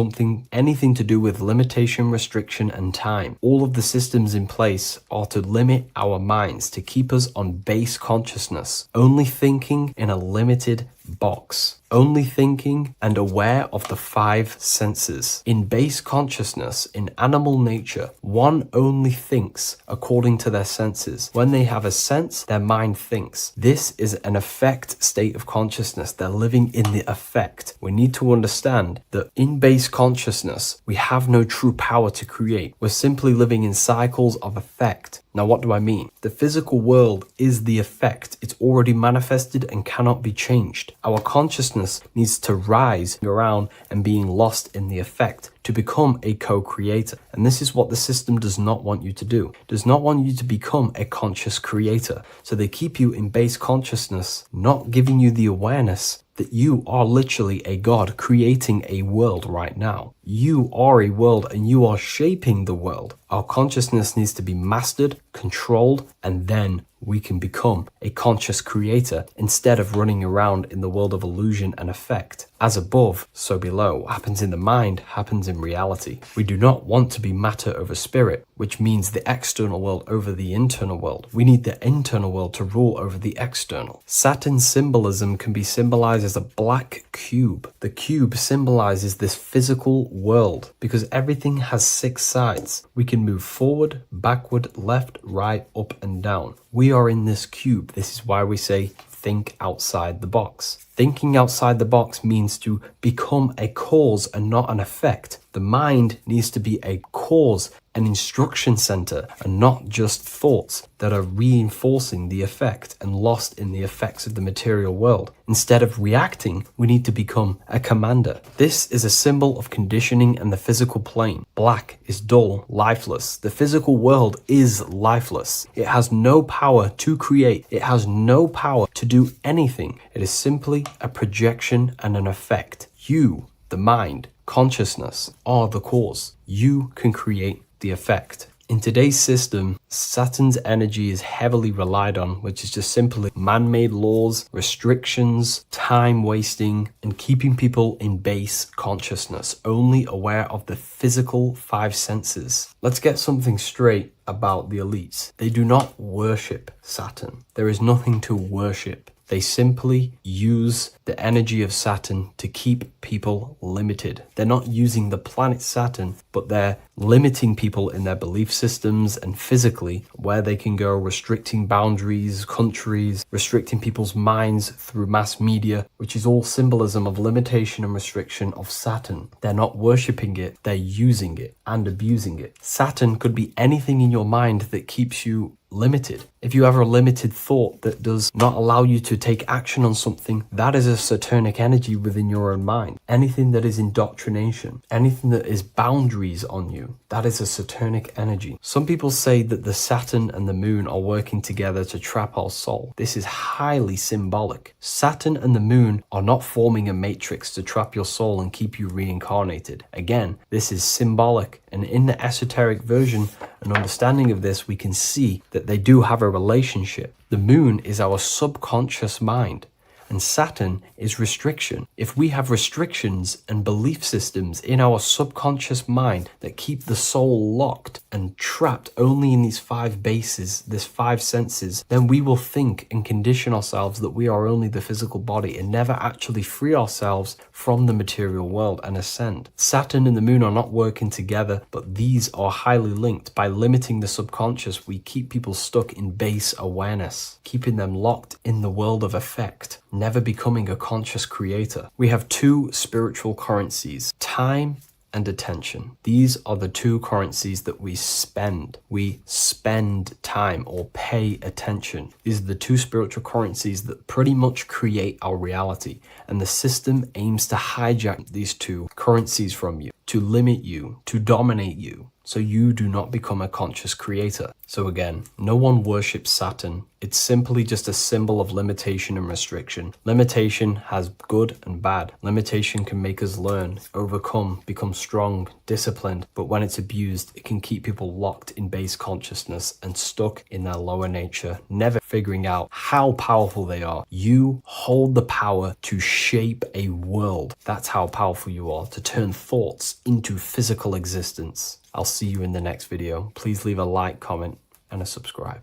anything to do with limitation, restriction, and time. All of the systems in place are to limit our minds, to keep us on base consciousness, only thinking in a limited box, only thinking and aware of the five senses. In base consciousness, in animal nature, one only thinks according to their senses. When they have a sense, their mind thinks. This is an affect state of consciousness. They're living in the affect. We need to understand that in base consciousness, we have no true power to create. We're simply living in cycles of affect. Now, what do I mean? The physical world is the effect. It's already manifested and cannot be changed. Our consciousness needs to rise around and being lost in the effect to become a co-creator. And this is what the system does not want you to do. It does not want you to become a conscious creator. So they keep you in base consciousness, not giving you the awareness that you are literally a god creating a world right now. You are a world and you are shaping the world. Our consciousness needs to be mastered, controlled, and then we can become a conscious creator instead of running around in the world of illusion and effect. As above, so below. What happens in the mind happens in reality. We do not want to be matter over spirit, which means the external world over the internal world. We need the internal world to rule over the external. Saturn symbolism can be symbolized as a black cube. The cube symbolizes this physical world because everything has 6 sides. We can move forward, backward, left, right, up, and down. We are in this cube. This is why we say think outside the box. Thinking outside the box means to become a cause and not an effect. The mind needs to be a cause, an instruction center, and not just thoughts that are reinforcing the effect and lost in the effects of the material world. Instead of reacting, we need to become a commander. This is a symbol of conditioning and the physical plane. Black is dull, lifeless. The physical world is lifeless. It has no power to create. It has no power to do anything. It is simply a projection and an effect. You, the mind, consciousness, are the cause. You can create the effect. In today's system, Saturn's energy is heavily relied on, which is just simply man-made laws, restrictions, time wasting, and keeping people in base consciousness, only aware of the physical 5 senses. Let's get something straight about the elites. They do not worship Saturn. There is nothing to worship. They simply use the energy of Saturn to keep people limited. They're not using the planet Saturn, but they're limiting people in their belief systems and physically where they can go, restricting boundaries, countries, restricting people's minds through mass media, which is all symbolism of limitation and restriction of Saturn. They're not worshipping it, they're using it and abusing it. Saturn could be anything in your mind that keeps you limited. If you have a limited thought that does not allow you to take action on something, that is a Saturnic energy within your own mind. Anything that is indoctrination, anything that is boundaries on you, that is a Saturnic energy. Some people say that the Saturn and the moon are working together to trap our soul. This is highly symbolic. Saturn and the moon are not forming a matrix to trap your soul and keep you reincarnated. Again, this is symbolic, and in the esoteric version and understanding of this, we can see that they do have a relationship. The moon is our subconscious mind, and Saturn is restriction. If we have restrictions and belief systems in our subconscious mind that keep the soul locked and trapped only in these 5 bases, these 5 senses, then we will think and condition ourselves that we are only the physical body and never actually free ourselves from the material world and ascend. Saturn and the moon are not working together, but these are highly linked. By limiting the subconscious, we keep people stuck in base awareness, keeping them locked in the world of effect, never becoming a conscious creator. We have 2 spiritual currencies, time and attention. These are the 2 currencies that we spend. We spend time or pay attention. These are the 2 spiritual currencies that pretty much create our reality. And the system aims to hijack these 2 currencies from you, to limit you, to dominate you, so you do not become a conscious creator. So again, no one worships Saturn. It's simply just a symbol of limitation and restriction. Limitation has good and bad. Limitation can make us learn, overcome, become strong, disciplined, but when it's abused, it can keep people locked in base consciousness and stuck in their lower nature, never figuring out how powerful they are. You hold the power to shape a world. That's how powerful you are, to turn thoughts into physical existence. I'll see you in the next video. Please leave a like, comment, and a subscribe.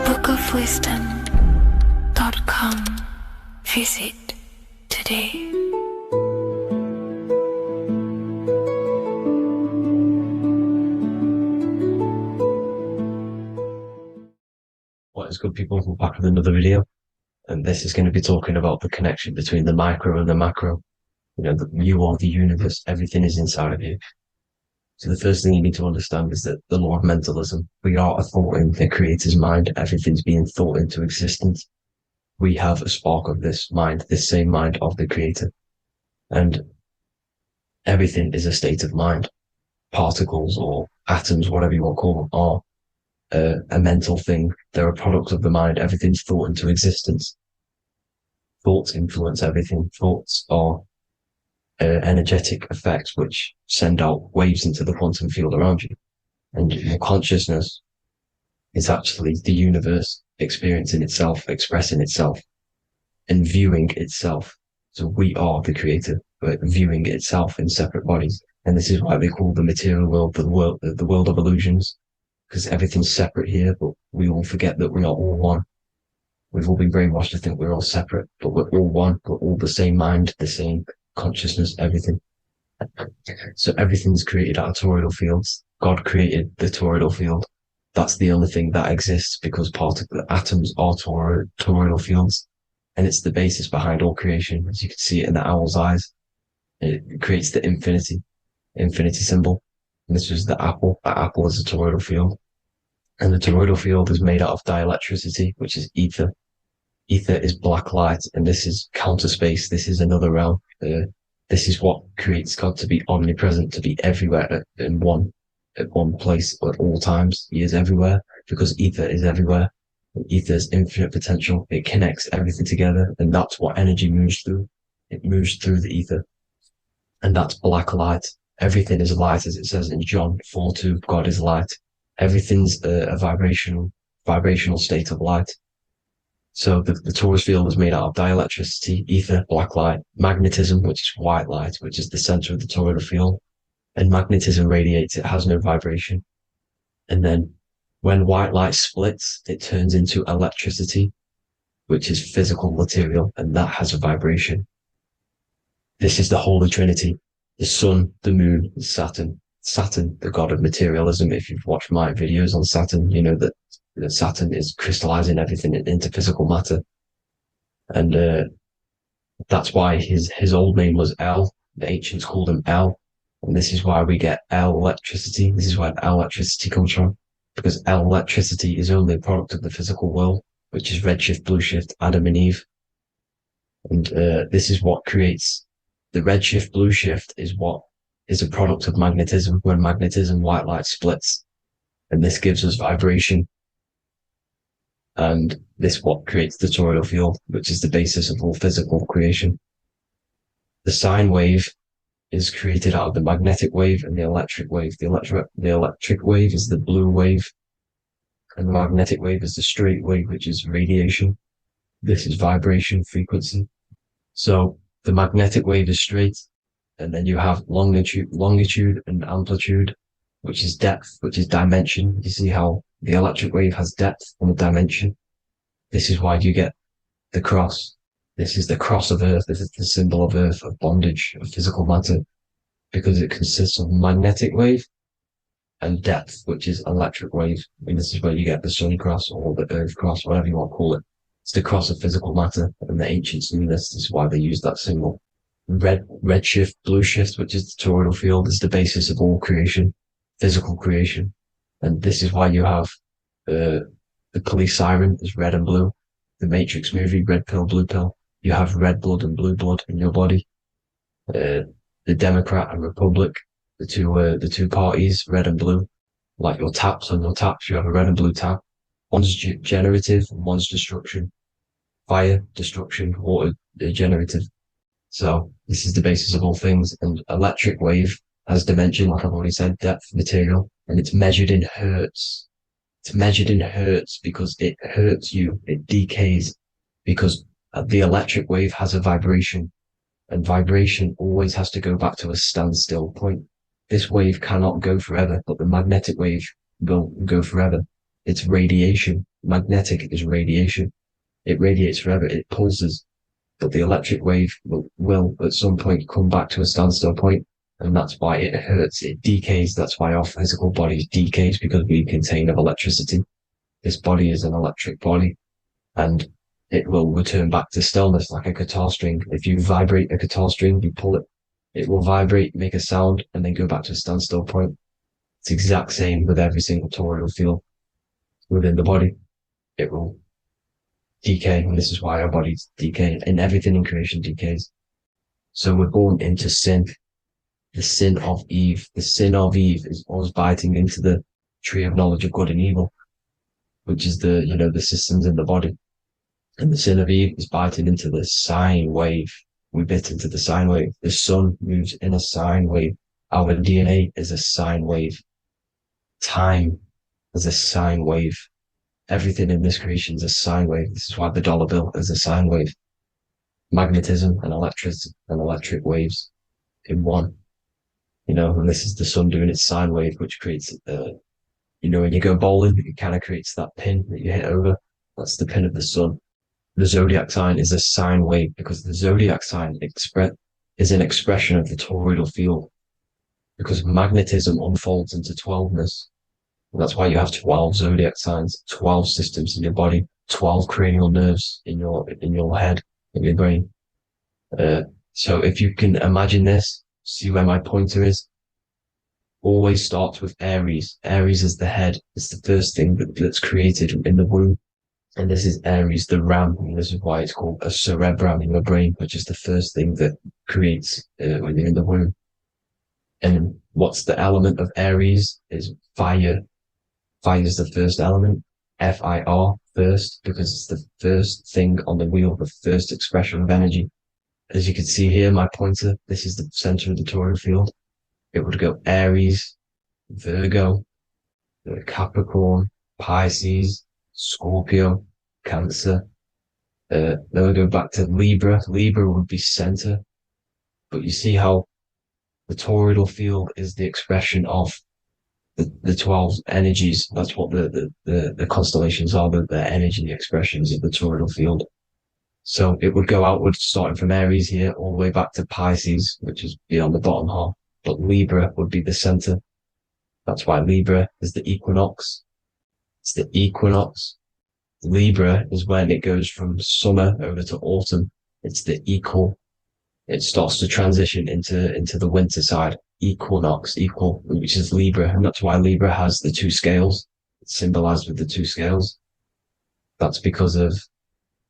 bookofwisdom.com. Visit today. What is good, people? We're back with another video, and this is going to be talking about the connection between the micro and the macro. You know, you are the universe, everything is inside of you. So the first thing you need to understand is that the law of mentalism, we are a thought in the creator's mind, everything's being thought into existence. We have a spark of this mind, this same mind of the creator, and everything is a state of mind. Particles or atoms, whatever you want to call them, are a mental thing. They're a product of the mind. Everything's thought into existence. Thoughts influence everything. Thoughts are energetic effects which send out waves into the quantum field around you. And your consciousness is actually the universe experiencing itself, expressing itself, and viewing itself. So we are the creator, but viewing itself in separate bodies. And this is why they call the material world the world of illusions, because everything's separate here, but we all forget that we are all one. We've all been brainwashed to think we're all separate, but we're all one. We're all the same mind, the same consciousness, everything. So everything's created out of toroidal fields. God created the toroidal field. That's the only thing that exists because the atoms are toroidal fields, and it's the basis behind all creation. As you can see it in the owl's eyes, it creates the infinity symbol. And this was the apple. That apple is a toroidal field, and the toroidal field is made out of dielectricity, which is ether. Ether is black light, and this is counter space. This is another realm. This is what creates God to be omnipresent, to be everywhere at one place at all times. He is everywhere because ether is everywhere. And ether is infinite potential. It connects everything together, and that's what energy moves through. It moves through the ether, and that's black light. Everything is light, as it says in John 4:2. God is light. Everything's a vibrational state of light. So the torus field was made out of dielectricity, ether, black light, magnetism, which is white light, which is the center of the toroidal field. And magnetism radiates, it has no vibration. And then when white light splits, it turns into electricity, which is physical material, and that has a vibration. This is the Holy Trinity, the sun, the moon, Saturn. Saturn, the god of materialism. If you've watched my videos on Saturn, you know that Saturn is crystallizing everything into physical matter. And that's why his old name was El. The ancients called him El. And this is why we get L electricity. This is where L electricity comes from. Because L electricity is only a product of the physical world, which is redshift, blueshift, Adam and Eve. And this is what creates the redshift, blueshift is what is a product of magnetism. When magnetism, white light splits. And this gives us vibration. And this what creates the toroidal field, which is the basis of all physical creation. The sine wave is created out of the magnetic wave and the electric wave. The electric wave is the blue wave, and the magnetic wave is the straight wave, which is radiation. This is vibration frequency. So the magnetic wave is straight, and then you have longitude and amplitude, which is depth, which is dimension. You see how the electric wave has depth and dimension. This is why you get the cross. This is the cross of Earth. This is the symbol of Earth, of bondage, of physical matter, because it consists of magnetic wave and depth, which is electric wave. And this is where you get the sun cross or the earth cross, whatever you want to call it. It's the cross of physical matter, and the ancients knew this. This is why they used that symbol. Red shift, blue shift, which is the toroidal field, is the basis of all creation, physical creation. And this is why you have the police siren is red and blue. The Matrix movie, red pill, blue pill. You have red blood and blue blood in your body. The Democrat and Republic, the two parties, red and blue. Like your taps on your taps, you have a red and blue tap. One's generative and one's destruction. Fire, destruction, water, generative. So this is the basis of all things. And electric wave has dimension, like I've already said, depth, material, and it's measured in hertz. It's measured in hertz because it hurts you. It decays because the electric wave has a vibration, and vibration always has to go back to a standstill point. This wave cannot go forever, but the magnetic wave will go forever. It's radiation. Magnetic is radiation. It radiates forever. It pulses, but the electric wave will at some point come back to a standstill point, and that's why it hurts. It decays. That's why our physical body decays, because we contain of electricity. This body is an electric body, and it will return back to stillness like a guitar string. If you vibrate a guitar string, you pull it, it will vibrate, make a sound, and then go back to a standstill point. It's the exact same with every single toroidal field within the body. It will decay, and this is why our bodies decay, and everything in creation decays. So we're born into sin. The sin of Eve. The sin of Eve is us biting into the tree of knowledge of good and evil, which is the systems in the body. And the sin of Eve is biting into the sine wave. We bit into the sine wave. The sun moves in a sine wave. Our DNA is a sine wave. Time is a sine wave. Everything in this creation is a sine wave. This is why the dollar bill is a sine wave. Magnetism and electric waves in one. And this is the sun doing its sine wave, which creates, when you go bowling, it kind of creates that pin that you hit over. That's the pin of the sun. The zodiac sign is a sine wave because the zodiac sign is an expression of the toroidal field, because magnetism unfolds into 12ness. And that's why you have 12 zodiac signs, 12 systems in your body, 12 cranial nerves in your head, in your brain. So if you can imagine this, see where my pointer is, always starts with Aries. Aries is the head. It's the first thing that's created in the womb. And this is Aries, the ram. And this is why it's called a cerebrum in your brain, which is the first thing that creates when you're in the womb. And what's the element of Aries is fire. Fire is the first element. F-I-R, first, because it's the first thing on the wheel, the first expression of energy. As you can see here, my pointer, this is the center of the toroidal field. It would go Aries, Virgo, Capricorn, Pisces, Scorpio, Cancer. Then we go back to Libra. Libra would be center. But you see how the toroidal field is the expression of the 12 energies. That's what the constellations are, the energy expressions of the toroidal field. So it would go outward, starting from Aries here, all the way back to Pisces, which is beyond the bottom half. But Libra would be the center. That's why Libra is the equinox. It's the equinox. Libra is when it goes from summer over to autumn. It's the equal. It starts to transition into the winter side. Equinox, equal, which is Libra. And that's why Libra has the two scales. It's symbolized with the two scales. That's because of,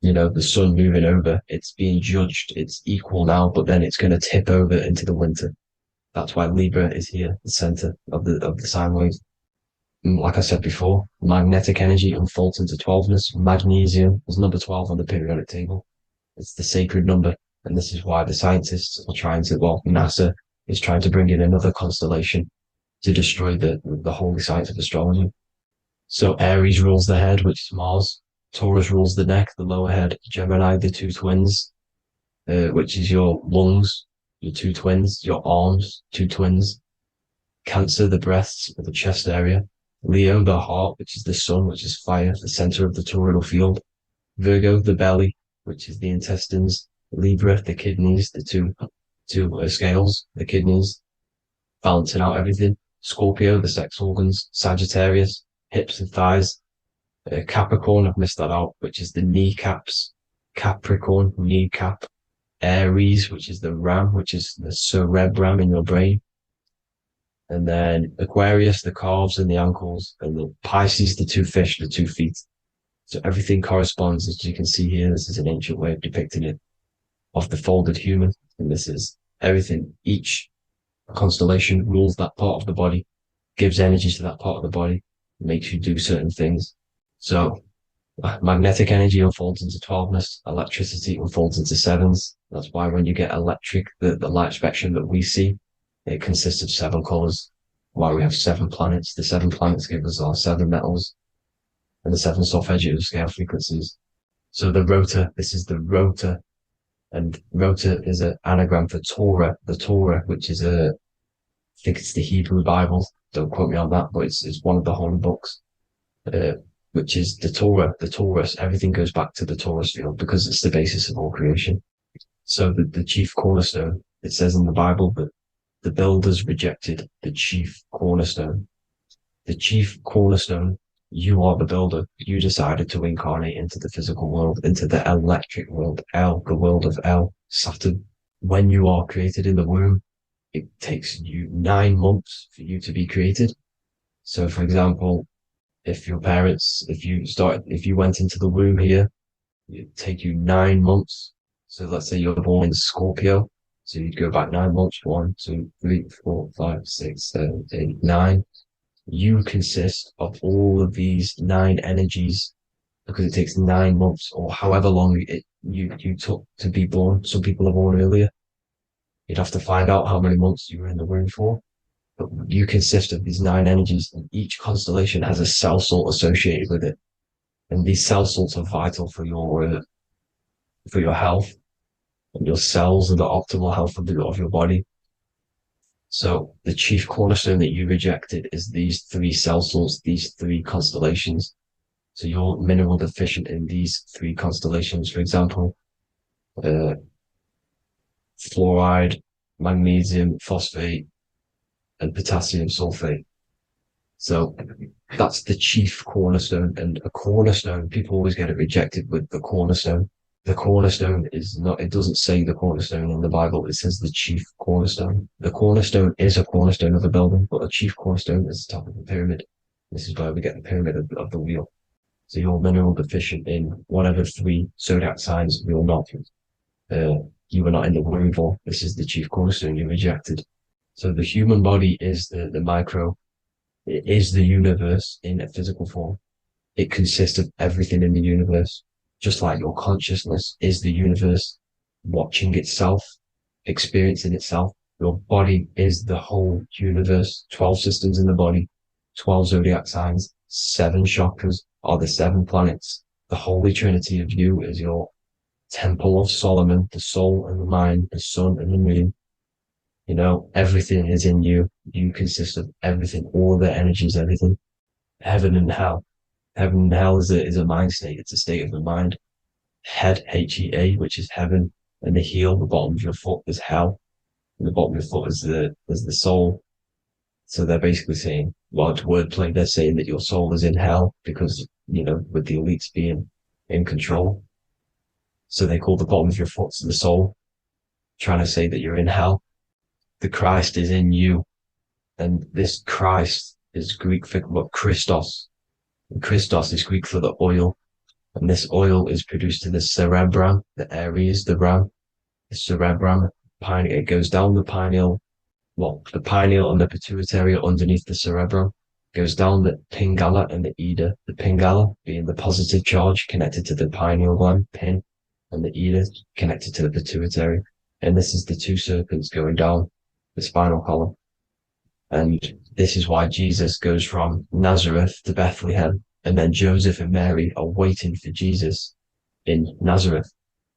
the sun moving over. It's being judged. It's equal now, but then it's going to tip over into the winter. That's why Libra is here, the center of the sine wave. Like I said before, magnetic energy unfolds into 12ness. Magnesium is number 12 on the periodic table. It's the sacred number. And this is why the scientists are NASA is trying to bring in another constellation to destroy the holy science of astrology. So Aries rules the head, which is Mars. Taurus rules the neck, the lower head. Gemini, the two twins, which is your lungs, your two twins, your arms, two twins. Cancer, the breasts, or the chest area. Leo, the heart, which is the sun, which is fire, the center of the toroidal field. Virgo, the belly, which is the intestines. Libra, the kidneys, the two scales, the kidneys, balancing out everything. Scorpio, the sex organs. Sagittarius, hips and thighs. Capricorn, I've missed that out, which is the kneecaps. Capricorn, kneecap. Aries, which is the ram, which is the cerebrum in your brain. And then Aquarius, the calves and the ankles, and the Pisces, the two fish, the 2 feet. So everything corresponds, as you can see here. This is an ancient way of depicting it, of the folded human. And this is everything. Each constellation rules that part of the body, gives energy to that part of the body, makes you do certain things. So magnetic energy unfolds into 12ness, electricity unfolds into 7s. That's why when you get electric, the light spectrum that we see, it consists of 7 colors. Why we have 7 planets. The 7 planets give us our 7 metals and the 7 solfeggio scale frequencies. So the rotor, this is the rotor, and rotor is an anagram for Torah. The Torah, which is I think it's the Hebrew Bible. Don't quote me on that, but it's one of the holy books, which is the Torah, the Taurus. Everything goes back to the Taurus field because it's the basis of all creation. So the chief cornerstone, it says in the Bible that the builders rejected the chief cornerstone. The chief cornerstone, you are the builder. You decided to incarnate into the physical world, into the electric world, the world of Saturn. When you are created in the womb, it takes you 9 months for you to be created. So, for example, if you went into the womb here, it'd take you 9 months. So let's say you're born in Scorpio. So you'd go back 9 months, 1, 2, 3, 4, 5, 6, 7, 8, 9. You consist of all of these 9 energies because it takes 9 months or however long you took to be born. Some people are born earlier. You'd have to find out how many months you were in the womb for. But you consist of these 9 energies, and each constellation has a cell salt associated with it. And these cell salts are vital for your health. And your cells and the optimal health of your body. So the chief cornerstone that you rejected is these 3 cell salts, these 3 constellations. So you're mineral deficient in these 3 constellations. For example, fluoride, magnesium, phosphate, and potassium sulfate. So that's the chief cornerstone. And a cornerstone, people always get it rejected with the cornerstone. The cornerstone is not, it doesn't say the cornerstone in the Bible, it says the chief cornerstone. The cornerstone is a cornerstone of a building, but a chief cornerstone is the top of the pyramid. This is where we get the pyramid of the wheel. So you're mineral deficient in whatever 3 zodiac signs you're not. You were not in the womb for. This is the chief cornerstone you rejected. So the human body is the micro. It is the universe in a physical form. It consists of everything in the universe. Just like your consciousness is the universe watching itself, experiencing itself. Your body is the whole universe. 12 systems in the body, 12 zodiac signs, 7 chakras are the 7 planets. The Holy Trinity of you is your Temple of Solomon, the soul and the mind, the sun and the moon. Everything is in you. You consist of everything, all the energies, everything. Heaven and hell. Heaven and hell is a mind state. It's a state of the mind. head, Hea, which is heaven, and the heel, the bottom of your foot, is hell, and the bottom of your foot is the soul. So they're basically saying, well, it's wordplay. They're saying that your soul is in hell because, with the elites being in control. So they call the bottom of your foot the soul, trying to say that you're in hell. The Christ is in you. And this Christ is Greek for what Christos. And Christos is Greek for the oil. And this oil is produced in the cerebrum, the Aries, the ram, the cerebrum. It goes down the pineal. Well, the pineal and the pituitary are underneath the cerebrum. Goes down the pingala and the ida. The pingala being the positive charge connected to the pineal gland, pin, and the ida connected to the pituitary. And this is the two serpents going down the spinal column. And this is why Jesus goes from Nazareth to Bethlehem, and then Joseph and Mary are waiting for Jesus in Nazareth.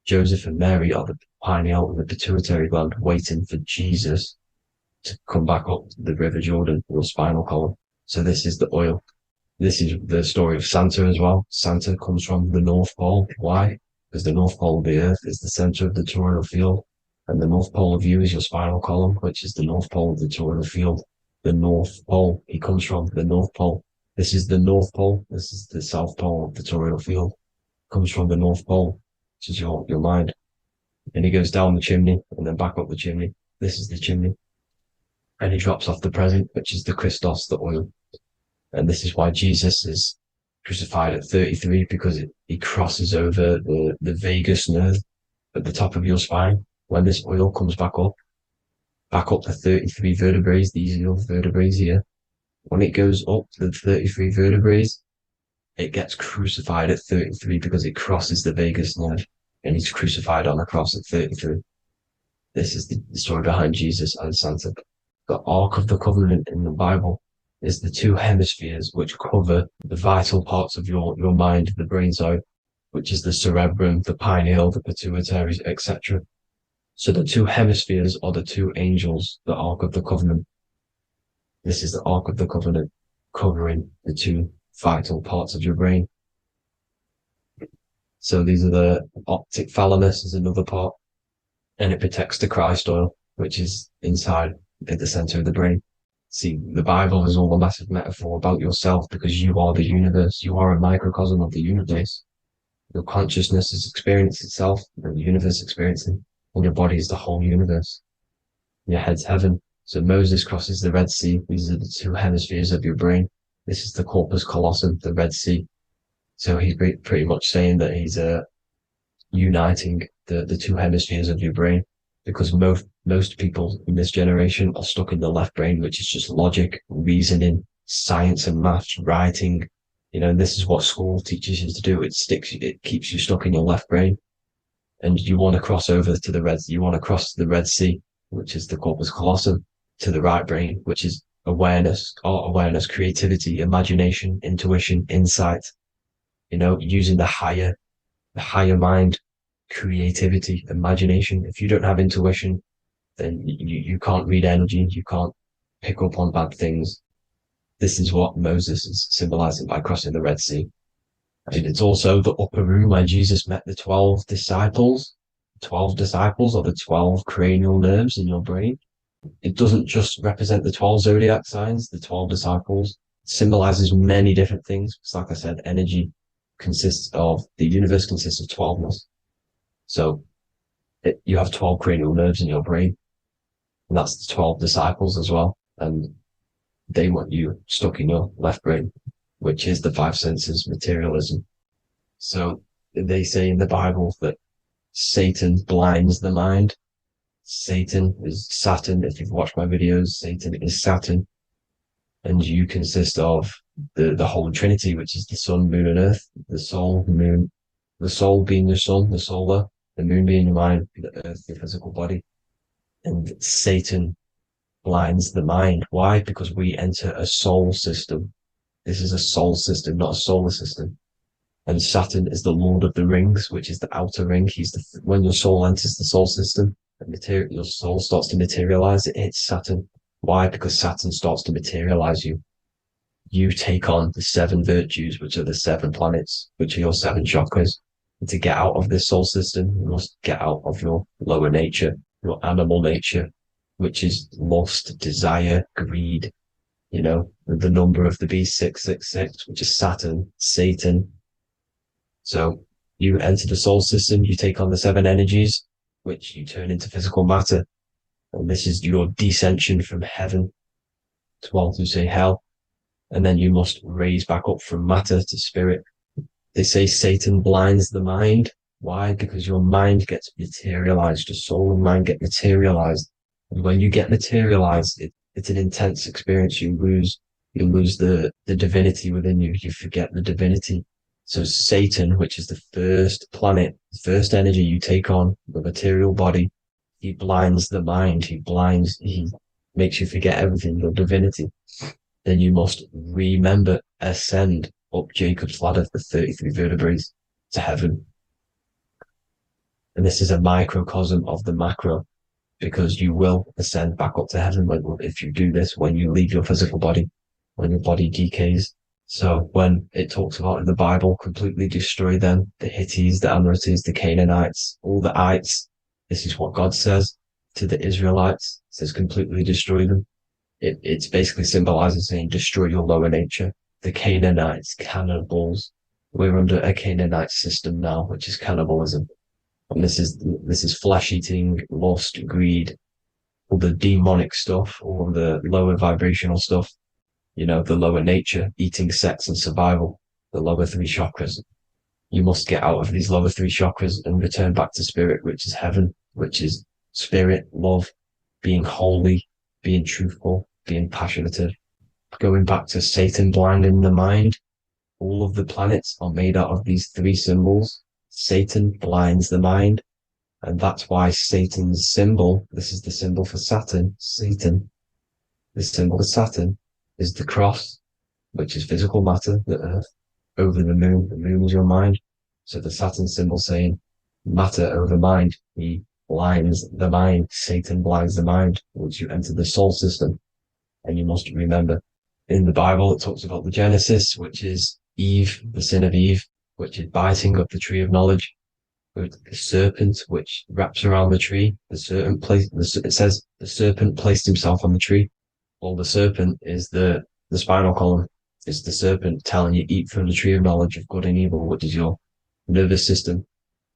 Joseph and Mary are the pineal and the pituitary gland waiting for Jesus to come back up the River Jordan, or spinal column. So this is the oil. This is the story of Santa as well. Santa comes from the North Pole. Why? Because the North Pole of the Earth is the center of the toroidal field, and the North Pole of you is your spinal column, which is the North Pole of the toroidal field. The North Pole, he comes from the North Pole. This is the North Pole. This is the South Pole of the toroidal field. Comes from the North Pole, which is your mind. And he goes down the chimney and then back up the chimney. This is the chimney. And he drops off the present, which is the Christos, the oil. And this is why Jesus is crucified at 33, because he crosses over the vagus nerve at the top of your spine. When this oil comes back up the 33 vertebrae, these are your vertebrae here. When it goes up to the 33 vertebrae, it gets crucified at 33 because it crosses the vagus nerve, and he's crucified on a cross at 33. This is the story behind Jesus and Santa. The Ark of the Covenant in the Bible is the two hemispheres which cover the vital parts of your mind, the brain side, which is the cerebrum, the pineal, the pituitary, etc. So the two hemispheres are the two angels, the Ark of the Covenant. This is the Ark of the Covenant covering the two vital parts of your brain. So these are the optic thalamus is another part, and it protects the Christ oil, which is inside at the center of the brain. See, the Bible is all a massive metaphor about yourself because you are the universe. You are a microcosm of the universe. Your consciousness is experiencing itself, and the universe experiencing, and your body is the whole universe. Your head's heaven. So Moses crosses the Red Sea. These are the two hemispheres of your brain. This is the corpus callosum, the Red Sea. So he's pretty much saying that he's uniting the two hemispheres of your brain, because most people in this generation are stuck in the left brain, which is just logic, reasoning, science and maths, writing. And this is what school teaches you to do. It keeps you stuck in your left brain. And you want to cross over to you want to cross the Red Sea, which is the corpus callosum, to the right brain, which is awareness, art awareness, creativity, imagination, intuition, insight, using the higher mind, creativity, imagination. If you don't have intuition, then you can't read energy, you can't pick up on bad things. This is what Moses is symbolizing by crossing the Red Sea. And it's also the upper room where Jesus met the 12 disciples. 12 disciples are the 12 cranial nerves in your brain. It doesn't just represent the 12 zodiac signs. The 12 disciples symbolizes many different things. It's like I said, energy the universe consists of 12ness. So you have 12 cranial nerves in your brain, and that's the 12 disciples as well. And they want you stuck in your left brain, which is the five senses, materialism. So they say in the Bible that Satan blinds the mind. Satan is Saturn. If you've watched my videos, Satan is Saturn. And you consist of the whole Trinity, which is the sun, moon, and earth, the soul, the moon, the soul being your sun, the solar, the moon being your mind, the earth, your physical body. And Satan blinds the mind. Why? Because we enter a soul system. This is a soul system, not a solar system. And Saturn is the Lord of the Rings, which is the outer ring. When your soul enters the soul system, your soul starts to materialize. It hits Saturn. Why? Because Saturn starts to materialize you. You take on the 7 virtues, which are the 7 planets, which are your 7 chakras. to get out of this soul system, you must get out of your lower nature, your animal nature, which is lust, desire, greed, the number of the beast 666, which is Saturn, Satan. So you enter the soul system, you take on the 7 energies, which you turn into physical matter. And this is your descension from heaven to, well, to say hell. And then you must raise back up from matter to spirit. They say Satan blinds the mind. Why? Because your mind gets materialized. Your soul and mind get materialized. And when you get materialized, it's an intense experience. You lose the divinity within you. You forget the divinity. So Satan, which is the first planet, the first energy you take on, the material body, he blinds the mind. He makes you forget everything, your divinity. Then you must remember, ascend up Jacob's ladder, the 33 vertebrae, to heaven. And this is a microcosm of the macro, because you will ascend back up to heaven if you do this, when you leave your physical body, when your body decays. So when it talks about in the Bible, completely destroy them, the Hittites, the Amorites, the Canaanites, all the ites, this is what God says to the Israelites. It says completely destroy them. It's basically symbolizing saying destroy your lower nature. The Canaanites, cannibals. We're under a Canaanite system now, which is cannibalism. And this is flesh eating, lust, greed, all the demonic stuff, all the lower vibrational stuff, the lower nature, eating, sex, and survival, the lower 3 chakras. You must get out of these lower 3 chakras and return back to spirit, which is heaven, which is spirit, love, being holy, being truthful, being passionate. Going back to Satan blinding the mind, all of the planets are made out of these 3 symbols. Satan blinds the mind, and that's why Satan's symbol, this is the symbol for Saturn, Satan, the symbol of Saturn is the cross, which is physical matter, the earth, over the moon. The moon is your mind. So the Saturn symbol saying matter over mind. He blinds the mind. Satan blinds the mind once you enter the soul system. And you must remember, in the Bible, it talks about the Genesis, which is Eve, the sin of Eve, which is biting of the tree of knowledge, with the serpent, which wraps around the tree. It says the serpent placed himself on the tree. Well, the serpent is the spinal column. It's the serpent telling you eat from the tree of knowledge of good and evil, which is your nervous system.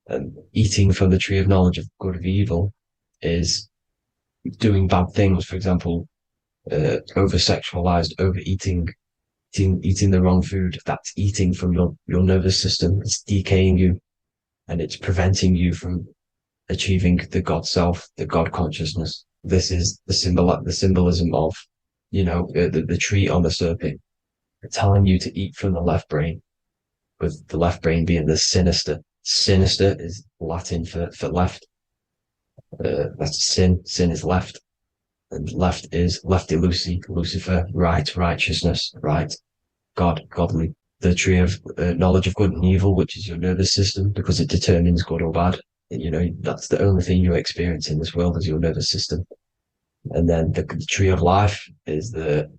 And eating from the tree of knowledge of good and evil is doing bad things. For example, over-sexualized, overeating, eating the wrong food. That's eating from your nervous system. It's decaying you, and it's preventing you from achieving the God self, the God consciousness. This is the symbolism of, the tree on the serpent, telling you to eat from the left brain, with the left brain being the sinister. Sinister is Latin for left. That's sin. Sin is left. And left is lefty Lucy, Lucifer, right, righteousness, right, God, godly. The tree of knowledge of good and evil, which is your nervous system, because it determines good or bad. That's the only thing you experience in this world is your nervous system. And then the tree of life is the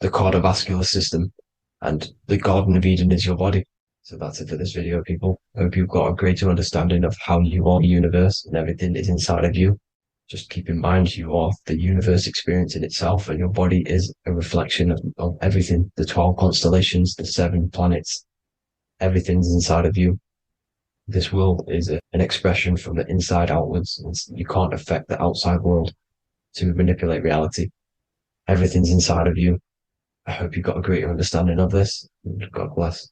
cardiovascular system, and the Garden of Eden is your body. So that's it for this video, people. I hope you've got a greater understanding of how you are the universe and everything is inside of you. Just keep in mind you are the universe experiencing itself, and your body is a reflection of everything. The 12 constellations, the 7 planets, everything's inside of you. This world is an expression from the inside outwards. You can't affect the outside world to manipulate reality. Everything's inside of you. I hope you got a greater understanding of this. God bless.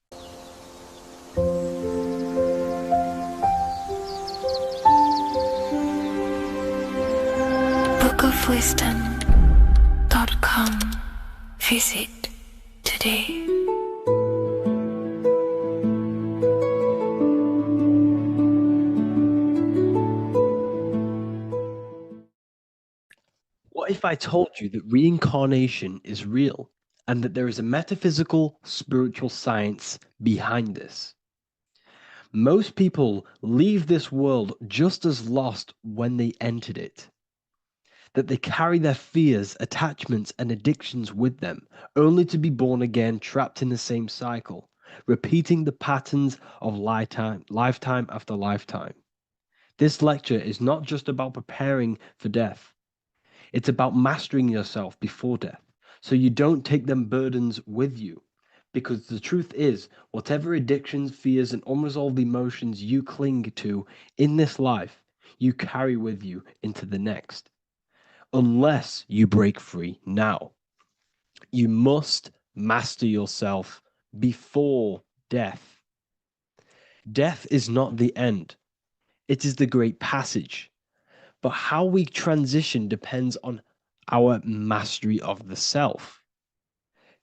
bookofwisdom.com. Visit today. What if I told you that reincarnation is real and that there is a metaphysical, spiritual science behind this? Most people leave this world just as lost when they entered it. That they carry their fears, attachments, and addictions with them, only to be born again, trapped in the same cycle, repeating the patterns of lifetime after lifetime. This lecture is not just about preparing for death. It's about mastering yourself before death, so you don't take them burdens with you. Because the truth is, whatever addictions, fears, and unresolved emotions you cling to in this life, you carry with you into the next. Unless you break free now. You must master yourself before death. Death is not the end, it is the great passage. But how we transition depends on our mastery of the self.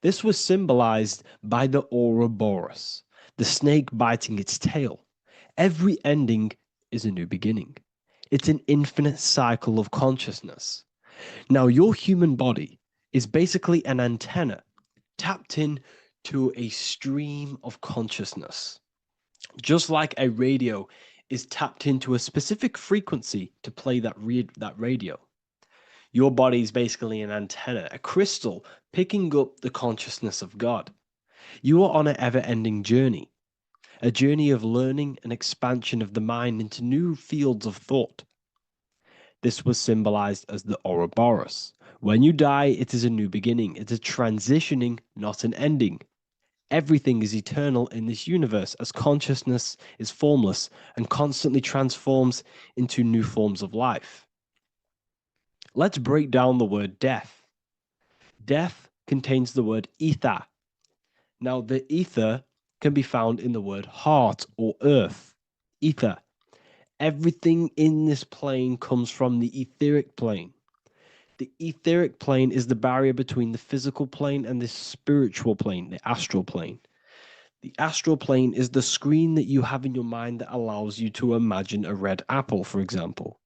This was symbolized by the Ouroboros, the snake biting its tail. Every ending is a new beginning. It's an infinite cycle of consciousness. Now, your human body is basically an antenna tapped in to a stream of consciousness. Just like a radio is tapped into a specific frequency to play that radio. Your body is basically an antenna, a crystal picking up the consciousness of God. You are on an ever-ending journey, a journey of learning and expansion of the mind into new fields of thought. This was symbolized as the Ouroboros. When you die, it is a new beginning. It's a transitioning, not an ending. Everything is eternal in this universe as consciousness is formless and constantly transforms into new forms of life. Let's break down the word death. Death contains the word ether. Now, the ether can be found in the word heart or earth. Ether. Everything in this plane comes from the etheric plane. The etheric plane is the barrier between the physical plane and the spiritual plane, the astral plane. The astral plane is the screen that you have in your mind that allows you to imagine a red apple, for example.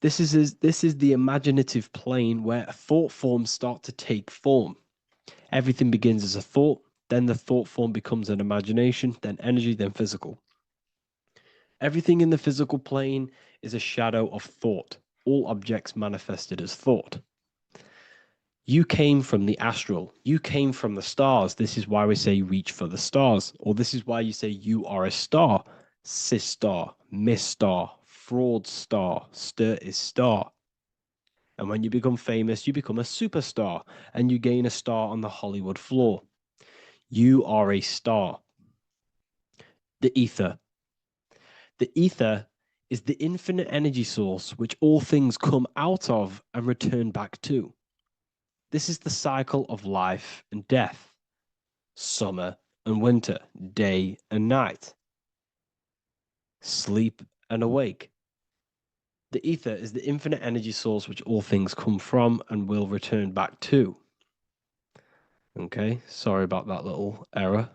This is the imaginative plane where thought forms start to take form. Everything begins as a thought, then the thought form becomes an imagination, then energy, then physical. Everything in the physical plane is a shadow of thought. All objects manifested as thought. You came from the astral. You came from the stars. This is why we say reach for the stars. Or this is why you say you are a star. Cis star, miss star, fraud star, stir is star. And when you become famous, you become a superstar and you gain a star on the Hollywood floor. You are a star. The ether. The ether is the infinite energy source which all things come out of and return back to. This is the cycle of life and death, summer and winter, day and night, sleep and awake. The ether is the infinite energy source which all things come from and will return back to. Okay, sorry about that little error.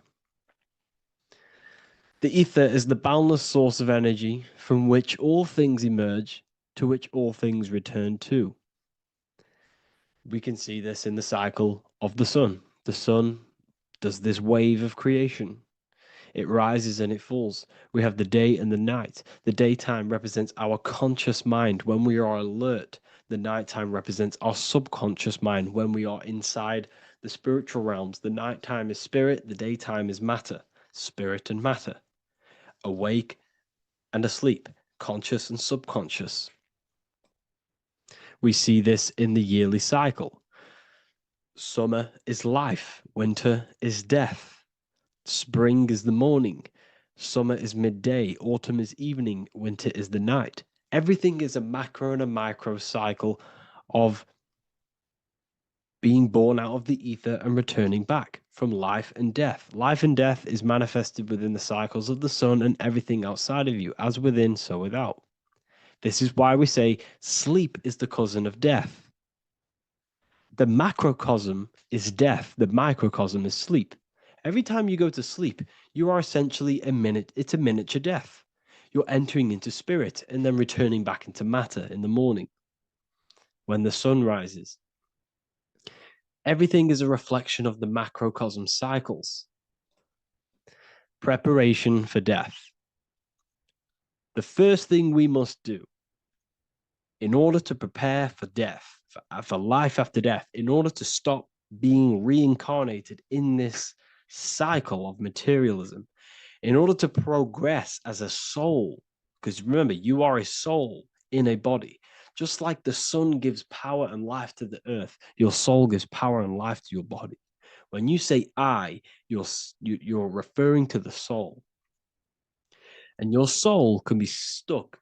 The ether is the boundless source of energy from which all things emerge, to which all things return to. We can see this in the cycle of the sun. The sun does this wave of creation. It rises and it falls. We have the day and the night. The daytime represents our conscious mind when we are alert. The nighttime represents our subconscious mind when we are inside the spiritual realms. The nighttime is spirit, the daytime is matter, spirit and matter. Awake and asleep, conscious and subconscious. We see this in the yearly cycle. Summer is life, winter is death. Spring is the morning, summer is midday, autumn is evening, winter is the night. Everything is a macro and a micro cycle of being born out of the ether and returning back from life and death. Life and death is manifested within the cycles of the sun and everything outside of you, as within, so without. This is why we say sleep is the cousin of death. The macrocosm is death, the microcosm is sleep. Every time you go to sleep, you are essentially it's a miniature death. You're entering into spirit and then returning back into matter in the morning when the sun rises. Everything is a reflection of the macrocosm cycles. Preparation for death. The first thing we must do in order to prepare for death, for life after death, in order to stop being reincarnated in this cycle of materialism. In order to progress as a soul, because remember, you are a soul in a body. Just like the sun gives power and life to the earth, your soul gives power and life to your body. When you say I, you're referring to the soul. And your soul can be stuck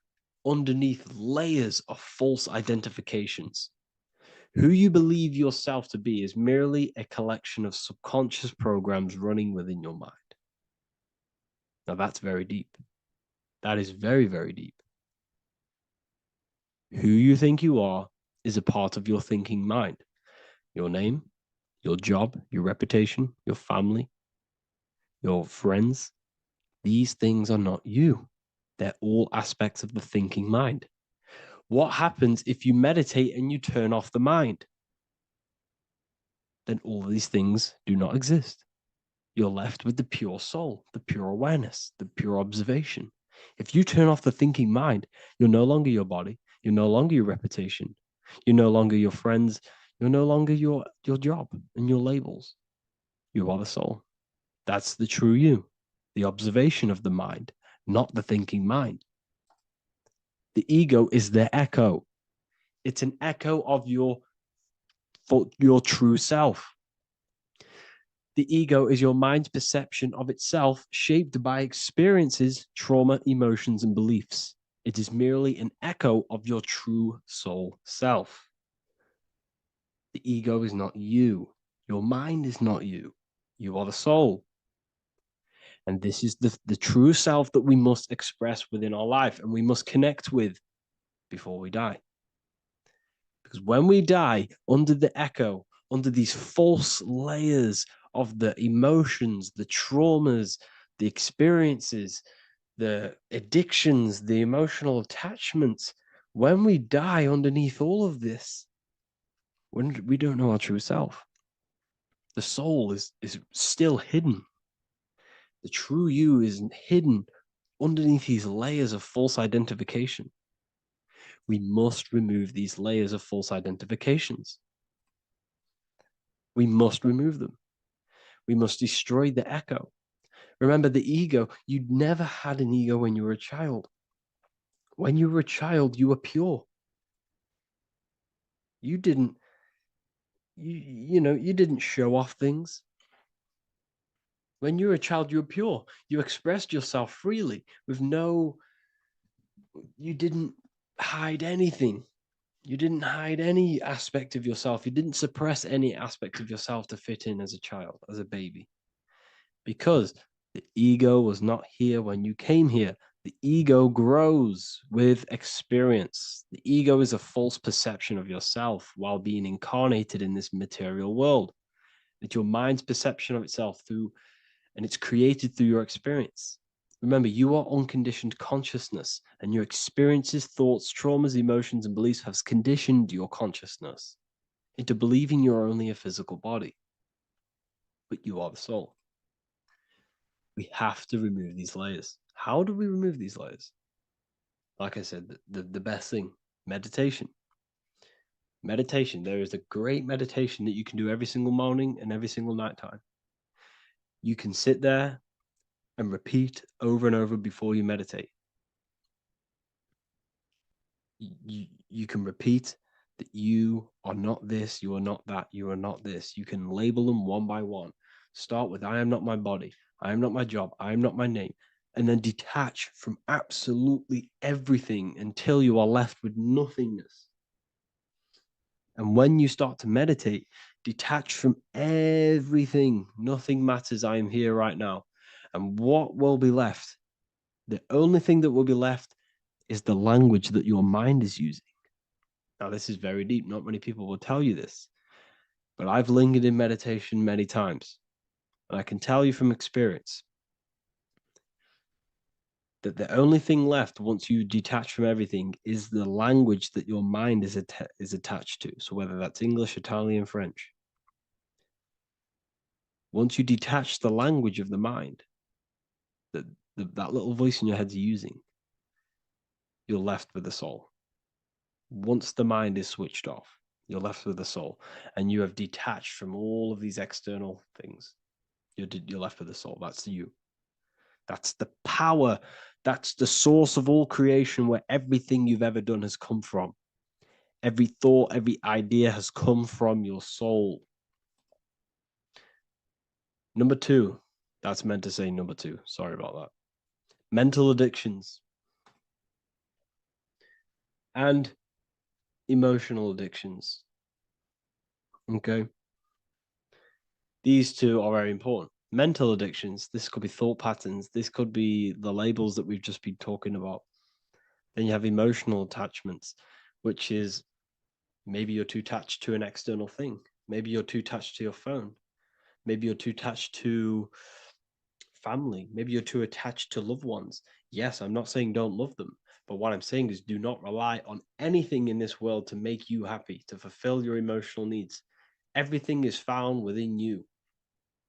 underneath layers of false identifications. Who you believe yourself to be is merely a collection of subconscious programs running within your mind. Now that's very deep. That is very, very deep. Who you think you are is a part of your thinking mind. Your name, your job, your reputation, your family, your friends. These things are not you. They're all aspects of the thinking mind. What happens if you meditate and you turn off the mind? Then all these things do not exist. You're left with the pure soul, the pure awareness, the pure observation. If you turn off the thinking mind, you're no longer your body, you're no longer your reputation, you're no longer your friends, you're no longer your job and your labels. You are the soul. That's the true you, the observation of the mind, not the thinking mind. The ego is the echo. It's an echo of your true self. The ego is your mind's perception of itself, shaped by experiences, trauma, emotions, and beliefs. It is merely an echo of your true soul self. The ego is not you. Your mind is not you. You are the soul. And this is the true self that we must express within our life and we must connect with before we die. Because when we die under the echo, under these false layers of the emotions, the traumas, the experiences, the addictions, the emotional attachments, when we die underneath all of this, when we don't know our true self, the soul is still hidden. The true you is hidden underneath these layers of false identification. We must remove these layers of false identifications. We must remove them. We must destroy the echo. Remember, the ego, you never had an ego when you were a child. When you were a child, you were pure. You didn't, you didn't show off things. When you were a child, you were pure. You expressed yourself freely with you didn't hide anything. You didn't hide any aspect of yourself. You didn't suppress any aspect of yourself to fit in as a child, as a baby. Because the ego was not here when you came here. The ego grows with experience. The ego is a false perception of yourself while being incarnated in this material world. It's your mind's perception of itself and it's created through your experience. Remember, you are unconditioned consciousness, and your experiences, thoughts, traumas, emotions, and beliefs have conditioned your consciousness into believing you're only a physical body, but you are the soul. We have to remove these layers. How do we remove these layers? Like I said, the best thing, meditation. Meditation. There is a great meditation that you can do every single morning and every single night time. You can sit there and repeat over and over before you meditate. You can repeat that you are not this, you are not that, you are not this. You can label them one by one. Start with, I am not my body, I am not my job, I am not my name. And then detach from absolutely everything until you are left with nothingness. And when you start to meditate, detach from everything. Nothing matters. I am here right now. And what will be left? The only thing that will be left is the language that your mind is using. Now, this is very deep. Not many people will tell you this, but I've lingered in meditation many times. And I can tell you from experience that the only thing left once you detach from everything is the language that your mind is attached to. So whether that's English, Italian, French. Once you detach the language of the mind that little voice in your head's using, you're left with the soul. Once the mind is switched off, you're left with the soul, and you have detached from all of these external things. You're left with the soul. That's you. That's the power. That's the source of all creation, where everything you've ever done has come from. Every thought, every idea has come from your soul. Number two, that's meant to say number two. Sorry about that. Mental addictions and emotional addictions. Okay. These two are very important. Mental addictions, this could be thought patterns. This could be the labels that we've just been talking about. Then you have emotional attachments, which is maybe you're too attached to an external thing. Maybe you're too attached to your phone. Maybe you're too attached to family. Maybe you're too attached to loved ones. Yes, I'm not saying don't love them, but what I'm saying is do not rely on anything in this world to make you happy, to fulfill your emotional needs. Everything is found within you.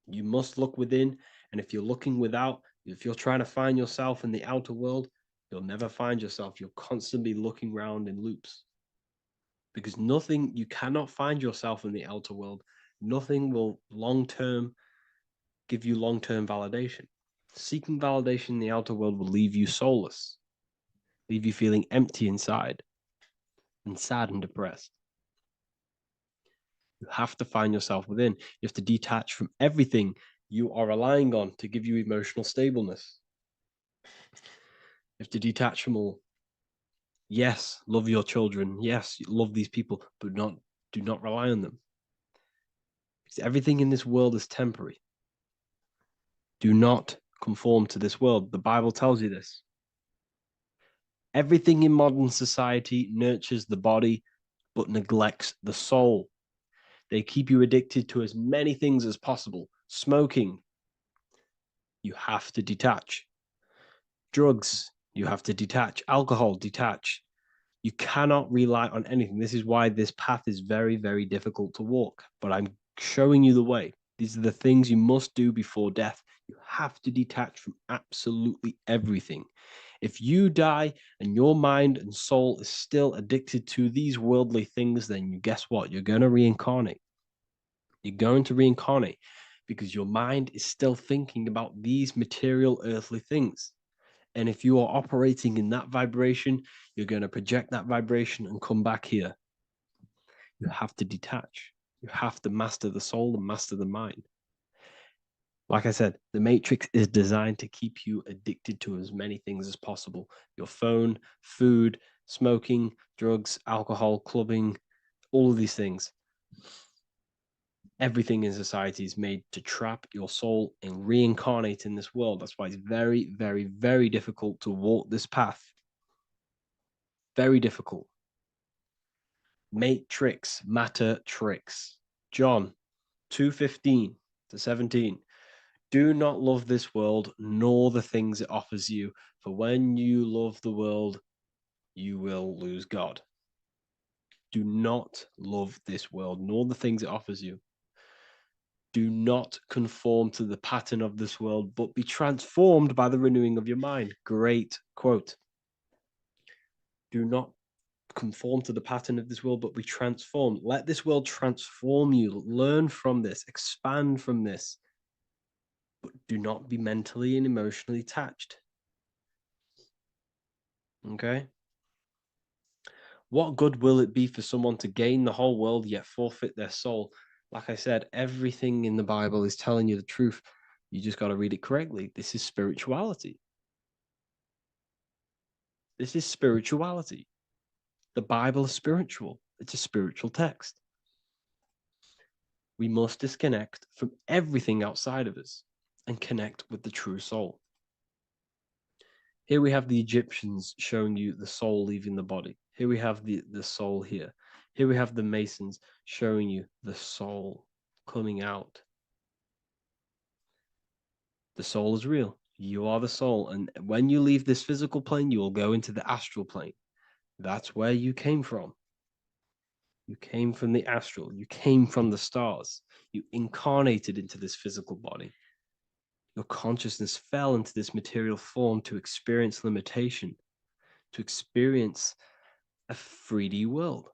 You must look within, and if you're looking without, if you're trying to find yourself in the outer world, you'll never find yourself. You'll constantly be looking around in loops. Because nothing, you cannot find yourself in the outer world. Nothing will give you long-term validation. Seeking validation in the outer world will leave you soulless, leave you feeling empty inside and sad and depressed. You have to find yourself within. You have to detach from everything you are relying on to give you emotional stableness. You have to detach from all. Yes, love your children. Yes, love these people, but do not rely on them. Because everything in this world is temporary. Do not conform to this world. The Bible tells you this. Everything in modern society nurtures the body, but neglects the soul. They keep you addicted to as many things as possible. Smoking, you have to detach. Drugs, you have to detach. Alcohol, detach. You cannot rely on anything. This is why this path is very, very difficult to walk. But I'm showing you the way. These are the things you must do before death. You have to detach from absolutely everything. If you die and your mind and soul is still addicted to these worldly things, then guess what? You're going to reincarnate. You're going to reincarnate because your mind is still thinking about these material earthly things. And if you are operating in that vibration, you're going to project that vibration and come back here. You have to detach. You have to master the soul and master the mind. Like I said, the matrix is designed to keep you addicted to as many things as possible. Your phone, food, smoking, drugs, alcohol, clubbing, all of these things. Everything in society is made to trap your soul and reincarnate in this world. That's why it's very, very, very difficult to walk this path. Very difficult. Matrix, matter, tricks. John 2:15 to 17. Do not love this world, nor the things it offers you. For when you love the world, you will lose God. Do not love this world, nor the things it offers you. Do not conform to the pattern of this world, but be transformed by the renewing of your mind. Great quote. Do not conform to the pattern of this world, but be transformed. Let this world transform you. Learn from this, expand from this, but do not be mentally and emotionally attached. Okay? What good will it be for someone to gain the whole world yet forfeit their soul? Like I said, everything in the Bible is telling you the truth. You just got to read it correctly. This is spirituality. This is spirituality. The Bible is spiritual. It's a spiritual text. We must disconnect from everything outside of us and connect with the true soul. Here we have the Egyptians showing you the soul leaving the body. Here we have the soul here. Here we have the Masons showing you the soul coming out. The soul is real. You are the soul. And when you leave this physical plane, you will go into the astral plane. That's where you came from. You came from the astral. You came from the stars. You incarnated into this physical body. Your consciousness fell into this material form to experience limitation, to experience a 3D world.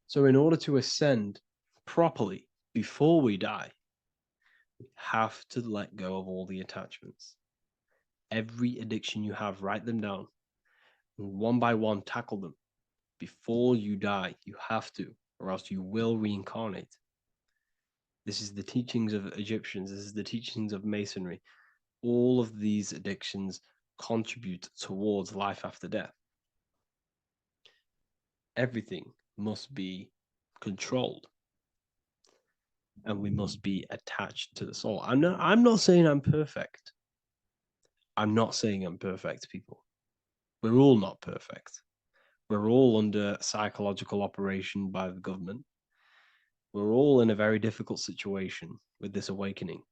So in order to ascend properly before we die, We have to let go of all the attachments. Every addiction you have, write them down, and one by one tackle them. Before you die, you have to, or else you will reincarnate. This is the teachings of Egyptians. This is the teachings of Masonry. All of these addictions contribute towards life after death. Everything must be controlled, and we must be attached to the soul. I'm not saying I'm perfect. I'm not saying I'm perfect, people. We're all not perfect. We're all under psychological operation by the government. We're all in a very difficult situation with this awakening.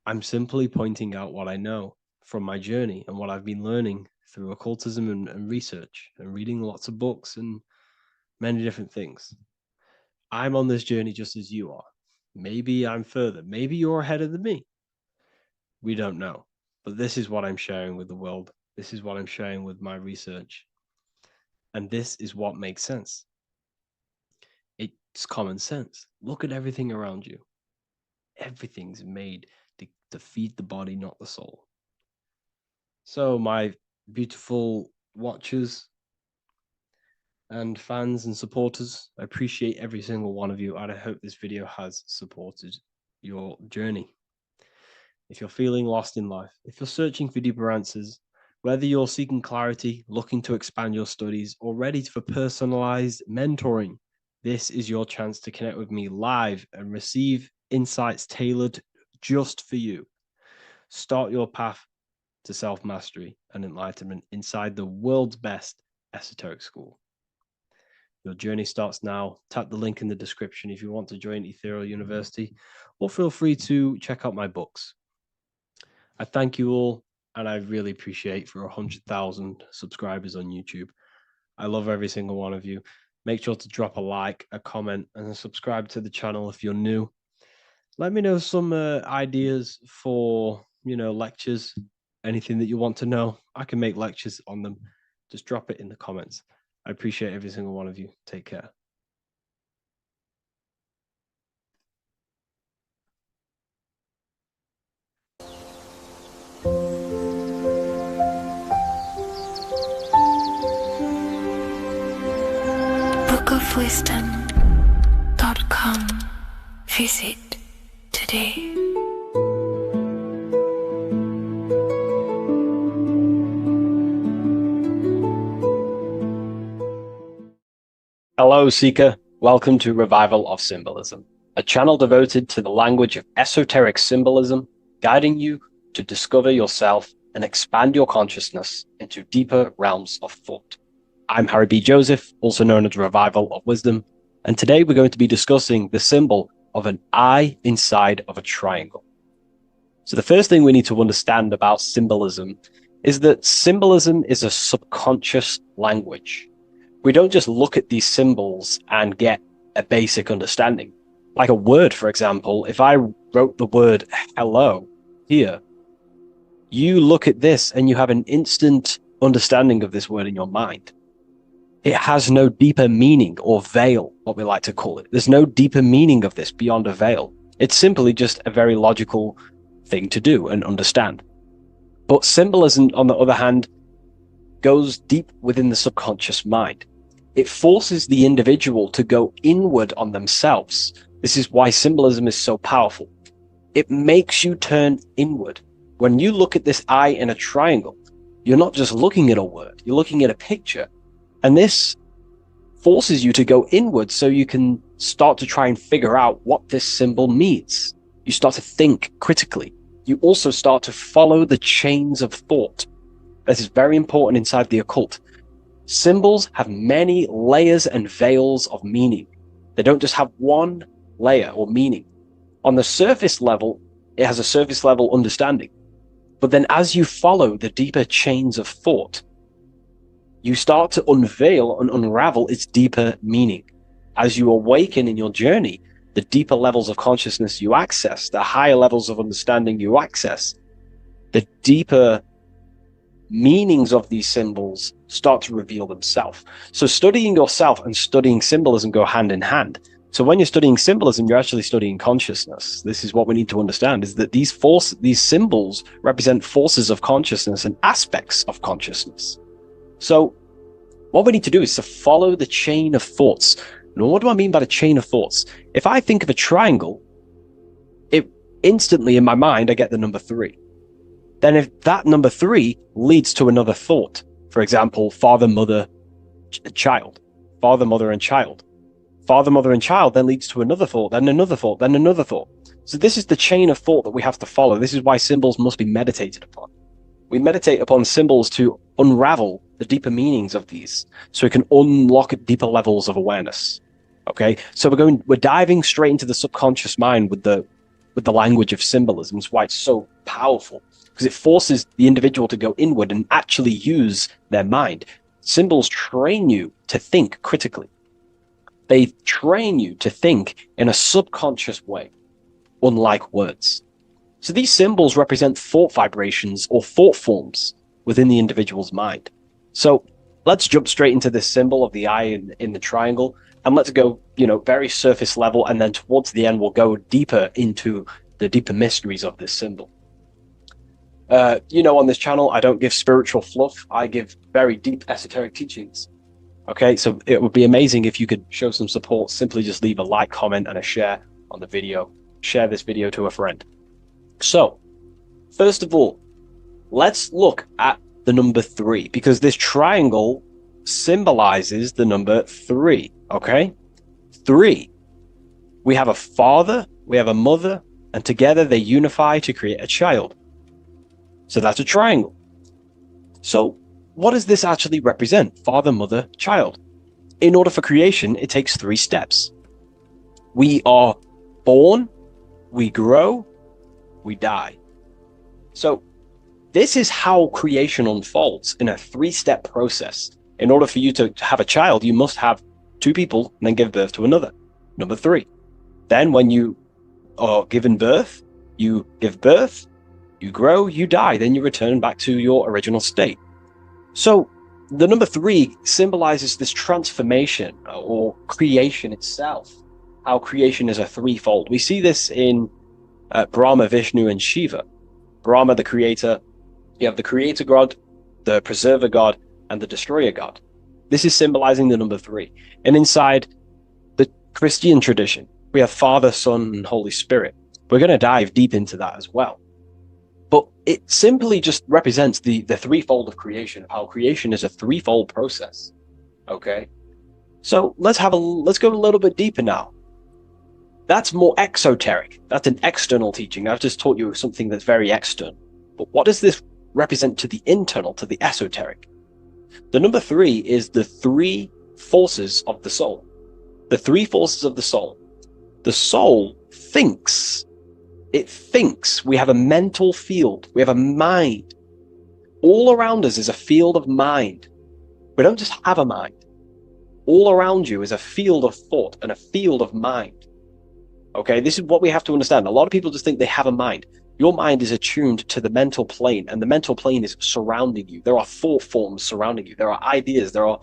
I'm simply pointing out what I know from my journey and what I've been learning through occultism and research and reading lots of books and many different things. I'm on this journey just as you are. Maybe I'm further. Maybe you're ahead of me. We don't know. But this is what I'm sharing with the world. This is what I'm sharing with my research. And this is what makes sense. It's common sense. Look at everything around you. Everything's made to feed the body, not the soul. So, my beautiful watchers and fans and supporters, I appreciate every single one of you, and I hope this video has supported your journey. If you're feeling lost in life, if you're searching for deeper answers, whether you're seeking clarity, looking to expand your studies, or ready for personalized mentoring, this is your chance to connect with me live and receive insights tailored just for you. Start your path to self-mastery and enlightenment inside the world's best esoteric school. Your journey starts now. Tap the link in the description if you want to join Ethereal University, or feel free to check out my books. I thank you all, and I really appreciate for 100,000 subscribers on YouTube. I love every single one of you. Make sure to drop a like, a comment, and subscribe to the channel if you're new. Let me know some ideas for, lectures, anything that you want to know. I can make lectures on them. Just drop it in the comments. I appreciate every single one of you. Take care. bookofwisdom.com. Visit today. Hello, Seeker. Welcome to Revival of Symbolism, a channel devoted to the language of esoteric symbolism, guiding you to discover yourself and expand your consciousness into deeper realms of thought. I'm Harry B. Joseph, also known as Revival of Wisdom, and today we're going to be discussing the symbol of an eye inside of a triangle. So the first thing we need to understand about symbolism is that symbolism is a subconscious language. We don't just look at these symbols and get a basic understanding. Like a word, for example, if I wrote the word hello here, you look at this and you have an instant understanding of this word in your mind. It has no deeper meaning, or veil, what we like to call it. There's no deeper meaning of this beyond a veil. It's simply just a very logical thing to do and understand. But symbolism, on the other hand, goes deep within the subconscious mind. It forces the individual to go inward on themselves. This is why symbolism is so powerful. It makes you turn inward. When you look at this eye in a triangle, you're not just looking at a word, you're looking at a picture. And this forces you to go inward so you can start to try and figure out what this symbol means. You start to think critically. You also start to follow the chains of thought. This is very important inside the occult. Symbols have many layers and veils of meaning. They don't just have one layer or meaning. On the surface level, it has a surface level understanding. But then as you follow the deeper chains of thought, you start to unveil and unravel its deeper meaning. As you awaken in your journey, the deeper levels of consciousness you access, the higher levels of understanding you access, the deeper meanings of these symbols start to reveal themselves. So studying yourself and studying symbolism go hand in hand. So when you're studying symbolism, you're actually studying consciousness. This is what we need to understand, is that these symbols represent forces of consciousness and aspects of consciousness. So what we need to do is to follow the chain of thoughts. Now, what do I mean by the chain of thoughts? If I think of a triangle, it instantly in my mind, I get the number 3. Then if that number 3 leads to another thought, for example, father, mother, child, father, mother, and child. Father, mother, and child then leads to another thought, then another thought, then another thought. So this is the chain of thought that we have to follow. This is why symbols must be meditated upon. We meditate upon symbols to unravel the deeper meanings of these, so we can unlock deeper levels of awareness. Okay, so we're diving straight into the subconscious mind with the language of symbolism. That's why it's so powerful, because it forces the individual to go inward and actually use their mind. Symbols train you to think critically. They train you to think in a subconscious way, unlike words. So these symbols represent thought vibrations or thought forms within the individual's mind. So let's jump straight into this symbol of the eye in the triangle, and let's go, very surface level, and then towards the end, we'll go deeper into the deeper mysteries of this symbol. On this channel, I don't give spiritual fluff. I give very deep esoteric teachings. Okay, so it would be amazing if you could show some support. Simply just leave a like, comment, and a share on the video. Share this video to a friend. So, first of all, let's look at the number 3, because this triangle symbolizes the number 3, okay? 3. We have a father, we have a mother, and together they unify to create a child. So that's a triangle. So, what does this actually represent? Father, mother, child. In order for creation, it takes 3 steps. We are born, we grow, we die. So this is how creation unfolds in a 3-step process. In order for you to have a child, you must have 2 people and then give birth to another. Number 3. Then when you are given birth, you give birth, you grow, you die, then you return back to your original state. So the number 3 symbolizes this transformation or creation itself, how creation is a 3-fold. We see this in Brahma, Vishnu, and Shiva. Brahma, the creator, you have the creator god, the preserver god, and the destroyer god. This is symbolizing the number 3. And inside the Christian tradition, we have Father, Son, and Holy Spirit. We're going to dive deep into that as well. But it simply just represents the 3-fold of creation, how creation is a 3-fold process. Okay? So let's go a little bit deeper now. That's more exoteric. That's an external teaching. I've just taught you something that's very external. But what does this represent to the internal, to the esoteric? The number 3 is the 3 forces of the soul. The 3 forces of the soul. The soul thinks. It thinks. We have a mental field. We have a mind. All around us is a field of mind. We don't just have a mind. All around you is a field of thought and a field of mind. Okay, this is what we have to understand. A lot of people just think they have a mind. Your mind is attuned to the mental plane, and the mental plane is surrounding you. There are thought forms surrounding you. There are ideas. There are,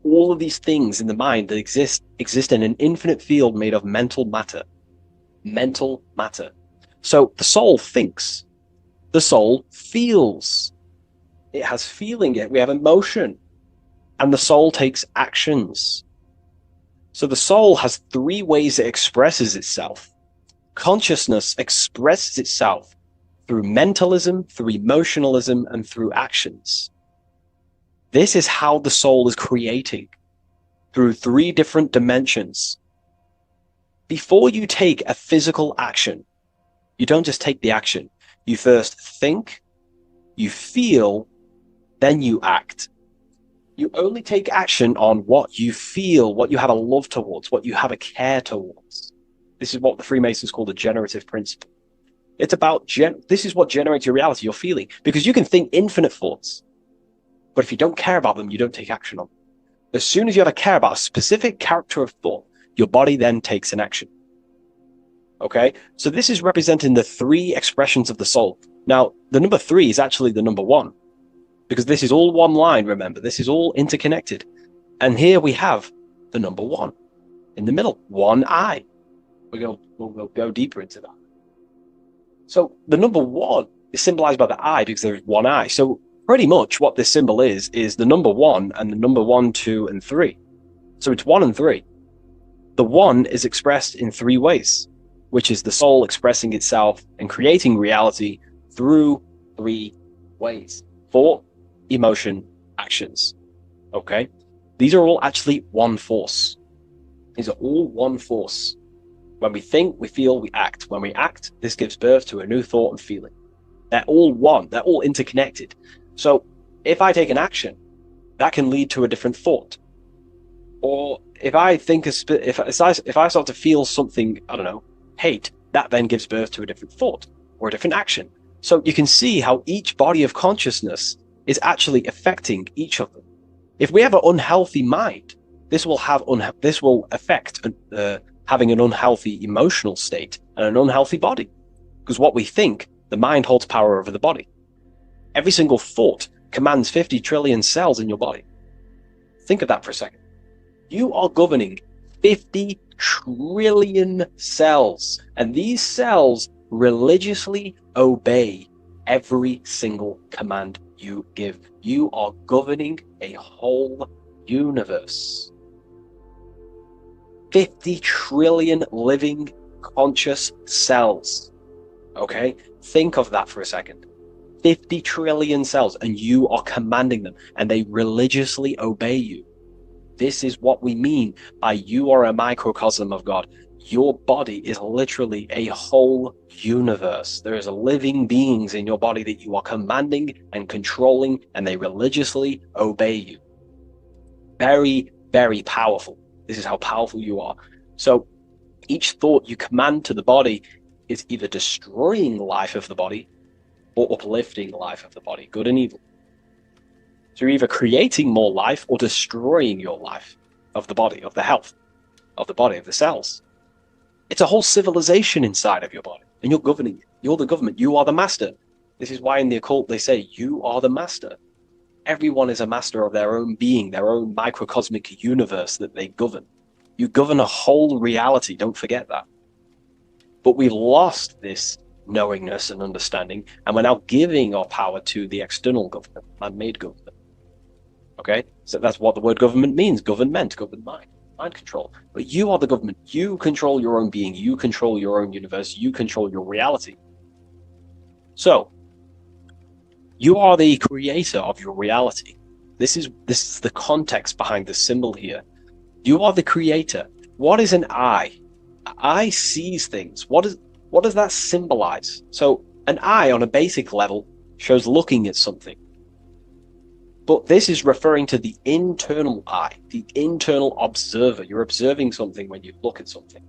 all of these things in the mind that exist in an infinite field made of mental matter. Mental matter. So the soul thinks. The soul feels. It has feeling. We have emotion. And the soul takes actions. So the soul has 3 ways it expresses itself. Consciousness expresses itself through mentalism, through emotionalism, and through actions. This is how the soul is creating, through 3 different dimensions. Before you take a physical action, you don't just take the action. You first think, you feel, then you act. You only take action on what you feel, what you have a love towards, what you have a care towards. This is what the Freemasons call the generative principle. It's about, this is what generates your reality, your feeling. Because you can think infinite thoughts, but if you don't care about them, you don't take action on them. As soon as you have a care about a specific character of thought, your body then takes an action. Okay? So this is representing the 3 expressions of the soul. Now, the number 3 is actually the number 1. Because this is all one line, remember. This is all interconnected. And here we have the number 1. in the middle, one eye. We'll go deeper into that. So the number one is symbolized by the eye because there's one eye. So pretty much what this symbol is the number one and the number 1, 2, and 3. So it's 1 and 3. The one is expressed in 3 ways, which is the soul expressing itself and creating reality through 3 ways: thought, emotion, actions. Okay? These are all actually one force. These are all one force. When we think, we feel, we act. When we act, this gives birth to a new thought and feeling. They're all one. They're all interconnected. So if I take an action, that can lead to a different thought. Or if I think, if I start to feel something, I don't know, hate, that then gives birth to a different thought or a different action. So you can see how each body of consciousness is actually affecting each of them. If we have an unhealthy mind, this will affect having an unhealthy emotional state and an unhealthy body. Because what we think, the mind holds power over the body. Every single thought commands 50 trillion cells in your body. Think of that for a second. You are governing 50 trillion cells, and these cells religiously obey every single command you give. You are governing a whole universe. 50 trillion living conscious cells. Okay? Think of that for a second. 50 trillion cells, and you are commanding them, and they religiously obey you. This is what we mean by you are a microcosm of God. Your body is literally a whole universe. There is living beings in your body that you are commanding and controlling, and they religiously obey you. Very, very powerful. This is how powerful you are. So each thought you command to the body is either destroying the life of the body or uplifting the life of the body, good and evil. So you're either creating more life or destroying your life of the body, of the health, of the body, of the cells. It's a whole civilization inside of your body, and you're governing it. You're the government. You are the master. This is why in the occult they say, you are the master. Everyone is a master of their own being, their own microcosmic universe that they govern. You govern a whole reality, don't forget that. But we've lost this knowingness and understanding, and we're now giving our power to the external government, man-made government. Okay? So that's what the word government means. Government, governed mind, mind control. But you are the government. You control your own being. You control your own universe. You control your reality. So, you are the creator of your reality. This is the context behind the symbol here. You are the creator. What is an eye? An eye sees things. What does that symbolize? So an eye on a basic level shows looking at something. But this is referring to the internal eye, the internal observer. You're observing something when you look at something.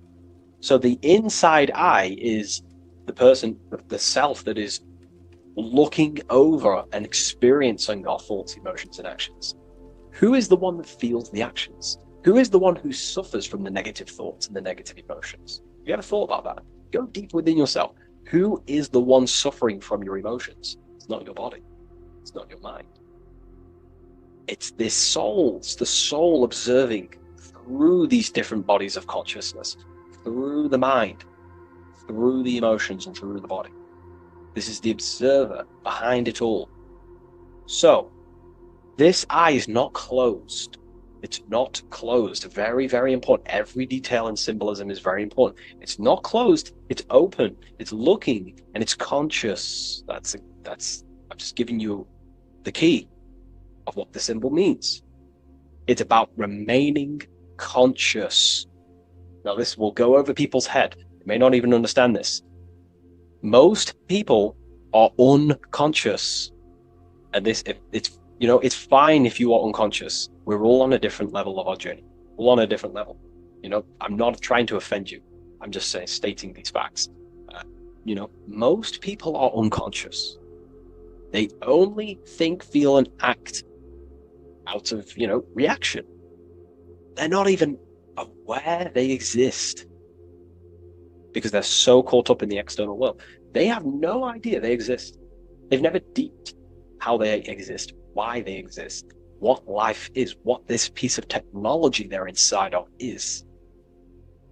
So the inside eye is the person, the self that is looking over and experiencing our thoughts, emotions, and actions. Who is the one that feels the actions? Who is the one who suffers from the negative thoughts and the negative emotions? Have you ever thought about that? Go deep within yourself. Who is the one suffering from your emotions? It's not your body. It's not your mind. It's this soul. It's the soul observing through these different bodies of consciousness, through the mind, through the emotions, and through the body. This is the observer behind it all. So, this eye is not closed. It's not closed. Very, very important. Every detail in symbolism is very important. It's not closed. It's open. It's looking, and it's conscious. I'm just giving you the key of what the symbol means. It's about remaining conscious. Now, this will go over people's head. They may not even understand this. Most people are unconscious, and it's fine if you are unconscious. We're all on a different level of our journey. All on a different level. I'm not trying to offend you. I'm just stating these facts. Most people are unconscious. They only think, feel, and act out of, reaction. They're not even aware they exist because they're so caught up in the external world. They have no idea they exist. They've never deeped how they exist, why they exist, what life is, what this piece of technology they're inside of is.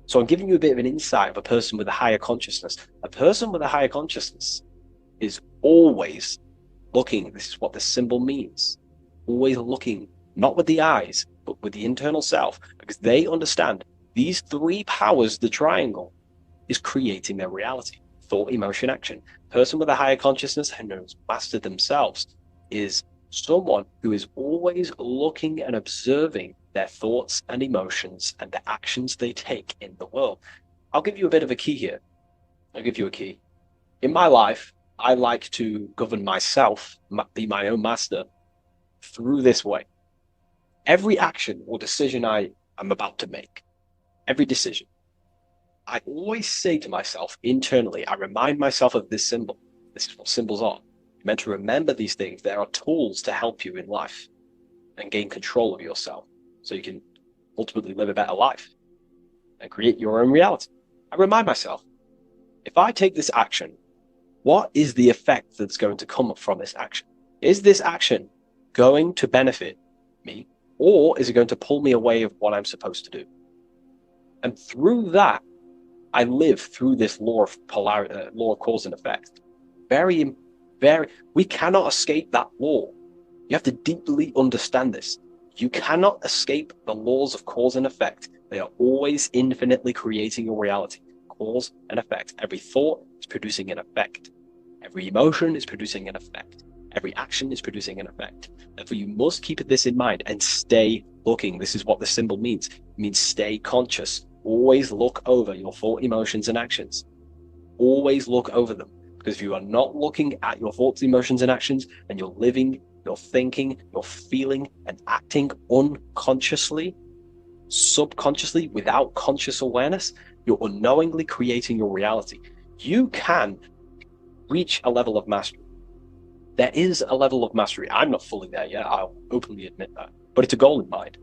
So I'm giving you a bit of an insight of a person with a higher consciousness. A person with a higher consciousness is always looking, this is what this symbol means, always looking, not with the eyes, but with the internal self, because they understand these three powers, the triangle, is creating their reality. Thought, emotion, action. Person with a higher consciousness and has mastered themselves is someone who is always looking and observing their thoughts and emotions and the actions they take in the world. I'll give you a bit of a key here. I'll give you a key. In my life, I like to govern myself, be my own master, through this way. Every action or decision I am about to make, every decision, I always say to myself internally, I remind myself of this symbol. This is what symbols are. You're meant to remember these things. There are tools to help you in life and gain control of yourself so you can ultimately live a better life and create your own reality. I remind myself, if I take this action, what is the effect that's going to come from this action? Is this action going to benefit me, or is it going to pull me away of what I'm supposed to do? And through that, I live through this law of law of cause and effect. We cannot escape that law. You have to deeply understand this. You cannot escape the laws of cause and effect. They are always infinitely creating your reality. Cause and effect. Every thought is producing an effect. Every emotion is producing an effect. Every action is producing an effect. Therefore, you must keep this in mind and stay looking. This is what the symbol means. It means stay conscious. Always look over your thought, emotions, and actions. Always look over them. Because if you are not looking at your thoughts, emotions, and actions, and you're living, you're thinking, you're feeling, and acting unconsciously, subconsciously, without conscious awareness, you're unknowingly creating your reality. You can reach a level of mastery. There is a level of mastery. I'm not fully there yet. I'll openly admit that. But it's a goal in mind.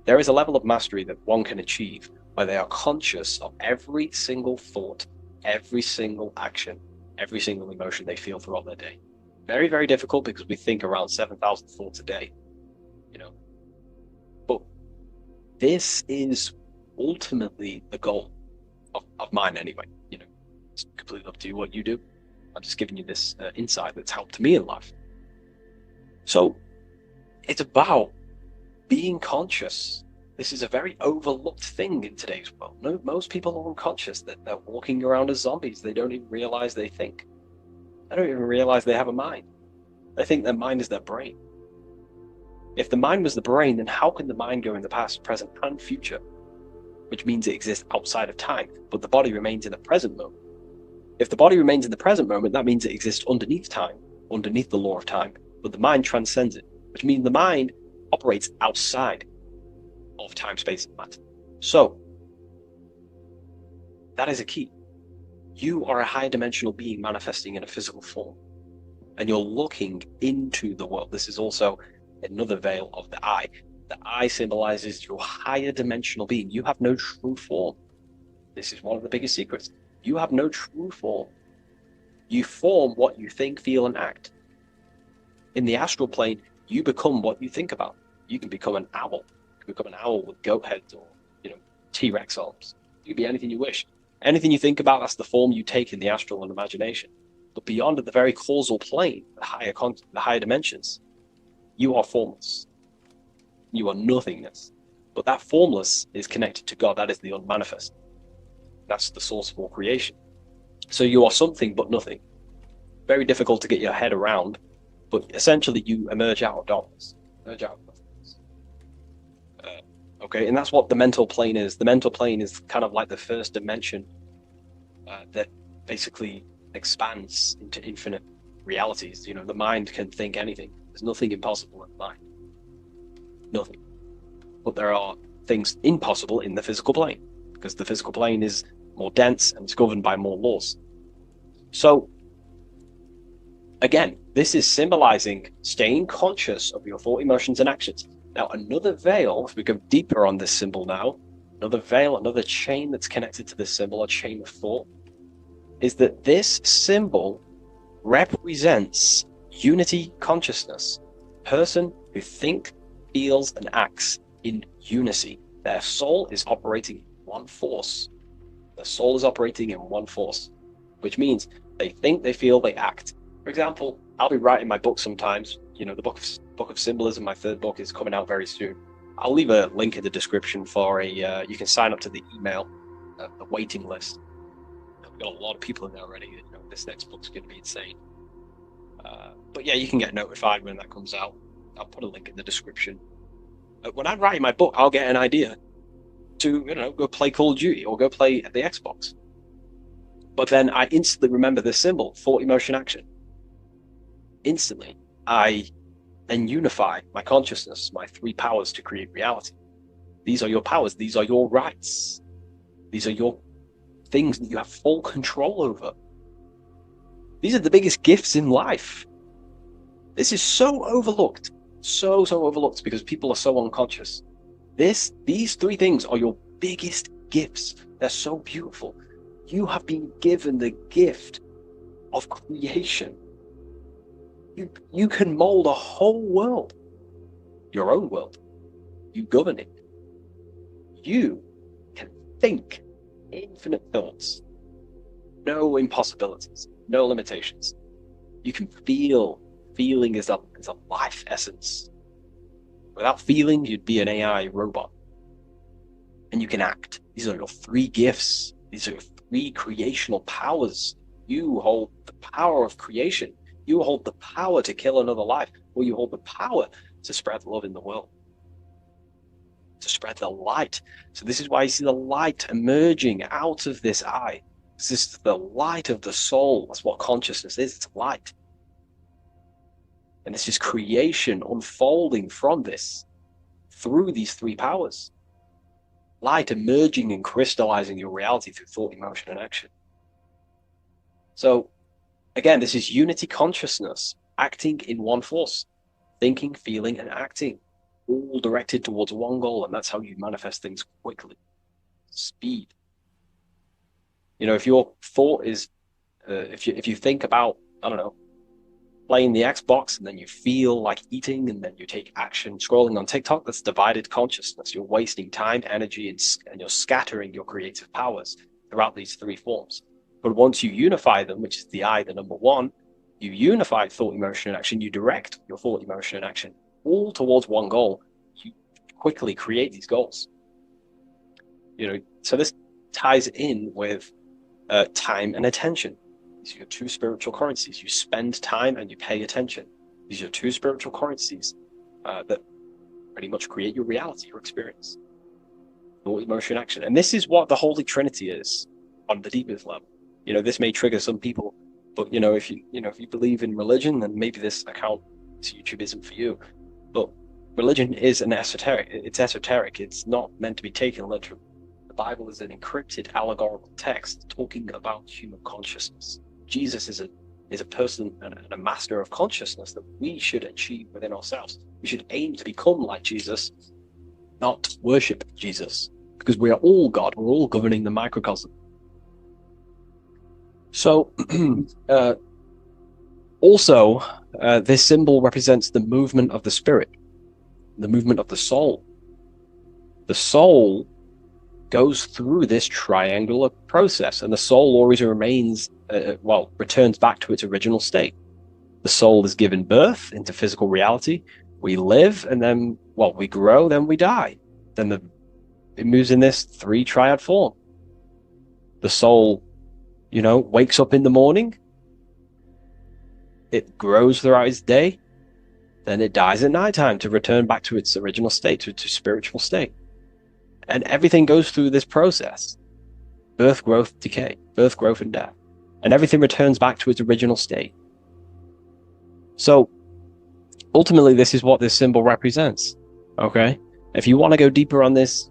There is a level of mastery that one can achieve where they are conscious of every single thought, every single action, every single emotion they feel throughout their day. Very, very difficult because we think around 7,000 thoughts a day, But this is ultimately the goal of mine anyway. It's completely up to you what you do. I'm just giving you this insight that's helped me in life. So it's about being conscious. This is a very overlooked thing in today's world. No, most people are unconscious, that they're walking around as zombies. They don't even realize they think. They don't even realize they have a mind. They think their mind is their brain. If the mind was the brain, then how can the mind go in the past, present, and future? Which means it exists outside of time, but the body remains in the present moment. If the body remains in the present moment, that means it exists underneath time, underneath the law of time, but the mind transcends it, which means the mind operates outside of time, space, and matter. So, that is a key. You are a higher dimensional being manifesting in a physical form, and you're looking into the world. This is also another veil of the eye. The eye symbolizes your higher dimensional being. You have no true form. This is one of the biggest secrets. You have no true form. You form what you think, feel, and act. In the astral plane, you become what you think about. You can become an owl. You can become an owl with goat heads or, T-Rex arms. You can be anything you wish. Anything you think about, that's the form you take in the astral and imagination. But beyond the very causal plane, the higher dimensions, you are formless. You are nothingness. But that formless is connected to God. That is the unmanifest. That's the source of all creation. So you are something but nothing. Very difficult to get your head around, but essentially you emerge out of darkness. Emerge out of nothingness. Okay, and that's what the mental plane is. The mental plane is kind of like the first dimension that basically expands into infinite realities. The mind can think anything. There's nothing impossible in the mind. Nothing. But there are things impossible in the physical plane, because the physical plane is more dense and it's governed by more laws. So, again, this is symbolizing staying conscious of your thought, emotions, and actions. Now, another veil, if we go deeper on this symbol now, another veil, another chain that's connected to this symbol, a chain of thought, is that this symbol represents unity consciousness. Person who thinks, feels, and acts in unity. Their soul is operating in one force. The soul is operating in one force, which means they think, they feel, they act. For example, I'll be writing my book sometimes. You know, the book of Symbolism, my third book, is coming out very soon. I'll leave a link in the description for you can sign up to the email, the waiting list. We've got a lot of people in there already. You know, this next book's going to be insane. But yeah, you can get notified when that comes out. I'll put a link in the description. When I'm writing my book, I'll get an idea to, you know, go play Call of Duty or go play the Xbox. But then I instantly remember this symbol, thought, emotion, action. Instantly, I then unify my consciousness, my three powers to create reality. These are your powers. These are your rights. These are your things that you have full control over. These are the biggest gifts in life. This is so overlooked, so overlooked because people are so unconscious. These three things are your biggest gifts. They're so beautiful. You have been given the gift of creation. You can mold a whole world, your own world. You govern it. You can think infinite thoughts, no impossibilities, no limitations. You can feel. Feeling is a life essence. Without feeling, you'd be an AI robot. And you can act. These are your three gifts. These are your three creational powers. You hold the power of creation. You hold the power to kill another life, or you hold the power to spread love in the world, to spread the light. So this is why you see the light emerging out of this eye. This is the light of the soul. That's what consciousness is. It's light. And this is creation unfolding from this through these three powers. Light emerging and crystallizing your reality through thought, emotion, and action. So again, this is unity consciousness acting in one force, thinking, feeling, and acting, all directed towards one goal. And that's how you manifest things quickly. Speed. You know, if your thought is, if you think about, I don't know, playing the Xbox and then you feel like eating and then you take action scrolling on TikTok, that's divided consciousness. You're wasting time, energy, and you're scattering your creative powers throughout these three forms. But once you unify them, which is the I, the number one, you unify thought, emotion, and action, you direct your thought, emotion, and action all towards one goal. You quickly create these goals. You know, so this ties in with time and attention. These are your two spiritual currencies. You spend time and you pay attention. These are your two spiritual currencies that pretty much create your reality, your experience. Thought, emotion, action. And this is what the Holy Trinity is on the deepest level. You know, this may trigger some people, but you know, if you believe in religion, then maybe this account to YouTube isn't for you. But religion is an esoteric. It's esoteric. It's not meant to be taken literally. The Bible is an encrypted allegorical text talking about human consciousness. Jesus is a person and a master of consciousness that we should achieve within ourselves. We should aim to become like Jesus, not worship Jesus, because we are all God. We're all governing the microcosm. So, also, this symbol represents the movement of the spirit, the movement of the soul. The soul goes through this triangular process, and the soul always remains, returns back to its original state. The soul is given birth into physical reality. We live, and then, we grow, then we die. Then it moves in this three triad form. The soul, wakes up in the morning. It grows throughout its day. Then it dies at nighttime to return back to its original state, to its spiritual state. And everything goes through this process. Birth, growth, decay. Birth, growth, and death. And everything returns back to its original state. So, ultimately, this is what this symbol represents. Okay? If you want to go deeper on this,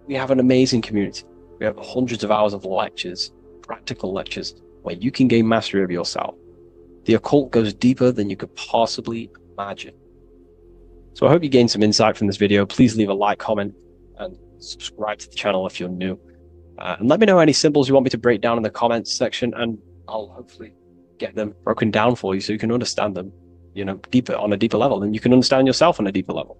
we have an amazing community. We have hundreds of hours of lectures, practical lectures, where you can gain mastery of yourself. The occult goes deeper than you could possibly imagine. So I hope you gained some insight from this video. Please leave a like, comment, and subscribe to the channel if you're new. And let me know any symbols you want me to break down in the comments section, and I'll hopefully get them broken down for you so you can understand them, deeper, on a deeper level, and you can understand yourself on a deeper level.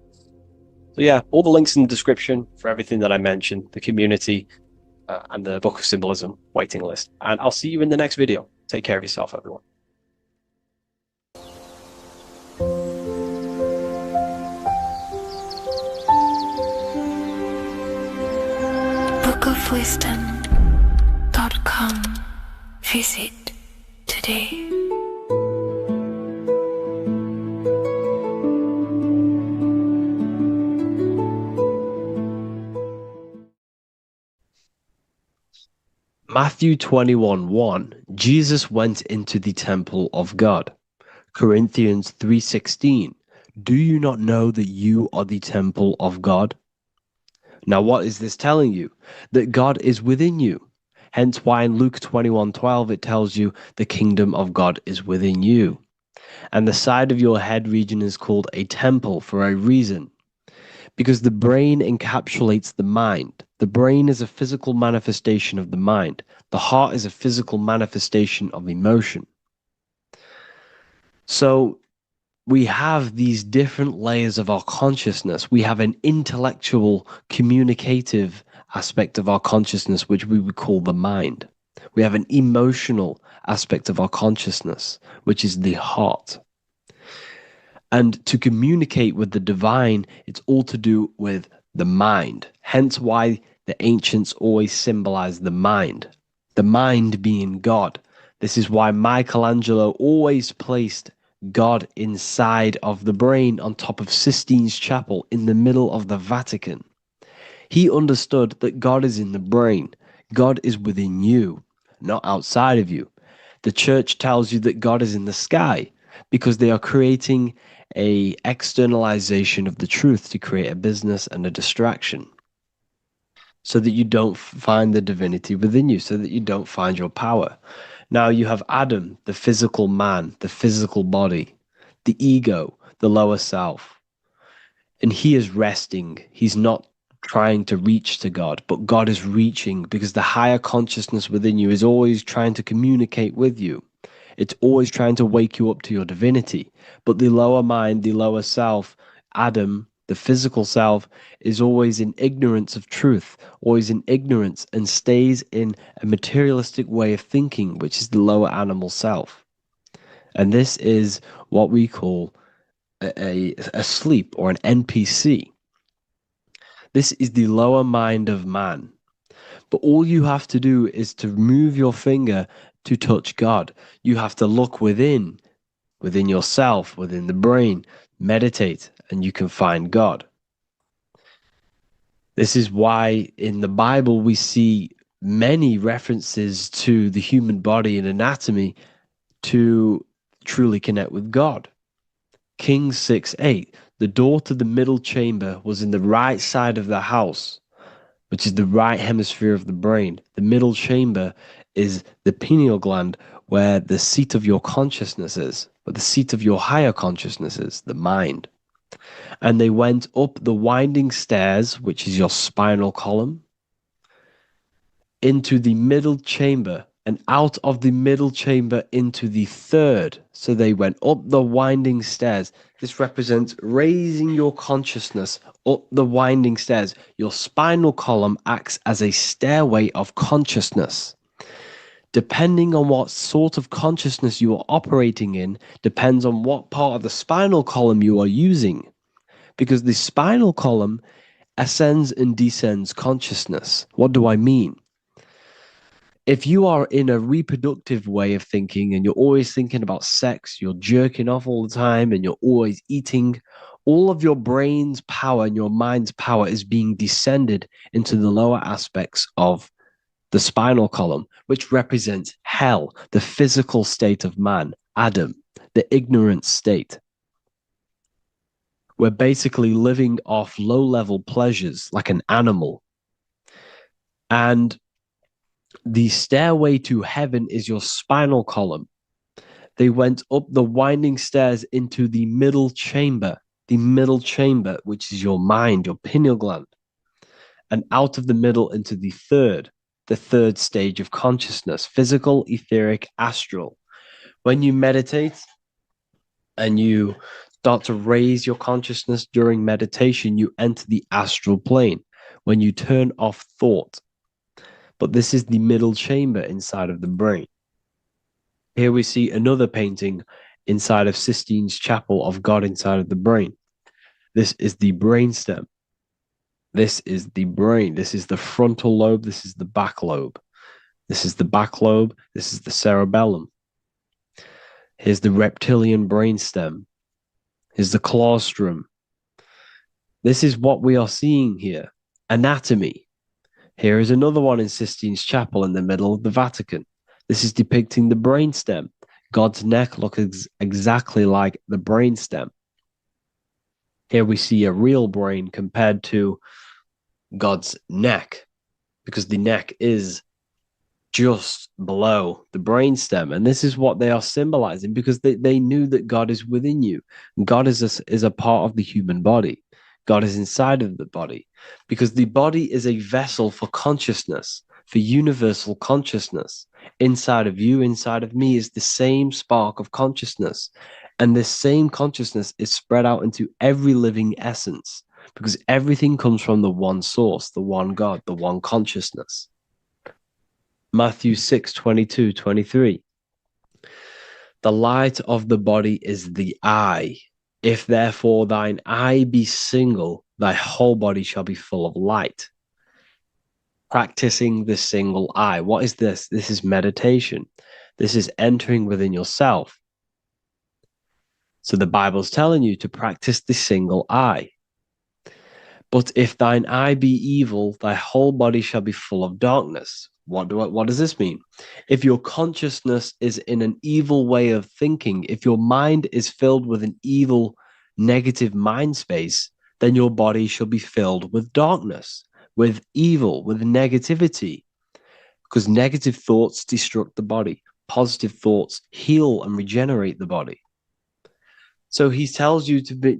So yeah, all the links in the description for everything that I mentioned, the community, and the Book of Symbolism waiting list. And I'll see you in the next video. Take care of yourself, everyone. bookofwisdom.com. Visit today. Matthew 21:1, Jesus went into the temple of God. Corinthians 3:16, do you not know that you are the temple of God? Now what is this telling you? That God is within you. Hence why in Luke 21:12 it tells you the kingdom of God is within you. And the side of your head region is called a temple for a reason. Because the brain encapsulates the mind. The brain is a physical manifestation of the mind. The heart is a physical manifestation of emotion. So we have these different layers of our consciousness. We have an intellectual, communicative aspect of our consciousness, which we would call the mind. We have an emotional aspect of our consciousness, which is the heart. And to communicate with the divine, it's all to do with the mind. Hence why the ancients always symbolize the mind being God. This is why Michelangelo always placed God inside of the brain on top of Sistine Chapel in the middle of the Vatican. He understood that God is in the brain. God is within you, not outside of you. The church tells you that God is in the sky because they are creating a externalization of the truth to create a business and a distraction so that you don't find the divinity within you, so that you don't find your power. Now you have Adam, the physical man, the physical body, the ego, the lower self. And he is resting. He's not trying to reach to God, but God is reaching because the higher consciousness within you is always trying to communicate with you. It's always trying to wake you up to your divinity. But the lower mind, the lower self, Adam, the physical self, is always in ignorance of truth, always in ignorance, and stays in a materialistic way of thinking, which is the lower animal self. And this is what we call a sleep or an NPC. This is the lower mind of man. But all you have to do is to move your finger to touch God. You have to look within yourself, within the brain, meditate, and you can find God. This is why in the Bible we see many references to the human body and anatomy to truly connect with God. Kings 6:8, the door to the middle chamber was in the right side of the house, which is the right hemisphere of the brain. The middle chamber is the pineal gland, where the seat of your consciousness is, where the seat of your higher consciousness is, the mind. And they went up the winding stairs, which is your spinal column, into the middle chamber, and out of the middle chamber into the third. So they went up the winding stairs. This represents raising your consciousness up the winding stairs. Your spinal column acts as a stairway of consciousness. Depending on what sort of consciousness you are operating in, depends on what part of the spinal column you are using. Because the spinal column ascends and descends consciousness. What do I mean? If you are in a reproductive way of thinking and you're always thinking about sex, you're jerking off all the time and you're always eating, all of your brain's power and your mind's power is being descended into the lower aspects of the spinal column, which represents hell, the physical state of man, Adam, the ignorant state. We're basically living off low-level pleasures like an animal. And the stairway to heaven is your spinal column. They went up the winding stairs into the middle chamber, which is your mind, your pineal gland, and out of the middle into the third stage of consciousness, physical, etheric, astral. When you meditate and you start to raise your consciousness during meditation, you enter the astral plane when you turn off thought. But this is the middle chamber inside of the brain. Here we see another painting inside of Sistine's chapel of God inside of the brain. This is the brainstem. This is the brain. This is the frontal lobe. This is the back lobe. This is the back lobe. This is the cerebellum. Here's the reptilian brainstem. Here's the claustrum. This is what we are seeing here. Anatomy. Here is another one in Sistine's chapel in the middle of the Vatican. This is depicting the brainstem. God's neck looks exactly like the brainstem. Here we see a real brain compared to God's neck, because the neck is just below the brainstem. And this is what they are symbolizing, because they knew that God is within you. God is a part of the human body. God is inside of the body, because the body is a vessel for consciousness, for universal consciousness. Inside of you, inside of me, is the same spark of consciousness. And this same consciousness is spread out into every living essence, because everything comes from the one source, the one God, the one consciousness. Matthew 6:22-23. The light of the body is the eye. If therefore thine eye be single, thy whole body shall be full of light. Practicing the single eye. What is this? This is meditation. This is entering within yourself. So the Bible's telling you to practice the single eye. But if thine eye be evil, thy whole body shall be full of darkness. What does this mean? If your consciousness is in an evil way of thinking, if your mind is filled with an evil, negative mind space, then your body shall be filled with darkness, with evil, with negativity. Because negative thoughts destruct the body. Positive thoughts heal and regenerate the body. So he tells you to be,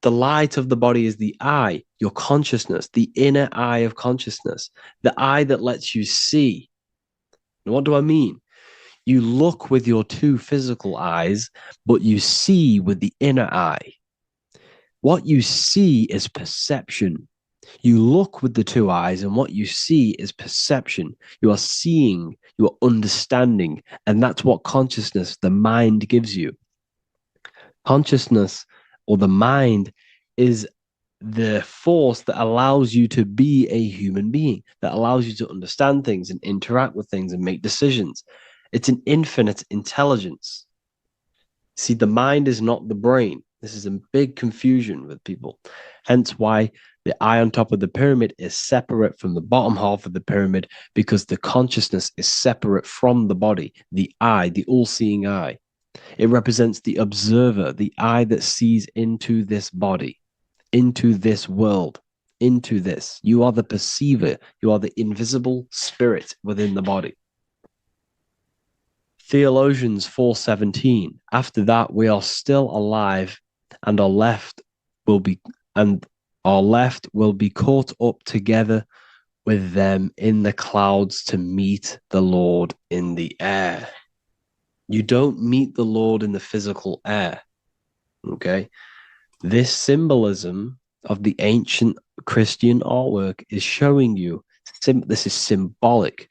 the light of the body is the eye, your consciousness, the inner eye of consciousness, the eye that lets you see. And what do I mean? You look with your two physical eyes, but you see with the inner eye. What you see is perception. You look with the two eyes, and what you see is perception. You are seeing, you are understanding, and that's what consciousness, the mind, gives you. Consciousness, or the mind, is the force that allows you to be a human being, that allows you to understand things and interact with things and make decisions. It's an infinite intelligence. See, the mind is not the brain. This is a big confusion with people. Hence why the eye on top of the pyramid is separate from the bottom half of the pyramid, because the consciousness is separate from the body, the eye, the all-seeing eye. It represents the observer, the eye that sees into this body, into this world, into this. You are the perceiver. You are the invisible spirit within the body. Theologians 4:17. After that, we are still alive, and our left will be caught up together with them in the clouds to meet the Lord in the air. You don't meet the Lord in the physical air. Okay? This symbolism of the ancient Christian artwork is showing you this is symbolic.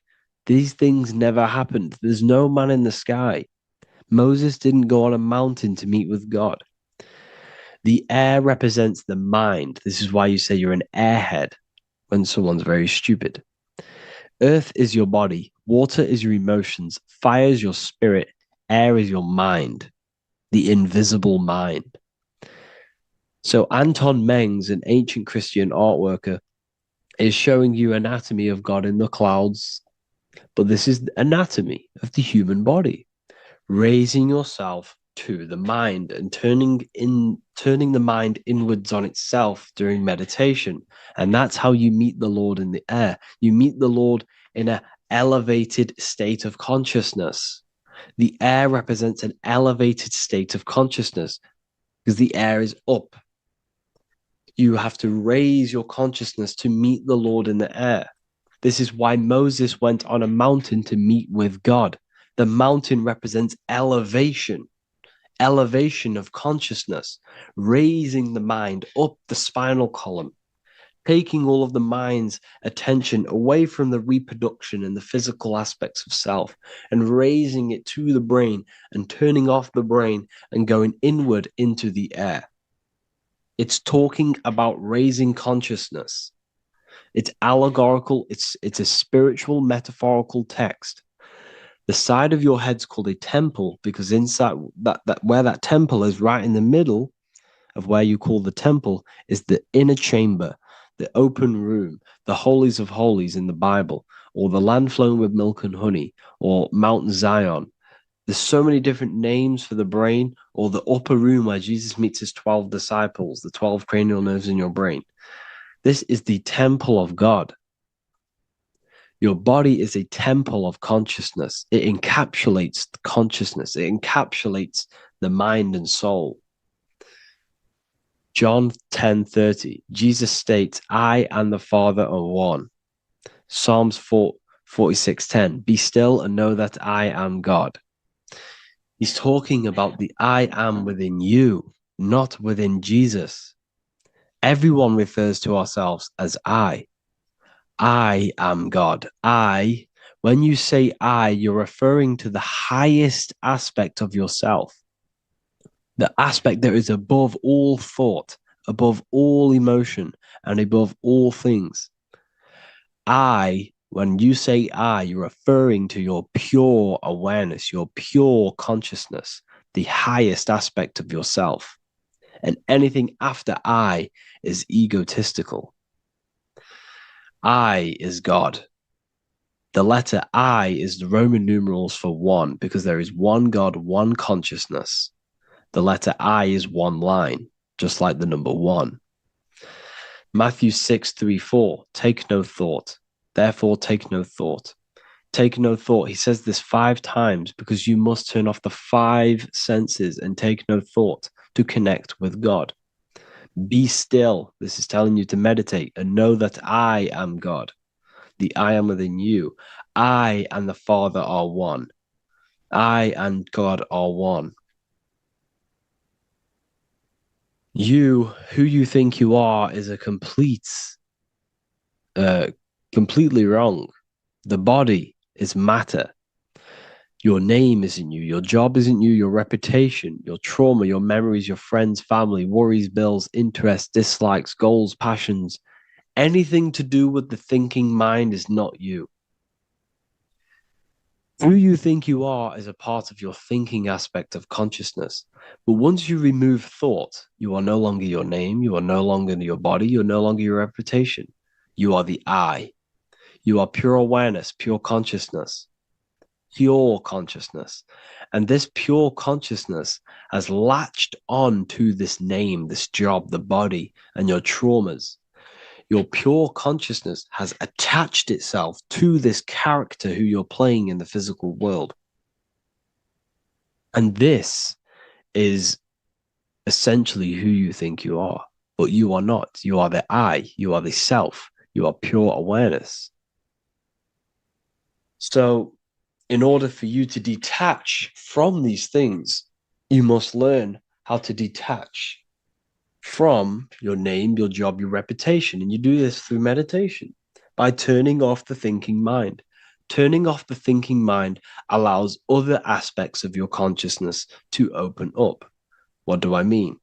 These things never happened. There's no man in the sky. Moses didn't go on a mountain to meet with God. The air represents the mind. This is why you say you're an airhead when someone's very stupid. Earth is your body. Water is your emotions. Fire is your spirit. Air is your mind, the invisible mind. So Anton Mengs, an ancient Christian art worker, is showing you anatomy of God in the clouds. But this is anatomy of the human body, raising yourself to the mind and turning the mind inwards on itself during meditation. And that's how you meet the Lord in the air. You meet the Lord in an elevated state of consciousness. The air represents an elevated state of consciousness because the air is up. You have to raise your consciousness to meet the Lord in the air. This is why Moses went on a mountain to meet with God. The mountain represents elevation. elevation of consciousness, raising the mind up the spinal column, taking all of the mind's attention away from the reproduction and the physical aspects of self and raising it to the brain and turning off the brain and going inward into the air. It's talking about raising consciousness. It's allegorical, it's a spiritual metaphorical text. The side of your head's called a temple because inside that where that temple is, right in the middle of where you call the temple, is the inner chamber, the open room, the holies of holies in the Bible, or the land flowing with milk and honey, or Mount Zion. There's so many different names for the brain, or the upper room where Jesus meets his 12 disciples, the 12 cranial nerves in your brain. This is the temple of God. Your body is a temple of consciousness. It encapsulates the consciousness. It encapsulates the mind and soul. John 10:30, Jesus states, I and the Father are one. Psalms 46:10, be still and know that I am God. He's talking about the I am within you, not within Jesus. Everyone refers to ourselves as I. I am God. When you say I, you're referring to the highest aspect of yourself. The aspect that is above all thought, above all emotion, and above all things. When you say I, you're referring to your pure awareness, your pure consciousness, the highest aspect of yourself. And anything after I is egotistical. I is God. The letter I is the Roman numerals for one, because there is one God, one consciousness. The letter I is one line, just like the number one. Matthew 6:3-4, take no thought. Therefore, take no thought. Take no thought. He says this 5 times because you must turn off the 5 senses and take no thought to connect with God. Be still. This is telling you to meditate and know that I am God. The I am within you. I and the Father are one. I and God are one. You, who you think you are, is completely wrong. The body is matter. Your name isn't you. Your job isn't you. Your reputation, your trauma, your memories, your friends, family, worries, bills, interests, dislikes, goals, passions. Anything to do with the thinking mind is not you. Who you think you are is a part of your thinking aspect of consciousness. But once you remove thought, you are no longer your name. You are no longer your body. You're no longer your reputation. You are the I. You are pure awareness, pure consciousness. Pure consciousness. And this pure consciousness has latched on to this name, this job, the body, and your traumas. Your pure consciousness has attached itself to this character who you're playing in the physical world. And this is essentially who you think you are, but you are not. You are the I, you are the self, you are pure awareness. So, in order for you to detach from these things, you must learn how to detach from your name, your job, your reputation. And you do this through meditation by turning off the thinking mind. Turning off the thinking mind allows other aspects of your consciousness to open up. What do I mean?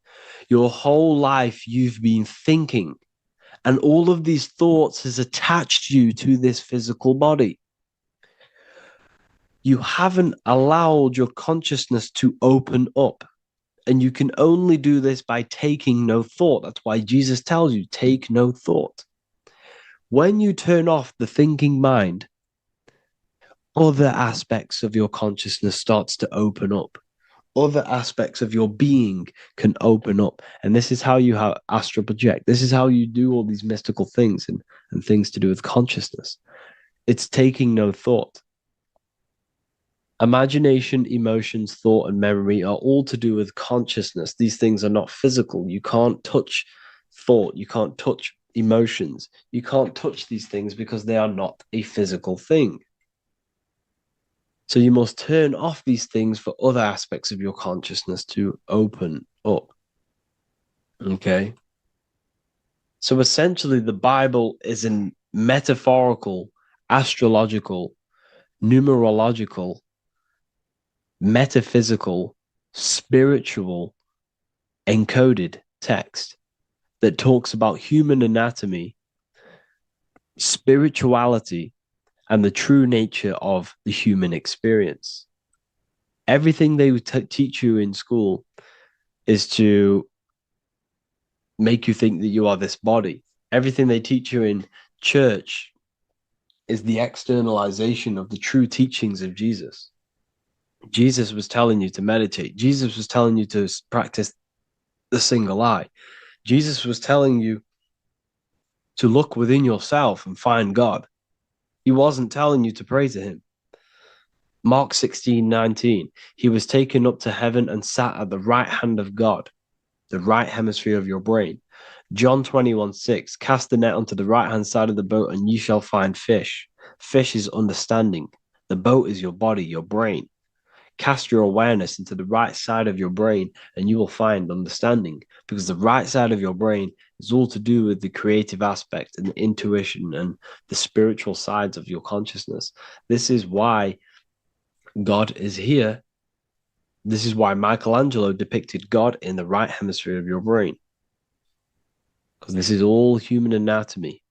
Your whole life you've been thinking, and all of these thoughts has attached you to this physical body. You haven't allowed your consciousness to open up. And you can only do this by taking no thought. That's why Jesus tells you, take no thought. When you turn off the thinking mind, other aspects of your consciousness starts to open up. Other aspects of your being can open up. And this is how you astral project. This is how you do all these mystical things and things to do with consciousness. It's taking no thought. Imagination, emotions, thought, and memory are all to do with consciousness. These things are not physical. You can't touch thought. You can't touch emotions. You can't touch these things because they are not a physical thing. So you must turn off these things for other aspects of your consciousness to open up. Okay? So essentially, the Bible is a metaphorical, astrological, numerological, metaphysical, spiritual, encoded text that talks about human anatomy, spirituality, and the true nature of the human experience. Everything they teach you in school is to make you think that you are this body. Everything they teach you in church is the externalization of the true teachings of Jesus. Jesus was telling you to meditate. Jesus was telling you to practice the single eye. Jesus was telling you to look within yourself and find God. He wasn't telling you to pray to him. Mark 16:19, he was taken up to heaven and sat at the right hand of God, the right hemisphere of your brain. John 21:6, cast the net onto the right hand side of the boat and ye shall find fish. Fish is understanding. The boat is your body, your brain. Cast your awareness into the right side of your brain and you will find understanding, because the right side of your brain is all to do with the creative aspect and the intuition and the spiritual sides of your consciousness. This is why God is here. This is why Michelangelo depicted God in the right hemisphere of your brain, because this is all human anatomy.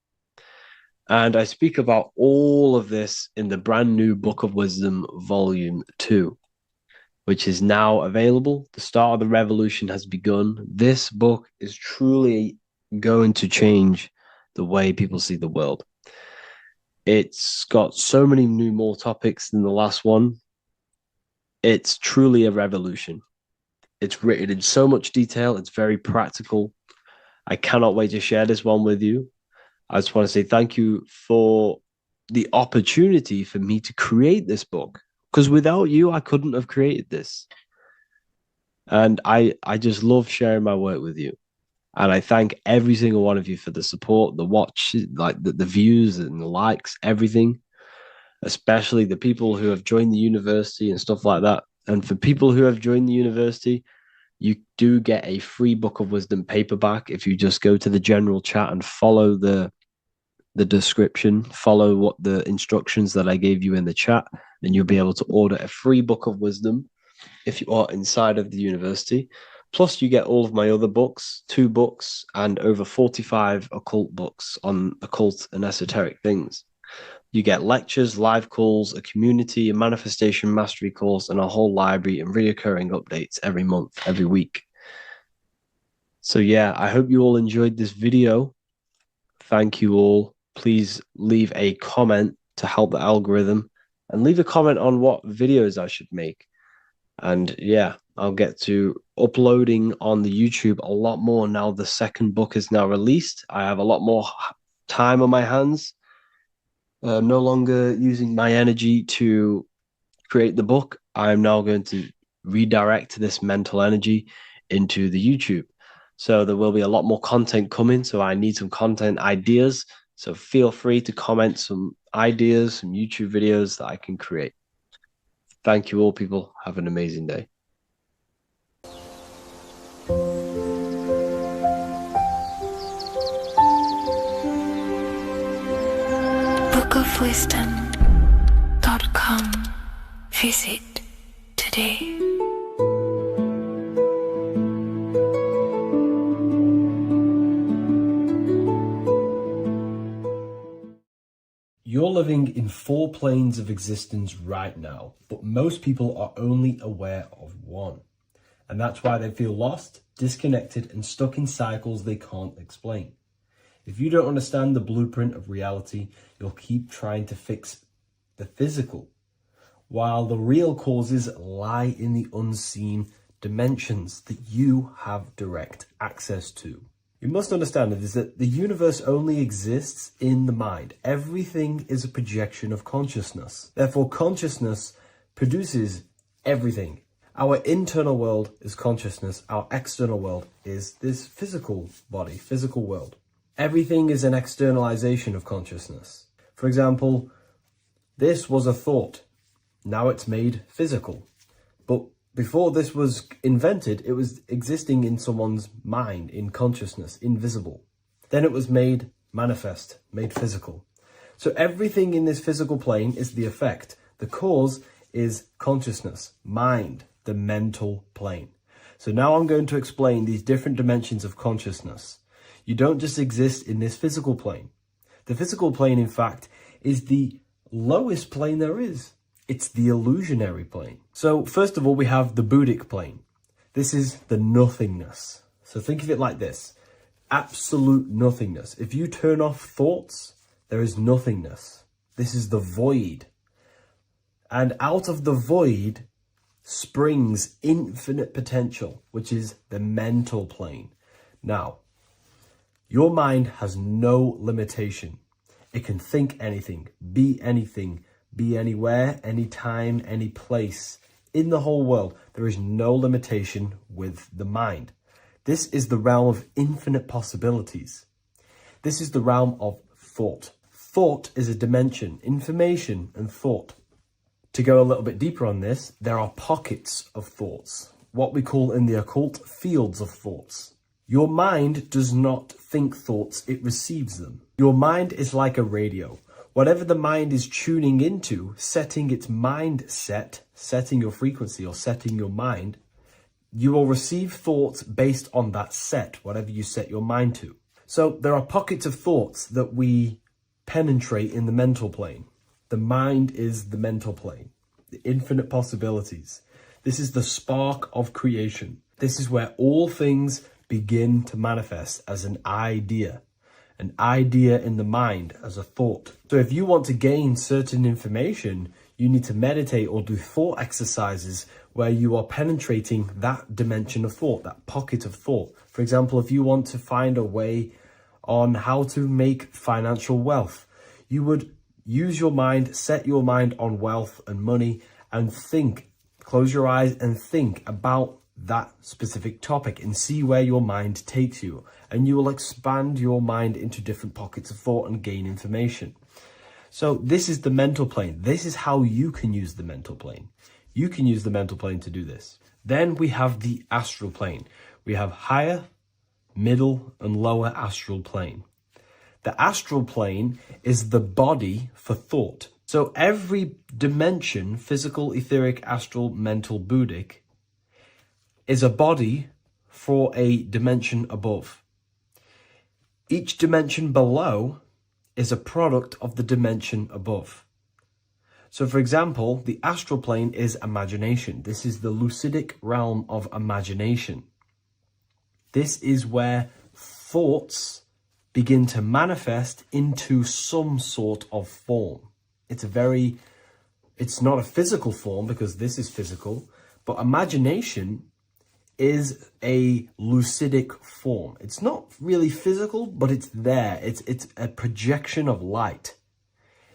And I speak about all of this in the brand new Book of Wisdom, Volume 2, which is now available. The start of the revolution has begun. This book is truly going to change the way people see the world. It's got so many more topics than the last one. It's truly a revolution. It's written in so much detail. It's very practical. I cannot wait to share this one with you. I just want to say thank you for the opportunity for me to create this book, because without you, I couldn't have created this. And I just love sharing my work with you. And I thank every single one of you for the support, the watch, like the views and the likes, everything, especially the people who have joined the university and stuff like that. And for people who have joined the university, you do get a free Book of Wisdom paperback if you just go to the general chat and follow the description, follow what the instructions that I gave you in the chat, and you'll be able to order a free Book of Wisdom if you are inside of the university. Plus, you get all of my other books, 2 books, and over 45 occult books on occult and esoteric things. You get lectures, live calls, a community, a manifestation mastery course, and a whole library and reoccurring updates every month, every week. So yeah, I hope you all enjoyed this video. Thank you all. Please leave a comment to help the algorithm, and leave a comment on what videos I should make. And yeah, I'll get to uploading on the YouTube a lot more now the second book is now released. I have a lot more time on my hands. No longer using my energy to create the book. I'm now going to redirect this mental energy into the YouTube. So there will be a lot more content coming. So I need some content ideas. So feel free to comment some ideas, some YouTube videos that I can create. Thank you all, people. Have an amazing day. bookofwisdom.com. Visit today. You're living in 4 planes of existence right now, but most people are only aware of one. And that's why they feel lost, disconnected, and stuck in cycles they can't explain. If you don't understand the blueprint of reality, you'll keep trying to fix the physical, while the real causes lie in the unseen dimensions that you have direct access to. You must understand that the universe only exists in the mind. Everything is a projection of consciousness. Therefore, consciousness produces everything. Our internal world is consciousness. Our external world is this physical body, physical world. Everything is an externalization of consciousness. For example, this was a thought. Now it's made physical. But before this was invented, it was existing in someone's mind, in consciousness, invisible. Then it was made manifest, made physical. So everything in this physical plane is the effect. The cause is consciousness, mind, the mental plane. So now I'm going to explain these different dimensions of consciousness. You don't just exist in this physical plane. The physical plane, in fact, is the lowest plane there is. It's the illusionary plane. So first of all, we have the Buddhic plane. This is the nothingness. So think of it like this. Absolute nothingness. If you turn off thoughts, there is nothingness. This is the void. And out of the void springs infinite potential, which is the mental plane. Now, your mind has no limitation. It can think anything, be anywhere, anytime, any place. In the whole world, there is no limitation with the mind. This is the realm of infinite possibilities. This is the realm of thought. Thought is a dimension, information and thought. To go a little bit deeper on this, there are pockets of thoughts, what we call in the occult fields of thoughts. Your mind does not think thoughts, it receives them. Your mind is like a radio. Whatever the mind is tuning into, setting its mindset, setting your frequency or setting your mind, you will receive thoughts based on that set, whatever you set your mind to. So there are pockets of thoughts that we penetrate in the mental plane. The mind is the mental plane, the infinite possibilities. This is the spark of creation. This is where all things begin to manifest as an idea in the mind as a thought. So if you want to gain certain information, you need to meditate or do thought exercises where you are penetrating that dimension of thought, that pocket of thought. For example, if you want to find a way on how to make financial wealth, you would use your mind, set your mind on wealth and money and think, close your eyes and think about that specific topic and see where your mind takes you. And you will expand your mind into different pockets of thought and gain information. So this is the mental plane. This is how you can use the mental plane. You can use the mental plane to do this. Then we have the astral plane. We have higher, middle, and lower astral plane. The astral plane is the body for thought. So every dimension, physical, etheric, astral, mental, Buddhic, is a body for a dimension above. Each dimension below is a product of the dimension above. So for example, the astral plane is imagination. This is the lucidic realm of imagination. This is where thoughts begin to manifest into some sort of form. It's not a physical form because this is physical, but imagination is a lucidic form. It's not really physical, but it's there. It's a projection of light.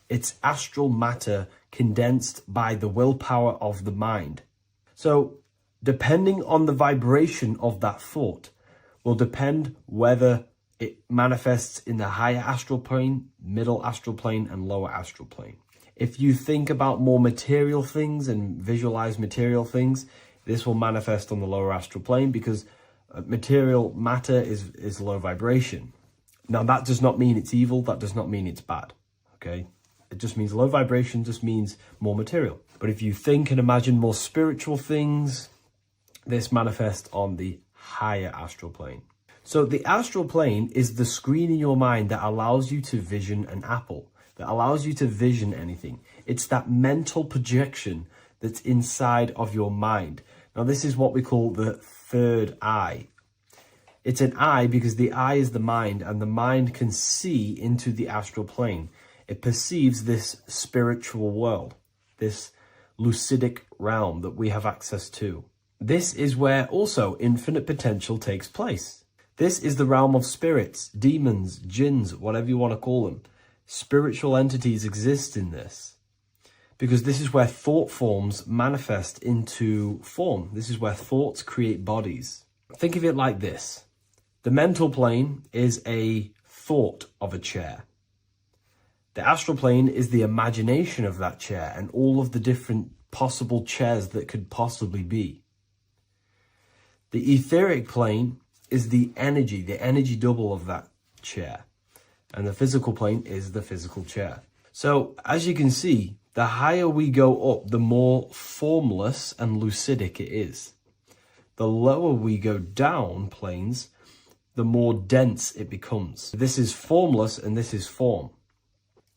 It's astral matter condensed by the willpower of the mind. So depending on the vibration of that thought will depend whether it manifests in the higher astral plane, middle astral plane, and lower astral plane. If you think about more material things and visualize material things, this will manifest on the lower astral plane because material matter is low vibration. Now, that does not mean it's evil. That does not mean it's bad. Okay? It just means low vibration just means more material. But if you think and imagine more spiritual things, this manifests on the higher astral plane. So the astral plane is the screen in your mind that allows you to vision an apple, that allows you to vision anything. It's that mental projection that's inside of your mind. Now, this is what we call the third eye. It's an eye because the eye is the mind, and the mind can see into the astral plane. It perceives this spiritual world, this lucidic realm that we have access to. This is where also infinite potential takes place. This is the realm of spirits, demons, jinns, whatever you want to call them. Spiritual entities exist in this because this is where thought forms manifest into form. This is where thoughts create bodies. Think of it like this. The mental plane is a thought of a chair. The astral plane is the imagination of that chair and all of the different possible chairs that could possibly be. The etheric plane is the energy double of that chair. And the physical plane is the physical chair. So as you can see, the higher we go up, the more formless and lucidic it is. The lower we go down planes, the more dense it becomes. This is formless and this is form.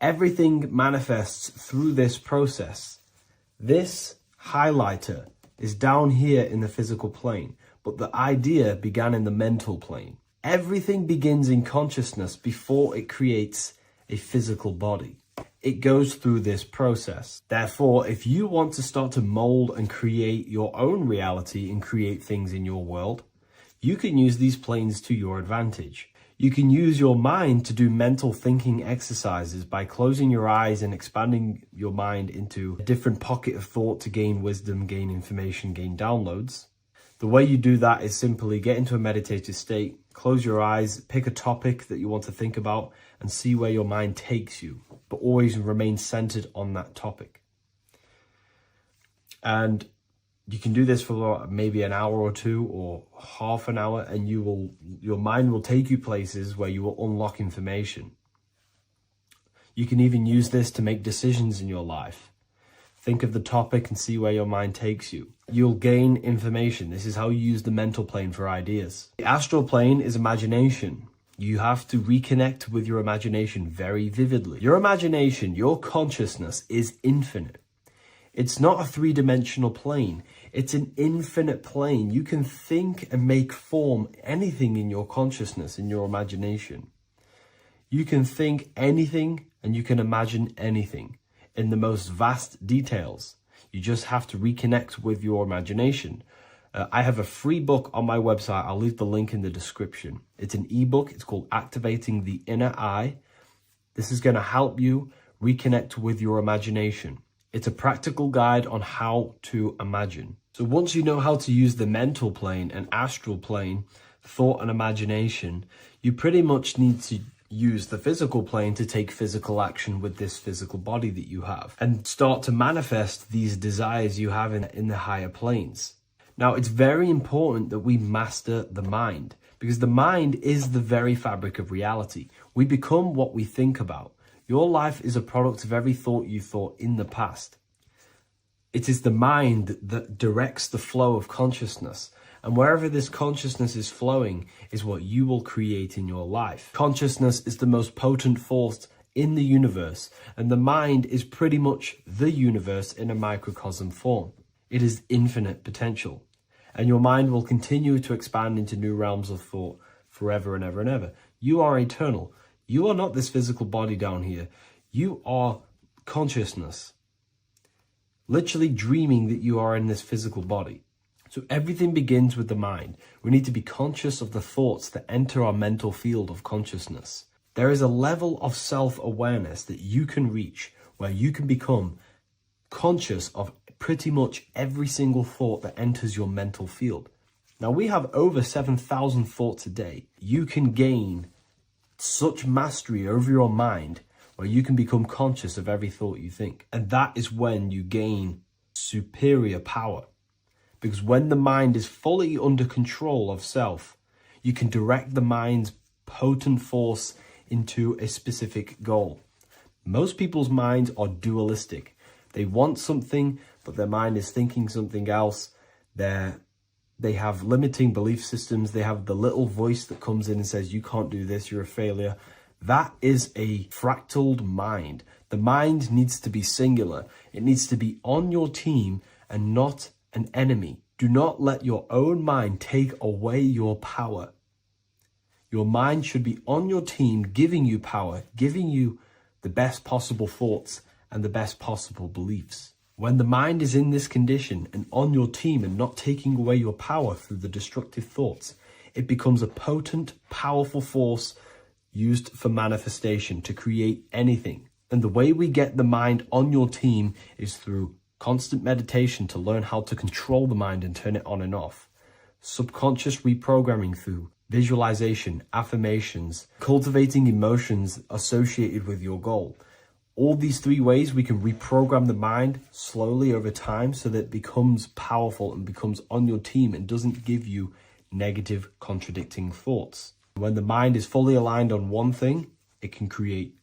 Everything manifests through this process. This highlighter is down here in the physical plane, but the idea began in the mental plane. Everything begins in consciousness before it creates a physical body. It goes through this process. Therefore, if you want to start to mold and create your own reality and create things in your world, you can use these planes to your advantage. You can use your mind to do mental thinking exercises by closing your eyes and expanding your mind into a different pocket of thought to gain wisdom, gain information, gain downloads. The way you do that is simply get into a meditative state, close your eyes, pick a topic that you want to think about, and see where your mind takes you, but always remain centered on that topic. And you can do this for maybe an hour or two or half an hour, and your mind will take you places where you will unlock information. You can even use this to make decisions in your life. Think of the topic and see where your mind takes you. You'll gain information. This is how you use the mental plane for ideas. The astral plane is imagination. You have to reconnect with your imagination very vividly. Your imagination, your consciousness is infinite. It's not a three-dimensional plane. It's an infinite plane. You can think and make form anything in your consciousness, in your imagination. You can think anything and you can imagine anything in the most vast details. You just have to reconnect with your imagination. I have a free book on my website. I'll leave the link in the description. It's an ebook. It's called Activating the Inner Eye. This is going to help you reconnect with your imagination. It's a practical guide on how to imagine. So once you know how to use the mental plane and astral plane, thought and imagination, you pretty much need to use the physical plane to take physical action with this physical body that you have and start to manifest these desires you have in the higher planes. Now, it's very important that we master the mind, because the mind is the very fabric of reality. We become what we think about. Your life is a product of every thought you thought in the past. It is the mind that directs the flow of consciousness. And wherever this consciousness is flowing is what you will create in your life. Consciousness is the most potent force in the universe, and the mind is pretty much the universe in a microcosm form. It is infinite potential, and your mind will continue to expand into new realms of thought forever and ever and ever. You are eternal. You are not this physical body down here. You are consciousness, literally dreaming that you are in this physical body. So everything begins with the mind. We need to be conscious of the thoughts that enter our mental field of consciousness. There is a level of self-awareness that you can reach where you can become conscious of pretty much every single thought that enters your mental field. Now, we have over 7,000 thoughts a day. You can gain such mastery over your mind where you can become conscious of every thought you think. And that is when you gain superior power. Because when the mind is fully under control of self, you can direct the mind's potent force into a specific goal. Most people's minds are dualistic. They want something, but their mind is thinking something else. They have limiting belief systems. They have the little voice that comes in and says, you can't do this, you're a failure. That is a fractaled mind. The mind needs to be singular. It needs to be on your team and not an enemy. Do not let your own mind take away your power. Your mind should be on your team, giving you power, giving you the best possible thoughts and the best possible beliefs. When the mind is in this condition and on your team and not taking away your power through the destructive thoughts, it becomes a potent, powerful force used for manifestation to create anything. And the way we get the mind on your team is through constant meditation to learn how to control the mind and turn it on and off. Subconscious reprogramming through visualization, affirmations, cultivating emotions associated with your goal. All these three ways we can reprogram the mind slowly over time so that it becomes powerful and becomes on your team and doesn't give you negative contradicting thoughts. When the mind is fully aligned on one thing, it can create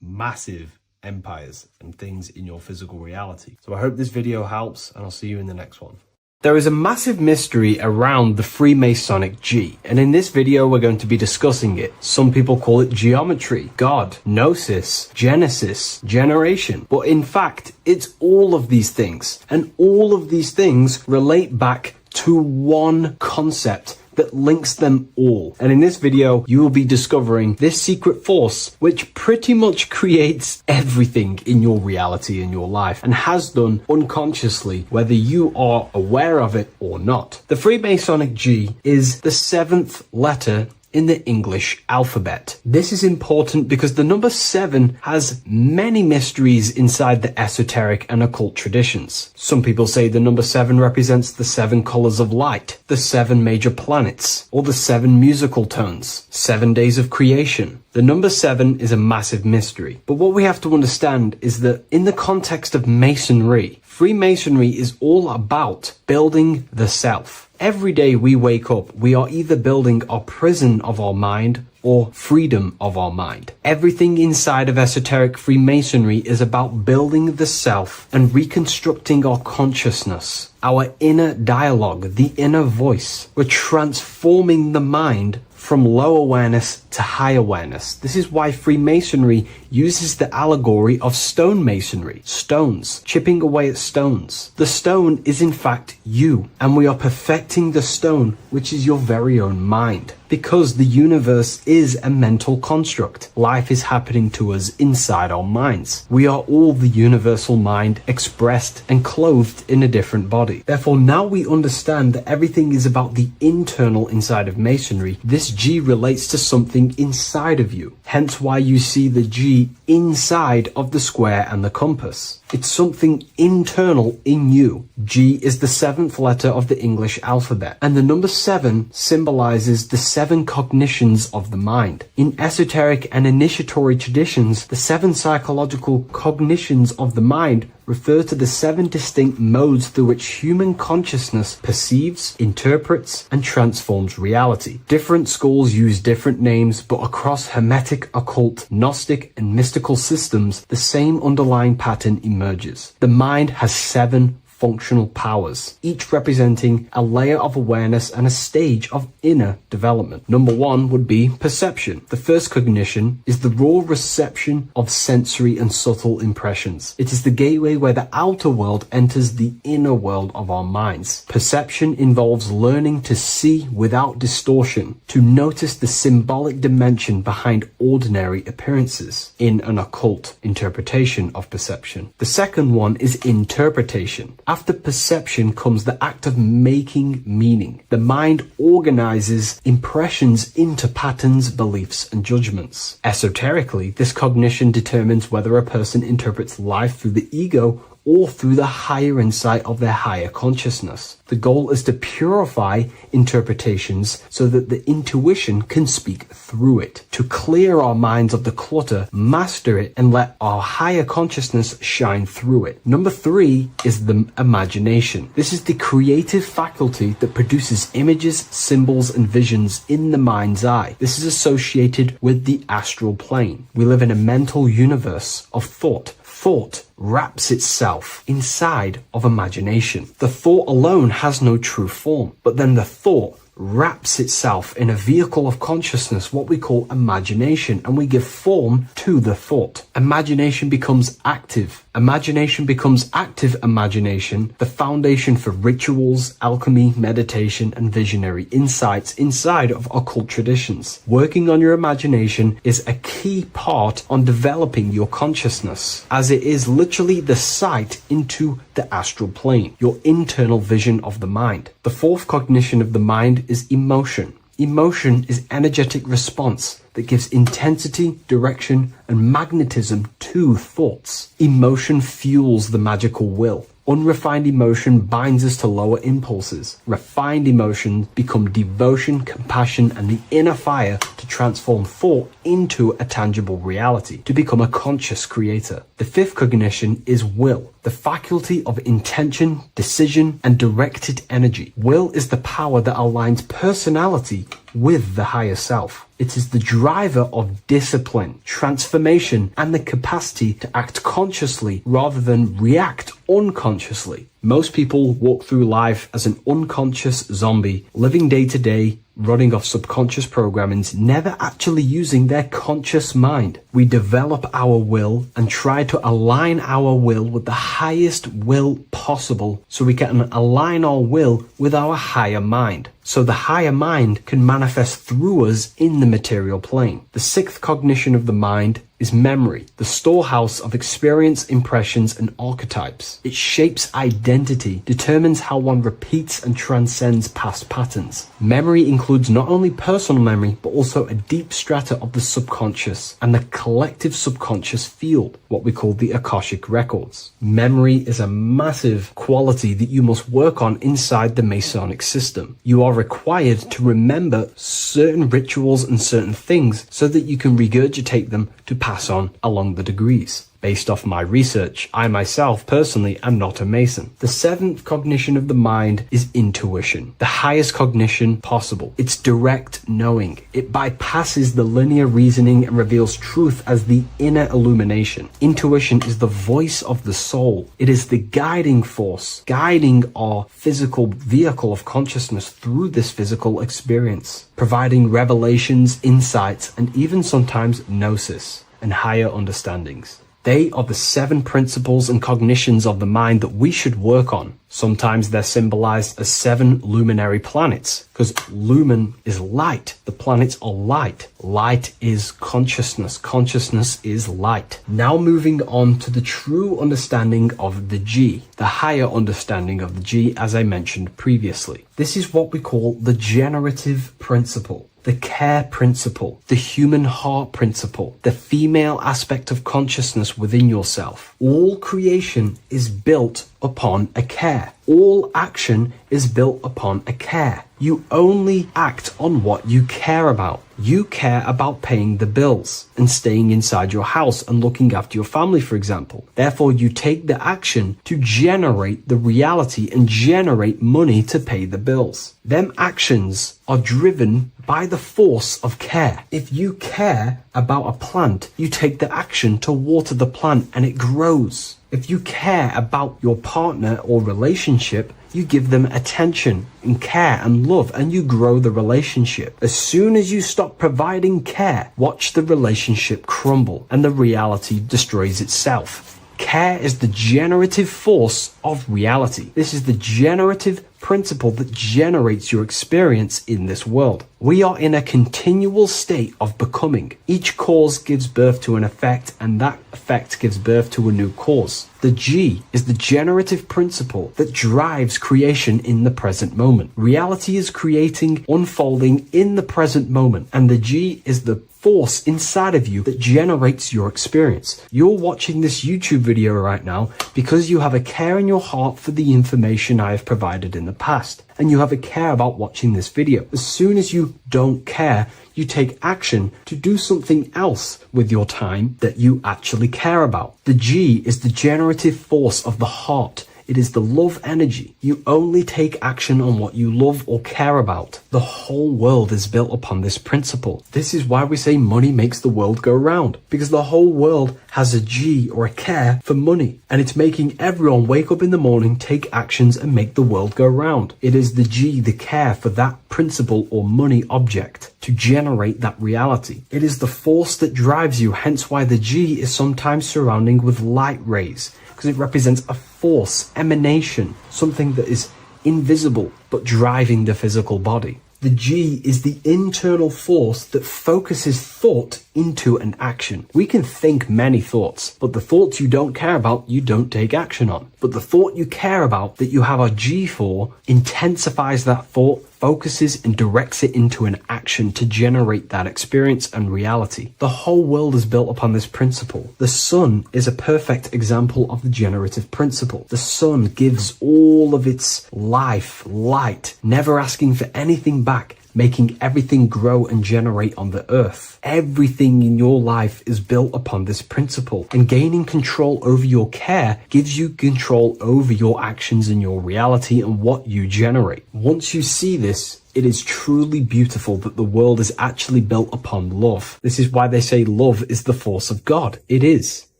massive empires and things in your physical reality. So I hope this video helps, and I'll see you in the next one. There is a massive mystery around the Freemasonic G, and in this video we're going to be discussing it. Some people call it geometry, God, gnosis, genesis, generation, but in fact it's all of these things, and all of these things relate back to one concept that links them all. And in this video, you will be discovering this secret force, which pretty much creates everything in your reality, in your life, and has done unconsciously, whether you are aware of it or not. The Freemasonic G is the 7th letter in the English alphabet. This is important because the number 7 has many mysteries inside the esoteric and occult traditions. Some people say the number 7 represents the 7 colors of light, the 7 major planets, or the 7 musical tones, 7 days of creation. The number 7 is a massive mystery. But what we have to understand is that in the context of Masonry, Freemasonry is all about building the self. Every day we wake up, we are either building our prison of our mind or freedom of our mind. Everything inside of esoteric Freemasonry is about building the self and reconstructing our consciousness, our inner dialogue, the inner voice. We're transforming the mind from low awareness to high awareness. This is why Freemasonry uses the allegory of stonemasonry, stones, chipping away at stones. The stone is in fact you, and we are perfecting the stone, which is your very own mind. Because the universe is a mental construct. Life is happening to us inside our minds. We are all the universal mind expressed and clothed in a different body. Therefore, now we understand that everything is about the internal inside of Masonry. This G relates to something inside of you. Hence why you see the G inside of the square and the compass. It's something internal in you. G is the 7th letter of the English alphabet, and the number 7 symbolizes the 7 cognitions of the mind. In esoteric and initiatory traditions, the 7 psychological cognitions of the mind refer to the 7 distinct modes through which human consciousness perceives, interprets, and transforms reality. Different schools use different names, but across Hermetic, occult, Gnostic, and mystical systems, the same underlying pattern emerges. The mind has 7 functional powers, each representing a layer of awareness and a stage of inner development. Number 1 would be perception. The first cognition is the raw reception of sensory and subtle impressions. It is the gateway where the outer world enters the inner world of our minds. Perception involves learning to see without distortion, to notice the symbolic dimension behind ordinary appearances in an occult interpretation of perception. The second one is interpretation. After perception comes the act of making meaning. The mind organizes impressions into patterns, beliefs, and judgments. Esoterically, this cognition determines whether a person interprets life through the ego or through the higher insight of their higher consciousness. The goal is to purify interpretations so that the intuition can speak through it, to clear our minds of the clutter, master it, and let our higher consciousness shine through it. Number 3 is the imagination. This is the creative faculty that produces images, symbols, and visions in the mind's eye. This is associated with the astral plane. We live in a mental universe of thought. Thought wraps itself inside of imagination. The thought alone has no true form, but then the thought wraps itself in a vehicle of consciousness, what we call imagination, and we give form to the thought. Imagination becomes active. Imagination becomes active imagination, the foundation for rituals, alchemy, meditation, and visionary insights inside of occult traditions. Working on your imagination is a key part on developing your consciousness, as it is literally the sight into the astral plane, your internal vision of the mind. The 4th cognition of the mind is emotion. Emotion is energetic response that gives intensity, direction, and magnetism to thoughts. Emotion fuels the magical will. Unrefined emotion binds us to lower impulses. Refined emotions become devotion, compassion, and the inner fire to transform thought into a tangible reality, to become a conscious creator. The fifth cognition is will, the faculty of intention, decision, and directed energy. Will is the power that aligns personality with the higher self. It is the driver of discipline, transformation, and the capacity to act consciously rather than react unconsciously. Most people walk through life as an unconscious zombie, living day to day, running off subconscious programmings, never actually using their conscious mind. We develop our will and try to align our will with the highest will possible so we can align our will with our higher mind. So the higher mind can manifest through us in the material plane. The sixth cognition of the mind is memory, the storehouse of experience, impressions, and archetypes. It shapes identity, determines how one repeats and transcends past patterns. Memory includes not only personal memory, but also a deep strata of the subconscious and the collective subconscious field, what we call the Akashic records. Memory is a massive quality that you must work on inside the Masonic system. You are required to remember certain rituals and certain things so that you can regurgitate them to pass on along the degrees. Based off my research, I myself personally am not a Mason. The seventh cognition of the mind is intuition, the highest cognition possible. It's direct knowing. It bypasses the linear reasoning and reveals truth as the inner illumination. Intuition is the voice of the soul. It is the guiding force, guiding our physical vehicle of consciousness through this physical experience, providing revelations, insights, and even sometimes gnosis and higher understandings. They are the 7 principles and cognitions of the mind that we should work on. Sometimes they're symbolized as 7 luminary planets, because lumen is light. The planets are light. Light is consciousness. Consciousness is light. Now moving on to the true understanding of the G, the higher understanding of the G, as I mentioned previously. This is what we call the generative principle, the care principle, the human heart principle, the female aspect of consciousness within yourself. All creation is built upon a care. All action is built upon a care. You only act on what you care about. You care about paying the bills and staying inside your house and looking after your family, for example. Therefore, you take the action to generate the reality and generate money to pay the bills. Them actions are driven by the force of care. If you care about a plant, you take the action to water the plant and it grows. If you care about your partner or relationship, you give them attention and care and love, and you grow the relationship. As soon as you stop providing care, watch the relationship crumble and the reality destroys itself. Care is the generative force of reality. This is the generative principle that generates your experience in this world. We are in a continual state of becoming. Each cause gives birth to an effect, and that effect gives birth to a new cause. The G is the generative principle that drives creation in the present moment. Reality is creating, unfolding in the present moment, and the G is the force inside of you that generates your experience. You're watching this YouTube video right now because you have a care in your heart for the information I have provided in the past, and you have a care about watching this video. As soon as you don't care, you take action to do something else with your time that you actually care about. The G is the generative force of the heart. It is the love energy. You only take action on what you love or care about. The whole world is built upon this principle. This is why we say money makes the world go round, because the whole world has a G or a care for money, and it's making everyone wake up in the morning, take actions, and make the world go round. It is the G, the care for that principle or money object to generate that reality. It is the force that drives you, hence why the G is sometimes surrounding with light rays, because it represents a force, emanation, something that is invisible but driving the physical body. The G is the internal force that focuses thought into an action. We can think many thoughts, but the thoughts you don't care about, you don't take action on. But the thought you care about, that you have a G for, intensifies that thought, focuses and directs it into an action to generate that experience and reality. The whole world is built upon this principle. The sun is a perfect example of the generative principle. The sun gives all of its life, light, never asking for anything back, making everything grow and generate on the earth. Everything in your life is built upon this principle, and gaining control over your care gives you control over your actions and your reality and what you generate. Once you see this, it is truly beautiful that the world is actually built upon love. This is why they say love is the force of God. It is.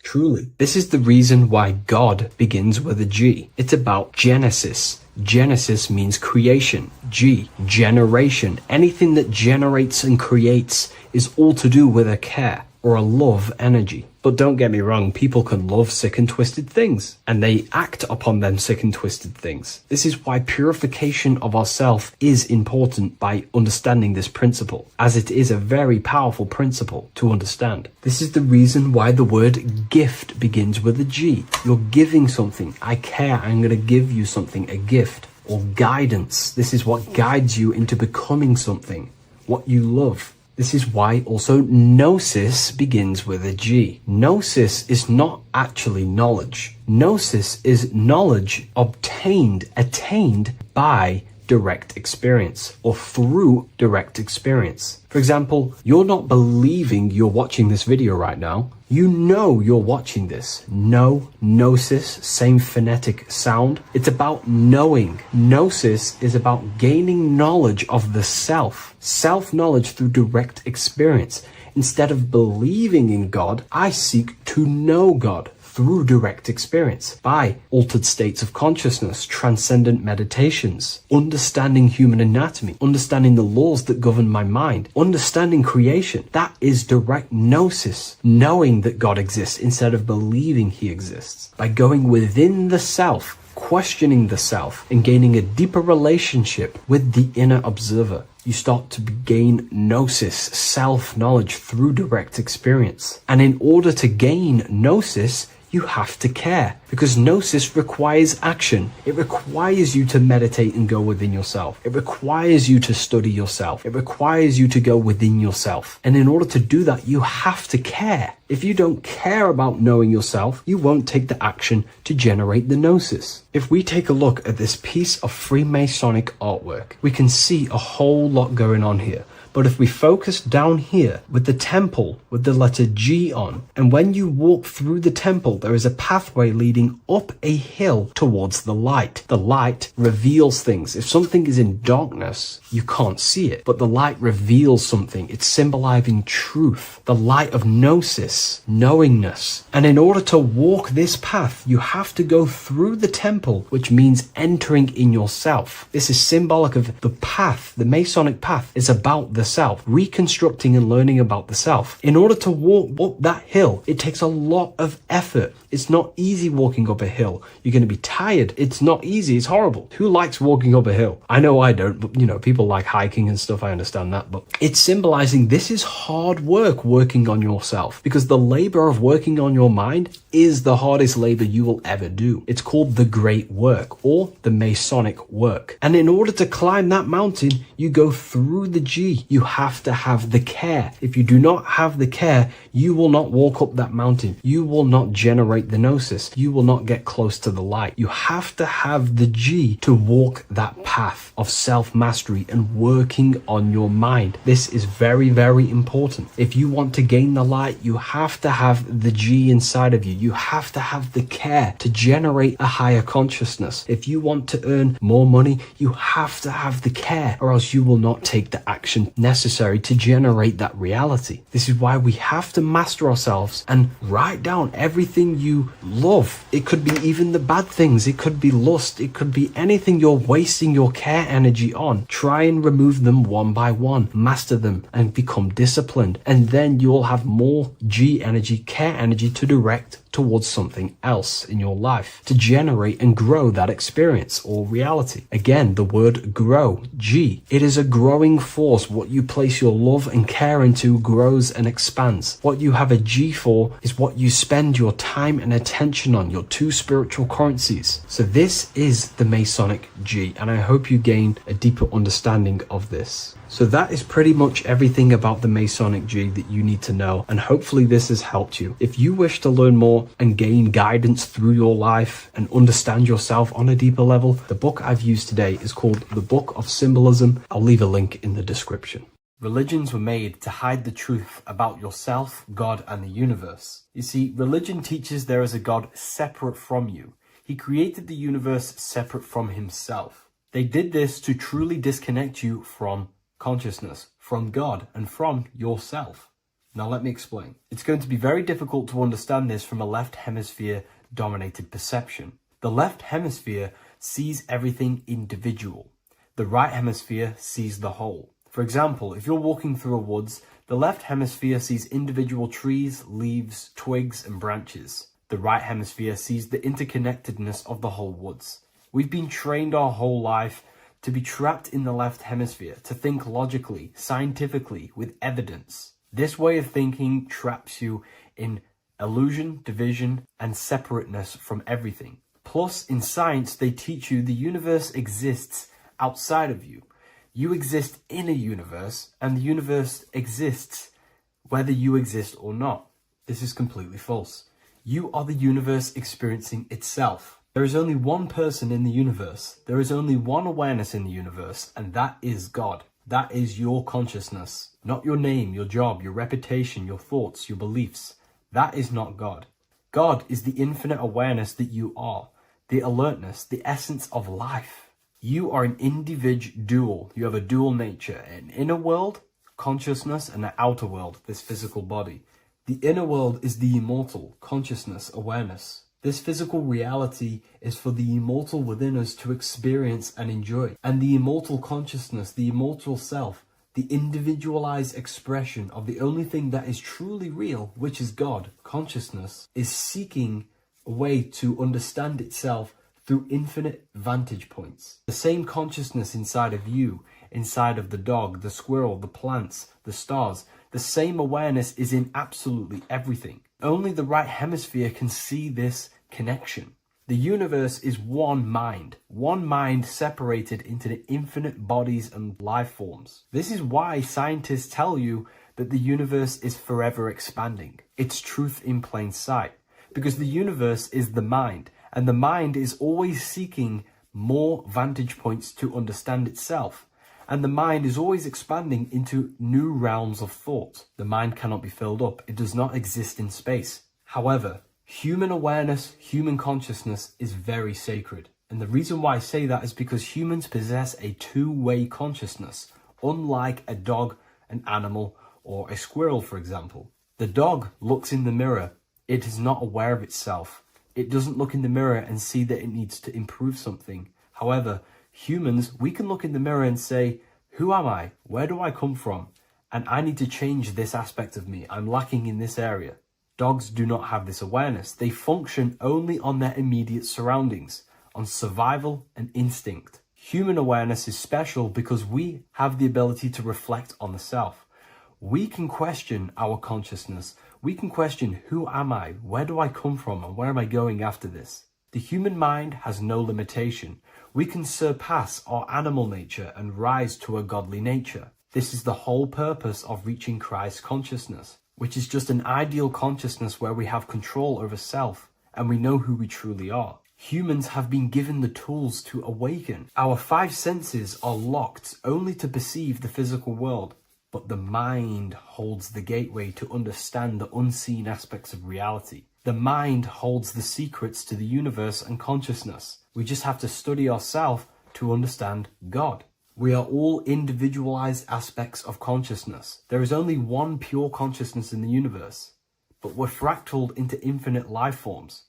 Truly. This is the reason why God begins with a G. It's about Genesis. Genesis means creation. G, generation. Anything that generates and creates is all to do with a care or a love energy. But don't get me wrong, people can love sick and twisted things, and they act upon them sick and twisted things. This is why purification of ourself is important by understanding this principle, as it is a very powerful principle to understand. This is the reason why the word gift begins with a G. You're giving something. I care. I'm going to give you something, a gift. Or guidance. This is what guides you into becoming something, what you love. This is why also gnosis begins with a G. Gnosis is not actually knowledge. Gnosis is knowledge obtained, attained by direct experience or through direct experience. For example, you're not believing you're watching this video right now. You know you're watching this. Know, gnosis, same phonetic sound. It's about knowing. Gnosis is about gaining knowledge of the self. Self-knowledge through direct experience. Instead of believing in God, I seek to know God through direct experience by altered states of consciousness, transcendent meditations, understanding human anatomy, understanding the laws that govern my mind, understanding creation. That is direct gnosis, knowing that God exists instead of believing he exists. By going within the self, questioning the self, and gaining a deeper relationship with the inner observer, you start to gain gnosis, self-knowledge through direct experience. And in order to gain gnosis, you have to care, because gnosis requires action. It requires you to meditate and go within yourself. It requires you to study yourself. It requires you to go within yourself. And in order to do that, you have to care. If you don't care about knowing yourself, you won't take the action to generate the gnosis. If we take a look at this piece of Freemasonic artwork, we can see a whole lot going on here. But if we focus down here with the temple with the letter G on, and when you walk through the temple, there is a pathway leading up a hill towards the light. The light reveals things. If something is in darkness, you can't see it, but the light reveals something. It's symbolizing truth, the light of gnosis, knowingness. And in order to walk this path, you have to go through the temple, which means entering in yourself. This is symbolic of the path. The Masonic path is about the self, reconstructing and learning about the self. In order to walk up that hill, it takes a lot of effort. It's not easy walking up a hill. You're going to be tired. It's not easy. It's horrible. Who likes walking up a hill? I know I don't, but people like hiking and stuff. I understand that, but it's symbolizing this is hard work working on yourself, because the labor of working on your mind is the hardest labor you will ever do. It's called the great work or the Masonic work. And in order to climb that mountain, you go through the G. You have to have the care. If you do not have the care, you will not walk up that mountain. You will not generate the gnosis. You will not get close to the light. You have to have the G to walk that path of self-mastery and working on your mind. This is very, very important. If you want to gain the light, you have to have the G inside of you. You have to have the care to generate a higher consciousness. If you want to earn more money, you have to have the care, or else you will not take the action necessary to generate that reality. This is why we have to master ourselves and write down everything you love. It could be even the bad things. It could be lust. It could be anything you're wasting your care energy on. Try and remove them one by one. Master them and become disciplined. And then you will have more G energy, care energy to direct towards something else in your life to generate and grow that experience or reality. Again, the word grow, G. It is a growing force. What you place your love and care into grows and expands. What you have a G for is what you spend your time and attention on, your two spiritual currencies. So this is the Masonic G, and I hope you gain a deeper understanding of this. So that is pretty much everything about the Masonic G that you need to know, and hopefully this has helped you. If you wish to learn more and gain guidance through your life and understand yourself on a deeper level, the book I've used today is called The Book of Symbolism. I'll leave a link in the description. Religions were made to hide the truth about yourself, God, and the universe. You see, religion teaches there is a God separate from you. He created the universe separate from himself. They did this to truly disconnect you from consciousness, from God, and from yourself. Now let me explain. It's going to be very difficult to understand this from a left hemisphere dominated perception. The left hemisphere sees everything individual. The right hemisphere sees the whole. For example, if you're walking through a woods, the left hemisphere sees individual trees, leaves, twigs, and branches. The right hemisphere sees the interconnectedness of the whole woods. We've been trained our whole life to be trapped in the left hemisphere, to think logically, scientifically, with evidence. This way of thinking traps you in illusion, division, and separateness from everything. Plus, in science, they teach you the universe exists outside of you. You exist in a universe, and the universe exists whether you exist or not. This is completely false. You are the universe experiencing itself. There is only one person in the universe. There is only one awareness in the universe, and that is God. That is your consciousness. Not your name, your job, your reputation, your thoughts, your beliefs. That is not God. God is the infinite awareness that you are, the alertness, the essence of life. You are an individual. You have a dual nature, an inner world, consciousness, and an outer world, this physical body. The inner world is the immortal, consciousness, awareness. This physical reality is for the immortal within us to experience and enjoy. And the immortal consciousness, the immortal self, the individualized expression of the only thing that is truly real, which is God, consciousness, is seeking a way to understand itself through infinite vantage points. The same consciousness inside of you, inside of the dog, the squirrel, the plants, the stars, the same awareness is in absolutely everything. Only the right hemisphere can see this connection. The universe is one mind separated into the infinite bodies and life forms. This is why scientists tell you that the universe is forever expanding. It's truth in plain sight, because the universe is the mind, and the mind is always seeking more vantage points to understand itself. And the mind is always expanding into new realms of thought. The mind cannot be filled up. It does not exist in space. However, human awareness, human consciousness is very sacred. And the reason why I say that is because humans possess a two-way consciousness, unlike a dog, an animal, or a squirrel, for example. The dog looks in the mirror. It is not aware of itself. It doesn't look in the mirror and see that it needs to improve something. However, humans, we can look in the mirror and say, who am I? Where do I come from? And I need to change this aspect of me. I'm lacking in this area. Dogs do not have this awareness. They function only on their immediate surroundings, on survival and instinct. Human awareness is special because we have the ability to reflect on the self. We can question our consciousness. We can question, who am I? Where do I come from? And where am I going after this? The human mind has no limitation. We can surpass our animal nature and rise to a godly nature. This is the whole purpose of reaching Christ consciousness, which is just an ideal consciousness where we have control over self and we know who we truly are. Humans have been given the tools to awaken. Our five senses are locked only to perceive the physical world, but the mind holds the gateway to understand the unseen aspects of reality. The mind holds the secrets to the universe and consciousness. We just have to study ourselves to understand God. We are all individualized aspects of consciousness. There is only one pure consciousness in the universe, but we're fractaled into infinite life forms,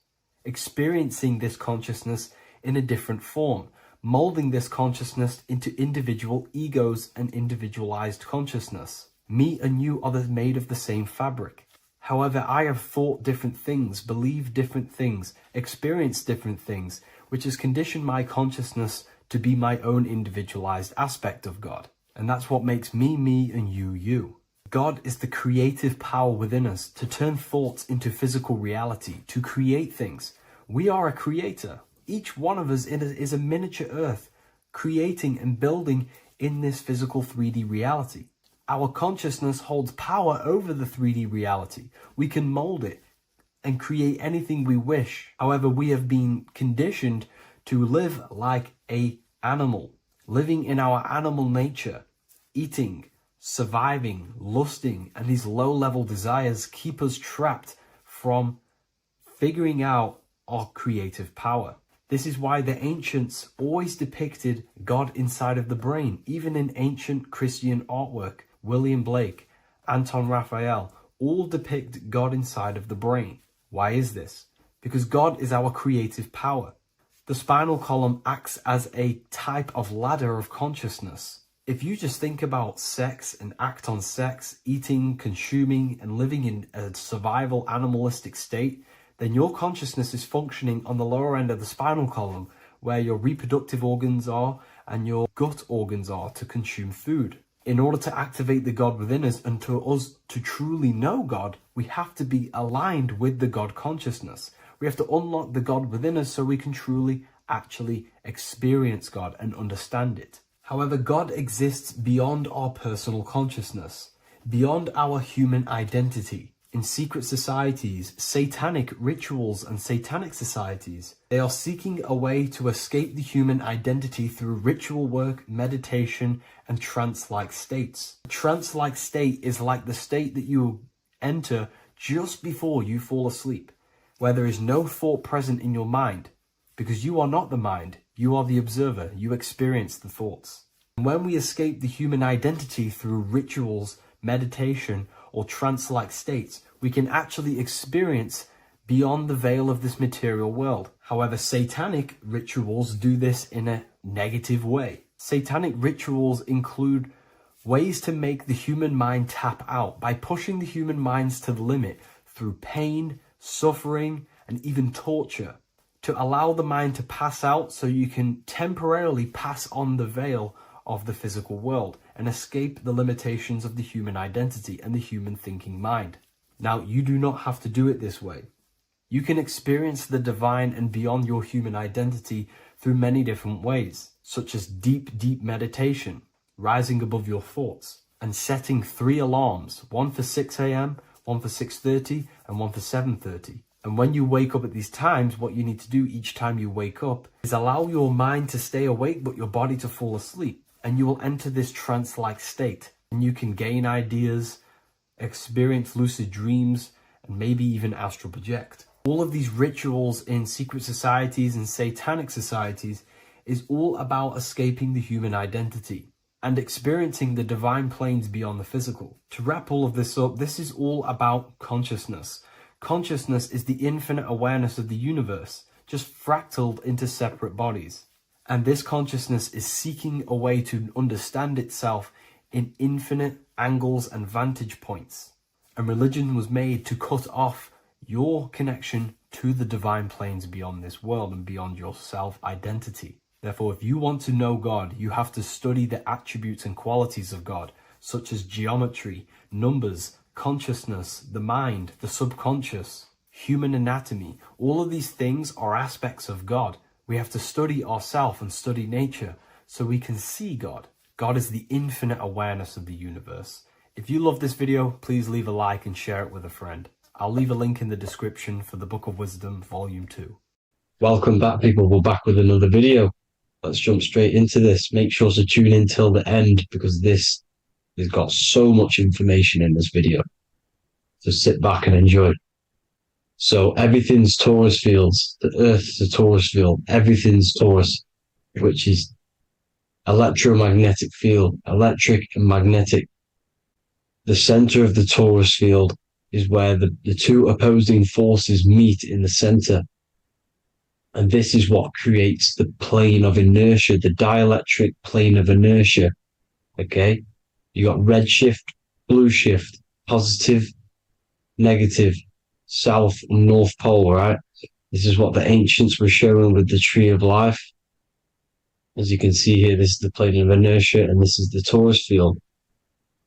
experiencing this consciousness in a different form, molding this consciousness into individual egos and individualized consciousness. Me and you are made of the same fabric. However, I have thought different things, believed different things, experienced different things, which has conditioned my consciousness to be my own individualized aspect of God. And that's what makes me, me, and you, you. God is the creative power within us to turn thoughts into physical reality, to create things. We are a creator. Each one of us is a miniature earth, creating and building in this physical 3D reality. Our consciousness holds power over the 3D reality. We can mold it and create anything we wish. However, we have been conditioned to live like an animal, living in our animal nature, eating, surviving, lusting, and these low-level desires keep us trapped from figuring out our creative power. This is why the ancients always depicted God inside of the brain. Even in ancient Christian artwork, William Blake, Anton Raphael, all depict God inside of the brain. Why is this? Because God is our creative power. The spinal column acts as a type of ladder of consciousness. If you just think about sex and act on sex, eating, consuming, and living in a survival animalistic state, then your consciousness is functioning on the lower end of the spinal column, where your reproductive organs are and your gut organs are to consume food. In order to activate the God within us and to us to truly know God, we have to be aligned with the God consciousness. We have to unlock the God within us so we can truly actually experience God and understand it. However, God exists beyond our personal consciousness, beyond our human identity. In secret societies, satanic rituals and satanic societies, they are seeking a way to escape the human identity through ritual work, meditation, and trance-like states. A trance-like state is like the state that you enter just before you fall asleep, where there is no thought present in your mind, because you are not the mind, you are the observer, you experience the thoughts. And when we escape the human identity through rituals, meditation, or trance-like states, we can actually experience beyond the veil of this material world. However, satanic rituals do this in a negative way. Satanic rituals include ways to make the human mind tap out by pushing the human minds to the limit through pain, suffering, and even torture, to allow the mind to pass out so you can temporarily pass on the veil of the physical world and escape the limitations of the human identity and the human thinking mind. Now, you do not have to do it this way. You can experience the divine and beyond your human identity through many different ways, such as deep, deep meditation, rising above your thoughts, and setting 3 alarms, one for 6 a.m., one for 6:30, and one for 7:30. And when you wake up at these times, what you need to do each time you wake up is allow your mind to stay awake but your body to fall asleep. And you will enter this trance-like state. And you can gain ideas, experience lucid dreams, and maybe even astral project. All of these rituals in secret societies and satanic societies is all about escaping the human identity and experiencing the divine planes beyond the physical. To wrap all of this up, this is all about consciousness. Consciousness is the infinite awareness of the universe, just fractaled into separate bodies. And this consciousness is seeking a way to understand itself in infinite angles and vantage points. And religion was made to cut off your connection to the divine planes beyond this world and beyond your self-identity. Therefore, if you want to know God, you have to study the attributes and qualities of God, such as geometry, numbers, consciousness, the mind, the subconscious, human anatomy. All of these things are aspects of God. We have to study ourselves and study nature so we can see God. God is the infinite awareness of the universe. If you love this video, please leave a like and share it with a friend. I'll leave a link in the description for the Book of Wisdom, Volume 2. Welcome back, people. We're back with another video. Let's jump straight into this. Make sure to tune in till the end because this has got so much information in this video. So sit back and enjoy. So everything's torus fields. The Earth's a torus field. Everything's torus, which is electromagnetic field, electric and magnetic. The center of the torus field is where the two opposing forces meet in the center. And this is what creates the plane of inertia, the dielectric plane of inertia. Okay? You got red shift, blue shift, positive negative, south and north pole, right? This is what the ancients were showing with the tree of life. As you can see here, this is the plane of inertia, and this is the torus field.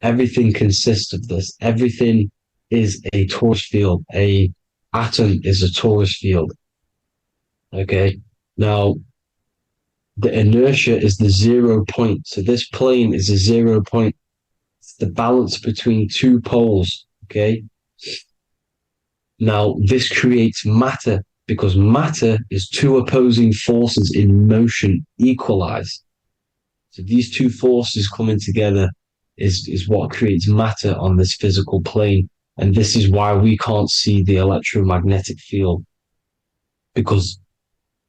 Everything consists of this. Everything is a torus field. A atom is a torus field. Okay. Now, the inertia is the 0 point. So this plane is a 0 point. It's the balance between two poles. Okay. Now, this creates matter because matter is two opposing forces in motion equalize. So these two forces coming together is what creates matter on this physical plane. And this is why we can't see the electromagnetic field, because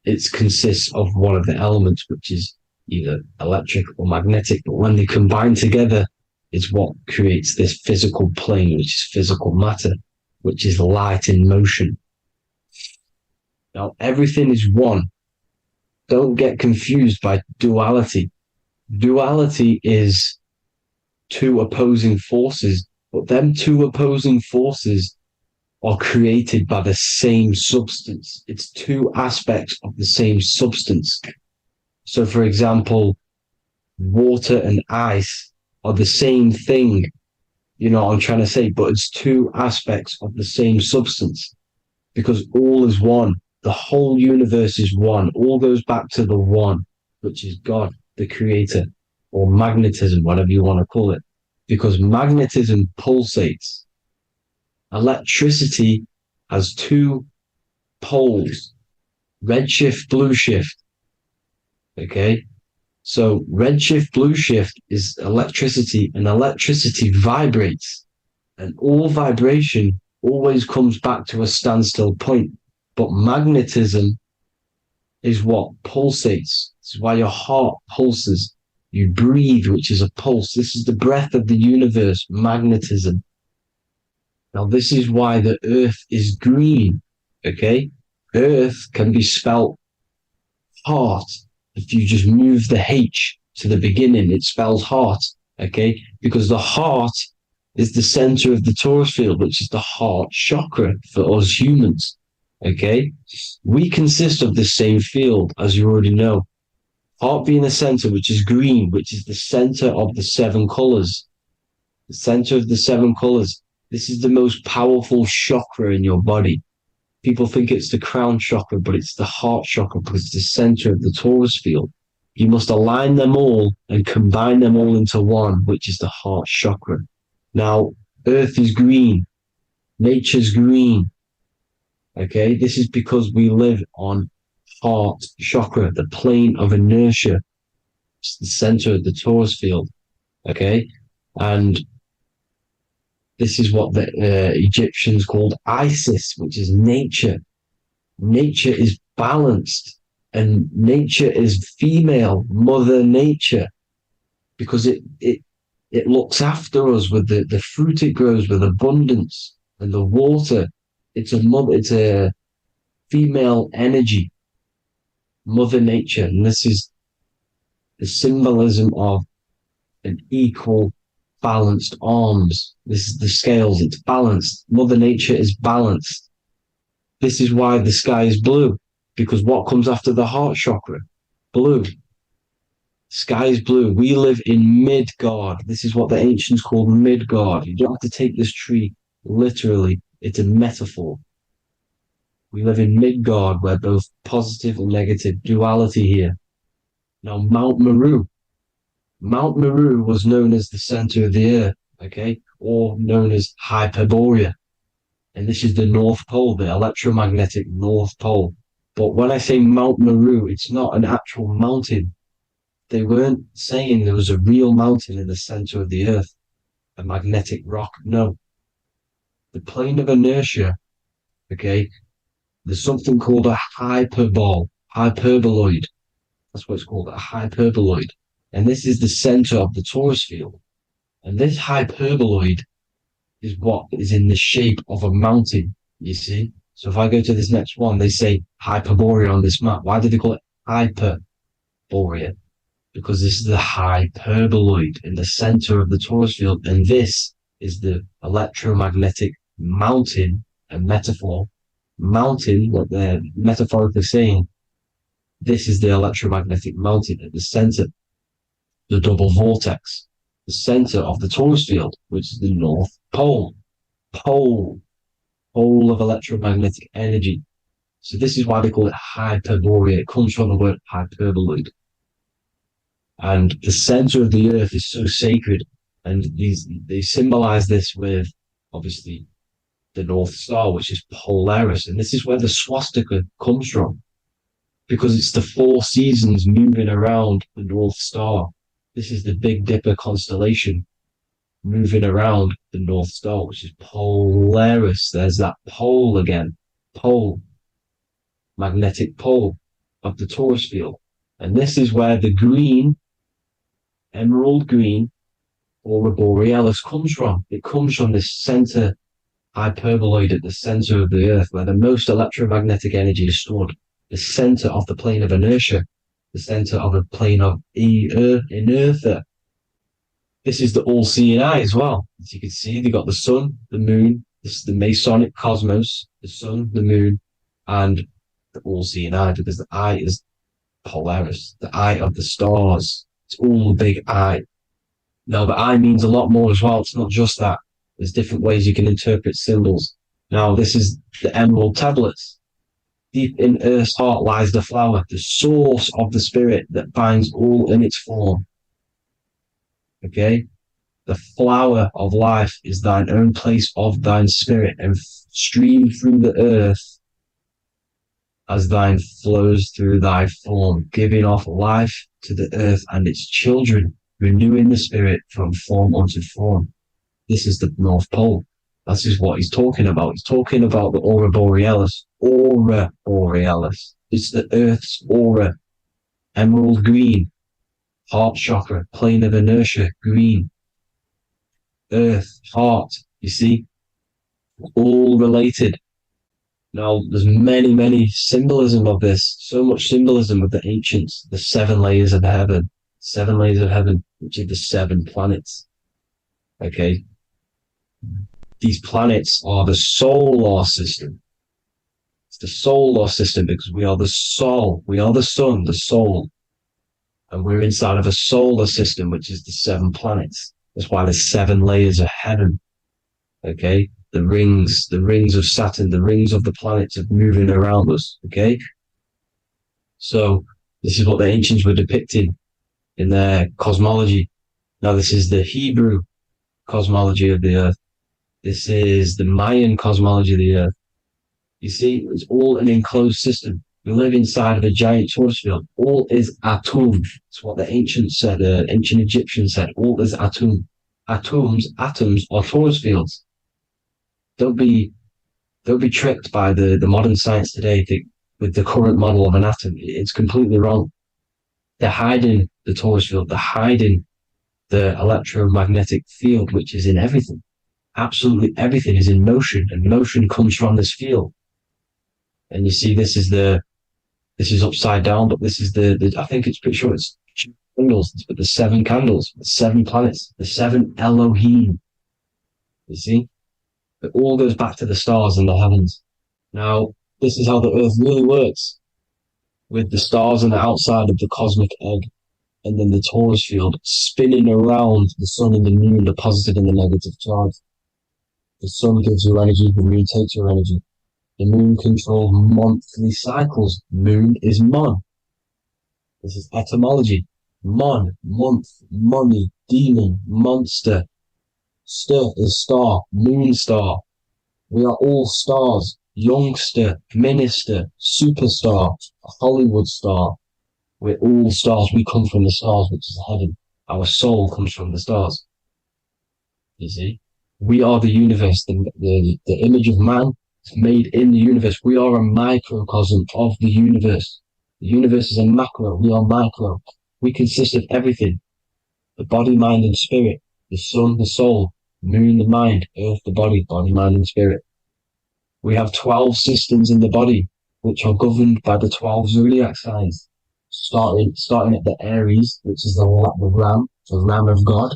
it consists of one of the elements, which is either electric or magnetic. But when they combine together, it's what creates this physical plane, which is physical matter, which is light in motion. Now, everything is one. Don't get confused by duality. Duality is two opposing forces, but them two opposing forces are created by the same substance. It's two aspects of the same substance. So, for example, water and ice are the same thing. You know what I'm trying to say? But it's two aspects of the same substance, because all is one. The whole universe is one. All goes back to the one, which is God, the creator, or magnetism, whatever you want to call it, because magnetism pulsates. Electricity has two poles, redshift, blue shift. Okay. So redshift, blue shift is electricity, and electricity vibrates, and all vibration always comes back to a standstill point. But magnetism is what pulsates. This is why your heart pulses. You breathe, which is a pulse. This is the breath of the universe, magnetism. Now, this is why the earth is green, okay? Earth can be spelt heart. If you just move the H to the beginning, it spells heart, okay? Because the heart is the center of the torus field, which is the heart chakra for us humans, okay? We consist of the same field, as you already know. Heart being the center, which is green, which is the center of the seven colors. The center of the seven colors. This is the most powerful chakra in your body. People think it's the crown chakra, but it's the heart chakra because it's the center of the torus field. You must align them all and combine them all into one, which is the heart chakra. Now, earth is green. Nature's green. Okay, this is because we live on heart chakra, the plane of inertia. It's the center of the torus field. Okay, and this is what the Egyptians called Isis, which is nature. Nature is balanced, and nature is female, Mother Nature, because it looks after us with the fruit it grows with abundance, and the water. It's a female energy, Mother Nature, and this is the symbolism of an equal, balanced arms. This is the scales, it's balanced. Mother Nature is balanced. This is why the sky is blue, because what comes after the heart chakra? Blue. Sky is blue. We live in Midgard. This is what the ancients called Midgard. You don't have to take this tree literally. It's a metaphor. We live in Midgard, where both positive and negative duality here. Now, Mount Meru. Mount Meru was known as the center of the earth, okay, or known as Hyperborea. And this is the North Pole, the electromagnetic North Pole. But when I say Mount Meru, it's not an actual mountain. They weren't saying there was a real mountain in the center of the earth, a magnetic rock. No. The plane of inertia, okay, there's something called a hyperboloid. That's what it's called, a hyperboloid. And this is the center of the torus field. And this hyperboloid is what is in the shape of a mountain, you see? So if I go to this next one, they say Hyperborea on this map. Why do they call it Hyperborea? Because this is the hyperboloid in the center of the torus field. And this is the electromagnetic mountain, a metaphor, mountain, what they're metaphorically saying, this is the electromagnetic mountain at the center, the double vortex, the center of the torus field, which is the North Pole, pole of electromagnetic energy. So this is why they call it Hyperborea. It comes from the word hyperboloid. And the center of the earth is so sacred. And they symbolize this with, obviously, the North Star, which is Polaris. And this is where the swastika comes from, because it's the 4 seasons moving around the North Star. This is the Big Dipper constellation moving around the North Star, which is Polaris. There's that pole again. Pole. Magnetic pole of the torus field. And this is where the green, emerald green, aurora borealis comes from. It comes from this center hyperboloid at the center of the earth, where the most electromagnetic energy is stored. The center of the plane of inertia, the center of the plane of inertia. This is the all-seeing eye as well. As you can see, they've got the sun, the moon, this is the Masonic cosmos, the sun, the moon, and the all-seeing eye, because the eye is Polaris, the eye of the stars. It's all a big eye. Now, the eye means a lot more as well. It's not just that. There's different ways you can interpret symbols. Now, this is the emerald tablets. Deep in Earth's heart lies the flower, the source of the spirit that binds all in its form. Okay? The flower of life is thine own place of thine spirit, and stream through the earth as thine flows through thy form, giving off life to the earth and its children, renewing the spirit from form unto form. This is the North Pole. This is what he's talking about. He's talking about the aurora borealis. Aurora borealis. It's the earth's aura. Emerald green. Heart chakra. Plane of inertia. Green. Earth. Heart. You see? All related. Now, there's many symbolism of this. So much symbolism of the ancients. The 7 layers of heaven. 7 layers of heaven, which are the 7 planets. Okay? These planets are the solar system. It's the solar system because we are the soul. We are the sun, the soul. And we're inside of a solar system, which is the 7 planets. That's why there's 7 layers of heaven. Okay? The rings of Saturn, the rings of the planets are moving around us. Okay? So this is what the ancients were depicting in their cosmology. Now this is the Hebrew cosmology of the earth. This is the Mayan cosmology of the earth. You see, it's all an enclosed system. We live inside of a giant torus field. All is atum. It's what the ancients said, the ancient Egyptians said. All is atum. Atoms are torus fields. Don't be tricked by the modern science today with the current model of an atom. It's completely wrong. They're hiding the torus field. They're hiding the electromagnetic field, which is in everything. Absolutely everything is in motion, and motion comes from this field. And you see, this is upside down, but this is the I think it's pretty sure it's candles, but the 7 candles, the 7 planets, the 7 Elohim. You see? It all goes back to the stars and the heavens. Now, this is how the earth really works, with the stars on the outside of the cosmic egg, and then the torus field spinning around the sun and the moon, the positive and the negative charge. The sun gives you energy, the moon takes your energy. The moon controls monthly cycles. Moon is mon. This is etymology. Mon, month, money, demon, monster. Stir is star, moon star. We are all stars. Youngster, minister, superstar, Hollywood star. We're all stars. We come from the stars, which is heaven. Our soul comes from the stars. You see? We are the universe, the image of man is made in the universe. We are a microcosm of the universe. The universe is a macro. We are micro. We consist of everything. The body, mind, and spirit. The sun, the soul. Moon, the mind. Earth, the body. Body, mind, and spirit. We have 12 systems in the body, which are governed by the 12 zodiac signs. Starting at the Aries, which is the ram of God,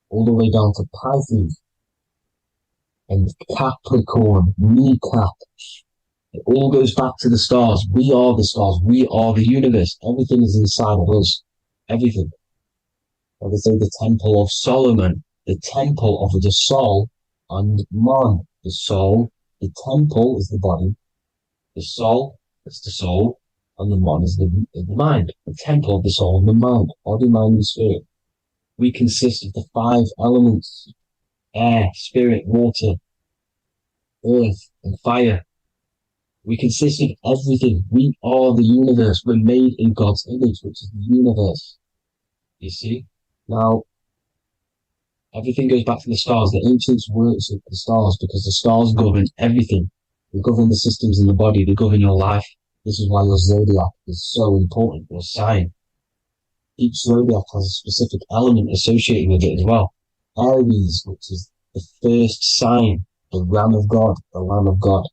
all the way down to Pisces. and Capricorn, kneecap. It all goes back to the stars. We are the stars. We are the universe. Everything is inside of us. Everything. Like I say, the Temple of Solomon, the Temple of the soul and man. The soul, the temple is the body. The soul is the soul, and the man is the mind. The temple of the soul and the mind. Body, mind, and spirit. We consist of the 5 elements: air, spirit, water, earth, and fire. We consist of everything. We are the universe. We're made in God's image, which is the universe. You see? Now, everything goes back to the stars. The ancients worshipped the stars because the stars govern everything. They govern the systems in the body. They govern your life. This is why your zodiac is so important, your sign. Each zodiac has a specific element associated with it as well. Aries, which is the first sign, the Ram of God, the Lamb of God,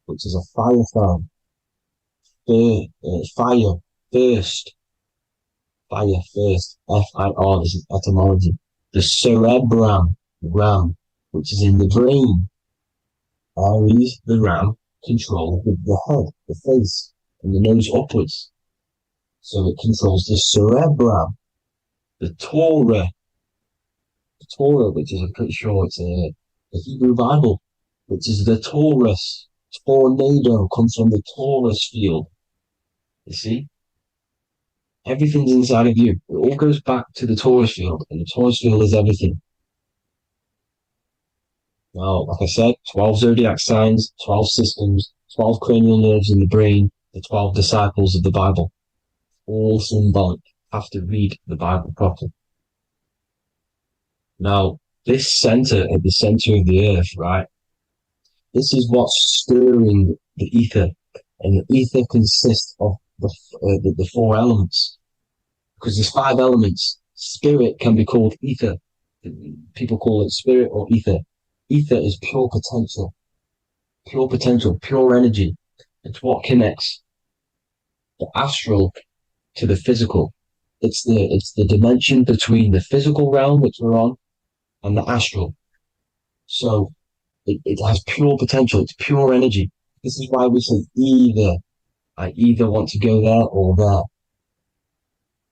which is a fire sign. Fire, first. Fire, first. F-I-R, this is etymology. The cerebrum, ram, which is in the brain. Aries, the ram, control the head, the face, and the nose upwards. So it controls the cerebrum. The Torah, which is, I'm pretty sure it's a Hebrew Bible, which is the Taurus. Tornado comes from the Taurus field. You see? Everything's inside of you. It all goes back to the Taurus field, and the Taurus field is everything. Now, like I said, 12 zodiac signs, 12 systems, 12 cranial nerves in the brain, the 12 disciples of the Bible. All symbolic. Have to read the Bible properly. Now, this center, at the center of the earth, right? This is what's stirring the ether. And the ether consists of the 4 elements. Because there's 5 elements. Spirit can be called ether. People call it spirit or ether. Ether is pure potential, pure energy. It's what connects the astral to the physical. It's the dimension between the physical realm, which we're on, and the astral. So it has pure potential. It's pure energy. This is why we say either. I either want to go there or there.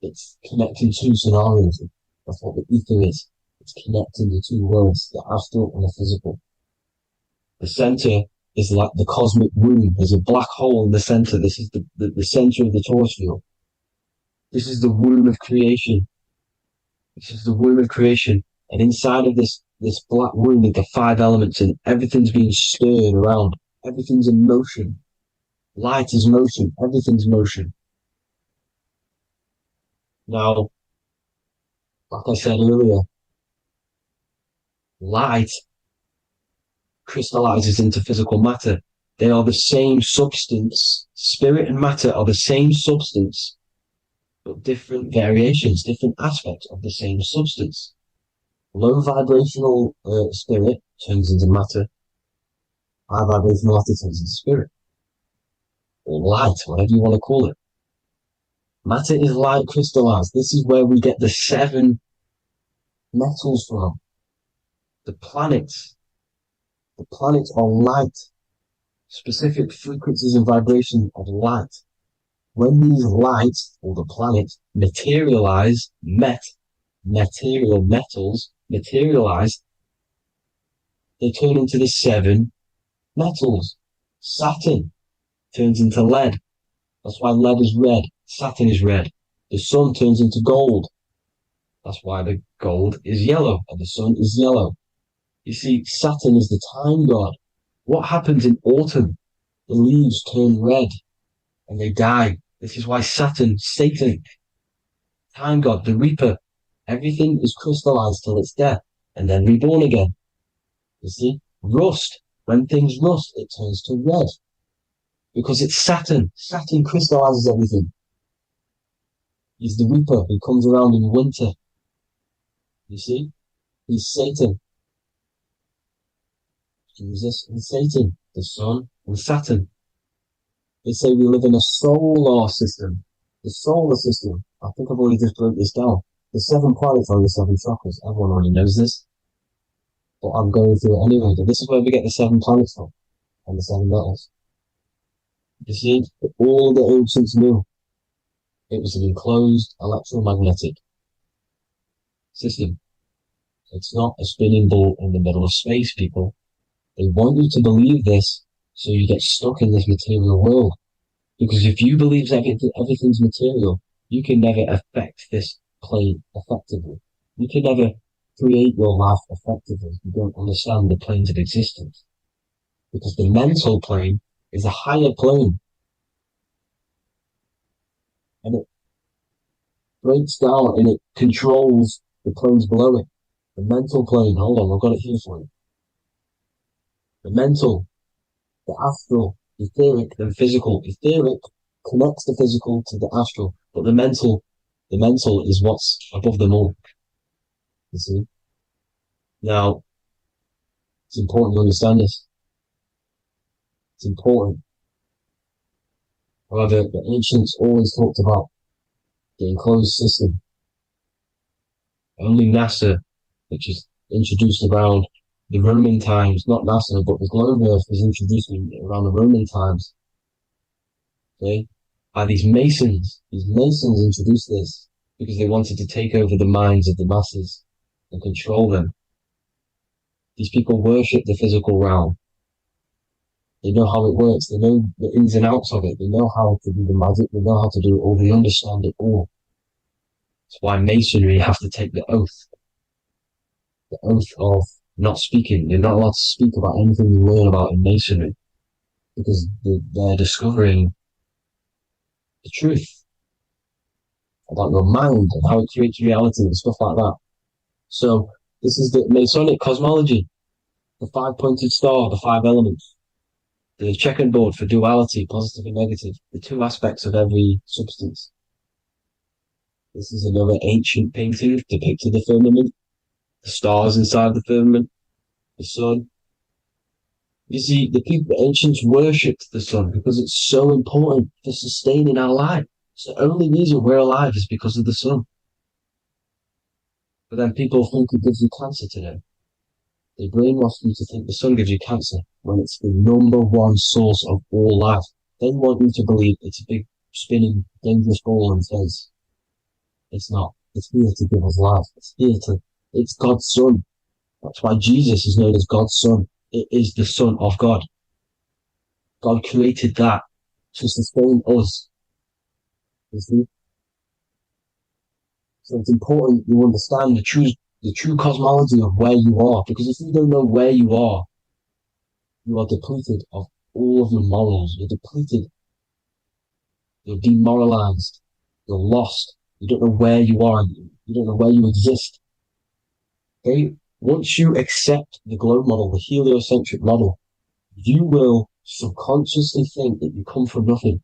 It's connecting 2 scenarios. That's what the ether is. It's connecting the 2 worlds, the astral and the physical. The center is like the cosmic womb. There's a black hole in the center. This is the center of the Taurus field. This is the womb of creation. This is the womb of creation. And inside of this black womb are the 5 elements, and everything's being stirred around. Everything's in motion. Light is motion. Everything's motion. Now, like I said earlier, light crystallizes into physical matter. They are the same substance. Spirit and matter are the same substance, but different variations, different aspects of the same substance. Low vibrational spirit turns into matter. High vibrational matter turns into spirit. Or light, whatever you want to call it. Matter is light crystallized. This is where we get the 7 metals from. The planets. The planets are light. Specific frequencies and vibration of light. When these lights, or the planets, materialize, material metals, materialize, they turn into the 7 metals. Saturn turns into lead. That's why lead is red. Saturn is red. The sun turns into gold. That's why the gold is yellow and the sun is yellow. You see, Saturn is the time god. What happens in autumn? The leaves turn red and they die. This is why Satan, time god, the reaper, everything is crystallized till it's death and then reborn again. You see, rust. When things rust, it turns to red. Because it's Saturn. Saturn crystallizes everything. He's the reaper who comes around in winter. You see? He's Satan. Jesus and Satan, the sun and Saturn. They say we live in a solar system. The solar system. I think I've already just broke this down. The 7 planets are the 7 chakras. Everyone already knows this. but I'm going through it anyway. But this is where we get the 7 planets from and the 7 metals. You see, all the ancients knew it was an enclosed electromagnetic system. It's not a spinning ball in the middle of space, people. They want you to believe this so you get stuck in this material world. Because if you believe that everything's material, you can never affect this plane effectively. You can never create your life effectively if you don't understand the planes of existence. Because the mental plane is a higher plane. And it breaks down and it controls the planes below it. The mental plane, hold on, I've got it here for you. The mental, the astral, etheric, and physical. Etheric connects the physical to the astral, but the mental is what's above them all. You see? Now, it's important to understand this. It's important. However, the ancients always talked about the enclosed system. Only NASA, which is introduced around the Roman times, not NASA, but the globe Earth was introduced around the Roman times. Okay? By these Masons. These Masons introduced this because they wanted to take over the minds of the masses and control them. These people worship the physical realm. They know how it works. They know the ins and outs of it. They know how to do the magic. They know how to do it all. They understand it all. That's why Masonry have to take the oath. The oath of not speaking. You're not allowed to speak about anything you learn about in Masonry because they're discovering the truth about your mind and how it creates reality and stuff like that. So this is the Masonic cosmology, the 5-pointed star, the 5 elements, the checkerboard for duality, positive and negative, the 2 aspects of every substance. This is another ancient painting depicting the firmament, the stars inside the firmament, the sun. You see, the ancients worshipped the sun because it's so important for sustaining our life. It's the only reason we're alive is because of the sun. But then people think it gives you cancer today. They brainwash you to think the sun gives you cancer when it's the #1 source of all life. They want you to believe it's a big, spinning, dangerous ball in space. It's not. It's here to give us life. It's God's son. That's why Jesus is known as God's son. It is the Son of God. God created that to sustain us. You see? So it's important you understand the true cosmology of where you are, because if you don't know where you are depleted of all of your morals. You're depleted. You're demoralized. You're lost. You don't know where you are. You don't know where you exist. Okay? Once you accept the globe model, the heliocentric model, you will subconsciously think that you come from nothing.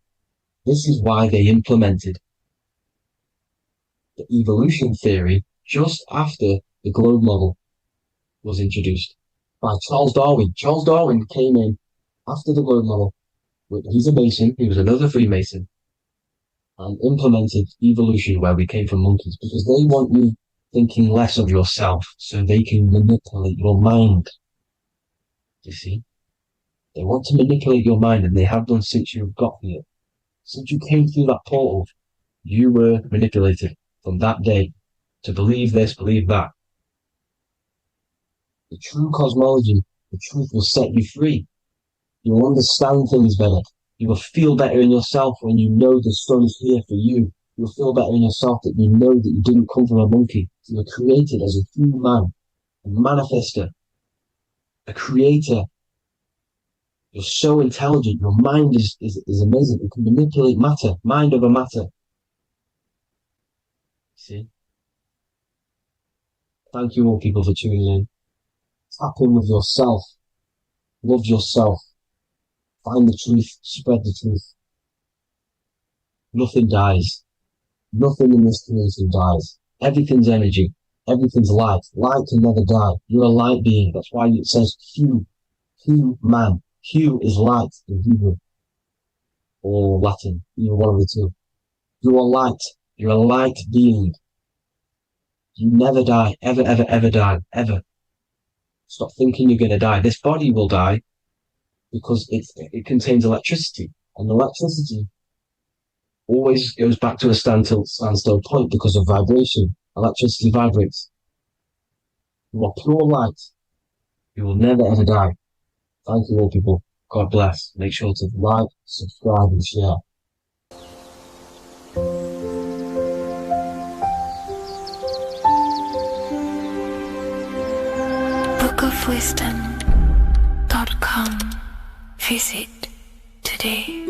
This is why they implemented the evolution theory just after the globe model was introduced by Charles Darwin. Charles Darwin came in after the globe model. He's a Mason. He was another Freemason, and implemented evolution where we came from monkeys because they want you thinking less of yourself so they can manipulate your mind. You see? They want to manipulate your mind, and they have done since you got here. Since you came through that portal, you were manipulated from that day to believe this, believe that. The true cosmology, the truth will set you free. You will understand things better. You will feel better in yourself when you know the sun is here for you. You'll feel better in yourself that you know that you didn't come from a monkey. You were created as a human, a manifester, a creator. You're so intelligent. Your mind is amazing. You can manipulate matter, mind over matter. See? Thank you all people for tuning in. Tap in with yourself. Love yourself. Find the truth. Spread the truth. Nothing dies. Nothing in this creation dies. Everything's energy. Everything's light. Light can never die. You're a light being. That's why it says Hu. Hu man. Hu is light in Hebrew. Or Latin. Either one of the two. You are light. You're a light being. You never die. Ever, ever, ever die. Ever. Stop thinking you're going to die. This body will die because it contains electricity, and electricity always goes back to a standstill point because of vibration. Electricity vibrates. You are pure light. You will never ever die. Thank you all, people. God bless. Make sure to like, subscribe, and share. bookofwisdom.com. Visit today.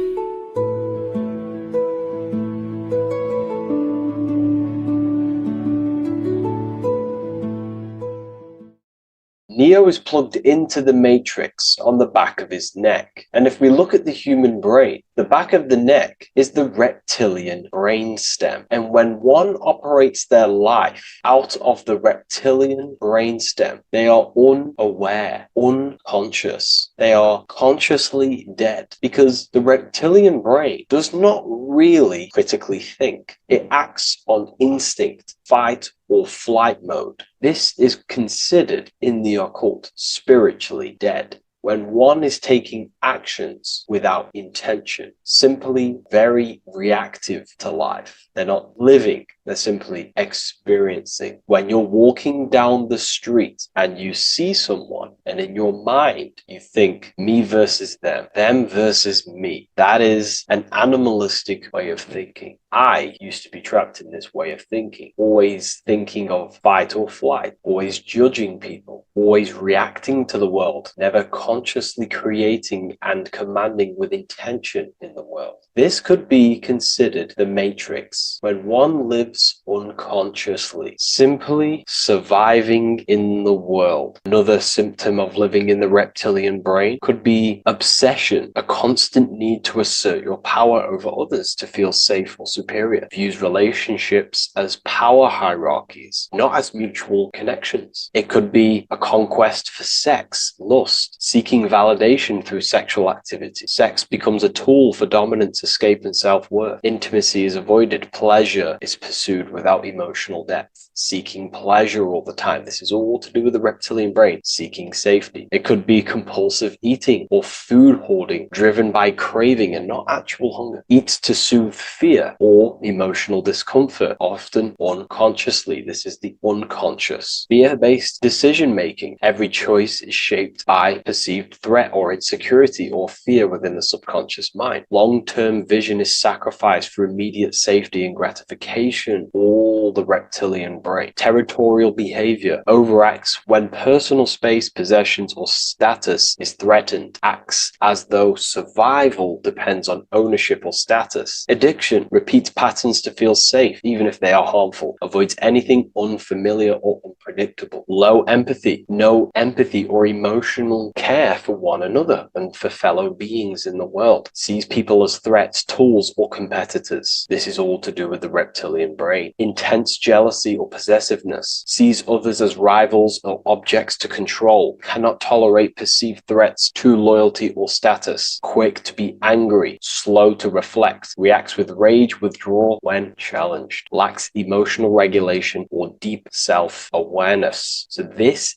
Neo is plugged into the matrix on the back of his neck. And if we look at the human brain, the back of the neck is the reptilian brain stem. And when one operates their life out of the reptilian brain stem, they are unaware, unconscious. They are consciously dead because the reptilian brain does not really critically think. It acts on instinct, fight or flight mode. This is considered in the occult spiritually dead. When one is taking actions without intention, simply very reactive to life. They're not living, they're simply experiencing. When you're walking down the street and you see someone, and in your mind you think me versus them versus me. That is an animalistic way of thinking. I used to be trapped in this way of thinking, always thinking of fight or flight, always judging people, always reacting to the world, never consciously creating and commanding with intention in the world. This could be considered the matrix when one lives unconsciously, simply surviving in the world. Another symptom of living in the reptilian brain could be obsession, a constant need to assert your power over others to feel safe or superior. Views relationships as power hierarchies, not as mutual connections. It could be a conquest for sex, lust, seeking validation through sexual activity. Sex becomes a tool for dominance, escape, and self-worth. Intimacy is avoided. Pleasure is pursued without emotional depth. Seeking pleasure all the time. This is all to do with the reptilian brain. Seeking safety. It could be compulsive eating or food hoarding driven by craving and not actual hunger. Eats to soothe fear or emotional discomfort, often unconsciously. This is the unconscious. Fear-based decision making. Every choice is shaped by perceived threat or insecurity or fear within the subconscious mind. Long-term vision is sacrificed for immediate safety and gratification. All the reptilian brain. Territorial behavior overacts when personal space, possessions, or status is threatened. Acts as though survival depends on ownership or status. Addiction repeats patterns to feel safe, even if they are harmful. Avoids anything unfamiliar or unpredictable. Low empathy. No empathy or emotional care for one another and for fellow beings in the world. Sees people as threats, tools, or competitors. This is all to do with the reptilian brain. Intense jealousy or possessiveness. Sees others as rivals or objects to control. Cannot tolerate perceived threats to loyalty or status. Quick to be angry. Slow to reflect. Reacts with rage, withdrawal when challenged. Lacks emotional regulation or deep self-awareness. So this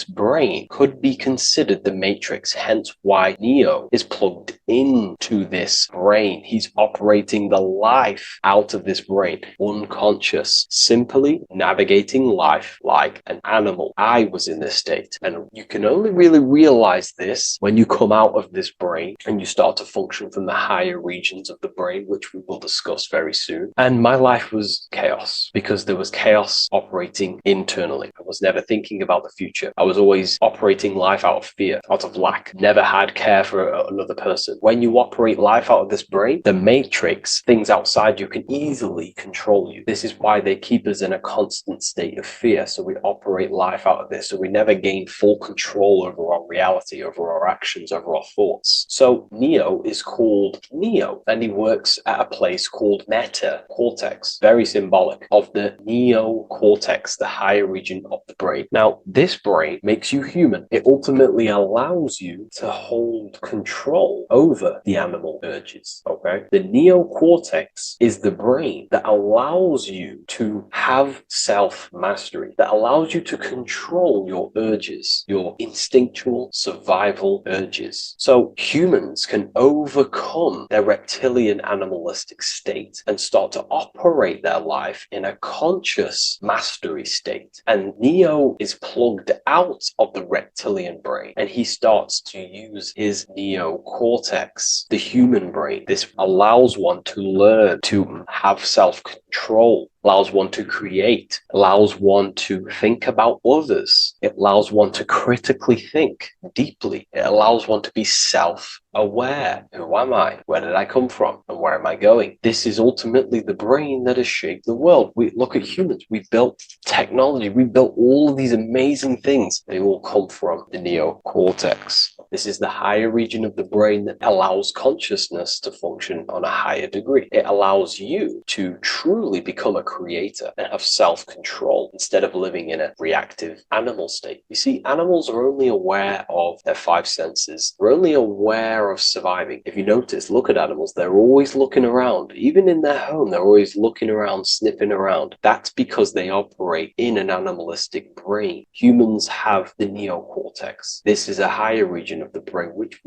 brain could be considered the matrix, hence why Neo is plugged into this brain. He's operating the life out of this brain, unconscious, simply navigating life like an animal. I was in this state, and you can only really realize this when you come out of this brain and you start to function from the higher regions of the brain, which we will discuss very soon. And my life was chaos because there was chaos operating internally. I was never thinking about the future. I was always operating life out of fear, out of lack, never had care for another person. When you operate life out of this brain, the matrix, things outside you can easily control you. This is why they keep us in a constant state of fear. So we operate life out of this. So we never gain full control over our reality, over our actions, over our thoughts. So Neo is called Neo, and he works at a place called meta cortex, very symbolic of the neocortex, the higher region of the brain. Now, this brain makes you human. It ultimately allows you to hold control over the animal urges. Okay, the neocortex is the brain that allows allows you to have self-mastery, that allows you to control your urges, your instinctual survival urges. So humans can overcome their reptilian animalistic state and start to operate their life in a conscious mastery state. And Neo is plugged out of the reptilian brain and he starts to use his neocortex, the human brain. This allows one to learn to have self-control, allows one to create, allows one to think about others. It allows one to critically think deeply. It allows one to be self-aware. Who am I? Where did I come from? And where am I going? This is ultimately the brain that has shaped the world. We look at humans. We built technology. We built all of these amazing things. They all come from the neocortex. This is the higher region of the brain that allows consciousness to function on a higher degree. It allows you to truly become a creator and have self-control instead of living in a reactive animal state. You see, animals are only aware of their five senses. They're only aware of surviving. If you notice, look at animals, they're always looking around. Even in their home, they're always looking around, sniffing around. That's because they operate in an animalistic brain. Humans have the neocortex. This is a higher region of the brain, which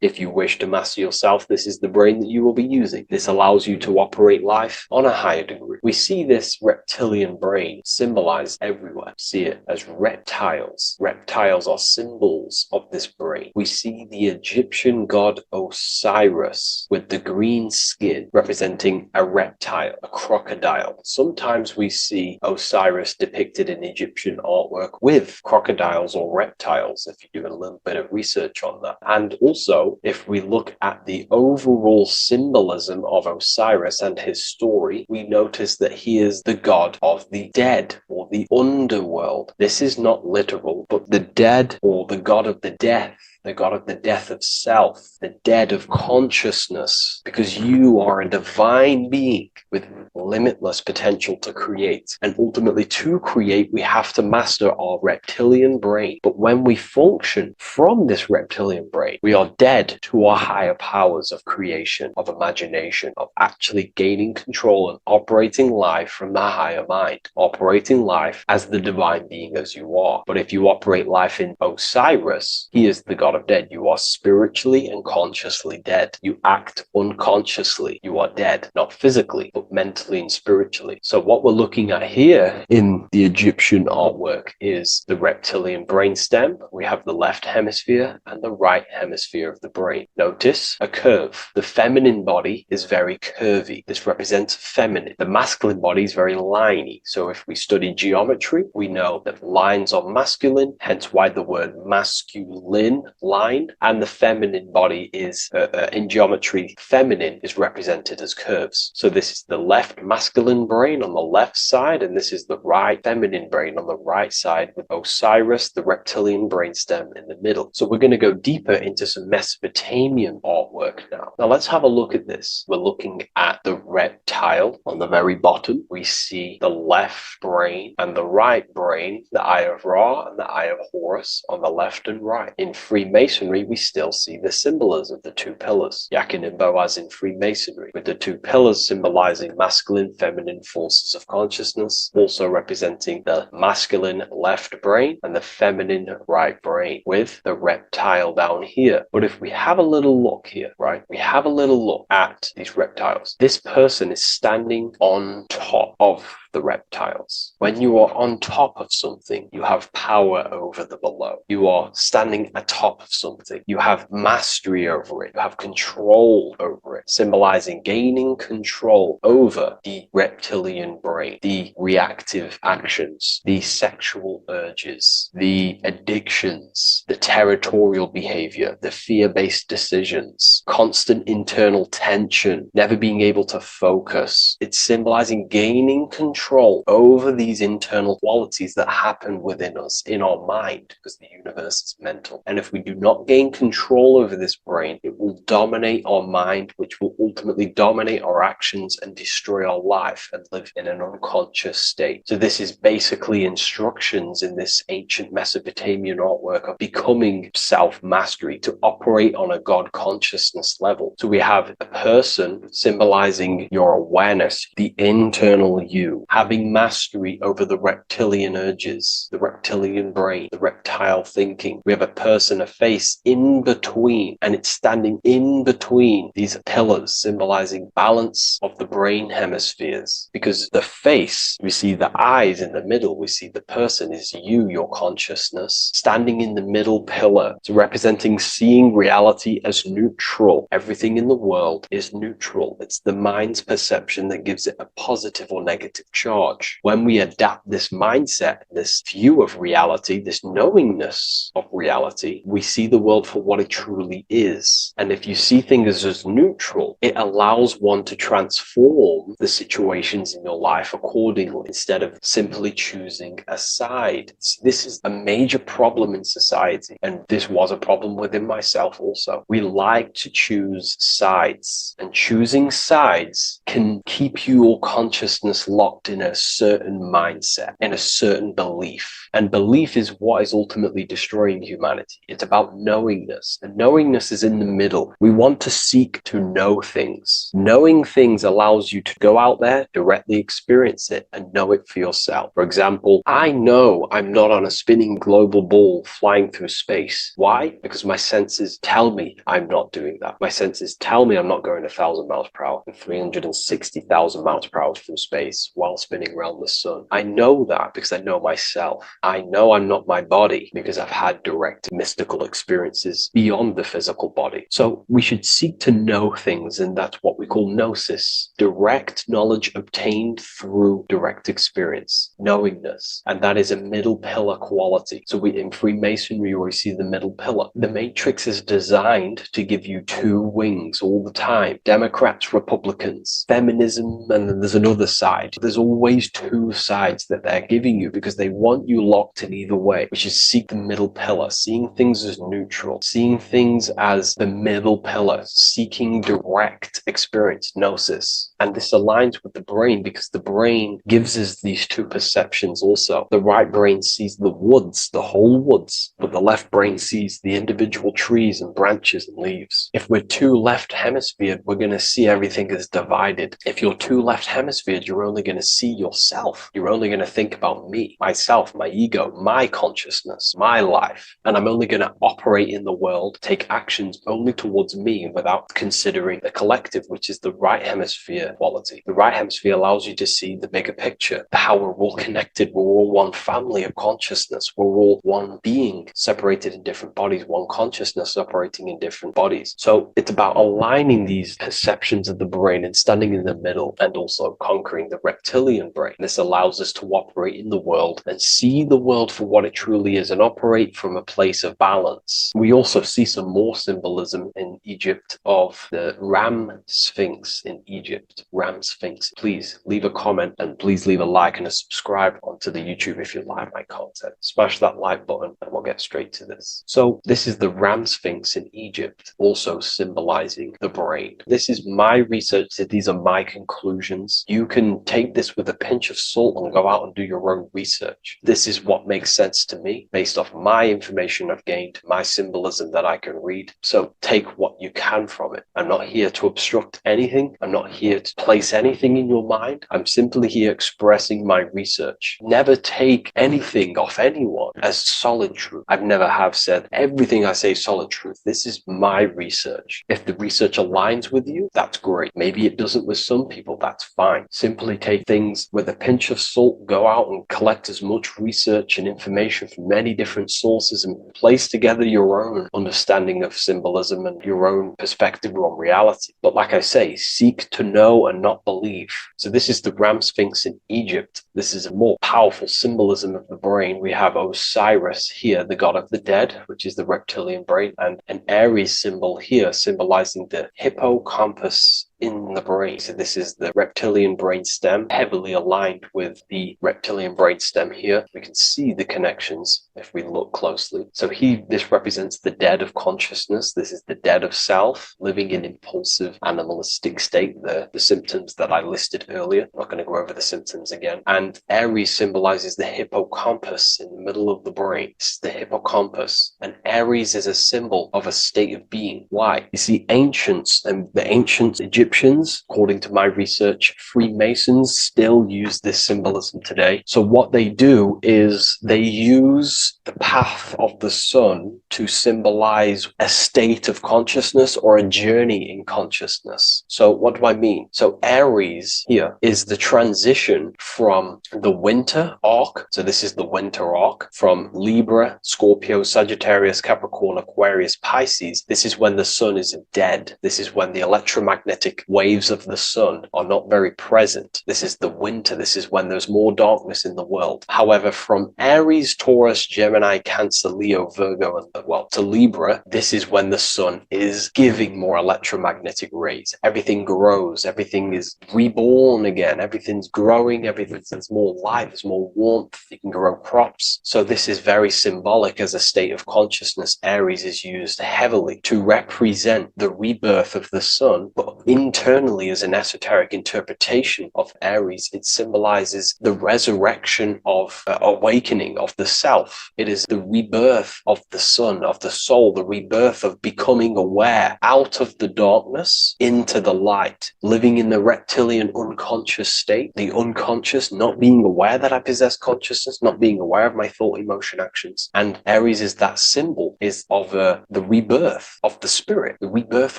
if you wish to master yourself, this is the brain that you will be using. This allows you to operate life on a higher degree. We see this reptilian brain symbolized everywhere. See it as reptiles. Reptiles are symbols of this brain. We see the Egyptian god Osiris with the green skin representing a reptile, a crocodile. Sometimes we see Osiris depicted in Egyptian artwork with crocodiles or reptiles, if you do a little bit of research on that. And also, if we look at the overall symbolism of Osiris and his story, we notice that he is the god of the dead or the underworld. This is not literal, but the dead or the god of the death, the god of the death of self, the dead of consciousness, because you are a divine being with limitless potential to create. And ultimately, to create, we have to master our reptilian brain. But when we function from this reptilian brain, we are dead to our higher powers of creation, of imagination, of actually gaining control and operating life from the higher mind, operating life as the divine being as you are. But if you operate life in Osiris, he is the god of dead. You are spiritually and consciously dead. You act unconsciously. You are dead, not physically, but mentally and spiritually. So what we're looking at here in the Egyptian artwork is the reptilian brainstem. We have the left hemisphere and the right hemisphere of the brain. Notice a curve. The feminine body is very curvy. This represents feminine. The masculine body is very liney. So if we study geometry, we know that lines are masculine, hence why the word masculine, line, and the feminine body is, in geometry, feminine is represented as curves. So this is the left masculine brain on the left side, and this is the right feminine brain on the right side, with Osiris, the reptilian brainstem, in the middle. So we're going to go deeper into some Mesopotamian artwork now. Now let's have a look at this. We're looking at the reptile on the very bottom. We see the left brain and the right brain, the Eye of Ra and the Eye of Horus on the left and right. In Freemasonry, we still see the symbolism of the two pillars, Yakin and Boaz in Freemasonry, with the two pillars symbolizing masculine, feminine forces of consciousness, also representing the masculine left brain and the feminine right brain, with the reptile down here. But if we have a little look here, right, we have a little look at these reptiles. This person is standing on top of the reptiles. When you are on top of something, you have power over the below. You are standing atop of something. You have mastery over it. You have control over it, symbolizing gaining control over the reptilian brain, the reactive actions, the sexual urges, the addictions, the territorial behavior, the fear-based decisions, constant internal tension, never being able to focus. It's symbolizing gaining control control over these internal qualities that happen within us in our mind, because the universe is mental. And if we do not gain control over this brain, it will dominate our mind, which will ultimately dominate our actions and destroy our life and live in an unconscious state. So this is basically instructions in this ancient Mesopotamian artwork of becoming self-mastery, to operate on a God consciousness level. So we have a person symbolizing your awareness, the internal you, having mastery over the reptilian urges, the reptilian brain, the reptile thinking. We have a person, a face in between, and it's standing in between these pillars, symbolizing balance of the brain hemispheres. Because the face, we see the eyes in the middle, we see the person is you, your consciousness, standing in the middle pillar. So representing seeing reality as neutral. Everything in the world is neutral. It's the mind's perception that gives it a positive or negative charge. When we adapt this mindset, this view of reality, this knowingness of reality, we see the world for what it truly is. And if you see things as neutral, it allows one to transform the situations in your life accordingly, instead of simply choosing a side. This is a major problem in society, and this was a problem within myself also. We like to choose sides, and choosing sides can keep your consciousness locked in a certain mindset, in a certain belief. And belief is what is ultimately destroying humanity. It's about knowingness, and knowingness is in the middle. We want to seek to know things. Knowing things allows you to go out there, directly experience it, and know it for yourself. For example, I know I'm not on a spinning global ball flying through space. Why? Because my senses tell me I'm not doing that. My senses tell me I'm not going 1,000 miles per hour and 360,000 miles per hour through space while spinning around the sun. I know that because I know myself. I know I'm not my body because I've had direct mystical experiences beyond the physical body. So we should seek to know things, and that's what we call gnosis, direct knowledge obtained through direct experience, knowingness. And that is a middle pillar quality. So in Freemasonry, we see the middle pillar. The matrix is designed to give you two wings all the time. Democrats, Republicans, feminism, and then there's another side. There's always two sides that they're giving you because they want you locked in either way, which is seek the middle pillar, seeing things as neutral, seeing things as the middle pillar, seeking direct experience, gnosis. And this aligns with the brain because the brain gives us these two perceptions also. The right brain sees the woods, the whole woods, but the left brain sees the individual trees and branches and leaves. If we're too left hemisphered, we're going to see everything as divided. If you're too left hemisphered, you're only going to see yourself. You're only going to think about me, myself, my ego, my consciousness, my life. And I'm only going to operate in the world, take actions only towards me without considering the collective, which is the right hemisphere quality. The right hemisphere allows you to see the bigger picture, how we're all connected. We're all one family of consciousness. We're all one being separated in different bodies, one consciousness operating in different bodies. So it's about aligning these perceptions of the brain and standing in the middle, and also conquering the reptilian brain. This allows us to operate in the world and see the world for what it truly is and operate from a place of balance. We also see some more symbolism in Egypt of the Ram Sphinx in Egypt. Ram Sphinx. Please leave a comment, and please leave a like and a subscribe onto the YouTube if you like my content. Smash that like button and we'll get straight to this. So this is the Ram Sphinx in Egypt, also symbolizing the brain. This is my research. These are my conclusions. You can take this with a pinch of salt and go out and do your own research. This is what makes sense to me based off my information I've gained, my symbolism that I can read. So take what you can from it. I'm not here to obstruct anything. I'm not here to place anything in your mind. I'm simply here expressing my research. Never take anything off anyone as solid truth. I've never have said everything I say is solid truth. This is my research. If the research aligns with you, that's great. Maybe it doesn't with some people, that's fine. Simply take things with a pinch of salt, go out and collect as much research and information from many different sources and place together your own understanding of symbolism and your own perspective on reality. But like I say, seek to know and not believe. So this is the Ram Sphinx in Egypt. This is a more powerful symbolism of the brain. We have Osiris here, the god of the dead, which is the reptilian brain, and an Aries symbol here symbolizing the hippocampus in the brain. So this is the reptilian brain stem, heavily aligned with the reptilian brain stem here. We can see the connections if we look closely. So this represents the dead of consciousness. This is the dead of self, living in impulsive animalistic state, the symptoms that I listed earlier. I'm not going to go over the symptoms again. And Aries symbolizes the hippocampus in the middle of the brain. This is the hippocampus. And Aries is a symbol of a state of being. Why? You see, ancients and the ancient Egyptians, according to my research, Freemasons still use this symbolism today. So what they do is they use the path of the sun to symbolize a state of consciousness or a journey in consciousness. So what do I mean? So Aries here is the transition from the winter arc. So this is the winter arc from Libra, Scorpio, Sagittarius, Capricorn, Aquarius, Pisces. This is when the sun is dead. This is when the electromagnetic waves of the sun are not very present. This is the winter. This is when there's more darkness in the world. However, from Aries, Taurus, Gemini, Cancer, Leo, Virgo, and to Libra, this is when the sun is giving more electromagnetic rays. Everything grows. Everything is reborn again. Everything's growing. There's more light. There's more warmth. You can grow crops. So this is very symbolic as a state of consciousness. Aries is used heavily to represent the rebirth of the sun, but internally as an esoteric interpretation of Aries, it symbolizes the resurrection of awakening of the self. It is the rebirth of the sun, of the soul, the rebirth of becoming aware out of the darkness into the light, living in the reptilian unconscious state, the unconscious, not being aware that I possess consciousness, not being aware of my thought, emotion, actions. And Aries is that symbol, is of the rebirth of the spirit, the rebirth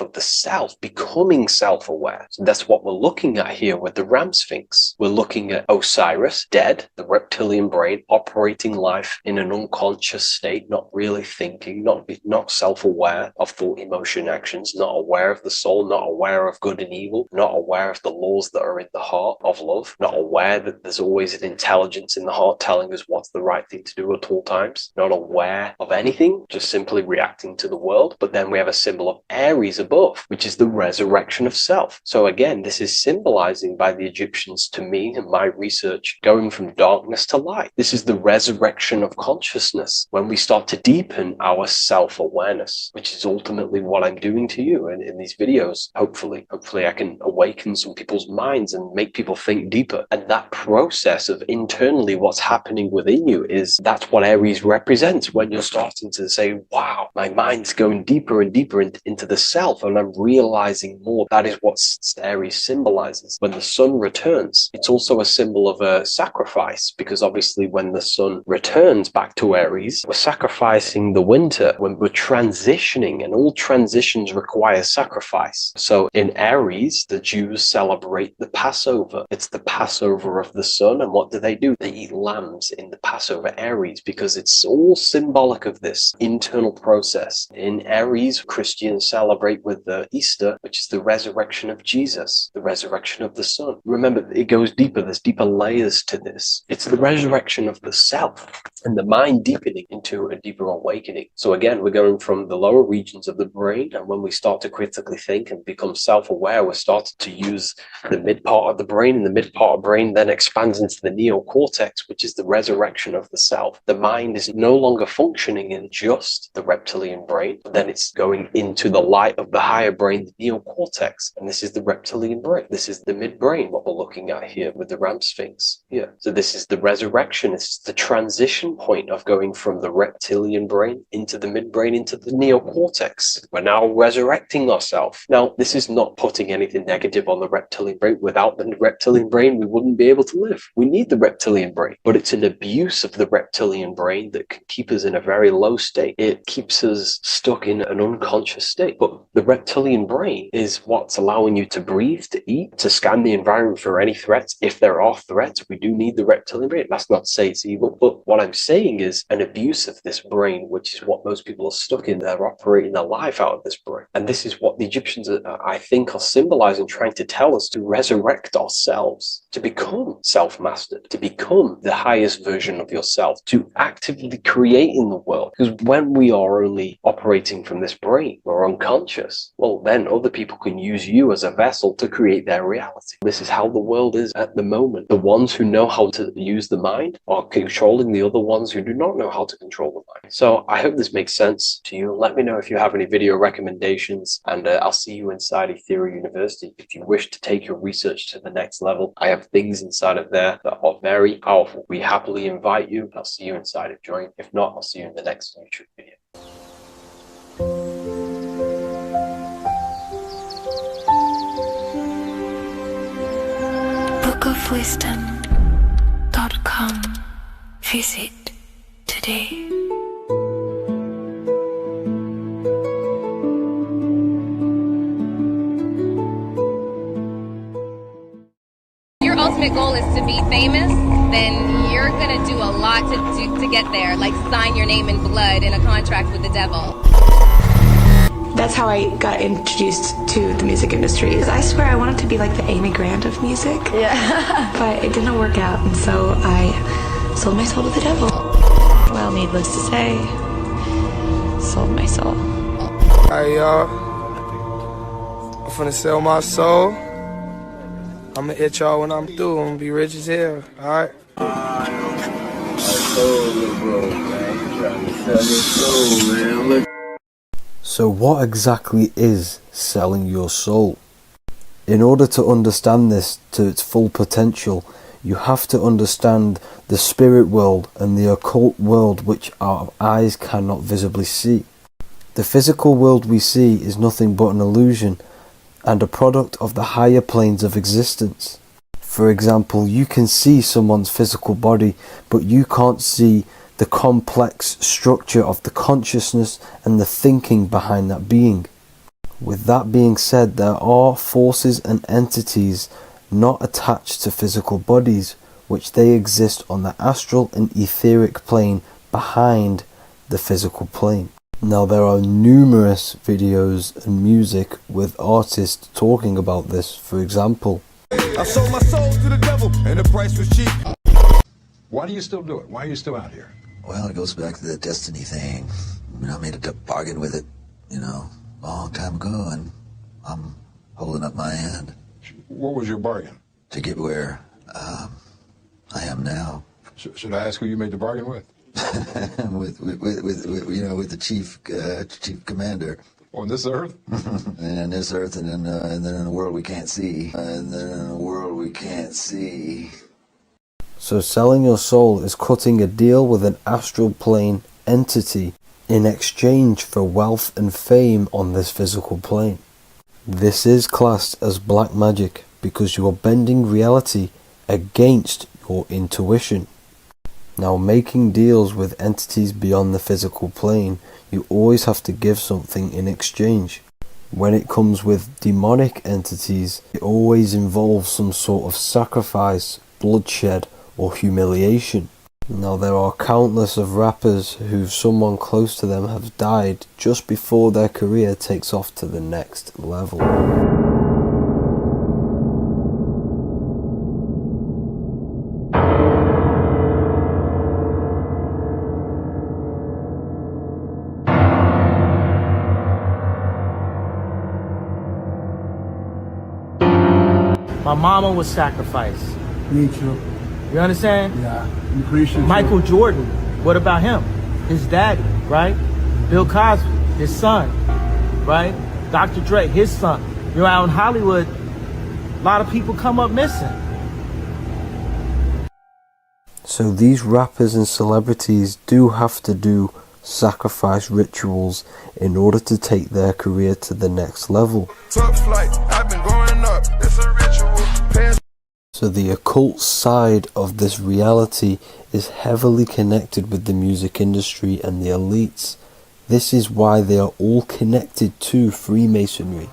of the self, becoming self-aware. So that's what we're looking at here with the Ram Sphinx. We're looking at Osiris, dead, the reptilian brain, operating life in an unconscious state, not really thinking, not self-aware of thought, emotion, actions, not aware of the soul, not aware of good and evil, not aware of the laws that are in the heart of love, not aware that there's always an intelligence in the heart telling us what's the right thing to do at all times, not aware of anything, just simply reacting to the world. But then we have a symbol of Aries above, which is the resurrection of self. So again, this is symbolizing by the Egyptians to me and my research going from darkness to light. This is the resurrection of consciousness when we start to deepen our self-awareness, which is ultimately what I'm doing to you in these videos. Hopefully I can awaken some people's minds and make people think deeper. And that process of internally what's happening within you that's what Aries represents when you're starting to say, wow, my mind's going deeper and deeper into the self, and I'm realizing more. That is what Aries symbolizes. When the sun returns, it's also a symbol of a sacrifice, because obviously when the sun returns back to Aries, we're sacrificing the winter, when we're transitioning, and all transitions require sacrifice. So in Aries, the Jews celebrate the Passover. It's the Passover of the sun, and what do? They eat lambs in the Passover Aries, because it's all symbolic of this internal process. In Aries, Christians celebrate with the Easter, which is the resurrection of Jesus, the resurrection of the sun. Remember, it goes deeper. There's deeper layers to this. It's the resurrection of the self and the mind deepening into a deeper awakening. So again, we're going from the lower regions of the brain, and when we start to critically think and become self-aware, we're starting to use the mid part of the brain, and the mid part of the brain then expands into the neocortex, which is the resurrection of the self. The mind is no longer functioning in just the reptilian brain, but then it's going into the light of the higher brain, the neocortex, and this is the reptilian brain. This is the midbrain, what we're looking at here with the Ram Sphinx here. So this is the resurrection. It's the transition point of going from the reptilian brain into the midbrain, into the neocortex. We're now resurrecting ourselves. Now, this is not putting anything negative on the reptilian brain. Without the reptilian brain, we wouldn't be able to live. We need the reptilian brain, but it's an abuse of the reptilian brain that can keep us in a very low state. It keeps us stuck in an unconscious state. But the reptilian brain is what's allowing you to breathe, to eat, to scan the environment for any threats. If there are threats, we do need the reptilian brain. That's not to say it's evil, but what I'm saying is an abuse of this brain, which is what most people are stuck in. They're operating their life out of this brain. And this is what the Egyptians, I think, are symbolizing, trying to tell us to resurrect ourselves, to become self-mastered, to become the highest version of yourself, to actively create in the world. Because when we are only operating from this brain, we're unconscious, well, then other people can use you as a vessel to create their reality. This is how the world is at the moment. The ones who know how to use the mind are controlling the other ones who do not know how to control the mind. So I hope this makes sense to you. Let me know if you have any video recommendations, and I'll see you inside Ethereal University. If you wish to take your research to the next level, I have things inside of there that are very powerful. We happily invite you. I'll see you inside of Join. If not, I'll see you in the next YouTube video. bookofwisdom.com. Visit today. Your ultimate goal is to be famous, then you're gonna do a lot to get there, like sign your name in blood in a contract with the devil. That's how I got introduced to the music industry. I swear I wanted to be like the Amy Grant of music. Yeah. But it didn't work out, and so I sold my soul to the devil. Well, needless to say, sold my soul. Alright, y'all. I'm finna sell my soul. I'ma hit y'all when I'm through. I'm gonna be rich as hell, alright? So what exactly is selling your soul? In order to understand this to its full potential, you have to understand the spirit world and the occult world which our eyes cannot visibly see. The physical world we see is nothing but an illusion and a product of the higher planes of existence. For example, you can see someone's physical body, but you can't see the complex structure of the consciousness and the thinking behind that being. With that being said, there are forces and entities not attached to physical bodies, which they exist on the astral and etheric plane behind the physical plane. Now there are numerous videos and music with artists talking about this. For example, I sold my soul to the devil and the price was cheap. Why do you still do it? Why are you still out here? Well, it goes back to the destiny thing. I mean, I made a bargain with it, a long time ago, and I'm holding up my hand. What was your bargain? To get where I am now. Should I ask who you made the bargain with? with the chief commander. On this earth? And on this earth, and then in a world we can't see. So selling your soul is cutting a deal with an astral plane entity in exchange for wealth and fame on this physical plane. This is classed as black magic because you are bending reality against your intuition. Now, making deals with entities beyond the physical plane, you always have to give something in exchange. When it comes with demonic entities, it always involves some sort of sacrifice, bloodshed, or humiliation. Now, there are countless of rappers who someone close to them have died just before their career takes off to the next level. My mama was sacrificed. Me too. You understand? Yeah. I'm Christian. Michael Jordan, what about him? His daddy, right? Bill Cosby, his son, right? Dr. Dre, his son. You're out in Hollywood, a lot of people come up missing. So these rappers and celebrities do have to do sacrifice rituals in order to take their career to the next level. Tough flight, I've been growing up, it's a ritual. So the occult side of this reality is heavily connected with the music industry and the elites. This is why they are all connected to Freemasonry.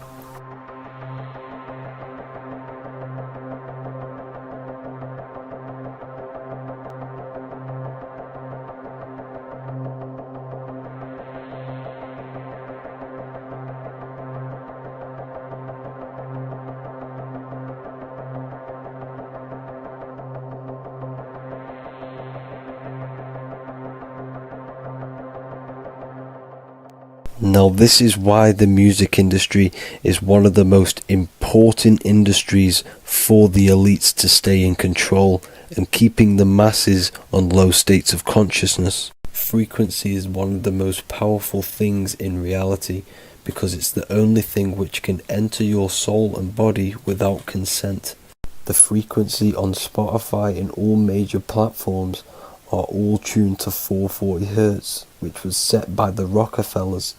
Now this is why the music industry is one of the most important industries for the elites to stay in control and keeping the masses on low states of consciousness. Frequency is one of the most powerful things in reality because it's the only thing which can enter your soul and body without consent. The frequency on Spotify and all major platforms are all tuned to 440 Hz, which was set by the Rockefellers.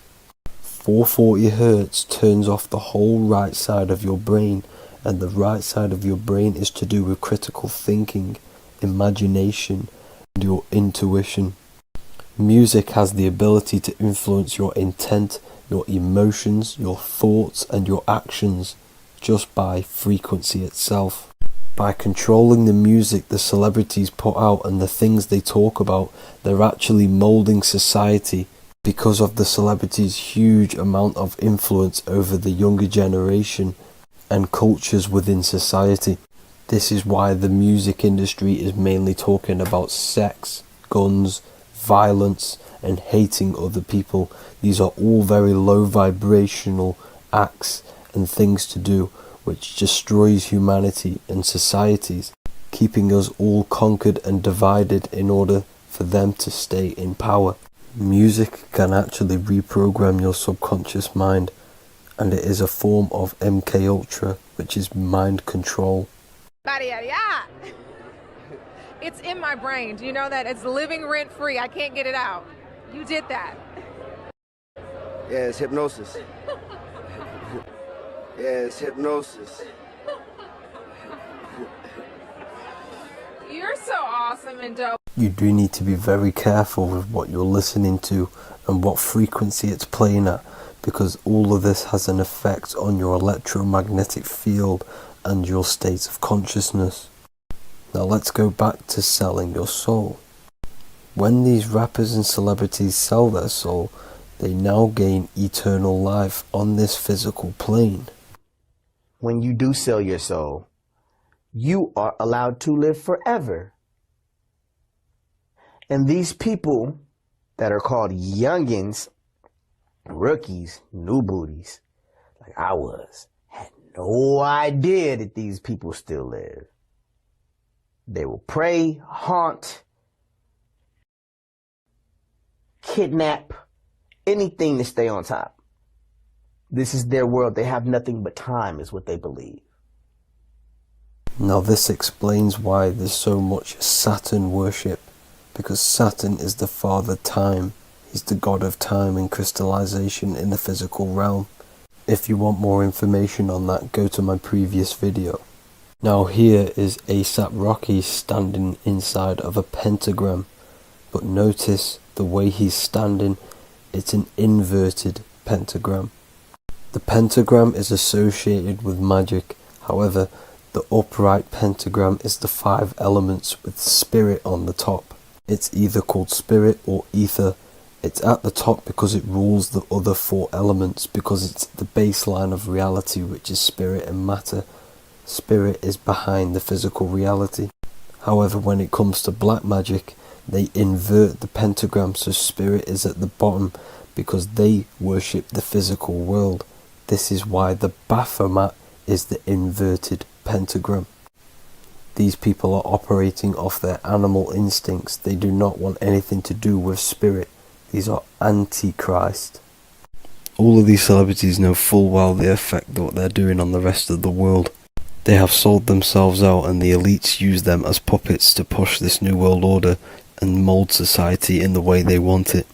440 Hz turns off the whole right side of your brain, and the right side of your brain is to do with critical thinking, imagination, and your intuition. Music has the ability to influence your intent, your emotions, your thoughts, and your actions just by frequency itself. By controlling the music the celebrities put out and the things they talk about, they're actually molding society because of the celebrities' huge amount of influence over the younger generation and cultures within society. This is why the music industry is mainly talking about sex, guns, violence, and hating other people. These are all very low vibrational acts and things to do, which destroys humanity and societies, keeping us all conquered and divided in order for them to stay in power. Music can actually reprogram your subconscious mind, and it is a form of MK Ultra, which is mind control. It's in my brain. Do you know that? It's living rent free. I can't get it out. You did that. Yeah, it's hypnosis. Yeah, it's hypnosis. You're so awesome and dope. You do need to be very careful with what you're listening to and what frequency it's playing at, because all of this has an effect on your electromagnetic field and your state of consciousness. Now let's go back to selling your soul. When these rappers and celebrities sell their soul, they now gain eternal life on this physical plane. When you do sell your soul, you are allowed to live forever. And these people that are called youngins, rookies, new booties, like I was, had no idea that these people still live. They will prey, haunt, kidnap, anything to stay on top. This is their world. They have nothing but time, is what they believe. Now this explains why there's so much Saturn worship, because Saturn is the father time. He's the god of time and crystallization in the physical realm. If you want more information on that, go to my previous video. Now here is A$AP Rocky standing inside of a pentagram, but notice the way he's standing, it's an inverted pentagram. The pentagram is associated with magic, however the upright pentagram is the 5 elements with spirit on the top. It's either called spirit or ether. It's at the top because it rules the other 4 elements, because it's the baseline of reality, which is spirit and matter. Spirit is behind the physical reality. However, when it comes to black magic, they invert the pentagram, so spirit is at the bottom because they worship the physical world. This is why the Baphomet is the inverted pentagram. These people are operating off their animal instincts. They do not want anything to do with spirit. These are antichrist. All of these celebrities know full well the effect that what they're doing on the rest of the world. They have sold themselves out, and the elites use them as puppets to push this new world order and mold society in the way they want it.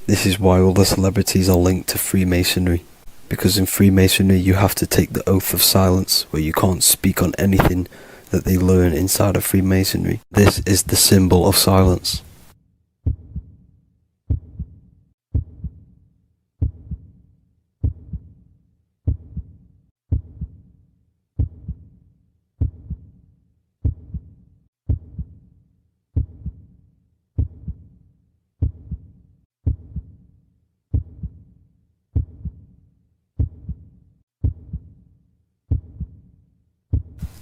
This is why all the celebrities are linked to Freemasonry, because in Freemasonry you have to take the oath of silence, where you can't speak on anything that they learn inside of Freemasonry. This is the symbol of silence.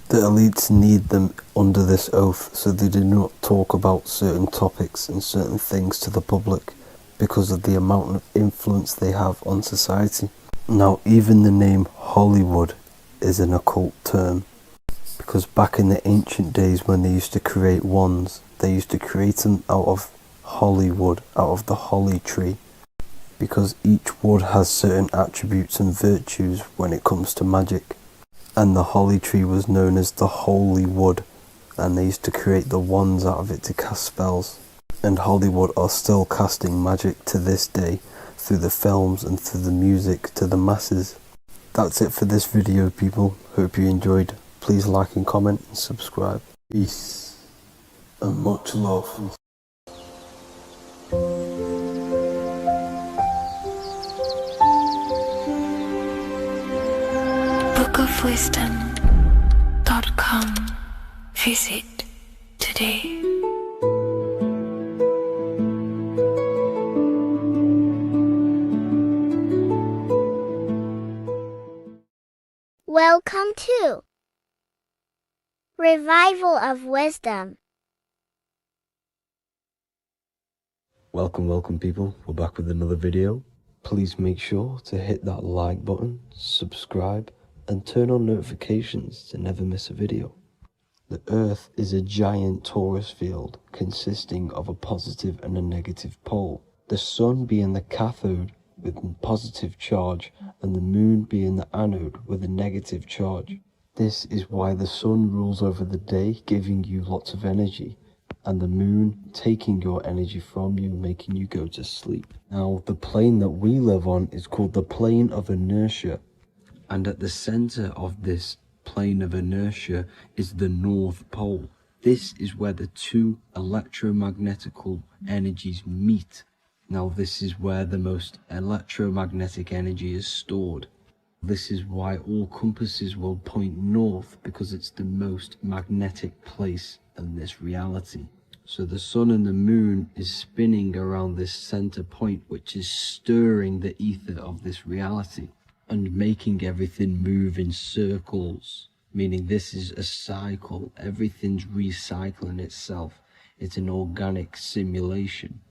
The elites need them under this oath, so they do not talk about certain topics and certain things to the public, because of the amount of influence they have on society. Now, even the name Hollywood is an occult term, because back in the ancient days when they used to create wands, they used to create them out of holly wood, out of the holly tree, because each wood has certain attributes and virtues when it comes to magic. And the holly tree was known as the holy wood, and they used to create the wands out of it to cast spells. And Hollywood are still casting magic to this day through the films and through the music to the masses. That's it for this video, people. Hope you enjoyed. Please like and comment and subscribe. Peace and much love. bookofwisdom.com. Visit today. Welcome to Revival of Wisdom. Welcome people. We're back with another video. Please make sure to hit that like button, subscribe, and turn on notifications to never miss a video. The Earth is a giant torus field consisting of a positive and a negative pole. The Sun being the cathode with a positive charge and the Moon being the anode with a negative charge. This is why the Sun rules over the day, giving you lots of energy, and the Moon taking your energy from you, making you go to sleep. Now, the plane that we live on is called the plane of inertia, and at the center of this plane of inertia is the North Pole. This is where the two electromagnetical energies meet. Now, this is where the most electromagnetic energy is stored. This is why all compasses will point north, because it's the most magnetic place in this reality. So the Sun and the Moon is spinning around this center point, which is stirring the ether of this reality and making everything move in circles, meaning this is a cycle. Everything's recycling itself. It's an organic simulation.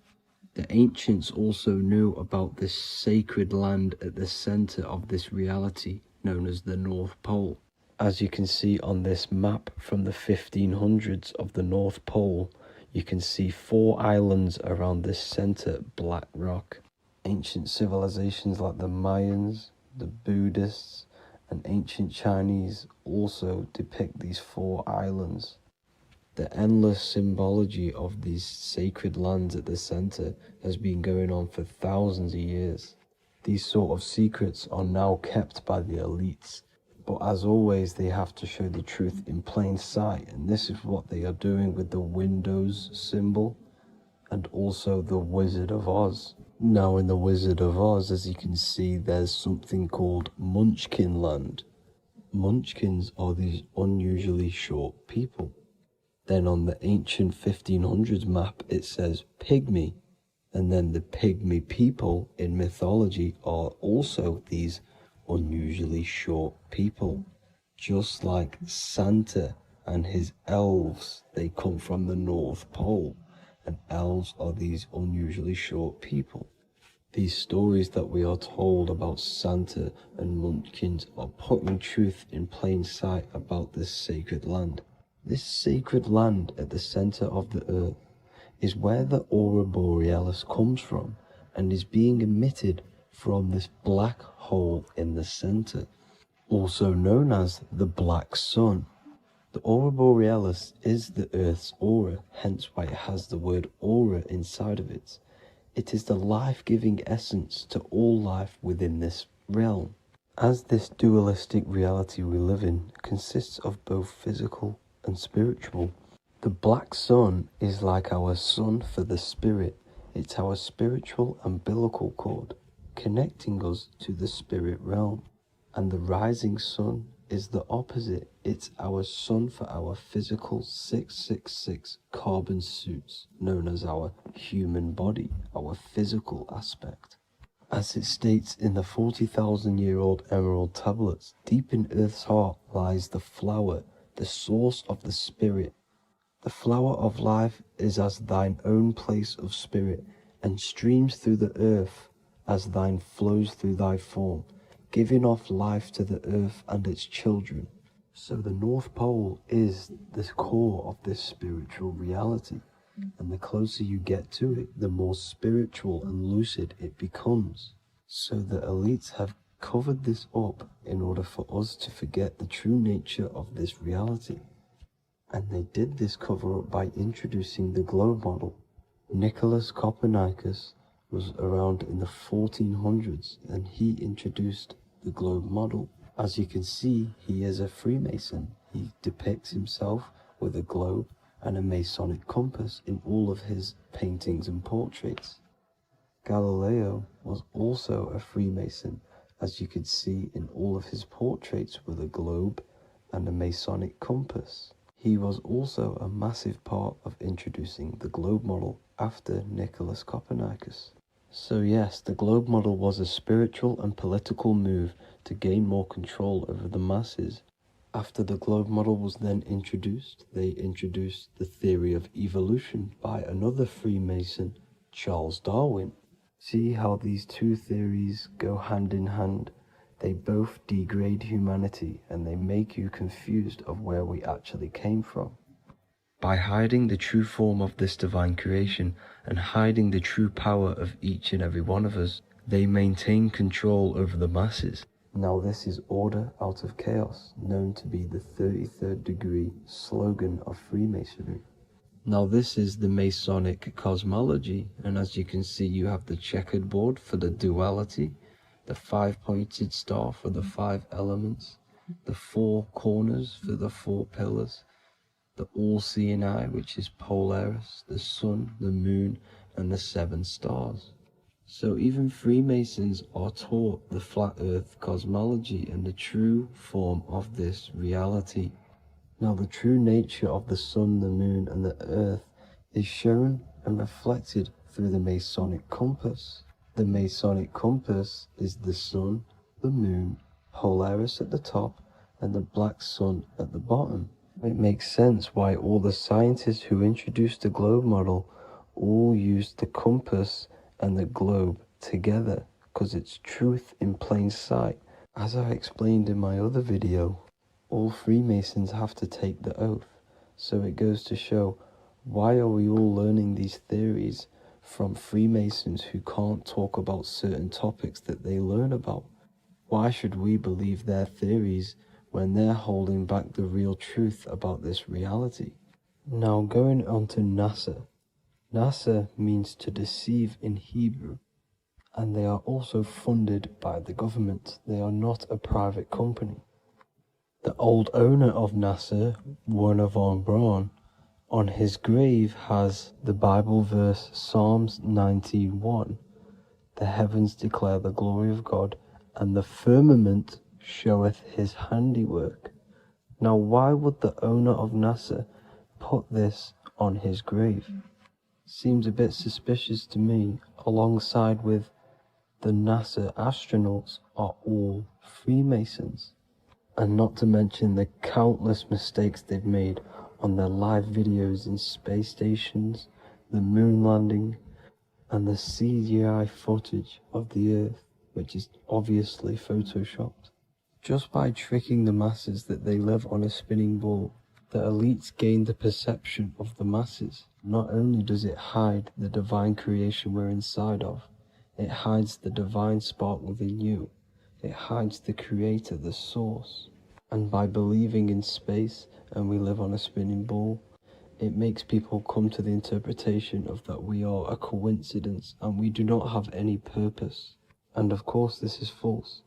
The ancients also knew about this sacred land at the center of this reality, known as the North Pole. As you can see on this map from the 1500s of the North Pole, you can see 4 islands around this center black rock. Ancient civilizations like the Mayans, the Buddhists, and ancient Chinese also depict these 4 islands. The endless symbology of these sacred lands at the center has been going on for thousands of years. These sort of secrets are now kept by the elites, but as always they have to show the truth in plain sight, and this is what they are doing with the Windows symbol and also the Wizard of Oz. Now in the Wizard of Oz, as you can see, there's something called Munchkin Land. Munchkins are these unusually short people. Then on the ancient 1500s map it says Pygmy, and then the Pygmy people in mythology are also these unusually short people. Just like Santa and his elves, they come from the North Pole, and elves are these unusually short people. These stories that we are told about Santa and Munchkins are putting truth in plain sight about this sacred land. This sacred land at the center of the earth is where the aurora borealis comes from and is being emitted from this black hole in the center, also known as the black sun. The aurora borealis is the earth's aura, hence why it has the word aura inside of it. It is the life-giving essence to all life within this realm. As this dualistic reality we live in consists of both physical and spiritual, the black sun is like our sun for the spirit. It's our spiritual umbilical cord, connecting us to the spirit realm. And the rising sun is the opposite. It's our sun for our physical 666 carbon suits, known as our human body, our physical aspect. As it states in the 40,000-year-old emerald tablets, deep in Earth's heart lies the flower, the source of the spirit. The flower of life is as thine own place of spirit, and streams through the earth as thine flows through thy form, giving off life to the earth and its children. So the North Pole is the core of this spiritual reality, and the closer you get to it, the more spiritual and lucid it becomes. So the elites have covered this up in order for us to forget the true nature of this reality. And they did this cover up by introducing the globe model. Nicholas Copernicus was around in the 1400s, and he introduced the globe model. As you can see, he is a Freemason. He depicts himself with a globe and a Masonic compass in all of his paintings and portraits. Galileo was also a Freemason, as you could see in all of his portraits with a globe and a Masonic compass. He was also a massive part of introducing the globe model after Nicholas Copernicus. So yes, the globe model was a spiritual and political move to gain more control over the masses. After the globe model was then introduced, they introduced the theory of evolution by another Freemason, Charles Darwin. See how these two theories go hand in hand? They both degrade humanity and they make you confused of where we actually came from. By hiding the true form of this divine creation and hiding the true power of each and every one of us, they maintain control over the masses. Now this is order out of chaos, known to be the 33rd degree slogan of Freemasonry. Now this is the Masonic cosmology, and as you can see you have the checkered board for the duality, the 5-pointed star for the 5 elements, the 4 corners for the 4 pillars, the all-seeing eye, which is Polaris, the sun, the moon, and the 7 stars. So even Freemasons are taught the flat earth cosmology and the true form of this reality. Now the true nature of the sun, the moon, and the earth is shown and reflected through the Masonic compass. The Masonic compass is the sun, the moon, Polaris at the top, and the black sun at the bottom. It makes sense why all the scientists who introduced the globe model all used the compass and the globe together, because it's truth in plain sight. As I explained in my other video, all Freemasons have to take the oath, so it goes to show, why are we all learning these theories from Freemasons who can't talk about certain topics that they learn about? Why should we believe their theories when they're holding back the real truth about this reality? Now going on to NASA. NASA means to deceive in Hebrew, and they are also funded by the government. They are not a private company. The old owner of NASA, Werner von Braun, on his grave has the Bible verse Psalms 19:1. The heavens declare the glory of God, and the firmament showeth his handiwork. Now why would the owner of NASA put this on his grave? Seems a bit suspicious to me, alongside with the NASA astronauts are all Freemasons. And not to mention the countless mistakes they've made on their live videos in space stations, the moon landing, and the CGI footage of the Earth, which is obviously photoshopped. Just by tricking the masses that they live on a spinning ball, the elites gain the perception of the masses. Not only does it hide the divine creation we're inside of, it hides the divine spark within you. It hides the creator, the source. And by believing in space and we live on a spinning ball, it makes people come to the interpretation of that we are a coincidence and we do not have any purpose. And of course this is false.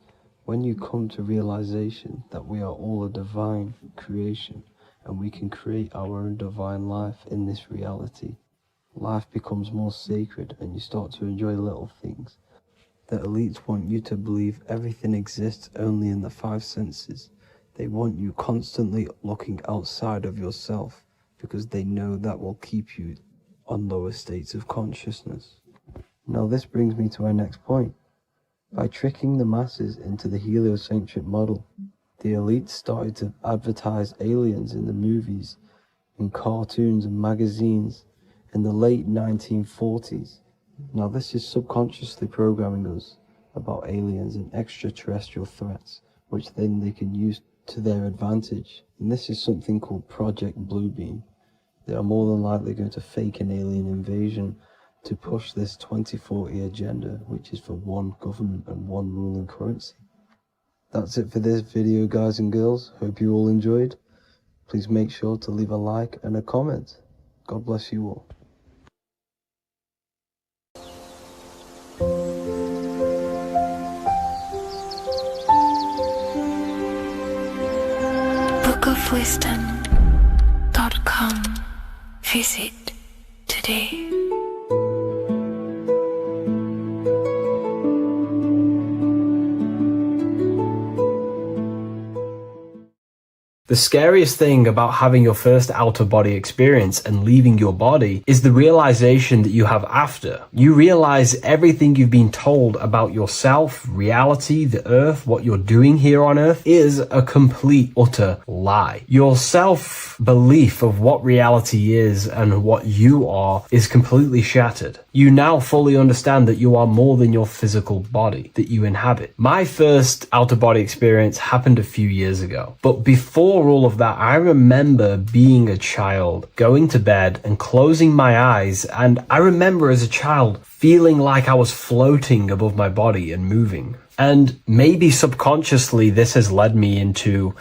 When you come to realization that we are all a divine creation and we can create our own divine life in this reality, life becomes more sacred and you start to enjoy little things. The elites want you to believe everything exists only in the 5 senses. They want you constantly looking outside of yourself because they know that will keep you on lower states of consciousness. Now this brings me to our next point. By tricking the masses into the heliocentric model, the elites started to advertise aliens in the movies, in cartoons and magazines in the late 1940s. Now this is subconsciously programming us about aliens and extraterrestrial threats, which then they can use to their advantage. And this is something called Project Bluebeam. They are more than likely going to fake an alien invasion to push this 2040 agenda, which is for one government and one ruling currency. That's it for this video, guys and girls. Hope you all enjoyed. Please make sure to leave a like and a comment. God bless you all. bookofwisdom.com. Visit today. The scariest thing about having your first out-of-body experience and leaving your body is the realization that you have after. You realize everything you've been told about yourself, reality, the earth, what you're doing here on earth is a complete, utter lie. Your self-belief of what reality is and what you are is completely shattered. You now fully understand that you are more than your physical body that you inhabit. My first out-of-body experience happened a few years ago, but before all of that, I remember being a child, going to bed and closing my eyes, and I remember as a child feeling like I was floating above my body and moving. And maybe subconsciously this has led me into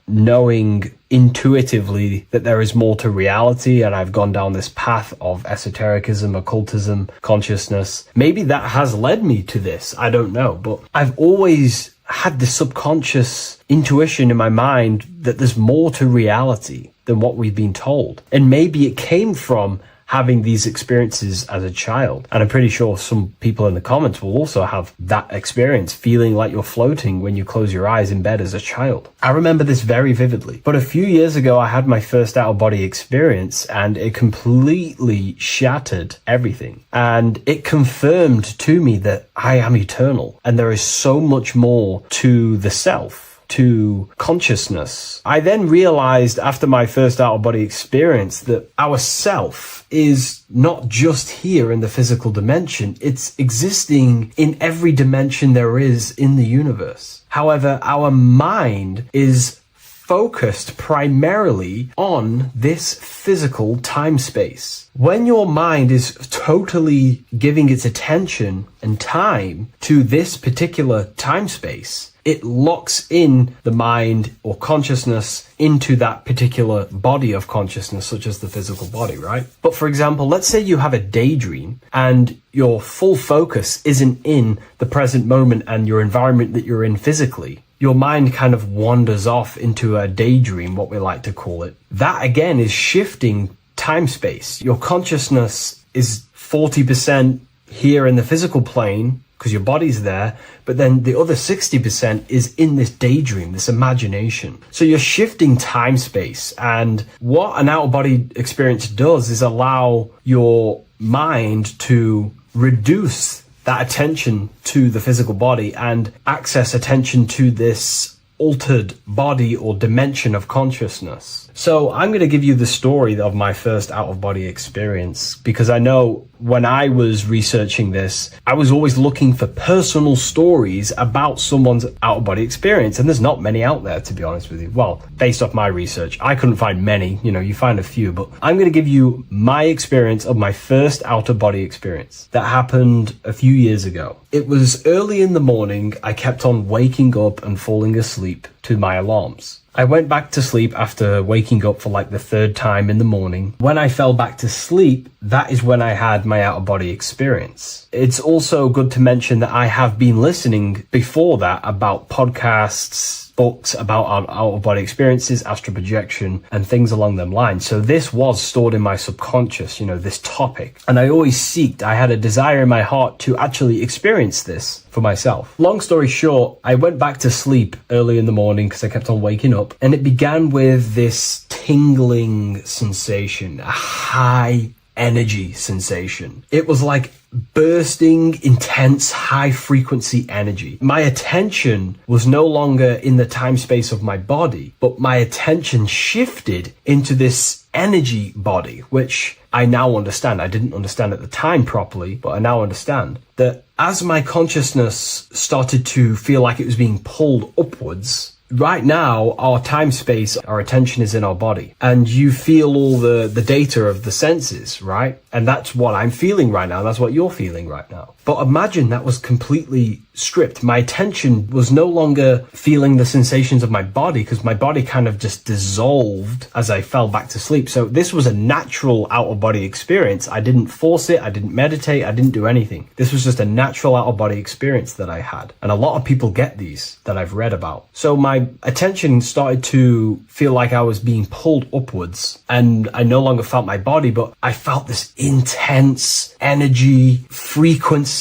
knowing intuitively that there is more to reality, and I've gone down this path of esotericism, occultism, consciousness. Maybe that has led me to this, I don't know, but I've always had this subconscious intuition in my mind that there's more to reality than what we've been told. And maybe it came from having these experiences as a child. And I'm pretty sure some people in the comments will also have that experience, feeling like you're floating when you close your eyes in bed as a child. I remember this very vividly. But a few years ago, I had my first out-of-body experience, and it completely shattered everything. And it confirmed to me that I am eternal, and there is so much more to the self, to consciousness. I then realized after my first out-of-body experience that our self is not just here in the physical dimension, it's existing in every dimension there is in the universe. However, our mind is focused primarily on this physical time space. When your mind is totally giving its attention and time to this particular time space, it locks in the mind or consciousness into that particular body of consciousness, such as the physical body, right? But for example, let's say you have a daydream and your full focus isn't in the present moment and your environment that you're in physically. Your mind kind of wanders off into a daydream, what we like to call it. That again is shifting time space. Your consciousness is 40% here in the physical plane, because your body's there, but then the other 60% is in this daydream, this imagination. So you're shifting time space, and what an out-of-body experience does is allow your mind to reduce that attention to the physical body and access attention to this altered body or dimension of consciousness. So I'm going to give you the story of my first out-of-body experience, because I know when I was researching this, I was always looking for personal stories about someone's out-of-body experience, and there's not many out there, to be honest with you. Well, based off my research, I couldn't find many. You know, you find a few, but I'm going to give you my experience of my first out-of-body experience that happened a few years ago. It was early in the morning. I kept on waking up and falling asleep to my alarms. I went back to sleep after waking up for like the third time in the morning. When I fell back to sleep, that is when I had my out-of-body experience. It's also good to mention that I have been listening before that about podcasts, books about out-of-body experiences, astral projection, and things along them lines. So this was stored in my subconscious, you know, this topic. And I always I had a desire in my heart to actually experience this for myself. Long story short, I went back to sleep early in the morning because I kept on waking up, and it began with this tingling sensation, a high energy sensation. It was like bursting, intense, high frequency energy. My attention was no longer in the time space of my body, but my attention shifted into this energy body, which I now understand. I didn't understand at the time properly, but I now understand that as my consciousness started to feel like it was being pulled upwards, right now, our time space, our attention is in our body, and you feel all the data of the senses, right? And that's what I'm feeling right now. That's what you're feeling right now. But imagine that was completely stripped. My attention was no longer feeling the sensations of my body, because my body kind of just dissolved as I fell back to sleep. So this was a natural out-of-body experience. I didn't force it. I didn't meditate. I didn't do anything. This was just a natural out-of-body experience that I had. And a lot of people get these that I've read about. So my attention started to feel like I was being pulled upwards, and I no longer felt my body, but I felt this intense energy, frequency,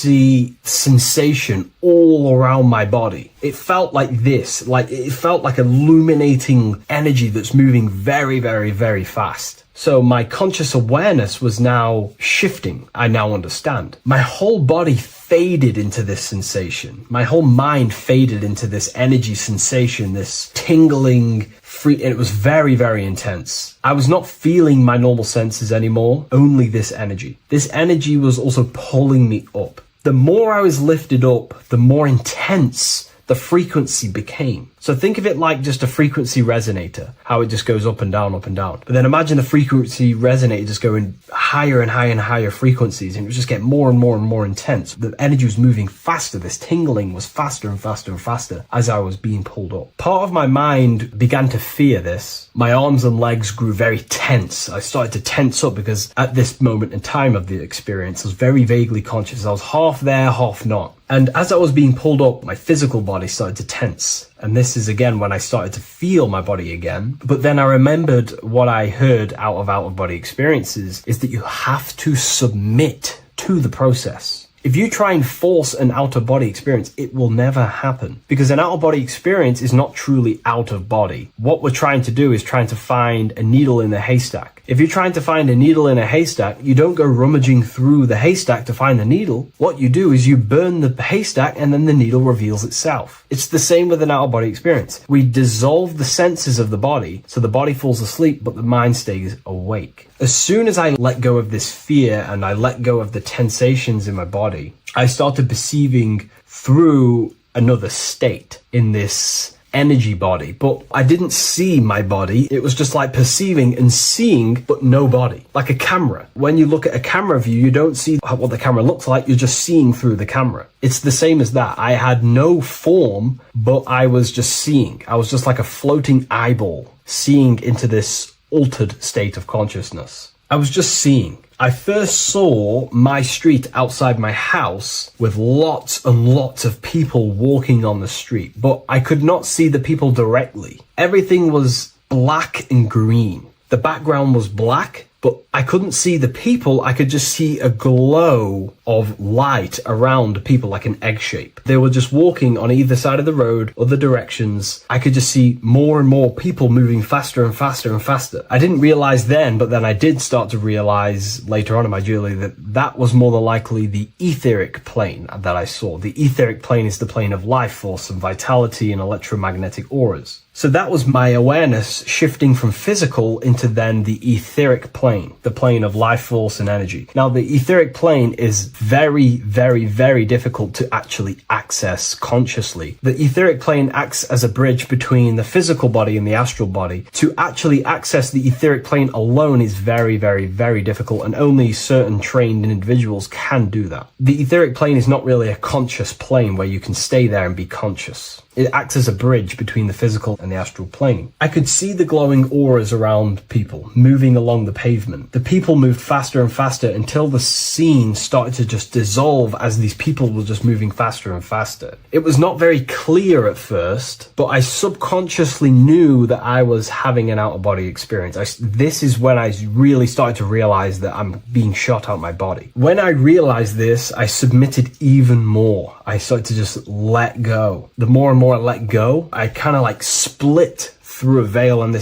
sensation all around my body. It felt like this, like it felt like illuminating energy that's moving very, very, very fast. So my conscious awareness was now shifting. I now understand. My whole body faded into this sensation. My whole mind faded into this energy sensation, this tingling, free, and it was very, very intense. I was not feeling my normal senses anymore, only this energy. This energy was also pulling me up. The more I was lifted up, the more intense the frequency became. So think of it like just a frequency resonator, how it just goes up and down, up and down. But then imagine the frequency resonator just going higher and higher and higher frequencies, and it would just get more and more and more intense. The energy was moving faster. This tingling was faster and faster and faster as I was being pulled up. Part of my mind began to fear this. My arms and legs grew very tense. I started to tense up because at this moment in time of the experience, I was very vaguely conscious. I was half there, half not. And as I was being pulled up, my physical body started to tense. And this is again when I started to feel my body again. But then I remembered what I heard out of body experiences is that you have to submit to the process. If you try and force an out-of-body experience, it will never happen, because an out-of-body experience is not truly out of body. What we're trying to do is trying to find a needle in a haystack. If you're trying to find a needle in a haystack, you don't go rummaging through the haystack to find the needle. What you do is you burn the haystack and then the needle reveals itself. It's the same with an out-of-body experience. We dissolve the senses of the body, so the body falls asleep, but the mind stays awake. As soon as I let go of this fear and I let go of the tensations in my body, I started perceiving through another state in this energy body, but I didn't see my body. It was just like perceiving and seeing, but no body, like a camera. When you look at a camera view, you don't see what the camera looks like. You're just seeing through the camera. It's the same as that. I had no form, but I was just seeing. I was just like a floating eyeball, seeing into this altered state of consciousness. I was just seeing. I first saw my street outside my house with lots and lots of people walking on the street, but I could not see the people directly. Everything was black and green. The background was black, but I couldn't see the people. I could just see a glow of light around the people, like an egg shape. They were just walking on either side of the road, other directions. I could just see more and more people moving faster and faster and faster. I didn't realize then, but then I did start to realize later on in my journey that that was more than likely the etheric plane that I saw. The etheric plane is the plane of life force and vitality and electromagnetic auras. So that was my awareness shifting from physical into then the etheric plane, the plane of life force and energy. Now, the etheric plane is very, very, very difficult to actually access consciously. The etheric plane acts as a bridge between the physical body and the astral body. To actually access the etheric plane alone is very, very, very difficult, and only certain trained individuals can do that. The etheric plane is not really a conscious plane where you can stay there and be conscious. It acts as a bridge between the physical and the astral plane. I could see the glowing auras around people moving along the pavement. The people moved faster and faster until the scene started to just dissolve as these people were just moving faster and faster. It was not very clear at first, but I subconsciously knew that I was having an out-of-body experience. This is when I really started to realize that I'm being shot out my body. When I realized this, I submitted even more. I started to just let go. The more and more I let go, I kind of like split through a veil, and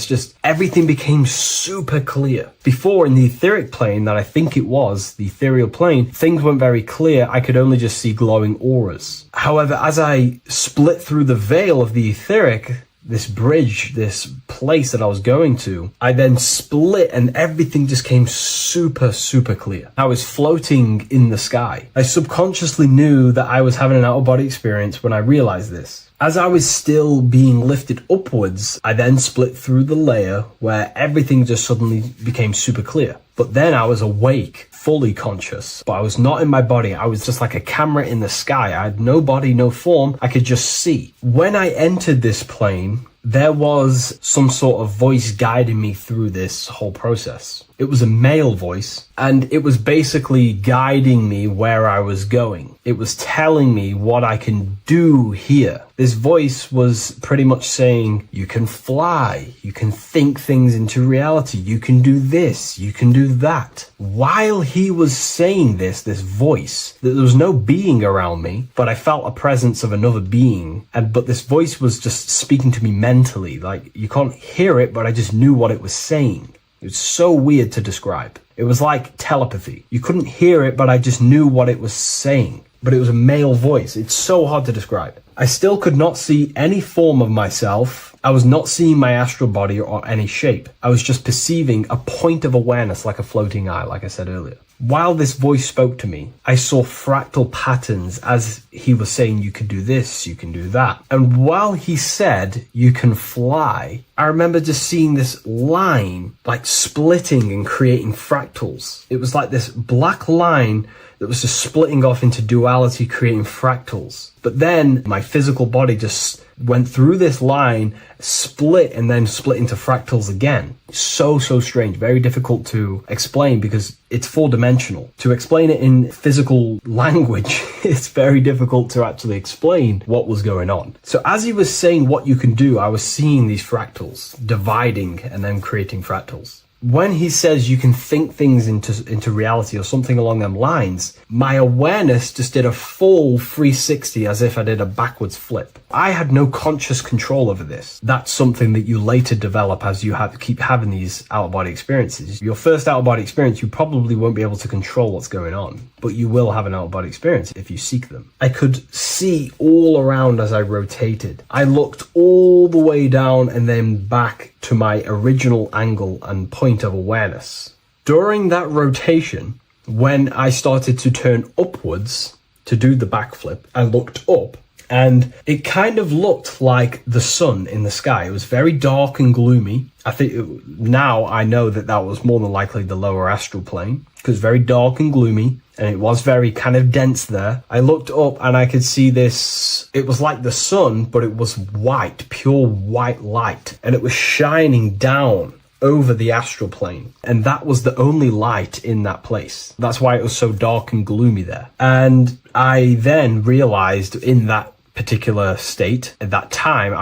everything became super clear. Before, in the etheric plane that I think it was, the ethereal plane, things weren't very clear. I could only just see glowing auras. However, as I split through the veil of the etheric, this bridge, this place that I was going to, I then split and everything just came super, super clear. I was floating in the sky. I subconsciously knew that I was having an out-of-body experience when I realized this. As I was still being lifted upwards, I then split through the layer where everything just suddenly became super clear. But then I was awake, fully conscious, but I was not in my body. I was just like a camera in the sky. I had no body, no form. I could just see. When I entered this plane, there was some sort of voice guiding me through this whole process. It was a male voice, and it was basically guiding me where I was going. It was telling me what I can do here. This voice was pretty much saying, you can fly, you can think things into reality, you can do this, you can do that. While he was saying this voice, there was no being around me, but I felt a presence of another being. But this voice was just speaking to me mentally. Like, you can't hear it, but I just knew what it was saying. It was so weird to describe. It was like telepathy. You couldn't hear it, but I just knew what it was saying. But it was a male voice. It's so hard to describe. I still could not see any form of myself. I was not seeing my astral body or any shape. I was just perceiving a point of awareness like a floating eye, like I said earlier. While this voice spoke to me, I saw fractal patterns as he was saying, you can do this, you can do that. And while he said, you can fly, I remember just seeing this line like splitting and creating fractals. It was like this black line that was just splitting off into duality, creating fractals. But then my physical body just went through this line, split, and then split into fractals again. So strange, very difficult to explain because it's four-dimensional. To explain it in physical language, it's very difficult to actually explain what was going on. So as he was saying what you can do, I was seeing these fractals dividing and then creating fractals. When he says you can think things into reality or something along them lines, my awareness just did a full 360 as if I did a backwards flip. I had no conscious control over this. That's something that you later develop as you keep having these out-of-body experiences. Your first out-of-body experience, you probably won't be able to control what's going on, but you will have an out-of-body experience if you seek them. I could see all around as I rotated. I looked all the way down and then back to my original angle and point of awareness. During that rotation, when I started to turn upwards to do the backflip, I looked up and it kind of looked like the sun in the sky. It was very dark and gloomy. Now I know that was more than likely the lower astral plane because very dark and gloomy, and it was very kind of dense there. I looked up and I could see this. It was like the sun, but it was white, pure white light, and it was shining down over the astral plane. And that was the only light in that place. That's why it was so dark and gloomy there. And I then realized in that particular state, at that time,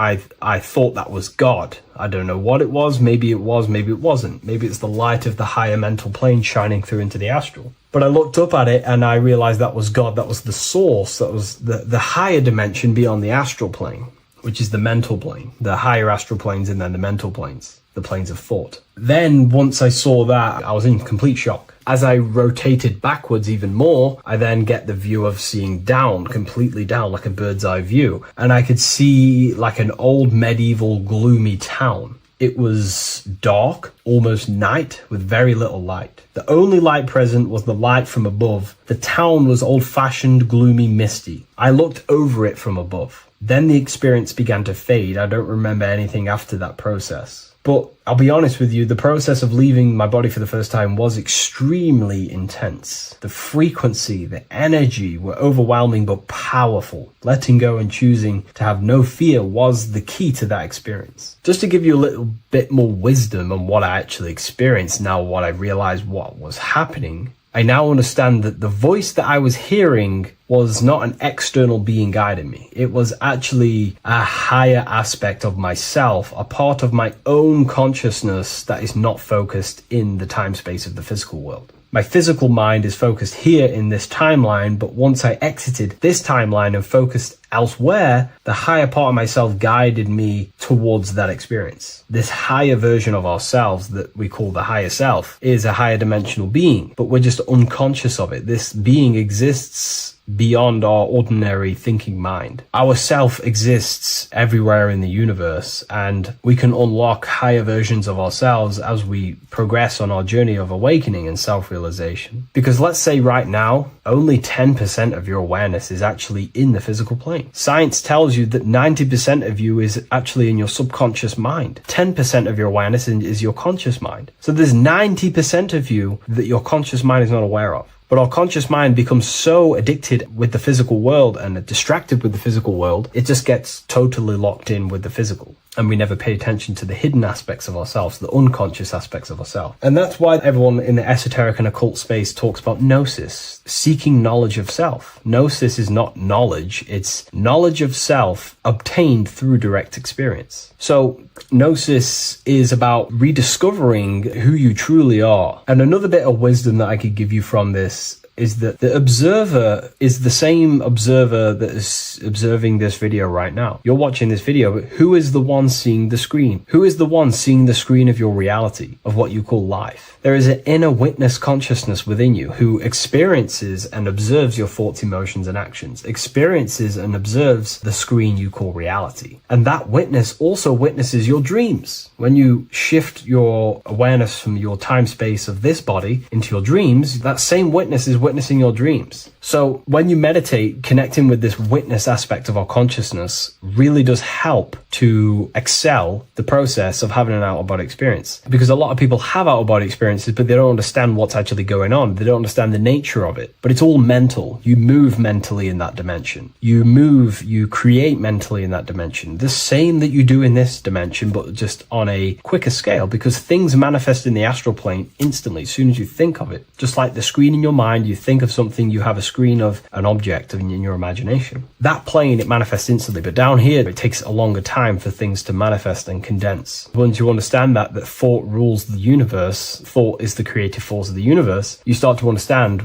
I thought that was God. I don't know what it was. Maybe it was, maybe it wasn't. Maybe it's the light of the higher mental plane shining through into the astral. But I looked up at it and I realized that was God. That was the source. That was the higher dimension beyond the astral plane, which is the mental plane. The higher astral planes and then the mental planes, the planes of thought. Then once I saw that, I was in complete shock. As I rotated backwards even more, I then get the view of seeing down, completely down, like a bird's eye view. And I could see like an old medieval gloomy town. It was dark, almost night, with very little light. The only light present was the light from above. The town was old-fashioned, gloomy, misty. I looked over it from above. Then the experience began to fade. I don't remember anything after that process. But I'll be honest with you, the process of leaving my body for the first time was extremely intense. The frequency, the energy were overwhelming but powerful. Letting go and choosing to have no fear was the key to that experience. Just to give you a little bit more wisdom on what I actually experienced now, what I realized what was happening, I now understand that the voice that I was hearing was not an external being guiding me. It was actually a higher aspect of myself, a part of my own consciousness that is not focused in the time space of the physical world. My physical mind is focused here in this timeline, but once I exited this timeline and focused elsewhere, the higher part of myself guided me towards that experience. This higher version of ourselves that we call the higher self is a higher dimensional being, but we're just unconscious of it. This being exists beyond our ordinary thinking mind. Our self exists everywhere in the universe, and we can unlock higher versions of ourselves as we progress on our journey of awakening and self-realization. Because let's say right now, only 10% of your awareness is actually in the physical plane. Science tells you that 90% of you is actually in your subconscious mind. 10% of your awareness is your conscious mind. So there's 90% of you that your conscious mind is not aware of. But our conscious mind becomes so addicted with the physical world and distracted with the physical world, it just gets totally locked in with the physical. And we never pay attention to the hidden aspects of ourselves, the unconscious aspects of ourselves. And that's why everyone in the esoteric and occult space talks about gnosis, seeking knowledge of self. Gnosis is not knowledge, it's knowledge of self obtained through direct experience. So gnosis is about rediscovering who you truly are. And another bit of wisdom that I could give you from this is that the observer is the same observer that is observing this video right now. You're watching this video, but who is the one seeing the screen? Who is the one seeing the screen of your reality, of what you call life? There is an inner witness consciousness within you who experiences and observes your thoughts, emotions, and actions, experiences and observes the screen you call reality. And that witness also witnesses your dreams. When you shift your awareness from your time space of this body into your dreams, that same witness is witnessing your dreams. So when you meditate, connecting with this witness aspect of our consciousness really does help to excel the process of having an out-of-body experience. Because a lot of people have out-of-body experiences, but they don't understand what's actually going on. They don't understand the nature of it. But it's all mental. You move mentally in that dimension. You create mentally in that dimension. The same that you do in this dimension, but just on a quicker scale, because things manifest in the astral plane instantly as soon as you think of it. Just like the screen in your mind, you think of something, you have a screen of an object in your imagination. That plane, it manifests instantly, but down here, it takes a longer time for things to manifest and condense. Once you understand that thought rules the universe, thought is the creative force of the universe, you start to understand,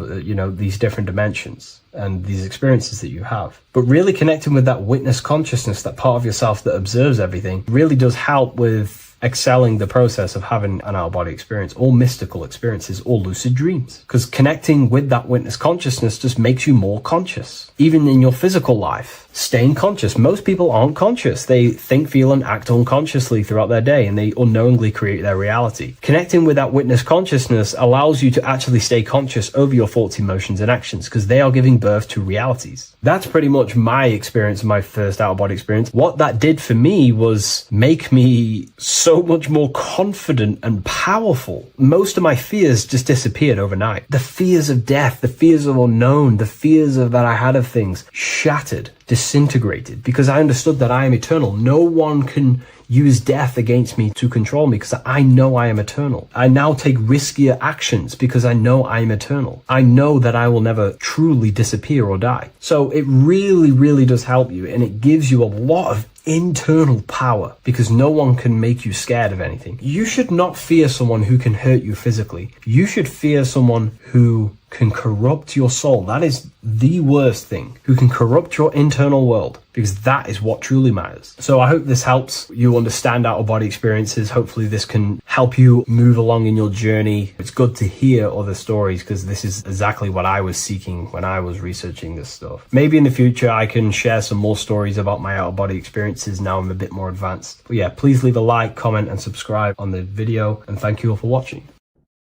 these different dimensions and these experiences that you have. But really connecting with that witness consciousness, that part of yourself that observes everything, really does help with excelling the process of having an out-of-body experience, or mystical experiences, or lucid dreams. Because connecting with that witness consciousness just makes you more conscious. Even in your physical life, staying conscious. Most people aren't conscious. They think, feel, and act unconsciously throughout their day, and they unknowingly create their reality. Connecting with that witness consciousness allows you to actually stay conscious over your thoughts, emotions, and actions, because they are giving birth to realities. That's pretty much my experience, my first out-of-body experience. What that did for me was make me so much more confident and powerful. Most of my fears just disappeared overnight. The fears of death, the fears of unknown, the fears of that I had of things shattered, disintegrated, because I understood that I am eternal. No one can use death against me to control me, because I know I am eternal. I now take riskier actions because I know I am eternal. I know that I will never truly disappear or die. So it really, really does help you, and it gives you a lot of internal power, because no one can make you scared of anything. You should not fear someone who can hurt you physically. You should fear someone who can corrupt your soul. That is the worst thing. Who can corrupt your internal world, because that is what truly matters. So I hope this helps you understand out-of-body experiences. Hopefully this can help you move along in your journey. It's good to hear other stories, because this is exactly what I was seeking when I was researching this stuff. Maybe in the future I can share some more stories about my out-of-body experiences now I'm a bit more advanced. But yeah, please leave a like, comment, and subscribe on the video, and thank you all for watching.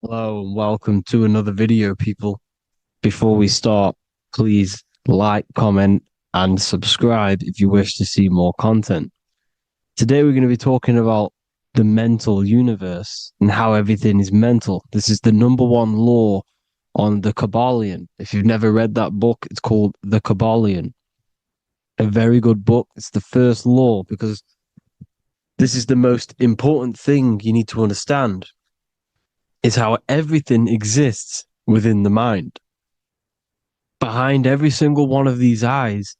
Hello and welcome to another video, people. Before we start, please like, comment, and subscribe if you wish to see more content. Today we're going to be talking about the mental universe and how everything is mental. This is the #1 law on the Kabbalion. If you've never read that book, it's called The Kabbalion. A very good book. It's the first law, because this is the most important thing you need to understand, is how everything exists within the mind. Behind every single one of these eyes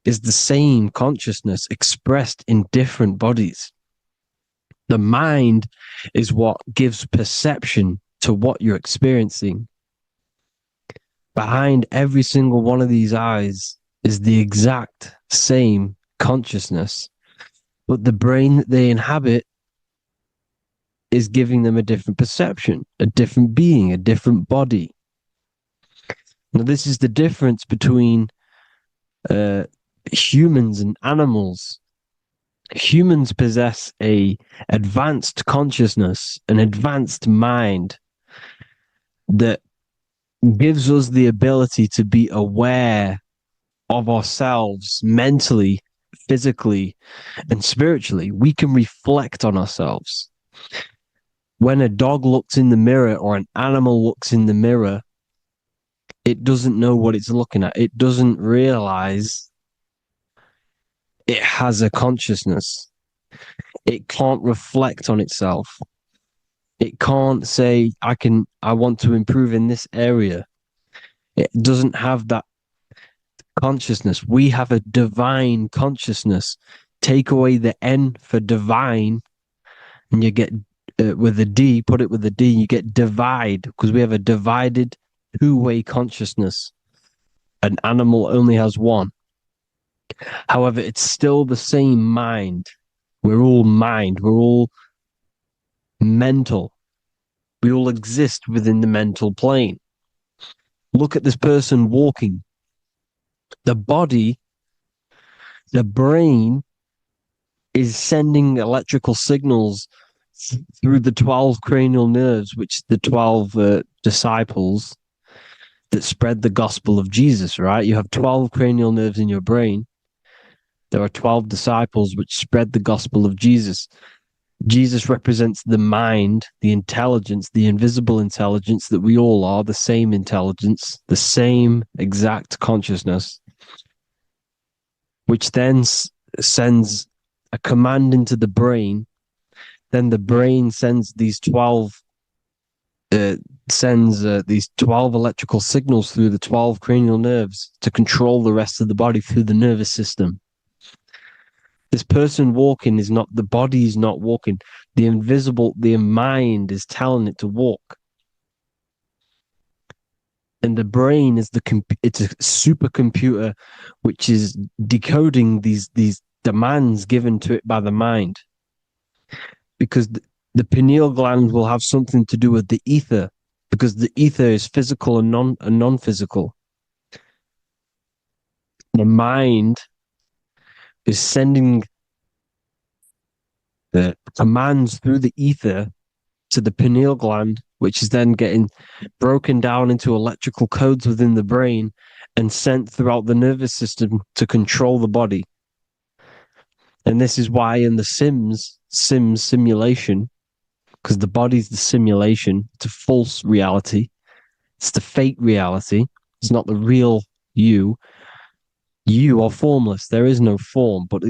is the same consciousness expressed in different bodies. The mind is what gives perception to what you're experiencing. behind every single one of these eyes is the exact same consciousness, but the brain that they inhabit is giving them a different perception, a different being, a different body. Now, this is the difference between humans and animals. Humans possess a advanced consciousness, an advanced mind that gives us the ability to be aware of ourselves mentally, physically, and spiritually. We can reflect on ourselves. When a dog looks in the mirror or an animal looks in the mirror, it doesn't know what it's looking at. It doesn't realize it has a consciousness. It can't reflect on itself. It can't say, I want to improve in this area. It doesn't have that consciousness. We have a divine consciousness. Take away the N for divine, and you get with a D, put it with a D, you get divide, because we have a divided two-way consciousness. An animal only has one. However, it's still the same mind. We're all mind. We're all mental. We all exist within the mental plane. Look at this person walking. The body, the brain is sending electrical signals through the 12 cranial nerves, which the 12 disciples that spread the gospel of Jesus, right? You have 12 cranial nerves in your brain. There are 12 disciples which spread the gospel of Jesus. Jesus represents the mind, the intelligence, the invisible intelligence that we all are, the same intelligence, the same exact consciousness, which then sends a command into the brain. Then the brain sends these 12 electrical signals through the 12 cranial nerves to control the rest of the body through the nervous system. This person walking is not, the body is not walking. The mind is telling it to walk. And the brain is it's a supercomputer which is decoding these demands given to it by the mind. Because the pineal gland will have something to do with the ether, because the ether is physical and non-physical. The mind is sending the commands through the ether to the pineal gland, which is then getting broken down into electrical codes within the brain and sent throughout the nervous system to control the body. And this is why in the Sims simulation, because the body's the simulation, it's a false reality. It's the fake reality. It's not the real you. You are formless. There is no form. But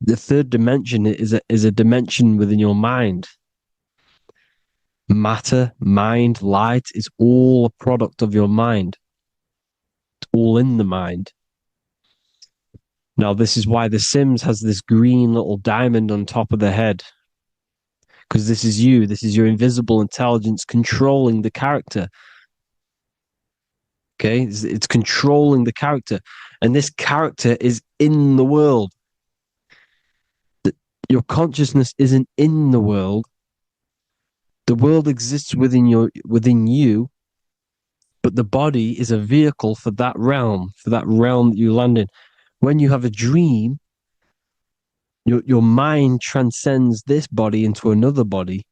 the third dimension is a dimension within your mind. Matter, mind, light is all a product of your mind. It's all in the mind. Now, this is why The Sims has this green little diamond on top of the head. Because this is you. This is your invisible intelligence controlling the character. Okay? It's controlling the character. And this character is in the world. Your consciousness isn't in the world. The world exists within you, but the body is a vehicle for that realm that you land in. When you have a dream, your mind transcends this body into another body,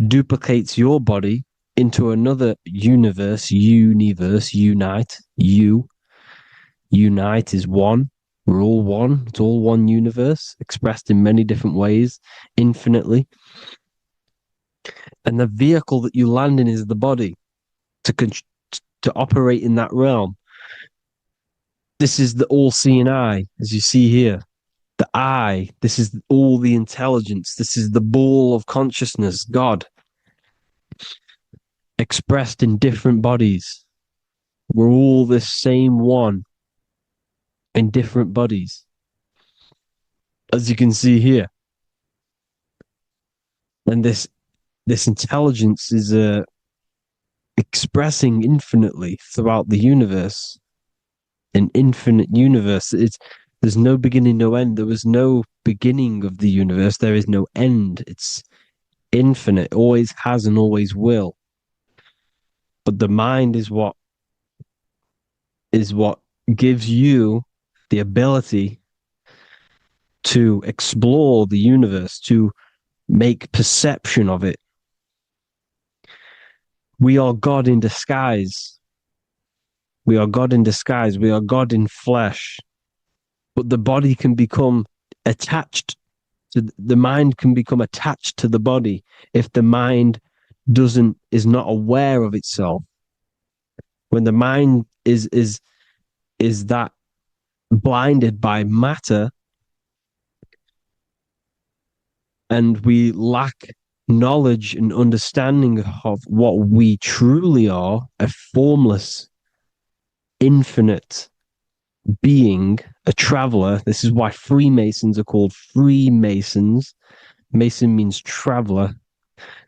duplicates your body into another universe, unite. Unite is one. We're all one. It's all one universe, expressed in many different ways, infinitely. And the vehicle that you land in is the body to operate in that realm. This is the all-seeing eye, as you see here. The eye, this is all the intelligence. This is the ball of consciousness, God, expressed in different bodies. We're all this same one in different bodies, as you can see here. And this intelligence is expressing infinitely throughout the universe. An infinite universe. There's no beginning, no end. There was no beginning of the universe. There is no end. It's infinite, always has and always will. But the mind is what gives you the ability to explore the universe, to make perception of it. We are God in disguise. We are God in disguise. We are God in flesh. But the body can become attached to the mind can become attached to the body if the mind is not aware of itself. When the mind is that blinded by matter, and we lack knowledge and understanding of what we truly are, a formless, infinite being, a traveler. This is why Freemasons are called Freemasons. Mason means traveler.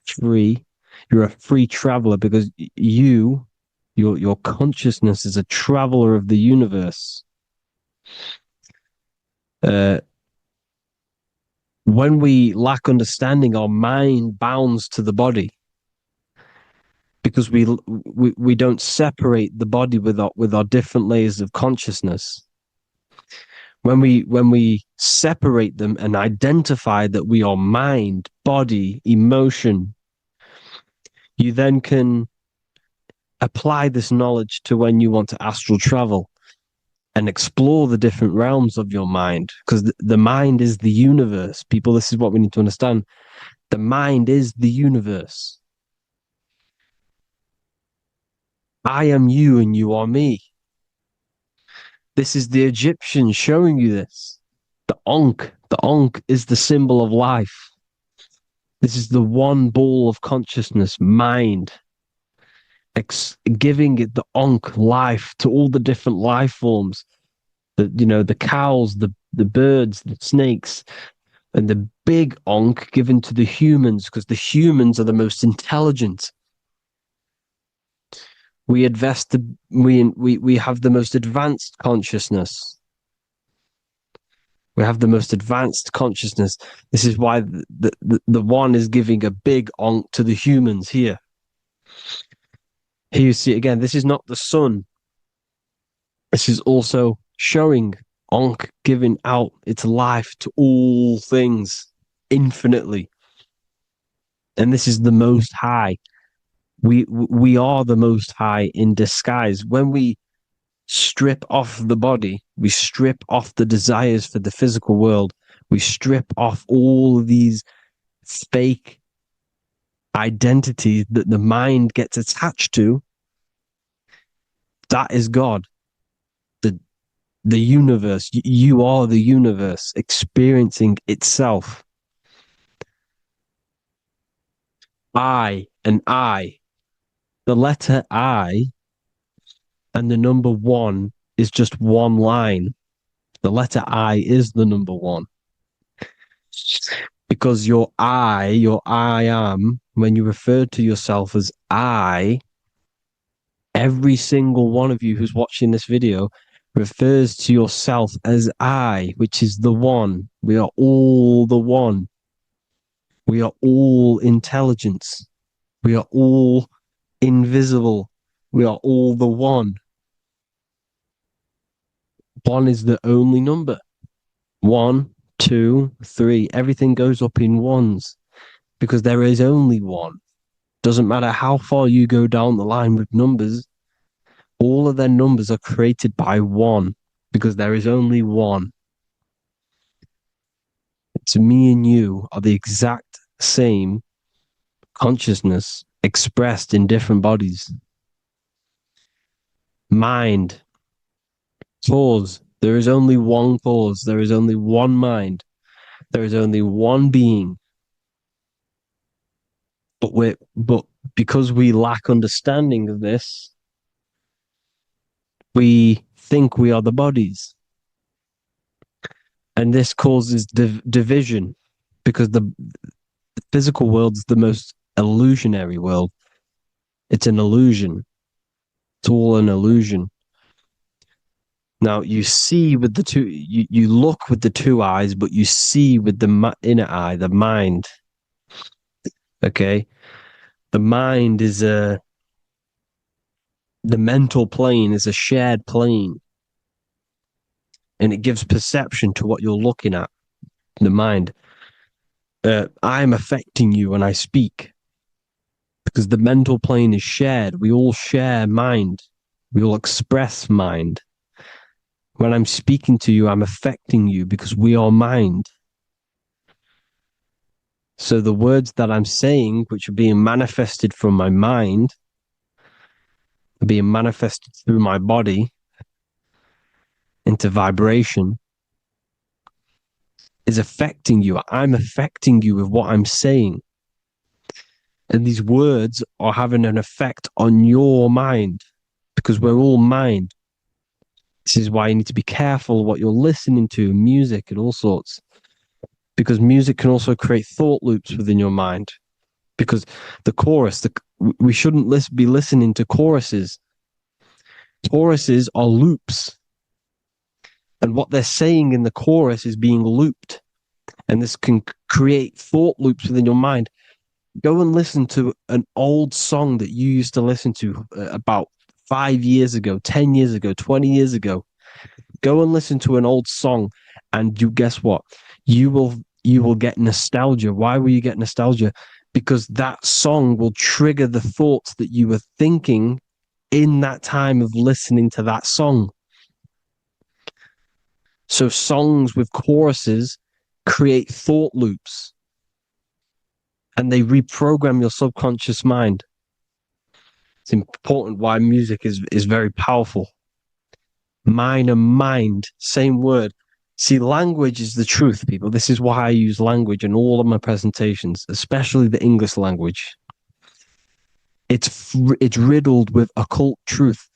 Free. You're a free traveler because your consciousness is a traveler of the universe. When we lack understanding, our mind bounds to the body because we don't separate the body with our different layers of consciousness. When we separate them and identify that we are mind, body, emotion, you then can apply this knowledge to when you want to astral travel and explore the different realms of your mind, because the mind is the universe. People, this is what we need to understand. The mind is the universe. I am you and you are me. This is the Egyptians showing you this. The Ankh is the symbol of life. This is the one ball of consciousness, mind, giving it the Ankh life to all the different life forms. The cows, the birds, the snakes, and the big Ankh given to the humans, because the humans are the most intelligent. We have the most advanced consciousness. We have the most advanced consciousness. This is why the one is giving a big Ankh to the humans here. Here you see again, this is not the sun. This is also showing Ankh giving out its life to all things infinitely. And this is the Most High. We are the Most High in disguise. When we strip off the body, we strip off the desires for the physical world, we strip off all of these fake identities that the mind gets attached to. That is God. The universe. You are the universe experiencing itself. I and I. The letter I and the number one is just one line. The letter I is the number one. Because your I am, when you refer to yourself as I, every single one of you who's watching this video refers to yourself as I, which is the one. We are all the one. We are all intelligence. We are all invisible. We are all the one. One is the only number. 1, 2, 3. Everything goes up in ones because there is only one. Doesn't matter how far you go down the line with numbers, all of their numbers are created by one because there is only one. So me and you are the exact same consciousness expressed in different bodies. Mind. Cause. There is only one cause. There is only one mind. There is only one being. But because we lack understanding of this, we think we are the bodies. And this causes division because the physical world is the most illusionary world. It's an illusion. It's all an illusion. Now you see with the two, you look with the two eyes, but you see with the inner eye, the mind. Okay, the mind is the mental plane is a shared plane, and it gives perception to what you're looking at. The mind. I'm affecting you when I speak because the mental plane is shared. We all share mind. We all express mind. When I'm speaking to you, I'm affecting you because we are mind. So the words that I'm saying, which are being manifested from my mind, are being manifested through my body into vibration, is affecting you. I'm affecting you with what I'm saying. And these words are having an effect on your mind because we're all mind. This is why you need to be careful what you're listening to, music and all sorts. Because music can also create thought loops within your mind. Because the chorus, we shouldn't be listening to choruses. Choruses are loops. And what they're saying in the chorus is being looped. And this can create thought loops within your mind. Go and listen to an old song that you used to listen to about 5 years ago, 10 years ago, 20 years ago. Go and listen to an old song, and you guess what? You will get nostalgia. Why will you get nostalgia? Because that song will trigger the thoughts that you were thinking in that time of listening to that song. So songs with choruses create thought loops, and they reprogram your subconscious mind. It's important why music is very powerful. Mind and mind, same word. See, language is the truth, people. This is why I use language in all of my presentations, especially the English language. It's riddled with occult truth.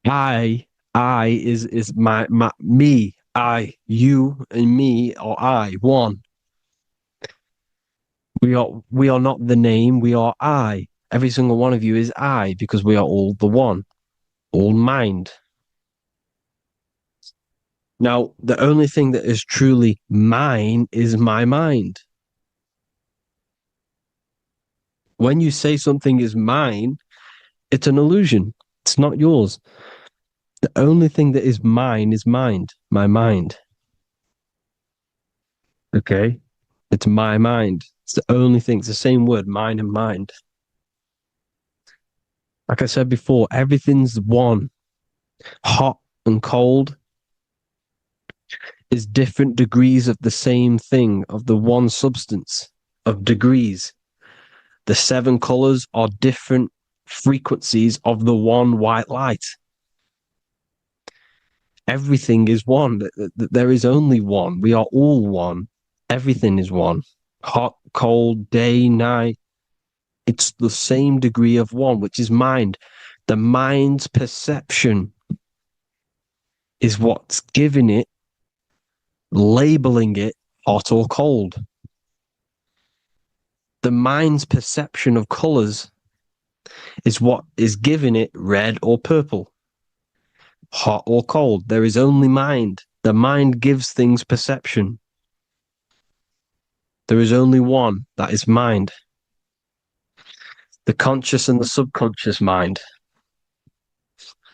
I is my me, I, you, and me, or I, one. We are not the name, we are I. Every single one of you is I, because we are all the one, all mind. Now, the only thing that is truly mine is my mind. When you say something is mine, it's an illusion. It's not yours. The only thing that is mine is mind, my mind. Okay? It's my mind. It's the only thing. It's the same word, mine and mind. Like I said before, everything's one. Hot and cold is different degrees of the same thing, of the one substance, of degrees. The 7 colors are different frequencies of the one white light. Everything is one. There is only one. We are all one. Everything is one. Hot, cold, day, night. It's the same degree of one, which is mind. The mind's perception is what's giving it, labeling it hot or cold. The mind's perception of colors is what is giving it red or purple, hot or cold. There is only mind. The mind gives things perception. There is only one, that is mind. The conscious and the subconscious mind.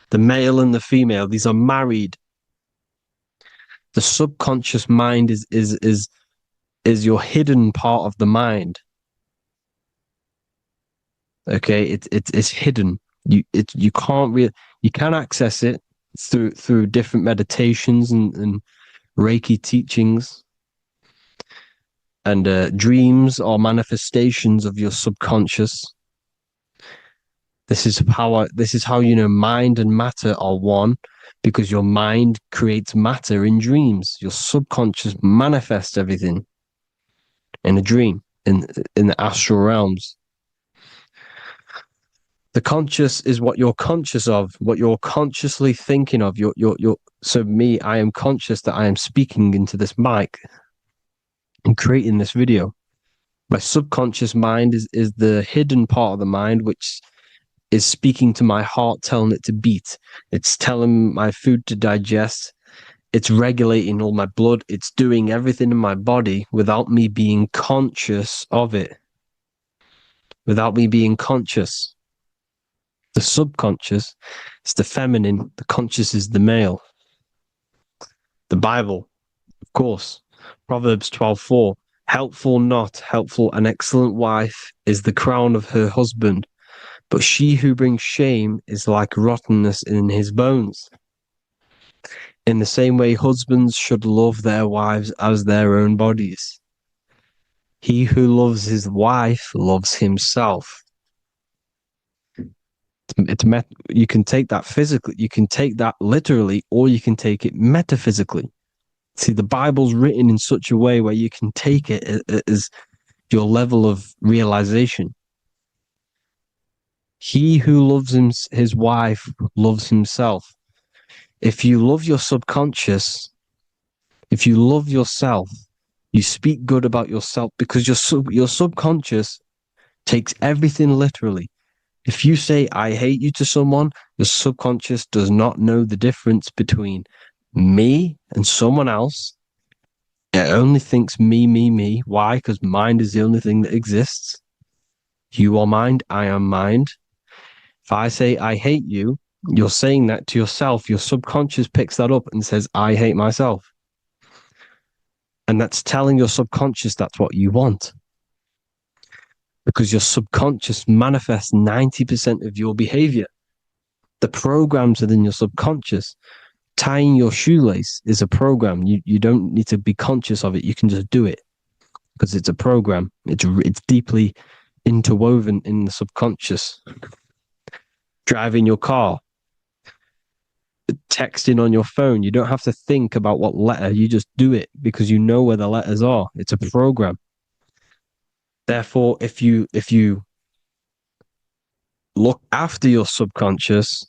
The male and the female, these are married. The subconscious mind is your hidden part of the mind. Okay, it's hidden. You can access it through different meditations and Reiki teachings, and dreams or manifestations of your subconscious. This is how you know mind and matter are one, because your mind creates matter in dreams. Your subconscious manifests everything in a dream, in the astral realms. The conscious is what you're conscious of, what you're consciously thinking of. So me, I am conscious that I am speaking into this mic and creating this video. My subconscious mind is the hidden part of the mind, which is speaking to my heart, telling it to beat. It's telling my food to digest. It's regulating all my blood. It's doing everything in my body without me being conscious of it. Without me being conscious. The subconscious is the feminine. The conscious is the male. The Bible, of course. Proverbs 12:4. Helpful, not helpful, an excellent wife is the crown of her husband, but she who brings shame is like rottenness in his bones. In the same way, husbands should love their wives as their own bodies. He who loves his wife loves himself. You can take that physically, you can take that literally, or you can take it metaphysically. See, the Bible's written in such a way where you can take it as your level of realization. He who loves his wife loves himself. If you love your subconscious, if you love yourself, you speak good about yourself because your subconscious takes everything literally. If you say, I hate you to someone, your subconscious does not know the difference between me and someone else. It only thinks me, me, me. Why? Because mind is the only thing that exists. You are mind, I am mind. If I say, I hate you, you're saying that to yourself. Your subconscious picks that up and says, I hate myself. And that's telling your subconscious that's what you want. Because your subconscious manifests 90% of your behavior. The programs within your subconscious. Tying your shoelace is a program. You don't need to be conscious of it. You can just do it because it's a program. It's deeply interwoven in the subconscious. Driving your car, texting on your phone. You don't have to think about what letter. You just do it because you know where the letters are. It's a program. Therefore, if you look after your subconscious,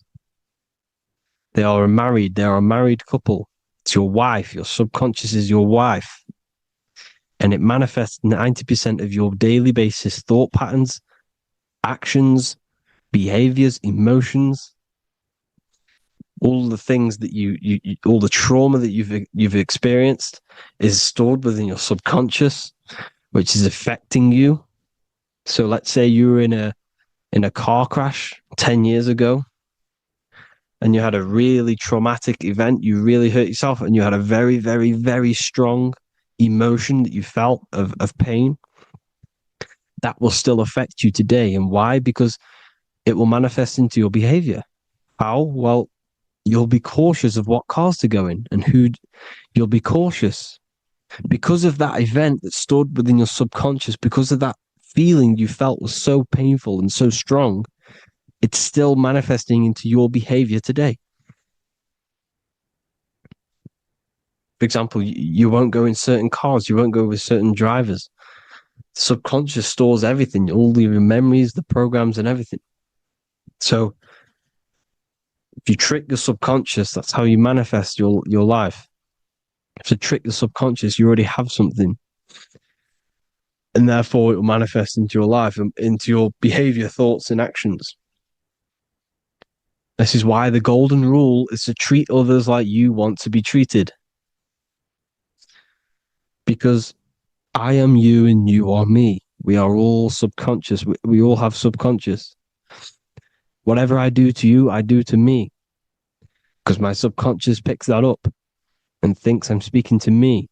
they are a married couple. It's your wife. Your subconscious is your wife. And it manifests 90% of your daily basis thought patterns, actions, behaviors, emotions, all the things that you all the trauma that you've experienced is stored within your subconscious, which is affecting you. So let's say you were in a car crash 10 years ago and you had a really traumatic event, you really hurt yourself, and you had a very, very, very strong emotion that you felt of pain. That will still affect you today. And why? Because it will manifest into your behavior. How? Well, you'll be cautious of what cars to go in and who. You'll be cautious because of that event that stored within your subconscious, because of that feeling you felt was so painful and so strong. It's still manifesting into your behavior today. For example, you won't go in certain cars, you won't go with certain drivers. The subconscious stores everything, all your memories, the programs, and everything. So if you trick your subconscious, that's how you manifest your life. If you trick the subconscious, you already have something. And therefore it will manifest into your life, into your behavior, thoughts, and actions. This is why the golden rule is to treat others like you want to be treated. Because I am you and you are me. We are all subconscious. We all have subconscious. Whatever I do to you, I do to me. Because my subconscious picks that up and thinks I'm speaking to me.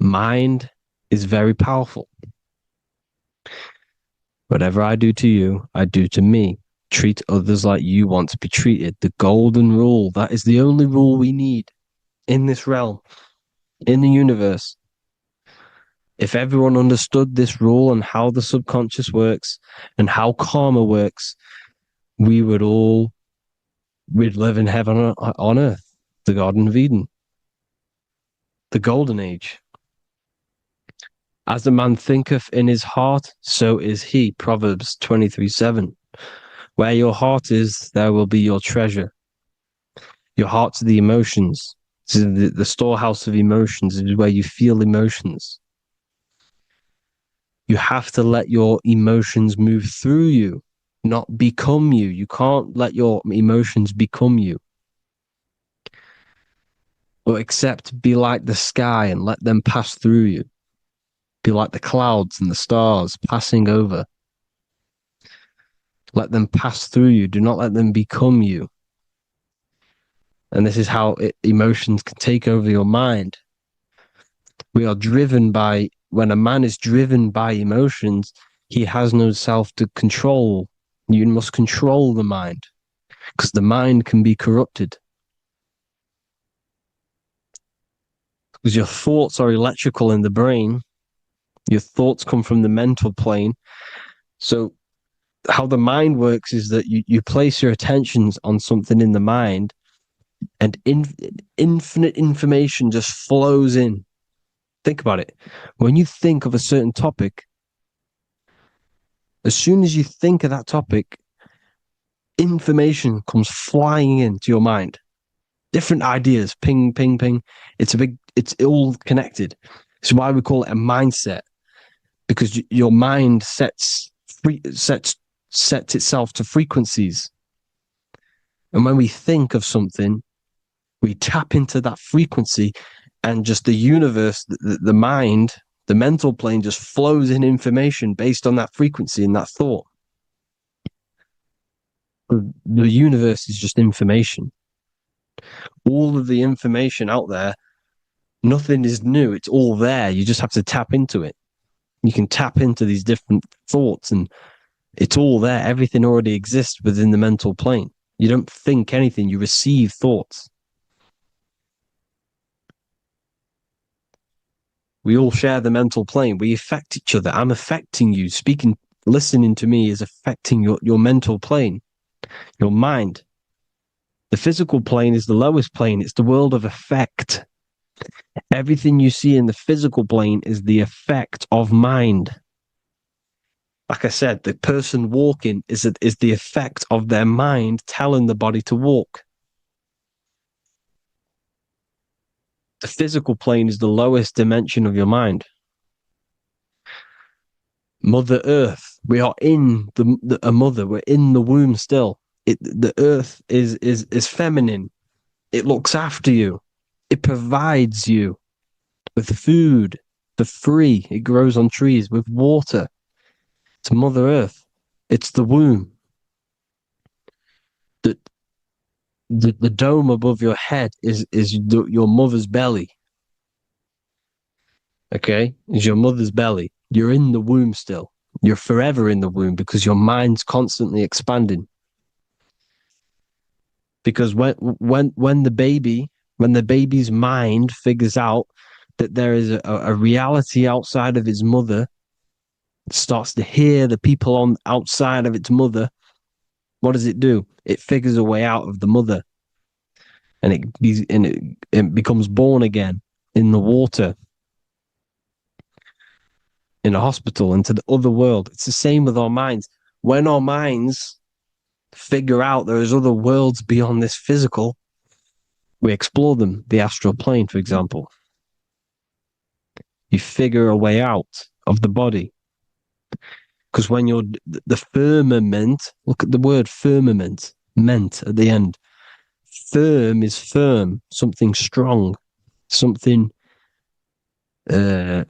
Mind is very powerful. Whatever I do to you, I do to me. Treat others like you want to be treated. The golden rule. That is the only rule we need in this realm, in the universe. If everyone understood this rule and how the subconscious works and how karma works, we'd live in heaven on earth, the Garden of Eden, the golden age. As a man thinketh in his heart, so is he. Proverbs 23:7. Where your heart is, there will be your treasure. Your heart's the emotions. This is the storehouse of emotions. This is where you feel emotions. You have to let your emotions move through you, not become you. You can't let your emotions become you. But accept, be like the sky and let them pass through you. Be like the clouds and the stars passing over. Let them pass through you. Do not let them become you. And this is how emotions can take over your mind. We are driven by, when a man is driven by emotions, he has no self to control. You must control the mind, because the mind can be corrupted. Because your thoughts are electrical in the brain. Your thoughts come from the mental plane. So how the mind works is that you place your attentions on something in the mind, and infinite information just flows in. Think about it. When you think of a certain topic, as soon as you think of that topic, information comes flying into your mind. Different ideas, ping, ping, ping. It's all connected. It's why we call it a mindset, because your mind sets itself to frequencies. And when we think of something, we tap into that frequency, and just the universe, the mind, the mental plane just flows in information based on that frequency and that thought. The universe is just information. All of the information out there, nothing is new. It's all there. You just have to tap into it. You can tap into these different thoughts, and it's all there. Everything already exists within the mental plane. You don't think anything. You receive thoughts. We all share the mental plane. We affect each other. I'm affecting you. Listening to me is affecting your mental plane, your mind. The physical plane is the lowest plane. It's the world of effect. Everything you see in the physical plane is the effect of mind. Like I said, the person walking is the effect of their mind telling the body to walk. The physical plane is the lowest dimension of your mind. Mother Earth, we are in a mother. We're in the womb still. The Earth is feminine. It looks after you. It provides you with food for free. It grows on trees, with water. It's Mother Earth. It's the womb. The dome above your head is your mother's belly. Okay? Is your mother's belly. You're in the womb still. You're forever in the womb, because your mind's constantly expanding. Because when the baby's mind figures out that there is a reality outside of its mother, starts to hear the people on outside of its mother, what does it do? It figures a way out of the mother, and it becomes born again in the water, in a hospital, into the other world. It's the same with our minds. When our minds figure out there is other worlds beyond this physical, we explore them. The astral plane, for example. You figure a way out of the body. Because when you're the firmament, look at the word firmament, meant at the end. Firm is firm, something strong, something like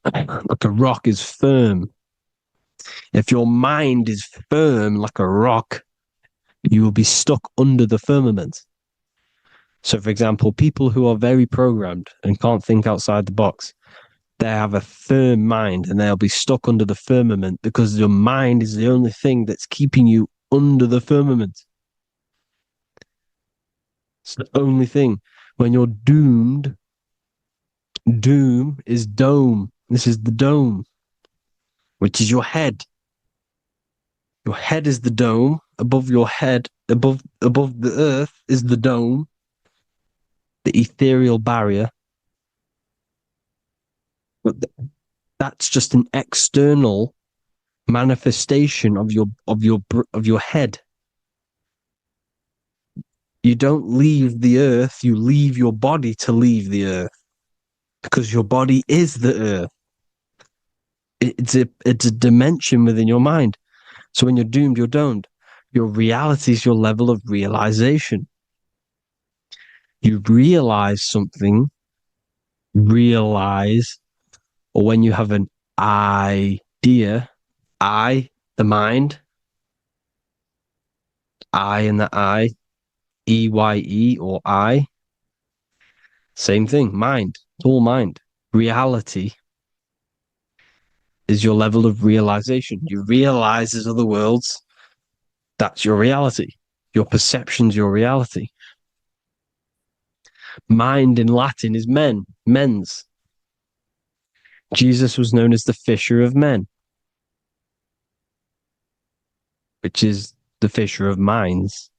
a rock is firm. If your mind is firm like a rock, you will be stuck under the firmament. So, for example, people who are very programmed and can't think outside the box, they have a firm mind, and they'll be stuck under the firmament, because your mind is the only thing that's keeping you under the firmament. It's the only thing. When you're doomed, doom is dome. This is the dome, which is your head. Your head is the dome. Above your head, above the earth, is the dome, the ethereal barrier. But that's just an external manifestation of your head. You don't leave the earth, you leave your body to leave the earth, because your body is the earth. It's a dimension within your mind. So when you're doomed, you're doomed. Your reality is your level of realization. You realize something, or when you have an idea, the mind, and the EYE or I, same thing, mind, it's all mind. Reality is your level of realization. You realize there's other worlds. That's your reality. Your perception's your reality. Mind in Latin is mens. Jesus was known as the fisher of men, which is the fisher of minds.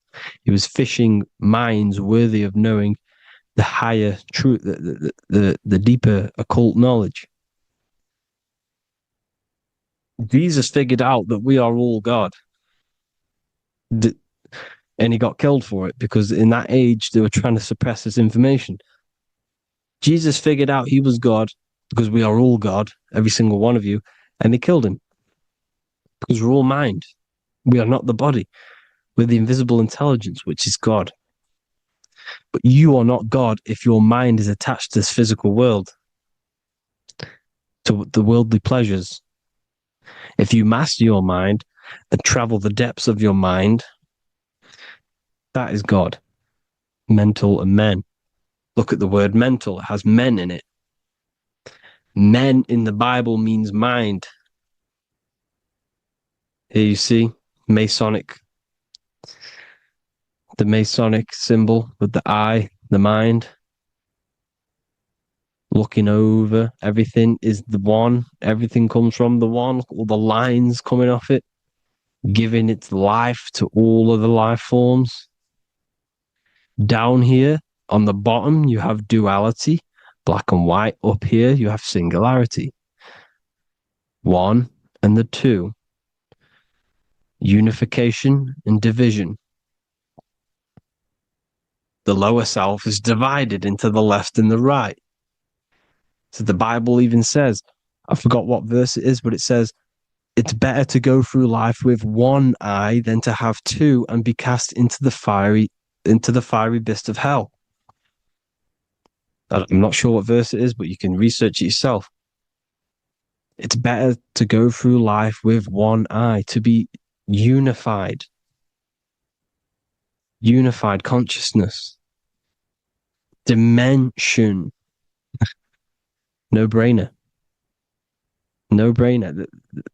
He was fishing minds worthy of knowing the higher truth, the deeper occult knowledge. Jesus figured out that we are all God. And he got killed for it because in that age they were trying to suppress this information. Jesus figured out he was God because we are all God, every single one of you, and they killed him because we're all mind. We are not the body. We're the invisible intelligence, which is God. But you are not God if your mind is attached to this physical world, to the worldly pleasures. If you master your mind and travel the depths of your mind, that is God. Mental and men. Look at the word mental. It has men in it. Men in the Bible means mind. Here you see the Masonic symbol with the eye, the mind. Looking over, everything is the one. Everything comes from the one. All the lines coming off it, giving its life to all of the life forms. Down here on the bottom, you have duality, black and white. Up here, you have singularity. One and the two. Unification and division. The lower self is divided into the left and the right. So the Bible even says, I forgot what verse it is, but it says, it's better to go through life with one eye than to have two and be cast into the fiery abyss of hell. I'm not sure what verse it is, but you can research it yourself. It's better to go through life with one eye, to be unified. Unified consciousness. Dimension. No-brainer. No-brainer.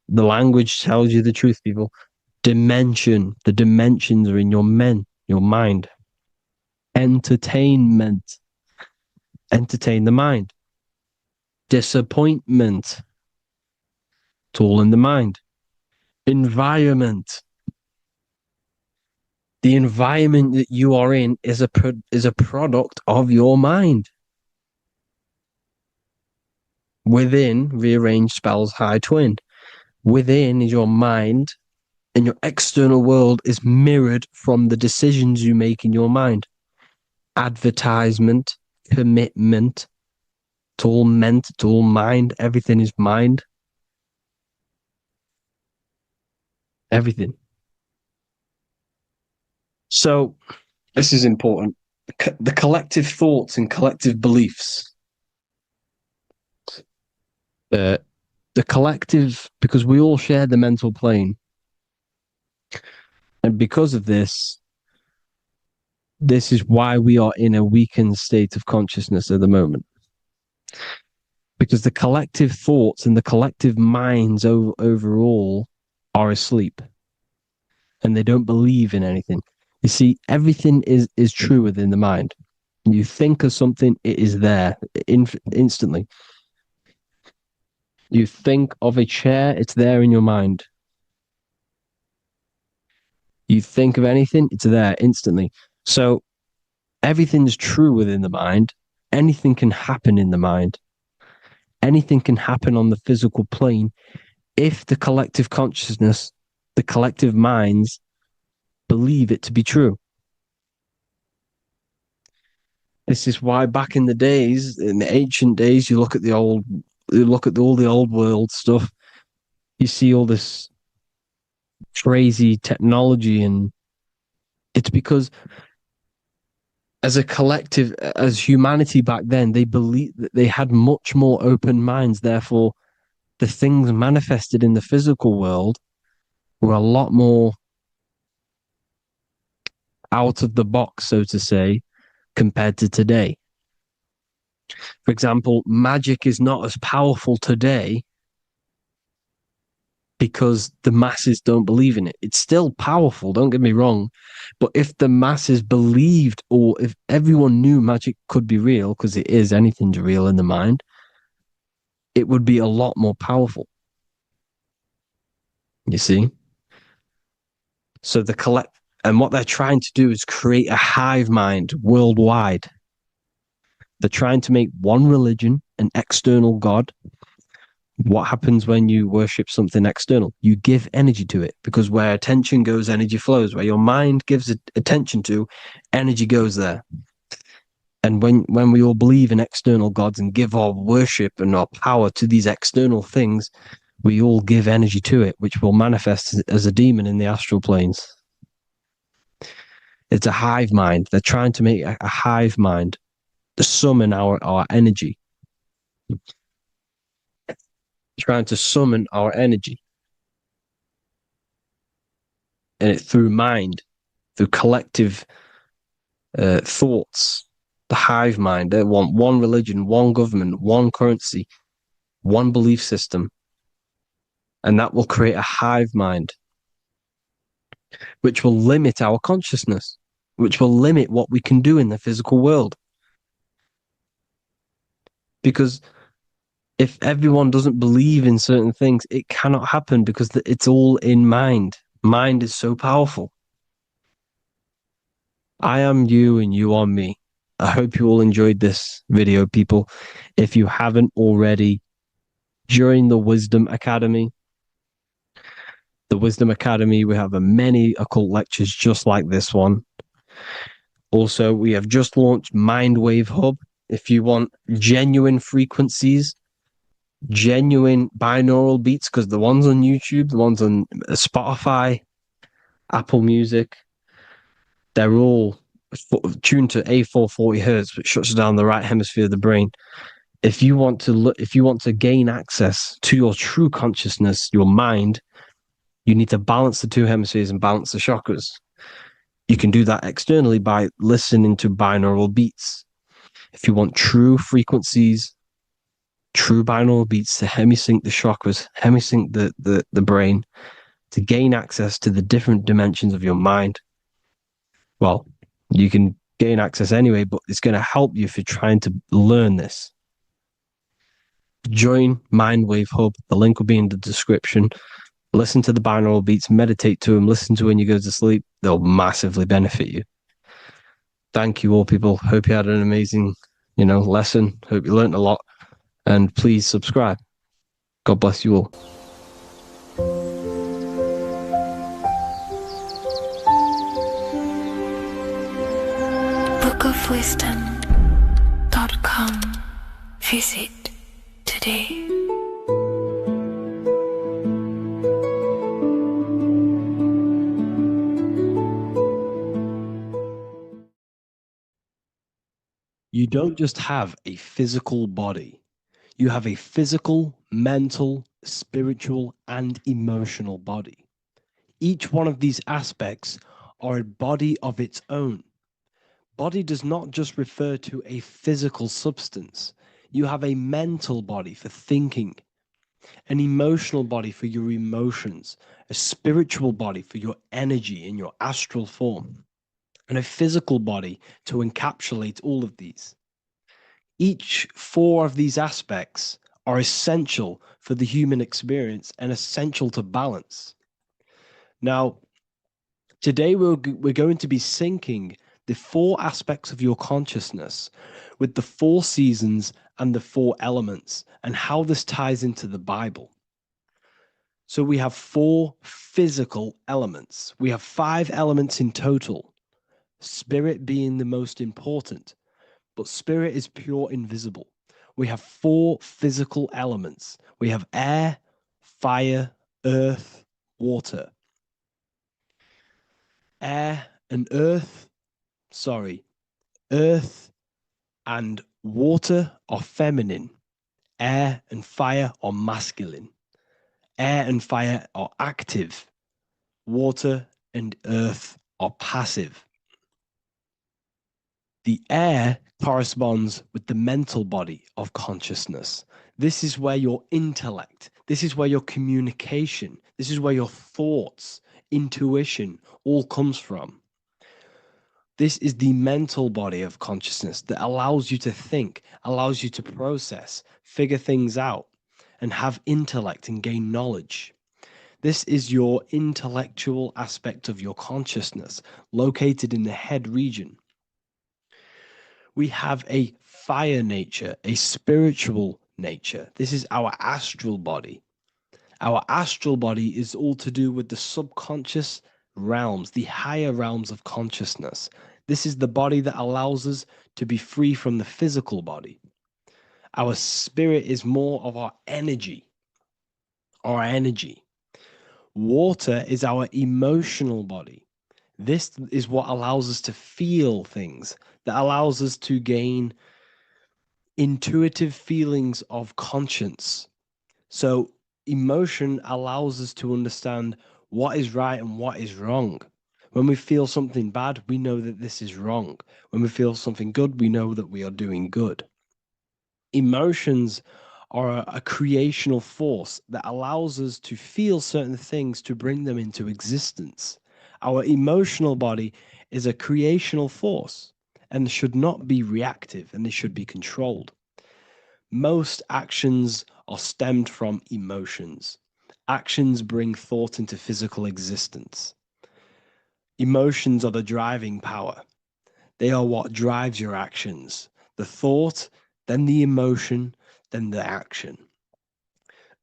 The language tells you the truth, people. Dimension. The dimensions are in your mind. Entertainment. Entertain the mind. Disappointment. It's all in the mind. Environment. The environment that you are in is a product of your mind. Within, rearrange spells high twin. Within is your mind, and your external world is mirrored from the decisions you make in your mind. Advertisement, commitment, it's all meant, it's all mind. Everything is mind. Everything. So, this is important. The collective thoughts and collective beliefs. The collective, because we all share the mental plane. And because of this is why we are in a weakened state of consciousness at the moment. Because the collective thoughts and the collective minds overall are asleep. And they don't believe in anything. You see, everything is true within the mind. You think of something, it is there instantly. You think of a chair, it's there in your mind. You think of anything, it's there instantly. So everything's true within the mind. Anything can happen in the mind. Anything can happen on the physical plane if the collective consciousness, the collective minds, believe it to be true. This is why back in the days, in the ancient days, you look at all the old world stuff, you see all this crazy technology, and it's because as a collective, as humanity back then, they believed that they had much more open minds. Therefore, the things manifested in the physical world were a lot more out of the box, so to say, compared to today. For example, magic is not as powerful today because the masses don't believe in it. It's still powerful, don't get me wrong. But if the masses believed, or if everyone knew magic could be real, because it is, anything's real in the mind, it would be a lot more powerful. You see? So and what they're trying to do is create a hive mind worldwide. They're trying to make one religion, an external God. What happens when you worship something external? You give energy to it, because where attention goes, energy flows. Where your mind gives attention to, energy goes there. And when we all believe in external gods and give our worship and our power to these external things, we all give energy to it, which will manifest as a demon in the astral planes. It's a hive mind. They're trying to make a hive mind to summon our energy. Trying to summon our energy. And it through mind, through collective thoughts, the hive mind. They want one religion, one government, one currency, one belief system. And that will create a hive mind, which will limit our consciousness, which will limit what we can do in the physical world. Because if everyone doesn't believe in certain things, it cannot happen, because it's all in mind. Mind is so powerful. I am you and you are me. I hope you all enjoyed this video, people. If you haven't already, join the Wisdom Academy. The Wisdom Academy, we have many occult lectures just like this one. Also, we have just launched Mindwave Hub. If you want genuine frequencies, genuine binaural beats, because the ones on YouTube, the ones on Spotify, Apple Music, they're all tuned to A440 hertz, which shuts down the right hemisphere of the brain. If you want to gain access to your true consciousness, your mind, you need to balance the two hemispheres and balance the chakras. You can do that externally by listening to binaural beats. If you want true frequencies, true binaural beats to hemisync the chakras, hemisync the brain, to gain access to the different dimensions of your mind, well, you can gain access anyway, but it's going to help you if you're trying to learn this. Join Mindwave Hub. The link will be in the description. Listen to the binaural beats, meditate to them, listen to when you go to sleep. They'll massively benefit you. Thank you all, people. Hope you had an amazing, lesson. Hope you learned a lot. And please subscribe. God bless you all. bookofwisdom.com. Visit today. You don't just have a physical body. You have a physical, mental, spiritual, and emotional body. Each one of these aspects are a body of its own. Body does not just refer to a physical substance. You have a mental body for thinking, an emotional body for your emotions, a spiritual body for your energy in your astral form, and a physical body to encapsulate all of these. Each four of these aspects are essential for the human experience and essential to balance. Now, today we're going to be syncing the four aspects of your consciousness with the four seasons and the four elements, and how this ties into the Bible. So we have four physical elements. We have 5 elements in total, spirit being the most important, but spirit is pure invisible. We have 4 physical elements. We have air, fire, earth, water. Air and earth, earth and water are feminine. Air and fire are masculine. Air and fire are active. Water and earth are passive. The air corresponds with the mental body of consciousness. This is where your intellect, this is where your communication, this is where your thoughts, intuition all comes from. This is the mental body of consciousness that allows you to think, allows you to process, figure things out, and have intellect and gain knowledge. This is your intellectual aspect of your consciousness, located in the head region. We have a fire nature, a spiritual nature. This is our astral body. Our astral body is all to do with the subconscious realms, the higher realms of consciousness. This is the body that allows us to be free from the physical body. Our spirit is more of our energy. Water is our emotional body. This is what allows us to feel things, that allows us to gain intuitive feelings of conscience. So emotion allows us to understand what is right and what is wrong. When we feel something bad, we know that this is wrong. When we feel something good, we know that we are doing good. Emotions are a creational force that allows us to feel certain things to bring them into existence. Our emotional body is a creational force and should not be reactive, and they should be controlled. Most actions are stemmed from emotions. Actions bring thought into physical existence. Emotions are the driving power. They are what drives your actions. The thought, then the emotion, then the action.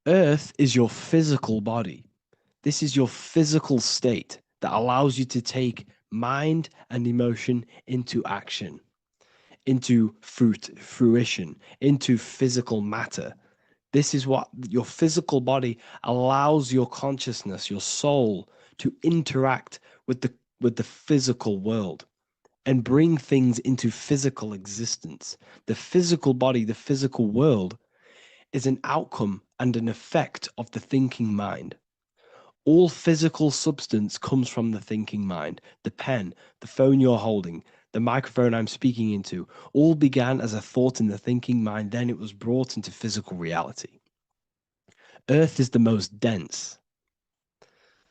Earth is your physical body. This is your physical state that allows you to take mind and emotion into action, into fruition, into physical matter. This is what your physical body allows your consciousness, your soul, to interact with the physical world and bring things into physical existence. The physical body, the physical world, is an outcome and an effect of the thinking mind. All physical substance comes from the thinking mind. The pen, the phone you're holding, the microphone I'm speaking into, all began as a thought in the thinking mind, then it was brought into physical reality. Earth is the most dense.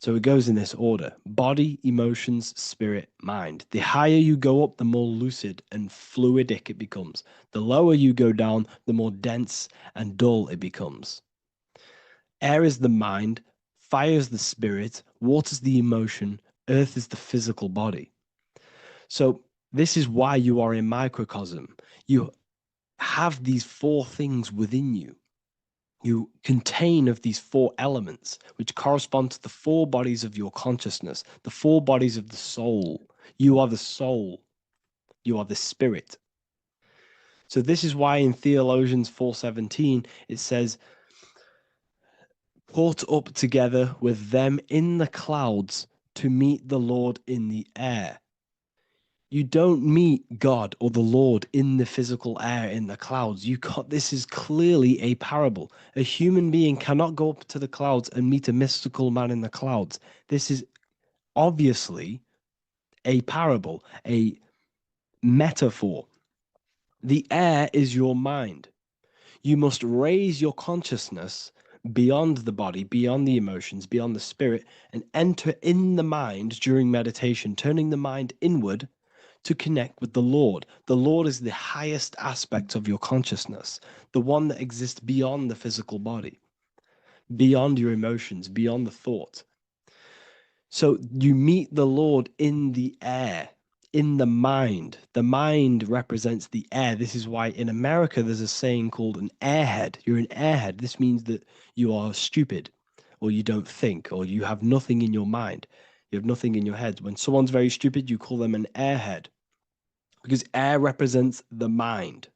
So it goes in this order: body, emotions, spirit, mind. The higher you go up, the more lucid and fluidic it becomes. The lower you go down, the more dense and dull it becomes. Air is the mind, fire is the spirit, water is the emotion, earth is the physical body. So this is why you are a microcosm. You have these four things within you. You contain of these four elements, which correspond to the four bodies of your consciousness, the four bodies of the soul. You are the soul. You are the spirit. So this is why in Theologians 4:17, it says, caught up together with them in the clouds to meet the Lord in the air. You don't meet God or the Lord in the physical air, in the clouds. This is clearly a parable. A human being cannot go up to the clouds and meet a mystical man in the clouds. This is obviously a parable, a metaphor. The air is your mind. You must raise your consciousness beyond the body, beyond the emotions, beyond the spirit, and enter in the mind during meditation, turning the mind inward to connect with the Lord. The Lord is the highest aspect of your consciousness, the one that exists beyond the physical body, beyond your emotions, beyond the thought. So you meet the Lord in the air, in the mind. The mind represents the air. This is why in America there's a saying called an airhead. You're an airhead. This means that you are stupid, or you don't think, or you have nothing in your mind. You have nothing in your head. When someone's very stupid, you call them an airhead, because air represents the mind.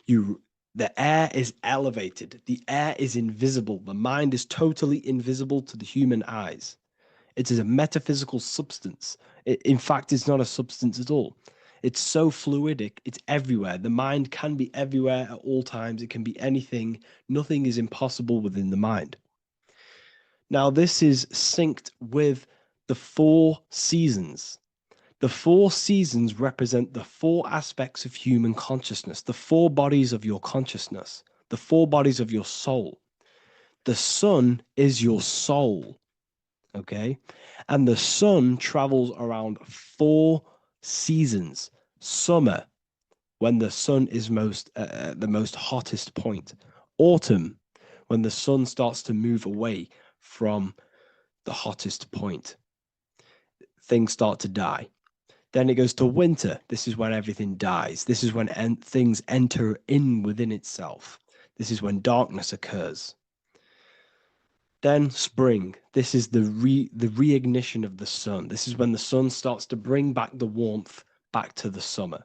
You The air is elevated. The air is invisible. The mind is totally invisible to the human eyes. It is a metaphysical substance. In fact, it's not a substance at all. It's so fluidic, it's everywhere. The mind can be everywhere at all times. It can be anything. Nothing is impossible within the mind. Now, this is synced with the 4 seasons. The 4 seasons represent the 4 aspects of human consciousness, the 4 bodies of your consciousness, the 4 bodies of your soul. The sun is your soul, okay? And the sun travels around 4 seasons. Summer, when the sun is the most hottest point. Autumn, when the sun starts to move away from the hottest point. Things start to die. Then it goes to winter. This is when everything dies. This is when things enter in within itself. This is when darkness occurs. Then spring. This is the reignition of the sun. This is when the sun starts to bring back the warmth back to the summer.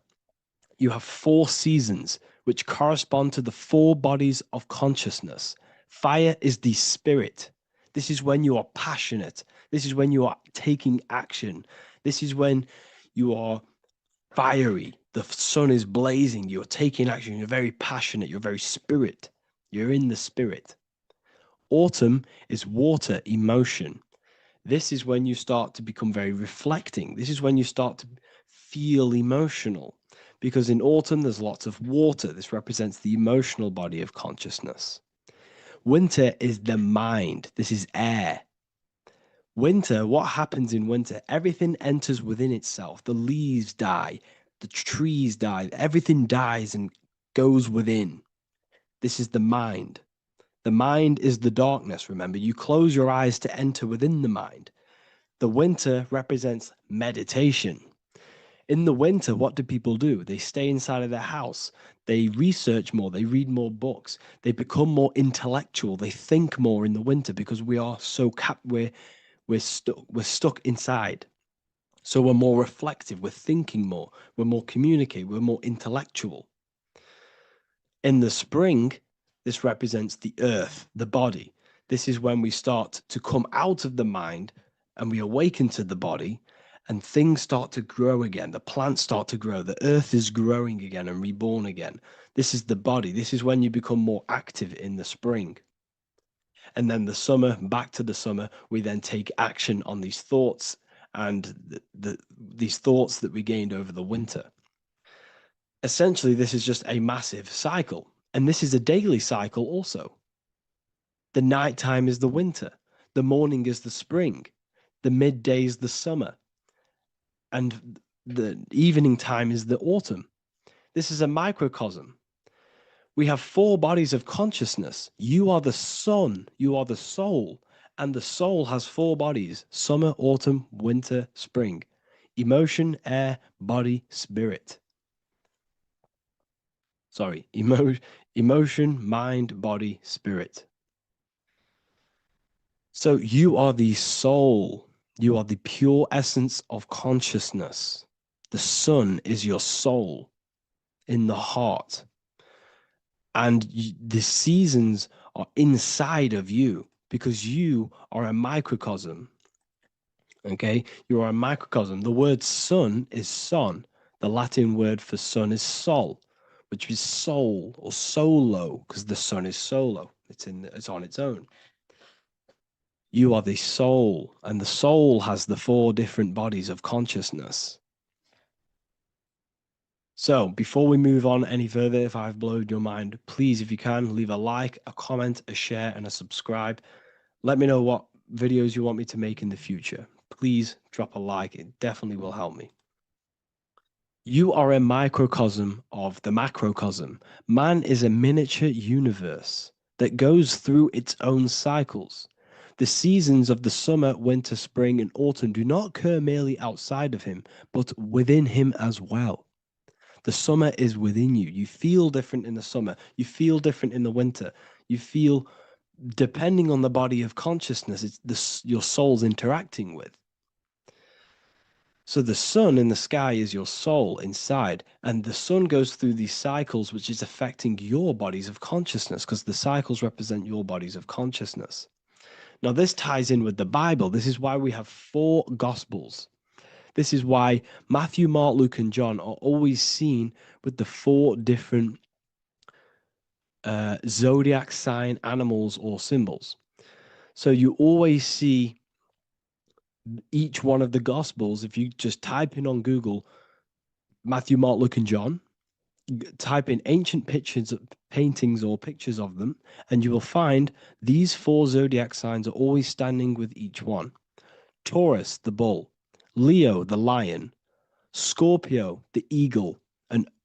You have 4 seasons, which correspond to the 4 bodies of consciousness. Fire is the spirit. This is when you are passionate. This is when you are taking action. This is when you are fiery. The sun is blazing. You're taking action. You're very passionate. You're very spirit. You're in the spirit. Autumn is water, emotion. This is when you start to become very reflecting. This is when you start to feel emotional. Because in autumn, there's lots of water. This represents the emotional body of consciousness. Winter is the mind. This is air. Winter, what happens in winter? Everything enters within itself. The leaves die. The trees die. Everything dies and goes within. This is the mind. The mind is the darkness, remember. You close your eyes to enter within the mind. The winter represents meditation. In the winter, what do people do? They stay inside of their house. They research more. They read more books. They become more intellectual. They think more in the winter because we are so we're stuck inside. So we're more reflective. We're thinking more. We're more communicative. We're more intellectual. In the spring, this represents the earth, the body. This is when we start to come out of the mind and we awaken to the body. And things start to grow again. The plants start to grow. The earth is growing again and reborn again. This is the body. This is when you become more active in the spring. And then the summer, back to the summer, we then take action on these thoughts and these thoughts that we gained over the winter. Essentially, this is just a massive cycle. And this is a daily cycle also. The nighttime is the winter. The morning is the spring. The midday is the summer. And the evening time is the autumn. This is a microcosm. We have 4 bodies of consciousness. You are the sun, you are the soul, and the soul has 4 bodies: summer, autumn, winter, spring. Emotion, air, body, spirit. Sorry, emotion, mind, body, spirit. So you are the soul. You are the pure essence of consciousness. The sun is your soul in the heart. And the seasons are inside of you because you are a microcosm. Okay? You are a microcosm. The word sun is son. The Latin word for sun is sol, which is soul or solo, because the sun is solo. It's on its own. You are the soul, and the soul has the 4 different bodies of consciousness. So before we move on any further, if I've blown your mind, please, if you can, leave a like, a comment, a share, and a subscribe. Let me know what videos you want me to make in the future. Please drop a like. It definitely will help me. You are a microcosm of the macrocosm. Man is a miniature universe that goes through its own cycles. The seasons of the summer, winter, spring, and autumn do not occur merely outside of him, but within him as well. The summer is within you. You feel different in the summer. You feel different in the winter. You feel, depending on the body of consciousness, it's your soul's interacting with. So the sun in the sky is your soul inside, and the sun goes through these cycles, which is affecting your bodies of consciousness, because the cycles represent your bodies of consciousness. Now, this ties in with the Bible. This is why we have 4 Gospels. This is why Matthew, Mark, Luke, and John are always seen with the 4 different zodiac sign animals or symbols. So you always see each one of the Gospels. If you just type in on Google Matthew, Mark, Luke, and John, type in ancient pictures, paintings, or pictures of them, and you will find these 4 zodiac signs are always standing with each one. Taurus, the bull; Leo, the lion; Scorpio, the eagle.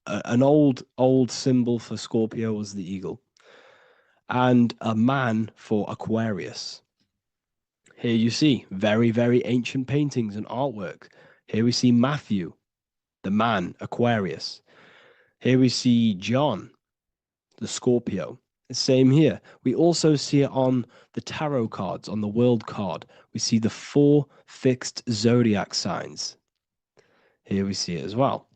An old symbol for Scorpio was the eagle, and a man for Aquarius. Here you see very, very ancient paintings and artwork. Here we see Matthew, the man, Aquarius. Here we see John, the Scorpio. Same here. We also see it on the tarot cards, on the world card. We see the 4 fixed zodiac signs. Here we see it as well.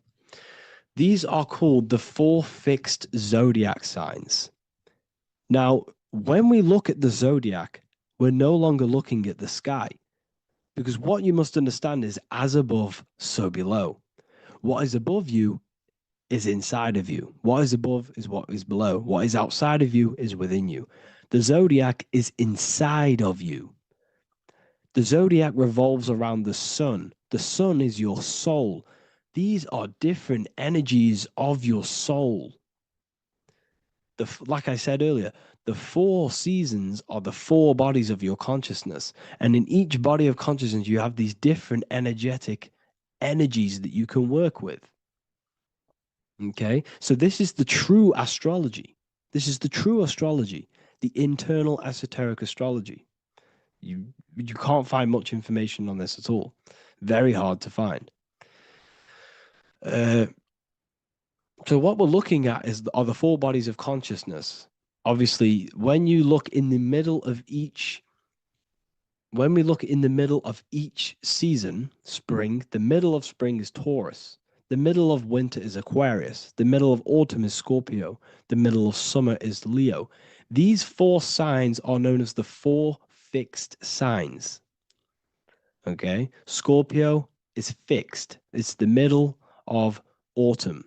These are called the 4 fixed zodiac signs. Now, when we look at the zodiac, we're no longer looking at the sky, because what you must understand is as above, so below. What is above you is inside of you. What is above is what is below. What is outside of you is within you. The zodiac is inside of you. The zodiac revolves around the sun. The sun is your soul. These are different energies of your soul. Like I said earlier, the 4 seasons are the 4 bodies of your consciousness. And in each body of consciousness, you have these different energetic energies that you can work with. Okay, so this is the true astrology. This is the true astrology, the internal esoteric astrology. You can't find much information on this at all. Very hard to find. So what we're looking at are the 4 bodies of consciousness. Obviously, when we look in the middle of each season, spring, the middle of spring is Taurus. The middle of winter is Aquarius. The middle of autumn is Scorpio. The middle of summer is Leo. These 4 signs are known as the 4 fixed signs. Okay, Scorpio is fixed. It's the middle of autumn.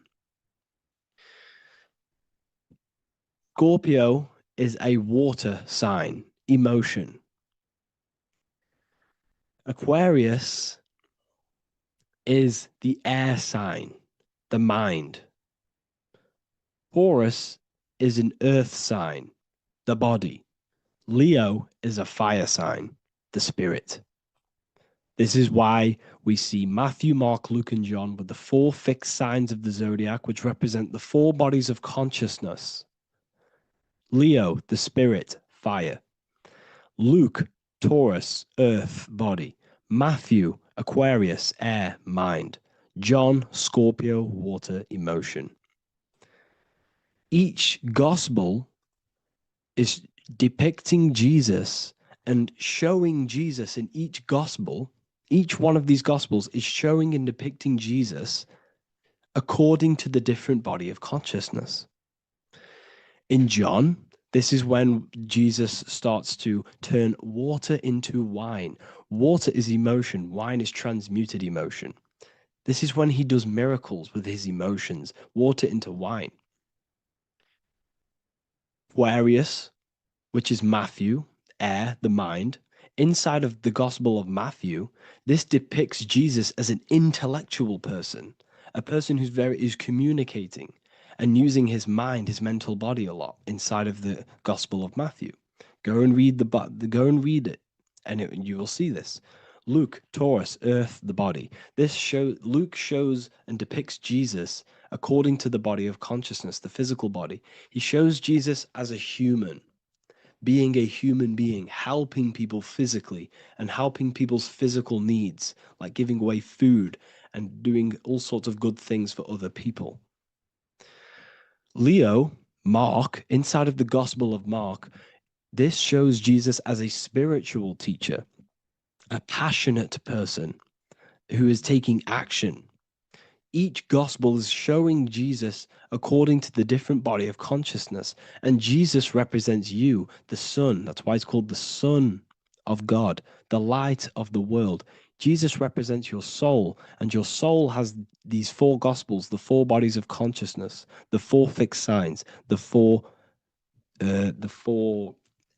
Scorpio is a water sign, emotion. Aquarius is the air sign, the mind. Taurus is an earth sign, the body. Leo is a fire sign, the spirit. This is why we see Matthew, Mark, Luke, and John with the 4 fixed signs of the zodiac, which represent the 4 bodies of consciousness. Leo, the spirit, fire. Luke, Taurus, earth, body. Matthew, Aquarius, air, mind. John, Scorpio, water, emotion. Each gospel is depicting Jesus and showing Jesus in each gospel. Each one of these gospels is showing and depicting Jesus according to the different body of consciousness. In John, this is when Jesus starts to turn water into wine. Water is emotion. Wine is transmuted emotion. This is when he does miracles with his emotions, water into wine. Aquarius, which is Matthew, air, the mind. Inside of the Gospel of Matthew, this depicts Jesus as an intellectual person, a person who's communicating and using his mind, his mental body a lot inside of the Gospel of Matthew. Go and read it, and you will see this. Luke, Taurus, earth, the body. Luke shows and depicts Jesus according to the body of consciousness, the physical body. He shows Jesus as a human, being a human being, helping people physically and helping people's physical needs, like giving away food and doing all sorts of good things for other people. Leo, Mark, inside of the Gospel of Mark, this shows Jesus as a spiritual teacher, a passionate person, who is taking action. Each gospel is showing Jesus according to the different body of consciousness. And Jesus represents you, the Son. That's why it's called the Son of God, the light of the world. Jesus represents your soul, and your soul has these four gospels, the four bodies of consciousness, the four fixed signs, the four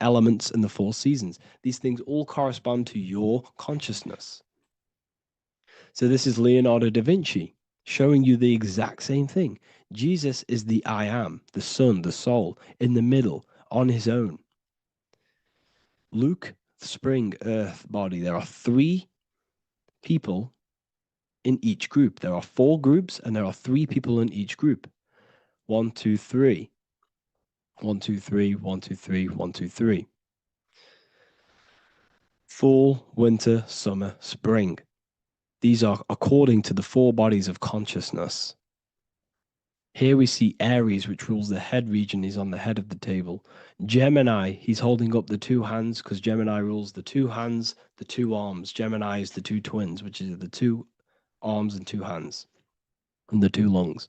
elements, and the four seasons. These things all correspond to your consciousness. So this is Leonardo da Vinci showing you the exact same thing. Jesus is the I am, the Son, the soul, in the middle, on his own. Luke, spring, earth, body. There are three people in each group. There are four groups, and there are three people in each group. 1, 2, 3. 1, 2, 3, 1, 2, 3, 1, 2, 3. Fall, winter, summer, spring. These are according to the four bodies of consciousness. Here we see Aries, which rules the head region. He's on the head of the table. Gemini, he's holding up the two hands because Gemini rules the two hands, the two arms. Gemini is the two twins, which is the two arms and two hands, and the two lungs.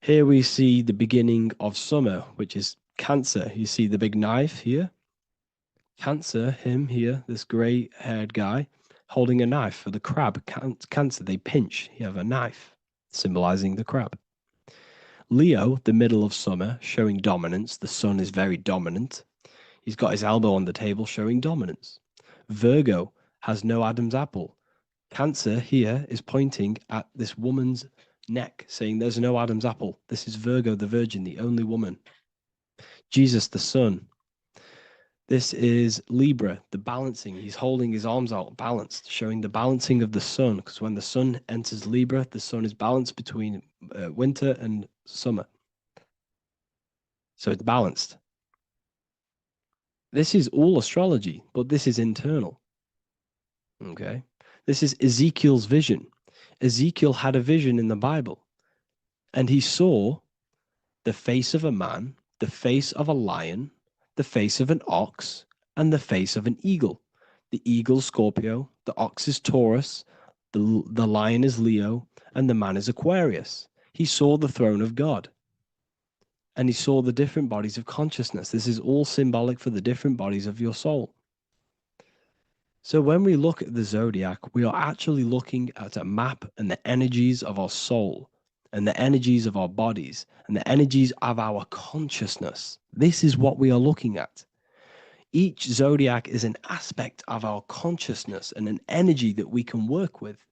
Here we see the beginning of summer, which is Cancer. You see the big knife here. Cancer, him here, this gray-haired guy, holding a knife for the crab. Cancer, they pinch. You have a knife, symbolizing the crab. Leo, the middle of summer, showing dominance. The sun is very dominant. He's got his elbow on the table, showing dominance. Virgo has no Adam's apple. Cancer here is pointing at this woman's neck, saying there's no Adam's apple. This is Virgo, the virgin, the only woman. Jesus, the sun. This is Libra, the balancing. He's holding his arms out, balanced, showing the balancing of the sun. Because when the sun enters Libra, the sun is balanced between winter and summer. So it's balanced. This is all astrology, but this is internal. Okay. This is Ezekiel's vision. Ezekiel had a vision in the Bible, and he saw the face of a man, the face of a lion, the face of an ox, and the face of an eagle. The eagle, Scorpio, the ox is Taurus, the lion is Leo, and the man is Aquarius. He saw the throne of God, and he saw the different bodies of consciousness. This is all symbolic for the different bodies of your soul. So when we look at the zodiac, we are actually looking at a map and the energies of our soul, and the energies of our bodies, and the energies of our consciousness. This is what we are looking at. Each zodiac is an aspect of our consciousness and an energy that we can work with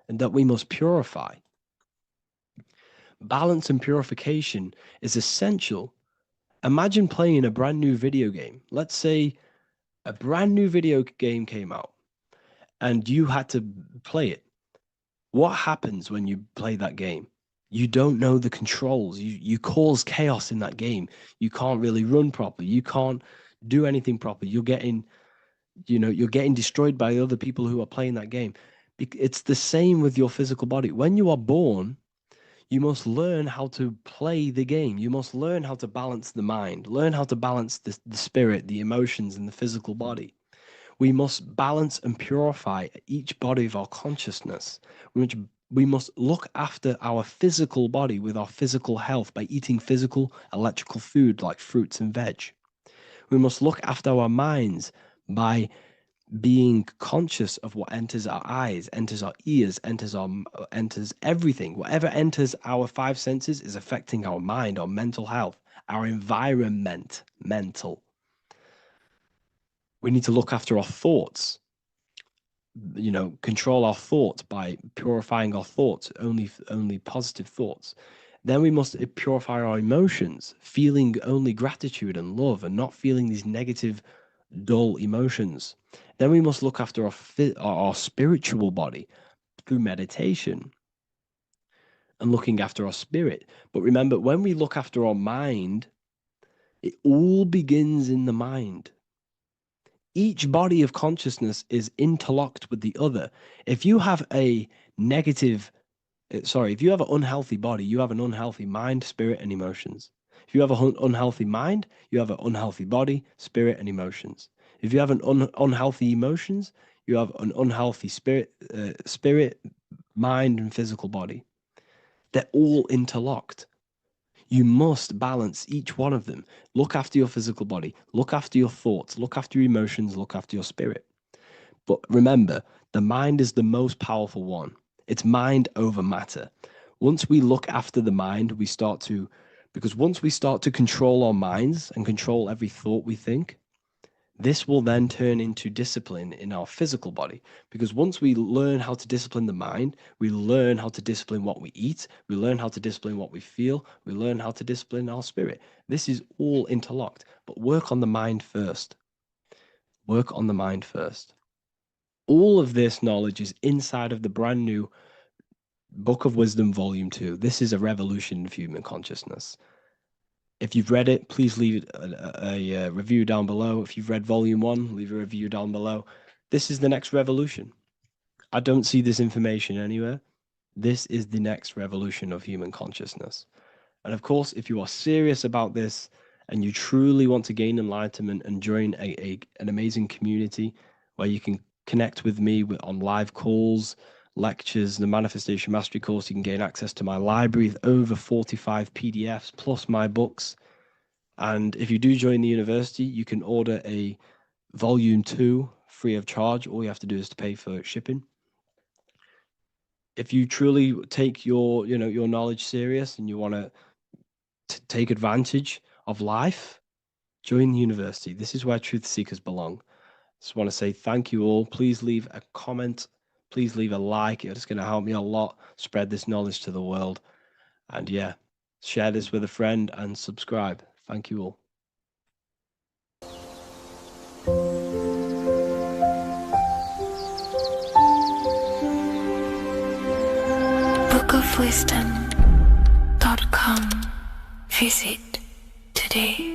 and that we must purify. Balance and purification is essential. Imagine playing a brand new video game. Let's say a brand new video game came out and you had to play it. What happens when you play that game? You don't know the controls. You cause chaos in that game. You can't really run properly. You can't do anything properly. You're getting destroyed by other people who are playing that game. It's the same with your physical body. When you are born, you must learn how to play the game. You must learn how to balance the mind, learn how to balance the spirit, the emotions, and the physical body. We must balance and purify each body of our consciousness. We must look after our physical body with our physical health by eating physical, electrical food like fruits and veg. We must look after our minds by being conscious of what enters our eyes, enters our ears, enters everything. Whatever enters our five senses is affecting our mind, our mental health, our environment, mental. We need to look after our thoughts. Control our thoughts by purifying our thoughts, only positive thoughts. Then we must purify our emotions, feeling only gratitude and love and not feeling these negative, dull emotions. Then we must look after our spiritual body through meditation and looking after our spirit. But remember, when we look after our mind, it all begins in the mind. Each body of consciousness is interlocked with the other. If you have if you have an unhealthy body, you have an unhealthy mind, spirit, and emotions. If you have an unhealthy mind, you have an unhealthy body, spirit, and emotions. If you have an unhealthy emotions, you have an unhealthy spirit, mind, and physical body. They're all interlocked. You must balance each one of them. Look after your physical body, look after your thoughts, look after your emotions, look after your spirit. But remember, the mind is the most powerful one. It's mind over matter. Once we look after the mind, because once we start to control our minds and control every thought we think, this will then turn into discipline in our physical body. Because once we learn how to discipline the mind, we learn how to discipline what we eat, we learn how to discipline what we feel, we learn how to discipline our spirit. This is all interlocked, but work on the mind first. Work on the mind first. All of this knowledge is inside of the brand new Book of Wisdom, Volume 2. This is a revolution of human consciousness. If you've read it, please leave a review down below. If you've read Volume 1, leave a review down below. This is the next revolution. I don't see this information anywhere. This is the next revolution of human consciousness. And of course, if you are serious about this and you truly want to gain enlightenment and join an amazing community where you can connect with me on live calls, lectures, the Manifestation Mastery course, you can gain access to my library with over 45 PDFs plus my books. And if you do join the university, you can order a Volume 2 free of charge. All you have to do is to pay for shipping. If you truly take your knowledge serious and you want to take advantage of life, join the university. This is where truth seekers belong. Just want to say thank you all. Please leave a comment. Please leave a like. It's going to help me a lot spread this knowledge to the world. And yeah, share this with a friend and subscribe. Thank you all. bookofwisdom.com. Visit today.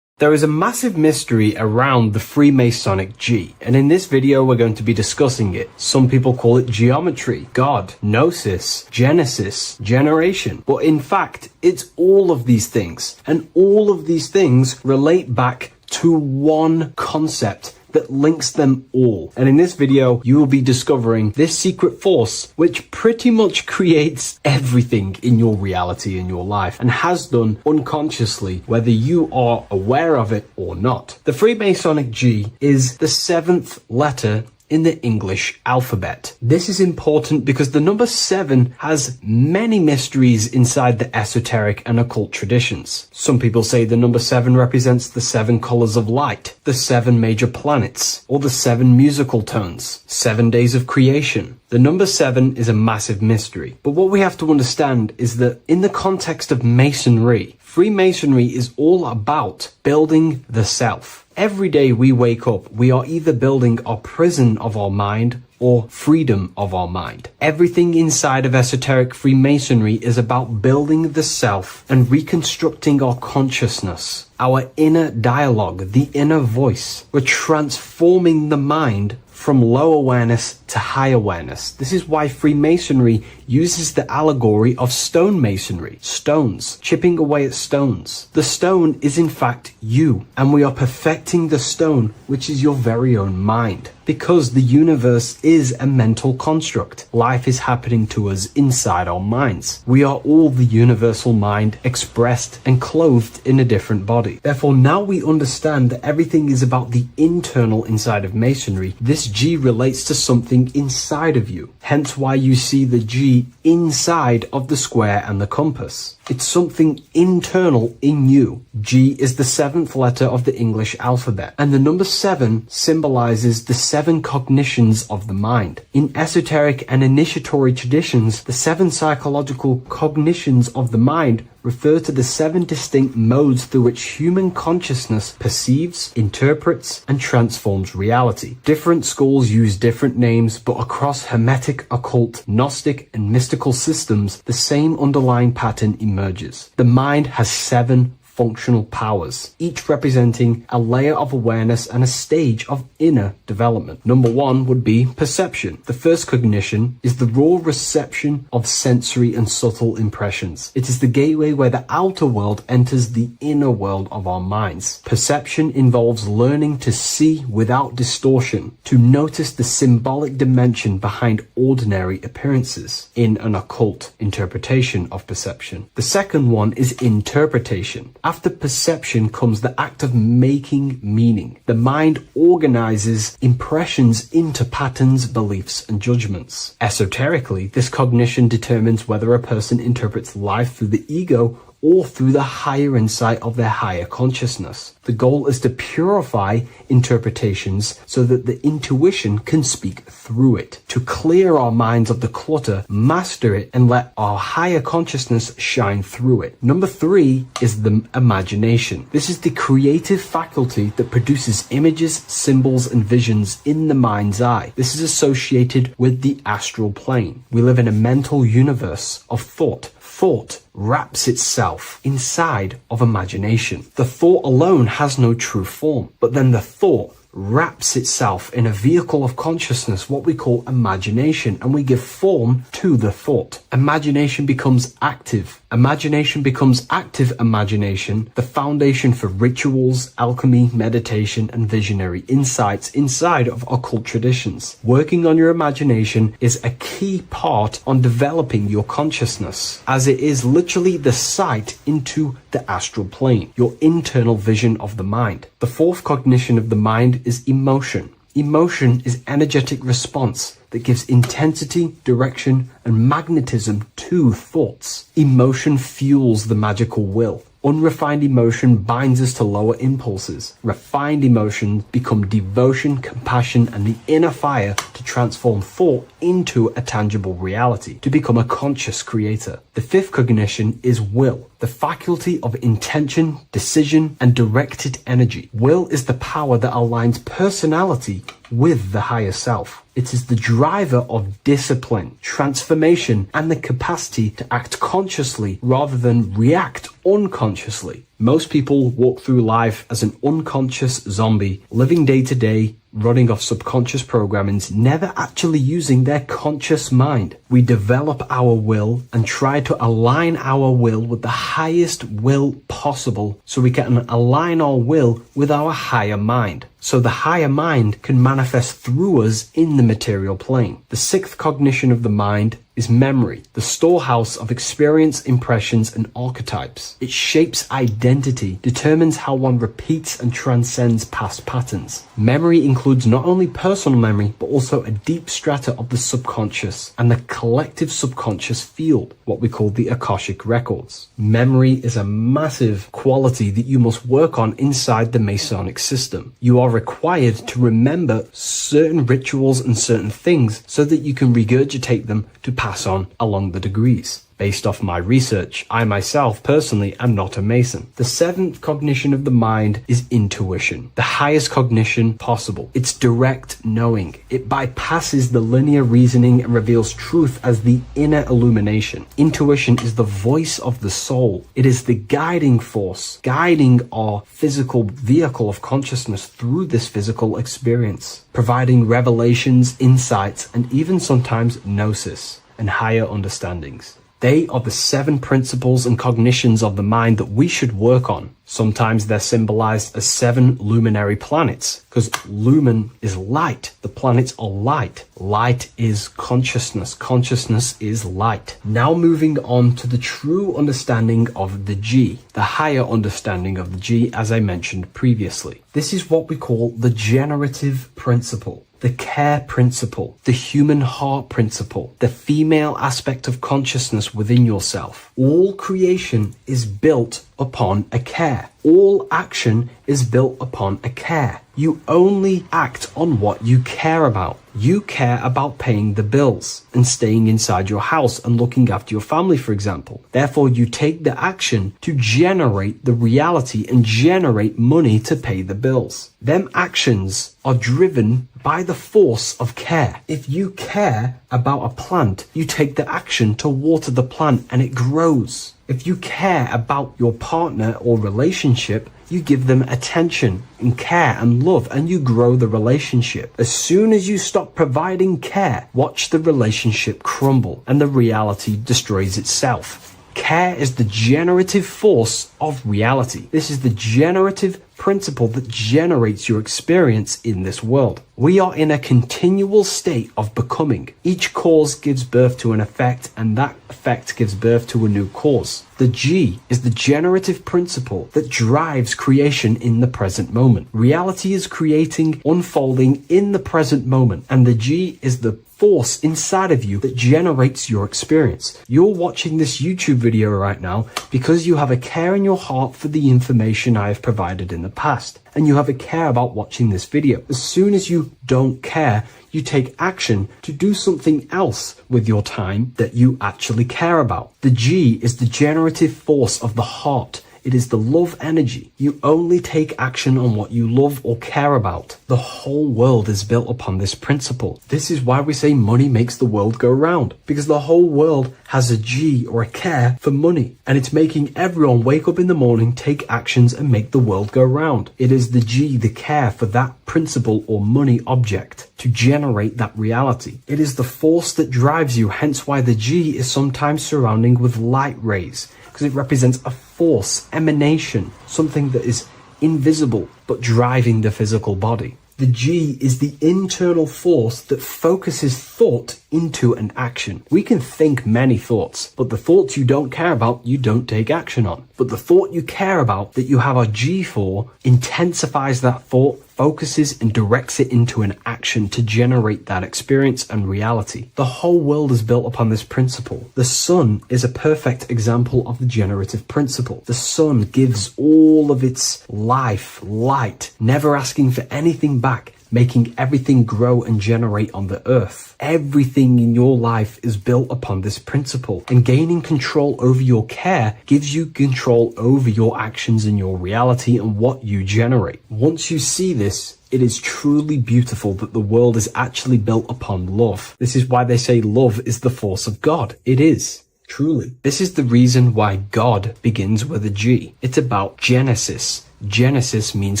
There is a massive mystery around the Freemasonic G, and in this video we're going to be discussing it. Some people call it geometry, God, gnosis, genesis, generation, but in fact it's all of these things, and all of these things relate back to one concept that links them all. And in this video, you will be discovering this secret force, which pretty much creates everything in your reality, in your life, and has done unconsciously, whether you are aware of it or not. The Freemasonic G is the 7th letter in the English alphabet. This is important because the number 7 has many mysteries inside the esoteric and occult traditions. Some people say the number 7 represents the 7 colors of light, the 7 major planets, or the 7 musical tones, 7 days of creation. The number 7 is a massive mystery. But what we have to understand is that in the context of Masonry, Freemasonry is all about building the self. Every day we wake up, we are either building our prison of our mind or freedom of our mind. Everything inside of esoteric Freemasonry is about building the self and reconstructing our consciousness, our inner dialogue, the inner voice. We're transforming the mind from low awareness to high awareness. This is why Freemasonry uses the allegory of stonemasonry, stones, chipping away at stones. The stone is in fact you, and we are perfecting the stone, which is your very own mind. Because the universe is a mental construct. Life is happening to us inside our minds. We are all the universal mind expressed and clothed in a different body. Therefore, now we understand that everything is about the internal inside of Masonry. This G relates to something inside of you. Hence why you see the G inside of the square and the compass. It's something internal in you. G is the 7th letter of the English alphabet, and the number 7 symbolizes the 7 cognitions of the mind. In esoteric and initiatory traditions, the 7 psychological cognitions of the mind refer to the 7 distinct modes through which human consciousness perceives, interprets, and transforms reality. Different schools use different names, but across Hermetic, occult, Gnostic, and mystical systems, the same underlying pattern emerges. The mind has 7 functional powers, each representing a layer of awareness and a stage of inner development. Number one would be perception. The first cognition is the raw reception of sensory and subtle impressions. It is the gateway where the outer world enters the inner world of our minds. Perception involves learning to see without distortion, to notice the symbolic dimension behind ordinary appearances in an occult interpretation of perception. The second one is interpretation. After perception comes the act of making meaning. The mind organizes impressions into patterns, beliefs, and judgments. Esoterically, this cognition determines whether a person interprets life through the ego or through the higher insight of their higher consciousness. The goal is to purify interpretations so that the intuition can speak through it, to clear our minds of the clutter, master it, and let our higher consciousness shine through it. Number three is the imagination. This is the creative faculty that produces images, symbols, and visions in the mind's eye. This is associated with the astral plane. We live in a mental universe of thought. Thought wraps itself inside of imagination. The thought alone has no true form, but then the thought wraps itself in a vehicle of consciousness, what we call imagination, and we give form to the thought. Imagination becomes active. Imagination becomes active imagination, the foundation for rituals, alchemy, meditation, and visionary insights inside of occult traditions. Working on your imagination is a key part on developing your consciousness, as it is literally the sight into the astral plane, your internal vision of the mind. The fourth cognition of the mind is emotion. Emotion is energetic response that gives intensity, direction, and magnetism to thoughts. Emotion fuels the magical will. Unrefined emotion binds us to lower impulses. Refined emotions become devotion, compassion, and the inner fire to transform thought into a tangible reality, to become a conscious creator. The fifth cognition is will, the faculty of intention, decision, and directed energy. Will is the power that aligns personality with the higher self. It is the driver of discipline, transformation, and the capacity to act consciously rather than react unconsciously. Most people walk through life as an unconscious zombie, living day to day, running off subconscious programmings, never actually using their conscious mind. We develop our will and try to align our will with the highest will possible so we can align our will with our higher mind, so the higher mind can manifest through us in the material plane. The sixth cognition of the mind is memory, the storehouse of experience, impressions, and archetypes. It shapes identity, determines how one repeats and transcends past patterns. Memory includes not only personal memory, but also a deep strata of the subconscious and the collective subconscious field, what we call the Akashic records. Memory is a massive quality that you must work on inside the Masonic system. You are required to remember certain rituals and certain things so that you can regurgitate them to pass on along the degrees. Based off my research, I myself personally am not a Mason. The seventh cognition of the mind is intuition, the highest cognition possible. It's direct knowing. It bypasses the linear reasoning and reveals truth as the inner illumination. Intuition is the voice of the soul. It is the guiding force, guiding our physical vehicle of consciousness through this physical experience, providing revelations, insights, and even sometimes gnosis and higher understandings. They are the 7 principles and cognitions of the mind that we should work on. Sometimes they're symbolized as 7 luminary planets, because lumen is light. The planets are light. Light is consciousness. Consciousness is light. Now moving on to the true understanding of the G, the higher understanding of the G, as I mentioned previously. This is what we call the generative principle, the care principle, the human heart principle, the female aspect of consciousness within yourself. All creation is built upon a care. All action is built upon a care. You only act on what you care about. You care about paying the bills and staying inside your house and looking after your family, for example. Therefore, you take the action to generate the reality and generate money to pay the bills. Them actions are driven by the force of care. If you care about a plant, you take the action to water the plant and it grows. If you care about your partner or relationship, you give them attention and care and love, and you grow the relationship. As soon as you stop providing care, watch the relationship crumble and the reality destroys itself. Care is the generative force of reality. This is the generative principle that generates your experience in this world. We are in a continual state of becoming. Each cause gives birth to an effect, and that effect gives birth to a new cause. The G is the generative principle that drives creation in the present moment. Reality is creating, unfolding in the present moment, and the G is the force inside of you that generates your experience. You're watching this YouTube video right now because you have a care in your heart for the information I have provided in the past, and you have a care about watching this video. As soon as you don't care, you take action to do something else with your time that you actually care about. The G is the generative force of the heart. It is the love energy. You only take action on what you love or care about. The whole world is built upon this principle. This is why we say money makes the world go round, because the whole world has a G or a care for money, and it's making everyone wake up in the morning, take actions, and make the world go round. It is the G, the care for that principle or money object to generate that reality. It is the force that drives you, hence why the G is sometimes surrounding with light rays, because it represents a force, emanation, something that is invisible but driving the physical body. The G is the internal force that focuses thought into an action. We can think many thoughts, but the thoughts you don't care about, you don't take action on. But the thought you care about, that you have a G for, intensifies that thought, focuses and directs it into an action to generate that experience and reality. The whole world is built upon this principle. The sun is a perfect example of the generative principle. The sun gives all of its life, light, never asking for anything back, making everything grow and generate on the earth. Everything in your life is built upon this principle, and gaining control over your care gives you control over your actions and your reality and what you generate. Once you see this, it is truly beautiful that the world is actually built upon love. This is why they say love is the force of God. It is. Truly. This is the reason why God begins with a G. It's about Genesis. Genesis means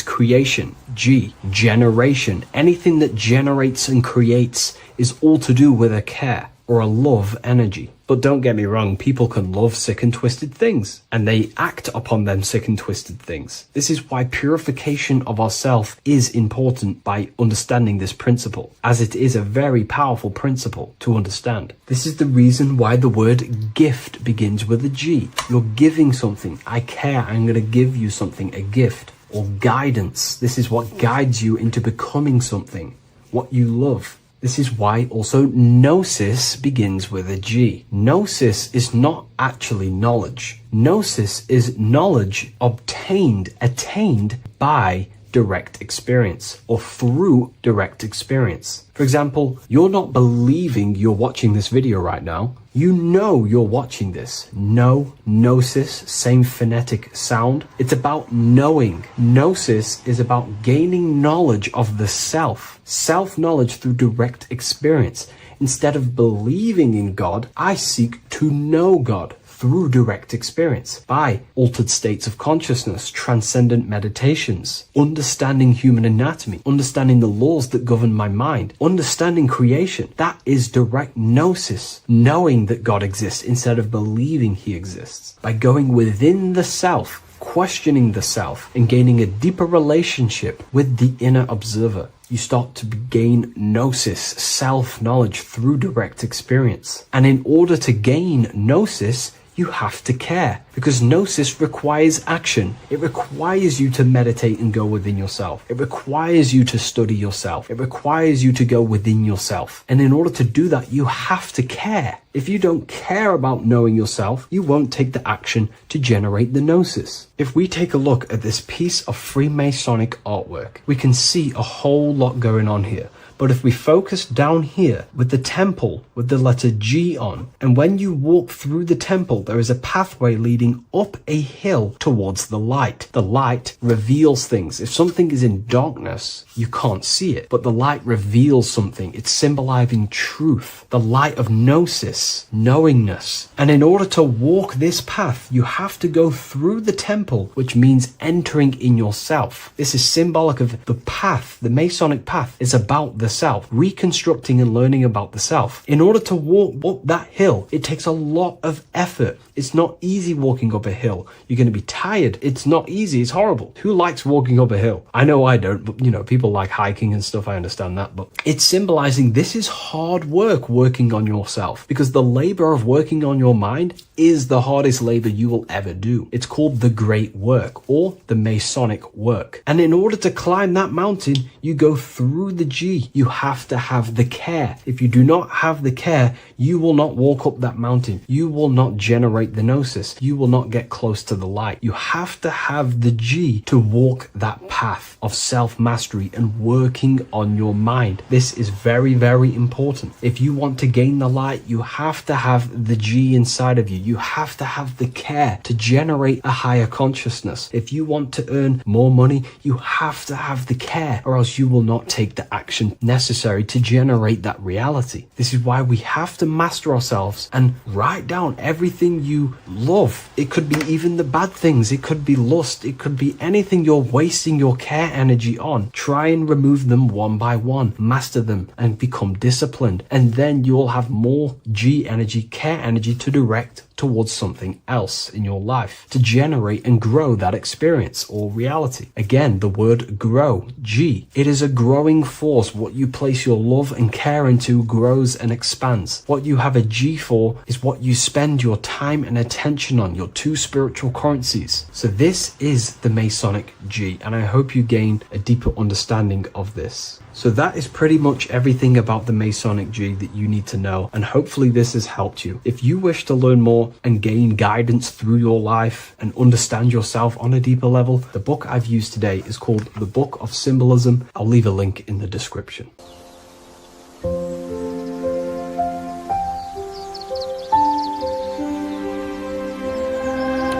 creation. G, generation. Anything that generates and creates is all to do with a care or a love energy. But don't get me wrong, people can love sick and twisted things, and they act upon them sick and twisted things. This is why purification of ourself is important by understanding this principle, as it is a very powerful principle to understand. This is the reason why the word gift begins with a G. You're giving something. I care, I'm going to give you something, a gift. Or guidance. This is what guides you into becoming something, what you love. This is why also gnosis begins with a G. Gnosis is not actually knowledge. Gnosis is knowledge obtained, attained by direct experience or through direct experience. For example, you're not believing you're watching this video right now. You know you're watching this. Know, gnosis, same phonetic sound. It's about knowing. Gnosis is about gaining knowledge of the self. Self-knowledge through direct experience. Instead of believing in God, I seek to know God through direct experience, by altered states of consciousness, transcendent meditations, understanding human anatomy, understanding the laws that govern my mind, understanding creation. That is direct gnosis, knowing that God exists instead of believing he exists. By going within the self, questioning the self, and gaining a deeper relationship with the inner observer, you start to gain gnosis, self-knowledge through direct experience. And in order to gain gnosis, you have to care, because gnosis requires action. It requires you to meditate and go within yourself. It requires you to study yourself. It requires you to go within yourself. And in order to do that, you have to care. If you don't care about knowing yourself, you won't take the action to generate the gnosis. If we take a look at this piece of Freemasonic artwork, we can see a whole lot going on here. But if we focus down here with the temple with the letter G on, and when you walk through the temple, there is a pathway leading up a hill towards the light. The light reveals things. If something is in darkness, you can't see it, but the light reveals something. It's symbolizing truth, the light of gnosis, knowingness. And in order to walk this path, you have to go through the temple, which means entering in yourself. This is symbolic of the path. The Masonic path is about the self, reconstructing and learning about the self. In order to walk up that hill, it takes a lot of effort. It's not easy walking up a hill. You're going to be tired. It's not easy. It's horrible. Who likes walking up a hill? I know I don't, but people like hiking and stuff. I understand that, but it's symbolizing this is hard work, working on yourself, because the labor of working on your mind is the hardest labor you will ever do. It's called the great work or the Masonic work. And in order to climb that mountain, you go through the G. You have to have the care. If you do not have the care, you will not walk up that mountain. You will not generate the gnosis. You will not get close to the light. You have to have the G to walk that path of self-mastery and working on your mind. This is very, very important. If you want to gain the light, you have to have the G inside of you. You have to have the care to generate a higher consciousness. If you want to earn more money, you have to have the care, or else you will not take the action necessary to generate that reality. This is why we have to master ourselves and write down everything you love. It could be even the bad things. It could be lust. It could be anything you're wasting your care energy on. Try and remove them one by one. Master them and become disciplined. And then you'll have more G energy, care energy to direct towards something else in your life to generate and grow that experience or reality. Again, the word grow, G. It is a growing force. What you place your love and care into grows and expands. What you have a G for is what you spend your time and attention on, your two spiritual currencies. So this is the Masonic G, and I hope you gain a deeper understanding of this. So that is pretty much everything about the Masonic G that you need to know, and hopefully this has helped you. If you wish to learn more and gain guidance through your life and understand yourself on a deeper level, the book I've used today is called The Book of Symbolism. I'll leave a link in the description.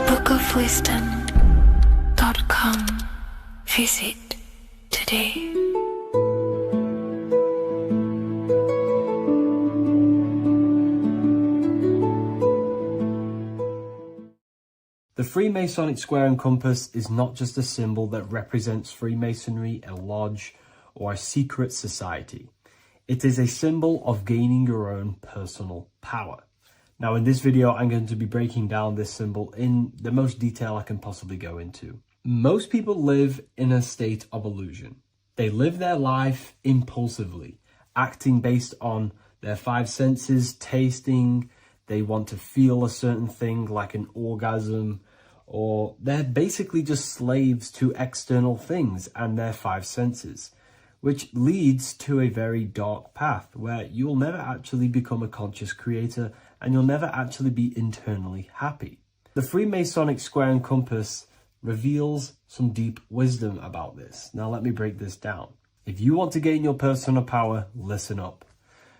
bookofwisdom.com. Visit today. The Freemasonic square and compass is not just a symbol that represents Freemasonry, a lodge, or a secret society. It is a symbol of gaining your own personal power. Now, in this video, I'm going to be breaking down this symbol in the most detail I can possibly go into. Most people live in a state of illusion. They live their life impulsively, acting based on their five senses, tasting. They want to feel a certain thing like an orgasm, or they're basically just slaves to external things and their five senses, which leads to a very dark path where you'll never actually become a conscious creator and you'll never actually be internally happy. The Freemasonic square and compass reveals some deep wisdom about this. Now let me break this down. If you want to gain your personal power, listen up.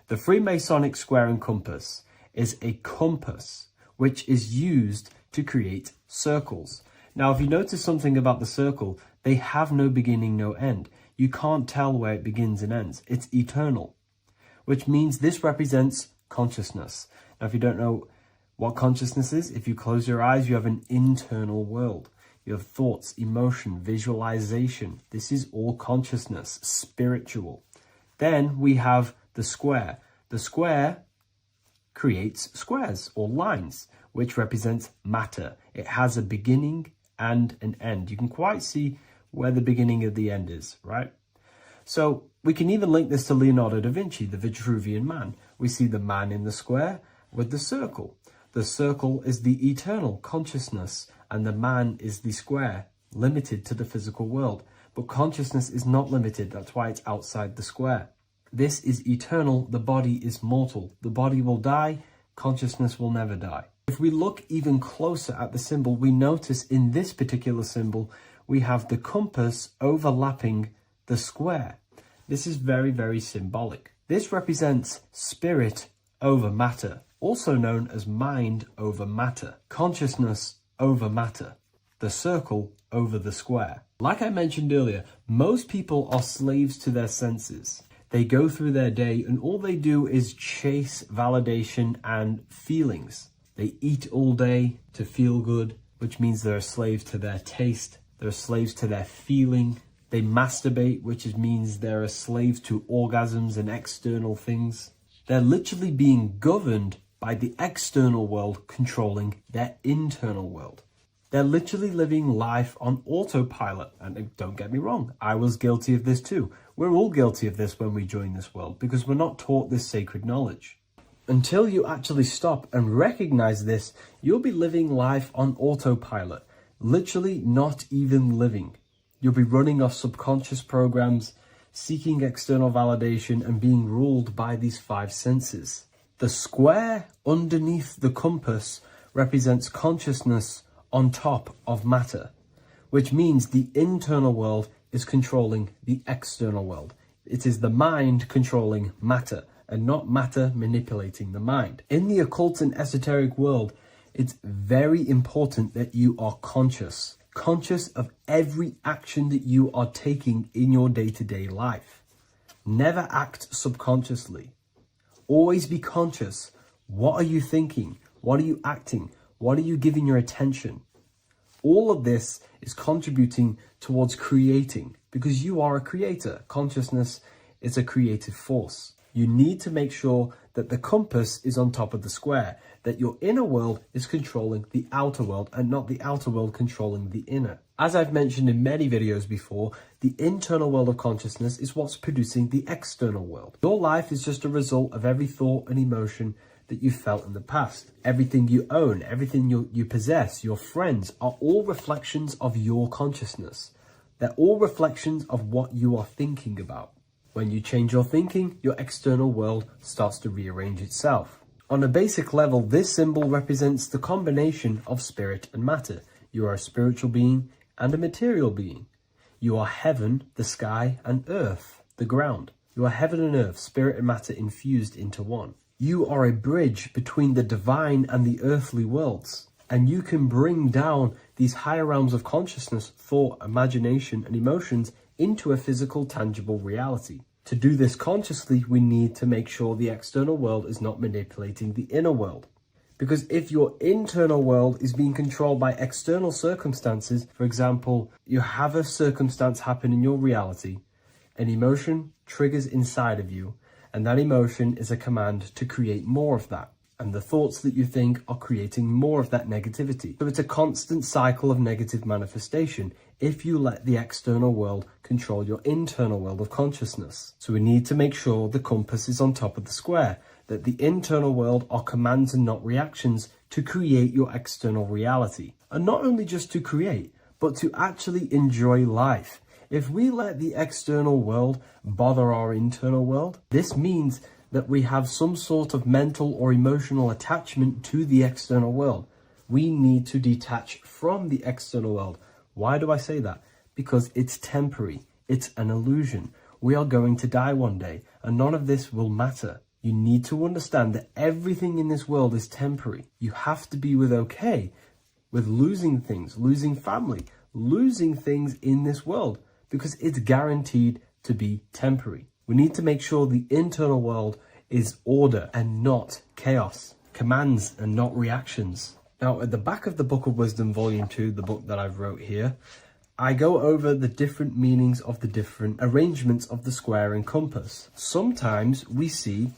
The Freemasonic square and compass is a compass which is used to create circles. Now, if you notice something about the circle, they have no beginning, no end. You can't tell where it begins and ends. It's eternal, which means this represents consciousness. Now, if you don't know what consciousness is, if you close your eyes, you have an internal world. You have thoughts, emotion, visualization. This is all consciousness, spiritual. Then we have the square. The square creates squares or lines, which represents matter. It has a beginning and an end. You can quite see where the beginning of the end is, right? So we can even link this to Leonardo da Vinci, the Vitruvian Man. We see the man in the square with the circle. The circle is the eternal consciousness, and the man is the square, limited to the physical world. But consciousness is not limited. That's why it's outside the square. This is eternal. The body is mortal. The body will die. Consciousness will never die. If we look even closer at the symbol, we notice in this particular symbol, we have the compass overlapping the square. This is very, very symbolic. This represents spirit over matter, also known as mind over matter, consciousness over matter, the circle over the square. Like I mentioned earlier, most people are slaves to their senses. They go through their day and all they do is chase validation and feelings. They eat all day to feel good, which means they're a slave to their taste. They're slaves to their feeling. They masturbate, which means they're a slave to orgasms and external things. They're literally being governed by the external world controlling their internal world. They're literally living life on autopilot. And don't get me wrong, I was guilty of this too. We're all guilty of this when we join this world because we're not taught this sacred knowledge. Until you actually stop and recognize this, you'll be living life on autopilot, literally not even living. You'll be running off subconscious programs, seeking external validation and being ruled by these five senses. The square underneath the compass represents consciousness on top of matter, which means the internal world is controlling the external world. It is the mind controlling matter and not matter manipulating the mind. In the occult and esoteric world, it's very important that you are conscious of every action that you are taking in your day-to-day life. Never act subconsciously. Always be conscious. What are you thinking? What are you acting? What are you giving your attention? All of this is contributing towards creating because you are a creator. Consciousness is a creative force. You need to make sure that the compass is on top of the square, that your inner world is controlling the outer world and not the outer world controlling the inner. As I've mentioned in many videos before, the internal world of consciousness is what's producing the external world. Your life is just a result of every thought and emotion that you felt in the past. Everything you own, everything you possess, your friends are all reflections of your consciousness. They're all reflections of what you are thinking about. When you change your thinking, your external world starts to rearrange itself. On a basic level, this symbol represents the combination of spirit and matter. You are a spiritual being and a material being. You are heaven, the sky, and earth, the ground. You are heaven and earth, spirit and matter infused into one. You are a bridge between the divine and the earthly worlds. And you can bring down these higher realms of consciousness, thought, imagination, and emotions into a physical, tangible reality. To do this consciously, we need to make sure the external world is not manipulating the inner world. Because if your internal world is being controlled by external circumstances, for example, you have a circumstance happen in your reality, an emotion triggers inside of you, and that emotion is a command to create more of that. And the thoughts that you think are creating more of that negativity. So it's a constant cycle of negative manifestation if you let the external world control your internal world of consciousness. So we need to make sure the compass is on top of the square, that the internal world are commands and not reactions to create your external reality. And not only just to create, but to actually enjoy life. If we let the external world bother our internal world, this means that we have some sort of mental or emotional attachment to the external world. We need to detach from the external world. Why do I say that? Because it's temporary. It's an illusion. We are going to die one day, and none of this will matter. You need to understand that everything in this world is temporary. You have to be okay with losing things, losing family, losing things in this world, because it's guaranteed to be temporary. We need to make sure the internal world is order and not chaos, commands and not reactions. Now, at the back of the Book of Wisdom, Volume 2, the book that I've wrote here, I go over the different meanings of the different arrangements of the square and compass. Sometimes we see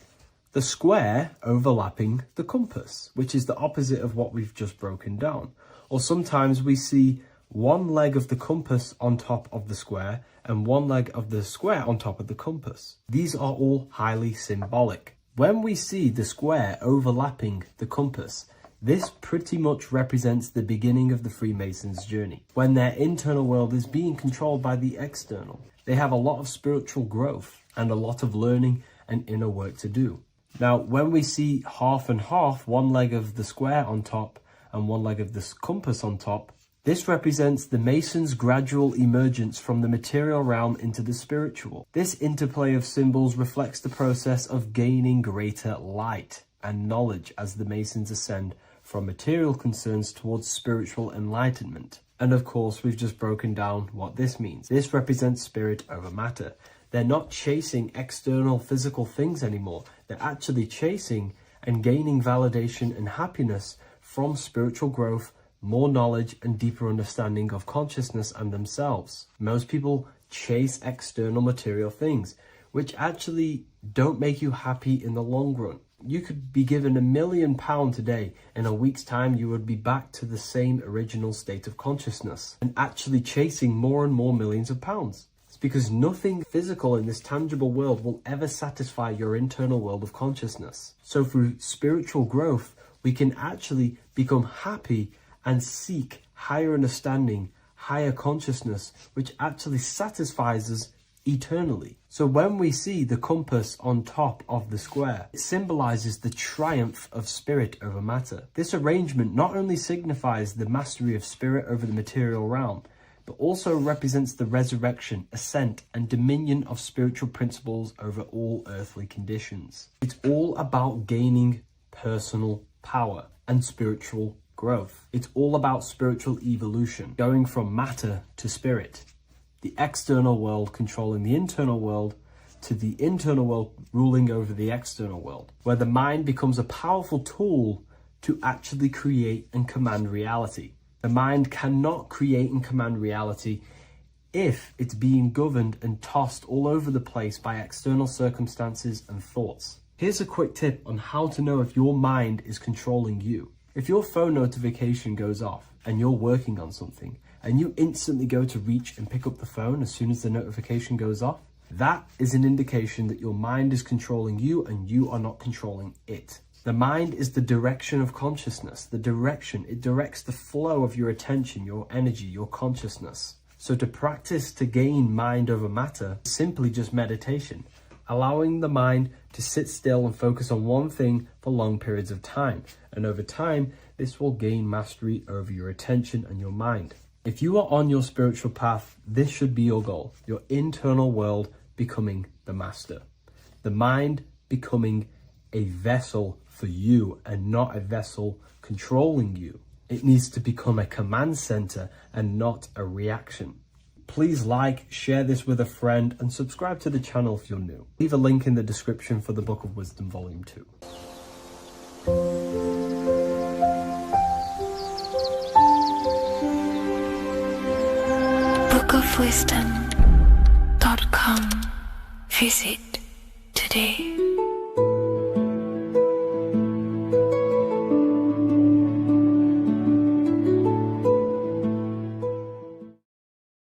the square overlapping the compass, which is the opposite of what we've just broken down. Or sometimes we see one leg of the compass on top of the square and one leg of the square on top of the compass. These are all highly symbolic. When we see the square overlapping the compass, this pretty much represents the beginning of the Freemasons' journey, when their internal world is being controlled by the external. They have a lot of spiritual growth and a lot of learning and inner work to do. Now, when we see half and half, one leg of the square on top and one leg of the compass on top, This represents the Mason's gradual emergence from the material realm into the spiritual. This interplay of symbols reflects the process of gaining greater light and knowledge as the Masons ascend from material concerns towards spiritual enlightenment. And of course, we've just broken down what this means. This represents spirit over matter. They're not chasing external physical things anymore. They're actually chasing and gaining validation and happiness from spiritual growth, more knowledge, and deeper understanding of consciousness and themselves. Most people chase external material things, which actually don't make you happy in the long run. You could be given £1 million today, in a week's time you would be back to the same original state of consciousness and actually chasing more and more millions of pounds. It's because nothing physical in this tangible world will ever satisfy your internal world of consciousness. So through spiritual growth, we can actually become happy and seek higher understanding, higher consciousness, which actually satisfies us eternally. So when we see the compass on top of the square, it symbolizes the triumph of spirit over matter. This arrangement not only signifies the mastery of spirit over the material realm, but also represents the resurrection, ascent, and dominion of spiritual principles over all earthly conditions. It's all about gaining personal power and spiritual growth. It's all about spiritual evolution, going from matter to spirit. The external world controlling the internal world, to the internal world ruling over the external world, where the mind becomes a powerful tool to actually create and command reality. The mind cannot create and command reality if it's being governed and tossed all over the place by external circumstances and thoughts. Here's a quick tip on how to know if your mind is controlling you. If your phone notification goes off and you're working on something, and you instantly go to reach and pick up the phone as soon as the notification goes off, that is an indication that your mind is controlling you and you are not controlling it. The mind is the direction of consciousness. The direction, it directs the flow of your attention, your energy, your consciousness. So to practice to gain mind over matter is simply just meditation, allowing the mind to sit still and focus on one thing for long periods of time. And over time, this will gain mastery over your attention and your mind. If you are on your spiritual path, this should be your goal. Your internal world becoming the master. The mind becoming a vessel for you and not a vessel controlling you. It needs to become a command center and not a reaction. Please like, share this with a friend, and subscribe to the channel if you're new. Leave a link in the description for the Book of Wisdom Volume 2. bookofwisdom.com. Visit today.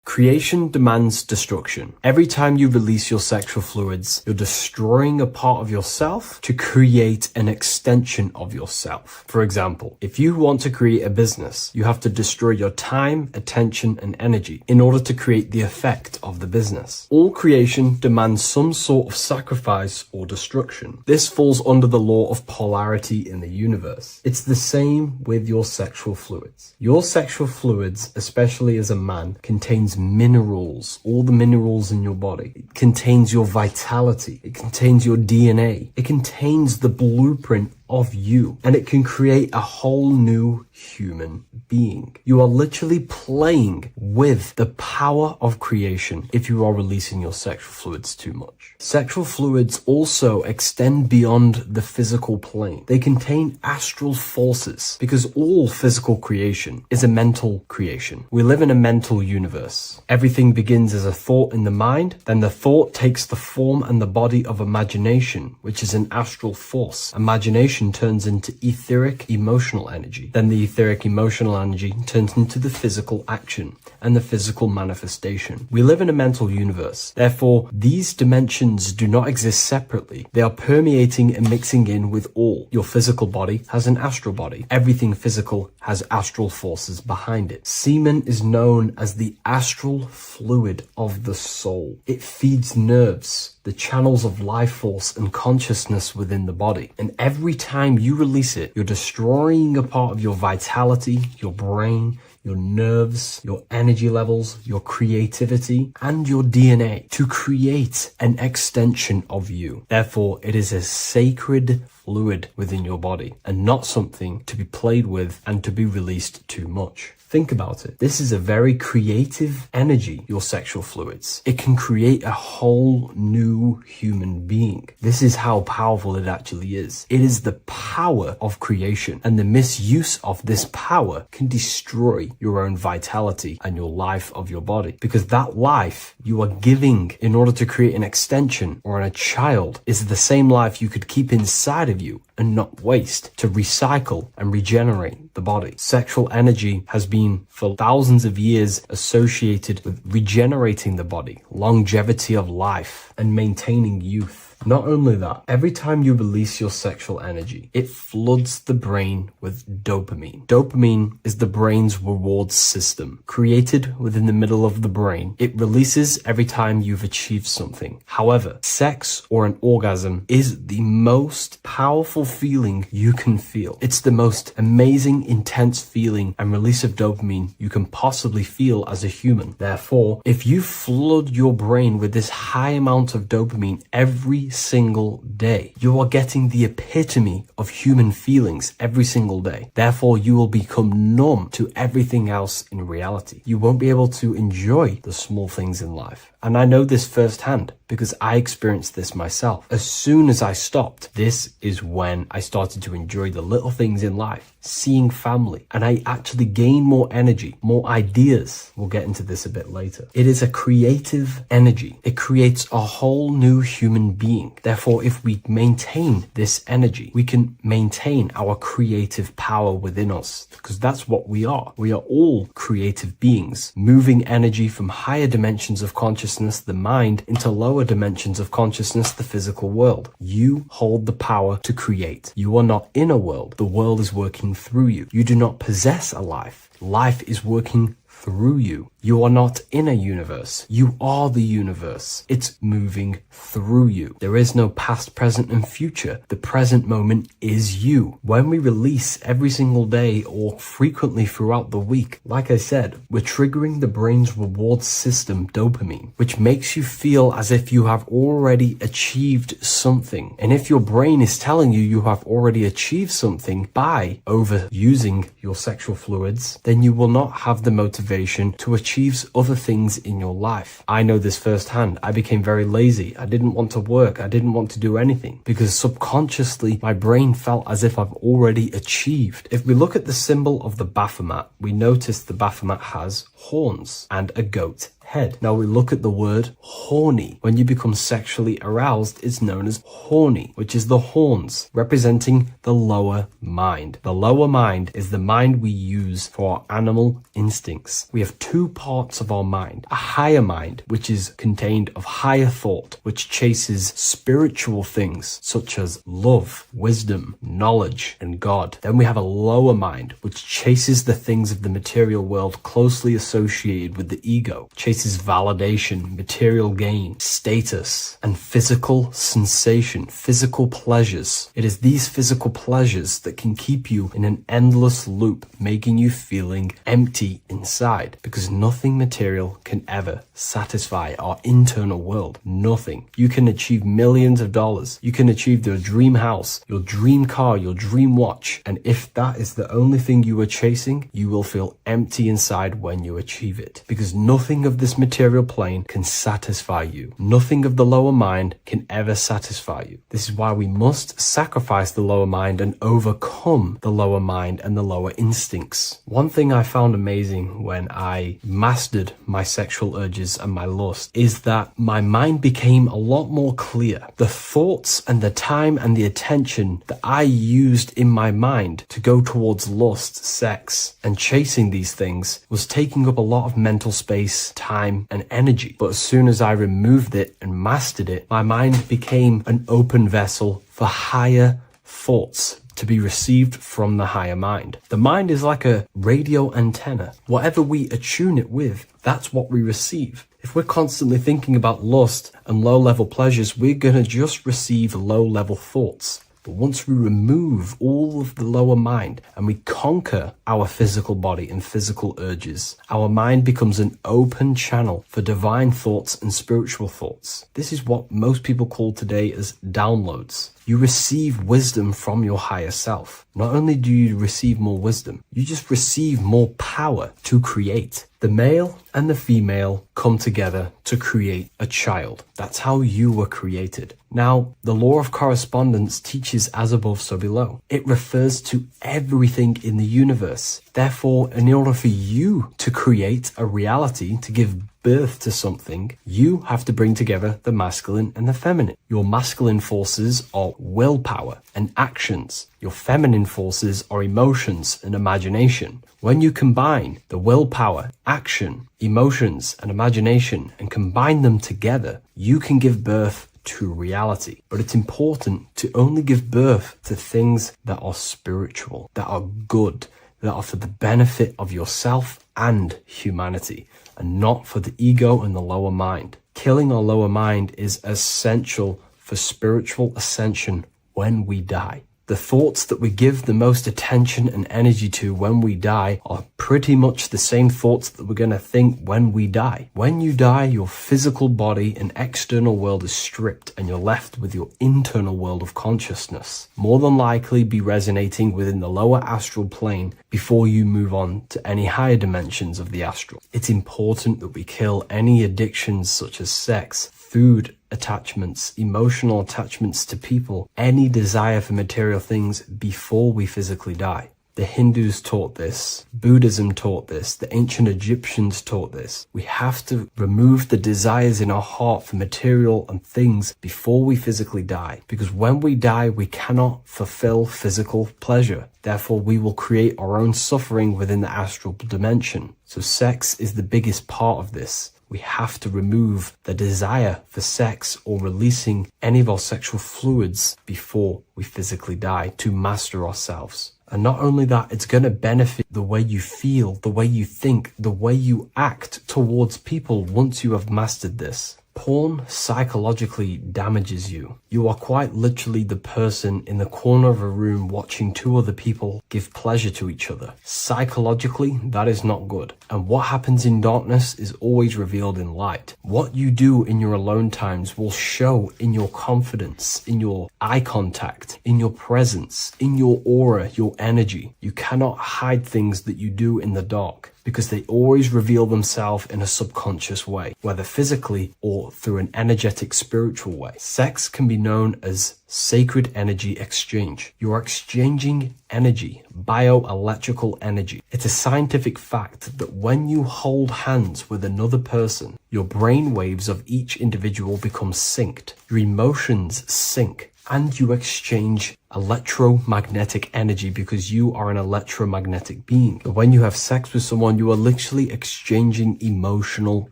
Creation demands destruction. Every time you release your sexual fluids, you're destroying a part of yourself to create an extension of yourself. For example, if you want to create a business, you have to destroy your time, attention, and energy in order to create the effect of the business. All creation demands some sort of sacrifice or destruction. This falls under the law of polarity in the universe. It's the same with your sexual fluids. Your sexual fluids, especially as a man, contains minerals, all the minerals in your body. It contains your vitality. It contains your DNA. It contains the blueprint of you, and it can create a whole new human being. You are literally playing with the power of creation if you are releasing your sexual fluids too much. Sexual fluids also extend beyond the physical plane. They contain astral forces because all physical creation is a mental creation. We live in a mental universe. Everything begins as a thought in the mind, then the thought takes the form and the body of imagination, which is an astral force. Imagination turns into etheric emotional energy. Then the etheric emotional energy turns into the physical action and the physical manifestation. We live in a mental universe. Therefore, these dimensions do not exist separately. They are permeating and mixing in with all. Your physical body has an astral body. Everything physical has astral forces behind it. Semen is known as the astral fluid of the soul. It feeds nerves, the channels of life force and consciousness within the body. And every time you release it, you're destroying a part of your vitality, your brain, your nerves, your energy levels, your creativity, and your DNA to create an extension of you. Therefore, it is a sacred fluid within your body and not something to be played with and to be released too much. Think about it. This is a very creative energy, your sexual fluids. It can create a whole new human being. This is how powerful it actually is. It is the power of creation, and the misuse of this power can destroy your own vitality and your life of your body. Because that life you are giving in order to create an extension or a child is the same life you could keep inside of you and not waste to recycle and regenerate the body. Sexual energy has been for thousands of years associated with regenerating the body, longevity of life, and maintaining youth. Not only that, every time you release your sexual energy, it floods the brain with dopamine. Dopamine is the brain's reward system, created within the middle of the brain. It releases every time you've achieved something. However, sex or an orgasm is the most powerful feeling you can feel. It's the most amazing, intense feeling and release of dopamine you can possibly feel as a human. Therefore, if you flood your brain with this high amount of dopamine every single day, you are getting the epitome of human feelings every single day. Therefore, you will become numb to everything else in reality. You won't be able to enjoy the small things in life. And I know this firsthand because I experienced this myself. As soon as I stopped, this is when I started to enjoy the little things in life, seeing family, and I actually gained more energy, more ideas. We'll get into this a bit later. It is a creative energy. It creates a whole new human being. Therefore, if we maintain this energy, we can maintain our creative power within us, because that's what we are. We are all creative beings, moving energy from higher dimensions of consciousness, the mind, into lower dimensions of consciousness, the physical world. You hold the power to create. You are not in a world. The world is working through you. You do not possess a life. Life is working through you. You are not in a universe. You are the universe. It's moving through you. There is no past, present, and future. The present moment is you. When we release every single day or frequently throughout the week, like I said, we're triggering the brain's reward system, dopamine, which makes you feel as if you have already achieved something. And if your brain is telling you you have already achieved something by overusing your sexual fluids, then you will not have the motivation to achieve other things in your life. I know this firsthand. I became very lazy. I didn't want to work. I didn't want to do anything because subconsciously my brain felt as if I've already achieved. If we look at the symbol of the Baphomet, we notice the Baphomet has horns and a goat head. Now we look at the word horny. When you become sexually aroused, it's known as horny, which is the horns, representing the lower mind. The lower mind is the mind we use for our animal instincts. We have two parts of our mind. A higher mind, which is contained of higher thought, which chases spiritual things such as love, wisdom, knowledge, and God. Then we have a lower mind, which chases the things of the material world closely associated with the ego, chases validation, material gain, status, and physical sensation, physical pleasures. It is these physical pleasures that can keep you in an endless loop, making you feeling empty inside, because nothing material can ever satisfy our internal world. Nothing. You can achieve millions of dollars. You can achieve your dream house, your dream car, your dream watch, and if that is the only thing you are chasing, you will feel empty inside when you achieve it, because nothing of this material plane can satisfy you. Nothing of the lower mind can ever satisfy you. This is why we must sacrifice the lower mind and overcome the lower mind and the lower instincts. One thing I found amazing when I mastered my sexual urges and my lust is that my mind became a lot more clear. The thoughts and the time and the attention that I used in my mind to go towards lust, sex, and chasing these things was taking up a lot of mental space, time, and energy. But as soon as I removed it and mastered it, my mind became an open vessel for higher thoughts to be received from the higher mind. The mind is like a radio antenna. Whatever we attune it with, that's what we receive. If we're constantly thinking about lust and low-level pleasures, we're going to just receive low-level thoughts. But once we remove all of the lower mind and we conquer our physical body and physical urges, our mind becomes an open channel for divine thoughts and spiritual thoughts. This is what most people call today as downloads. You receive wisdom from your higher self. Not only do you receive more wisdom, you just receive more power to create. The male and the female come together to create a child. That's how you were created. Now, the law of correspondence teaches as above, so below. It refers to everything in the universe. Therefore, in order for you to create a reality, to give birth to something, you have to bring together the masculine and the feminine. Your masculine forces are willpower and actions. Your feminine forces are emotions and imagination. When you combine the willpower, action, emotions, and imagination and combine them together, you can give birth to reality. But it's important to only give birth to things that are spiritual, that are good, that are for the benefit of yourself and humanity, and not for the ego and the lower mind. Killing our lower mind is essential for spiritual ascension when we die. The thoughts that we give the most attention and energy to when we die are pretty much the same thoughts that we're going to think when we die. When you die, your physical body and external world is stripped and you're left with your internal world of consciousness, more than likely be resonating within the lower astral plane before you move on to any higher dimensions of the astral. It's important that we kill any addictions such as sex, food attachments, emotional attachments to people, any desire for material things before we physically die. The Hindus taught this, Buddhism taught this, the ancient Egyptians taught this. We have to remove the desires in our heart for material and things before we physically die, because when we die, we cannot fulfill physical pleasure. Therefore, we will create our own suffering within the astral dimension. So sex is the biggest part of this. We have to remove the desire for sex or releasing any of our sexual fluids before we physically die to master ourselves. And not only that, it's going to benefit the way you feel, the way you think, the way you act towards people once you have mastered this. Porn psychologically damages you. You are quite literally the person in the corner of a room watching two other people give pleasure to each other. Psychologically, that is not good. And what happens in darkness is always revealed in light. What you do in your alone times will show in your confidence, in your eye contact, in your presence, in your aura, your energy. You cannot hide things that you do in the dark, because they always reveal themselves in a subconscious way, whether physically or through an energetic spiritual way. Sex can be known as sacred energy exchange. You are exchanging energy, bioelectrical energy. It's a scientific fact that when you hold hands with another person, your brain waves of each individual become synced. Your emotions sync. And you exchange electromagnetic energy because you are an electromagnetic being. But when you have sex with someone, you are literally exchanging emotional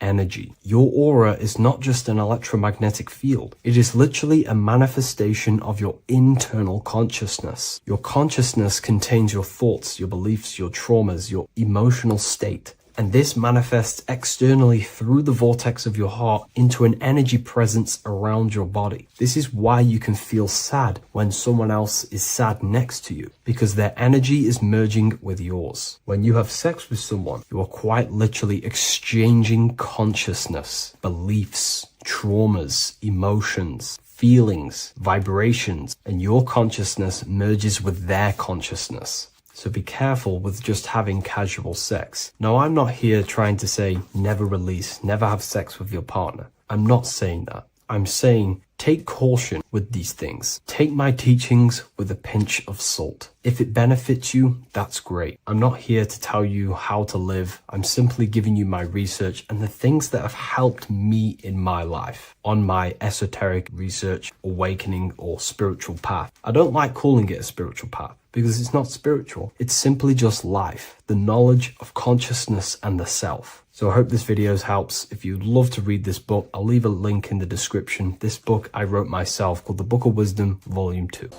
energy. Your aura is not just an electromagnetic field. It is literally a manifestation of your internal consciousness. Your consciousness contains your thoughts, your beliefs, your traumas, your emotional state. And this manifests externally through the vortex of your heart into an energy presence around your body. This is why you can feel sad when someone else is sad next to you, because their energy is merging with yours. When you have sex with someone, you are quite literally exchanging consciousness, beliefs, traumas, emotions, feelings, vibrations, and your consciousness merges with their consciousness. So be careful with just having casual sex. Now, I'm not here trying to say never release, never have sex with your partner. I'm not saying that. I'm saying take caution with these things. Take my teachings with a pinch of salt. If it benefits you, that's great. I'm not here to tell you how to live. I'm simply giving you my research and the things that have helped me in my life on my esoteric research, awakening, or spiritual path. I don't like calling it a spiritual path, because it's not spiritual. It's simply just life, the knowledge of consciousness and the self. So I hope this video helps. If you'd love to read this book, I'll leave a link in the description. This book I wrote myself called The Book of Wisdom, Volume 2.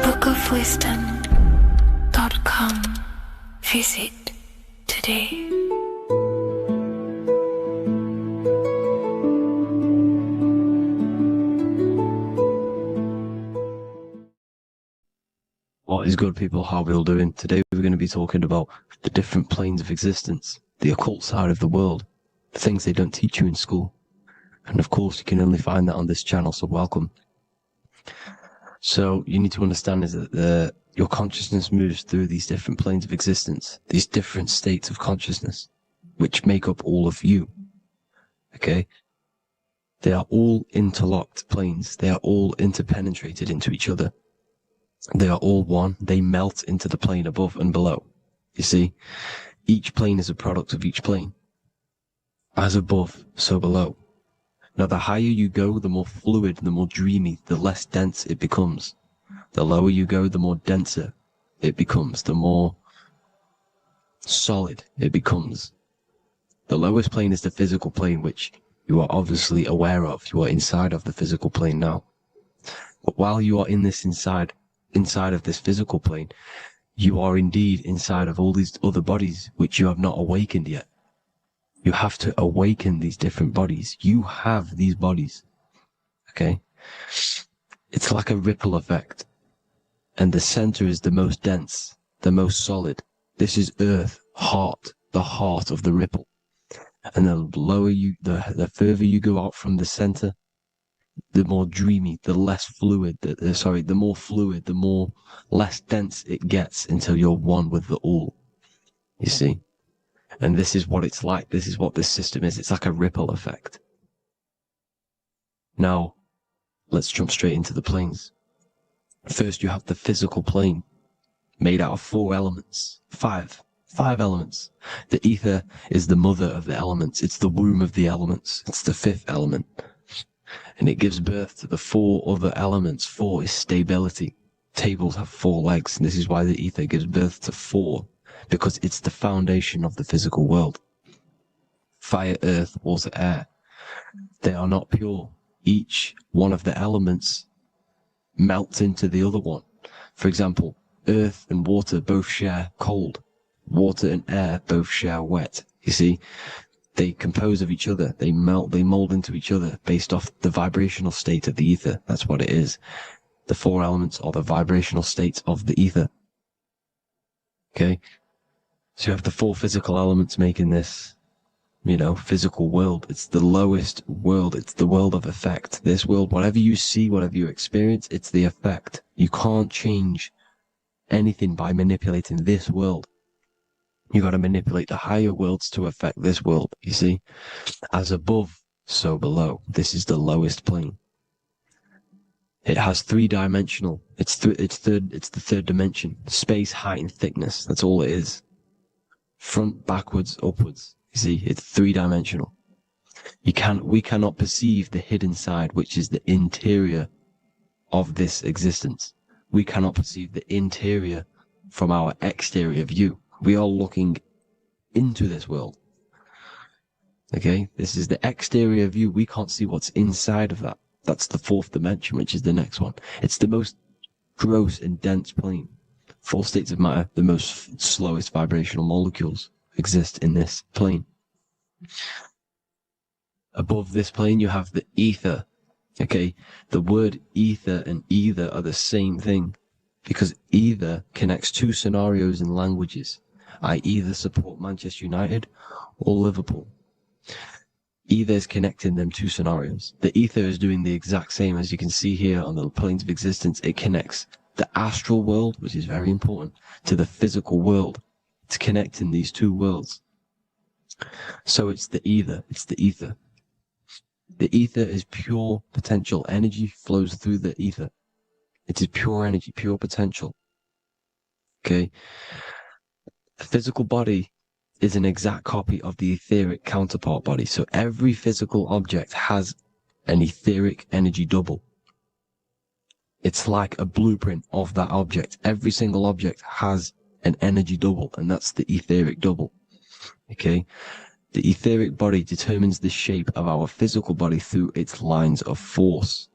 bookofwisdom.com. Visit today. What is good, people? How are we all doing? Today we're going to be talking about the different planes of existence, the occult side of the world, the things they don't teach you in school. And of course, you can only find that on this channel, so welcome. So you need to understand is that your consciousness moves through these different planes of existence, these different states of consciousness, which make up all of you. Okay? They are all interlocked planes. They are all interpenetrated into each other. They are all one. They melt into the plane above and below. You see, each plane is a product of each plane. As above, so below. Now, the higher you go, the more fluid, the more dreamy, the less dense it becomes. The lower you go, the more denser it becomes, the more solid it becomes. The lowest plane is the physical plane, which you are obviously aware of. You are inside of the physical plane now. But while you are in this inside of this physical plane, you are indeed inside of all these other bodies which you have not awakened yet. You have to awaken these different bodies. You have these bodies. Okay? It's like a ripple effect. And the center is the most dense, the most solid. This is Earth, heart, the heart of the ripple. And the lower you, the further you go out from the center, the more dreamy, the less fluid, the more fluid, the more less dense it gets until you're one with the all. You see? And this is what it's like. This is what this system is. It's like a ripple effect. Now, let's jump straight into the planes. First, you have the physical plane, made out of 4 elements. 5 elements. The ether is the mother of the elements. It's the womb of the elements. It's the 5th element. And it gives birth to the 4 other elements. 4 is stability. Tables have 4 legs, and this is why the ether gives birth to 4, because it's the foundation of the physical world. Fire, earth, water, air. They are not pure. Each one of the elements melts into the other one. For example, earth and water both share cold. Water and air both share wet. You see? They compose of each other. They melt, they mold into each other based off the vibrational state of the ether. That's what it is. The 4 elements are the vibrational states of the ether. Okay? So you have the 4 physical elements making this, physical world. It's the lowest world. It's the world of effect. This world, whatever you see, whatever you experience, it's the effect. You can't change anything by manipulating this world. You got to manipulate the higher worlds to affect this world, you see? As above, so below. This is the lowest plane. It has 3-dimensional. It's the 3rd dimension. Space, height, and thickness. That's all it is. Front, backwards, upwards. You see, it's 3-dimensional. We cannot perceive the hidden side, which is the interior of this existence. We cannot perceive the interior from our exterior view. We are looking into this world. Okay? This is the exterior view. We can't see what's inside of that. That's the 4th dimension, which is the next one. It's the most gross and dense plane. 4 states of matter, the most slowest vibrational molecules exist in this plane. Above this plane, you have the ether. Okay? The word ether and either are the same thing, because either connects 2 scenarios in languages. I either support Manchester United or Liverpool. Either is connecting them 2 scenarios. The ether is doing the exact same, as you can see here on the planes of existence. It connects the astral world, which is very important, to the physical world. It's connecting these 2 worlds. So it's the ether. It's the ether. The ether is pure potential. Energy flows through the ether. It is pure energy, pure potential. Okay? The physical body is an exact copy of the etheric counterpart body. So every physical object has an etheric energy double. It's like a blueprint of that object. Every single object has an energy double, and that's the etheric double. Okay? The etheric body determines the shape of our physical body through its lines of force.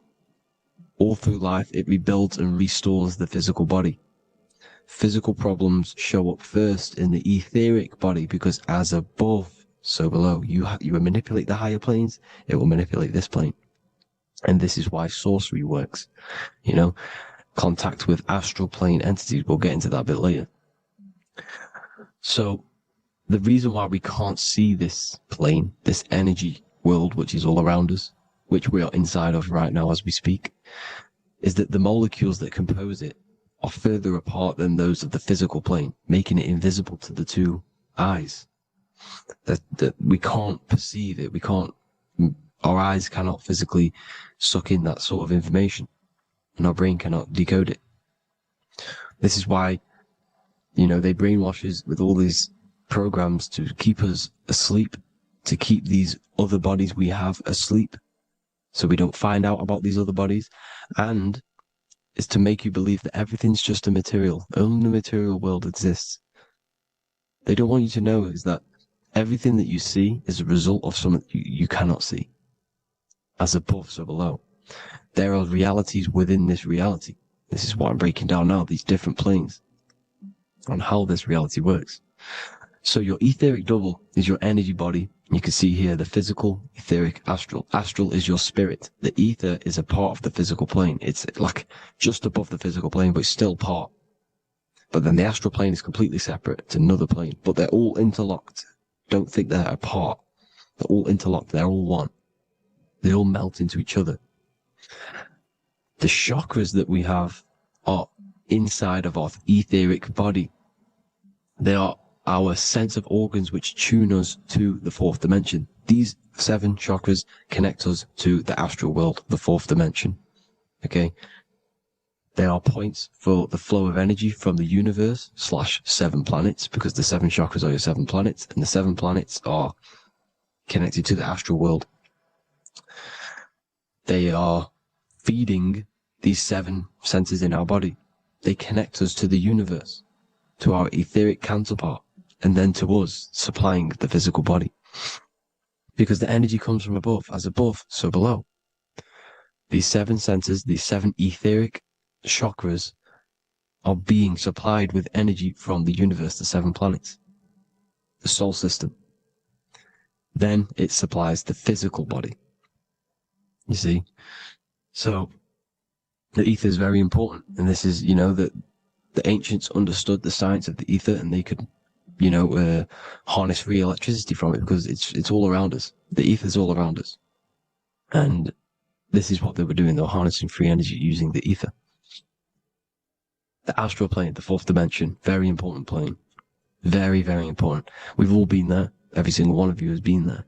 All through life, it rebuilds and restores the physical body. Physical problems show up first in the etheric body, because as above, so below. You manipulate the higher planes, it will manipulate this plane. And this is why sorcery works. contact with astral plane entities. We'll get into that a bit later. So the reason why we can't see this plane, this energy world, which is all around us, which we are inside of right now as we speak, is that the molecules that compose it are further apart than those of the physical plane, making it invisible to the two eyes. That we can't perceive it. Our eyes cannot physically suck in that sort of information, and our brain cannot decode it. This is why, they brainwash us with all these programs to keep us asleep, to keep these other bodies we have asleep, so we don't find out about these other bodies, and is to make you believe that everything's just a material. Only the material world exists. They don't want you to know is that everything that you see is a result of something you cannot see. As above, so below. There are realities within this reality. This is what I'm breaking down now, these different planes, on how this reality works. So your etheric double is your energy body. You can see here the physical, etheric, astral. Astral is your spirit. The ether is a part of the physical plane. It's like just above the physical plane, but it's still part. But then the astral plane is completely separate. It's another plane, but they're all interlocked. Don't think they're apart. They're all interlocked. They're all one. They all melt into each other. The chakras that we have are inside of our etheric body. They are our sense of organs which tune us to the fourth dimension. These 7 chakras connect us to the astral world, the fourth dimension. Okay? They are points for the flow of energy from the universe / 7 planets, because the 7 chakras are your 7 planets, and the 7 planets are connected to the astral world. They are feeding these 7 senses in our body. They connect us to the universe, to our etheric counterpart, and then to us, supplying the physical body. Because the energy comes from above. As above, so below. These 7 senses, these 7 etheric chakras, are being supplied with energy from the universe, the 7 planets, the solar system. Then it supplies the physical body. You see? So, the ether is very important. And this is, that the ancients understood the science of the ether, and they could, harness free electricity from it, because it's all around us. The ether is all around us. And this is what they were doing. They were harnessing free energy using the ether. The astral plane, the 4th dimension, very important plane. Very, very important. We've all been there. Every single one of you has been there.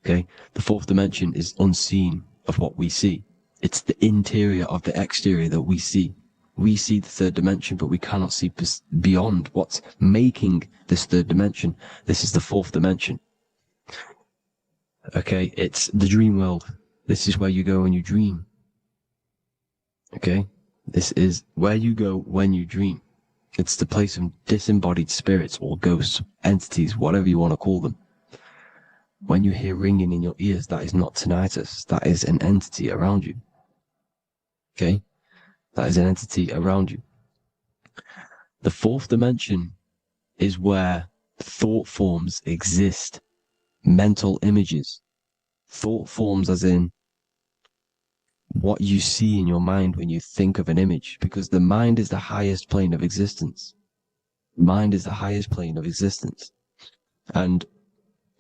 Okay? The 4th dimension is unseen of what we see. It's the interior of the exterior that we see. We see the 3rd dimension, but we cannot see beyond what's making this 3rd dimension. This is the 4th dimension. Okay? It's the dream world. This is where you go when you dream. Okay? This is where you go when you dream. It's the place of disembodied spirits or ghosts, entities, whatever you want to call them. When you hear ringing in your ears, that is not tinnitus. That is an entity around you. Okay? That is an entity around you. The 4th dimension is where thought forms exist. Mental images. Thought forms as in what you see in your mind when you think of an image, because the mind is the highest plane of existence. Mind is the highest plane of existence. And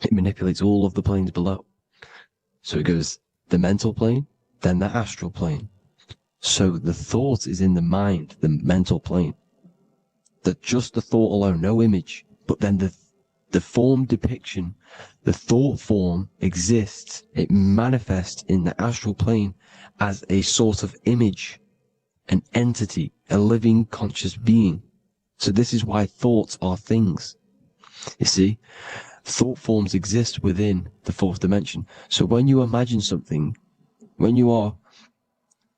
it manipulates all of the planes below. So it goes the mental plane, then the astral plane. So the thought is in the mind, the mental plane. That just the thought alone, no image, but then the form depiction, the thought form exists. It manifests in the astral plane as a sort of image, an entity, a living conscious being. So this is why thoughts are things. You see, thought forms exist within the 4th dimension. So when you imagine something, when you are,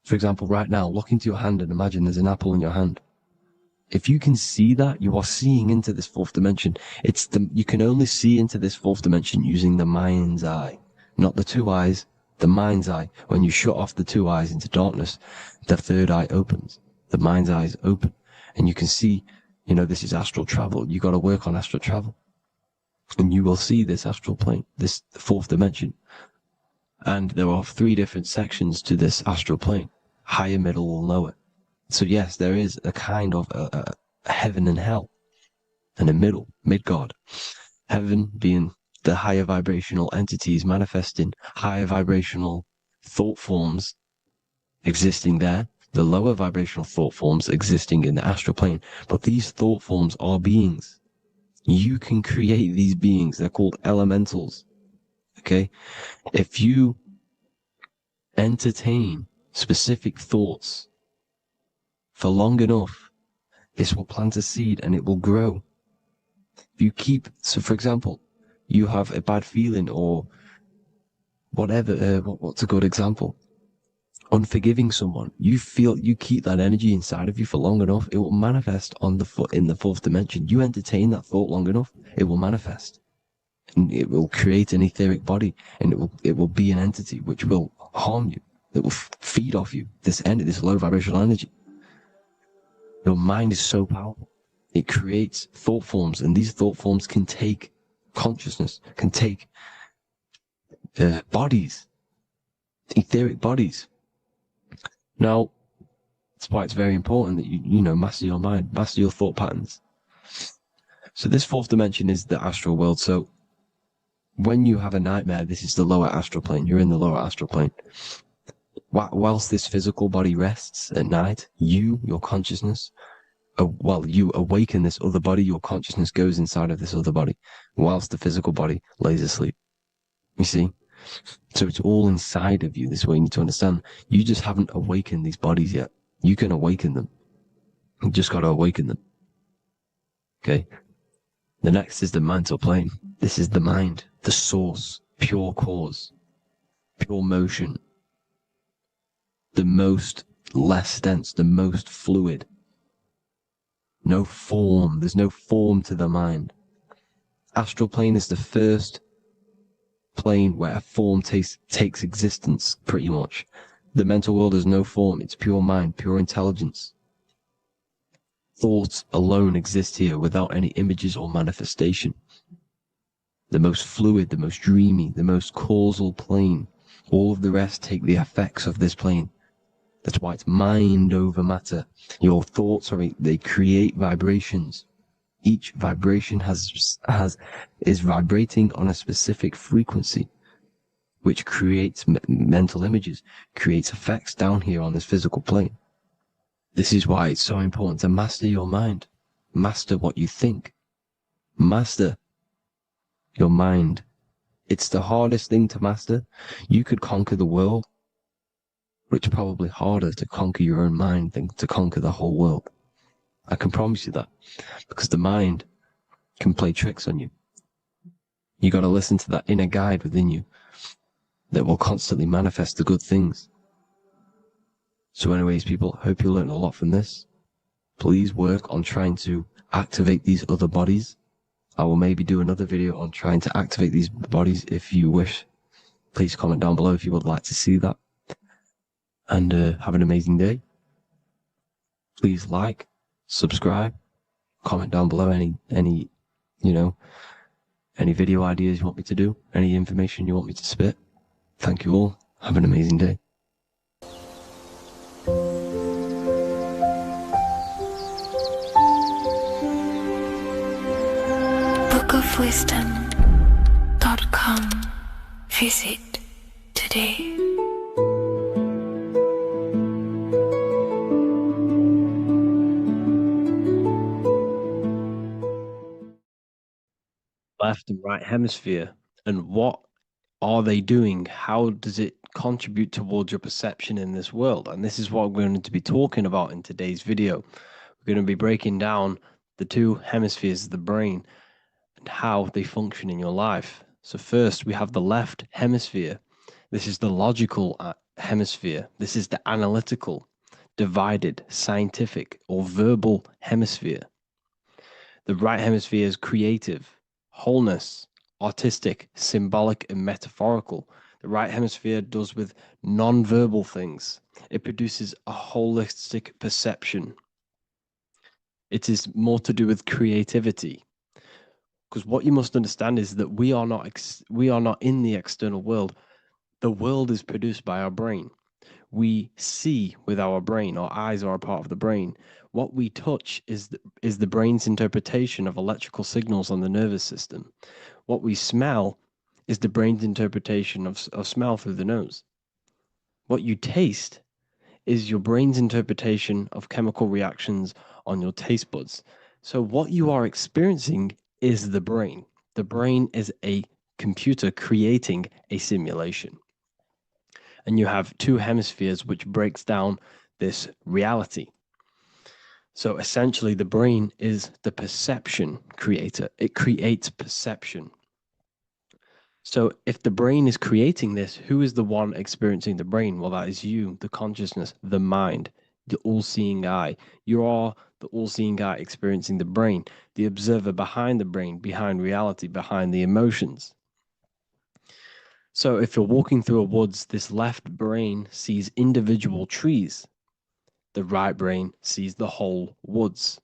for example, right now, look into your hand and imagine there's an apple in your hand. If you can see that, you are seeing into this 4th dimension. You can only see into this 4th dimension using the mind's eye, not the 2 eyes, the mind's eye. When you shut off the 2 eyes into darkness, the 3rd eye opens. The mind's eye is open. And you can see, this is astral travel. You got to work on astral travel. And you will see this astral plane, this 4th dimension. And there are 3 different sections to this astral plane. Higher, middle, or lower. So yes, there is a kind of a heaven and hell, and a mid-God. Heaven being the higher vibrational entities manifesting higher vibrational thought forms existing there, the lower vibrational thought forms existing in the astral plane. But these thought forms are beings. You can create these beings. They're called elementals. Okay? If you entertain specific thoughts for long enough, this will plant a seed and it will grow. If you keep, so for example, you have a bad feeling or whatever, what's a good example? Unforgiving someone. You keep that energy inside of you for long enough, it will manifest on in the fourth dimension. You entertain that thought long enough, it will manifest. And it will create an etheric body, and it will be an entity which will harm you. It will feed off you. This low vibrational energy. Your mind is so powerful. It creates thought forms, and these thought forms can take consciousness, can take bodies, etheric bodies. Now, that's why it's very important that you master your mind, master your thought patterns. So this fourth dimension is the astral world. So when you have a nightmare, this is the lower astral plane. You're in the lower astral plane. Whilst this physical body rests at night, your consciousness, you awaken this other body, your consciousness goes inside of this other body, whilst the physical body lays asleep. You see? So it's all inside of you. This is what you need to understand. You just haven't awakened these bodies yet. You can awaken them. You just got to awaken them. Okay? The next is the mental plane. This is the mind, the source, pure cause, pure motion, the most less dense, the most fluid. No form. There's no form to the mind. Astral plane is the first plane where a form takes existence, pretty much. The mental world has no form. It's pure mind, pure intelligence. Thoughts alone exist here without any images or manifestation. The most fluid, the most dreamy, the most causal plane. All of the rest take the effects of this plane. That's why it's mind over matter. Your thoughts they create vibrations. Each vibration is vibrating on a specific frequency, which creates mental images, creates effects down here on this physical plane. This is why it's so important to master your mind. Master what you think. Master your mind. It's the hardest thing to master. You could conquer the world, but it's probably harder to conquer your own mind than to conquer the whole world. I can promise you that, because the mind can play tricks on you. You got to listen to that inner guide within you that will constantly manifest the good things. So anyways, people, hope you learned a lot from this. Please work on trying to activate these other bodies. I will maybe do another video on trying to activate these bodies if you wish. Please comment down below if you would like to see that. And have an amazing day. Please like, subscribe, comment down below any video ideas you want me to do, any information you want me to spit. Thank you all. Have an amazing day. bookofwisdom.com. Visit today. Left and right hemisphere, and what are they doing? How does it contribute towards your perception in this world? And this is what we're going to be talking about in today's video. We're going to be breaking down the two hemispheres of the brain and how they function in your life. So first, we have the left hemisphere. This is the logical hemisphere. This is the analytical, divided, scientific, or verbal hemisphere. The right hemisphere is creative, wholeness, artistic, symbolic, and metaphorical. The right hemisphere does with non-verbal things. It produces a holistic perception. It is more to do with creativity. Because what you must understand is that we are not in the external world. The world is produced by our brain. We see with our brain. Our eyes are a part of the brain. What we touch is the brain's interpretation of electrical signals on the nervous system. What we smell is the brain's interpretation of smell through the nose. What you taste is your brain's interpretation of chemical reactions on your taste buds. So what you are experiencing is the brain. The brain is a computer creating a simulation. And you have two hemispheres which breaks down this reality. So essentially the brain is the perception creator. It creates perception. So if the brain is creating this, who is the one experiencing the brain? Well, that is you, the consciousness, the mind, the all-seeing eye. You are the all-seeing eye experiencing the brain, the observer behind the brain, behind reality, behind the emotions. So if you're walking through a woods, this left brain sees individual trees. The right brain sees the whole woods.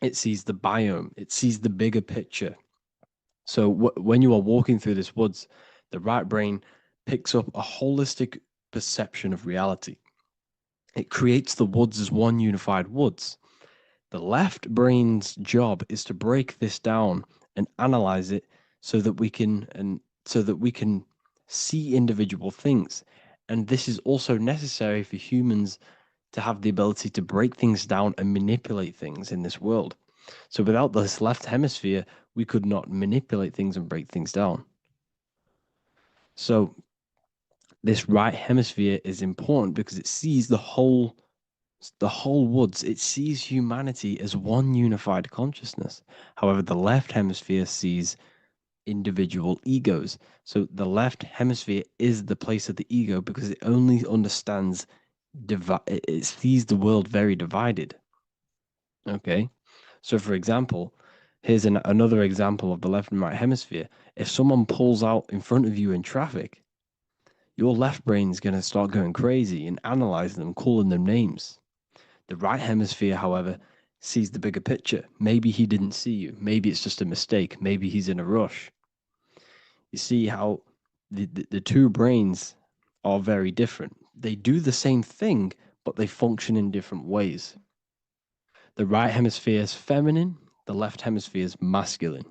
It sees the biome. It sees the bigger picture. So when you are walking through this woods, the right brain picks up a holistic perception of reality. It creates the woods as one unified woods. The left brain's job is to break this down and analyze it so that we can see individual things. And this is also necessary for humans to have the ability to break things down and manipulate things in this world. So without this left hemisphere, we could not manipulate things and break things down. So this right hemisphere is important because it sees the whole woods. It sees humanity as one unified consciousness. However, the left hemisphere sees individual egos. So the left hemisphere is the place of the ego because it only understands, it sees the world very divided. Okay. So, for example, here's another example of the left and right hemisphere. If someone pulls out in front of you in traffic, your left brain is going to start going crazy and analyzing them, calling them names. The right hemisphere, however, sees the bigger picture. Maybe he didn't see you. Maybe it's just a mistake. Maybe he's in a rush. You see how the two brains are very different. They do the same thing, but they function in different ways. The right hemisphere is feminine, the left hemisphere is masculine.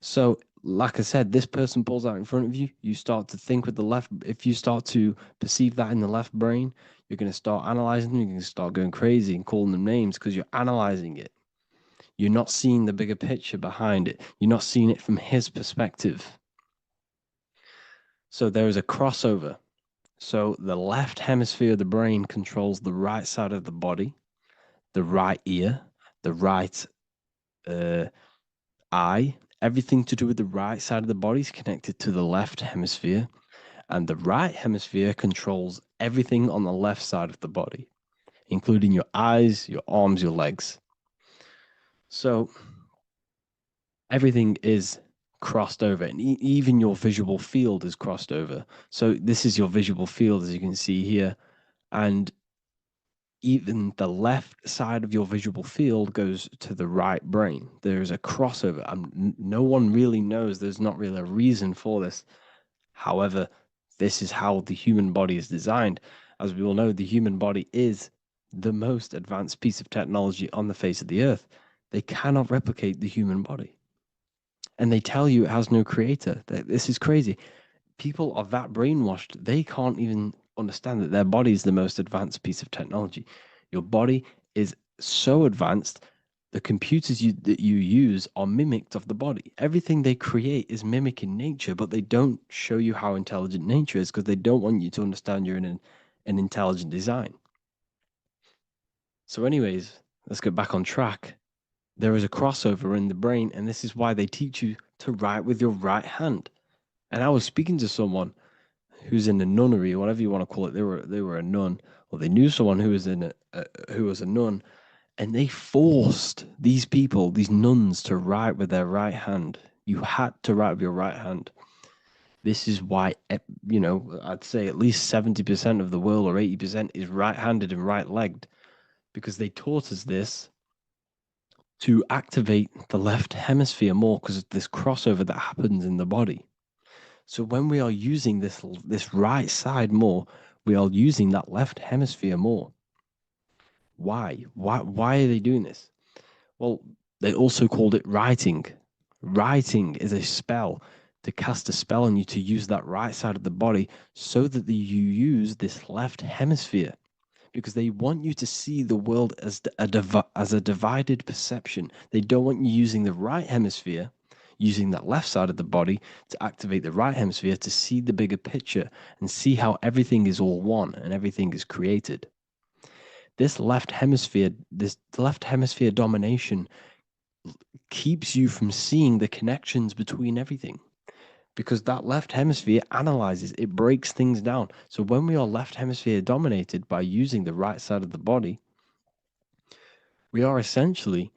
So, like I said, this person pulls out in front of you, you start to think with the left. If you start to perceive that in the left brain, you're going to start analyzing them, you're going to start going crazy and calling them names because you're analyzing it. You're not seeing the bigger picture behind it. You're not seeing it from his perspective. So there is a crossover. So the left hemisphere of the brain controls the right side of the body, the right ear, the right eye. Everything to do with the right side of the body is connected to the left hemisphere, and the right hemisphere controls everything on the left side of the body, including your eyes, your arms, your legs. So everything is crossed over, and even your visual field is crossed over. So this is your visual field, as you can see here, and even the left side of your visual field goes to the right brain. There's a crossover. No one really knows. There's not really a reason for this. However, this is how the human body is designed. As we all know, the human body is the most advanced piece of technology on the face of the earth. They cannot replicate the human body. And they tell you it has no creator. This is crazy. People are that brainwashed, they can't even understand that their body is the most advanced piece of technology. Your body is so advanced, the computers that you use are mimicked of the body. Everything they create is mimicking nature, but they don't show you how intelligent nature is because they don't want you to understand you're in an intelligent design. So anyways, let's get back on track. There is a crossover in the brain, and this is why they teach you to write with your right hand. And I was speaking to someone who's in a nunnery, or whatever you want to call it. They were a nun, or they knew someone who was a nun, and they forced these people, these nuns, to write with their right hand. You had to write with your right hand. This is why, I'd say at least 70% of the world, or 80%, is right-handed and right-legged, because they taught us this to activate the left hemisphere more because of this crossover that happens in the body. So when we are using this right side more, we are using that left hemisphere more. Why? Why are they doing this? Well, they also called it writing. Writing is a spell, to cast a spell on you, to use that right side of the body so that you use this left hemisphere, because they want you to see the world as a divided perception. They don't want you using the right hemisphere, using that left side of the body to activate the right hemisphere to see the bigger picture and see how everything is all one and everything is created. This left hemisphere domination keeps you from seeing the connections between everything, because that left hemisphere analyzes, it breaks things down. So when we are left hemisphere dominated by using the right side of the body, we are essentially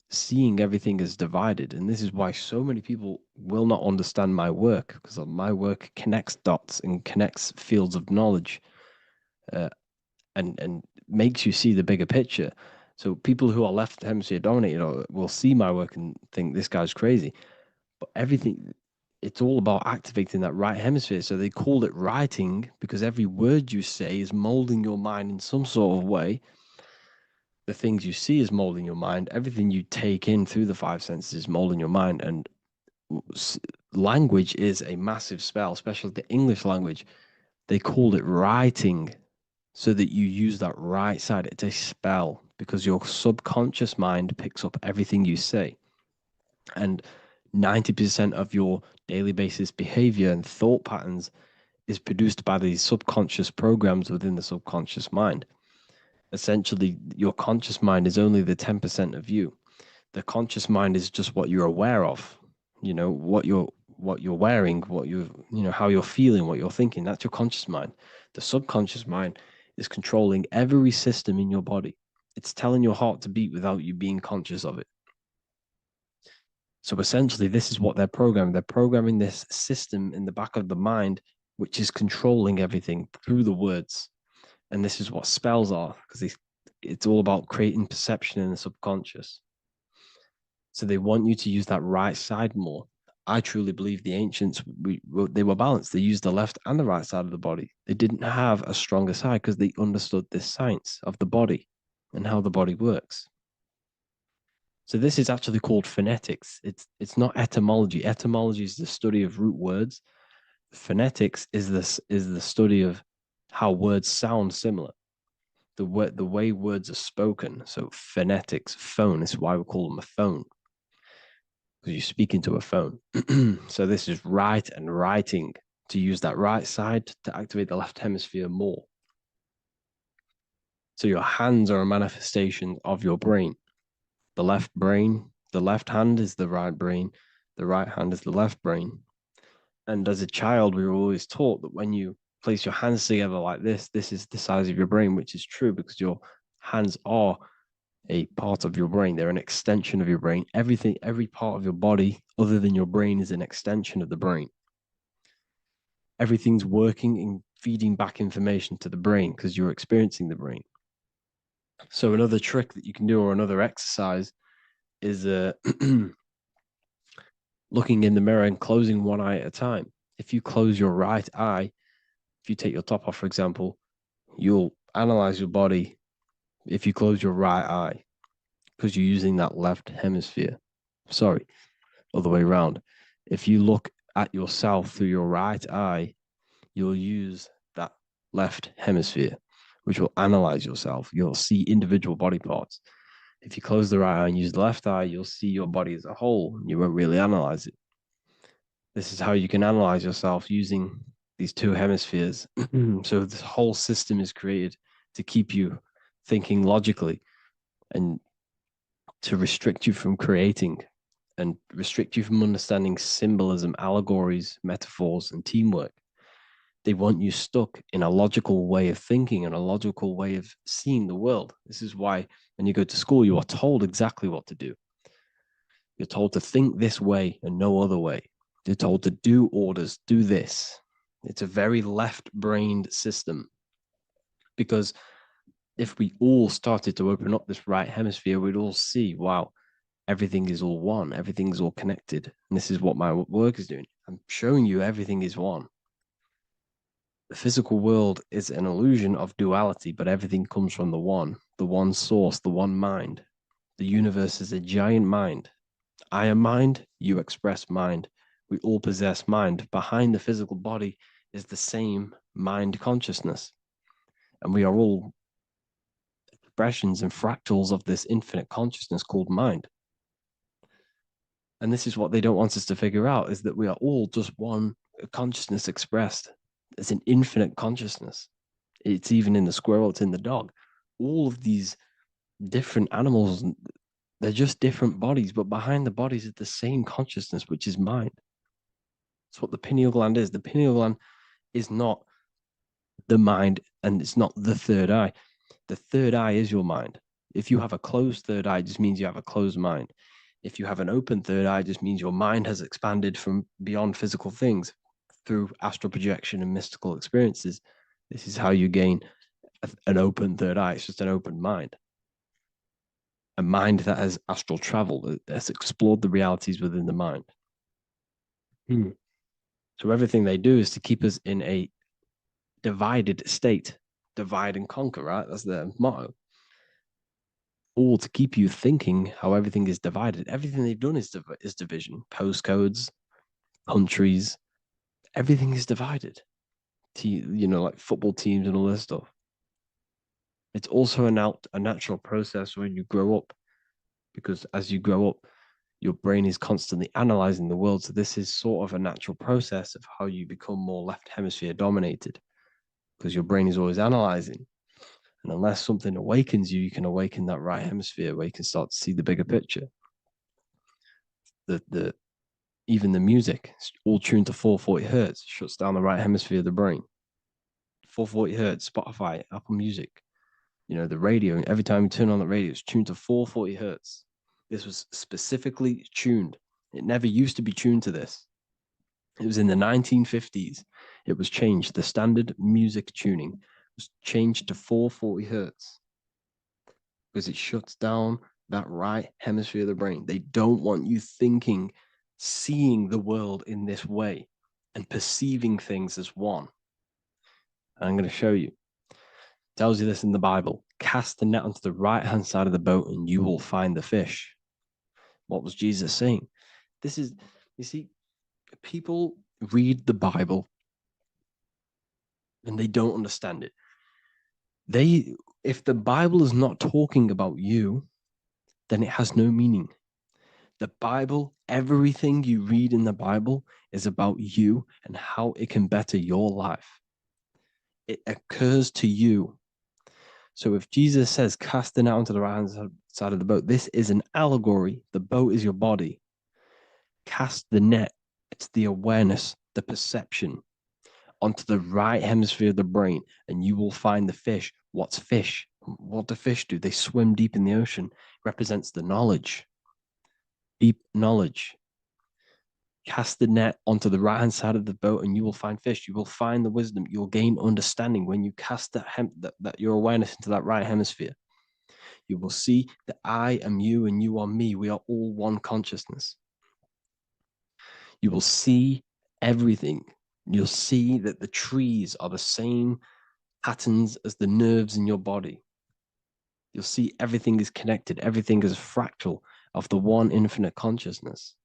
seeing everything as divided. And this is why so many people will not understand my work, because my work connects dots and connects fields of knowledge, and makes you see the bigger picture. So people who are left hemisphere dominated will see my work and think this guy's crazy. But everything, it's all about activating that right hemisphere. So they called it writing because every word you say is molding your mind in some sort of way. The things you see is molding your mind. Everything you take in through the five senses is molding your mind. And language is a massive spell, especially the English language. They called it writing so that you use that right side. It's a spell because your subconscious mind picks up everything you say. And 90% of your daily basis behavior and thought patterns is produced by these subconscious programs within the subconscious mind. Essentially, your conscious mind is only the 10% of you. The conscious mind is just what you're aware of, what you're wearing, how you're feeling, what you're thinking. That's your conscious mind. The subconscious mind is controlling every system in your body. It's telling your heart to beat without you being conscious of it. So essentially, this is what they're programming. They're programming this system in the back of the mind, which is controlling everything through the words. And this is what spells are, because it's all about creating perception in the subconscious. So they want you to use that right side more. I truly believe the ancients, they were balanced. They used the left and the right side of the body. They didn't have a stronger side because they understood this science of the body and how the body works. So this is actually called phonetics. It's not etymology. Etymology is the study of root words. Phonetics is the study of how words sound similar. The way words are spoken. So phonetics, phone, is why we call them a phone, because you speak into a phone. So this is write and writing, to use that right side to activate the left hemisphere more. So your hands are a manifestation of your brain. The left hand is the right brain, the right hand is the left brain. And as a child, we were always taught that when you place your hands together like this is the size of your brain, which is true because your hands are a part of your brain. They're an extension of your brain. Every part of your body other than your brain is an extension of the brain. Everything's working and feeding back information to the brain because you're experiencing the brain. So another trick that you can do, or another exercise, is looking in the mirror and closing one eye at a time. If you close your right eye, if you take your top off, for example, you'll analyze your body if you close your right eye, because you're using that left hemisphere. Sorry, other way around. If you look at yourself through your right eye, you'll use that left hemisphere, which will analyze yourself. You'll see individual body parts. If you close the right eye and use the left eye, you'll see your body as a whole. You won't really analyze it. This is how you can analyze yourself using these two hemispheres. So this whole system is created to keep you thinking logically and to restrict you from creating and restrict you from understanding symbolism, allegories, metaphors, and teamwork. They want you stuck in a logical way of thinking and a logical way of seeing the world. This is why when you go to school, you are told exactly what to do. You're told to think this way and no other way. You're told to do orders, do this. It's a very left-brained system, because if we all started to open up this right hemisphere, we'd all see, wow, everything is all one, everything's all connected. And this is what my work is doing. I'm showing you everything is one. The physical world is an illusion of duality, but everything comes from the one source, the one mind. The universe is a giant mind. I am mind, you express mind. We all possess mind. Behind the physical body is the same mind consciousness. And we are all expressions and fractals of this infinite consciousness called mind. And this is what they don't want us to figure out, is that we are all just one consciousness expressed. It's an infinite consciousness. It's even in the squirrel, it's in the dog. All of these different animals, they're just different bodies, but behind the bodies is the same consciousness, which is mind. That's what the pineal gland is. The pineal gland is not the mind, and it's not the third eye. The third eye is your mind. If you have a closed third eye, it just means you have a closed mind. If you have an open third eye, it just means your mind has expanded from beyond physical things through astral projection and mystical experiences. This is how you gain an open third eye. It's just an open mind. A mind that has astral travel, that has explored the realities within the mind. So everything they do is to keep us in a divided state. Divide and conquer, right? That's their motto. All to keep you thinking how everything is divided. Everything they've done is division. Postcodes, countries, everything is divided. Like football teams and all this stuff. It's also a natural process when you grow up, because as you grow up, your brain is constantly analyzing the world. So this is sort of a natural process of how you become more left hemisphere dominated, because your brain is always analyzing. And unless something awakens you, you can awaken that right hemisphere where you can start to see the bigger picture. Even the music, it's all tuned to 440 hertz, shuts down the right hemisphere of the brain. 440 hertz, Spotify, Apple Music, the radio. Every time you turn on the radio, it's tuned to 440 hertz. This was specifically tuned. It never used to be tuned to this. It was in the 1950s. It was changed. The standard music tuning was changed to 440 hertz because it shuts down that right hemisphere of the brain. They don't want you thinking, seeing the world in this way and perceiving things as one. And I'm going to show you. It tells you this in the Bible. Cast the net onto the right-hand side of the boat and you will find the fish. What was Jesus saying? This is, you see, people read the Bible and they don't understand it. If the Bible is not talking about you, then it has no meaning. The Bible, everything you read in the Bible is about you and how it can better your life. It occurs to you. So if Jesus says, cast the net onto the right-hand side of the boat, this is an allegory. The boat is your body. Cast the net. It's the awareness, the perception onto the right hemisphere of the brain, and you will find the fish. What's fish? What do fish do? They swim deep in the ocean. It represents the knowledge, deep knowledge. Cast the net onto the right-hand side of the boat and you will find fish. You will find the wisdom. You'll gain understanding when you cast that your awareness into that right hemisphere. You will see that I am you and you are me. We are all one consciousness. You will see everything. You'll see that the trees are the same patterns as the nerves in your body. You'll see everything is connected. Everything is a fractal of the one infinite consciousness.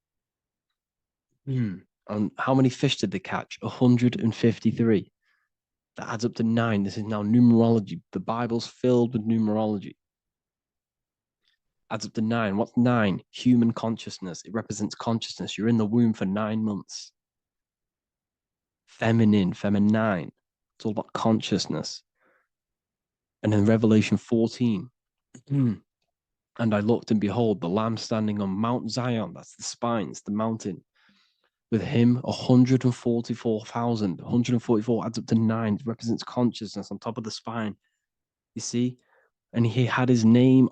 And how many fish did they catch? 153. That adds up to 9. This is now numerology. The Bible's filled with numerology. Adds up to 9. What's 9? Human consciousness. It represents consciousness. You're in the womb for 9 months. Feminine. It's all about consciousness. And in Revelation 14, and I looked and behold, the Lamb standing on Mount Zion. That's the spines, the mountain. With him, 144,000. 144 adds up to 9. It represents consciousness on top of the spine. You see? And he had his name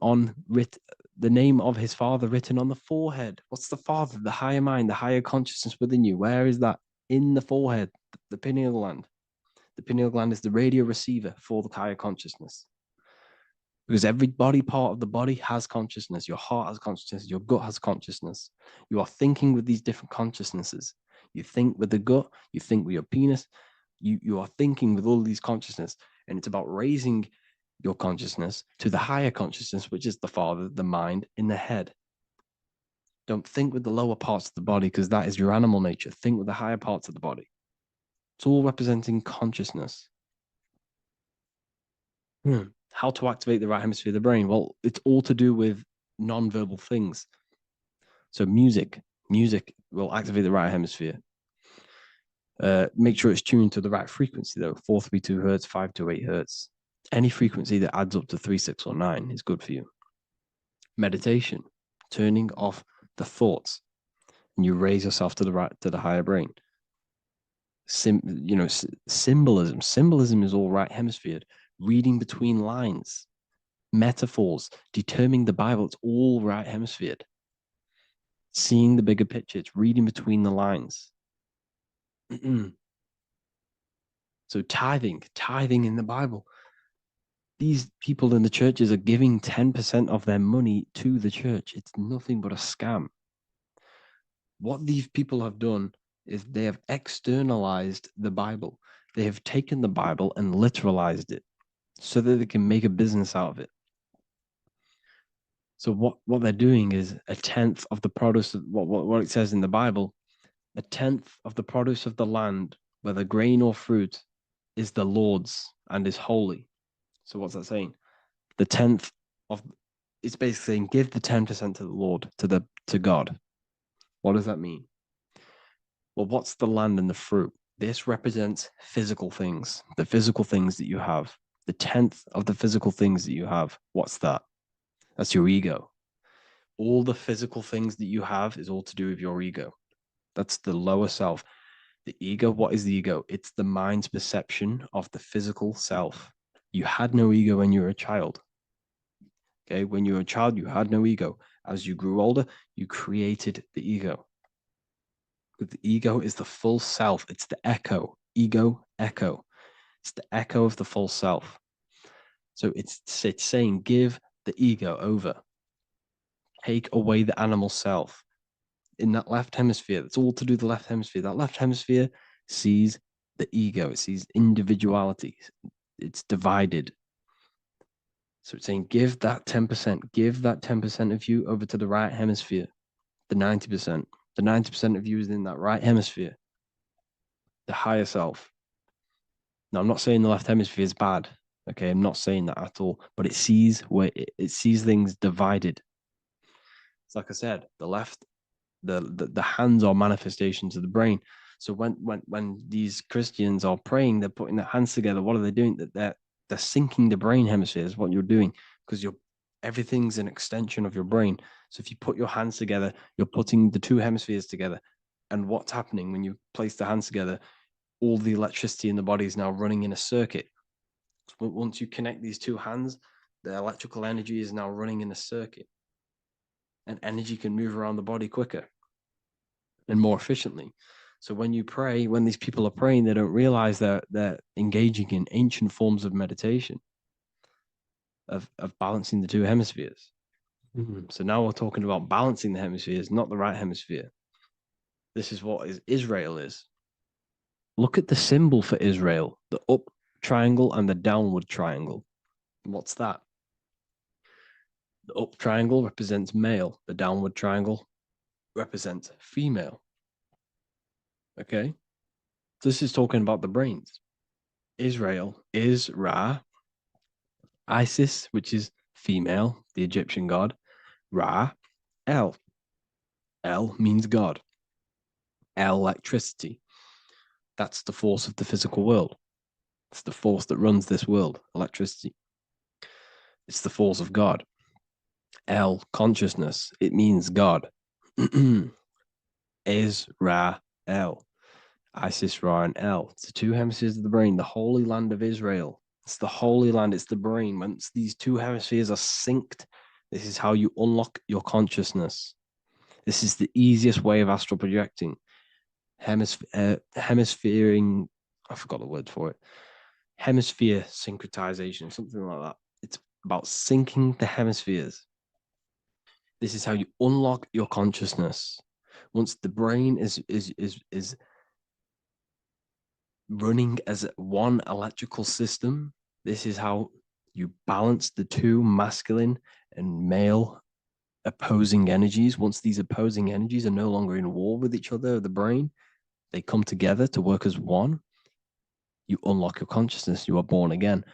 the name of his father written on the forehead. What's the father? The higher mind, the higher consciousness within you. Where is that? In the forehead, the pineal gland. The pineal gland is the radio receiver for the higher consciousness. Because every body part of the body has consciousness. Your heart has consciousness. Your gut has consciousness. You are thinking with these different consciousnesses. You think with the gut. You think with your penis. You are thinking with all these consciousness, and it's about raising your consciousness to the higher consciousness, which is the Father, the mind in the head. Don't think with the lower parts of the body, because that is your animal nature. Think with the higher parts of the body. It's all representing consciousness. How to activate the right hemisphere of the brain? Well, it's all to do with non-verbal things. So music will activate the right hemisphere. Make sure it's tuned to the right frequency, though. 432 hertz, 528 hertz. Any frequency that adds up to 3, 6, or 9 is good for you. Meditation, turning off the thoughts, and you raise yourself to the higher brain. Symbolism. Symbolism is all right hemisphere. Reading between lines, metaphors, determining the Bible, it's all right hemisphere. Seeing the bigger picture, it's reading between the lines. So tithing in the Bible. These people in the churches are giving 10% of their money to the church. It's nothing but a scam. What these people have done is they have externalized the Bible. They have taken the Bible and literalized it so that they can make a business out of it. So what they're doing is a tenth of the produce of what it says in the Bible, a tenth of the produce of the land, whether grain or fruit, is the Lord's and is holy. So what's that saying? The tenth of, it's basically saying give the 10% to the Lord, to God. What does that mean? Well, what's the land and the fruit? This represents physical things, the physical things that you have. The tenth of the physical things that you have. What's that? That's your ego. All the physical things that you have is all to do with your ego. That's the lower self. The ego, what is the ego? It's the mind's perception of the physical self. You had no ego when you were a child. Okay, when you were a child, you had no ego. As you grew older, you created the ego. But the ego is the full self. It's the echo. Ego, echo. It's the echo of the full self. So it's saying give the ego over. Take away the animal self. In that left hemisphere, that's all to do with the left hemisphere. That left hemisphere sees the ego. It sees individuality. It's divided. So it's saying give that 10%. Give that 10% of you over to the right hemisphere. The 90%. The 90% of you is in that right hemisphere. The higher self. Now, I'm not saying the left hemisphere is bad. Okay, I'm not saying that at all. But it sees it sees things divided. It's like I said, the left, the hands are manifestations of the brain. So when these Christians are praying, they're putting their hands together. What are they doing? That they're syncing the brain hemisphere is what you're doing, because everything's an extension of your brain. So if you put your hands together, you're putting the two hemispheres together. And what's happening when you place the hands together? All the electricity in the body is now running in a circuit. So once you connect these two hands, the electrical energy is now running in a circuit. And energy can move around the body quicker and more efficiently. So when you pray, when these people are praying, they don't realize that they're engaging in ancient forms of meditation, of balancing the two hemispheres. So now we're talking about balancing the hemispheres, not the right hemisphere. This is what Israel is. Look at the symbol for Israel, the up triangle and the downward triangle. What's that? The up triangle represents male. The downward triangle represents female. Okay? This is talking about the brains. Israel is Ra. Isis, which is female, the Egyptian god. Ra, El. El means God. Electricity. That's the force of the physical world. It's the force that runs this world, electricity. It's the force of God. El, consciousness. It means God. Ra, El. Isis, Ra, and El. It's the two hemispheres of the brain, the holy land of Israel. It's the holy land, it's the brain. Once these two hemispheres are synced, this is how you unlock your consciousness. This is the easiest way of astral projecting. Hemisphering, I forgot the word for it. Hemisphere syncretization, something like that. It's about syncing the hemispheres. This is how you unlock your consciousness. Once the brain is running as one electrical system. This is how you balance the two masculine and male opposing energies. Once these opposing energies are no longer in war with each other, the brain, they come together to work as one. You unlock your consciousness. You are born again.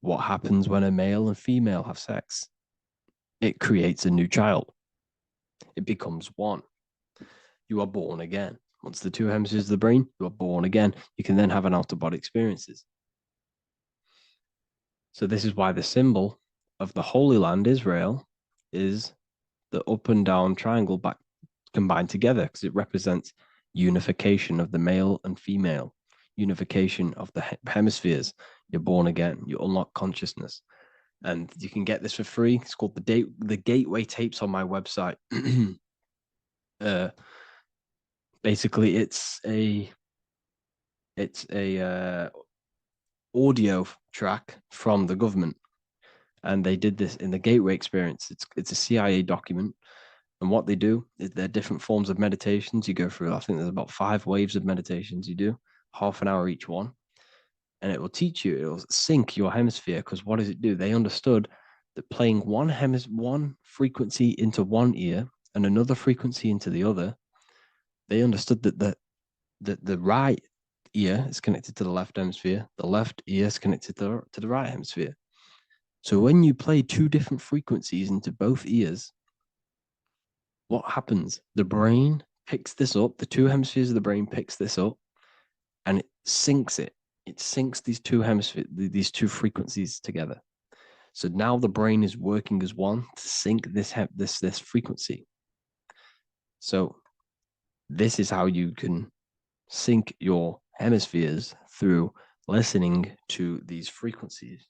What happens when a male and female have sex? It creates a new child. It becomes one. You are born again. Once the two hemispheres of the brain, you are born again. You can then have an out-of-body experiences. So this is why the symbol of the Holy Land, Israel, is the up and down triangle back combined together, because it represents unification of the male and female, unification of the hemispheres. You're born again. You unlock consciousness. And you can get this for free. It's called the Gateway Tapes on my website. Basically, it's a audio track from the government, and they did this in the Gateway Experience. It's a CIA document, and what they do is there are different forms of meditations you go through. I think there's about 5 waves of meditations you do, half an hour each one, and it will teach you. It will sync your hemisphere, because what does it do? They understood that playing one frequency into one ear and another frequency into the other, they understood that the right ear is connected to the left hemisphere, the left ear is connected to the right hemisphere. So when you play 2 different frequencies into both ears, what happens? The brain picks this up, the 2 hemispheres of the brain picks this up, and it syncs it. It syncs these 2 hemispheres, these 2 frequencies together. So now the brain is working as one to sync this frequency. So this is how you can sync your hemispheres, through listening to these frequencies.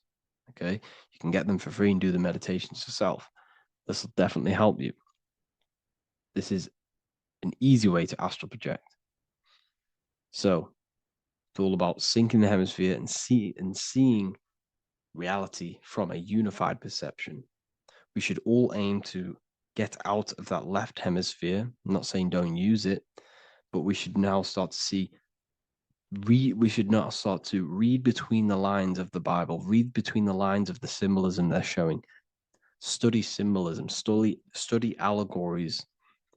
Okay, you can get them for free and do the meditations yourself. This will definitely help you. This is an easy way to astral project. So it's all about syncing the hemisphere and seeing reality from a unified perception. We should all aim to get out of that left hemisphere. I'm not saying don't use it, but we should now start to see. We should not start to read between the lines of the Bible, read between the lines of the symbolism they're showing. Study symbolism, study allegories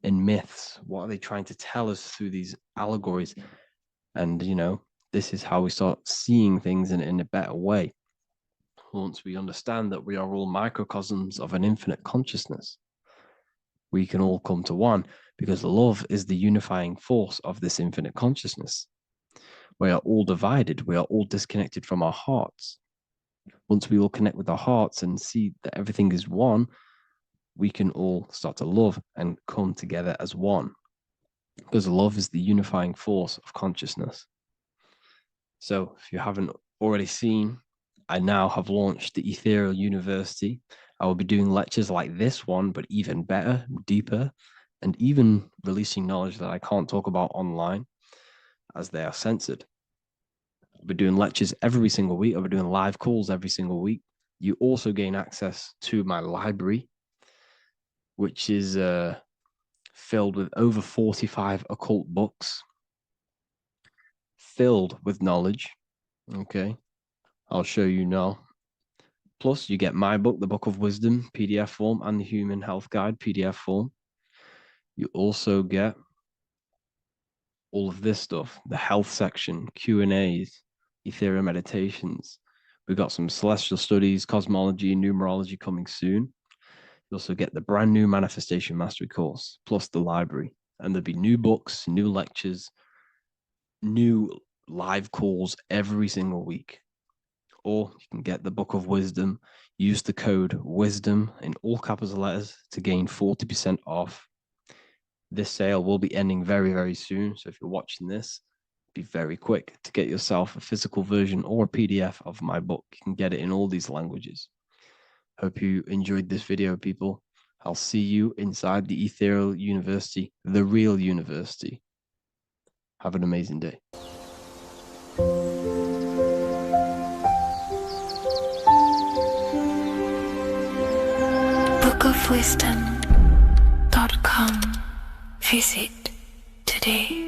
and myths. What are they trying to tell us through these allegories? And, this is how we start seeing things in a better way. Once we understand that we are all microcosms of an infinite consciousness, we can all come to one, because love is the unifying force of this infinite consciousness. We are all divided. We are all disconnected from our hearts. Once we all connect with our hearts and see that everything is one, we can all start to love and come together as one, because love is the unifying force of consciousness. So if you haven't already seen, I now have launched the Ethereal University. I will be doing lectures like this one, but even better, deeper, and even releasing knowledge that I can't talk about online, as they are censored. I'll be doing lectures every single week. I'll be doing live calls every single week. You also gain access to my library, which is filled with over 45 occult books, filled with knowledge. Okay, I'll show you now. Plus, you get my book, The Book of Wisdom, PDF form, and the Human Health Guide, PDF form. You also get all of this stuff, the health section, Q&As, Ethereal meditations. We've got some celestial studies, cosmology, and numerology coming soon. You also get the brand new Manifestation Mastery course, plus the library. And there'll be new books, new lectures, new live calls every single week. Or you can get the Book of Wisdom, use the code WISDOM in all capital letters to gain 40% off. This sale will be ending very, very soon. So if you're watching this, be very quick to get yourself a physical version or a PDF of my book. You can get it in all these languages. Hope you enjoyed this video, people. I'll see you inside the Ethereal University, the real university. Have an amazing day. bookofwisdom.com. Visit today.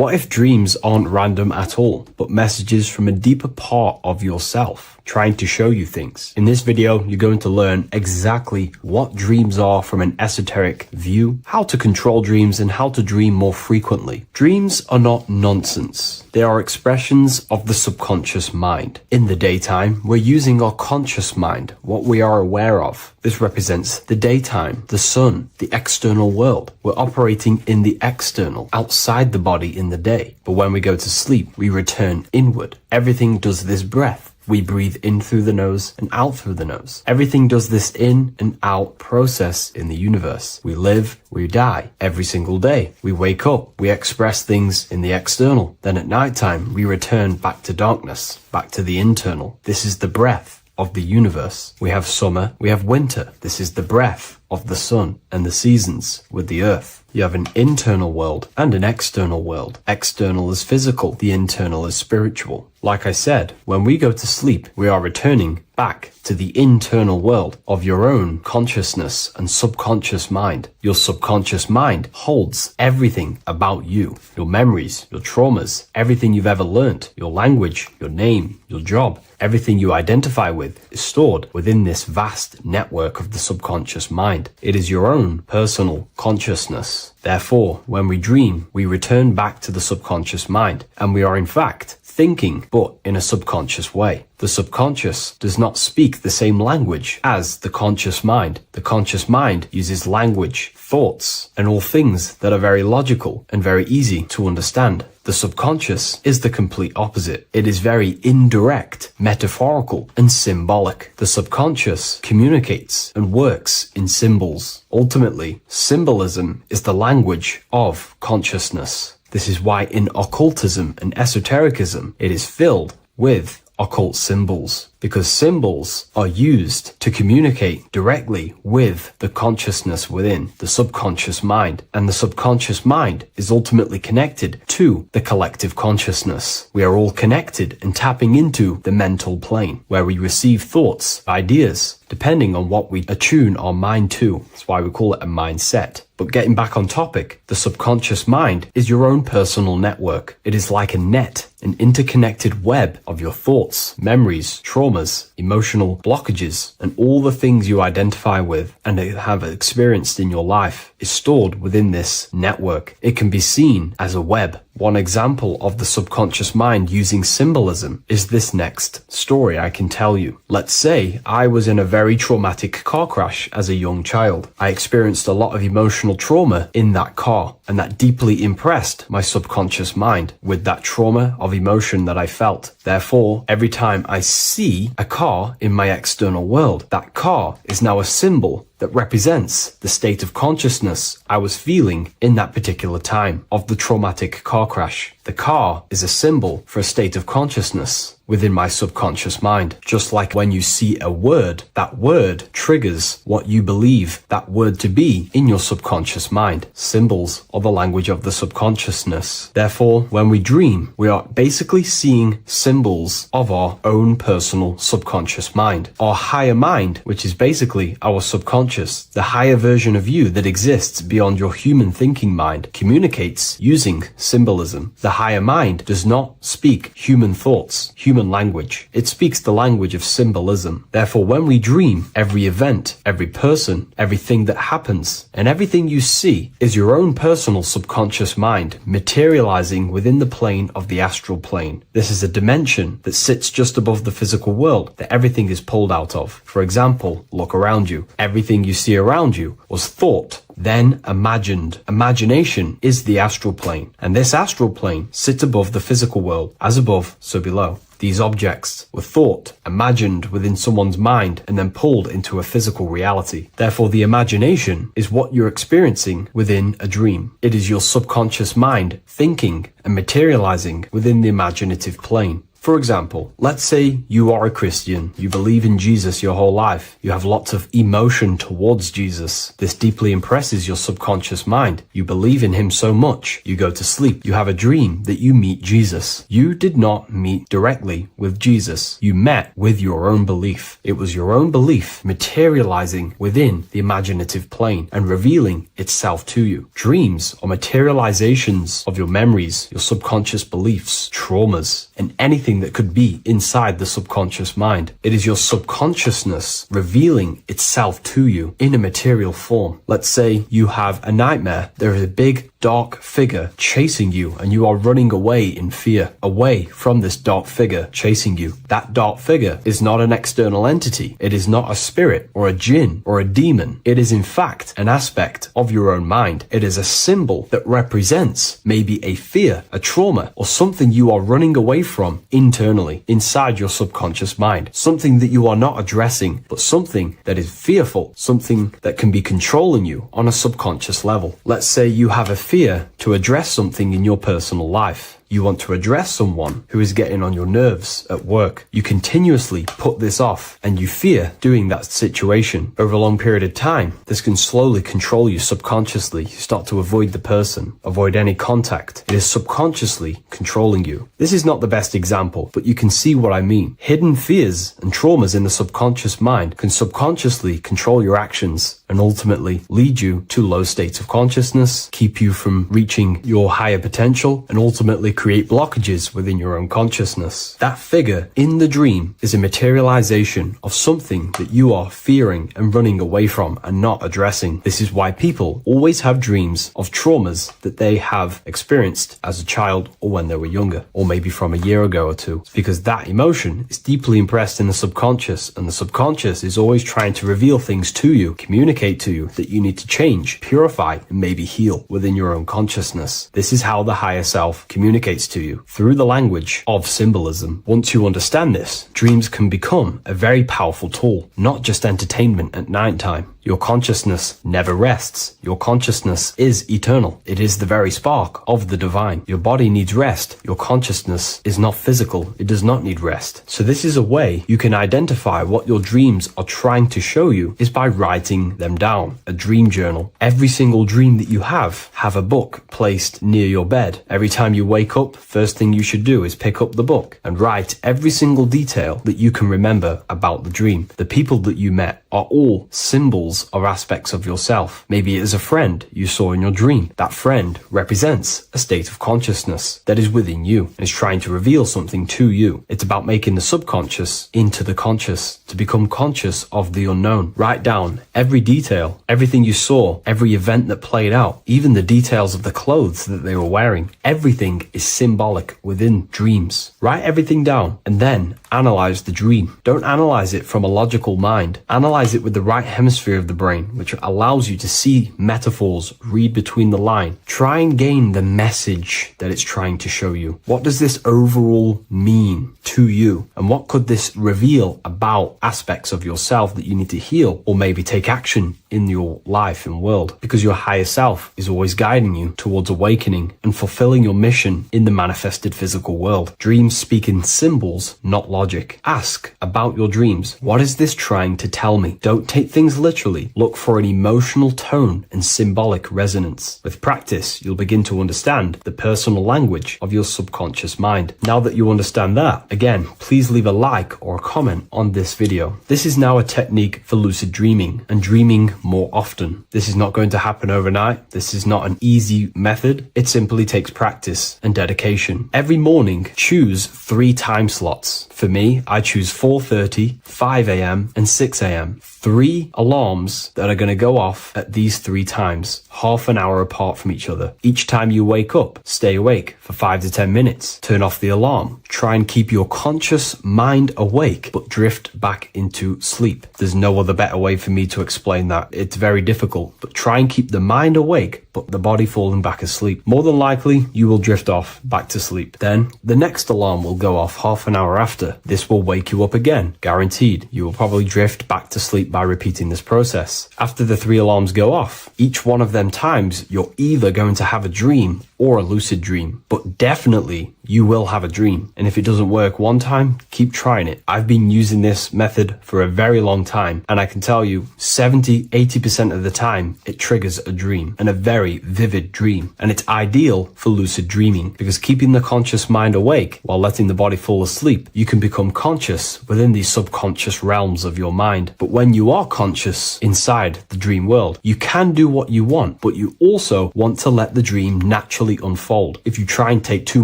What if dreams aren't random at all, but messages from a deeper part of yourself, trying to show you things? In this video, you're going to learn exactly what dreams are from an esoteric view, how to control dreams, and how to dream more frequently. Dreams are not nonsense. They are expressions of the subconscious mind. In the daytime, we're using our conscious mind, what we are aware of. This represents the daytime, the sun, the external world. We're operating in the external, outside the body in the day. But when we go to sleep, we return inward. Everything does this breath. We breathe in through the nose and out through the nose. Everything does this in and out process in the universe. We live, we die every single day. We wake up, we express things in the external. Then at nighttime, we return back to darkness, back to the internal. This is the breath of the universe. We have summer, we have winter. This is the breath of the sun and the seasons with the earth. You have an internal world and an external world. External is physical, the internal is spiritual. Like I said, when we go to sleep, we are returning back to the internal world of your own consciousness and subconscious mind. Your subconscious mind holds everything about you, your memories, your traumas, everything you've ever learnt, your language, your name, your job, everything you identify with is stored within this vast network of the subconscious mind. It is your own personal consciousness. Therefore, when we dream, we return back to the subconscious mind, and we are in fact thinking, but in a subconscious way. The subconscious does not speak the same language as the conscious mind. The conscious mind uses language, thoughts, and all things that are very logical and very easy to understand. The subconscious is the complete opposite. It is very indirect, metaphorical, and symbolic. The subconscious communicates and works in symbols. Ultimately, symbolism is the language of consciousness. This is why in occultism and esotericism, it is filled with occult symbols, because symbols are used to communicate directly with the consciousness within the subconscious mind, and the subconscious mind is ultimately connected to the collective consciousness. We are all connected and tapping into the mental plane, where we receive thoughts, ideas, depending on what we attune our mind to. That's why we call it a mindset. But getting back on topic, the subconscious mind is your own personal network. It is like a net, an interconnected web of your thoughts, memories, traumas, emotional blockages, and all the things you identify with and have experienced in your life is stored within this network. It can be seen as a web. One example of the subconscious mind using symbolism is this next story I can tell you. Let's say I was in a very traumatic car crash as a young child. I experienced a lot of emotional trauma in that car, and that deeply impressed my subconscious mind with that trauma of emotion that I felt. Therefore, every time I see a car in my external world, that car is now a symbol that represents the state of consciousness I was feeling in that particular time of the traumatic car crash. The car is a symbol for a state of consciousness within my subconscious mind. Just like when you see a word, that word triggers what you believe that word to be in your subconscious mind. Symbols are the language of the subconsciousness. Therefore, when we dream, we are basically seeing symbols of our own personal subconscious mind. Our higher mind, which is basically our subconscious, the higher version of you that exists beyond your human thinking mind, communicates using symbolism. The higher mind does not speak human thoughts, human language. It speaks the language of symbolism. Therefore, when we dream, every event, every person, everything that happens, and everything you see is your own personal subconscious mind materializing within the plane of the astral plane. This is a dimension that sits just above the physical world that everything is pulled out of. For example, look around you. Everything you see around you was thought, then imagined. Imagination is the astral plane, and this astral plane sits above the physical world. As above, so below. These objects were thought, imagined within someone's mind, and then pulled into a physical reality. Therefore, the imagination is what you're experiencing within a dream. It is your subconscious mind thinking and materializing within the imaginative plane. For example, let's say you are a Christian, you believe in Jesus your whole life, you have lots of emotion towards Jesus. This deeply impresses your subconscious mind. You believe in him so much, you go to sleep, you have a dream that you meet Jesus. You did not meet directly with Jesus. You met with your own belief. It was your own belief materializing within the imaginative plane and revealing itself to you. Dreams are materializations of your memories, your subconscious beliefs, traumas, and anything that could be inside the subconscious mind. It is your subconsciousness revealing itself to you in a material form. Let's say you have a nightmare. There is a big dark figure chasing you and you are running away in fear, away from this dark figure chasing you. That dark figure is not an external entity. It is not a spirit or a jinn or a demon. It is in fact an aspect of your own mind. It is a symbol that represents maybe a fear, a trauma, or something you are running away from internally inside your subconscious mind. Something that you are not addressing, but something that is fearful, something that can be controlling you on a subconscious level. Let's say you have a fear to address something in your personal life. You want to address someone who is getting on your nerves at work. You continuously put this off and you fear doing that situation. Over a long period of time, this can slowly control you subconsciously. You start to avoid the person, avoid any contact. It is subconsciously controlling you. This is not the best example, but you can see what I mean. Hidden fears and traumas in the subconscious mind can subconsciously control your actions and ultimately lead you to low states of consciousness, keep you from reaching your higher potential, and ultimately create blockages within your own consciousness. That figure in the dream is a materialization of something that you are fearing and running away from and not addressing. This is why people always have dreams of traumas that they have experienced as a child or when they were younger, or maybe from a year ago or two. It's because that emotion is deeply impressed in the subconscious, and the subconscious is always trying to reveal things to you, communicate to you that you need to change, purify, and maybe heal within your own consciousness. This is how the higher self communicates to you, through the language of symbolism. Once you understand this, dreams can become a very powerful tool, not just entertainment at nighttime. Your consciousness never rests. Your consciousness is eternal. It is the very spark of the divine. Your body needs rest. Your consciousness is not physical. It does not need rest. So this is a way you can identify what your dreams are trying to show you is by writing them down. A dream journal. Every single dream that you have a book placed near your bed. Every time you wake up, first thing you should do is pick up the book and write every single detail that you can remember about the dream. The people that you met are all symbols or aspects of yourself. Maybe it is a friend you saw in your dream. That friend represents a state of consciousness that is within you and is trying to reveal something to you. It's about making the subconscious into the conscious, to become conscious of the unknown. Write down every detail, everything you saw, every event that played out, even the details of the clothes that they were wearing. Everything is symbolic within dreams. Write everything down and then analyze the dream. Don't analyze it from a logical mind. Analyze it with the right hemisphere of the brain, which allows you to see metaphors, read between the line. Try and gain the message that it's trying to show you. What does this overall mean to you? And what could this reveal about aspects of yourself that you need to heal or maybe take action in your life and world? Because your higher self is always guiding you towards awakening and fulfilling your mission in the manifested physical world. Dreams speak in symbols, not logic. Ask about your dreams. What is this trying to tell me? Don't take things literally. Look for an emotional tone and symbolic resonance. With practice, you'll begin to understand the personal language of your subconscious mind. Now that you understand that, again, please leave a like or a comment on this video. This is now a technique for lucid dreaming and dreaming more often. This is not going to happen overnight. This is not an easy method. It simply takes practice and dedication. Every morning, choose 3 time slots. For me, I choose 4:30, 5 a.m. and 6 a.m. 3 alarms that are going to go off at these 3 times, half an hour apart from each other. Each time you wake up, stay awake for 5 to 10 minutes. Turn off the alarm. Try and keep your conscious mind awake, but drift back into sleep. There's no other better way for me to explain that. It's very difficult, but try and keep the mind awake, but the body falling back asleep. More than likely, you will drift off back to sleep. Then the next alarm will go off half an hour after. This will wake you up again. Guaranteed. You will probably drift back to sleep by repeating this process. After the 3 alarms go off, each one of them times, you're either going to have a dream or a lucid dream, but definitely you will have a dream. And if it doesn't work one time, keep trying it. I've been using this method for a very long time, and I can tell you 70-80% of the time it triggers a dream, and a very vivid dream. And it's ideal for lucid dreaming, because keeping the conscious mind awake while letting the body fall asleep, you can become conscious within these subconscious realms of your mind. But when you are conscious inside the dream world, you can do what you want, but you also want to let the dream naturally unfold. If you try and take too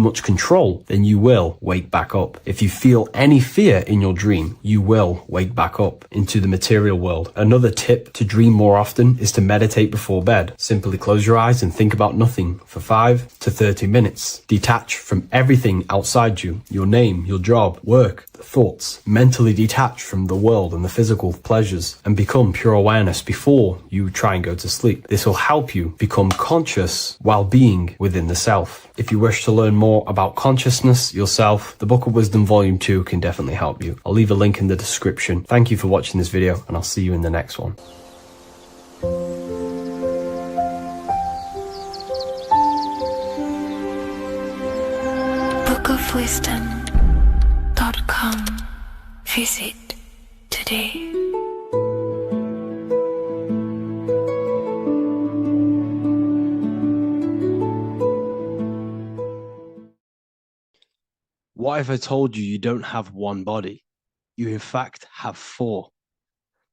much control, then you will wake back up. If you feel any fear in your dream, you will wake back up into the material world. Another tip to dream more often is to meditate before bed. Simply close your eyes and think about nothing for 5 to 30 minutes. Detach from everything outside you, your name, your job, work, thoughts. Mentally detach from the world and the physical pleasures and become pure awareness before you try and go to sleep. This will help you become conscious while being within the self. If you wish to learn more about consciousness yourself, the Book of Wisdom Volume 2 can definitely help you. I'll leave a link in the description. Thank you for watching this video, and I'll see you in the next one. bookofwisdom.com. Visit today. What if I told you you don't have one body? You in fact have 4.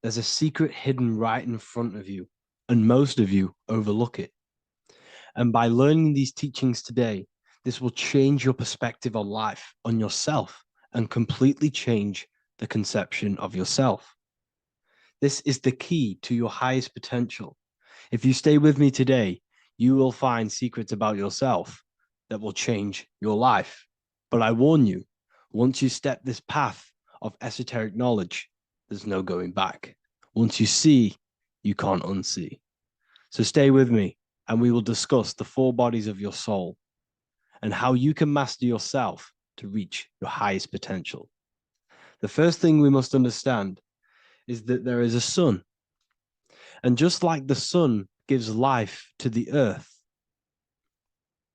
There's a secret hidden right in front of you, and most of you overlook it. And by learning these teachings today, this will change your perspective on life, on yourself, and completely change the conception of yourself. This is the key to your highest potential. If you stay with me today, you will find secrets about yourself that will change your life. But I warn you, once you step this path of esoteric knowledge, there's no going back. Once you see, you can't unsee. So stay with me, and we will discuss the 4 bodies of your soul and how you can master yourself to reach your highest potential. The first thing we must understand is that there is a sun. And just like the sun gives life to the earth,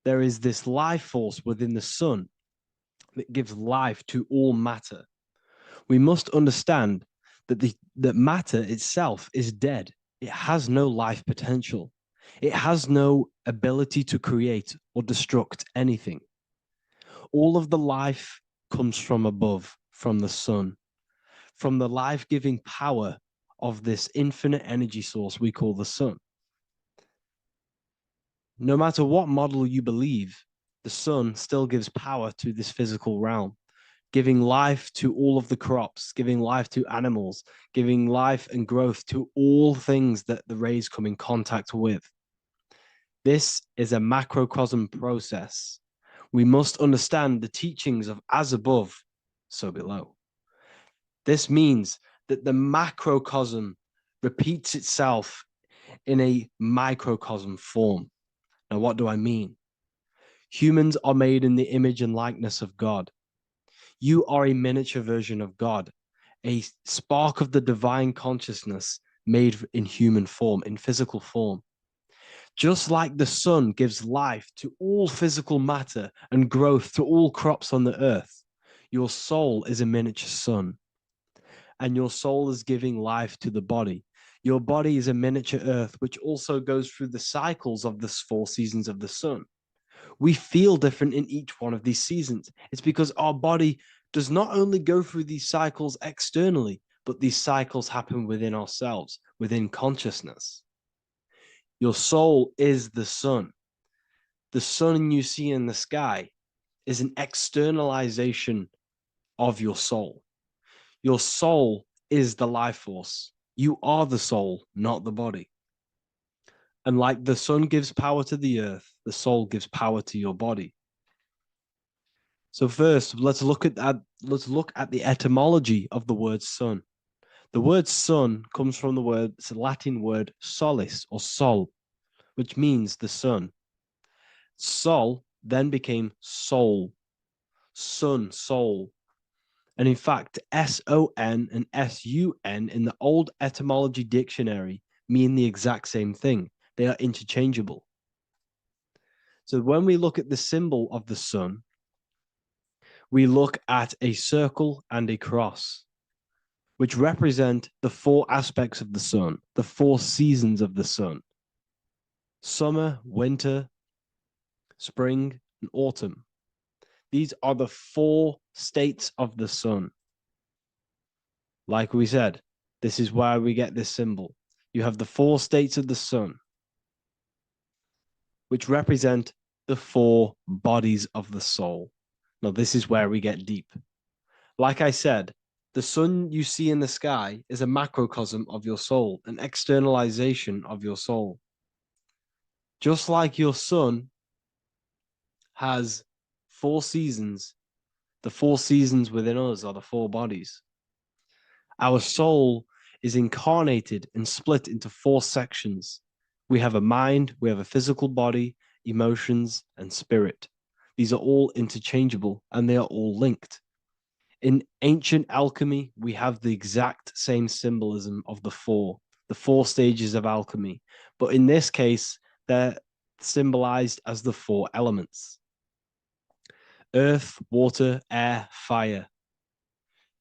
there is this life force within the sun that gives life to all matter. We must understand that that matter itself is dead. It has no life potential. It has no ability to create or destruct anything. All of the life comes from above, from the sun, from the life-giving power of this infinite energy source we call the sun. No matter what model you believe, the sun still gives power to this physical realm, giving life to all of the crops, giving life to animals, giving life and growth to all things that the rays come in contact with. This is a macrocosm process. We must understand the teachings of as above, so below. This means that the macrocosm repeats itself in a microcosm form. Now, what do I mean? Humans are made in the image and likeness of God. You are a miniature version of God, a spark of the divine consciousness made in human form, in physical form. Just like the sun gives life to all physical matter and growth to all crops on the earth, your soul is a miniature sun. And your soul is giving life to the body. Your body is a miniature earth, which also goes through the cycles of the 4 seasons of the sun. We feel different in each one of these seasons. It's because our body does not only go through these cycles externally, but these cycles happen within ourselves, within consciousness. Your soul is the sun. The sun you see in the sky is an externalization of your soul. Your soul is the life force. You are the soul, not the body. And like the sun gives power to the earth, the soul gives power to your body. So first, let's look at the etymology of the word sun. The word sun comes from it's a Latin word solis or sol, which means the sun. Sol then became soul, sun, soul. And in fact, S-O-N and S-U-N in the old etymology dictionary mean the exact same thing. They are interchangeable. So when we look at the symbol of the sun, we look at a circle and a cross, which represent the 4 aspects of the sun, the 4 seasons of the sun: summer, winter, spring, and autumn. These are the 4 states of the sun. Like we said, this is why we get this symbol. You have the 4 states of the sun, which represent the 4 bodies of the soul. Now, this is where we get deep. Like I said, the sun you see in the sky is a macrocosm of your soul, an externalization of your soul. Just like your sun has 4 seasons, the 4 seasons within us are the 4 bodies. Our soul is incarnated and split into 4 sections. We have a mind, we have a physical body, emotions, and spirit. These are all interchangeable and they are all linked. In ancient alchemy, we have the exact same symbolism of the 4 stages of alchemy. But in this case, they're symbolized as the 4 elements: earth, water, air, fire.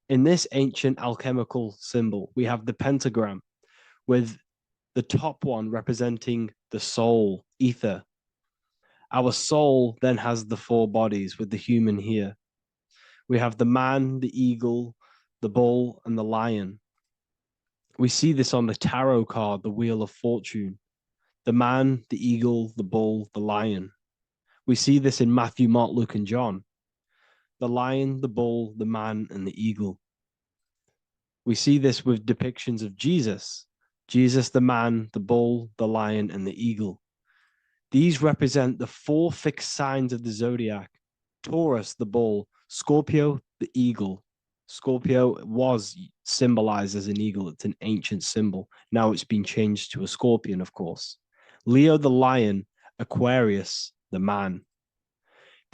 In this ancient alchemical symbol, we have the pentagram, with the top one representing the soul, ether. Our soul then has the 4 bodies, with the human here. We have the man, the eagle, the bull, and the lion. We see this on the tarot card, the Wheel of Fortune. The man, the eagle, the bull, the lion. We see this in Matthew, Mark, Luke, and John. The lion, the bull, the man, and the eagle. We see this with depictions of Jesus. Jesus, the man, the bull, the lion, and the eagle. These represent the 4 fixed signs of the zodiac: Taurus, the bull; Scorpio, the eagle. Scorpio was symbolized as an eagle. It's an ancient symbol. Now it's been changed to a scorpion, of course. Leo, the lion; Aquarius, the man.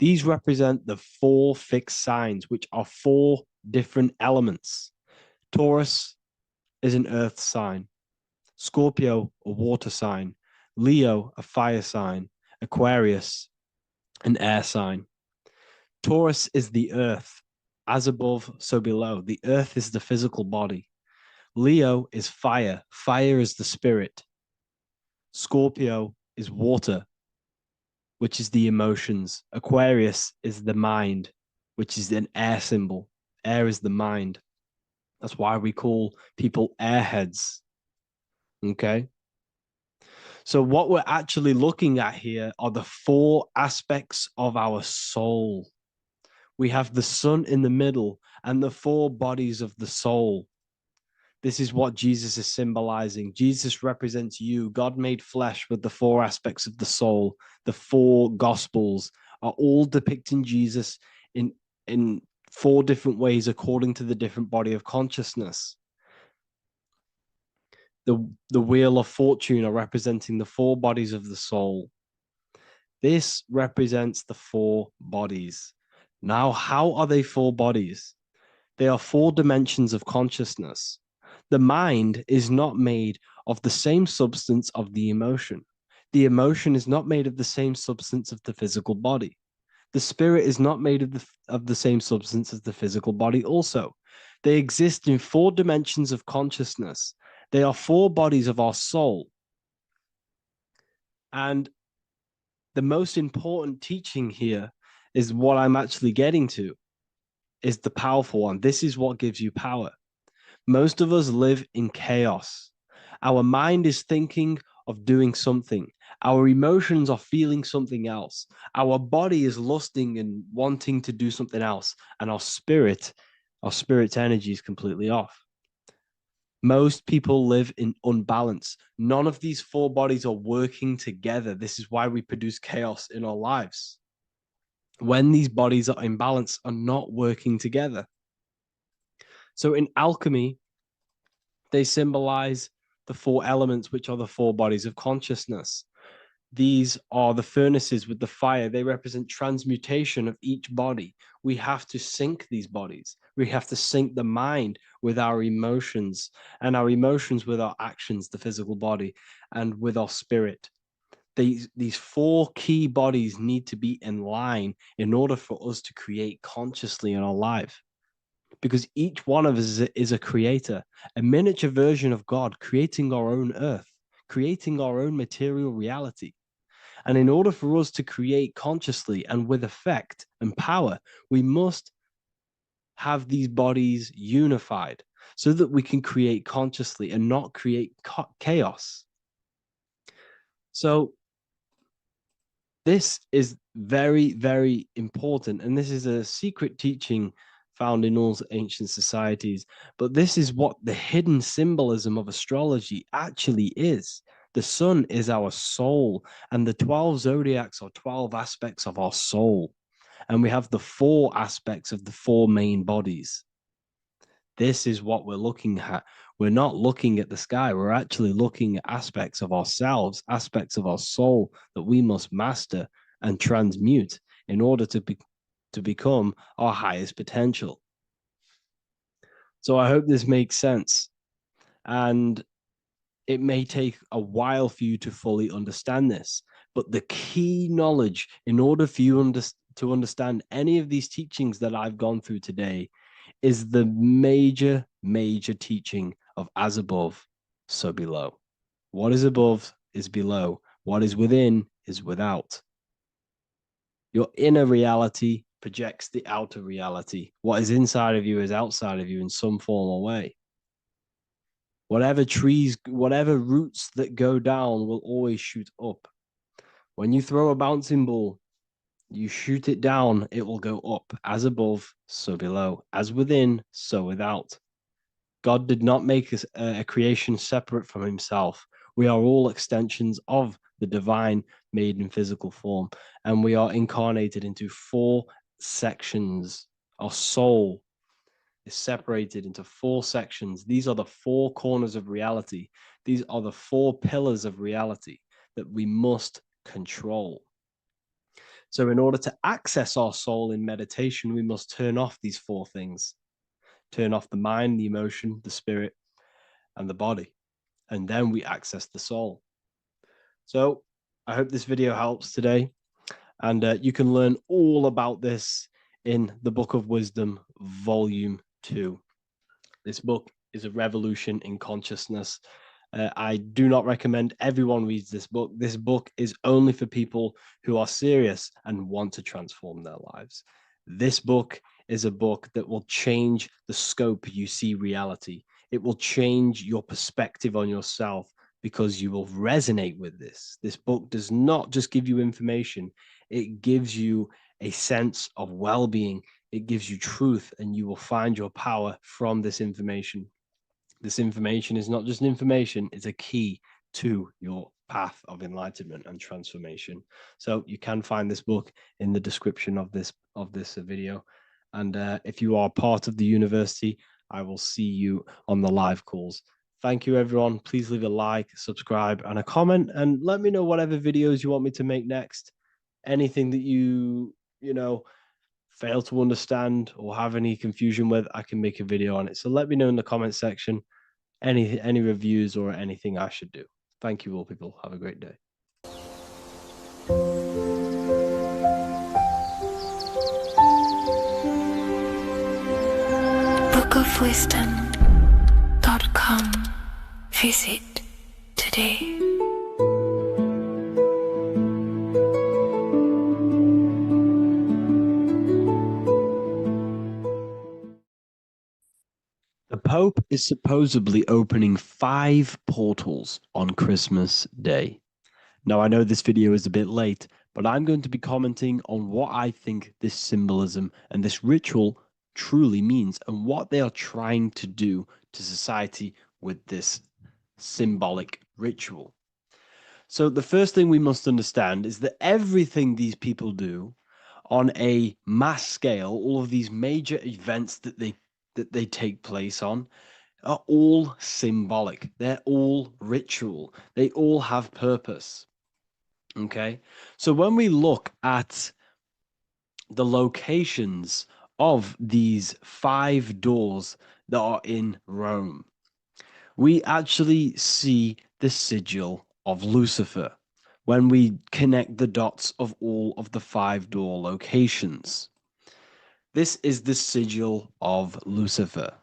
These represent the 4 fixed signs, which are 4 different elements. Taurus is an earth sign. Scorpio, a water sign. Leo, a fire sign. Aquarius, an air sign. Taurus is the earth. As above, so below. The earth is the physical body. Leo is fire. Fire is the spirit. Scorpio is water, which is the emotions. Aquarius is the mind, which is an air symbol. Air is the mind. That's why we call people airheads. Okay? So what we're actually looking at here are the 4 aspects of our soul. We have the sun in the middle and the 4 bodies of the soul. This is what Jesus is symbolizing. Jesus represents you. God made flesh with the 4 aspects of the soul. The 4 gospels are all depicting Jesus in 4 different ways according to the different body of consciousness. The Wheel of Fortune are representing the 4 bodies of the soul. This represents the 4 bodies. Now, how are they 4 bodies? They are 4 dimensions of consciousness. The mind is not made of the same substance of the emotion. The emotion is not made of the same substance of the physical body. The spirit is not made of the same substance as the physical body also. They exist in 4 dimensions of consciousness. They are 4 bodies of our soul. And the most important teaching here is what I'm actually getting to, is the powerful one. This is what gives you power. Most of us live in chaos. Our mind is thinking of doing something. Our emotions are feeling something else. Our body is lusting and wanting to do something else. And our spirit's energy is completely off. Most people live in unbalance. None of these 4 bodies are working together. This is why we produce chaos in our lives. When these bodies are in balance, are not working together. So in alchemy, they symbolize the 4 elements, which are the 4 bodies of consciousness. These are the furnaces with the fire. They represent transmutation of each body. We have to sync these bodies. We have to sync the mind with our emotions, and our emotions with our actions, the physical body, and with our spirit. these four key bodies need to be in line in order for us to create consciously in our life. Because each one of us is a creator, a miniature version of God, creating our own earth, creating our own material reality. And in order for us to create consciously and with effect and power, we must have these bodies unified so that we can create consciously and not create chaos. So this is very, very important. And this is a secret teaching found in all ancient societies. But this is what the hidden symbolism of astrology actually is. The sun is our soul, and the 12 zodiacs are 12 aspects of our soul. And we have the 4 aspects of the 4 main bodies. This is what we're looking at. We're not looking at the sky. We're actually looking at aspects of ourselves, aspects of our soul that we must master and transmute in order to become our highest potential. So I hope this makes sense. And it may take a while for you to fully understand this. But the key knowledge in order for you to understand any of these teachings that I've gone through today is the major teaching of as above, so below. What is above is below. What is within is without. Your inner reality projects the outer reality. What is inside of you is outside of you in some form or way. Whatever trees, whatever roots that go down will always shoot up. When you throw a bouncing ball, you shoot it down, it will go up. As above, so below. As within, so without. God did not make a creation separate from himself. We are all extensions of the divine made in physical form. And we are incarnated into 4 sections. Our soul is separated into 4 sections. These are the 4 corners of reality. These are the 4 pillars of reality that we must control. So in order to access our soul in meditation, we must turn off these 4 things. Turn off the mind, the emotion, the spirit, and the body. And then we access the soul. So I hope this video helps today. And you can learn all about this in the Book of Wisdom, Volume 2. This book is a revolution in consciousness. I do not recommend everyone reads this book. This book is only for people who are serious and want to transform their lives. This book is a book that will change the scope you see reality. It will change your perspective on yourself because you will resonate with this. This book does not just give you information. It gives you a sense of well-being. It gives you truth, and you will find your power from this information. This information is not just information, it's a key to your path of enlightenment and transformation. So you can find this book in the description of this video. And if you are part of the university, I will see you on the live calls. Thank you, everyone. Please leave a like, subscribe, and a comment, and let me know whatever videos you want me to make next. Anything that you fail to understand or have any confusion with, I can make a video on it. So let me know in the comment section any reviews or anything I should do. Thank you all, people. Have a great day. bookofwisdom.com. Visit today. The Pope is supposedly opening 5 portals on Christmas Day. Now, I know this video is a bit late, but I'm going to be commenting on what I think this symbolism and this ritual truly means and what they are trying to do to society with this symbolic ritual. So the first thing we must understand is that everything these people do on a mass scale, all of these major events that they take place on, are all symbolic. They're all ritual. They all have purpose. Okay? So when we look at the locations of these 5 doors that are in Rome, we actually see the sigil of Lucifer. when we connect the dots of all of the 5 door locations. This is the sigil of Lucifer.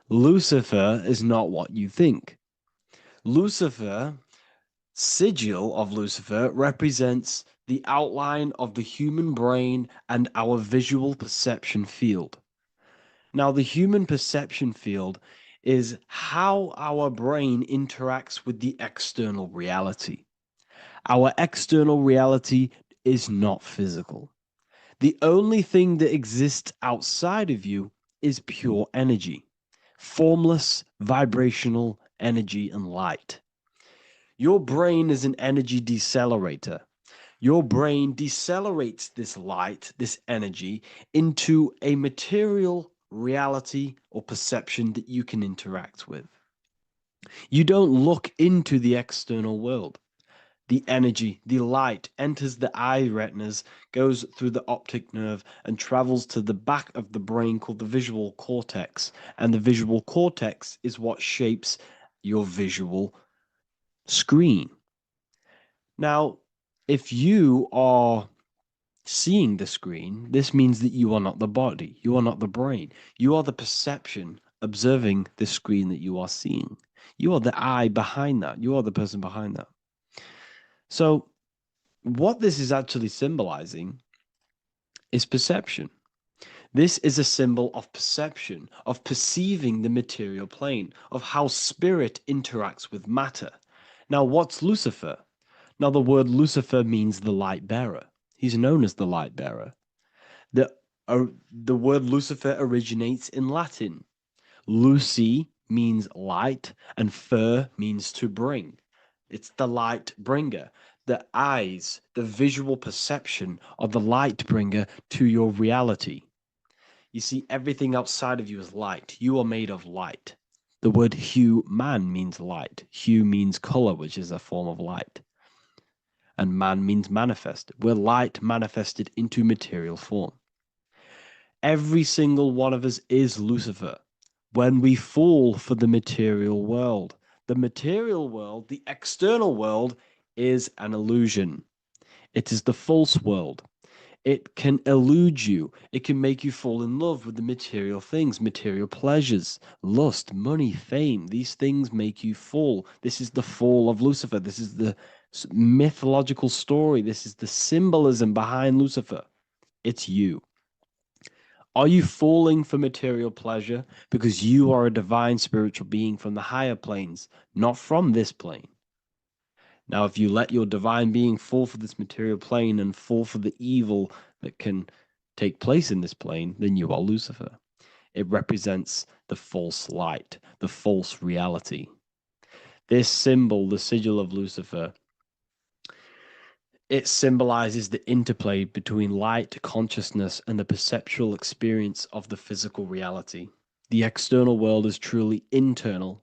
Lucifer is not what you think. Lucifer, sigil of Lucifer, represents the outline of the human brain and our visual perception field. Now, the human perception field is how our brain interacts with the external reality. Our external reality is not physical. The only thing that exists outside of you is pure energy, formless, vibrational energy and light. Your brain is an energy decelerator. Your brain decelerates this light, this energy, into a material reality or perception that you can interact with. You don't look into the external world. The energy, the light, enters the eye retinas, goes through the optic nerve, and travels to the back of the brain called the visual cortex. And the visual cortex is what shapes your visual screen. Now, if you are seeing the screen, this means that you are not the body, you are not the brain, you are the perception observing the screen that you are seeing. You are the eye behind that, you are the person behind that. So, what this is actually symbolizing is perception. This is a symbol of perception, of perceiving the material plane, of how spirit interacts with matter. Now, what's Lucifer? Now, the word Lucifer means the light bearer. He's known as the light bearer. The word Lucifer originates in Latin. Luci means light, and fer means to bring. It's the light bringer. The eyes, the visual perception of the light bringer to your reality. You see, everything outside of you is light. You are made of light. The word hue man means light. Hue means color, which is a form of light. And man means manifest. We're light manifested into material form. Every single one of us is Lucifer. When we fall for the material world, the external world, is an illusion. It is the false world. It can elude you. It can make you fall in love with the material things, material pleasures, lust, money, fame. These things make you fall. This is the fall of Lucifer. This is the mythological story. This is the symbolism behind Lucifer. It's you. Are you falling for material pleasure because you are a divine spiritual being from the higher planes, not from this plane? Now, if you let your divine being fall for this material plane and fall for the evil that can take place in this plane, then you are Lucifer. It represents the false light, the false reality. This symbol, the sigil of Lucifer, it symbolizes the interplay between light, consciousness, and the perceptual experience of the physical reality. The external world is truly internal.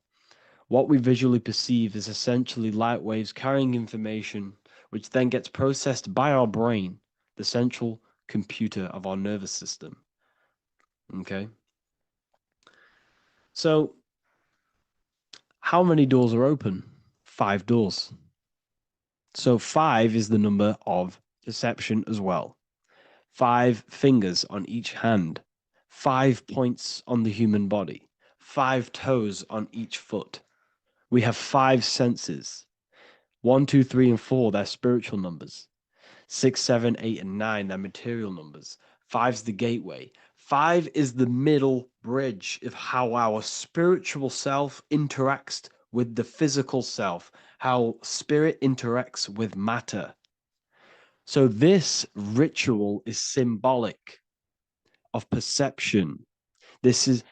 What we visually perceive is essentially light waves carrying information, which then gets processed by our brain, the central computer of our nervous system. Okay? So, how many doors are open? 5 doors. So 5 is the number of perception as well. 5 fingers on each hand, 5 points on the human body, 5 toes on each foot. We have 5 senses. 1, 2, 3, and 4, they're spiritual numbers. 6, 7, 8, and 9, they're material numbers. 5's the gateway. 5 is the middle bridge of how our spiritual self interacts with the physical self, how spirit interacts with matter. So this ritual is symbolic of perception. This is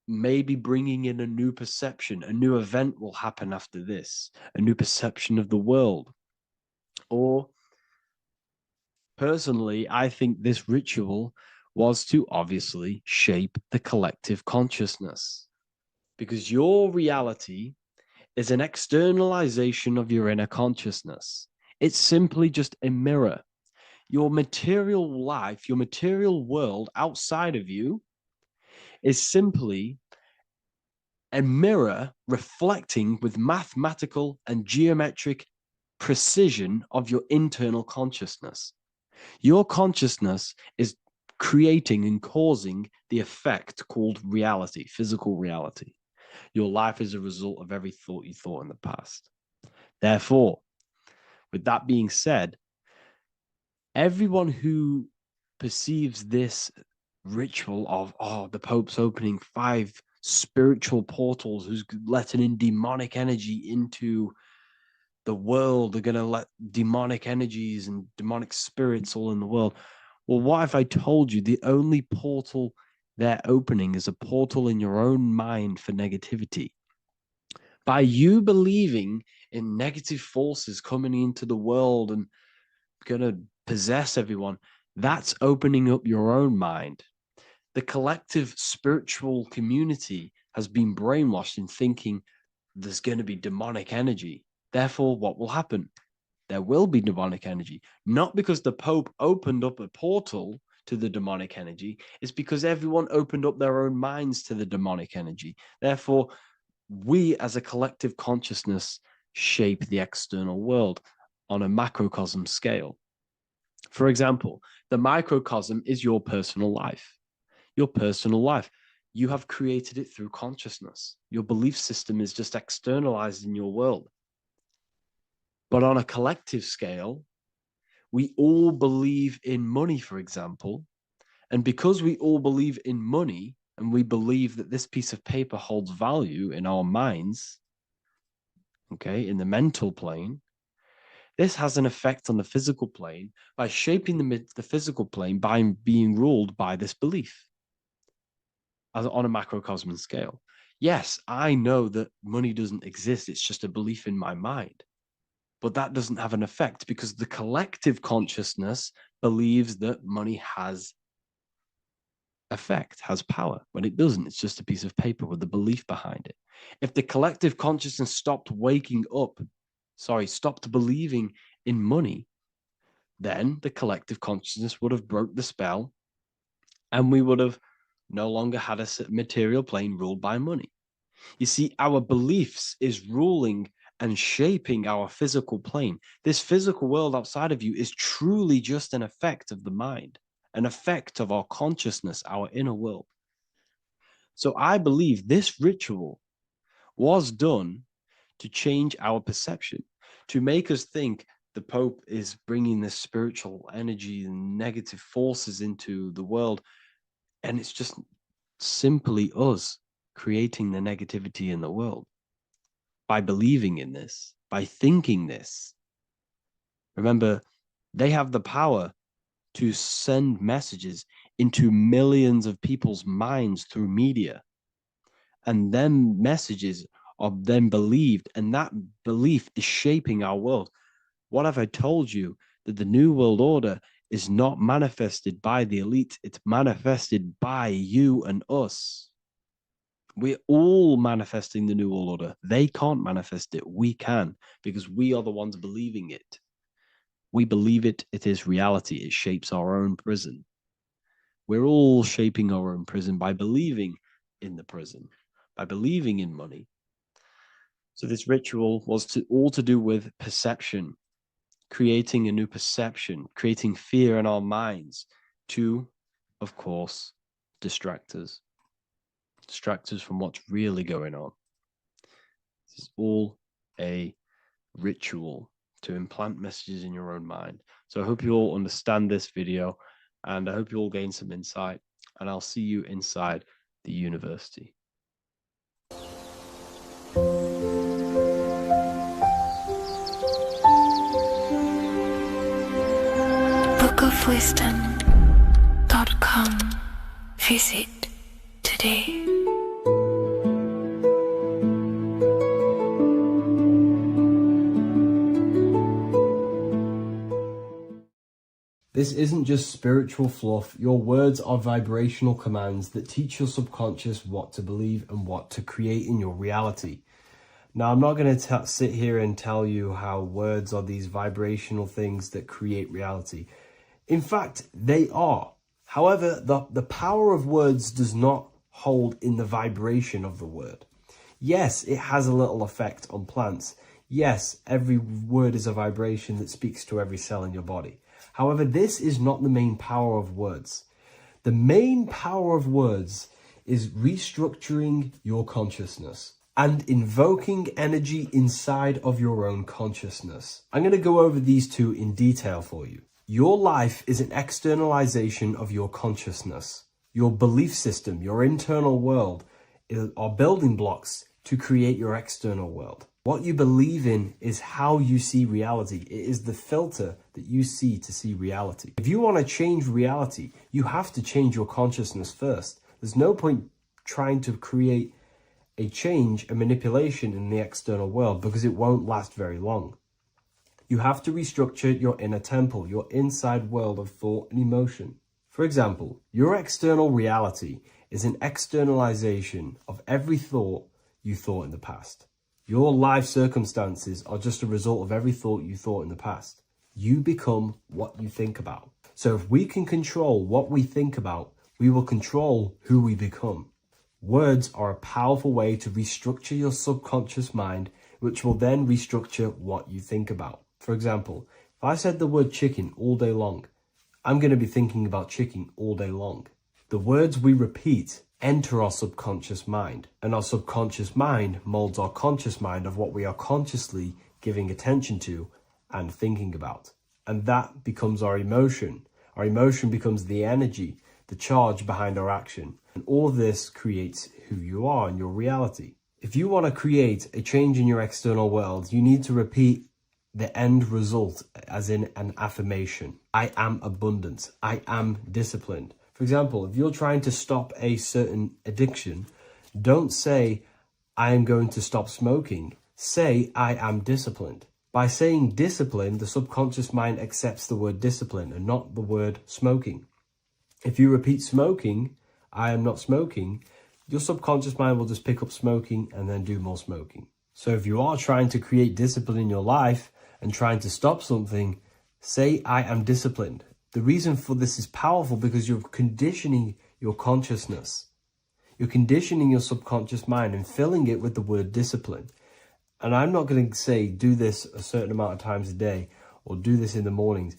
maybe bringing in a new perception. A new event will happen after this, a new perception of the world. Or personally, I think this ritual was to obviously shape the collective consciousness, because your reality is an externalization of your inner consciousness. It's simply just a mirror. Your material life, your material world outside of you is simply a mirror reflecting with mathematical and geometric precision of your internal consciousness. Your consciousness is creating and causing the effect called reality, physical reality. Your life is a result of every thought you thought in the past. Therefore, with that being said, everyone who perceives this ritual of, the Pope's opening 5 spiritual portals, who's letting in demonic energy into the world, they're going to let demonic energies and demonic spirits all in the world. Well, what if I told you the only portal they're opening is a portal in your own mind for negativity? By you believing in negative forces coming into the world and going to possess everyone, that's opening up your own mind. The collective spiritual community has been brainwashed in thinking there's going to be demonic energy. Therefore, what will happen? There will be demonic energy. Not because the Pope opened up a portal to the demonic energy, it's because everyone opened up their own minds to the demonic energy. Therefore, we as a collective consciousness shape the external world on a macrocosm scale. For example, the microcosm is your personal life. Your personal life. You have created it through consciousness. Your belief system is just externalized in your world. But on a collective scale, we all believe in money, for example. And because we all believe in money, and we believe that this piece of paper holds value in our minds, okay, in the mental plane, this has an effect on the physical plane by shaping the physical plane by being ruled by this belief on a macrocosm scale. Yes, I know that money doesn't exist. It's just a belief in my mind. But that doesn't have an effect because the collective consciousness believes that money has effect, has power. When it doesn't, it's just a piece of paper with a belief behind it. If the collective consciousness stopped believing in money, then the collective consciousness would have broke the spell and we would have no longer had a material plane ruled by money. You see, our beliefs is ruling and shaping our physical plane. This physical world outside of you is truly just an effect of the mind, an effect of our consciousness, our inner world. So I believe this ritual was done to change our perception, to make us think the Pope is bringing this spiritual energy and negative forces into the world. And it's just simply us creating the negativity in the world by believing in this, by thinking this. Remember, they have the power to send messages into millions of people's minds through media. And then messages are then believed, and that belief is shaping our world. What have I told you? That the New World Order is not manifested by the elite, it's manifested by you and us. We're all manifesting the New World Order. They can't manifest it. We can, because we are the ones believing it. We believe it. It is reality. It shapes our own prison. We're all shaping our own prison by believing in the prison, by believing in money. So this ritual was all to do with perception, creating a new perception, creating fear in our minds to, of course, distract us from what's really going on. This is all a ritual to implant messages in your own mind. So I hope you all understand this video, and I hope you all gain some insight, and I'll see you inside the university. bookofwisdom.com. Visit today. This isn't just spiritual fluff. Your words are vibrational commands that teach your subconscious what to believe and what to create in your reality. Now, I'm not going to sit here and tell you how words are these vibrational things that create reality. In fact, they are. However, the power of words does not hold in the vibration of the word. Yes, it has a little effect on plants. Yes, every word is a vibration that speaks to every cell in your body. However, this is not the main power of words. The main power of words is restructuring your consciousness and invoking energy inside of your own consciousness. I'm going to go over these two in detail for you. Your life is an externalization of your consciousness. Your belief system, your internal world, are building blocks to create your external world. What you believe in is how you see reality. It is the filter that you see to see reality. If you want to change reality, you have to change your consciousness first. There's no point trying to create a change, a manipulation in the external world, because it won't last very long. You have to restructure your inner temple, your inside world of thought and emotion. For example, your external reality is an externalization of every thought you thought in the past. Your life circumstances are just a result of every thought you thought in the past. You become what you think about. So if we can control what we think about, we will control who we become. Words are a powerful way to restructure your subconscious mind, which will then restructure what you think about. For example, if I said the word chicken all day long, I'm going to be thinking about chicken all day long. The words we repeat enter our subconscious mind, and our subconscious mind molds our conscious mind of what we are consciously giving attention to and thinking about. And that becomes our emotion. Our emotion becomes the energy, the charge behind our action. And all this creates who you are and your reality. If you want to create a change in your external world, you need to repeat the end result as in an affirmation. I am abundant. I am disciplined. For example, if you're trying to stop a certain addiction, don't say, I am going to stop smoking. Say, I am disciplined. By saying discipline, the subconscious mind accepts the word discipline and not the word smoking. If you repeat smoking, I am not smoking, your subconscious mind will just pick up smoking and then do more smoking. So if you are trying to create discipline in your life and trying to stop something, say, I am disciplined. The reason for this is powerful because you're conditioning your consciousness. You're conditioning your subconscious mind and filling it with the word discipline. And I'm not going to say do this a certain amount of times a day or do this in the mornings.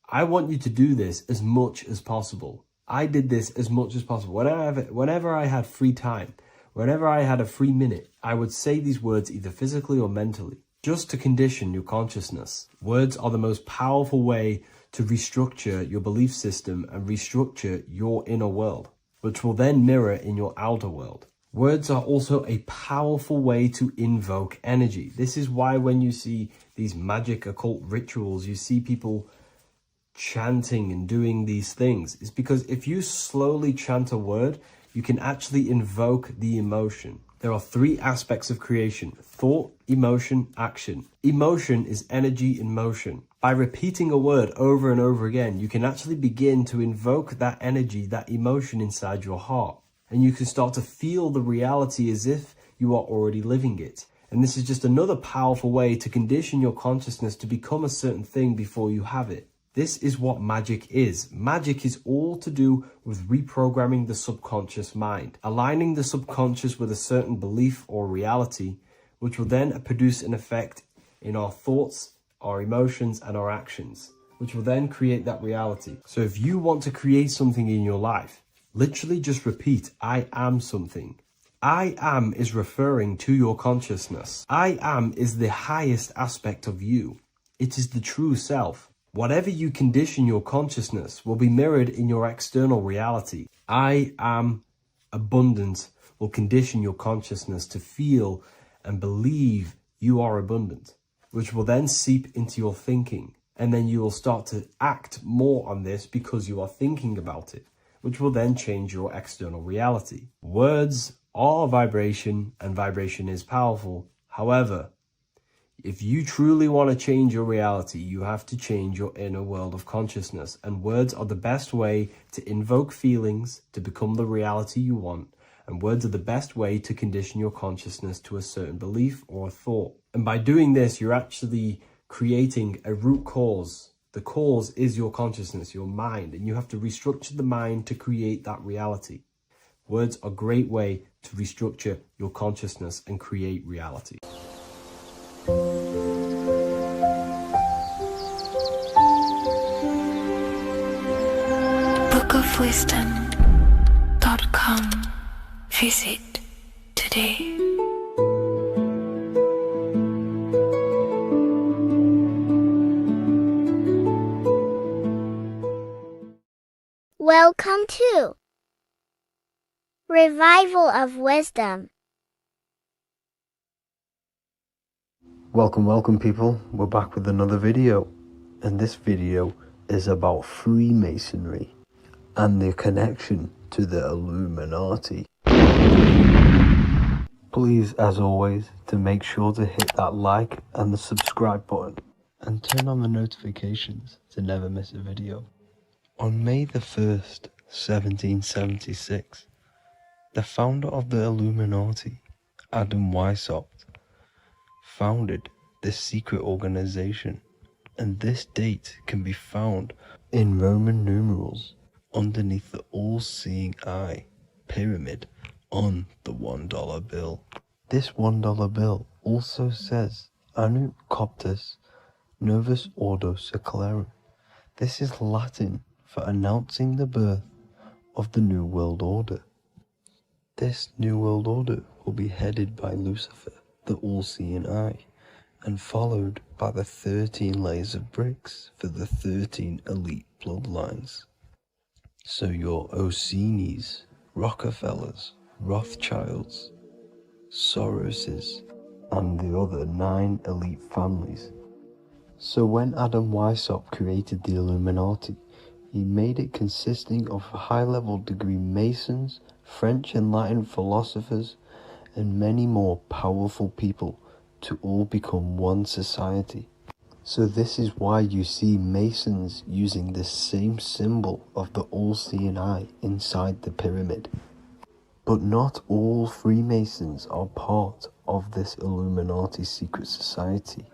I want you to do this as much as possible. I did this as much as possible. Whenever I had free time, whenever I had a free minute, I would say these words either physically or mentally, just to condition your consciousness. Words are the most powerful way to restructure your belief system and restructure your inner world, which will then mirror in your outer world. Words are also a powerful way to invoke energy. This is why when you see these magic occult rituals, you see people chanting and doing these things. It's because if you slowly chant a word, you can actually invoke the emotion. There are three aspects of creation: thought, emotion, action. Emotion is energy in motion. By repeating a word over and over again, you can actually begin to invoke that energy, that emotion inside your heart. And you can start to feel the reality as if you are already living it. And this is just another powerful way to condition your consciousness to become a certain thing before you have it. This is what magic is. Magic is all to do with reprogramming the subconscious mind, aligning the subconscious with a certain belief or reality, which will then produce an effect in our thoughts, our emotions, and our actions, which will then create that reality. So if you want to create something in your life, literally just repeat, I am something. I am is referring to your consciousness. I am is the highest aspect of you. It is the true self. Whatever you condition your consciousness will be mirrored in your external reality. I am abundant will condition your consciousness to feel and believe you are abundant, which will then seep into your thinking. And then you will start to act more on this because you are thinking about it, which will then change your external reality. Words are vibration, and vibration is powerful. However, if you truly want to change your reality, you have to change your inner world of consciousness. And words are the best way to invoke feelings to become the reality you want. And words are the best way to condition your consciousness to a certain belief or a thought. And by doing this, you're actually creating a root cause. The cause is your consciousness, your mind, and you have to restructure the mind to create that reality. Words are a great way to restructure your consciousness and create reality. wellofwisdom.com. Visit today. Welcome to Revival of Wisdom. Welcome people, we're back with another video, and this video is about Freemasonry and their connection to the Illuminati. Please, as always, to make sure to hit that like and the subscribe button and turn on the notifications to never miss a video. On May the 1st, 1776, the founder of the Illuminati, Adam Weishaupt, founded this secret organization, and this date can be found in Roman numerals underneath the all-seeing eye pyramid on the $1 bill. This $1 bill also says Anu Coptus Novus Ordo Secularum. This is Latin for announcing the birth of the New World Order. This New World Order will be headed by Lucifer, the all-seeing eye, and followed by the 13 layers of bricks for the 13 elite bloodlines. So your Orsini's, Rockefellers, Rothschilds, Soroses, and the other 9 elite families. So when Adam Weishaupt created the Illuminati, he made it consisting of high-level degree Masons, French and Latin philosophers, and many more powerful people to all become one society. So this is why you see Masons using the same symbol of the all-seeing eye inside the pyramid. But not all Freemasons are part of this Illuminati secret society.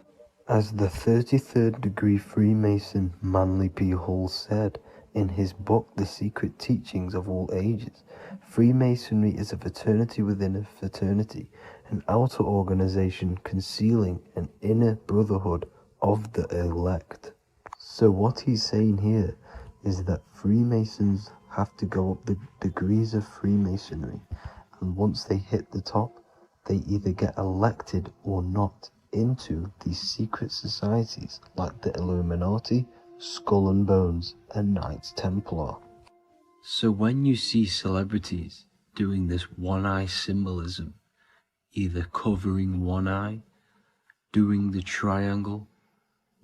As the 33rd degree Freemason Manly P. Hall said in his book The Secret Teachings of All Ages, Freemasonry is a fraternity within a fraternity, an outer organization concealing an inner brotherhood of the elect. So what he's saying here is that Freemasons have to go up the degrees of Freemasonry, and once they hit the top, they either get elected or not into these secret societies like the Illuminati, Skull and Bones, and Knights Templar. So when you see celebrities doing this one-eye symbolism, either covering one eye, doing the triangle,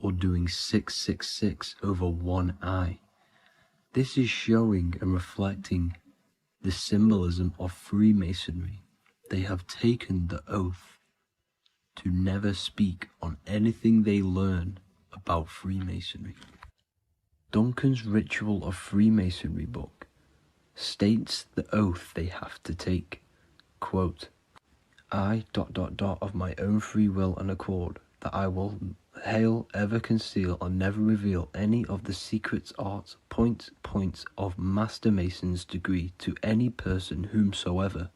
or doing 666 over one eye, this is showing and reflecting the symbolism of Freemasonry. They have taken the oath to never speak on anything they learn about Freemasonry. Duncan's Ritual of Freemasonry book states the oath they have to take. Quote, I ... of my own free will and accord, that I will hail, ever conceal, and never reveal any of the secrets, arts, points of Master Mason's degree to any person whomsoever.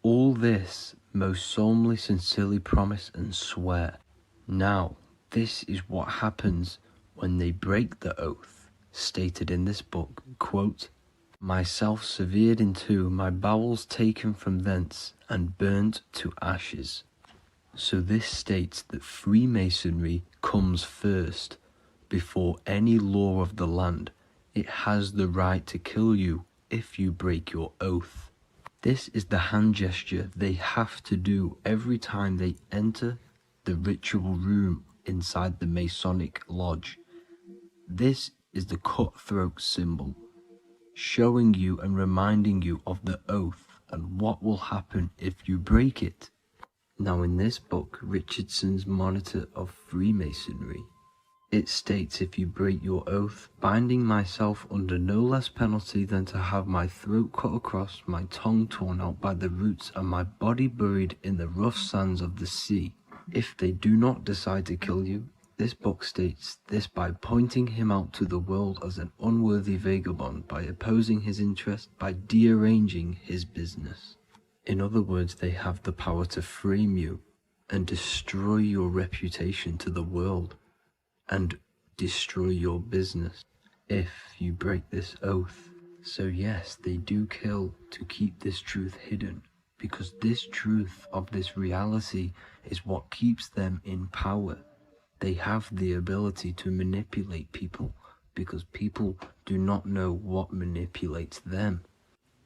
All this most solemnly, sincerely promise and swear. Now, this is what happens when they break the oath, stated in this book, quote, myself severed in two, my bowels taken from thence, and burnt to ashes. So this states that Freemasonry comes first, before any law of the land. It has the right to kill you if you break your oath. This is the hand gesture they have to do every time they enter the ritual room inside the Masonic lodge. This is the cutthroat symbol, showing you and reminding you of the oath and what will happen if you break it. Now in this book, Richardson's Monitor of Freemasonry, it states, if you break your oath, binding myself under no less penalty than to have my throat cut across, my tongue torn out by the roots, and my body buried in the rough sands of the sea. If they do not decide to kill you, this book states this by pointing him out to the world as an unworthy vagabond, by opposing his interest, by dearranging his business. In other words, they have the power to frame you and destroy your reputation to the world, and destroy your business if you break this oath, So yes, they do kill to keep this truth hidden, because this truth of this reality is what keeps them in power. They have the ability to manipulate people, because people do not know what manipulates them.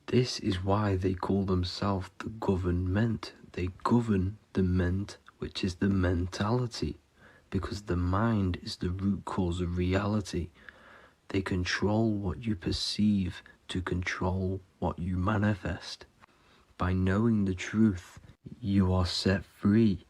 This is why they call themselves the government. They govern the ment, which is the mentality, because the mind is the root cause of reality. They control what you perceive to control what you manifest. By knowing the truth, you are set free,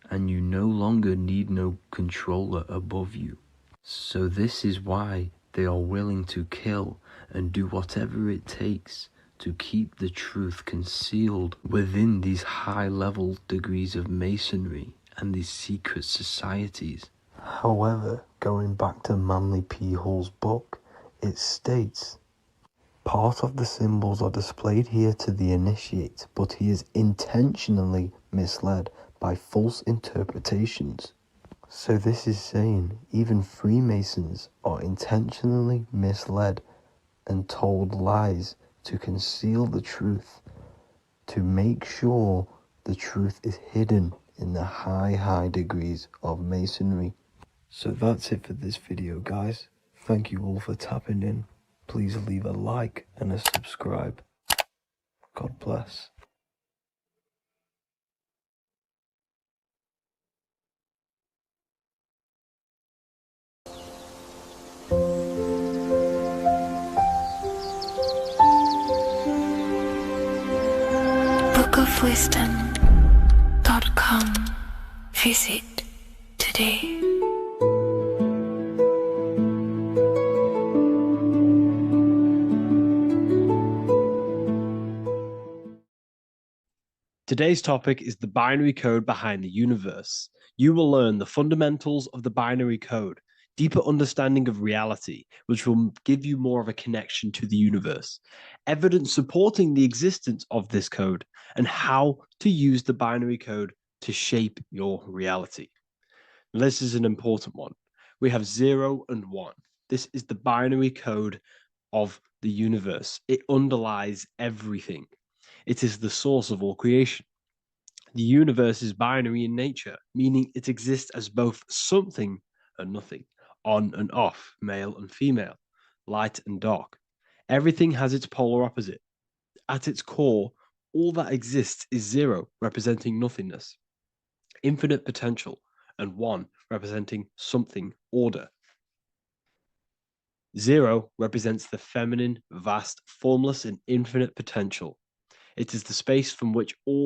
and you no longer need no controller above you. So this is why they are willing to kill and do whatever it takes to keep the truth concealed within these high-level degrees of masonry and these secret societies. However, going back to Manly P. Hall's book, it states, part of the symbols are displayed here to the initiate, but he is intentionally misled by false interpretations. So this is saying even Freemasons are intentionally misled and told lies to conceal the truth, to make sure the truth is hidden in the high degrees of Masonry. So that's it for this video, guys. Thank you all for tapping in. Please leave a like and a subscribe. God bless. bookofwisdom.com. Visit today. Today's topic is the binary code behind the universe. You will learn the fundamentals of the binary code, deeper understanding of reality, which will give you more of a connection to the universe, evidence supporting the existence of this code, and how to use the binary code to shape your reality. Now, this is an important one. We have 0 and 1. This is the binary code of the universe. It underlies everything. It is the source of all creation. The universe is binary in nature, meaning it exists as both something and nothing, on and off, male and female, light and dark. Everything has its polar opposite. At its core, all that exists is 0, representing nothingness, infinite potential, and 1, representing something, order. 0 represents the feminine, vast, formless, and infinite potential. It is the space from which all